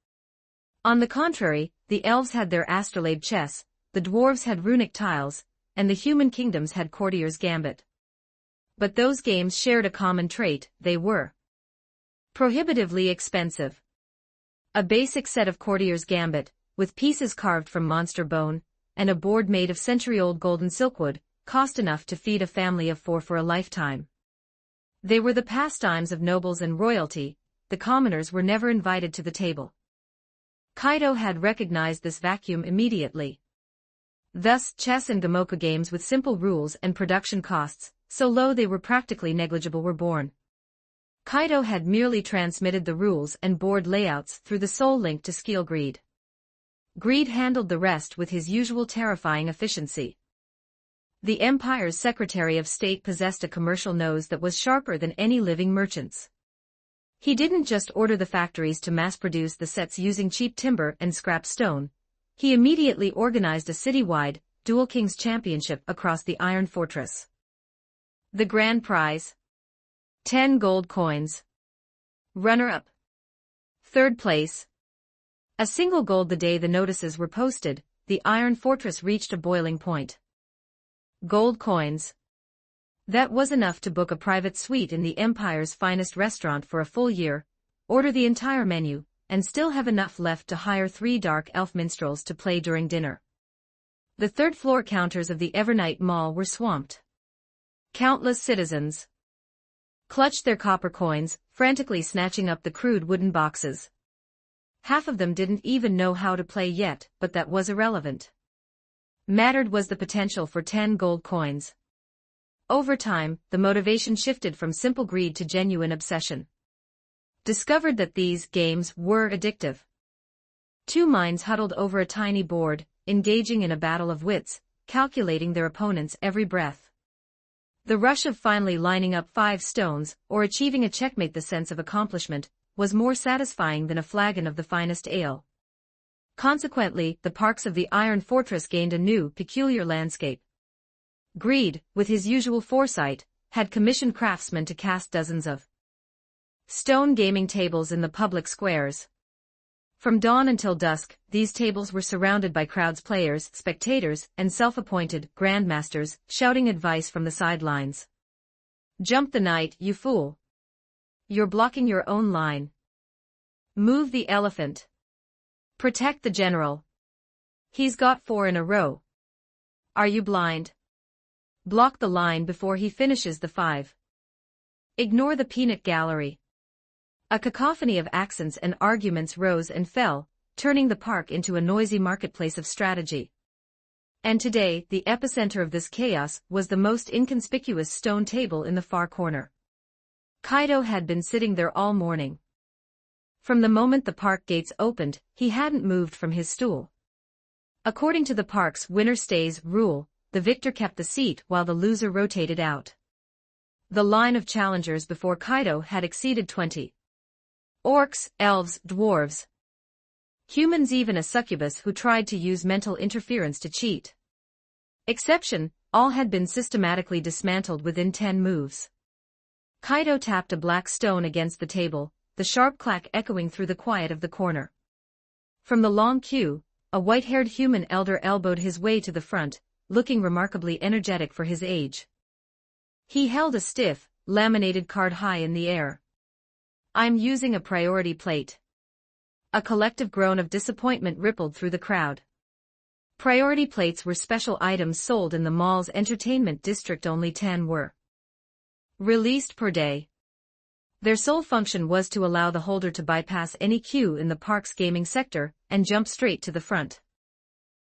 [SPEAKER 2] On the contrary, the elves had their astrolabe chess, the dwarves had runic tiles, and the human kingdoms had courtier's gambit. But those games shared a common trait: they were prohibitively expensive. A basic set of courtier's gambit, with pieces carved from monster bone, and a board made of century-old golden silkwood, cost enough to feed a family of 4 for a lifetime. They were the pastimes of nobles and royalty. The commoners were never invited to the table. Kaido had recognized this vacuum immediately. Thus, chess and Gamoku games with simple rules and production costs, so low they were practically negligible, were born. Kaido had merely transmitted the rules and board layouts through the soul link to Skill Greed. Greed handled the rest with his usual terrifying efficiency. The Empire's Secretary of State possessed a commercial nose that was sharper than any living merchant's. He didn't just order the factories to mass-produce the sets using cheap timber and scrap stone. He immediately organized a citywide, Dual Kings Championship across the Iron Fortress. The grand prize: 10 gold coins. Runner-up: third place. A single gold. The day the notices were posted, the Iron Fortress reached a boiling point. Gold coins. That was enough to book a private suite in the Empire's finest restaurant for a full year, order the entire menu, and still have enough left to hire 3 dark elf minstrels to play during dinner. The third-floor counters of the Evernight Mall were swamped. Countless citizens clutched their copper coins, frantically snatching up the crude wooden boxes. Half of them didn't even know how to play yet, but that was irrelevant. Mattered was the potential for 10 gold coins. Over time, the motivation shifted from simple greed to genuine obsession. Discovered that these games were addictive. 2 minds huddled over a tiny board, engaging in a battle of wits, calculating their opponent's every breath. The rush of finally lining up 5 stones, or achieving a checkmate, the sense of accomplishment, was more satisfying than a flagon of the finest ale. Consequently, the parks of the Iron Fortress gained a new, peculiar landscape. Greed, with his usual foresight, had commissioned craftsmen to cast dozens of stone gaming tables in the public squares. From dawn until dusk, these tables were surrounded by crowds, players, spectators, and self-appointed grandmasters, shouting advice from the sidelines. Jump the knight, you fool. You're blocking your own line. Move the elephant. Protect the general. He's got 4 in a row. Are you blind? Block the line before he finishes the 5. Ignore the peanut gallery. A cacophony of accents and arguments rose and fell, turning the park into a noisy marketplace of strategy. And today, the epicenter of this chaos was the most inconspicuous stone table in the far corner. Kaido had been sitting there all morning. From the moment the park gates opened, he hadn't moved from his stool. According to the park's winner stays rule, the victor kept the seat while the loser rotated out. The line of challengers before Kaido had exceeded 20. Orcs, elves, dwarves. Humans, even a succubus who tried to use mental interference to cheat. Exception, all had been systematically dismantled within 10 moves. Kaido tapped a black stone against the table, the sharp clack echoing through the quiet of the corner. From the long queue, a white-haired human elder elbowed his way to the front, looking remarkably energetic for his age. He held a stiff, laminated card high in the air. I'm using a priority plate. A collective groan of disappointment rippled through the crowd. Priority plates were special items sold in the mall's entertainment district. Only 10 were released per day. Their sole function was to allow the holder to bypass any queue in the park's gaming sector and jump straight to the front.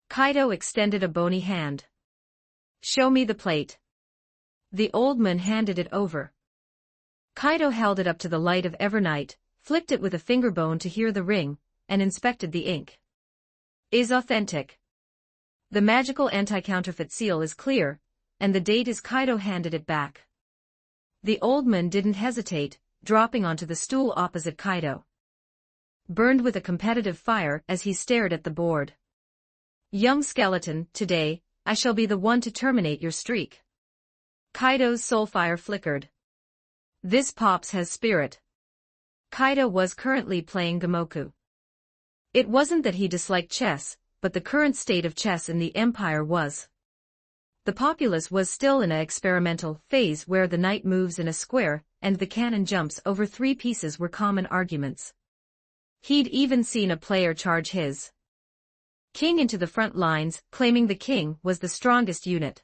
[SPEAKER 2] Kaido extended a bony hand. Show me the plate. The old man handed it over. Kaido held it up to the light of Evernight, flicked it with a finger bone to hear the ring, and inspected the ink. Is authentic. The magical anti-counterfeit seal is clear, and the date is. Kaido handed it back. The old man didn't hesitate, dropping onto the stool opposite Kaido. Burned with a competitive fire as he stared at the board. Young skeleton, today, I shall be the one to terminate your streak. Kaido's soul fire flickered. This pops has spirit. Kaido was currently playing Gamoku. It wasn't that he disliked chess, but the current state of chess in the Empire was. The populace was still in an experimental phase where the knight moves in a square, and the cannon jumps over 3 pieces were common arguments. He'd even seen a player charge his king into the front lines, claiming the king was the strongest unit.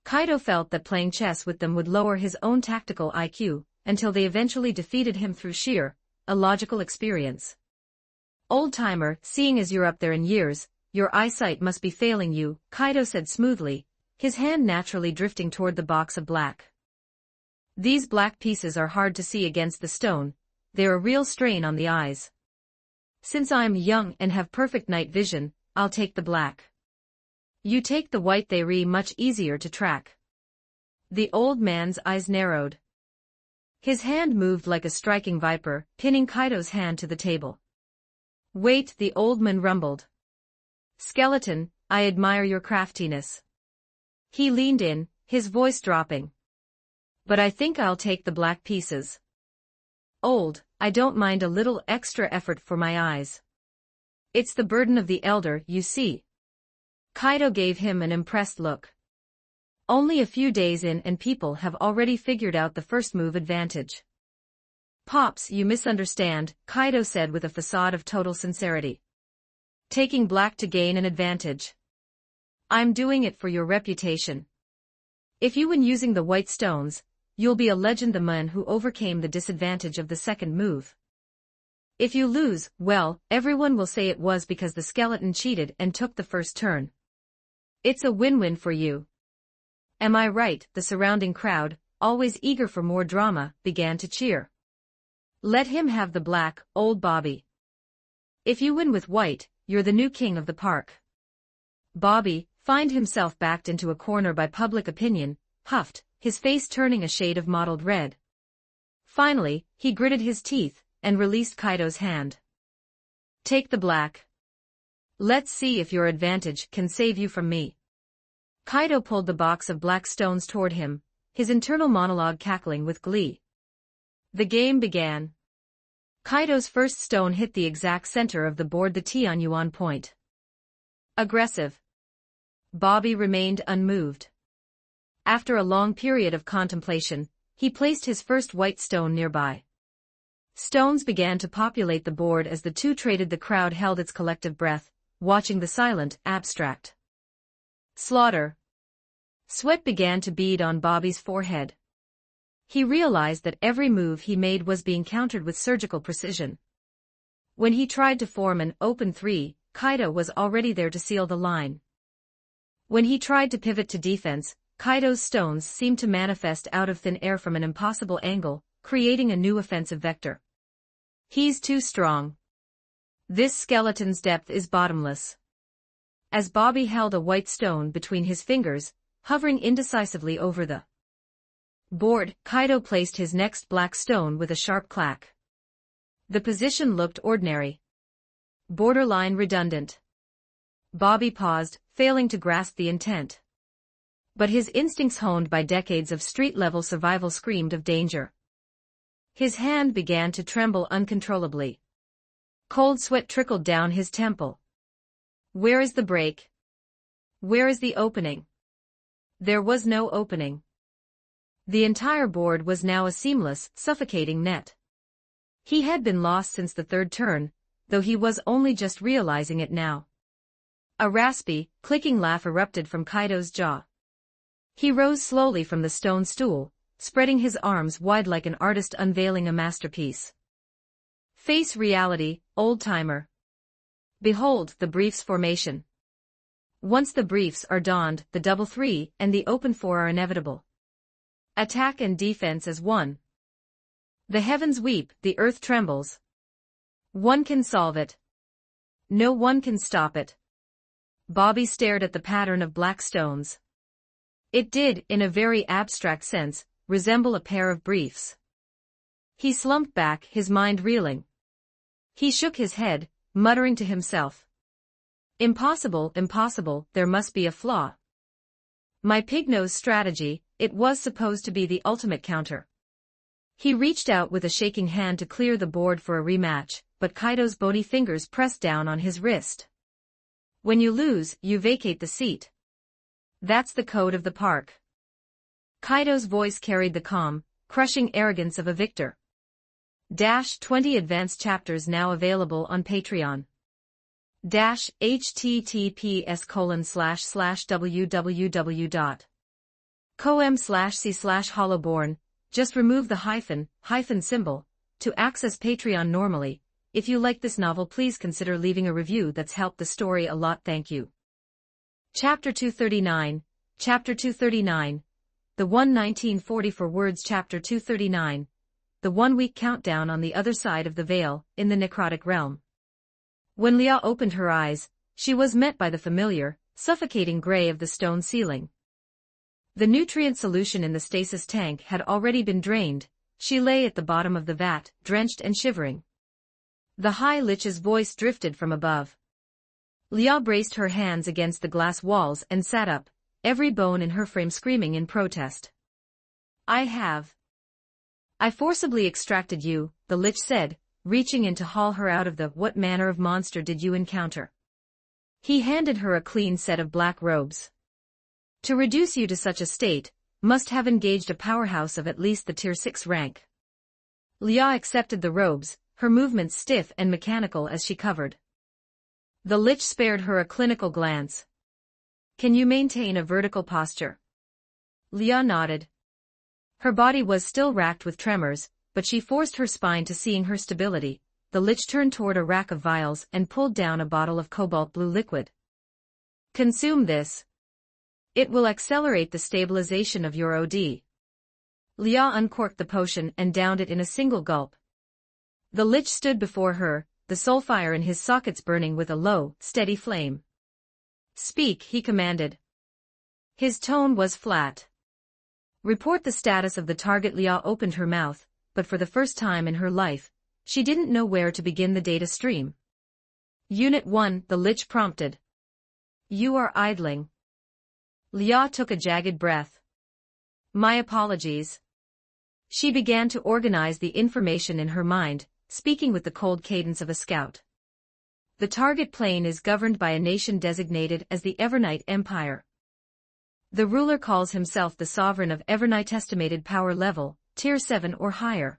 [SPEAKER 2] Kaido felt that playing chess with them would lower his own tactical IQ, until they eventually defeated him through sheer, illogical experience. Old-timer, seeing as you're up there in years, your eyesight must be failing you, Kaido said smoothly, his hand naturally drifting toward the box of black. These black pieces are hard to see against the stone, they're a real strain on the eyes. Since I'm young and have perfect night vision, I'll take the black. You take the white, they're much easier to track. The old man's eyes narrowed. His hand moved like a striking viper, pinning Kaido's hand to the table. Wait, the old man rumbled. Skeleton, I admire your craftiness. He leaned in, his voice dropping. But I think I'll take the black pieces. Old, I don't mind a little extra effort for my eyes. It's the burden of the elder, you see. Kaido gave him an impressed look. Only a few days in and people have already figured out the first move advantage. Pops, you misunderstand, Kaido said with a facade of total sincerity. Taking black to gain an advantage. I'm doing it for your reputation. If you win using the white stones, you'll be a legend, the man who overcame the disadvantage of the second move. If you lose, well, everyone will say it was because the skeleton cheated and took the first turn. It's a win-win for you. Am I right? The surrounding crowd, always eager for more drama, began to cheer. Let him have the black, old Bobby. If you win with white, you're the new king of the park. Bobby, find himself backed into a corner by public opinion, huffed, his face turning a shade of mottled red. Finally, he gritted his teeth and released Kaido's hand. Take the black. Let's see if your advantage can save you from me. Kaido pulled the box of black stones toward him, his internal monologue cackling with glee. The game began. Kaido's first stone hit the exact center of the board, the Tianyuan point. Aggressive. Bobby remained unmoved. After a long period of contemplation, he placed his first white stone nearby. Stones began to populate the board as the two traded. The crowd held its collective breath, watching the silent, abstract slaughter. Sweat began to bead on Bobby's forehead. He realized that every move he made was being countered with surgical precision. When he tried to form an open three, Kaido was already there to seal the line. When he tried to pivot to defense, Kaido's stones seemed to manifest out of thin air from an impossible angle, creating a new offensive vector. He's too strong. This skeleton's depth is bottomless. As Bobby held a white stone between his fingers, hovering indecisively over the board, Kaido placed his next black stone with a sharp clack. The position looked ordinary. Borderline redundant. Bobby paused, failing to grasp the intent. But his instincts, honed by decades of street-level survival, screamed of danger. His hand began to tremble uncontrollably. Cold sweat trickled down his temple. Where is the break? Where is the opening? There was no opening. The entire board was now a seamless, suffocating net. He had been lost since the third turn, though he was only just realizing it now. A raspy, clicking laugh erupted from Kaido's jaw. He rose slowly from the stone stool, spreading his arms wide like an artist unveiling a masterpiece. Face reality, old-timer. Behold the briefs formation. Once the briefs are donned, the double three and the open four are inevitable. Attack and defense as one. The heavens weep, the earth trembles. One can solve it. No one can stop it. Bobby stared at the pattern of black stones. It did, in a very abstract sense, resemble a pair of briefs. He slumped back, his mind reeling. He shook his head, muttering to himself. Impossible, impossible, there must be a flaw. My pig-nosed strategy, it was supposed to be the ultimate counter. He reached out with a shaking hand to clear the board for a rematch, but Kaido's bony fingers pressed down on his wrist. When you lose, you vacate the seat. That's the code of the park. Kaido's voice carried the calm, crushing arrogance of a victor. 20 advanced chapters now available on Patreon. https://www.com/c/hollowborn. Just remove the hyphen symbol to access Patreon normally. If you like this novel, please consider leaving a review. That's helped the story a lot. Thank you. Chapter 239. Chapter 239. The 1944 words. Chapter 239. The 1-week countdown on the other side of the veil, in the necrotic realm. When Lia opened her eyes, she was met by the familiar, suffocating gray of the stone ceiling. The nutrient solution in the stasis tank had already been drained. She lay at the bottom of the vat, drenched and shivering. The High Lich's voice drifted from above. Lia braced her hands against the glass walls and sat up, every bone in her frame screaming in protest. I forcibly extracted you, the Lich said, reaching in to haul her out of the "What manner of monster did you encounter?" He handed her a clean set of black robes. To reduce you to such a state, must have engaged a powerhouse of at least the tier 6 rank. Lia accepted the robes, her movements stiff and mechanical as she covered. The lich spared her a clinical glance. Can you maintain a vertical posture? Lia nodded. Her body was still racked with tremors, but she forced her spine to seeing her stability. The lich turned toward a rack of vials and pulled down a bottle of cobalt blue liquid. Consume this. It will accelerate the stabilization of your OD. Lia uncorked the potion and downed it in a single gulp. The lich stood before her, the soul fire in his sockets burning with a low, steady flame. Speak, he commanded. His tone was flat. Report the status of the target. Lia opened her mouth, but for the first time in her life, she didn't know where to begin the data stream. Unit 1, the lich prompted. You are idling. Lia took a jagged breath. My apologies. She began to organize the information in her mind, speaking with the cold cadence of a scout. The target plane is governed by a nation designated as the Evernight Empire. The ruler calls himself the sovereign of Evernight. Estimated power level, tier 7 or higher.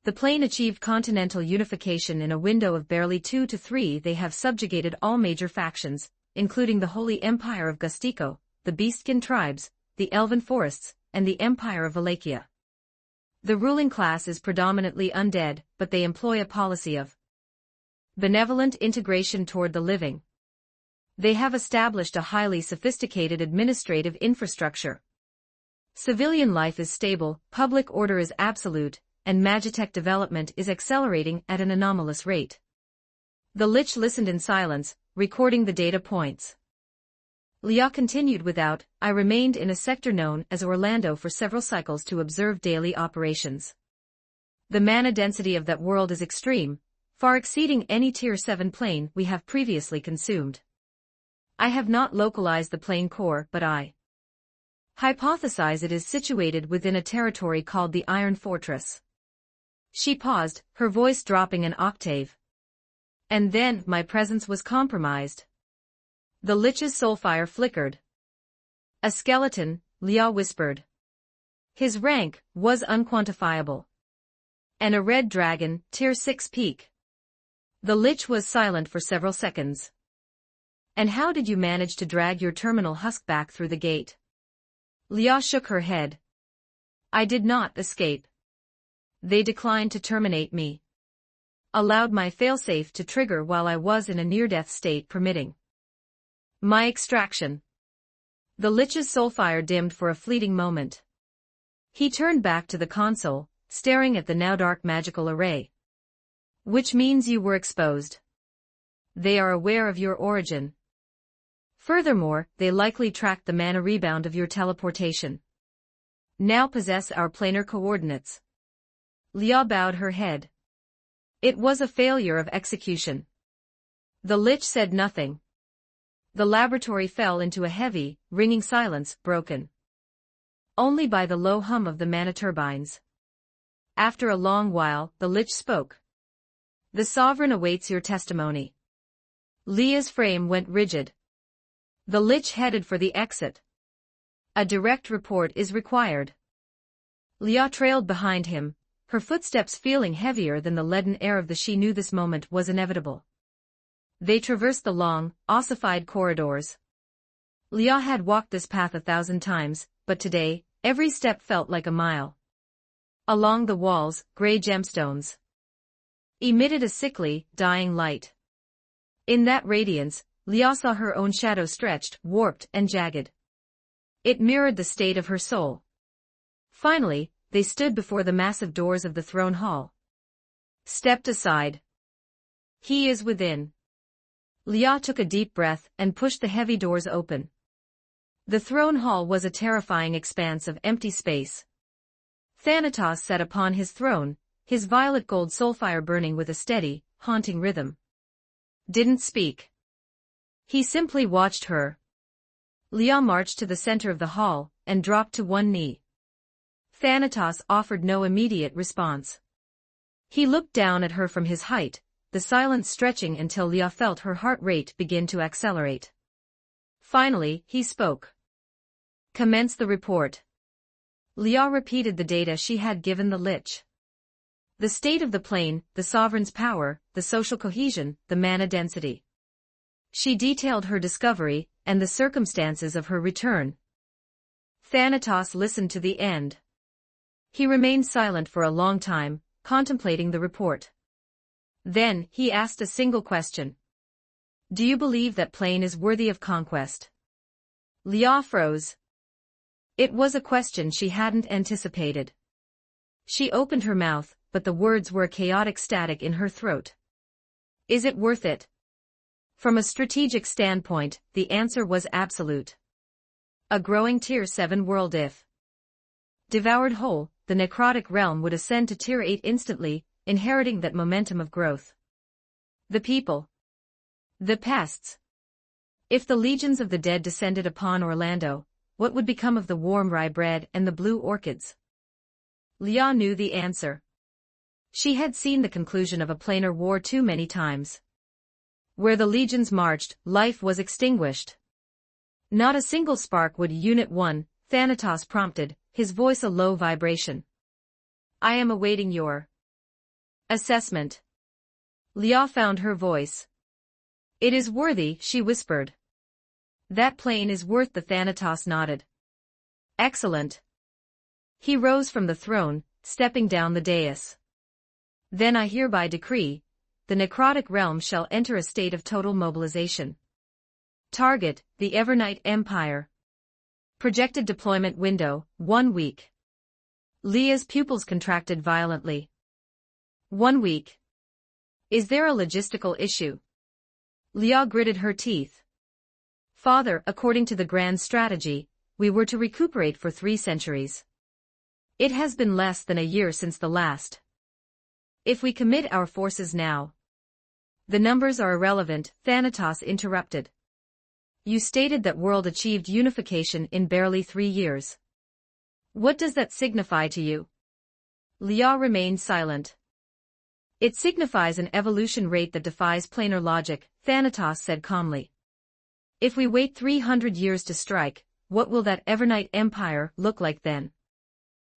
[SPEAKER 2] The plane achieved continental unification in a window of barely 2 to 3. They have subjugated all major factions, including the Holy Empire of Gustico, the Beastskin tribes, the Elven forests, and the Empire of Wallachia. The ruling class is predominantly undead, but they employ a policy of benevolent integration toward the living. They have established a highly sophisticated administrative infrastructure. Civilian life is stable, public order is absolute, and magitech development is accelerating at an anomalous rate. The lich listened in silence, recording the data points. Lia continued without, I remained in a sector known as Orlando for several cycles to observe daily operations. The mana density of that world is extreme, far exceeding any tier 7 plane we have previously consumed. I have not localized the plane core, but I hypothesize it is situated within a territory called the Iron Fortress. She paused, her voice dropping an octave. And then, my presence was compromised. The lich's soulfire flickered. A skeleton, Lia whispered. His rank was unquantifiable. And a red dragon, tier 6 peak. The lich was silent for several seconds. And how did you manage to drag your terminal husk back through the gate? Lia shook her head. I did not escape. They declined to terminate me. Allowed my failsafe to trigger while I was in a near-death state permitting my extraction. The lich's soulfire dimmed for a fleeting moment. He turned back to the console, staring at the now dark magical array. Which means you were exposed. They are aware of your origin. Furthermore, they likely tracked the mana rebound of your teleportation. Now possess our planar coordinates. Lia bowed her head. It was a failure of execution. The lich said nothing. The laboratory fell into a heavy, ringing silence, broken only by the low hum of the mana turbines. After a long while, the lich spoke. The sovereign awaits your testimony. Lia's frame went rigid. The lich headed for the exit. A direct report is required. Lia trailed behind him, her footsteps feeling heavier than the leaden air of the she knew this moment was inevitable. They traversed the long, ossified corridors. Lia had walked this path 1,000 times, but today, every step felt like a mile. Along the walls, gray gemstones emitted a sickly, dying light. In that radiance, Lia saw her own shadow stretched, warped, and jagged. It mirrored the state of her soul. Finally, they stood before the massive doors of the throne hall. Stepped aside. He is within. Lia took a deep breath and pushed the heavy doors open. The throne hall was a terrifying expanse of empty space. Thanatos sat upon his throne, his violet gold soulfire burning with a steady, haunting rhythm. Didn't speak. He simply watched her. Lia marched to the center of the hall and dropped to one knee. Thanatos offered no immediate response. He looked down at her from his height, the silence stretching until Lia felt her heart rate begin to accelerate. Finally, he spoke. Commence the report. Liao repeated the data she had given the Lich. The state of the plane, the sovereign's power, the social cohesion, the mana density. She detailed her discovery, and the circumstances of her return. Thanatos listened to the end. He remained silent for a long time, contemplating the report. Then, he asked a single question. Do you believe that plane is worthy of conquest? Liao froze. It was a question she hadn't anticipated. She opened her mouth, but the words were a chaotic static in her throat. Is it worth it? From a strategic standpoint, the answer was absolute. A growing Tier 7 world if devoured whole, the necrotic realm would ascend to Tier 8 instantly, inheriting that momentum of growth. The people. The pests. If the legions of the dead descended upon Orlando, what would become of the warm rye bread and the blue orchids? Liao knew the answer. She had seen the conclusion of a planar war too many times. Where the legions marched, life was extinguished. Not a single spark would. Unit 1, Thanatos prompted, his voice a low vibration. I am awaiting your assessment. Liao found her voice. It is worthy, she whispered. That plane is worth the Thanatos nodded. Excellent. He rose from the throne, stepping down the dais. Then I hereby decree, the necrotic realm shall enter a state of total mobilization. Target, the Evernight Empire. Projected deployment window, 1 week. Leah's pupils contracted violently. 1 week. Is there a logistical issue? Leah gritted her teeth. Father, according to the grand strategy, we were to recuperate for 3 centuries. It has been less than a year since the last. If we commit our forces now. The numbers are irrelevant, Thanatos interrupted. You stated that world achieved unification in barely 3 years. What does that signify to you? Liao remained silent. It signifies an evolution rate that defies planar logic, Thanatos said calmly. If we wait 300 years to strike, what will that Evernight Empire look like then?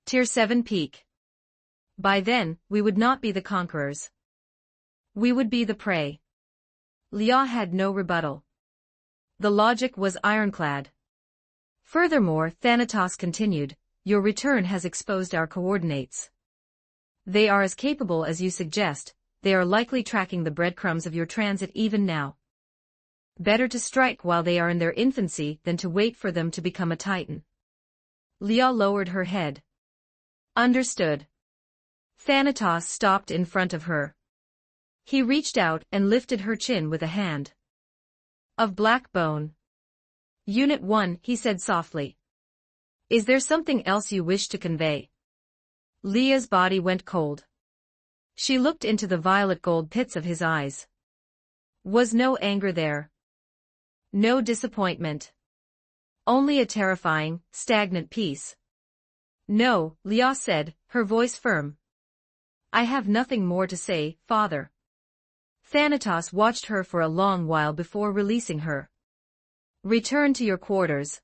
[SPEAKER 2] Tier 7 peak. By then, we would not be the conquerors. We would be the prey. Liao had no rebuttal. The logic was ironclad. Furthermore, Thanatos continued, your return has exposed our coordinates. They are as capable as you suggest, they are likely tracking the breadcrumbs of your transit even now. Better to strike while they are in their infancy than to wait for them to become a titan. Liao lowered her head. Understood. Thanatos stopped in front of her. He reached out and lifted her chin with a hand. Of black bone. Unit 1, he said softly. Is there something else you wish to convey? Leah's body went cold. She looked into the violet gold pits of his eyes. Was no anger there. No disappointment. Only a terrifying, stagnant peace. No, Liao said, her voice firm. I have nothing more to say, father. Thanatos watched her for a long while before releasing her. Return to your quarters.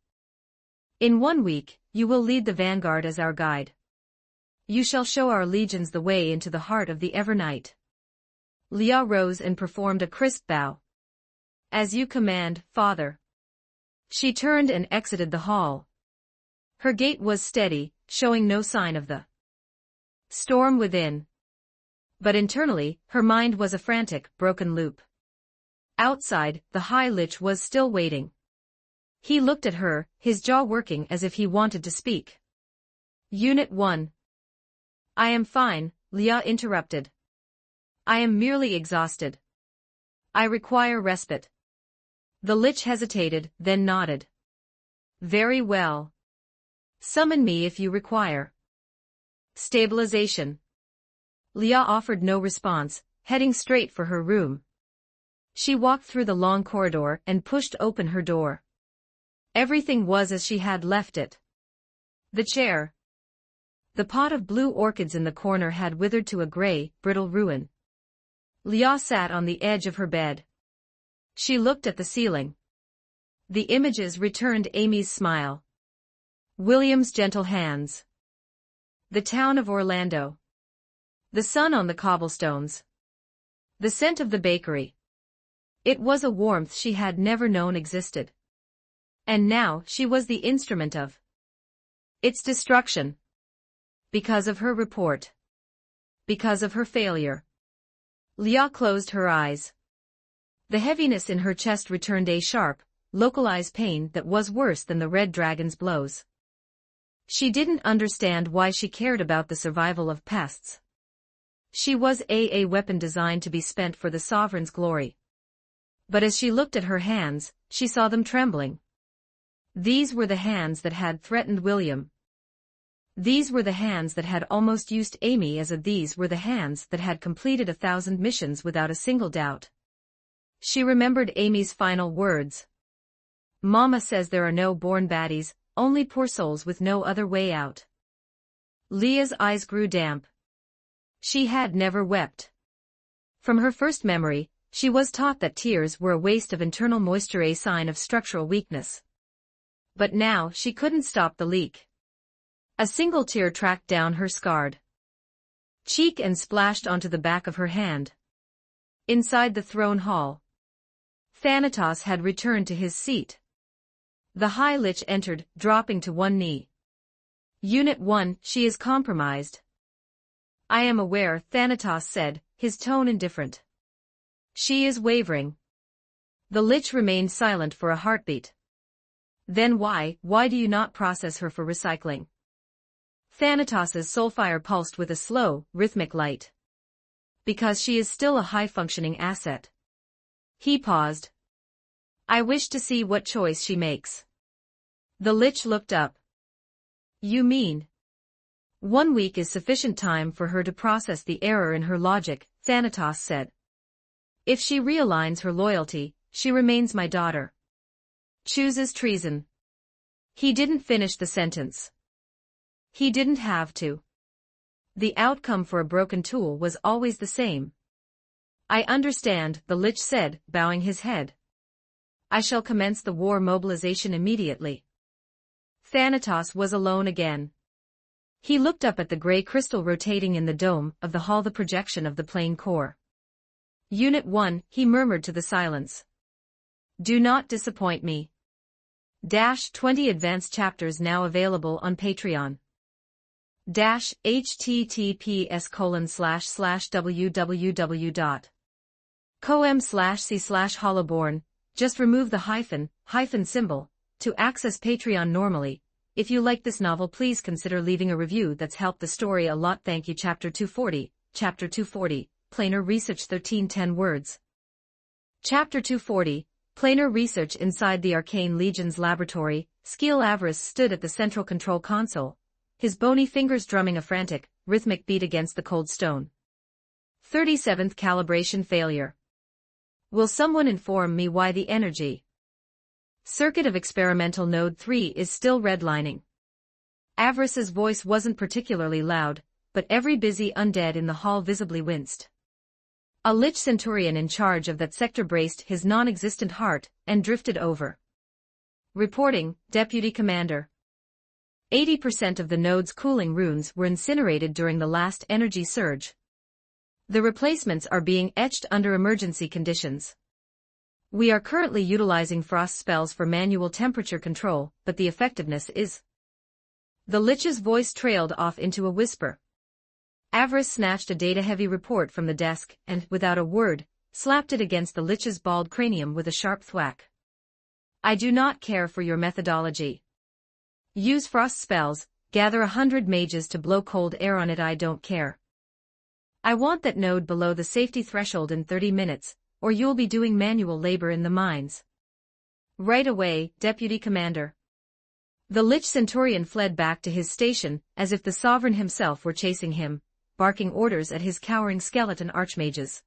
[SPEAKER 2] In 1 week, you will lead the vanguard as our guide. You shall show our legions the way into the heart of the Evernight. Liao rose and performed a crisp bow. As you command, father. She turned and exited the hall. Her gait was steady, showing no sign of the storm within. But internally, her mind was a frantic, broken loop. Outside, the High Lich was still waiting. He looked at her, his jaw working as if he wanted to speak. Unit 1. I am fine, Liao interrupted. I am merely exhausted. I require respite. The Lich hesitated, then nodded. Very well. Summon me if you require. Stabilization. Liao offered no response, heading straight for her room. She walked through the long corridor and pushed open her door. Everything was as she had left it. The chair. The pot of blue orchids in the corner had withered to a gray, brittle ruin. Liao sat on the edge of her bed. She looked at the ceiling. The images returned Amy's smile. William's gentle hands. The town of Orlando. The sun on the cobblestones. The scent of the bakery. It was a warmth she had never known existed. And now she was the instrument of its destruction. Because of her report. Because of her failure. Leah closed her eyes. The heaviness in her chest returned a sharp, localized pain that was worse than the red dragon's blows. She didn't understand why she cared about the survival of pests. She was a weapon designed to be spent for the sovereign's glory. But as she looked at her hands, she saw them trembling. These were the hands that had threatened William. These were the hands that had almost used Amy these were the hands that had completed 1,000 missions without a single doubt. She remembered Amy's final words. Mama says there are no born baddies, only poor souls with no other way out. Leah's eyes grew damp. She had never wept. From her first memory, she was taught that tears were a waste of internal moisture, a sign of structural weakness. But now she couldn't stop the leak. A single tear tracked down her scarred cheek and splashed onto the back of her hand. Inside the throne hall, Thanatos had returned to his seat. The High Lich entered, dropping to one knee. Unit 1, she is compromised. I am aware, Thanatos said, his tone indifferent. She is wavering. The Lich remained silent for a heartbeat. Then why do you not process her for recycling? Thanatos's soulfire pulsed with a slow, rhythmic light. Because she is still a high-functioning asset. He paused. I wish to see what choice she makes. The Lich looked up. You mean? 1 week is sufficient time for her to process the error in her logic, Thanatos said. If she realigns her loyalty, she remains my daughter. Chooses treason. He didn't finish the sentence. He didn't have to. The outcome for a broken tool was always the same. I understand, the Lich said, bowing his head. I shall commence the war mobilization immediately. Thanatos was alone again. He looked up at the gray crystal rotating in the dome of the hall, the projection of the plane core. Unit 1, he murmured to the silence. Do not disappoint me. 20 advanced chapters now available on Patreon. https://www.com/c/hollowborn. Just remove the hyphen symbol to access Patreon normally. If you like this novel, please consider leaving a review. That's helped the story a lot. Thank you. Chapter 240, Planar Research 1310 words. Chapter 240, Planar Research. Inside the Arcane Legion's laboratory, Skeel Avarice stood at the central control console, his bony fingers drumming a frantic, rhythmic beat against the cold stone. 37th calibration failure. Will someone inform me why the energy circuit of experimental node 3 is still redlining? Avarice's voice wasn't particularly loud, but every busy undead in the hall visibly winced. A Lich Centurion in charge of that sector braced his non-existent heart and drifted over. Reporting, Deputy Commander. 80% of the node's cooling runes were incinerated during the last energy surge. The replacements are being etched under emergency conditions. We are currently utilizing frost spells for manual temperature control, but the effectiveness is... The Lich's voice trailed off into a whisper. Avarice snatched a data-heavy report from the desk and, without a word, slapped it against the Lich's bald cranium with a sharp thwack. I do not care for your methodology. Use frost spells, gather 100 mages to blow cold air on it. I don't care. I want that node below the safety threshold in 30 minutes, or you'll be doing manual labor in the mines. Right away, Deputy Commander. The Lich Centurion fled back to his station, as if the Sovereign himself were chasing him, barking orders at his cowering skeleton archmages.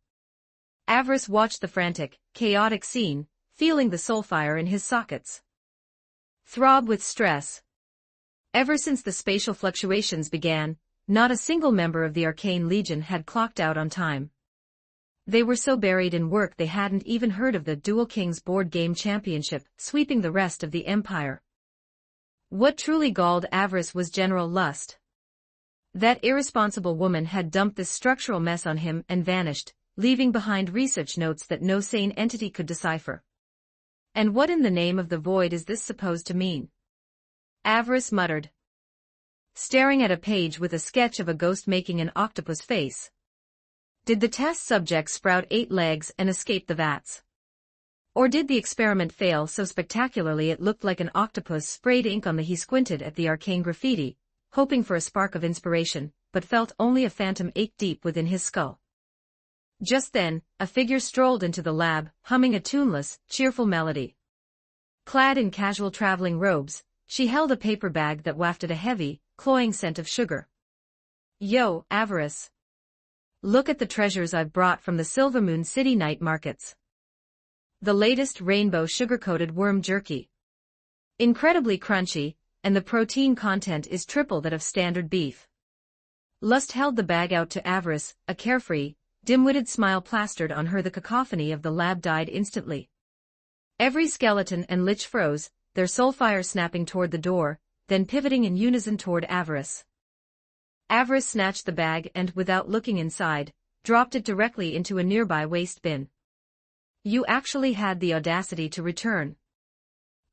[SPEAKER 2] Avarice watched the frantic, chaotic scene, feeling the soulfire in his sockets throb with stress. Ever since the spatial fluctuations began, not a single member of the Arcane Legion had clocked out on time. They were so buried in work they hadn't even heard of the Dual Kings board game championship sweeping the rest of the Empire. What truly galled Avarice was general lust. That irresponsible woman had dumped this structural mess on him and vanished, leaving behind research notes that no sane entity could decipher. And what in the name of the void is this supposed to mean? Avarice muttered, staring at a page with a sketch of a ghost making an octopus face. Did the test subject sprout 8 legs and escape the vats? Or did the experiment fail so spectacularly it looked like an octopus sprayed ink on the? He squinted at the arcane graffiti, hoping for a spark of inspiration, but felt only a phantom ache deep within his skull. Just then, a figure strolled into the lab, humming a tuneless, cheerful melody. Clad in casual traveling robes, she held a paper bag that wafted a heavy, cloying scent of sugar. Yo, Avarice. Look at the treasures I've brought from the Silver Moon City night markets. The latest rainbow sugar-coated worm jerky. Incredibly crunchy, and the protein content is triple that of standard beef. Lust held the bag out to Avarice, a carefree, dim-witted smile plastered on her. The cacophony of the lab died instantly. Every skeleton and lich froze, their soul fire snapping toward the door, then pivoting in unison toward Avarice. Avarice snatched the bag and, without looking inside, dropped it directly into a nearby waste bin. You actually had the audacity to return.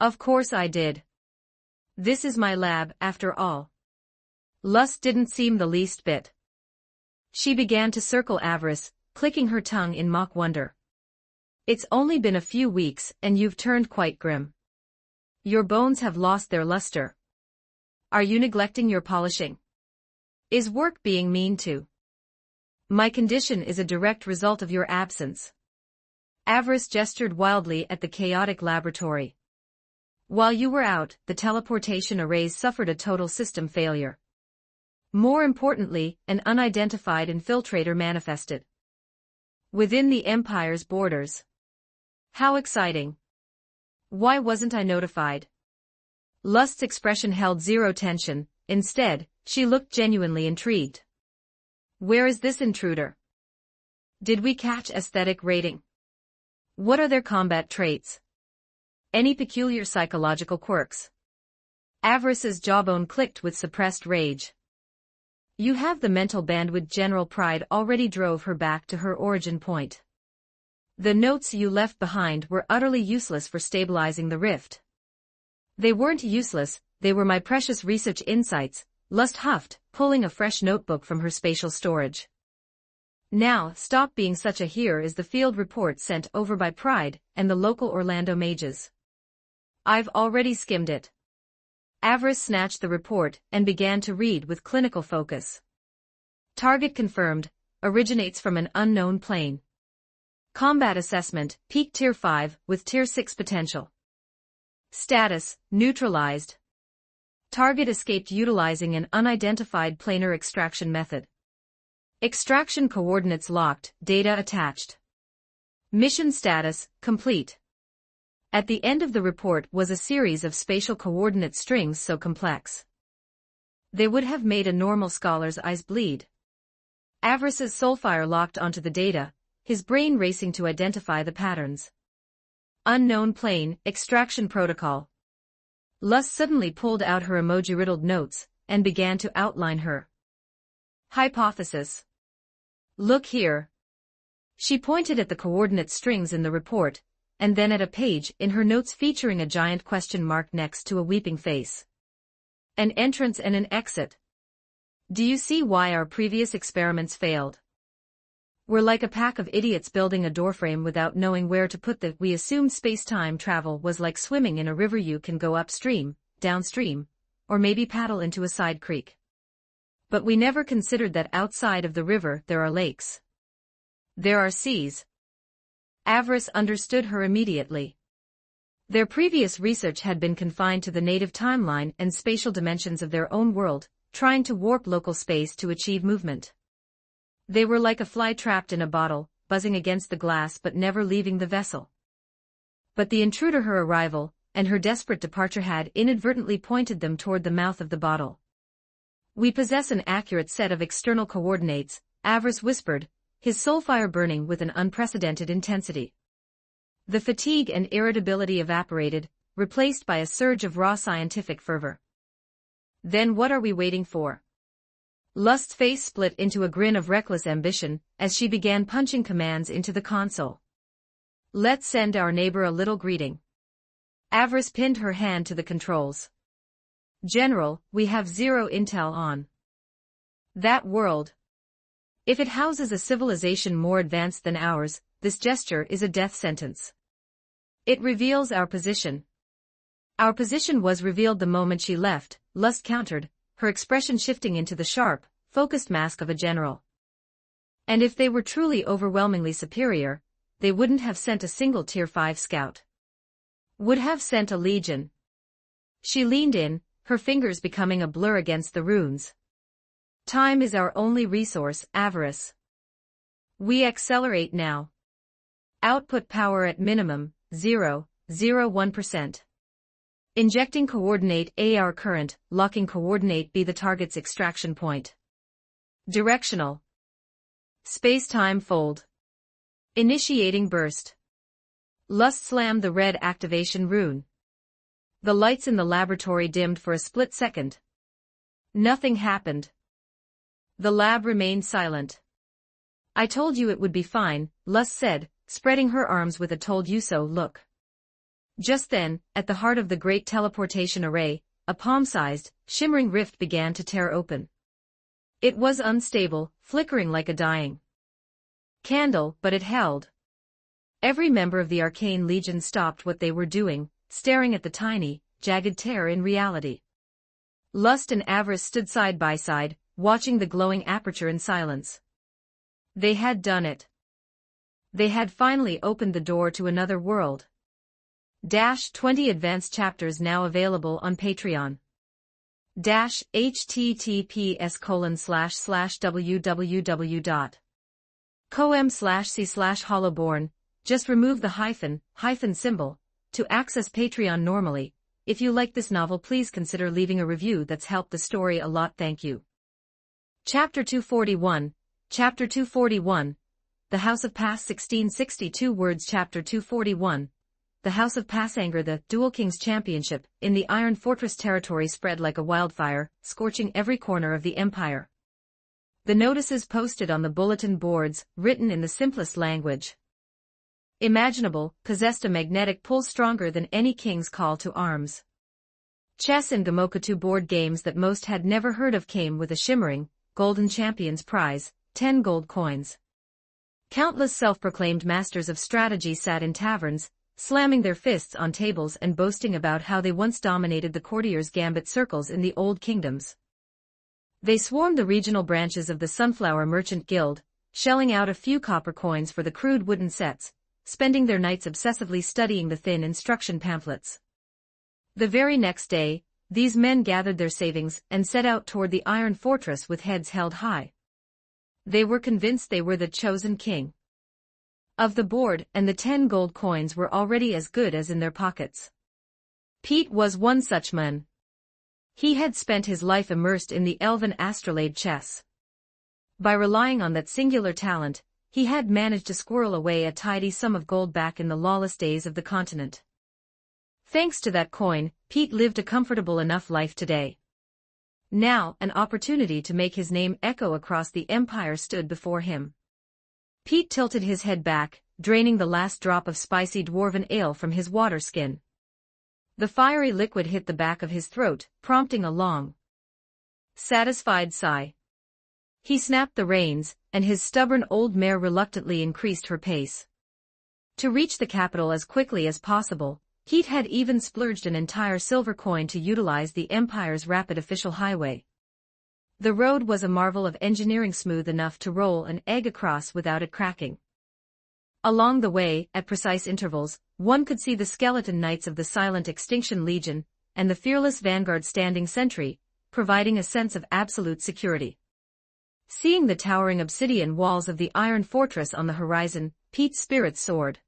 [SPEAKER 2] Of course I did. This is my lab, after all. Lust didn't seem the least bit. She began to circle Avarice, clicking her tongue in mock wonder. It's only been a few weeks and you've turned quite grim. Your bones have lost their luster. Are you neglecting your polishing? Is work being mean to? My condition is a direct result of your absence. Avarice gestured wildly at the chaotic laboratory. While you were out, the teleportation arrays suffered a total system failure. More importantly, an unidentified infiltrator manifested within the Empire's borders. How exciting! Why wasn't I notified? Lust's expression held zero tension. Instead, she looked genuinely intrigued. Where is this intruder? Did we catch aesthetic rating? What are their combat traits? Any peculiar psychological quirks? Avarice's jawbone clicked with suppressed rage. You have the mental bandwidth. General pride already drove her back to her origin point. The notes you left behind were utterly useless for stabilizing the rift. They weren't useless, they were my precious research insights, Lust huffed, pulling a fresh notebook from her spatial storage. Now, stop being such a. Here is the field report sent over by Pride and the local Orlando mages. I've already skimmed it. Avarice snatched the report and began to read with clinical focus. Target confirmed, originates from an unknown plane. Combat assessment, peak Tier 5 with Tier 6 potential. Status, neutralized. Target escaped utilizing an unidentified planar extraction method. Extraction coordinates locked, data attached. Mission status, complete. At the end of the report was a series of spatial coordinate strings so complex they would have made a normal scholar's eyes bleed. Avarice's soulfire locked onto the data, his brain racing to identify the patterns. Unknown plane, extraction protocol. Lust suddenly pulled out her emoji-riddled notes and began to outline her hypothesis. Look here. She pointed at the coordinate strings in the report, and then at a page in her notes featuring a giant question mark next to a weeping face. An entrance and an exit. Do you see why our previous experiments failed? We're like a pack of idiots building a doorframe without knowing where to put the. We assumed space-time travel was like swimming in a river. You can go upstream, downstream, or maybe paddle into a side creek. But we never considered that outside of the river there are lakes. There are seas. Avarice understood her immediately. Their previous research had been confined to the native timeline and spatial dimensions of their own world, trying to warp local space to achieve movement. They were like a fly trapped in a bottle, buzzing against the glass but never leaving the vessel. But the intruder, her arrival, and her desperate departure had inadvertently pointed them toward the mouth of the bottle. We possess an accurate set of external coordinates, Avarice whispered, his soulfire burning with an unprecedented intensity. The fatigue and irritability evaporated, replaced by a surge of raw scientific fervor. Then what are we waiting for? Lust's face split into a grin of reckless ambition as she began punching commands into the console. Let's send our neighbor a little greeting. Avarice pinned her hand to the controls. General, we have zero intel on that world. If it houses a civilization more advanced than ours, this gesture is a death sentence. It reveals our position. Our position was revealed the moment she left, Lust countered, her expression shifting into the sharp, focused mask of a general. And if they were truly overwhelmingly superior, they wouldn't have sent a single Tier 5 scout. Would have sent a legion. She leaned in, her fingers becoming a blur against the runes. Time is our only resource, Avarice. We accelerate now. Output power at minimum, 0.01%. Injecting coordinate AR current, locking coordinate B the target's extraction point. Directional. Space-time fold. Initiating burst. Lust slammed the red activation rune. The lights in the laboratory dimmed for a split second. Nothing happened. The lab remained silent. I told you it would be fine, Lust said, spreading her arms with a told-you-so look. Just then, at the heart of the great teleportation array, a palm-sized, shimmering rift began to tear open. It was unstable, flickering like a dying candle, but it held. Every member of the Arcane Legion stopped what they were doing, staring at the tiny, jagged tear in reality. Lust and Avarice stood side by side, watching the glowing aperture in silence. They had done it. They had finally opened the door to another world. 20 advanced chapters now available on Patreon. https://www.com/c/hollowborn. Just remove the hyphen symbol to access Patreon normally. If you like this novel, please consider leaving a review. That's helped the story a lot. Thank you. Chapter 241. Chapter 241. The House of Pass 1662 words. Chapter 241. The House of Passanger. The Dual Kings Championship in the Iron Fortress territory spread like a wildfire, scorching every corner of the empire. The notices posted on the bulletin boards, written in the simplest language imaginable, possessed a magnetic pull stronger than any king's call to arms. Chess and Gamoku, board games that most had never heard of, came with a shimmering, golden champion's prize, 10 gold coins. Countless self-proclaimed masters of strategy sat in taverns, slamming their fists on tables and boasting about how they once dominated the courtiers' gambit circles in the old kingdoms. They swarmed the regional branches of the Sunflower Merchant Guild, shelling out a few copper coins for the crude wooden sets, spending their nights obsessively studying the thin instruction pamphlets. The very next day, these men gathered their savings and set out toward the Iron Fortress with heads held high. They were convinced they were the chosen king of the board, and the 10 gold coins were already as good as in their pockets. Pete was one such man. He had spent his life immersed in the elven astrolabe chess. By relying on that singular talent, he had managed to squirrel away a tidy sum of gold back in the lawless days of the continent. Thanks to that coin, Pete lived a comfortable enough life today. Now, an opportunity to make his name echo across the empire stood before him. Pete tilted his head back, draining the last drop of spicy dwarven ale from his water skin. The fiery liquid hit the back of his throat, prompting a long, satisfied sigh. He snapped the reins, and his stubborn old mare reluctantly increased her pace. To reach the capital as quickly as possible, Pete had even splurged an entire silver coin to utilize the Empire's rapid official highway. The road was a marvel of engineering, smooth enough to roll an egg across without it cracking. Along the way, at precise intervals, one could see the skeleton knights of the Silent Extinction Legion, and the fearless vanguard standing sentry, providing a sense of absolute security. Seeing the towering obsidian walls of the Iron Fortress on the horizon, Pete's spirits soared.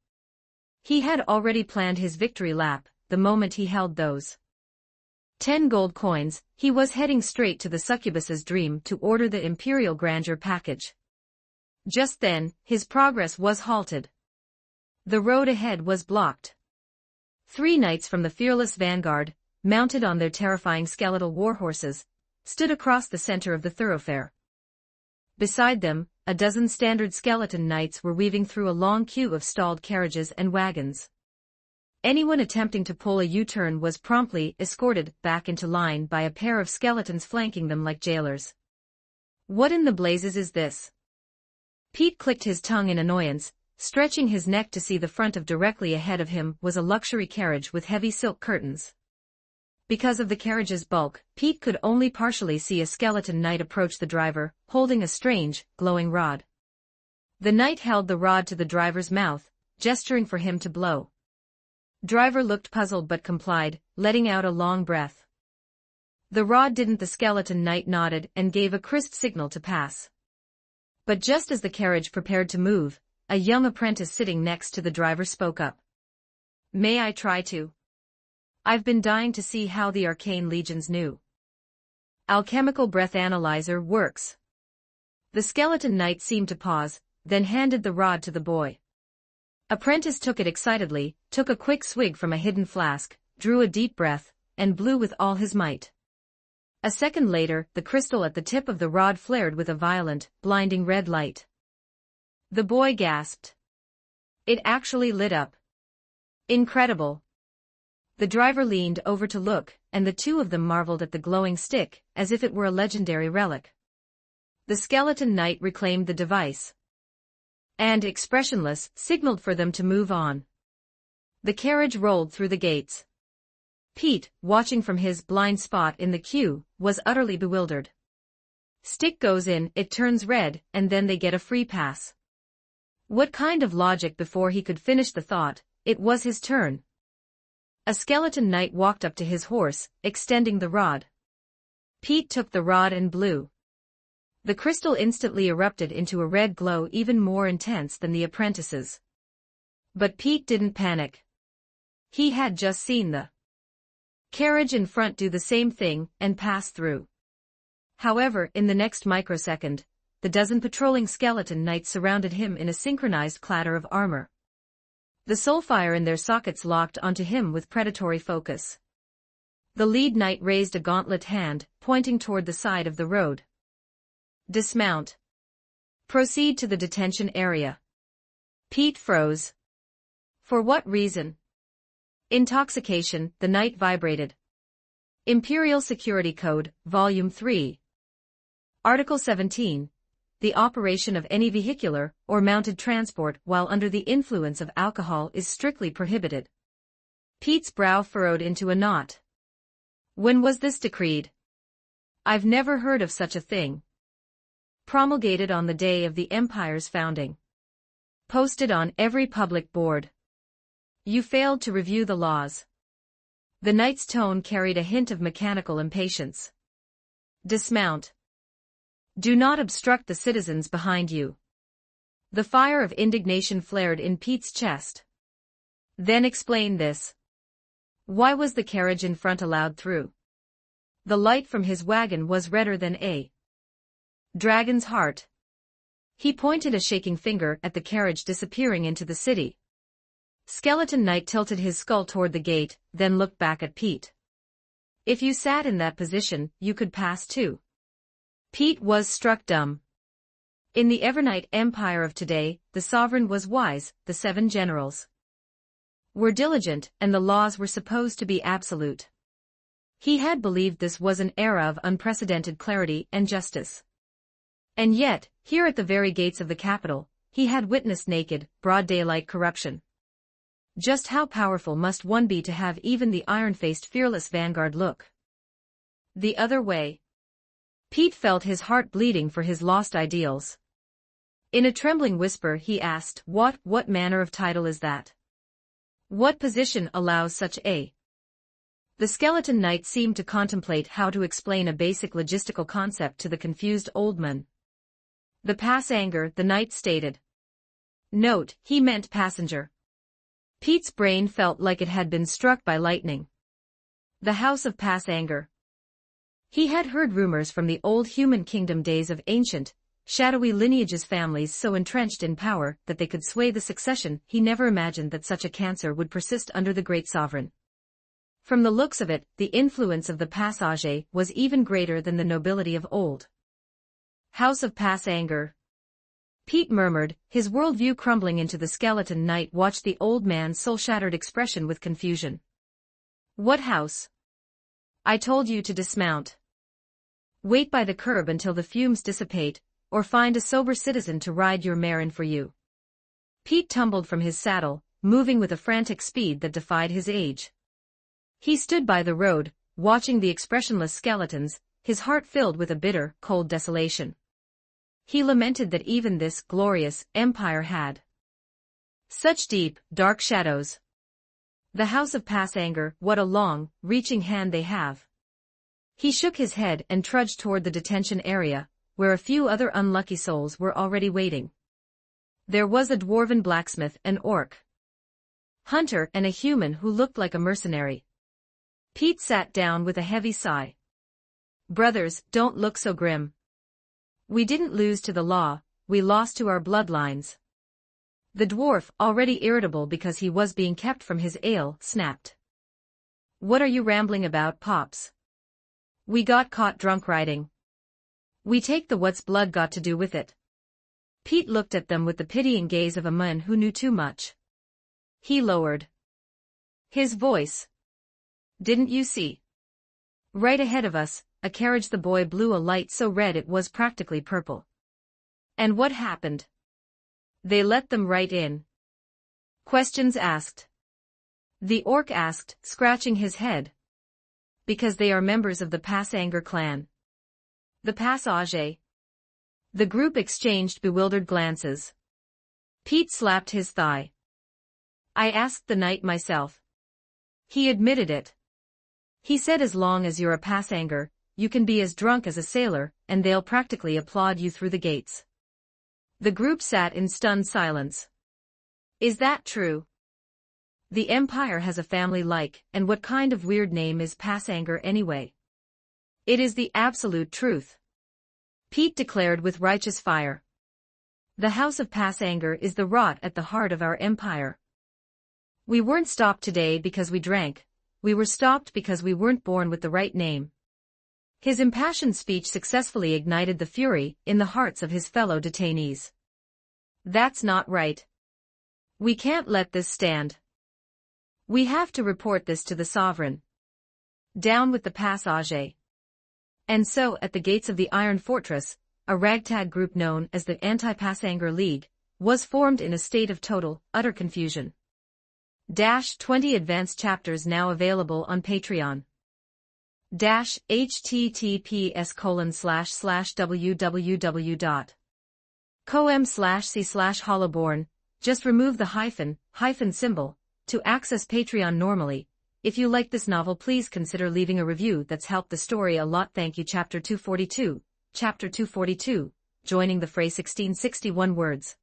[SPEAKER 2] He had already planned his victory lap, the moment he held those 10 gold coins. He was heading straight to the succubus's dream to order the Imperial Grandeur package. Just then, his progress was halted. The road ahead was blocked. 3 knights from the fearless vanguard, mounted on their terrifying skeletal warhorses, stood across the center of the thoroughfare. Beside them, a dozen standard skeleton knights were weaving through a long queue of stalled carriages and wagons. Anyone attempting to pull a U-turn was promptly escorted back into line by a pair of skeletons flanking them like jailers. What in the blazes is this? Pete clicked his tongue in annoyance, stretching his neck to see the front of directly ahead of him was a luxury carriage with heavy silk curtains. Because of the carriage's bulk, Pete could only partially see a skeleton knight approach the driver, holding a strange, glowing rod. The knight held the rod to the driver's mouth, gesturing for him to blow. Driver looked puzzled but complied, letting out a long breath. The rod didn't. The skeleton knight nodded and gave a crisp signal to pass. But just as the carriage prepared to move, a young apprentice sitting next to the driver spoke up. "May I try to? I've been dying to see how the Arcane Legion's new alchemical breath analyzer works." The skeleton knight seemed to pause, then handed the rod to the boy. Apprentice took it excitedly, took a quick swig from a hidden flask, drew a deep breath, and blew with all his might. A second later, the crystal at the tip of the rod flared with a violent, blinding red light. The boy gasped. It actually lit up. Incredible. The driver leaned over to look, and the two of them marveled at the glowing stick, as if it were a legendary relic. The skeleton knight reclaimed the device and, expressionless, signaled for them to move on. The carriage rolled through the gates. Pete, watching from his blind spot in the queue, was utterly bewildered. Stick goes in, it turns red, and then they get a free pass. What kind of logic? Before he could finish the thought, it was his turn. A skeleton knight walked up to his horse, extending the rod. Pete took the rod and blew. The crystal instantly erupted into a red glow even more intense than the apprentice's. But Pete didn't panic. He had just seen the carriage in front do the same thing and pass through. However, in the next microsecond, the dozen patrolling skeleton knights surrounded him in a synchronized clatter of armor. The soulfire in their sockets locked onto him with predatory focus. The lead knight raised a gauntlet hand, pointing toward the side of the road. Dismount. Proceed to the detention area. Pete froze. For what reason? Intoxication, the knight vibrated. Imperial Security Code, Volume 3. Article 17. The operation of any vehicular or mounted transport while under the influence of alcohol is strictly prohibited. Pete's brow furrowed into a knot. When was this decreed? I've never heard of such a thing. Promulgated on the day of the Empire's founding. Posted on every public board. You failed to review the laws. The knight's tone carried a hint of mechanical impatience. Dismount. Do not obstruct the citizens behind you. The fire of indignation flared in Pete's chest. Then explain this. Why was the carriage in front allowed through? The light from his wagon was redder than a dragon's heart. He pointed a shaking finger at the carriage disappearing into the city. Skeleton Knight tilted his skull toward the gate, then looked back at Pete. If you sat in that position, you could pass too. Pete was struck dumb. In the Evernight Empire of today, the sovereign was wise, the 7 generals were diligent, and the laws were supposed to be absolute. He had believed this was an era of unprecedented clarity and justice. And yet, here at the very gates of the capital, he had witnessed naked, broad daylight corruption. Just how powerful must one be to have even the iron-faced fearless vanguard look the other way? Pete felt his heart bleeding for his lost ideals. In a trembling whisper he asked, What manner of title is that? What position allows such a... The skeleton knight seemed to contemplate how to explain a basic logistical concept to the confused old man. The passenger, the knight stated. Note, he meant passenger. Pete's brain felt like it had been struck by lightning. The House of Passenger. He had heard rumors from the old human kingdom days of ancient, shadowy lineages, families so entrenched in power that they could sway the succession. He never imagined that such a cancer would persist under the great sovereign. From the looks of it, the influence of the Passage was even greater than the nobility of old. House of Passanger. Pete murmured, his worldview crumbling into the skeleton. Knight watched the old man's soul-shattered expression with confusion. What house? I told you to dismount. Wait by the curb until the fumes dissipate, or find a sober citizen to ride your mare in for you. Pete tumbled from his saddle, moving with a frantic speed that defied his age. He stood by the road, watching the expressionless skeletons, his heart filled with a bitter, cold desolation. He lamented that even this glorious empire had such deep, dark shadows. The House of Passanger, what a long, reaching hand they have. He shook his head and trudged toward the detention area, where a few other unlucky souls were already waiting. There was a dwarven blacksmith, an orc hunter, and a human who looked like a mercenary. Pete sat down with a heavy sigh. Brothers, don't look so grim. We didn't lose to the law, we lost to our bloodlines. The dwarf, already irritable because he was being kept from his ale, snapped. What are you rambling about, Pops? We got caught drunk riding. We take the what's blood got to do with it. Pete looked at them with the pitying gaze of a man who knew too much. He lowered his voice. Didn't you see? Right ahead of us, a carriage. The boy blew a light so red it was practically purple. And what happened? They let them right in. Questions asked. The orc asked, scratching his head. Because they are members of the Passanger clan. The Passage. The group exchanged bewildered glances. Pete slapped his thigh. I asked the knight myself. He admitted it. He said as long as you're a Passanger, you can be as drunk as a sailor, and they'll practically applaud you through the gates. The group sat in stunned silence. Is that true? The Empire has a family like, and what kind of weird name is Passanger anyway? It is the absolute truth. Pete declared with righteous fire. The House of Passanger is the rot at the heart of our empire. We weren't stopped today because we drank, we were stopped because we weren't born with the right name. His impassioned speech successfully ignited the fury in the hearts of his fellow detainees. That's not right. We can't let this stand. We have to report this to the sovereign. Down with the Passage. And so, at the gates of the Iron Fortress, a ragtag group known as the Anti-Passanger League was formed in a state of total, utter confusion. 20 advanced chapters now available on Patreon. https://www.com/c/hollowborn. Just remove the hyphen symbol to access Patreon normally. If you like this novel, please consider leaving a review. That's helped the story a lot. Thank you. Chapter 242. Chapter 242. Joining the fray. 1661 words.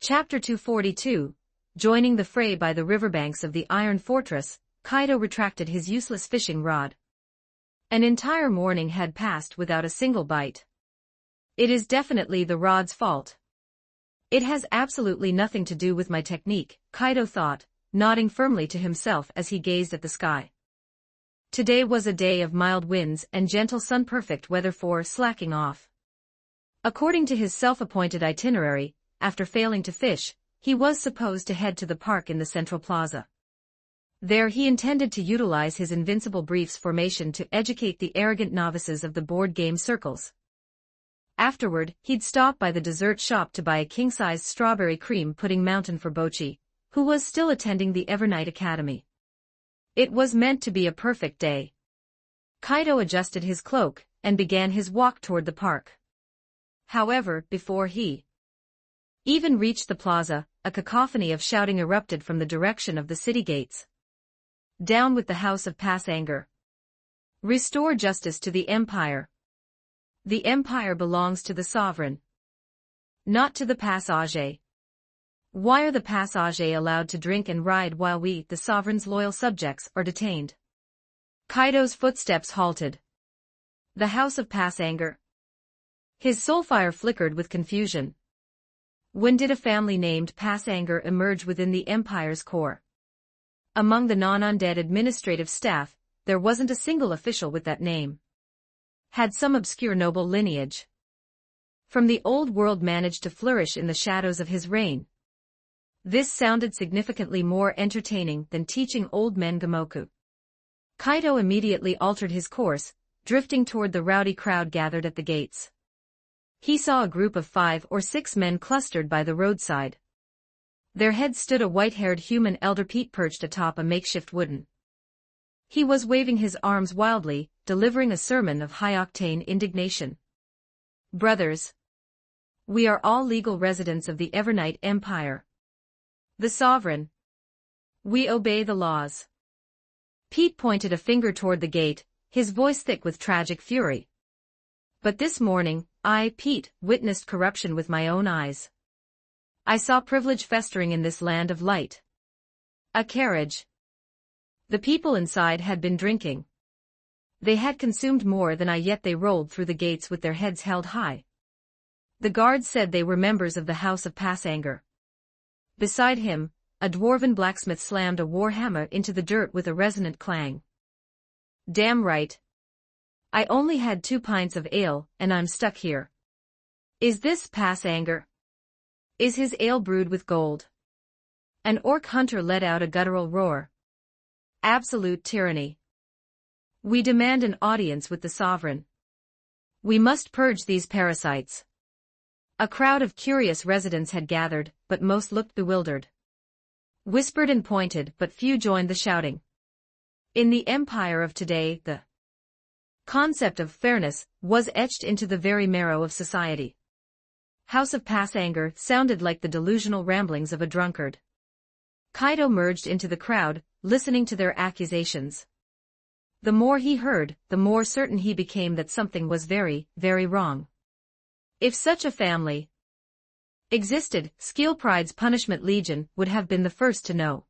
[SPEAKER 2] Chapter 242. Joining the fray. By the riverbanks of the Iron Fortress, Kaido retracted his useless fishing rod. An entire morning had passed without a single bite. It is definitely the rod's fault. It has absolutely nothing to do with my technique, Kaido thought, nodding firmly to himself as he gazed at the sky. Today was a day of mild winds and gentle sun, perfect weather for slacking off. According to his self-appointed itinerary, after failing to fish, he was supposed to head to the park in the central plaza. There he intended to utilize his invincible briefs formation to educate the arrogant novices of the board game circles. Afterward, he'd stop by the dessert shop to buy a king-sized strawberry cream pudding mountain for Bochi, who was still attending the Evernight Academy. It was meant to be a perfect day. Kaido adjusted his cloak and began his walk toward the park. However, before he even reached the plaza, a cacophony of shouting erupted from the direction of the city gates. Down with the House of Passanger. Restore justice to the Empire. The Empire belongs to the sovereign, not to the Passage. Why are the Passage allowed to drink and ride while we, the sovereign's loyal subjects, are detained? Kaido's footsteps halted. The House of Passanger. His soulfire flickered with confusion. When did a family named Passanger emerge within the Empire's core? Among the non-undead administrative staff, there wasn't a single official with that name. Had some obscure noble lineage from the old world managed to flourish in the shadows of his reign? This sounded significantly more entertaining than teaching old men Gamoku. Kaito immediately altered his course, drifting toward the rowdy crowd gathered at the gates. He saw a group of 5 or 6 men clustered by the roadside. Their heads stood a white-haired human elder Pete perched atop a makeshift wooden. He was waving his arms wildly, delivering a sermon of high-octane indignation. Brothers, we are all legal residents of the Evernight Empire. The Sovereign. We obey the laws. Pete pointed a finger toward the gate, his voice thick with tragic fury. But this morning, I, Pete, witnessed corruption with my own eyes. I saw privilege festering in this land of light. A carriage. The people inside had been drinking. They had consumed more than I, yet they rolled through the gates with their heads held high. The guards said they were members of the House of Passanger. Beside him, a dwarven blacksmith slammed a warhammer into the dirt with a resonant clang. Damn right. I only had 2 pints of ale, and I'm stuck here. Is this Passanger? Is his ale brewed with gold? An orc hunter let out a guttural roar. Absolute tyranny. We demand an audience with the sovereign. We must purge these parasites. A crowd of curious residents had gathered, but most looked bewildered. Whispered and pointed, but few joined the shouting. In the empire of today, the concept of fairness was etched into the very marrow of society. House of Passanger sounded like the delusional ramblings of a drunkard. Kaito merged into the crowd, listening to their accusations. The more he heard, the more certain he became that something was very, very wrong. If such a family existed, Skill Pride's Punishment Legion would have been the first to know.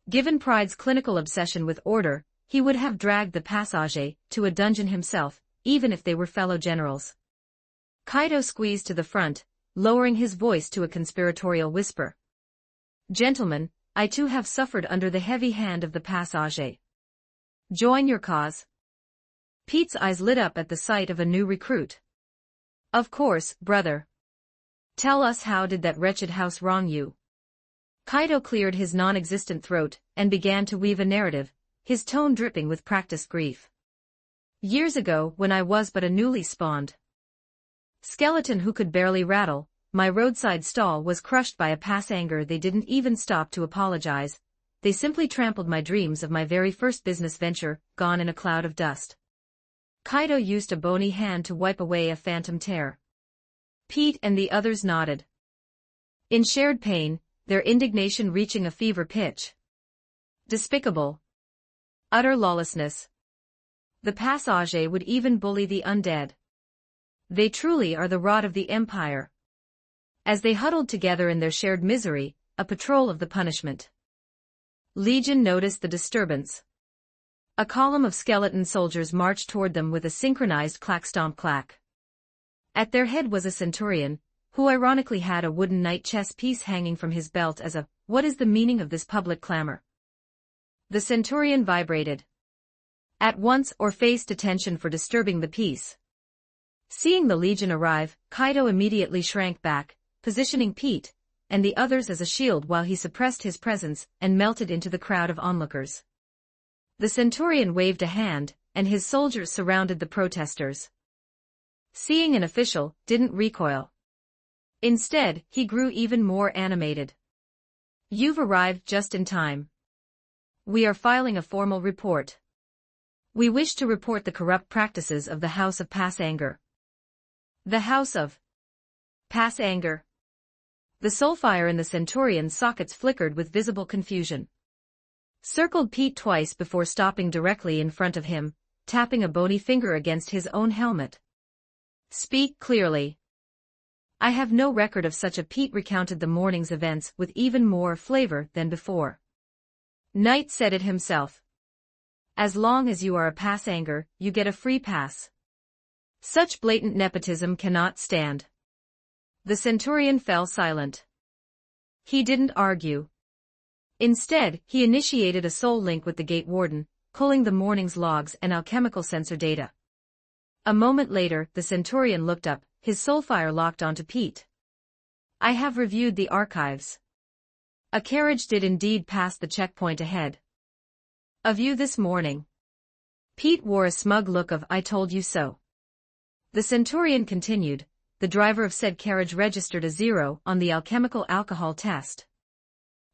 [SPEAKER 2] Given Pride's clinical obsession with order, he would have dragged the Passage to a dungeon himself, even if they were fellow generals. Kaito squeezed to the front, lowering his voice to a conspiratorial whisper. Gentlemen, I too have suffered under the heavy hand of the Passage. Join your cause. Pete's eyes lit up at the sight of a new recruit. Of course, brother. Tell us, how did that wretched house wrong you? Kaito cleared his non-existent throat and began to weave a narrative, his tone dripping with practiced grief. Years ago, when I was but a newly spawned skeleton who could barely rattle, my roadside stall was crushed by a Passanger. They didn't even stop to apologize. They simply trampled my dreams of my very first business venture, gone in a cloud of dust. Kaito used a bony hand to wipe away a phantom tear. Pete and the others nodded. In shared pain, their indignation reaching a fever pitch. Despicable. Utter lawlessness. The Passage would even bully the undead. They truly are the rot of the Empire. As they huddled together in their shared misery, a patrol of the punishment Legion noticed the disturbance. A column of skeleton soldiers marched toward them with a synchronized clack-stomp-clack. At their head was a centurion, who ironically had a wooden knight chess piece hanging from his belt as a, "What is the meaning of this public clamor?" The centurion vibrated at once or faced detention for disturbing the peace. Seeing the Legion arrive, Kaito immediately shrank back, positioning Pete and the others as a shield while he suppressed his presence and melted into the crowd of onlookers. The centurion waved a hand, and his soldiers surrounded the protesters. Seeing an official, didn't recoil. Instead, he grew even more animated. You've arrived just in time. We are filing a formal report. We wish to report the corrupt practices of the House of Passanger. The House of Passanger. The soulfire in the centurion's sockets flickered with visible confusion. Circled Pete twice before stopping directly in front of him, tapping a bony finger against his own helmet. Speak clearly. I have no record of such a. Pete recounted the morning's events with even more flavor than before. Knight said it himself. As long as you are a Passanger, you get a free pass. Such blatant nepotism cannot stand. The centurion fell silent. He didn't argue. Instead, he initiated a soul link with the gate warden, pulling the morning's logs and alchemical sensor data. A moment later, the Centurion looked up, his soulfire locked onto Pete. I have reviewed the archives. A carriage did indeed pass the checkpoint ahead of you this morning. Pete wore a smug look of I told you so. The Centurion continued, the driver of said carriage registered a 0 on the alchemical alcohol test.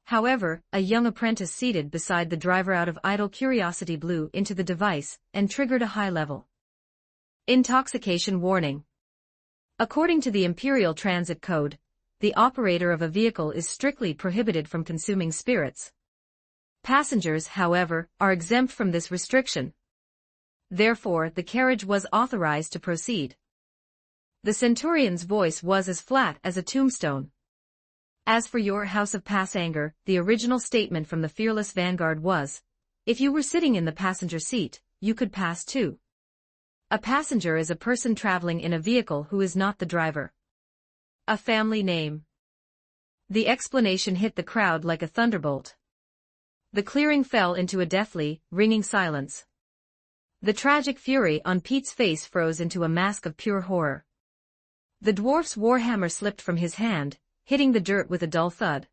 [SPEAKER 2] However, a young apprentice seated beside the driver out of idle curiosity blew into the device and triggered a high-level intoxication warning. According to the Imperial Transit Code, the operator of a vehicle is strictly prohibited from consuming spirits. Passengers, however, are exempt from this restriction. Therefore, the carriage was authorized to proceed. The Centurion's voice was as flat as a tombstone. As for your House of Pass Anger, the original statement from the fearless vanguard was, if you were sitting in the passenger seat, you could pass too. A passenger is a person traveling in a vehicle who is not the driver. A family name. The explanation hit the crowd like a thunderbolt. The clearing fell into a deathly, ringing silence. The tragic fury on Pete's face froze into a mask of pure horror. The dwarf's warhammer slipped from his hand, hitting the dirt with a dull thud.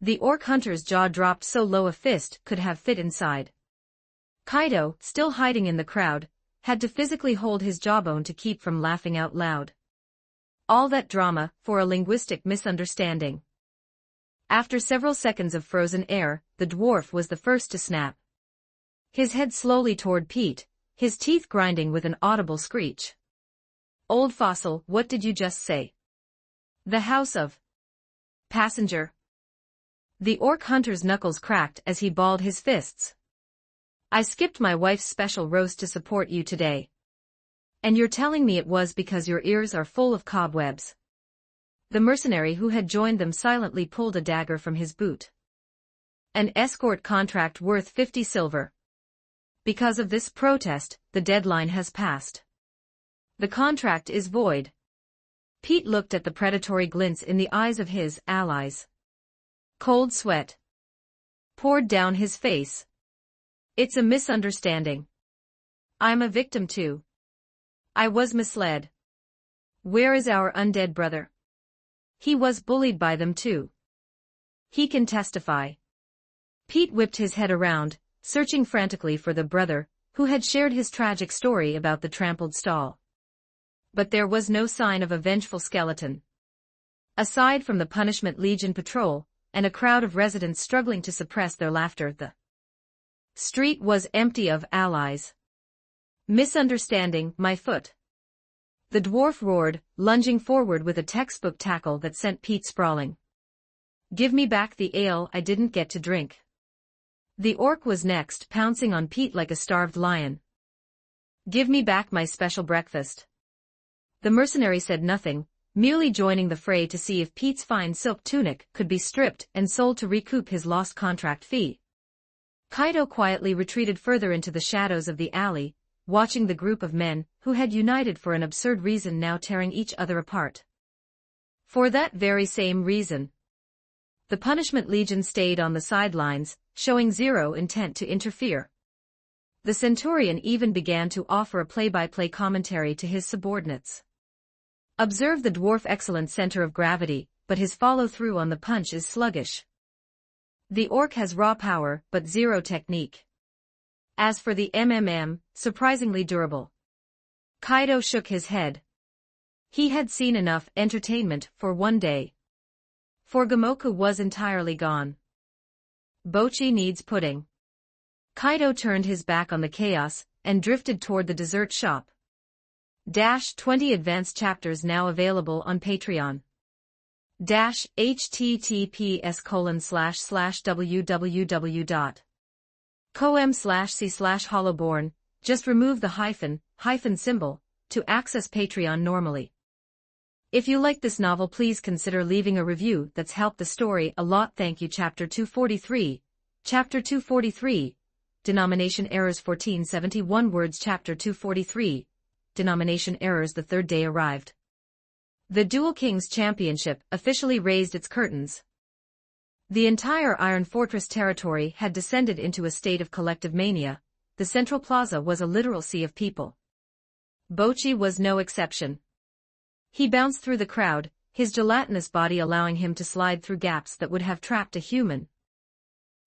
[SPEAKER 2] The orc hunter's jaw dropped so low a fist could have fit inside. Kaido, still hiding in the crowd, had to physically hold his jawbone to keep from laughing out loud. All that drama for a linguistic misunderstanding. After several seconds of frozen air, the dwarf was the first to snap. His head slowly toward Pete, his teeth grinding with an audible screech. Old fossil, what did you just say? The House of Passenger. The orc hunter's knuckles cracked as he balled his fists. I skipped my wife's special roast to support you today. And you're telling me it was because your ears are full of cobwebs. The mercenary who had joined them silently pulled a dagger from his boot. An escort contract worth 50 silver. Because of this protest, the deadline has passed. The contract is void. Pete looked at the predatory glints in the eyes of his allies. Cold sweat poured down his face. It's a misunderstanding. I'm a victim too. I was misled. Where is our undead brother? He was bullied by them too. He can testify. Pete whipped his head around, searching frantically for the brother, who had shared his tragic story about the trampled stall. But there was no sign of a vengeful skeleton. Aside from the Punishment Legion patrol, and a crowd of residents struggling to suppress their laughter, the street was empty of allies. Misunderstanding, my foot. The dwarf roared, lunging forward with a textbook tackle that sent Pete sprawling. Give me back the ale I didn't get to drink. The orc was next, pouncing on Pete like a starved lion. Give me back my special breakfast. The mercenary said nothing, merely joining the fray to see if Pete's fine silk tunic could be stripped and sold to recoup his lost contract fee. Kaido quietly retreated further into the shadows of the alley, watching the group of men, who had united for an absurd reason, now tearing each other apart. For that very same reason, the Punishment Legion stayed on the sidelines, showing zero intent to interfere. The Centurion even began to offer a play-by-play commentary to his subordinates. Observe the dwarf excellent center of gravity, but his follow-through on the punch is sluggish. The orc has raw power, but zero technique. As for the surprisingly durable. Kaido shook his head. He had seen enough entertainment for one day. For Gamoku was entirely gone. Bochi needs pudding. Kaido turned his back on the chaos, and drifted toward the dessert shop. 20 advanced chapters now available on Patreon. https://www.com/c/hollowborn, just remove the hyphen symbol, to access Patreon normally. If you like this novel, please consider leaving a review. That's helped the story a lot. Thank you. Chapter 243. Chapter 243. Denomination errors 1471 words. Chapter 243. Denomination errors. The third day arrived. The Dual Kings Championship officially raised its curtains. The entire Iron Fortress territory had descended into a state of collective mania. The central plaza was a literal sea of people. Bocchi was no exception. He bounced through the crowd, his gelatinous body allowing him to slide through gaps that would have trapped a human.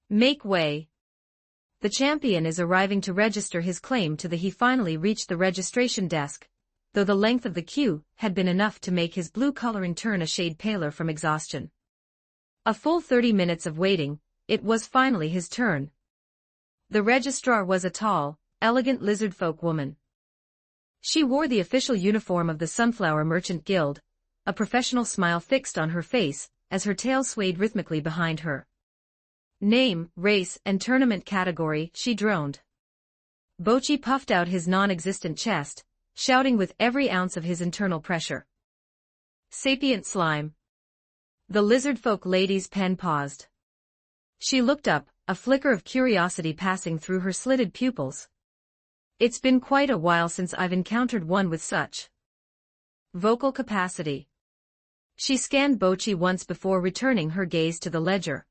[SPEAKER 2] Make way. The champion is arriving to register his claim to the. He finally reached the registration desk, though the length of the queue had been enough to make his blue coloring turn a shade paler from exhaustion. A full 30 minutes of waiting, it was finally his turn. The registrar was a tall, elegant lizard-folk woman. She wore the official uniform of the Sunflower Merchant Guild, a professional smile fixed on her face, as her tail swayed rhythmically behind her. Name, race, and tournament category, she droned. Bocchi puffed out his non-existent chest, shouting with every ounce of his internal pressure. Sapient slime. The lizard-folk lady's pen paused. She looked up, a flicker of curiosity passing through her slitted pupils. It's been quite a while since I've encountered one with such vocal capacity. She scanned Bocchi once before returning her gaze to the ledger.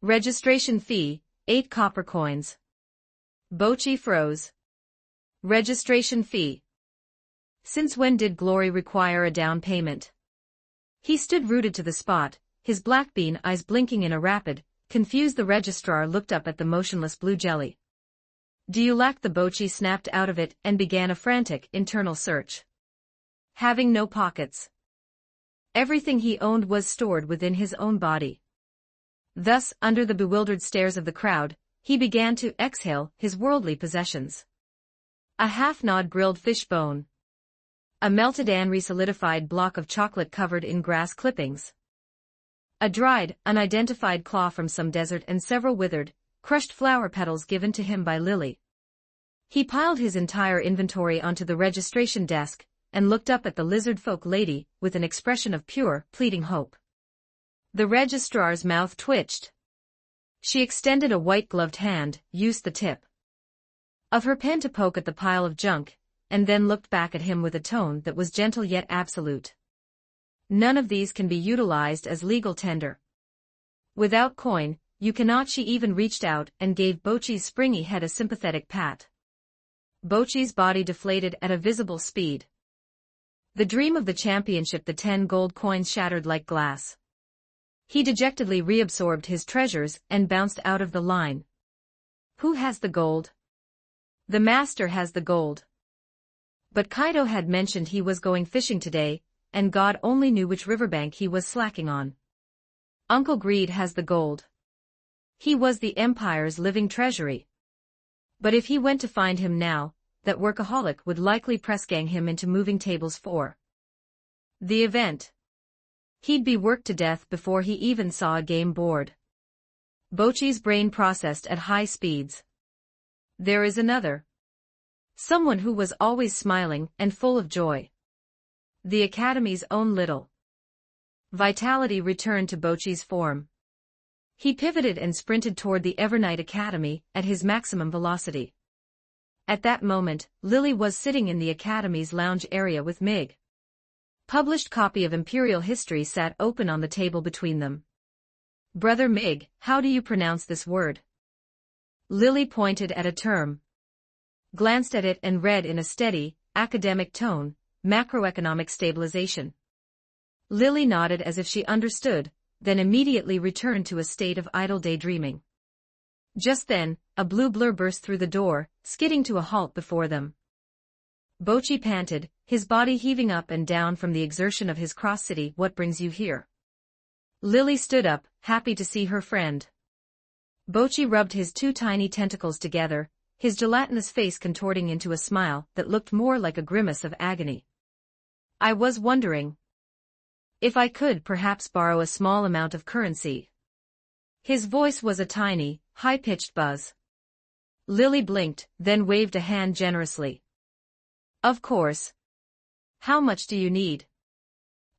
[SPEAKER 2] Registration fee, 8 copper coins. Bocchi froze. Registration fee. Since when did glory require a down payment? He stood rooted to the spot, his black bean eyes blinking in a rapid, confused. The registrar looked up at the motionless blue jelly. Do you lack the? Bocchi snapped out of it and began a frantic internal search. Having no pockets. Everything he owned was stored within his own body. Thus, under the bewildered stares of the crowd, he began to exhale his worldly possessions. A half-gnawed grilled fish bone. A melted and re-solidified block of chocolate covered in grass clippings. A dried, unidentified claw from some desert and several withered, crushed flower petals given to him by Lily. He piled his entire inventory onto the registration desk, and looked up at the lizard-folk lady with an expression of pure, pleading hope. The registrar's mouth twitched. She extended a white-gloved hand, used the tip of her pen to poke at the pile of junk, and then looked back at him with a tone that was gentle yet absolute. None of these can be utilized as legal tender. Without coin, you cannot. She even reached out and gave Bocchi's springy head a sympathetic pat. Bocchi's body deflated at a visible speed. The dream of the championship. The 10 gold coins shattered like glass. He dejectedly reabsorbed his treasures and bounced out of the line. Who has the gold? The master has the gold. But Kaido had mentioned he was going fishing today, and God only knew which riverbank he was slacking on. Uncle Greed has the gold. He was the Empire's living treasury. But if he went to find him now, that workaholic would likely press gang him into moving tables for the event. He'd be worked to death before he even saw a game board. Bocchi's brain processed at high speeds. There is another. Someone who was always smiling and full of joy. The Academy's own little. Vitality returned to Bocchi's form. He pivoted and sprinted toward the Evernight Academy at his maximum velocity. At that moment, Lily was sitting in the Academy's lounge area with Mig. Published copy of Imperial History sat open on the table between them. Brother Mig, how do you pronounce this word? Lily pointed at a term. Glanced at it and read in a steady, academic tone, macroeconomic stabilization. Lily nodded as if she understood, then immediately returned to a state of idle daydreaming. Just then, a blue blur burst through the door, skidding to a halt before them. Bocchi panted, his body heaving up and down from the exertion of his cross-city. What brings you here? Lily stood up, happy to see her friend. Bocchi rubbed his 2 tiny tentacles together, his gelatinous face contorting into a smile that looked more like a grimace of agony. I was wondering if I could perhaps borrow a small amount of currency. His voice was a tiny, high-pitched buzz. Lily blinked, then waved a hand generously. Of course. How much do you need?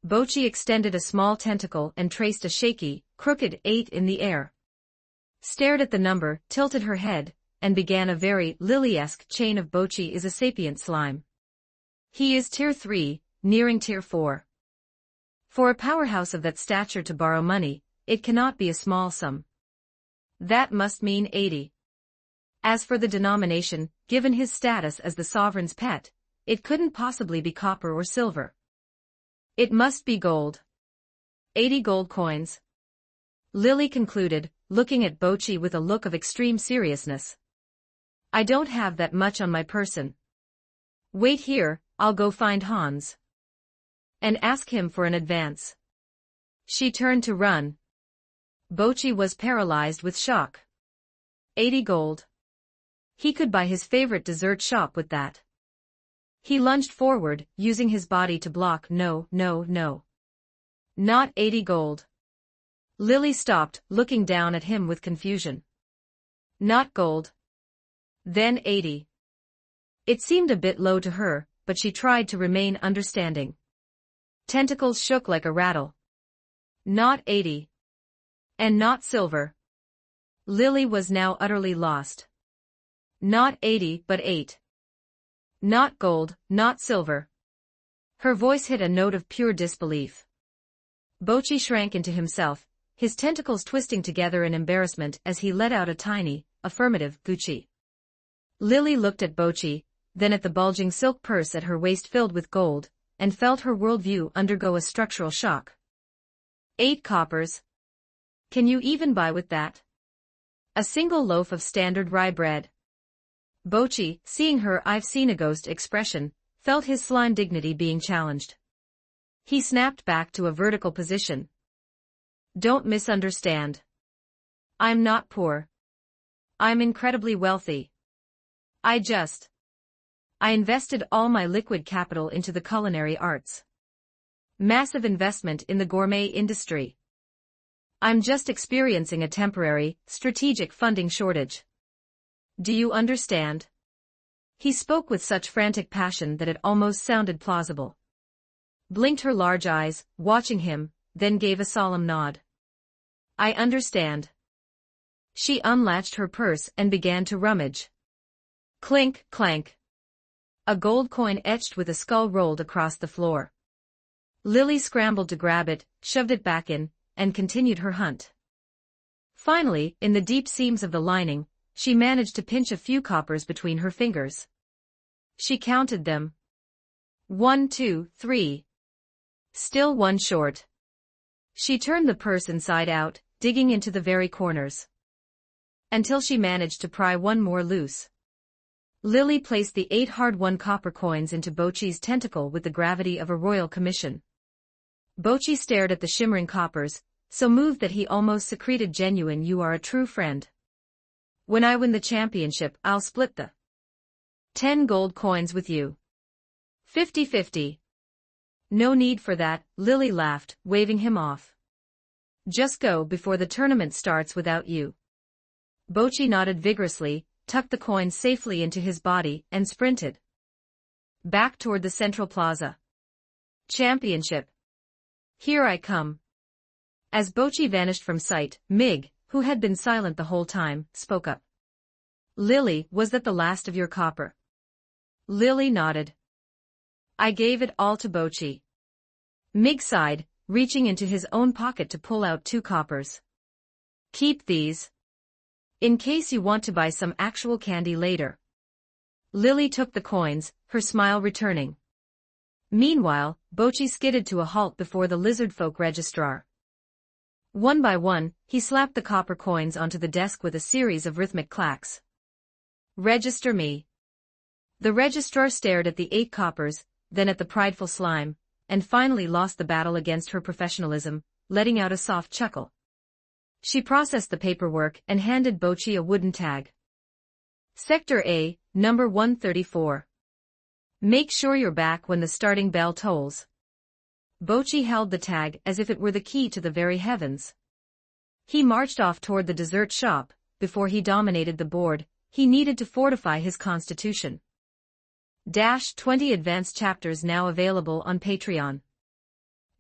[SPEAKER 2] Bocchi extended a small tentacle and traced a shaky, crooked 8 in the air. Stared at the number, tilted her head, and began a very Lily-esque chain of Bocchi is a sapient slime. He is tier 3, nearing tier 4. For a powerhouse of that stature to borrow money, it cannot be a small sum. That must mean 80. As for the denomination, given his status as the sovereign's pet, it couldn't possibly be copper or silver. It must be gold. 80 gold coins. Lily concluded, looking at Bochi with a look of extreme seriousness. I don't have that much on my person. Wait here, I'll go find Hans. And ask him for an advance. She turned to run. Bochi was paralyzed with shock. 80 gold. He could buy his favorite dessert shop with that. He lunged forward, using his body to block no. Not 80 gold. Lily stopped, looking down at him with confusion. Not gold. Then 80. It seemed a bit low to her, but she tried to remain understanding. Tentacles shook like a rattle. Not 80. And not silver. Lily was now utterly lost. Not 80 but 8. Not gold, not silver. Her voice hit a note of pure disbelief. Bochi shrank into himself, his tentacles twisting together in embarrassment as he let out a tiny, affirmative, Gucci. Lily looked at Bochi, then at the bulging silk purse at her waist filled with gold, and felt her worldview undergo a structural shock. 8 coppers. Can you even buy with that? A single loaf of standard rye bread. Bochi, seeing her "I've seen a ghost" expression, felt his slime dignity being challenged. He snapped back to a vertical position. Don't misunderstand. I'm not poor. I'm incredibly wealthy. I invested all my liquid capital into the culinary arts. Massive investment in the gourmet industry. I'm just experiencing a temporary, strategic funding shortage. Do you understand? He spoke with such frantic passion that it almost sounded plausible. Blinked her large eyes, watching him, then gave a solemn nod. I understand. She unlatched her purse and began to rummage. Clink, clank. A gold coin etched with a skull rolled across the floor. Lily scrambled to grab it, shoved it back in, and continued her hunt. Finally, in the deep seams of the lining, she managed to pinch a few coppers between her fingers. She counted them. 1, 2, 3. Still one short. She turned the purse inside out, digging into the very corners. Until she managed to pry one more loose. Lily placed the 8 hard-won copper coins into Bochi's tentacle with the gravity of a royal commission. Bochi stared at the shimmering coppers, so moved that he almost secreted genuine "You are a true friend. When I win the championship, I'll split the 10 gold coins with you. 50-50. No need for that, Lily laughed, waving him off. Just go before the tournament starts without you. Bochi nodded vigorously, tucked the coins safely into his body, and sprinted back toward the central plaza. Championship. Here I come. As Bochi vanished from sight, Mig, who had been silent the whole time, spoke up. Lily, was that the last of your copper? Lily nodded. I gave it all to Bochi. Mig sighed, reaching into his own pocket to pull out 2 coppers. Keep these. In case you want to buy some actual candy later. Lily took the coins, her smile returning. Meanwhile, Bochi skidded to a halt before the lizardfolk registrar. One by one, he slapped the copper coins onto the desk with a series of rhythmic clacks. Register me. The registrar stared at the 8 coppers, then at the prideful slime, and finally lost the battle against her professionalism, letting out a soft chuckle. She processed the paperwork and handed Bochi a wooden tag. Sector A, number 134. Make sure you're back when the starting bell tolls. Bochi held the tag as if it were the key to the very heavens. He marched off toward the dessert shop. Before he dominated the board, he needed to fortify his constitution. 20 advanced chapters now available on Patreon.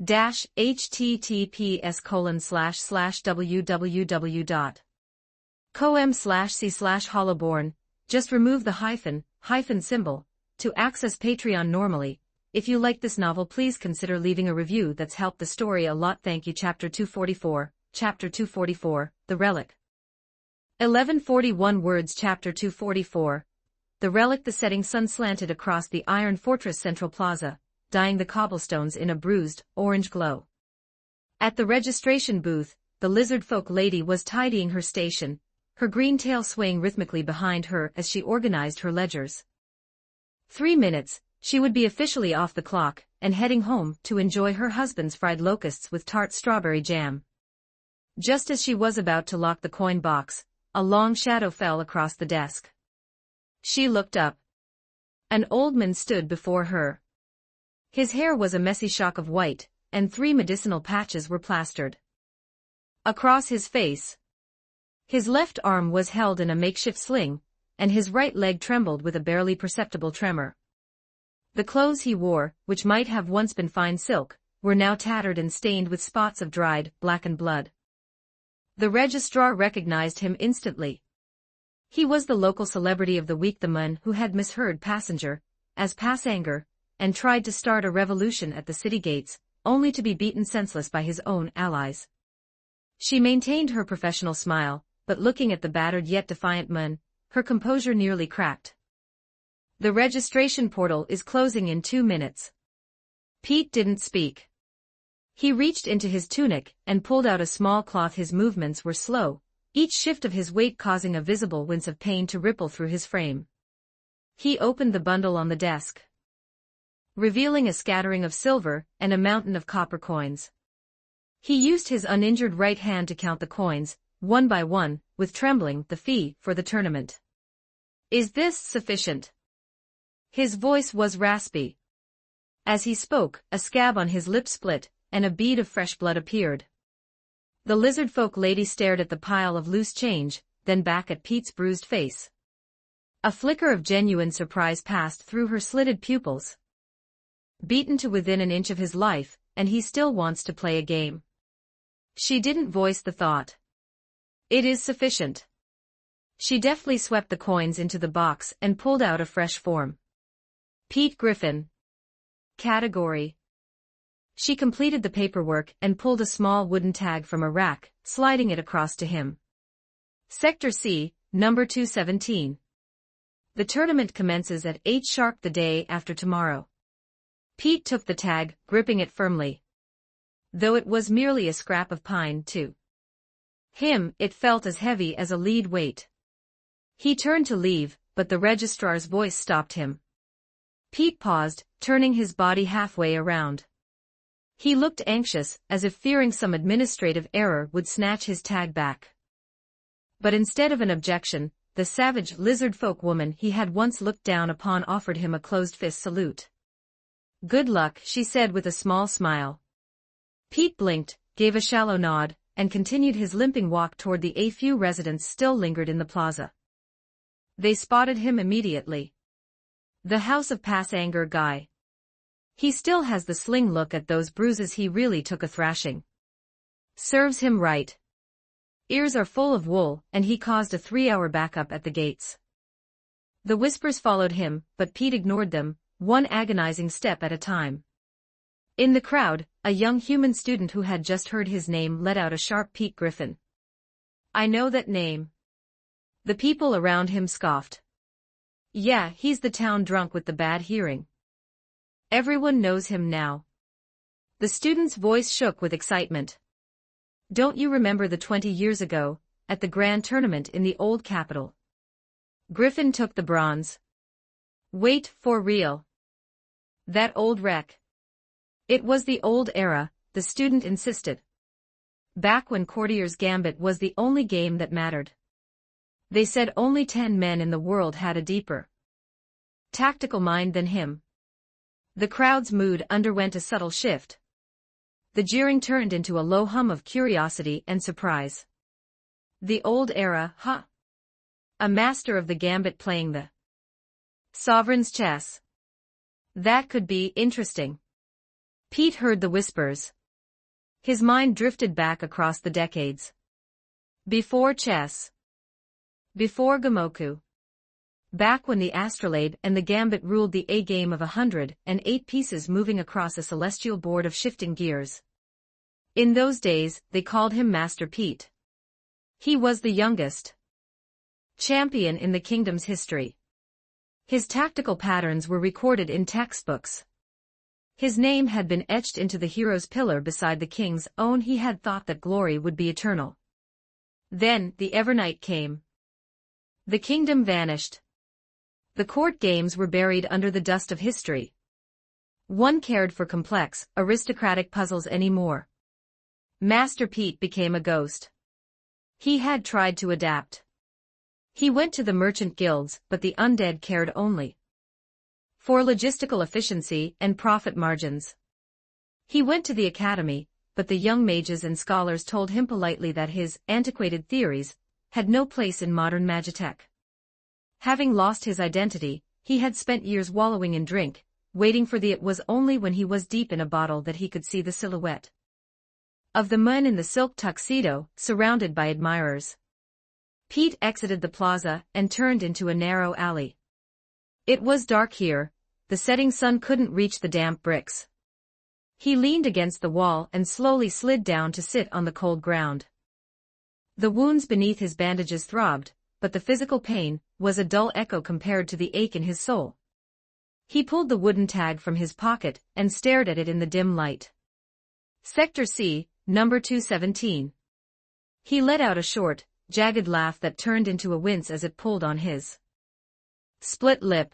[SPEAKER 2] https://www.com/c/hollowborn. Just remove the hyphen symbol to access Patreon normally. If you like this novel, please consider leaving a review. That's helped the story a lot. Thank you. Chapter 244, Chapter 244, The Relic. 1141 words. Chapter 244. The Relic. The setting sun slanted across the Iron Fortress Central Plaza, dyeing the cobblestones in a bruised, orange glow. At the registration booth, the lizard folk lady was tidying her station, her green tail swaying rhythmically behind her as she organized her ledgers. 3 minutes, she would be officially off the clock, and heading home to enjoy her husband's fried locusts with tart strawberry jam. Just as she was about to lock the coin box, a long shadow fell across the desk. She looked up. An old man stood before her. His hair was a messy shock of white, and 3 medicinal patches were plastered across his face. His left arm was held in a makeshift sling, and his right leg trembled with a barely perceptible tremor. The clothes he wore, which might have once been fine silk, were now tattered and stained with spots of dried, blackened blood. The registrar recognized him instantly. He was the local celebrity of the week, the man who had misheard passenger as passenger, and tried to start a revolution at the city gates, only to be beaten senseless by his own allies. She maintained her professional smile, but looking at the battered yet defiant man, her composure nearly cracked. The registration portal is closing in 2 minutes. Pete didn't speak. He reached into his tunic and pulled out a small cloth. His movements were slow, each shift of his weight causing a visible wince of pain to ripple through his frame. He opened the bundle on the desk, revealing a scattering of silver and a mountain of copper coins. He used his uninjured right hand to count the coins, one by one, with trembling. The fee for the tournament. Is this sufficient? His voice was raspy. As he spoke, a scab on his lip split, and a bead of fresh blood appeared. The lizard folk lady stared at the pile of loose change, then back at Pete's bruised face. A flicker of genuine surprise passed through her slitted pupils. Beaten to within an inch of his life, and he still wants to play a game. She didn't voice the thought. It is sufficient. She deftly swept the coins into the box and pulled out a fresh form. Pete Griffin. Category. She completed the paperwork and pulled a small wooden tag from a rack, sliding it across to him. Sector C, number 217. The tournament commences at 8 sharp the day after tomorrow. Pete took the tag, gripping it firmly. Though it was merely a scrap of pine, to him, it felt as heavy as a lead weight. He turned to leave, but the registrar's voice stopped him. Pete paused, turning his body halfway around. He looked anxious, as if fearing some administrative error would snatch his tag back. But instead of an objection, the savage lizard folk woman he had once looked down upon offered him a closed-fist salute. Good luck, she said with a small smile. Pete blinked, gave a shallow nod, and continued his limping walk toward the few residents still lingered in the plaza. They spotted him immediately. The House of Passanger guy. He still has the sling. Look at those bruises. He really took a thrashing. Serves him right. Ears are full of wool, and he caused a 3-hour backup at the gates. The whispers followed him, but Pete ignored them, one agonizing step at a time. In the crowd, a young human student who had just heard his name let out a sharp Pete Griffin. I know that name. The people around him scoffed. Yeah, he's the town drunk with the bad hearing. Everyone knows him now. The student's voice shook with excitement. Don't you remember the 20 years ago, at the grand tournament in the old capital? Griffin took the bronze. Wait, for real? That old wreck. It was the old era, the student insisted. Back when Courtier's Gambit was the only game that mattered. They said only 10 men in the world had a deeper tactical mind than him. The crowd's mood underwent a subtle shift. The jeering turned into a low hum of curiosity and surprise. The old era, huh? A master of the gambit playing the sovereign's chess. That could be interesting. Pete heard the whispers. His mind drifted back across the decades. Before chess. Before Gamoku. Back when the astrolabe and the gambit ruled the A-game of 108 pieces moving across a celestial board of shifting gears. In those days, they called him Master Pete. He was the youngest champion in the kingdom's history. His tactical patterns were recorded in textbooks. His name had been etched into the hero's pillar beside the king's own. He had thought that glory would be eternal. Then, the Evernight came. The kingdom vanished. The court games were buried under the dust of history. One cared for complex, aristocratic puzzles anymore. Master Pete became a ghost. He had tried to adapt. He went to the merchant guilds, but the undead cared only for logistical efficiency and profit margins. He went to the academy, but the young mages and scholars told him politely that his antiquated theories had no place in modern magitech. Having lost his identity, he had spent years wallowing in drink, waiting for the it was only when he was deep in a bottle that he could see the silhouette of the man in the silk tuxedo, surrounded by admirers. Pete exited the plaza and turned into a narrow alley. It was dark here. The setting sun couldn't reach the damp bricks. He leaned against the wall and slowly slid down to sit on the cold ground. The wounds beneath his bandages throbbed, but the physical pain was a dull echo compared to the ache in his soul. He pulled the wooden tag from his pocket and stared at it in the dim light. Sector C, number 217. He let out a short, jagged laugh that turned into a wince as it pulled on his split lip.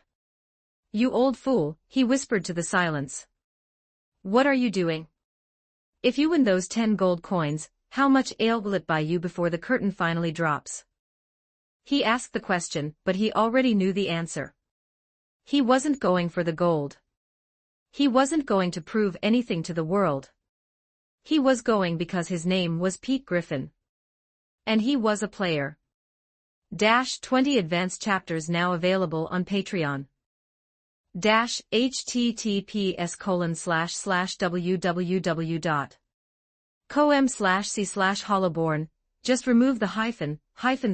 [SPEAKER 2] "You old fool," he whispered to the silence. "What are you doing? If you win those 10 gold coins, how much ale will it buy you before the curtain finally drops?" He asked the question, but he already knew the answer. He wasn't going for the gold. He wasn't going to prove anything to the world. He was going because his name was Pete Griffin. And he was a player. 20 advanced chapters now available on Patreon. https://www.com/c/hollowborn. Just remove the hyphen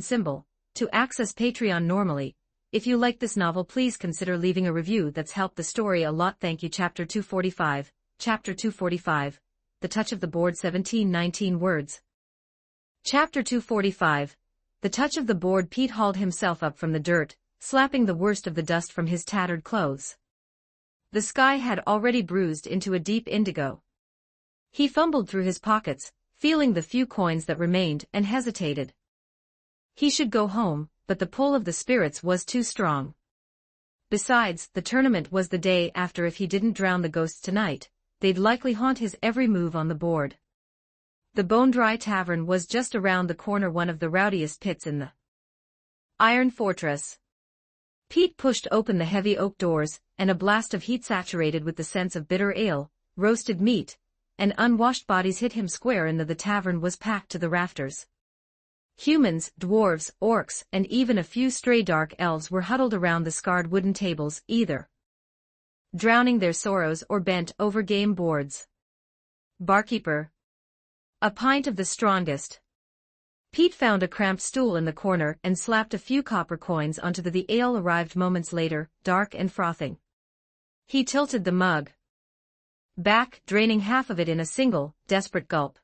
[SPEAKER 2] symbol to access Patreon normally. If you like this novel, please consider leaving a review. That's helped the story a lot. Thank you. Chapter 245. Chapter 245. The Touch of the Board. 1719 words. Chapter 245. The Touch of the Board. Pete hauled himself up from the dirt, slapping the worst of the dust from his tattered clothes. The sky had already bruised into a deep indigo. He fumbled through his pockets, feeling the few coins that remained, and hesitated. He should go home, but the pull of the spirits was too strong. Besides, the tournament was the day after. If he didn't drown the ghosts tonight, they'd likely haunt his every move on the board. The Bone Dry Tavern was just around the corner, one of the rowdiest pits in the Iron Fortress. Pete pushed open the heavy oak doors, and a blast of heat saturated with the scents of bitter ale, roasted meat, and unwashed bodies hit him square in. The tavern was packed to the rafters. Humans, dwarves, orcs, and even a few stray dark elves were huddled around the scarred wooden tables, either drowning their sorrows or bent over game boards. "Barkeeper. A pint of the strongest." Pete found a cramped stool in the corner and slapped a few copper coins onto the ale arrived moments later, dark and frothing. He tilted the mug back, draining half of it in a single, desperate gulp.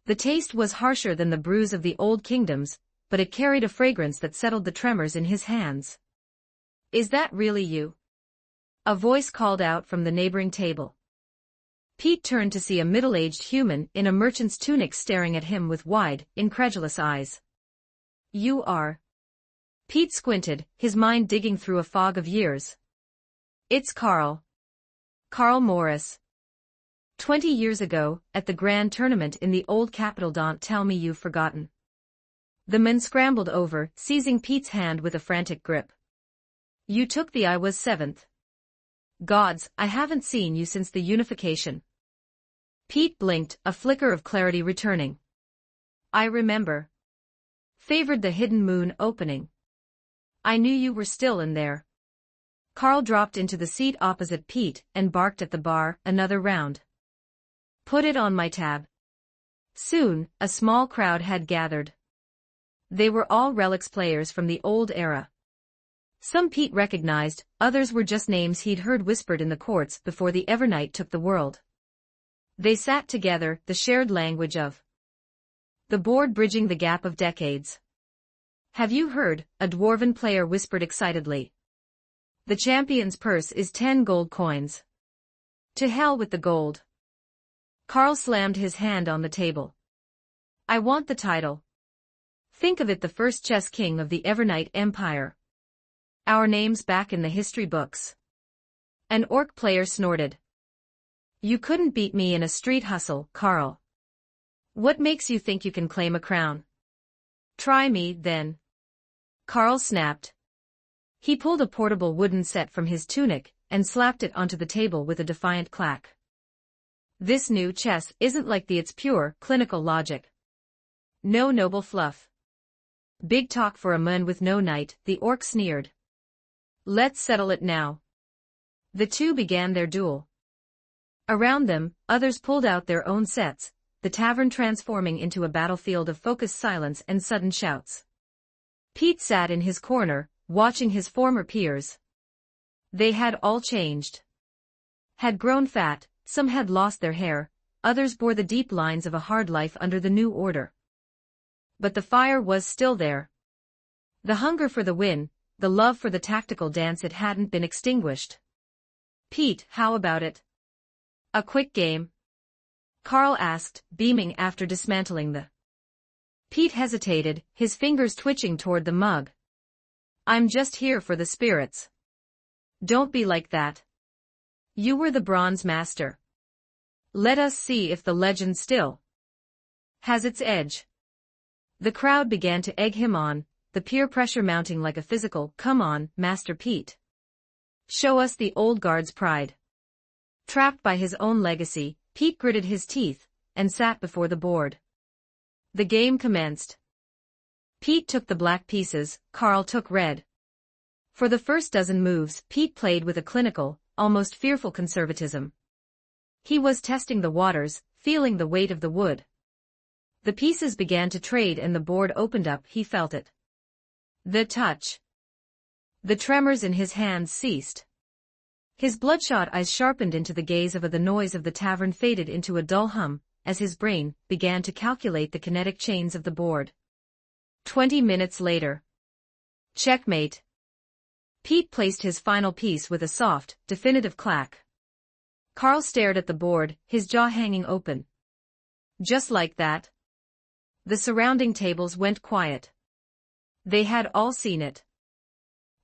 [SPEAKER 2] The taste was harsher than the brews of the old kingdoms, but it carried a fragrance that settled the tremors in his hands. "Is that really you?" a voice called out from the neighboring table. Pete turned to see a middle-aged human in a merchant's tunic staring at him with wide, incredulous eyes. "You are..." Pete squinted, his mind digging through a fog of years. "It's Carl. Carl Morris. 20 years ago, at the grand tournament in the old capital. Don't tell me you've forgotten." The man scrambled over, seizing Pete's hand with a frantic grip. "You took the I was 7th. Gods, I haven't seen you since the unification." Pete blinked, a flicker of clarity returning. "I remember. Favored the hidden moon opening. I knew you were still in there." Carl dropped into the seat opposite Pete and barked at the bar, "Another round. Put it on my tab." Soon, a small crowd had gathered. They were all relics players from the old era. Some Pete recognized, others were just names he'd heard whispered in the courts before the Evernight took the world. They sat together, the shared language of the board bridging the gap of decades. "Have you heard?" a dwarven player whispered excitedly. "The champion's purse is 10 gold coins. To hell with the gold." Carl slammed his hand on the table. "I want the title. Think of it, the first chess king of the Evernight Empire. Our name's back in the history books." An orc player snorted. "You couldn't beat me in a street hustle, Carl. What makes you think you can claim a crown?" "Try me, then." Carl snapped. He pulled a portable wooden set from his tunic and slapped it onto the table with a defiant clack. "This new chess isn't like it's pure, clinical logic. No noble fluff. Big talk for a man with no knight," the orc sneered. "Let's settle it now." The two began their duel. Around them, others pulled out their own sets, the tavern transforming into a battlefield of focused silence and sudden shouts. Pete sat in his corner, watching his former peers. They had all changed. Had grown fat, some had lost their hair, others bore the deep lines of a hard life under the new order. But the fire was still there. The hunger for the win, the love for the tactical dance, it hadn't been extinguished. "Pete, how about it? A quick game?" Carl asked, beaming after dismantling the. Pete hesitated, his fingers twitching toward the mug. "I'm just here for the spirits." "Don't be like that. You were the bronze master. Let us see if the legend still has its edge." The crowd began to egg him on, the peer pressure mounting like a physical, "Come on, Master Pete. Show us the old guard's pride." Trapped by his own legacy, Pete gritted his teeth and sat before the board. The game commenced. Pete took the black pieces, Carl took red. For the first dozen moves, Pete played with a clinical, almost fearful conservatism. He was testing the waters, feeling the weight of the wood. The pieces began to trade and the board opened up, he felt it. The touch. The tremors in his hands ceased. His bloodshot eyes sharpened into the gaze of the noise of the tavern faded into a dull hum, as his brain began to calculate the kinetic chains of the board. 20 minutes later. Checkmate. Pete placed his final piece with a soft, definitive clack. Carl stared at the board, his jaw hanging open. Just like that. The surrounding tables went quiet. They had all seen it.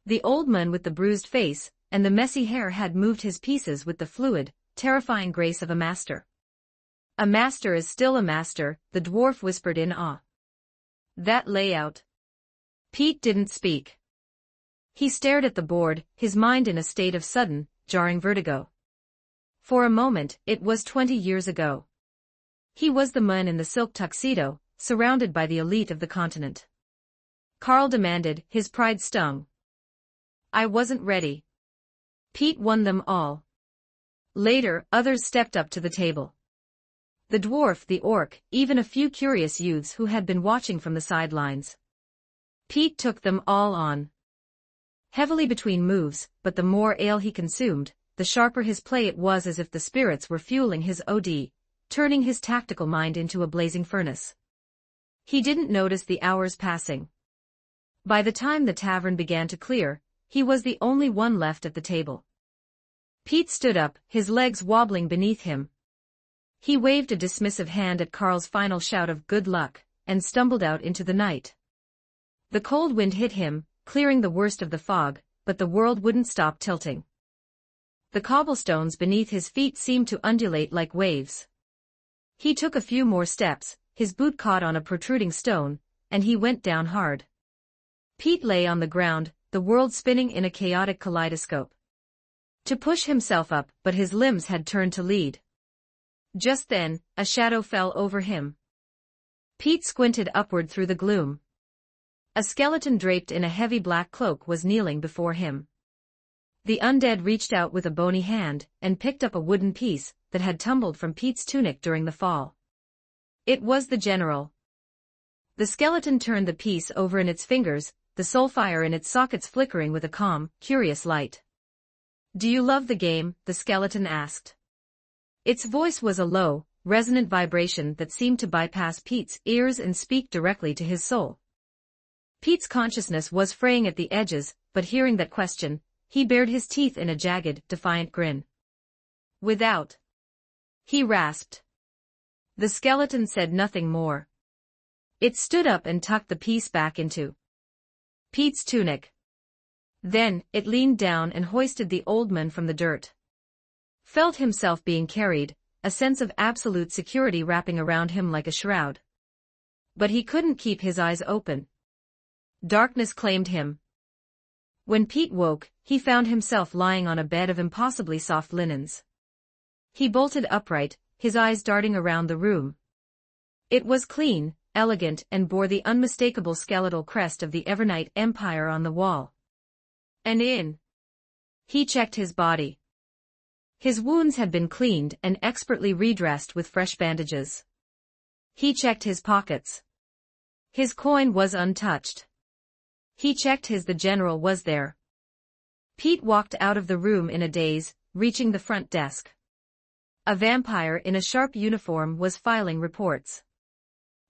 [SPEAKER 2] The old man with the bruised face and the messy hair had moved his pieces with the fluid, terrifying grace of a master. "A master is still a master," the dwarf whispered in awe. "That layout." Pete didn't speak. He stared at the board, his mind in a state of sudden, jarring vertigo. For a moment, it was 20 years ago. He was the man in the silk tuxedo, surrounded by the elite of the continent. Carl demanded, his pride stung. "I wasn't ready." Pete won them all. Later, others stepped up to the table. The dwarf, the orc, even a few curious youths who had been watching from the sidelines. Pete took them all on. Heavily between moves, but the more ale he consumed, the sharper his play. It was as if the spirits were fueling his OD, turning his tactical mind into a blazing furnace. He didn't notice the hours passing. By the time the tavern began to clear, he was the only one left at the table. Pete stood up, his legs wobbling beneath him. He waved a dismissive hand at Carl's final shout of "good luck," and stumbled out into the night. The cold wind hit him, clearing the worst of the fog, but the world wouldn't stop tilting. The cobblestones beneath his feet seemed to undulate like waves. He took a few more steps, his boot caught on a protruding stone, and he went down hard. Pete lay on the ground, the world spinning in a chaotic kaleidoscope. To push himself up, but his limbs had turned to lead. Just then, a shadow fell over him. Pete squinted upward through the gloom. A skeleton draped in a heavy black cloak was kneeling before him. The undead reached out with a bony hand and picked up a wooden piece that had tumbled from Pete's tunic during the fall. It was the general. The skeleton turned the piece over in its fingers, the soul fire in its sockets flickering with a calm, curious light. "Do you love the game?" the skeleton asked. Its voice was a low, resonant vibration that seemed to bypass Pete's ears and speak directly to his soul. Pete's consciousness was fraying at the edges, but hearing that question, he bared his teeth in a jagged, defiant grin. Without. He rasped. The skeleton said nothing more. It stood up and tucked the piece back into Pete's tunic. Then, it leaned down and hoisted the old man from the dirt. Felt himself being carried, a sense of absolute security wrapping around him like a shroud. But he couldn't keep his eyes open. Darkness claimed him. When Pete woke, he found himself lying on a bed of impossibly soft linens. He bolted upright, his eyes darting around the room. It was clean, elegant, and bore the unmistakable skeletal crest of the Evernight Empire on the wall. He checked his body. His wounds had been cleaned and expertly redressed with fresh bandages. He checked his pockets. His coin was untouched. He checked the general was there. Pete walked out of the room in a daze, reaching the front desk. A vampire in a sharp uniform was filing reports.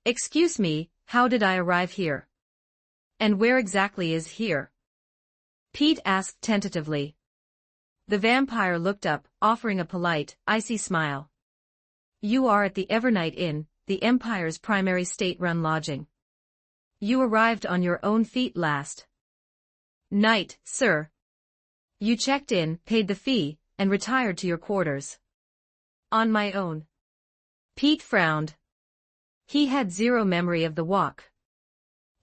[SPEAKER 2] "Excuse me, how did I arrive here? And where exactly is here?" Pete asked tentatively. The vampire looked up, offering a polite, icy smile. "You are at the Evernight Inn, the Empire's primary state-run lodging. You arrived on your own feet last night, sir. You checked in, paid the fee, and retired to your quarters." "On my own." Pete frowned. He had zero memory of the walk.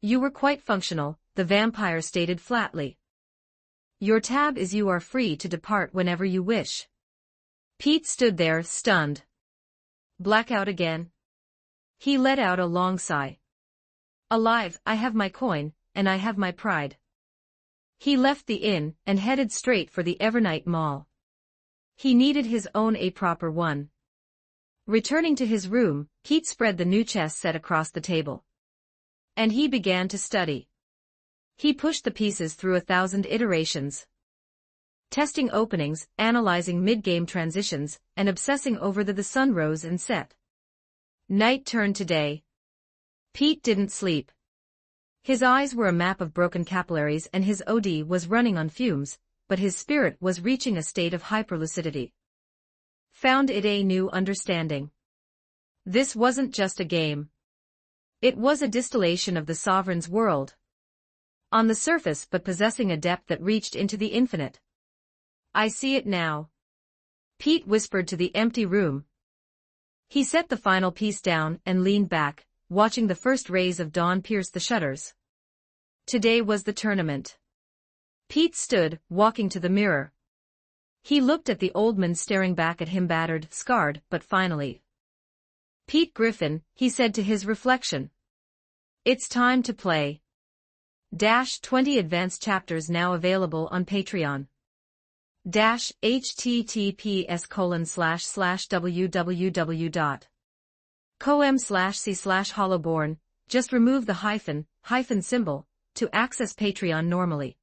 [SPEAKER 2] "You were quite functional," the vampire stated flatly. "Your tab is you are free to depart whenever you wish." Pete stood there, stunned. Blackout again? He let out a long sigh. "Alive, I have my coin, and I have my pride." He left the inn, and headed straight for the Evernight Mall. He needed his own a proper one. Returning to his room, Pete spread the new chess set across the table. And he began to study. He pushed the pieces through 1,000 iterations. Testing openings, analyzing mid-game transitions, and obsessing over the sun rose and set. Night turned to day. Pete didn't sleep. His eyes were a map of broken capillaries and his OD was running on fumes, but his spirit was reaching a state of hyperlucidity. Found it a new understanding. This wasn't just a game. It was a distillation of the sovereign's world. On the surface but possessing a depth that reached into the infinite. "I see it now," Pete whispered to the empty room. He set the final piece down and leaned back, watching the first rays of dawn pierce the shutters. Today was the tournament. Pete stood, walking to the mirror. He looked at the old man staring back at him, battered, scarred, but finally. "Pete Griffin," he said to his reflection. "It's time to play." 20 advanced chapters now available on Patreon. https://www.com/c/hollowborn, just remove the hyphen symbol, to access Patreon normally.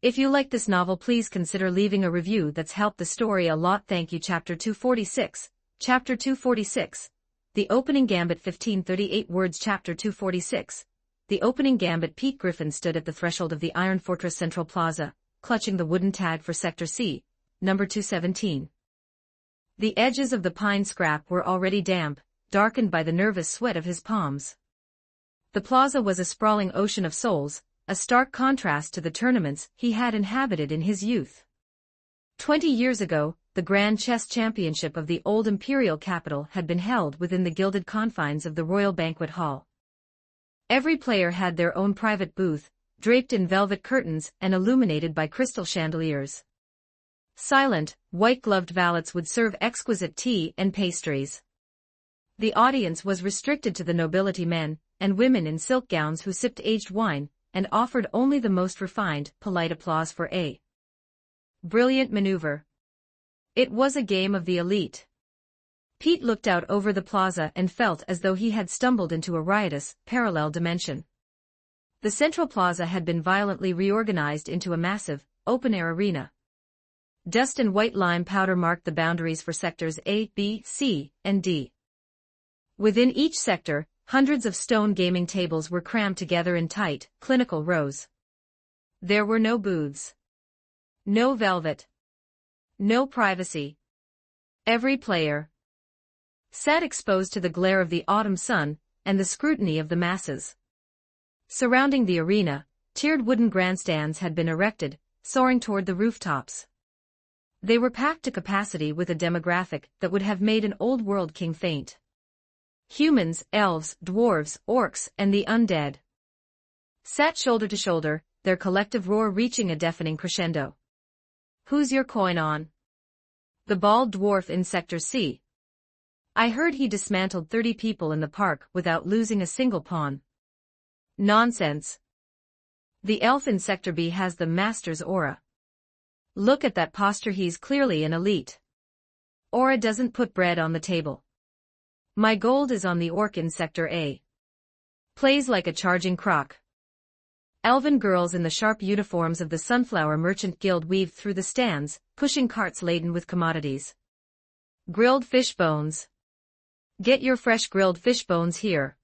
[SPEAKER 2] If you like this novel, please consider leaving a review. That's helped the story a lot. Thank you. Chapter 246. Chapter 246. The Opening Gambit. 1538 words. Chapter 246. The Opening Gambit. Pete Griffin stood at the threshold of the Iron Fortress Central Plaza, clutching the wooden tag for Sector C, number 217. The edges of the pine scrap were already damp, darkened by the nervous sweat of his palms. The plaza was a sprawling ocean of souls, a stark contrast to the tournaments he had inhabited in his youth. 20 years ago, the Grand Chess Championship of the old imperial capital had been held within the gilded confines of the Royal Banquet Hall. Every player had their own private booth, draped in velvet curtains and illuminated by crystal chandeliers. Silent, white-gloved valets would serve exquisite tea and pastries. The audience was restricted to the nobility, men and women in silk gowns who sipped aged wine, and offered only the most refined, polite applause for a brilliant maneuver. It was a game of the elite. Pete looked out over the plaza and felt as though he had stumbled into a riotous, parallel dimension. The central plaza had been violently reorganized into a massive, open-air arena. Dust and white lime powder marked the boundaries for sectors A, B, C, and D. Within each sector, hundreds of stone gaming tables were crammed together in tight, clinical rows. There were no booths. No velvet. No privacy. Every player sat exposed to the glare of the autumn sun and the scrutiny of the masses. Surrounding the arena, tiered wooden grandstands had been erected, soaring toward the rooftops. They were packed to capacity with a demographic that would have made an old-world king faint. Humans, elves, dwarves, orcs, and the undead sat shoulder to shoulder, their collective roar reaching a deafening crescendo. "Who's your coin on?" The bald dwarf in Sector C. "I heard he dismantled 30 people in the park without losing a single pawn." "Nonsense. The elf in Sector B has the master's aura. Look at that posture, he's clearly an elite. Aura doesn't put bread on the table." "My gold is on the orc in Sector A. Plays like a charging croc." Elven girls in the sharp uniforms of the Sunflower Merchant Guild weaved through the stands, pushing carts laden with commodities. "Grilled fish bones. Get your fresh grilled fish bones here.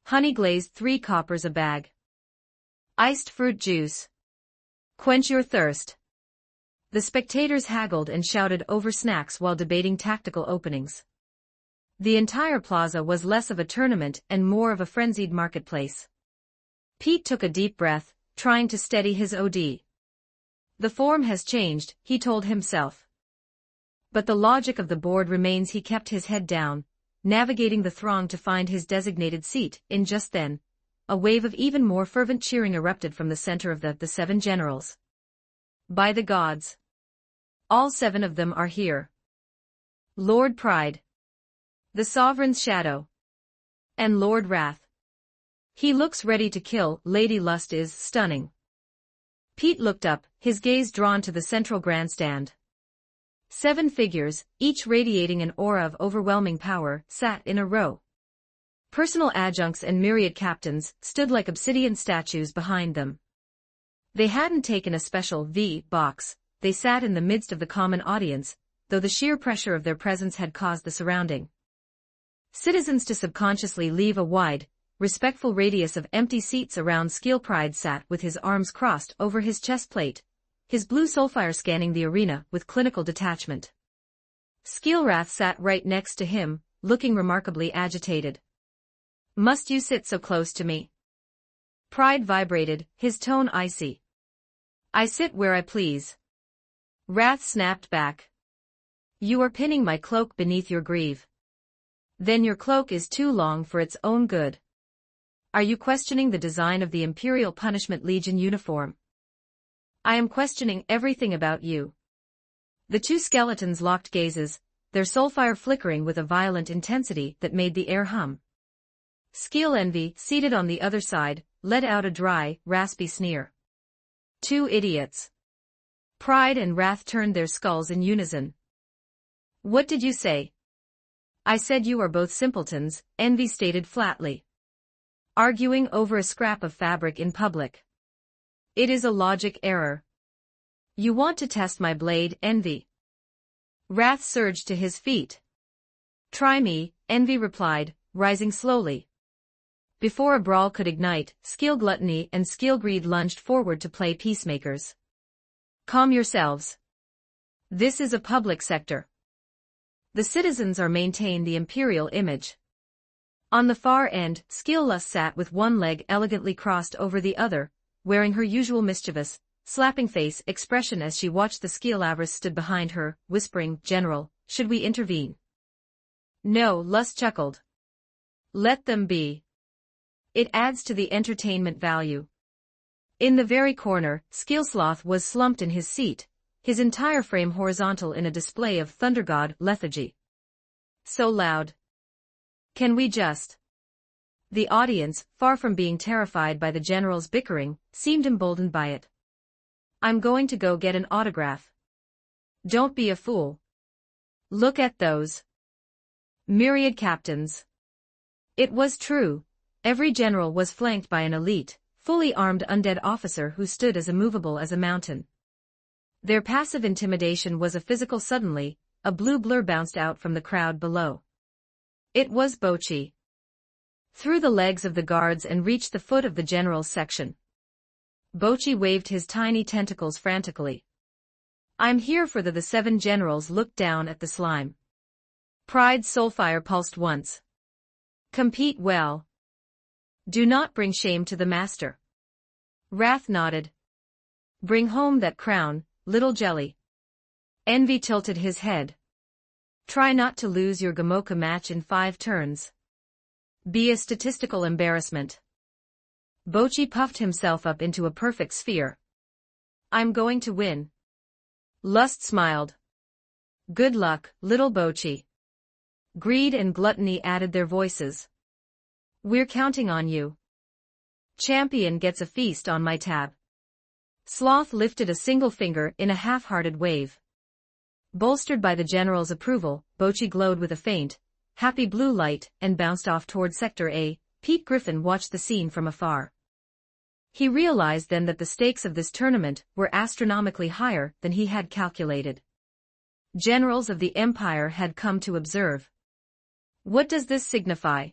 [SPEAKER 2] Honey glazed 3 coppers a bag. Iced fruit juice. Quench your thirst." The spectators haggled and shouted over snacks while debating tactical openings. The entire plaza was less of a tournament and more of a frenzied marketplace. Pete took a deep breath, trying to steady his OD. The form has changed, he told himself. But the logic of the board remains. He kept his head down, navigating the throng to find his designated seat. In just then, a wave of even more fervent cheering erupted from the center of the 7 generals. "By the gods! All 7 of them are here. Lord Pride, the Sovereign's Shadow, and Lord Wrath. He looks ready to kill. Lady Lust is stunning." Pete looked up, his gaze drawn to the central grandstand. 7 figures, each radiating an aura of overwhelming power, sat in a row. Personal adjuncts and myriad captains stood like obsidian statues behind them. They hadn't taken a special V-box, they sat in the midst of the common audience, though the sheer pressure of their presence had caused the surrounding citizens to subconsciously leave a wide, respectful radius of empty seats around. Skill Pride sat with his arms crossed over his chest plate, his blue soulfire scanning the arena with clinical detachment. Skill Wrath sat right next to him, looking remarkably agitated. "Must you sit so close to me?" Pride vibrated, his tone icy. "I sit where I please." Wrath snapped back. "You are pinning my cloak beneath your greave. Then your cloak is too long for its own good. Are you questioning the design of the Imperial Punishment Legion uniform?" "I am questioning everything about you." The 2 skeletons locked gazes, their soulfire flickering with a violent intensity that made the air hum. Skill Envy, seated on the other side, let out a dry, raspy sneer. "2 idiots." Pride and Wrath turned their skulls in unison. "What did you say?" "I said you are both simpletons," Envy stated flatly. "Arguing over a scrap of fabric in public. It is a logic error." "You want to test my blade, Envy?" Wrath surged to his feet. "Try me," Envy replied, rising slowly. Before a brawl could ignite, Skill Gluttony and Skill Greed lunged forward to play peacemakers. "Calm yourselves. This is a public sector. The citizens are maintain the imperial image." On the far end, Skill Lust sat with one leg elegantly crossed over the other, wearing her usual mischievous, slapping face expression as she watched. The Skill Avarice stood behind her, whispering, "General, should we intervene?" "No," Lust chuckled. "Let them be. It adds to the entertainment value." In the very corner, Skill Sloth was slumped in his seat, his entire frame horizontal in a display of Thunder God lethargy. "So loud. Can we just—" The audience, far from being terrified by the general's bickering, seemed emboldened by it. "I'm going to go get an autograph." "Don't be a fool. Look at those myriad captains." It was true. Every general was flanked by an elite, fully armed undead officer who stood as immovable as a mountain. Their passive intimidation was a physical. Suddenly, a blue blur bounced out from the crowd below. It was Bochi. Through the legs of the guards and reached the foot of the general's section. Bochi waved his tiny tentacles frantically. I'm here for the 7 generals looked down at the slime. Pride's soulfire pulsed once. Compete well. Do not bring shame to the master. Wrath nodded. Bring home that crown, little jelly. Envy tilted his head. Try not to lose your Gamoka match in 5 turns. Be a statistical embarrassment. Bochi puffed himself up into a perfect sphere. I'm going to win. Lust smiled. Good luck, little Bochi. Greed and gluttony added their voices. We're counting on you. Champion gets a feast on my tab. Sloth lifted a single finger in a half-hearted wave. Bolstered by the general's approval, Bochi glowed with a faint, happy blue light and bounced off toward Sector A. Pete Griffin watched the scene from afar. He realized then that the stakes of this tournament were astronomically higher than he had calculated. Generals of the Empire had come to observe. What does this signify?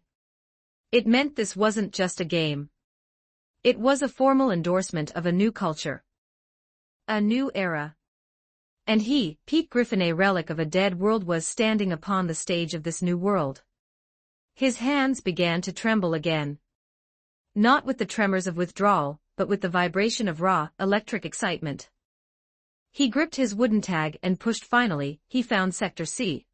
[SPEAKER 2] It meant this wasn't just a game. It was a formal endorsement of a new culture. A new era. And he, Pete Griffin, a relic of a dead world, was standing upon the stage of this new world. His hands began to tremble again. Not with the tremors of withdrawal, but with the vibration of raw, electric excitement. He gripped his wooden tag and pushed. Finally, he found Sector C.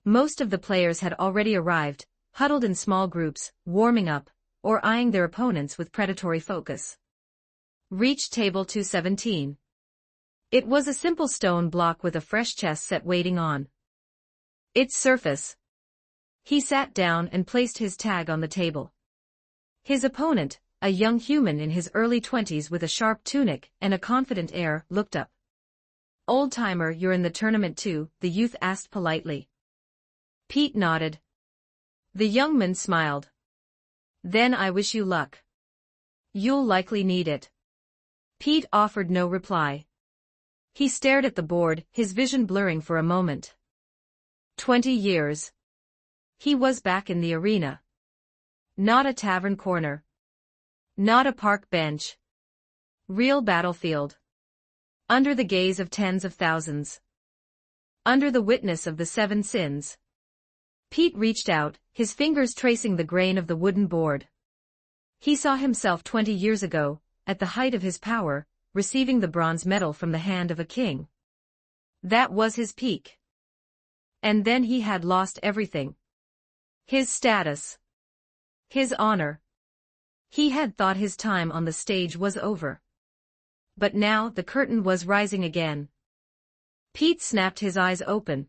[SPEAKER 2] Most of the players had already arrived, huddled in small groups, warming up, or eyeing their opponents with predatory focus. Reach Table 217. It was a simple stone block with a fresh chess set waiting on its surface. He sat down and placed his tag on the table. His opponent, a young human in his early 20s with a sharp tunic and a confident air, looked up. Old-timer, you're in the tournament too, the youth asked politely. Pete nodded. The young man smiled. Then I wish you luck. You'll likely need it. Pete offered no reply. He stared at the board, his vision blurring for a moment. 20 years. He was back in the arena. Not a tavern corner. Not a park bench. Real battlefield. Under the gaze of tens of thousands. Under the witness of the 7 sins. Pete reached out, his fingers tracing the grain of the wooden board. He saw himself 20 years ago, at the height of his power, receiving the bronze medal from the hand of a king. That was his peak. And then he had lost everything. His status. His honor. He had thought his time on the stage was over. But now the curtain was rising again. Pete snapped his eyes open.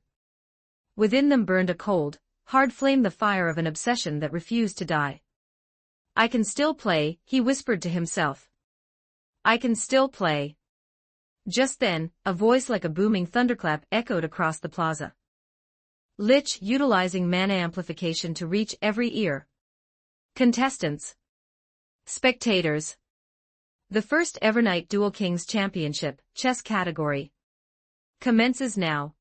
[SPEAKER 2] Within them burned a cold, hard flame, the fire of an obsession that refused to die. I can still play, he whispered to himself. I can still play. Just then, a voice like a booming thunderclap echoed across the plaza. Lich utilizing mana amplification to reach every ear. Contestants. Spectators. The first ever Night Duel Kings Championship, chess category, commences now.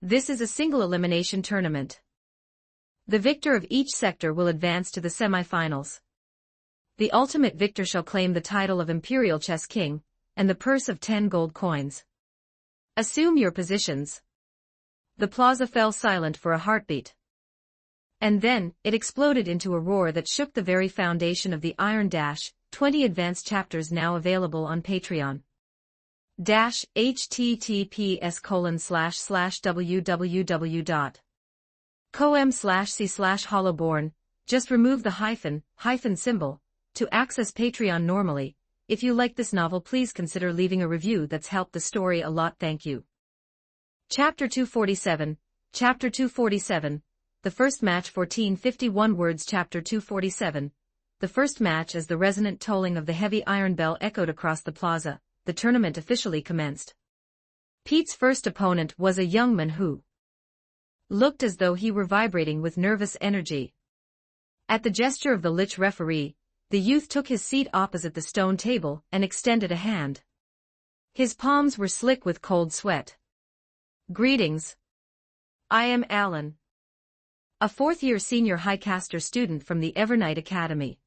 [SPEAKER 2] This is a single elimination tournament. The victor of each sector will advance to the semi-finals. The ultimate victor shall claim the title of Imperial Chess King, and the purse of 10 gold coins. Assume your positions. The plaza fell silent for a heartbeat. And then, it exploded into a roar that shook the very foundation of the Iron Dash. 20 advanced chapters now available on Patreon. https://www.com/c/hollowborn. Just remove the hyphen symbol to access Patreon normally. If you like this novel, please consider leaving a review. That's helped the story a lot. Thank you. Chapter 247. Chapter 247. The first match. 1451 words. Chapter 247. The first match. As the resonant tolling of the heavy iron bell echoed across the plaza, the tournament officially commenced. Pete's first opponent was a young man who looked as though he were vibrating with nervous energy. At the gesture of the Lich referee, the youth took his seat opposite the stone table and extended a hand. His palms were slick with cold sweat. Greetings. I am Alan. A fourth-year senior highcaster student from the Evernight Academy.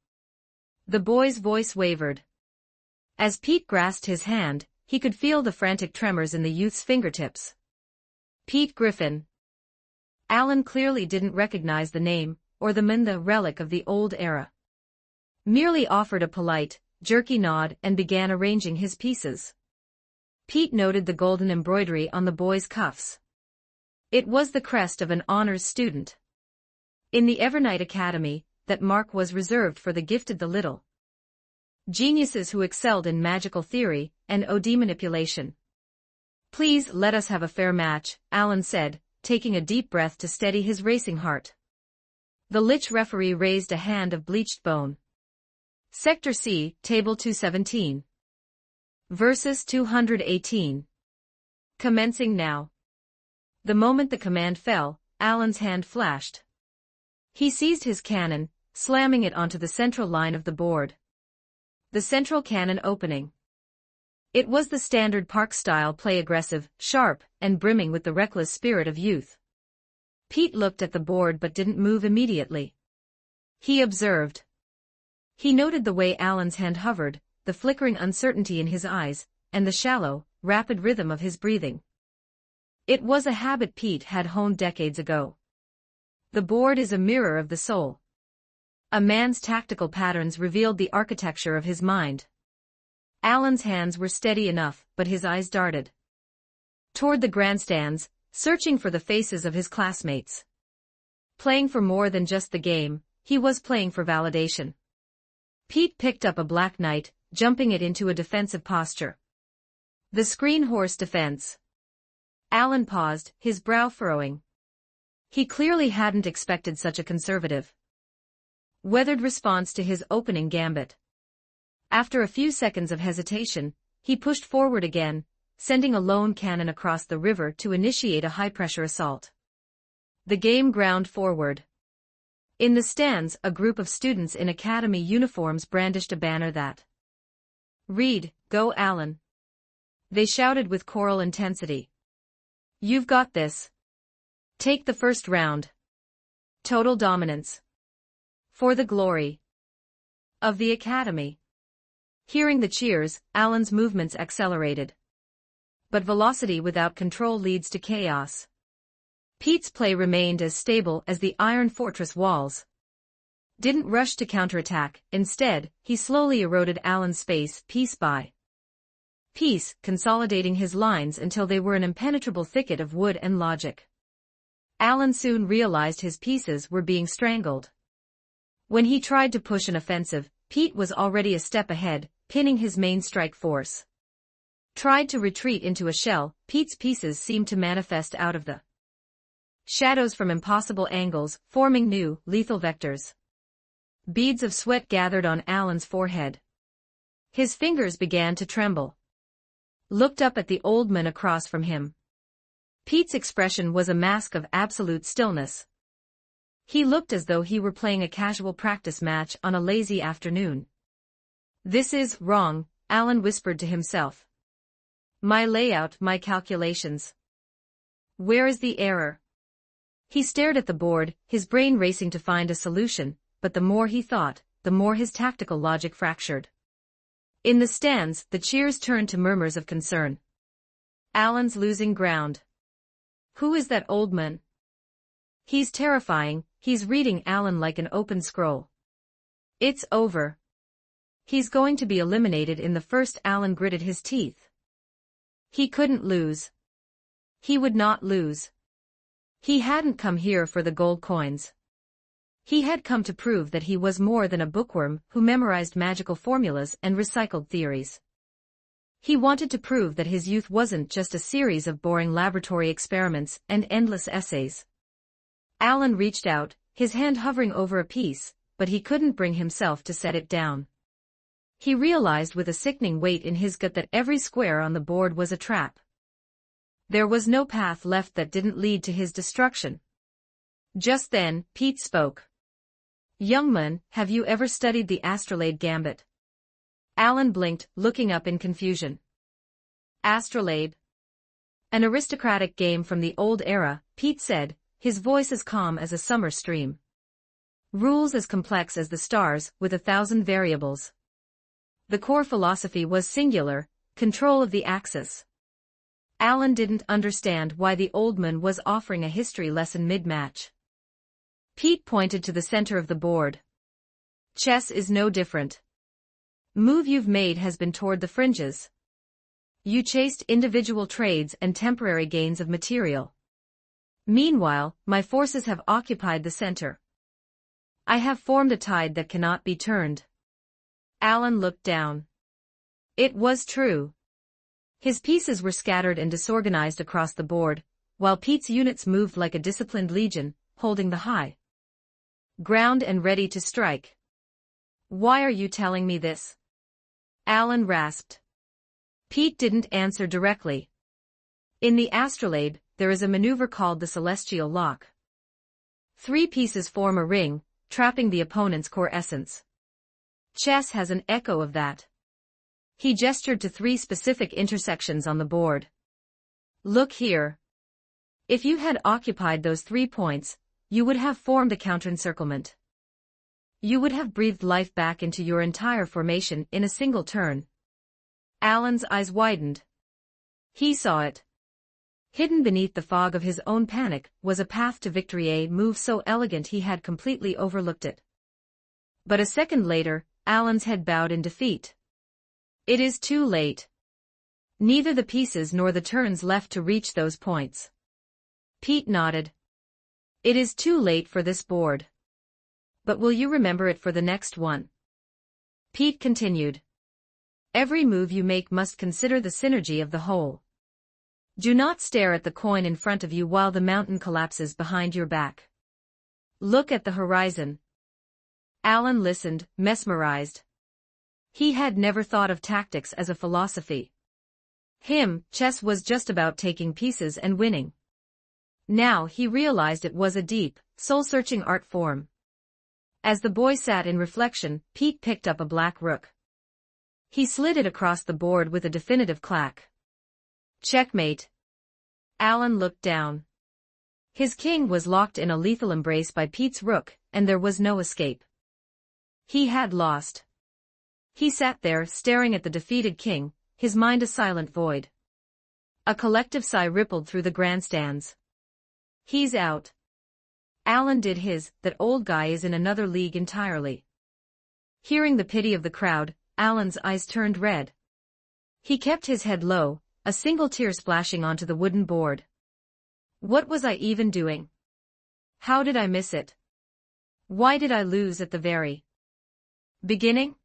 [SPEAKER 2] The boy's voice wavered. As Pete grasped his hand, he could feel the frantic tremors in the youth's fingertips. Pete Griffin. Alan clearly didn't recognize the name, or the relic of the old era. Merely offered a polite, jerky nod and began arranging his pieces. Pete noted the golden embroidery on the boy's cuffs. It was the crest of an honors student. In the Evernight Academy, that mark was reserved for the gifted, the little geniuses who excelled in magical theory and OD manipulation. Please let us have a fair match, Alan said, taking a deep breath to steady his racing heart. The lich referee raised a hand of bleached bone. Sector C, Table 217. Versus 218. Commencing now. The moment the command fell, Alan's hand flashed. He seized his cannon, slamming it onto the central line of the board. The central cannon opening. It was the standard park-style play, aggressive, sharp, and brimming with the reckless spirit of youth. Pete looked at the board but didn't move immediately. He observed. He noted the way Alan's hand hovered, the flickering uncertainty in his eyes, and the shallow, rapid rhythm of his breathing. It was a habit Pete had honed decades ago. The board is a mirror of the soul. A man's tactical patterns revealed the architecture of his mind. Alan's hands were steady enough, but his eyes darted toward the grandstands, searching for the faces of his classmates. Playing for more than just the game, he was playing for validation. Pete picked up a black knight, jumping it into a defensive posture. The screen horse defense. Alan paused, his brow furrowing. He clearly hadn't expected such a conservative, weathered response to his opening gambit. After a few seconds of hesitation, he pushed forward again, sending a lone cannon across the river to initiate a high-pressure assault. The game ground forward. In the stands, a group of students in academy uniforms brandished a banner that read, "Go Alan." They shouted with choral intensity. "You've got this. Take the first round. Total dominance. For the glory of the academy." Hearing the cheers, Alan's movements accelerated. But velocity without control leads to chaos. Pete's play remained as stable as the iron fortress walls. Didn't rush to counterattack, instead, he slowly eroded Alan's space piece by piece, consolidating his lines until they were an impenetrable thicket of wood and logic. Alan soon realized his pieces were being strangled. When he tried to push an offensive, Pete was already a step ahead, pinning his main strike force. Tried to retreat into a shell, Pete's pieces seemed to manifest out of the shadows from impossible angles, forming new, lethal vectors. Beads of sweat gathered on Alan's forehead. His fingers began to tremble. Looked up at the old man across from him. Pete's expression was a mask of absolute stillness. He looked as though he were playing a casual practice match on a lazy afternoon. "This is wrong," Alan whispered to himself. "My layout, my calculations. Where is the error?" He stared at the board, his brain racing to find a solution, but the more he thought, the more his tactical logic fractured. In the stands, the cheers turned to murmurs of concern. Alan's losing ground. Who is that old man? He's terrifying, he's reading Alan like an open scroll. It's over. He's going to be eliminated in the first. Alan gritted his teeth. He couldn't lose. He would not lose. He hadn't come here for the gold coins. He had come to prove that he was more than a bookworm who memorized magical formulas and recycled theories. He wanted to prove that his youth wasn't just a series of boring laboratory experiments and endless essays. Alan reached out, his hand hovering over a piece, but he couldn't bring himself to set it down. He realized with a sickening weight in his gut that every square on the board was a trap. There was no path left that didn't lead to his destruction. Just then, Pete spoke. "Young man, have you ever studied the astrolabe gambit?" Alan blinked, looking up in confusion. Astrolabe. An aristocratic game from the old era, Pete said, his voice as calm as a summer stream. Rules as complex as the stars, with 1,000 variables. The core philosophy was singular, control of the axis. Alan didn't understand why the old man was offering a history lesson mid-match. Pete pointed to the center of the board. Chess is no different. Move you've made has been toward the fringes. You chased individual trades and temporary gains of material. Meanwhile, my forces have occupied the center. I have formed a tide that cannot be turned. Alan looked down. It was true. His pieces were scattered and disorganized across the board, while Pete's units moved like a disciplined legion, holding the high ground and ready to strike. Why are you telling me this? Alan rasped. Pete didn't answer directly. In the astrolabe, there is a maneuver called the celestial lock. 3 pieces form a ring, trapping the opponent's core essence. Chess has an echo of that. He gestured to 3 specific intersections on the board. Look here. If you had occupied those 3 points, you would have formed a counterencirclement. You would have breathed life back into your entire formation in a single turn. Alan's eyes widened. He saw it. Hidden beneath the fog of his own panic was a path to victory, a move so elegant he had completely overlooked it. But a second later, Alan's head bowed in defeat. It is too late. Neither the pieces nor the turns left to reach those points. Pete nodded. It is too late for this board. But will you remember it for the next one? Pete continued. Every move you make must consider the synergy of the whole. Do not stare at the coin in front of you while the mountain collapses behind your back. Look at the horizon. Alan listened, mesmerized. He had never thought of tactics as a philosophy. Chess was just about taking pieces and winning. Now he realized it was a deep, soul-searching art form. As the boy sat in reflection, Pete picked up a black rook. He slid it across the board with a definitive clack. Checkmate. Alan looked down. His king was locked in a lethal embrace by Pete's rook, and there was no escape. He had lost. He sat there, staring at the defeated king, his mind a silent void. A collective sigh rippled through the grandstands. He's out. Alan did his, that old guy is in another league entirely. Hearing the pity of the crowd, Alan's eyes turned red. He kept his head low, a single tear splashing onto the wooden board. What was I even doing? How did I miss it? Why did I lose at the very beginning?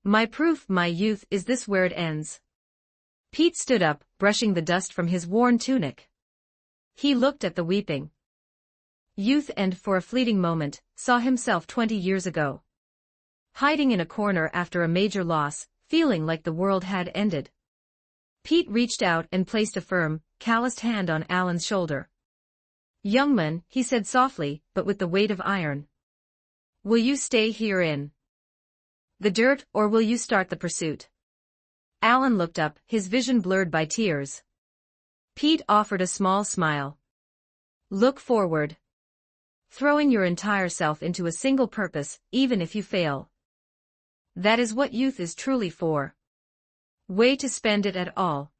[SPEAKER 2] My proof, my youth, is this where it ends? Pete stood up, brushing the dust from his worn tunic. He looked at the weeping youth and, for a fleeting moment, saw himself 20 years ago. Hiding in a corner after a major loss, feeling like the world had ended. Pete reached out and placed a firm, calloused hand on Alan's shoulder. Young man, he said softly, but with the weight of iron. Will you stay here in the dirt, or will you start the pursuit? Alan looked up, his vision blurred by tears. Pete offered a small smile. Look forward. Throwing your entire self into a single purpose, even if you fail. That is what youth is truly for. Way to spend it at all.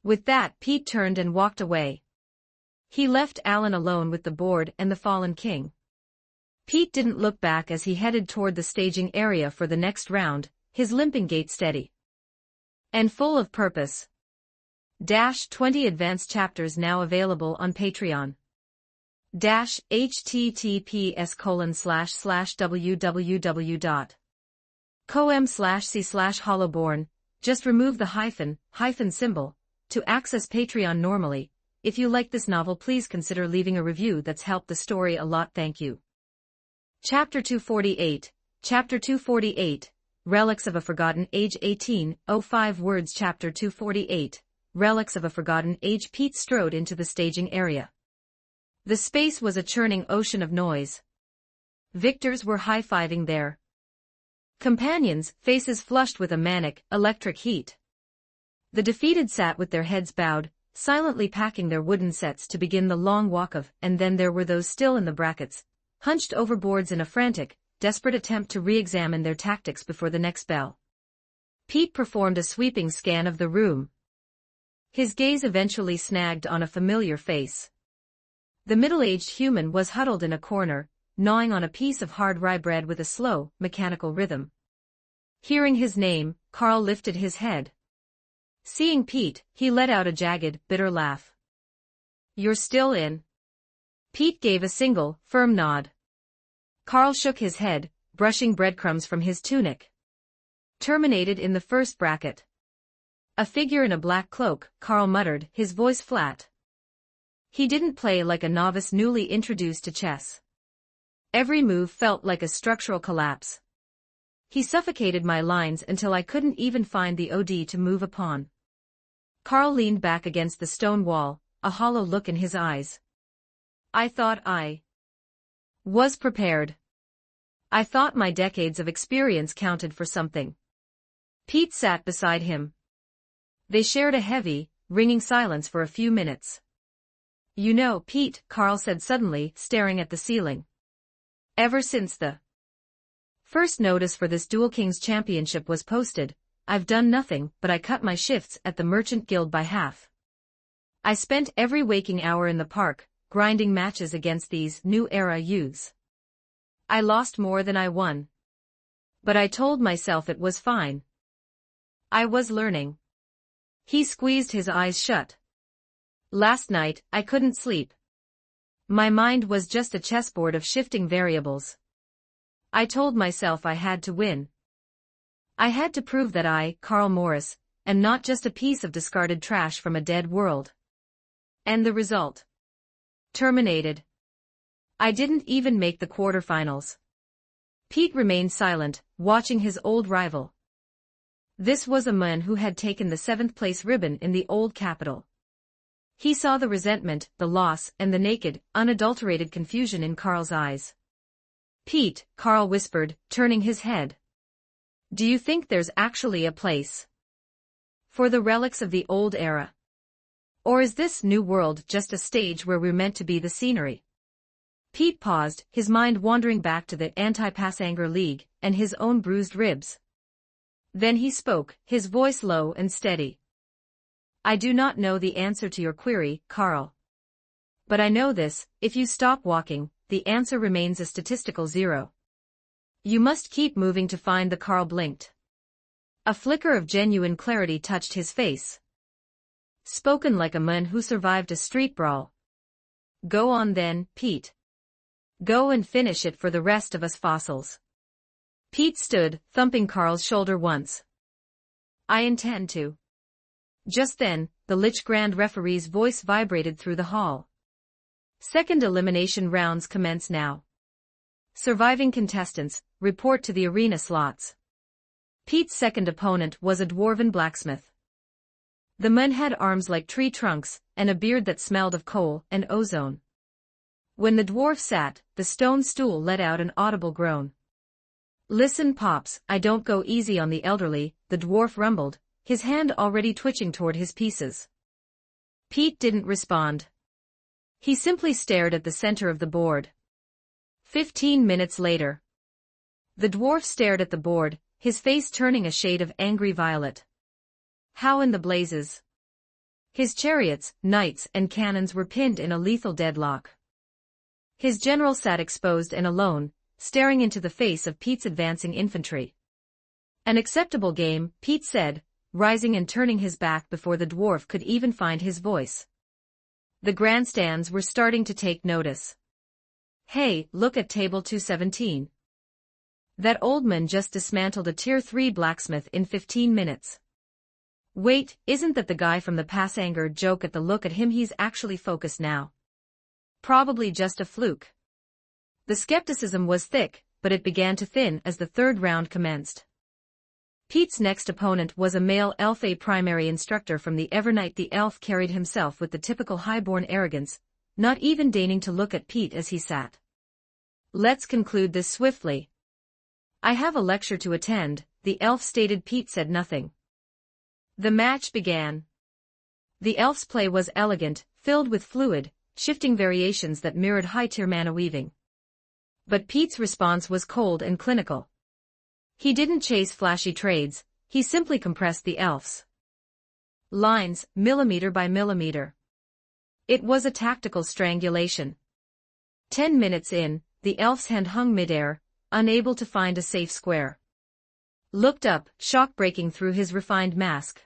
[SPEAKER 2] With that, Pete turned and walked away. He left Alan alone with the board and the fallen king. Pete didn't look back as he headed toward the staging area for the next round, his limping gait steady and full of purpose. 20 advanced chapters now available on Patreon. https://www.com/c/hollowborn. Just remove the hyphen symbol to access Patreon normally. If you like this novel, please consider leaving a review. That's helped the story a lot. Thank you. Chapter 248. Chapter 248. Relics of a Forgotten Age. 1805 words. Chapter 248. Relics of a Forgotten Age. Pete strode into the staging area. The space was a churning ocean of noise. Victors were high-fiving their companions, faces flushed with a manic, electric heat. The defeated sat with their heads bowed, silently packing their wooden sets to begin the long walk of, and then there were those still in the brackets, hunched over boards in a frantic, desperate attempt to re-examine their tactics before the next bell. Pete performed a sweeping scan of the room. His gaze eventually snagged on a familiar face. The middle-aged human was huddled in a corner, gnawing on a piece of hard rye bread with a slow, mechanical rhythm. Hearing his name, Carl lifted his head. Seeing Pete, he let out a jagged, bitter laugh. "You're still in?" Pete gave a single, firm nod. Carl shook his head, brushing breadcrumbs from his tunic. "Terminated in the first bracket." "A figure in a black cloak," Carl muttered, his voice flat. He didn't play like a novice newly introduced to chess. Every move felt like a structural collapse. He suffocated my lines until I couldn't even find the OD to move upon. Carl leaned back against the stone wall, a hollow look in his eyes. "I thought I was prepared. I thought my decades of experience counted for something." Pete sat beside him. They shared a heavy, ringing silence for a few minutes. "You know, Pete," Carl said suddenly, staring at the ceiling. "Ever since the first notice for this Duel Kings Championship was posted, I've done nothing but I cut my shifts at the Merchant Guild by half. I spent every waking hour in the park, grinding matches against these new-era youths. I lost more than I won. But I told myself it was fine. I was learning." He squeezed his eyes shut. "Last night, I couldn't sleep. My mind was just a chessboard of shifting variables. I told myself I had to win. I had to prove that I, Carl Morris, am not just a piece of discarded trash from a dead world. And the result? Terminated. I didn't even make the quarterfinals." Pete remained silent, watching his old rival. This was a man who had taken the 7th-place ribbon in the old capital. He saw the resentment, the loss, and the naked, unadulterated confusion in Carl's eyes. "Pete," Carl whispered, turning his head. "Do you think there's actually a place for the relics of the old era? Or is this new world just a stage where we're meant to be the scenery?" Pete paused, his mind wandering back to the Anti-Passanger League, and his own bruised ribs. Then he spoke, his voice low and steady. "I do not know the answer to your query, Carl. But I know this, if you stop walking, the answer remains a statistical 0. You must keep moving to find the." Carl blinked. A flicker of genuine clarity touched his face. Spoken like a man who survived a street brawl. "Go on then, Pete. Go and finish it for the rest of us fossils." Pete stood, thumping Carl's shoulder once. "I intend to." Just then, the Lich Grand referee's voice vibrated through the hall. "Second elimination rounds commence now. Surviving contestants, report to the arena slots." Pete's second opponent was a dwarven blacksmith. The man had arms like tree trunks, and a beard that smelled of coal and ozone. When the dwarf sat, the stone stool let out an audible groan. "Listen, Pops, I don't go easy on the elderly," the dwarf rumbled, his hand already twitching toward his pieces. Pete didn't respond. He simply stared at the center of the board. 15 minutes later. The dwarf stared at the board, his face turning a shade of angry violet. How in the blazes? His chariots, knights, and cannons were pinned in a lethal deadlock. His general sat exposed and alone, staring into the face of Pete's advancing infantry. "An acceptable game," Pete said, rising and turning his back before the dwarf could even find his voice. The grandstands were starting to take notice. "Hey, look at table 217. That old man just dismantled a tier 3 blacksmith in 15 minutes. Wait, isn't that the guy from the Passanger joke at the look at him? He's actually focused now. Probably just a fluke." The skepticism was thick, but it began to thin as the third round commenced. Pete's next opponent was a male elf, a primary instructor from the Evernight. The elf carried himself with the typical highborn arrogance, not even deigning to look at Pete as he sat. "Let's conclude this swiftly. I have a lecture to attend," the elf stated. Pete said nothing. The match began. The elf's play was elegant, filled with fluid, shifting variations that mirrored high-tier mana weaving. But Pete's response was cold and clinical. He didn't chase flashy trades, he simply compressed the elf's lines, millimeter by millimeter. It was a tactical strangulation. 10 minutes in, the elf's hand hung midair, unable to find a safe square. Looked up, shock breaking through his refined mask.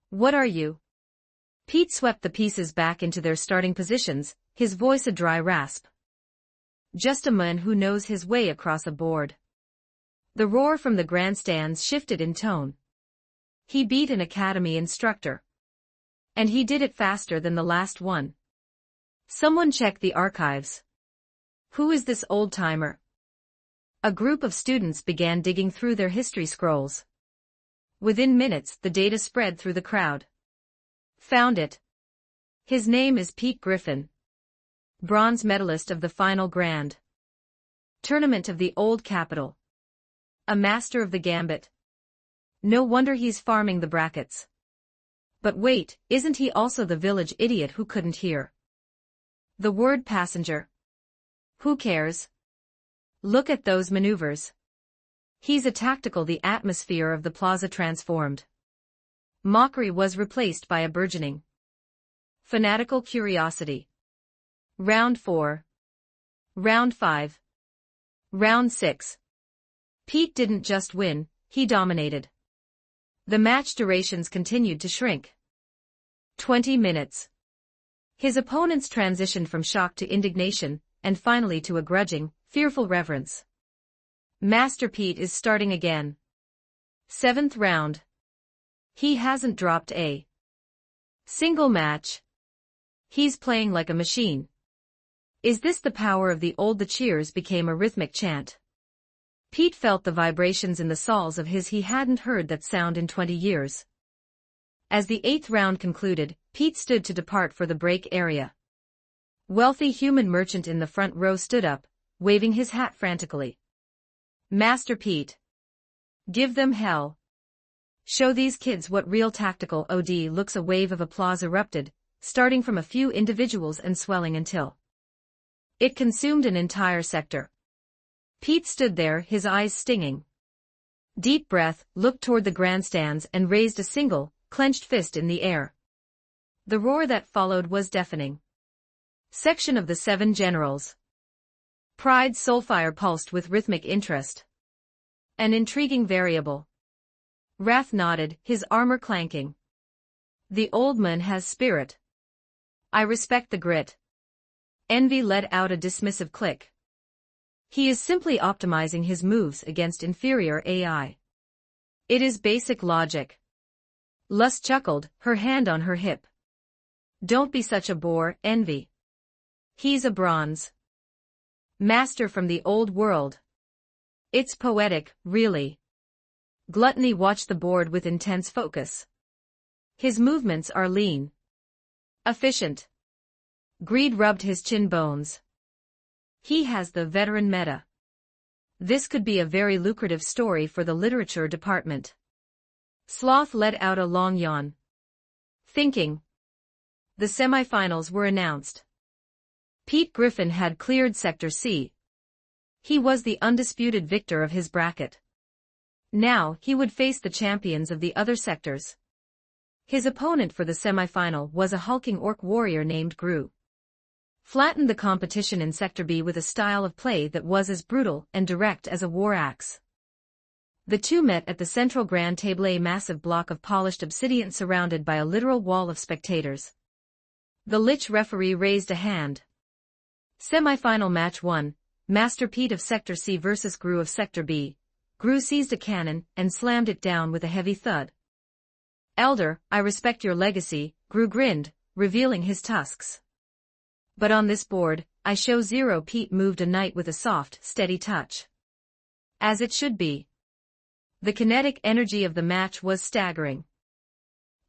[SPEAKER 2] "What are you?" Pete swept the pieces back into their starting positions, his voice a dry rasp. "Just a man who knows his way across a board." The roar from the grandstands shifted in tone. "He beat an academy instructor. And he did it faster than the last one. Someone check the archives. Who is this old-timer?" A group of students began digging through their history scrolls. Within minutes, the data spread through the crowd. "Found it. His name is Pete Griffin. Bronze medalist of the final grand tournament of the Old Capitol. A master of the gambit. No wonder he's farming the brackets. But wait, isn't he also the village idiot who couldn't hear the word passenger? Who cares? Look at those maneuvers. He's a tactical." The atmosphere of the plaza transformed. Mockery was replaced by a burgeoning fanatical curiosity. Round 4. Round 5. Round 6. Pete didn't just win, he dominated. The match durations continued to shrink. 20 minutes. His opponents transitioned from shock to indignation, and finally to a grudging, fearful reverence. Master Pete is starting again. 7th round. He hasn't dropped a single match. He's playing like a machine. Is this the power of the old? The cheers became a rhythmic chant. Pete felt the vibrations in the soles of his he hadn't heard that sound in 20 years. As the 8th round concluded, Pete stood to depart for the break area. Wealthy human merchant in the front row stood up, waving his hat frantically. "Master Pete. Give them hell. Show these kids what real tactical OD looks." A wave of applause erupted, starting from a few individuals and swelling until it consumed an entire sector. Pete stood there, his eyes stinging. Deep breath, looked toward the grandstands and raised a single, clenched fist in the air. The roar that followed was deafening. Section of the 7 Generals. Pride's soulfire pulsed with rhythmic interest. An intriguing variable. Wrath nodded, his armor clanking. "The old man has spirit. I respect the grit." Envy let out a dismissive click. "He is simply optimizing his moves against inferior AI. It is basic logic." Lust chuckled, her hand on her hip. "Don't be such a bore, Envy. He's a bronze master from the old world. It's poetic, really." Gluttony watched the board with intense focus. "His movements are lean. Efficient." Greed rubbed his chin bones. "He has the veteran meta. This could be a very lucrative story for the literature department." Sloth let out a long yawn. Thinking. The semifinals were announced. Pete Griffin had cleared Sector C. He was the undisputed victor of his bracket. Now, he would face the champions of the other sectors. His opponent for the semifinal was a hulking orc warrior named Gru. Flattened the competition in Sector B with a style of play that was as brutal and direct as a war axe. The two met at the central grand table, a massive block of polished obsidian surrounded by a literal wall of spectators. The Lich referee raised a hand. Semi-final match 1, Master Pete of Sector C versus Gru of Sector B. Gru seized a cannon and slammed it down with a heavy thud. "Elder, I respect your legacy," Gru grinned, revealing his tusks. "But on this board, I show zero." Pete moved a knight with a soft, steady touch. As it should be. The kinetic energy of the match was staggering.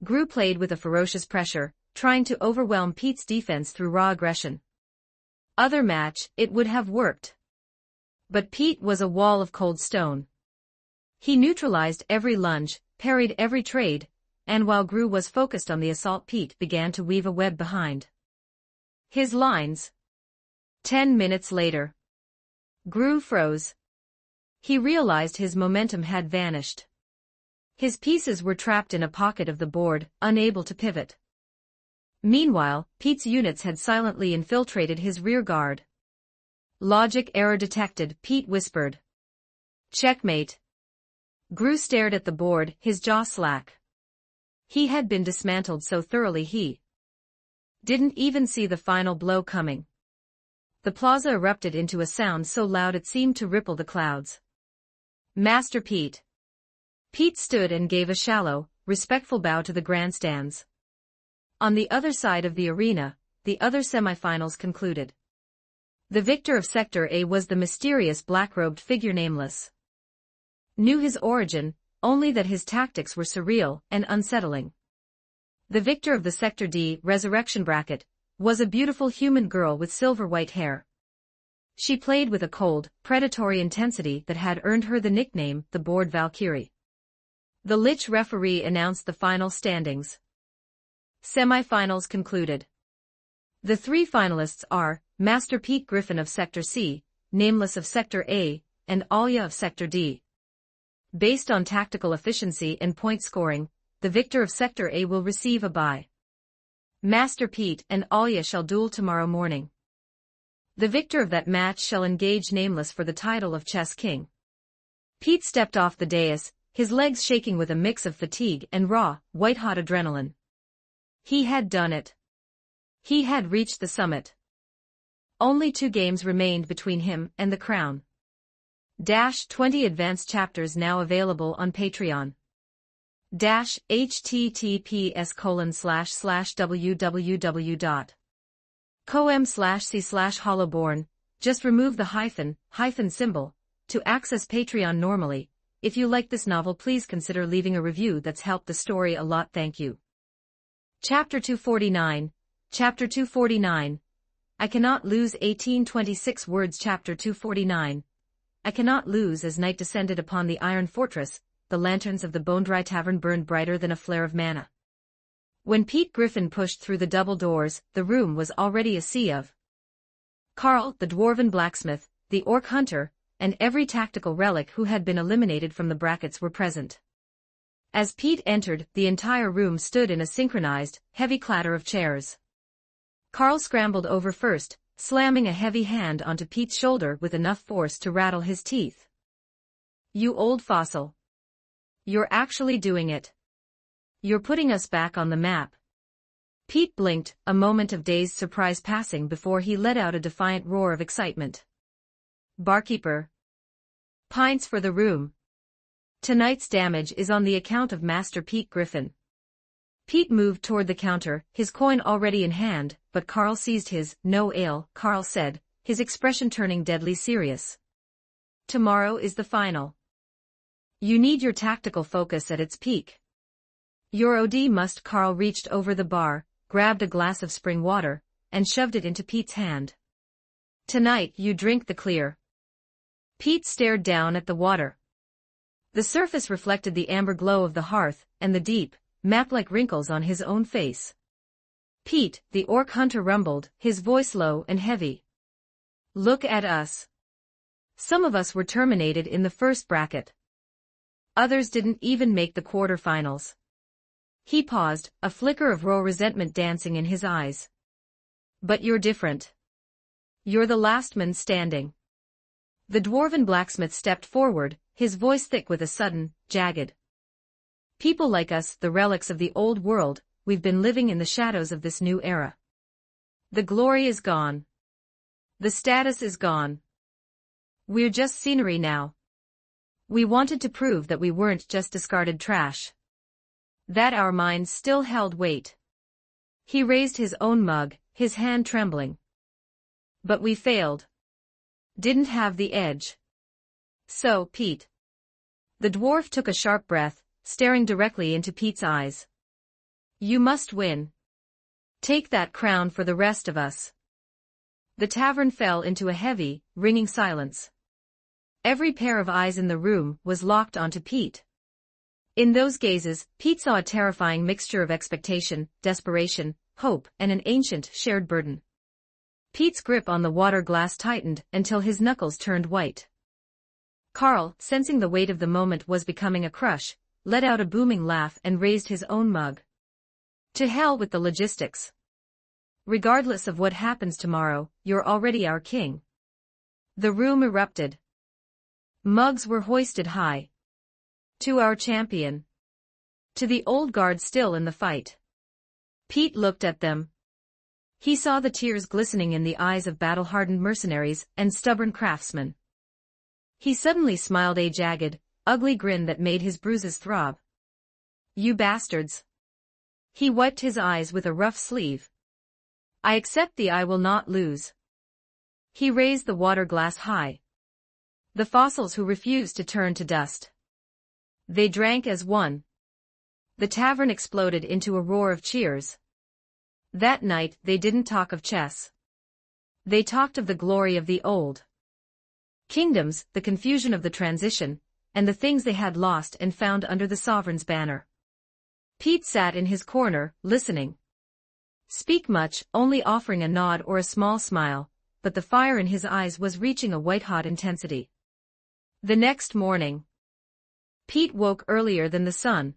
[SPEAKER 2] Gru played with a ferocious pressure, trying to overwhelm Pete's defense through raw aggression. Other match, it would have worked. But Pete was a wall of cold stone. He neutralized every lunge, parried every trade, and while Gru was focused on the assault, Pete began to weave a web behind his lines. 10 minutes later, Gru froze. He realized his momentum had vanished. His pieces were trapped in a pocket of the board, unable to pivot. Meanwhile, Pete's units had silently infiltrated his rear guard. Logic error detected, Pete whispered. Checkmate. Gru stared at the board, his jaw slack. He had been dismantled so thoroughly he didn't even see the final blow coming. The plaza erupted into a sound so loud it seemed to ripple the clouds. Master Pete. Pete stood and gave a shallow, respectful bow to the grandstands. On the other side of the arena, the other semifinals concluded. The victor of Sector A was the mysterious black-robed figure Nameless. Knew his origin, only that his tactics were surreal and unsettling. The victor of the Sector D resurrection bracket was a beautiful human girl with silver-white hair. She played with a cold, predatory intensity that had earned her the nickname the Bored Valkyrie. The Lich referee announced the final standings. Semifinals concluded. The three finalists are Master Pete Griffin of Sector C, Nameless of Sector A, and Alia of Sector D. Based on tactical efficiency and point scoring, the victor of Sector A will receive a bye. Master Pete and Alia shall duel tomorrow morning. The victor of that match shall engage Nameless for the title of Chess King. Pete stepped off the dais, his legs shaking with a mix of fatigue and raw, white-hot adrenaline. He had done it. He had reached the summit. Only 2 games remained between him and the crown. 20 advanced chapters now available on Patreon. https://www.com/c/hollowborn. Just remove the hyphen symbol to access Patreon normally. If you like this novel, please consider leaving a review. That's helped the story a lot. Thank you. Chapter 249. Chapter 249. I cannot lose. 1826 words. Chapter 249. I cannot lose. As night descended upon the iron fortress, the lanterns of the Bone-Dry Tavern burned brighter than a flare of mana. When Pete Griffin pushed through the double doors, the room was already a sea of Carl, the dwarven blacksmith, the orc hunter, and every tactical relic who had been eliminated from the brackets were present. As Pete entered, the entire room stood in a synchronized, heavy clatter of chairs. Carl scrambled over first, slamming a heavy hand onto Pete's shoulder with enough force to rattle his teeth. You old fossil. You're actually doing it. You're putting us back on the map. Pete blinked, a moment of dazed surprise passing before he let out a defiant roar of excitement. Barkeeper. Pints for the room. Tonight's damage is on the account of Master Pete Griffin. Pete moved toward the counter, his coin already in hand, but Carl seized his. No ale, Carl said, his expression turning deadly serious. Tomorrow is the final. You need your tactical focus at its peak. Your OD must. Carl reached over the bar, grabbed a glass of spring water, and shoved it into Pete's hand. Tonight you drink the clear. Pete stared down at the water. The surface reflected the amber glow of the hearth, and the deep, map-like wrinkles on his own face. Pete, the orc hunter rumbled, his voice low and heavy. Look at us. Some of us were terminated in the first bracket. Others didn't even make the quarterfinals. He paused, a flicker of raw resentment dancing in his eyes. But you're different. You're the last man standing. The dwarven blacksmith stepped forward, his voice thick with a sudden, jagged. People like us, the relics of the old world, we've been living in the shadows of this new era. The glory is gone. The status is gone. We're just scenery now. We wanted to prove that we weren't just discarded trash. That our minds still held weight. He raised his own mug, his hand trembling. But we failed. Didn't have the edge. So, Pete. The dwarf took a sharp breath, staring directly into Pete's eyes. You must win. Take that crown for the rest of us. The tavern fell into a heavy, ringing silence. Every pair of eyes in the room was locked onto Pete. In those gazes, Pete saw a terrifying mixture of expectation, desperation, hope, and an ancient, shared burden. Pete's grip on the water glass tightened until his knuckles turned white. Carl, sensing the weight of the moment was becoming a crush, let out a booming laugh and raised his own mug. To hell with the logistics. Regardless of what happens tomorrow, you're already our king. The room erupted. Mugs were hoisted high. To our champion. To the old guard still in the fight. Pete looked at them. He saw the tears glistening in the eyes of battle-hardened mercenaries and stubborn craftsmen. He suddenly smiled a jagged, ugly grin that made his bruises throb. You bastards. He wiped his eyes with a rough sleeve. I accept the I will not lose. He raised the water glass high. The fossils who refused to turn to dust. They drank as one. The tavern exploded into a roar of cheers. That night they didn't talk of chess. They talked of the glory of the old kingdoms, the confusion of the transition, and the things they had lost and found under the sovereign's banner. Pete sat in his corner, listening. Speak much, only offering a nod or a small smile, but the fire in his eyes was reaching a white-hot intensity. The next morning, Pete woke earlier than the sun.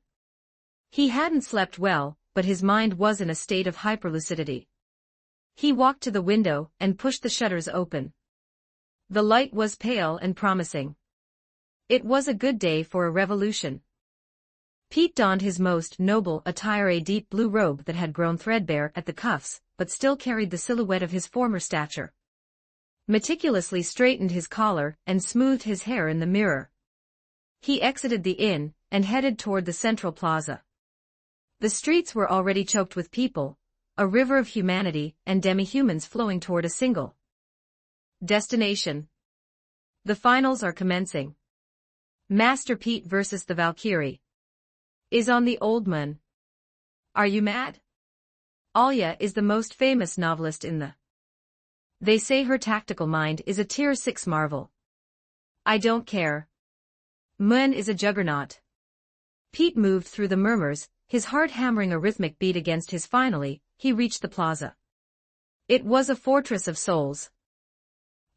[SPEAKER 2] He hadn't slept well, but his mind was in a state of hyperlucidity. He walked to the window and pushed the shutters open. The light was pale and promising. It was a good day for a revolution. Pete donned his most noble attire, a deep blue robe that had grown threadbare at the cuffs, but still carried the silhouette of his former stature. Meticulously straightened his collar and smoothed his hair in the mirror. He exited the inn and headed toward the central plaza. The streets were already choked with people, a river of humanity and demi-humans flowing toward a single destination. The finals are commencing. Master Pete versus the Valkyrie is on the Old Moon. Are you mad? Alya is the most famous novelist in the. They say her tactical mind is a tier 6 marvel. I don't care. Moon is a juggernaut. Pete moved through the murmurs, his heart hammering a rhythmic beat against his. Finally, he reached the plaza. It was a fortress of souls.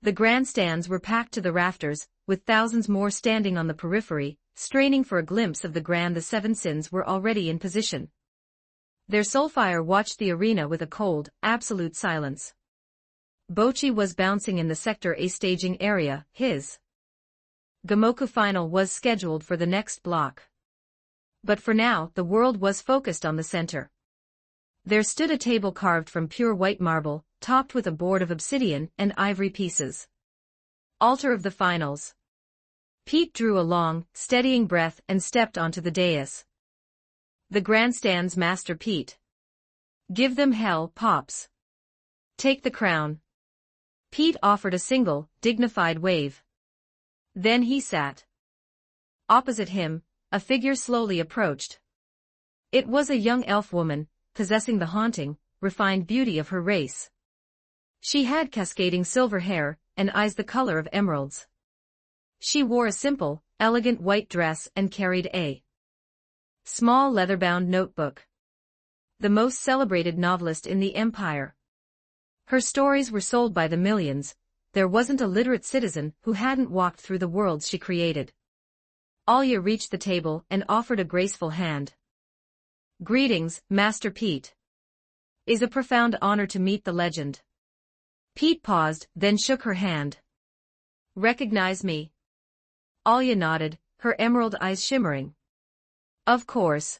[SPEAKER 2] The grandstands were packed to the rafters, with thousands more standing on the periphery, straining for a glimpse of the grand. The seven sins were already in position. Their soulfire watched the arena with a cold, absolute silence. Bocchi was bouncing in the Sector A staging area. His Gamoku final was scheduled for the next block. But for now, the world was focused on the center. There stood a table carved from pure white marble, topped with a board of obsidian and ivory pieces. Altar of the finals. Pete drew a long, steadying breath and stepped onto the dais. The grandstand's Master Pete. Give them hell, Pops. Take the crown. Pete offered a single, dignified wave. Then he sat. Opposite him, a figure slowly approached. It was a young elf woman, possessing the haunting, refined beauty of her race. She had cascading silver hair and eyes the color of emeralds. She wore a simple, elegant white dress and carried a small leather-bound notebook. The most celebrated novelist in the empire. Her stories were sold by the millions. There wasn't a literate citizen who hadn't walked through the worlds she created. Alya reached the table and offered a graceful hand. Greetings, Master Pete. Is a profound honor to meet the legend. Pete paused, then shook her hand. Recognize me? Alya nodded, her emerald eyes shimmering. Of course.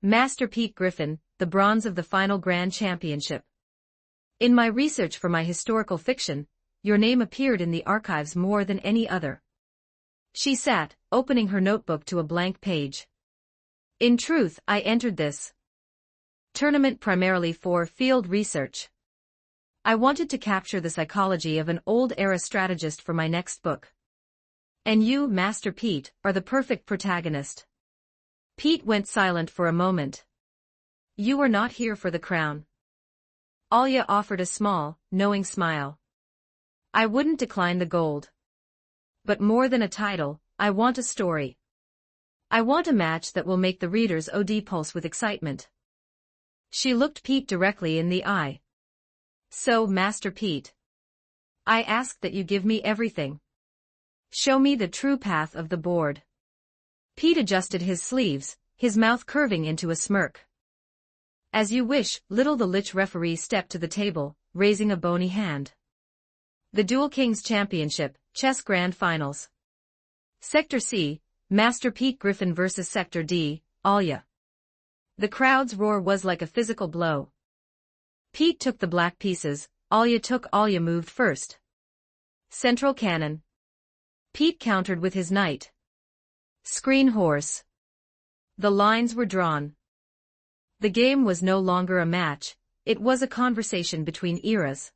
[SPEAKER 2] Master Pete Griffin, the bronze of the final grand championship. In my research for my historical fiction, your name appeared in the archives more than any other. She sat, opening her notebook to a blank page. In truth, I entered this tournament primarily for field research. I wanted to capture the psychology of an old-era strategist for my next book. And you, Master Pete, are the perfect protagonist. Pete went silent for a moment. You are not here for the crown. Alya offered a small, knowing smile. I wouldn't decline the gold. But more than a title, I want a story. I want a match that will make the reader's OD pulse with excitement. She looked Pete directly in the eye. So, Master Pete, I ask that you give me everything. Show me the true path of the board. Pete adjusted his sleeves, his mouth curving into a smirk. As you wish, little. The Lich referee stepped to the table, raising a bony hand. The Duel Kings Championship, Chess Grand Finals. Sector C, Master Pete Griffin vs Sector D, Alya. The crowd's roar was like a physical blow. Pete took the black pieces, Alya moved first. Central cannon. Pete countered with his knight. Screen horse. The lines were drawn. The game was no longer a match, it was a conversation between eras.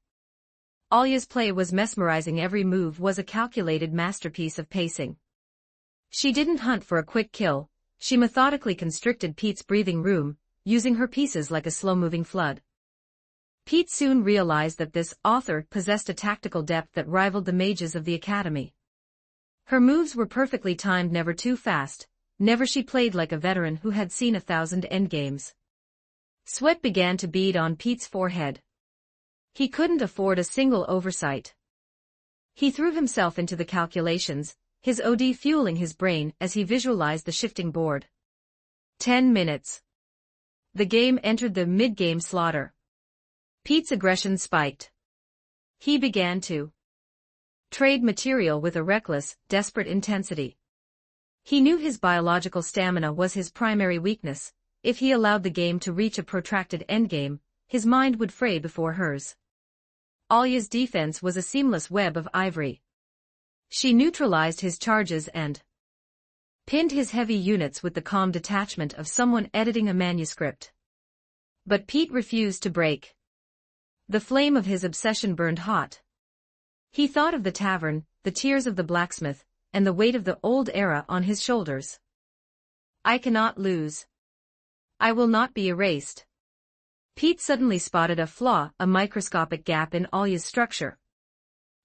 [SPEAKER 2] Alya's play was mesmerizing, every move was a calculated masterpiece of pacing. She didn't hunt for a quick kill, she methodically constricted Pete's breathing room, using her pieces like a slow-moving flood. Pete soon realized that this author possessed a tactical depth that rivaled the mages of the academy. Her moves were perfectly timed, never too fast, never. She played like a veteran who had seen 1,000 endgames. Sweat began to bead on Pete's forehead. He couldn't afford a single oversight. He threw himself into the calculations, his OD fueling his brain as he visualized the shifting board. 10 minutes. The game entered the mid-game slaughter. Pete's aggression spiked. He began to trade material with a reckless, desperate intensity. He knew his biological stamina was his primary weakness. If he allowed the game to reach a protracted endgame, his mind would fray before hers. Alya's defense was a seamless web of ivory. She neutralized his charges and pinned his heavy units with the calm detachment of someone editing a manuscript. But Pete refused to break. The flame of his obsession burned hot. He thought of the tavern, the tears of the blacksmith, and the weight of the old era on his shoulders. I cannot lose. I will not be erased. Pete suddenly spotted a flaw, a microscopic gap in Alya's structure.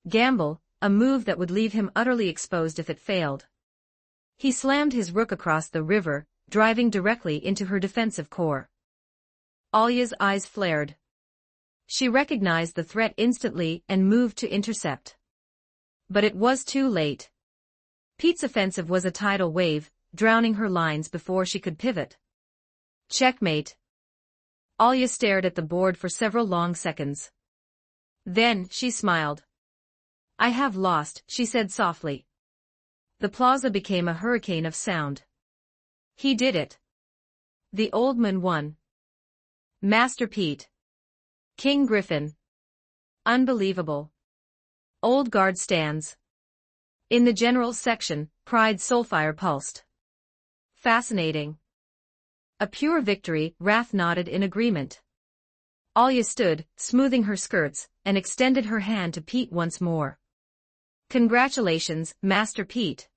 [SPEAKER 2] Gamble, a move that would leave him utterly exposed if it failed. He slammed his rook across the river, driving directly into her defensive core. Alya's eyes flared. She recognized the threat instantly and moved to intercept. But it was too late. Pete's offensive was a tidal wave, drowning her lines before she could pivot. Checkmate. Alya stared at the board for several long seconds. Then, she smiled. I have lost, she said softly. The plaza became a hurricane of sound. He did it. The old man won. Master Pete. King Griffin. Unbelievable. Old guard stands. In the general section, Pride Soulfire pulsed. Fascinating. A pure victory, Wrath nodded in agreement. Alya stood, smoothing her skirts, and extended her hand to Pete once more. Congratulations, Master Pete.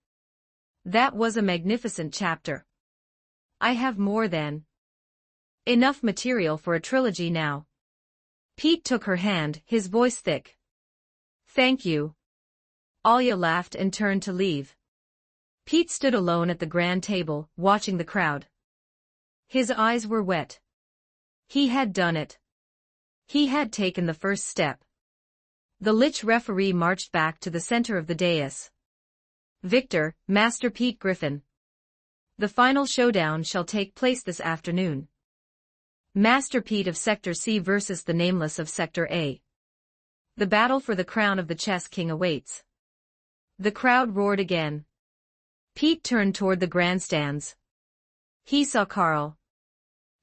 [SPEAKER 2] That was a magnificent chapter. I have more than enough material for a trilogy now. Pete took her hand, his voice thick. Thank you. Alya laughed and turned to leave. Pete stood alone at the grand table, watching the crowd. His eyes were wet. He had done it. He had taken the first step. The Lich referee marched back to the center of the dais. Victor, Master Pete Griffin. The final showdown shall take place this afternoon. Master Pete of Sector C versus the Nameless of Sector A. The battle for the crown of the Chess King awaits. The crowd roared again. Pete turned toward the grandstands. He saw Carl.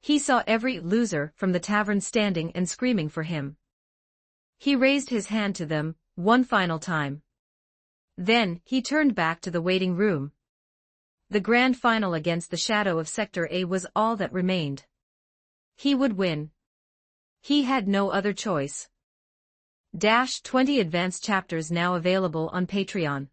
[SPEAKER 2] He saw every loser from the tavern standing and screaming for him. He raised his hand to them, one final time. Then, he turned back to the waiting room. The grand final against the shadow of Sector A was all that remained. He would win. He had no other choice. 20 advanced chapters now available on Patreon.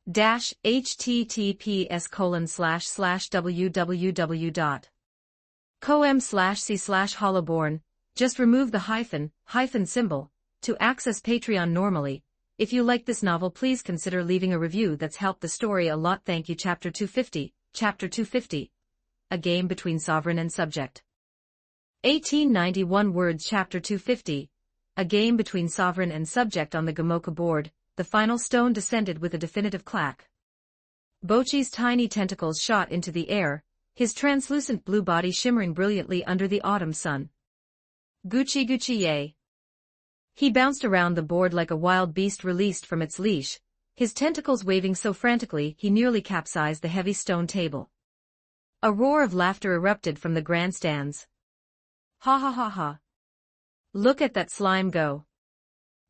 [SPEAKER 2] https://www.com/c/hollowborn. Just remove the hyphen symbol to access Patreon normally. If you like this novel, please consider leaving a review. That's helped the story a lot. Thank you. Chapter 250, Chapter 250. A Game Between Sovereign and Subject. 1891 words. Chapter 250. A Game Between Sovereign and Subject. On the Gamoka board, the final stone descended with a definitive clack. Bochi's tiny tentacles shot into the air, his translucent blue body shimmering brilliantly under the autumn sun. Gucci Gucci yay. He bounced around the board like a wild beast released from its leash, his tentacles waving so frantically he nearly capsized the heavy stone table. A roar of laughter erupted from the grandstands. Ha ha ha ha. Look at that slime go.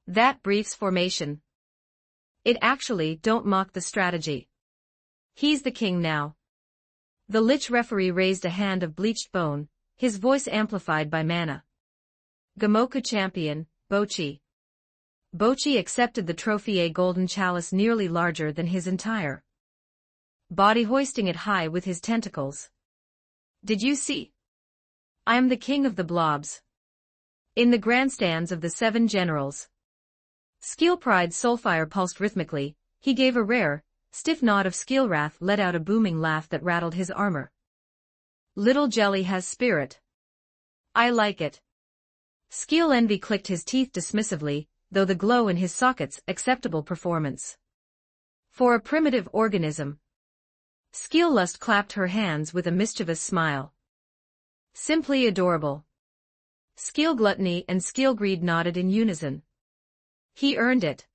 [SPEAKER 2] That briefs formation. It actually don't mock the strategy. He's the king now. The lich referee raised a hand of bleached bone, his voice amplified by mana. Gamoka champion, Bochi. Bochi accepted the trophy, a golden chalice nearly larger than his entire body, hoisting it high with his tentacles. Did you see? I am the king of the blobs. In the grandstands of the seven generals. Skeelpride's soulfire pulsed rhythmically. He gave a rare, stiff nod. Of Skeelwrath let out a booming laugh that rattled his armor. Little Jelly has spirit. I like it. Skeel Envy clicked his teeth dismissively, though the glow in his sockets acceptable performance. For a primitive organism. Skeel Lust clapped her hands with a mischievous smile. Simply adorable. Skeel Gluttony and Skeel Greed nodded in unison. He earned it.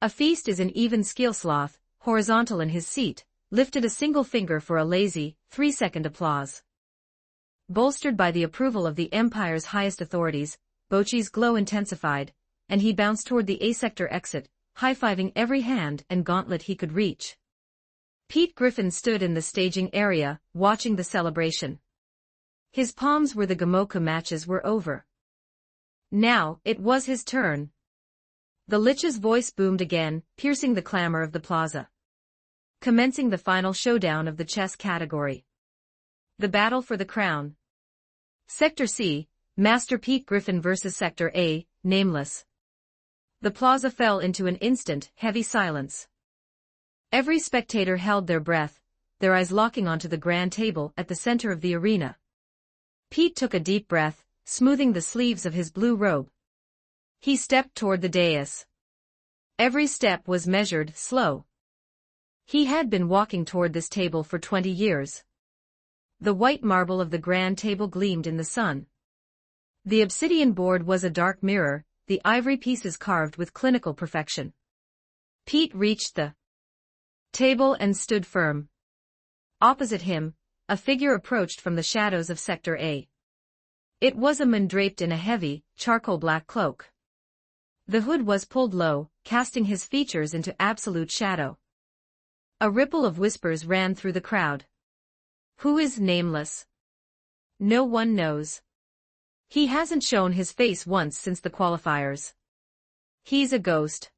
[SPEAKER 2] A feast is an even. Skeel Sloth, horizontal in his seat, lifted a single finger for a lazy, 3-second applause. Bolstered by the approval of the Empire's highest authorities, Bochi's glow intensified, and he bounced toward the A-sector exit, high-fiving every hand and gauntlet he could reach. Pete Griffin stood in the staging area, watching the celebration. His palms where the Gamoka matches were over. Now, it was his turn. The Lich's voice boomed again, piercing the clamor of the plaza. Commencing the final showdown of the chess category. The battle for the crown. Sector C, Master Pete Griffin versus Sector A, Nameless. The plaza fell into an instant, heavy silence. Every spectator held their breath, their eyes locking onto the grand table at the center of the arena. Pete took a deep breath, smoothing the sleeves of his blue robe. He stepped toward the dais. Every step was measured, slow. He had been walking toward this table for 20 years. The white marble of the grand table gleamed in the sun. The obsidian board was a dark mirror, the ivory pieces carved with clinical perfection. Pete reached the table and stood firm. Opposite him, a figure approached from the shadows of Sector A. It was a man draped in a heavy, charcoal black cloak. The hood was pulled low, casting his features into absolute shadow. A ripple of whispers ran through the crowd. Who is Nameless? No one knows. He hasn't shown his face once since the qualifiers. He's a ghost.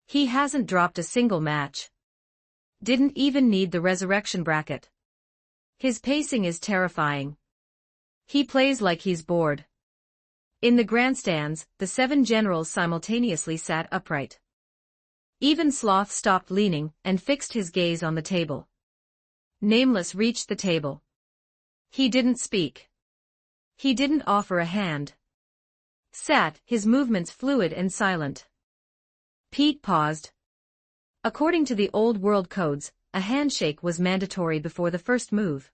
[SPEAKER 2] He hasn't dropped a single match. Didn't even need the resurrection bracket. His pacing is terrifying. He plays like he's bored. In the grandstands, the seven generals simultaneously sat upright. Even Sloth stopped leaning and fixed his gaze on the table. Nameless reached the table. He didn't speak. He didn't offer a hand. Sat, his movements fluid and silent. Pete paused. According to the old world codes, a handshake was mandatory before the first move.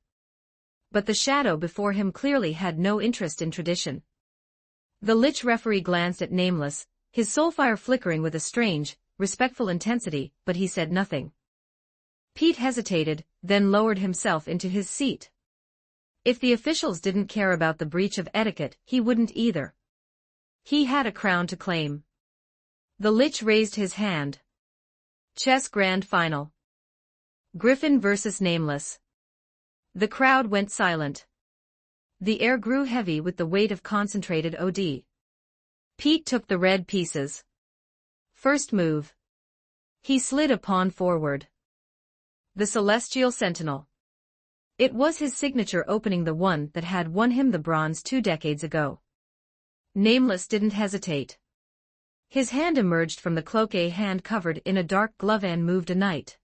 [SPEAKER 2] But the shadow before him clearly had no interest in tradition. The Lich referee glanced at Nameless, his soulfire flickering with a strange, respectful intensity, but he said nothing. Pete hesitated, then lowered himself into his seat. If the officials didn't care about the breach of etiquette, he wouldn't either. He had a crown to claim. The Lich raised his hand. Chess Grand Final. Griffin versus Nameless. The crowd went silent. The air grew heavy with the weight of concentrated OD. Pete took the red pieces. First move. He slid a pawn forward. The Celestial Sentinel. It was his signature opening, the one that had won him the bronze 2 decades ago. Nameless didn't hesitate. His hand emerged from the cloak, a hand covered in a dark glove, and moved a knight.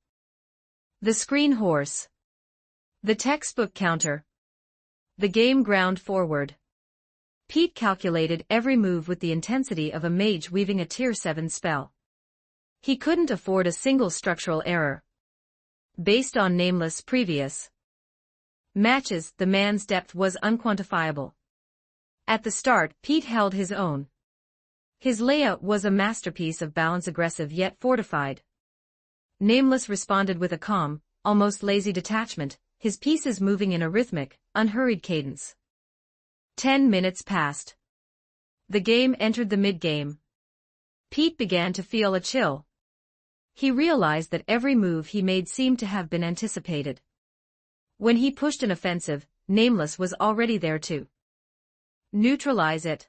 [SPEAKER 2] The Screen Horse. The textbook counter. The game ground forward. Pete calculated every move with the intensity of a mage weaving a Tier 7 spell. He couldn't afford a single structural error. Based on Nameless' previous matches, the man's depth was unquantifiable. At the start, Pete held his own. His layout was a masterpiece of balance, aggressive yet fortified. Nameless responded with a calm, almost lazy detachment, his pieces moving in a rhythmic, unhurried cadence. 10 minutes passed. The game entered the mid-game. Pete began to feel a chill. He realized that every move he made seemed to have been anticipated. When he pushed an offensive, Nameless was already there to neutralize it.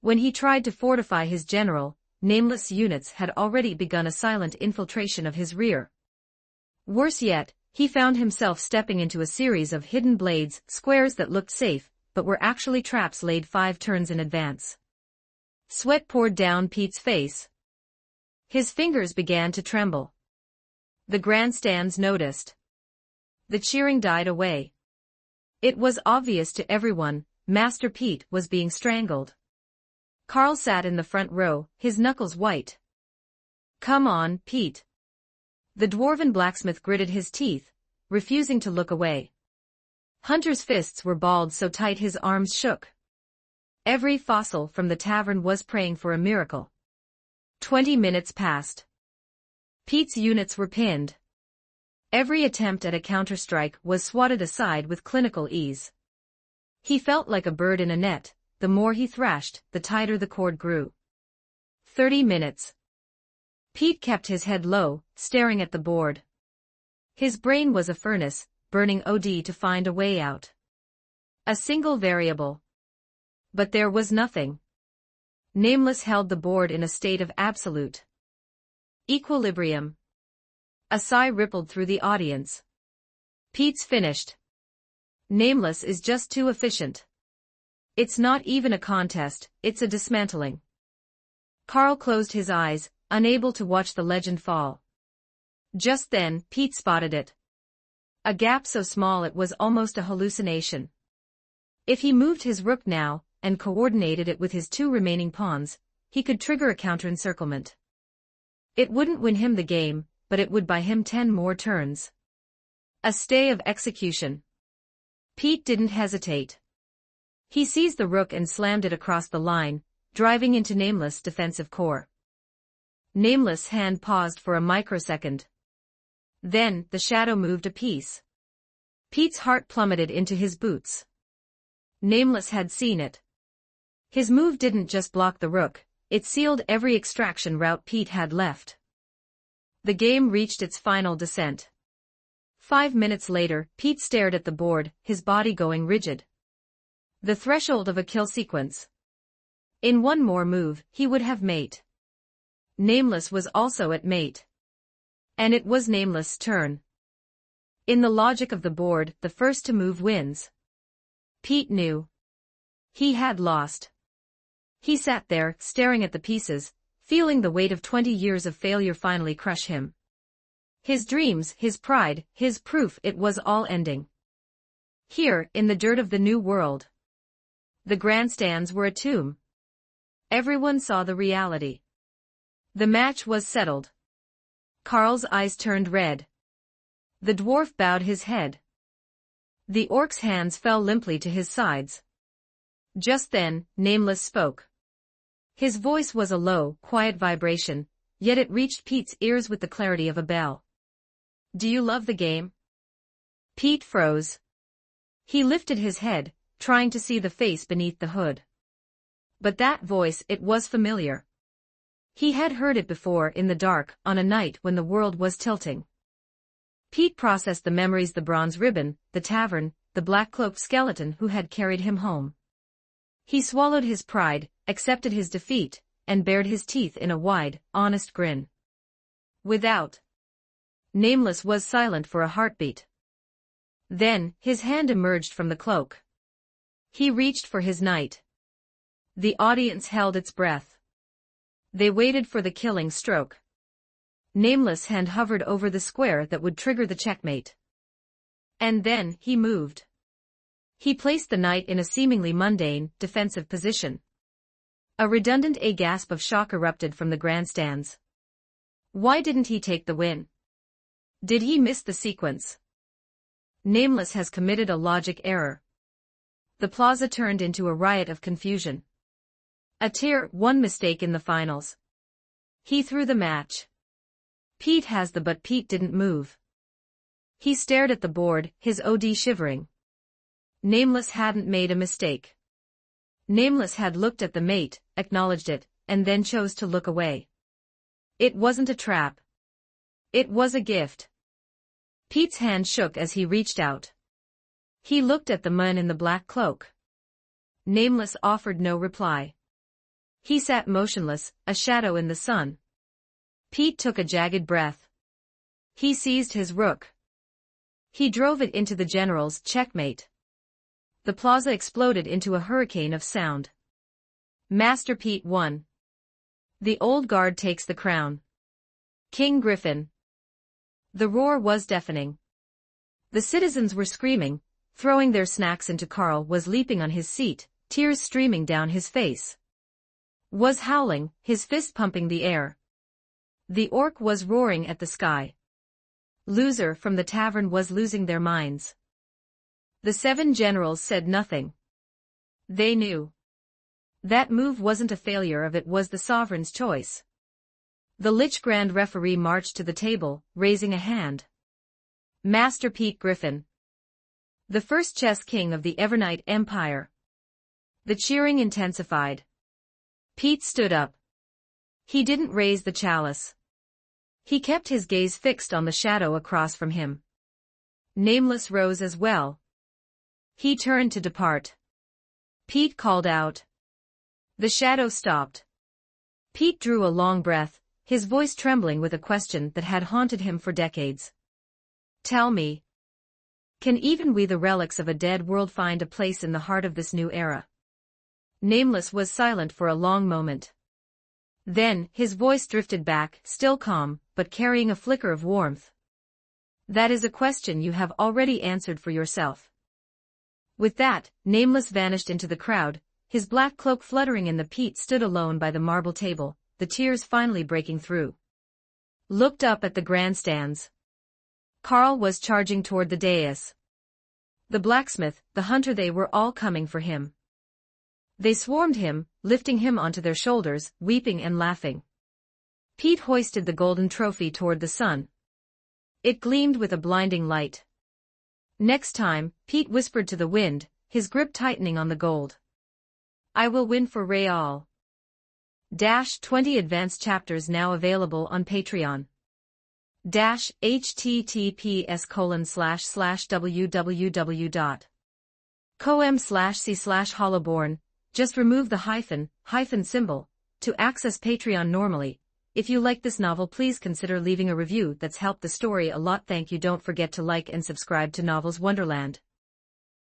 [SPEAKER 2] When he tried to fortify his general, Nameless units had already begun a silent infiltration of his rear. Worse yet, he found himself stepping into a series of hidden blades, squares that looked safe, but were actually traps laid 5 turns in advance. Sweat poured down Pete's face. His fingers began to tremble. The grandstands noticed. The cheering died away. It was obvious to everyone, Master Pete was being strangled. Carl sat in the front row, his knuckles white. "Come on, Pete." The dwarven blacksmith gritted his teeth, refusing to look away. Hunter's fists were balled so tight his arms shook. Every fossil from the tavern was praying for a miracle. 20 minutes passed. Pete's units were pinned. Every attempt at a counterstrike was swatted aside with clinical ease. He felt like a bird in a net. The more he thrashed, the tighter the cord grew. 30 minutes. Pete kept his head low, staring at the board. His brain was a furnace, burning OD to find a way out. A single variable. But there was nothing. Nameless held the board in a state of absolute equilibrium. A sigh rippled through the audience. Pete's finished. Nameless is just too efficient. It's not even a contest, it's a dismantling. Carl closed his eyes, unable to watch the legend fall. Just then, Pete spotted it. A gap so small it was almost a hallucination. If he moved his rook now, and coordinated it with his 2 remaining pawns, he could trigger a counter-encirclement. It wouldn't win him the game, but it would buy him 10 more turns. A stay of execution. Pete didn't hesitate. He seized the rook and slammed it across the line, driving into Nameless' defensive core. Nameless' hand paused for a microsecond. Then, the shadow moved a piece. Pete's heart plummeted into his boots. Nameless had seen it. His move didn't just block the rook, it sealed every extraction route Pete had left. The game reached its final descent. 5 minutes later, Pete stared at the board, his body going rigid. The threshold of a kill sequence. In one more move, he would have mate. Nameless was also at mate. And it was Nameless' turn. In the logic of the board, the first to move wins. Pete knew. He had lost. He sat there, staring at the pieces, feeling the weight of 20 years of failure finally crush him. His dreams, his pride, his proof it was all ending. Here, in the dirt of the new world. The grandstands were a tomb. Everyone saw the reality. The match was settled. Carl's eyes turned red. The dwarf bowed his head. The orc's hands fell limply to his sides. Just then, Nameless spoke. His voice was a low, quiet vibration, yet it reached Pete's ears with the clarity of a bell. "Do you love the game?" Pete froze. He lifted his head, trying to see the face beneath the hood. But that voice, it was familiar. He had heard it before in the dark, on a night when the world was tilting. Pete processed the memories: the bronze ribbon, the tavern, the black-cloaked skeleton who had carried him home. He swallowed his pride, accepted his defeat, and bared his teeth in a wide, honest grin. Without. Nameless was silent for a heartbeat. Then, his hand emerged from the cloak. He reached for his knight. The audience held its breath. They waited for the killing stroke. Nameless' hand hovered over the square that would trigger the checkmate. And then, he moved. He placed the knight in a seemingly mundane, defensive position. A redundant gasp of shock erupted from the grandstands. Why didn't he take the win? Did he miss the sequence? Nameless has committed a logic error. The plaza turned into a riot of confusion. A tier 1 mistake in the finals. He threw the match. Pete has but Pete didn't move. He stared at the board, his OD shivering. Nameless hadn't made a mistake. Nameless had looked at the mate, acknowledged it, and then chose to look away. It wasn't a trap. It was a gift. Pete's hand shook as he reached out. He looked at the man in the black cloak. Nameless offered no reply. He sat motionless, a shadow in the sun. Pete took a jagged breath. He seized his rook. He drove it into the general's checkmate. The plaza exploded into a hurricane of sound. Master Pete won. The old guard takes the crown. King Griffin. The roar was deafening. The citizens were screaming, throwing their snacks into. Carl was leaping on his seat, tears streaming down his face. Was howling, his fist pumping the air. The orc was roaring at the sky. Loser from the tavern was losing their minds. The 7 generals said nothing. They knew. That move wasn't a failure of it was the sovereign's choice. The Lich Grand Referee marched to the table, raising a hand. Master Pete Griffin. The first chess king of the Evernight Empire. The cheering intensified. Pete stood up. He didn't raise the chalice. He kept his gaze fixed on the shadow across from him. Nameless rose as well. He turned to depart. Pete called out. The shadow stopped. Pete drew a long breath, his voice trembling with a question that had haunted him for decades. Tell me. Can even we, the relics of a dead world, find a place in the heart of this new era? Nameless was silent for a long moment. Then, his voice drifted back, still calm, but carrying a flicker of warmth. That is a question you have already answered for yourself. With that, Nameless vanished into the crowd, his black cloak fluttering in the. Pete stood alone by the marble table, the tears finally breaking through. Looked up at the grandstands. Carl was charging toward the dais. The blacksmith, the hunter, they were all coming for him. They swarmed him, lifting him onto their shoulders, weeping and laughing. Pete hoisted the golden trophy toward the sun. It gleamed with a blinding light. Next time, Pete whispered to the wind, his grip tightening on the gold. I will win for Real. 20 advanced chapters now available on Patreon. https://www.com/c/hollowborn. Just remove the hyphen symbol to access Patreon normally. If you like this novel, please consider leaving a review. That's helped the story a lot. Thank you. Don't forget to like and subscribe to Novels Wonderland.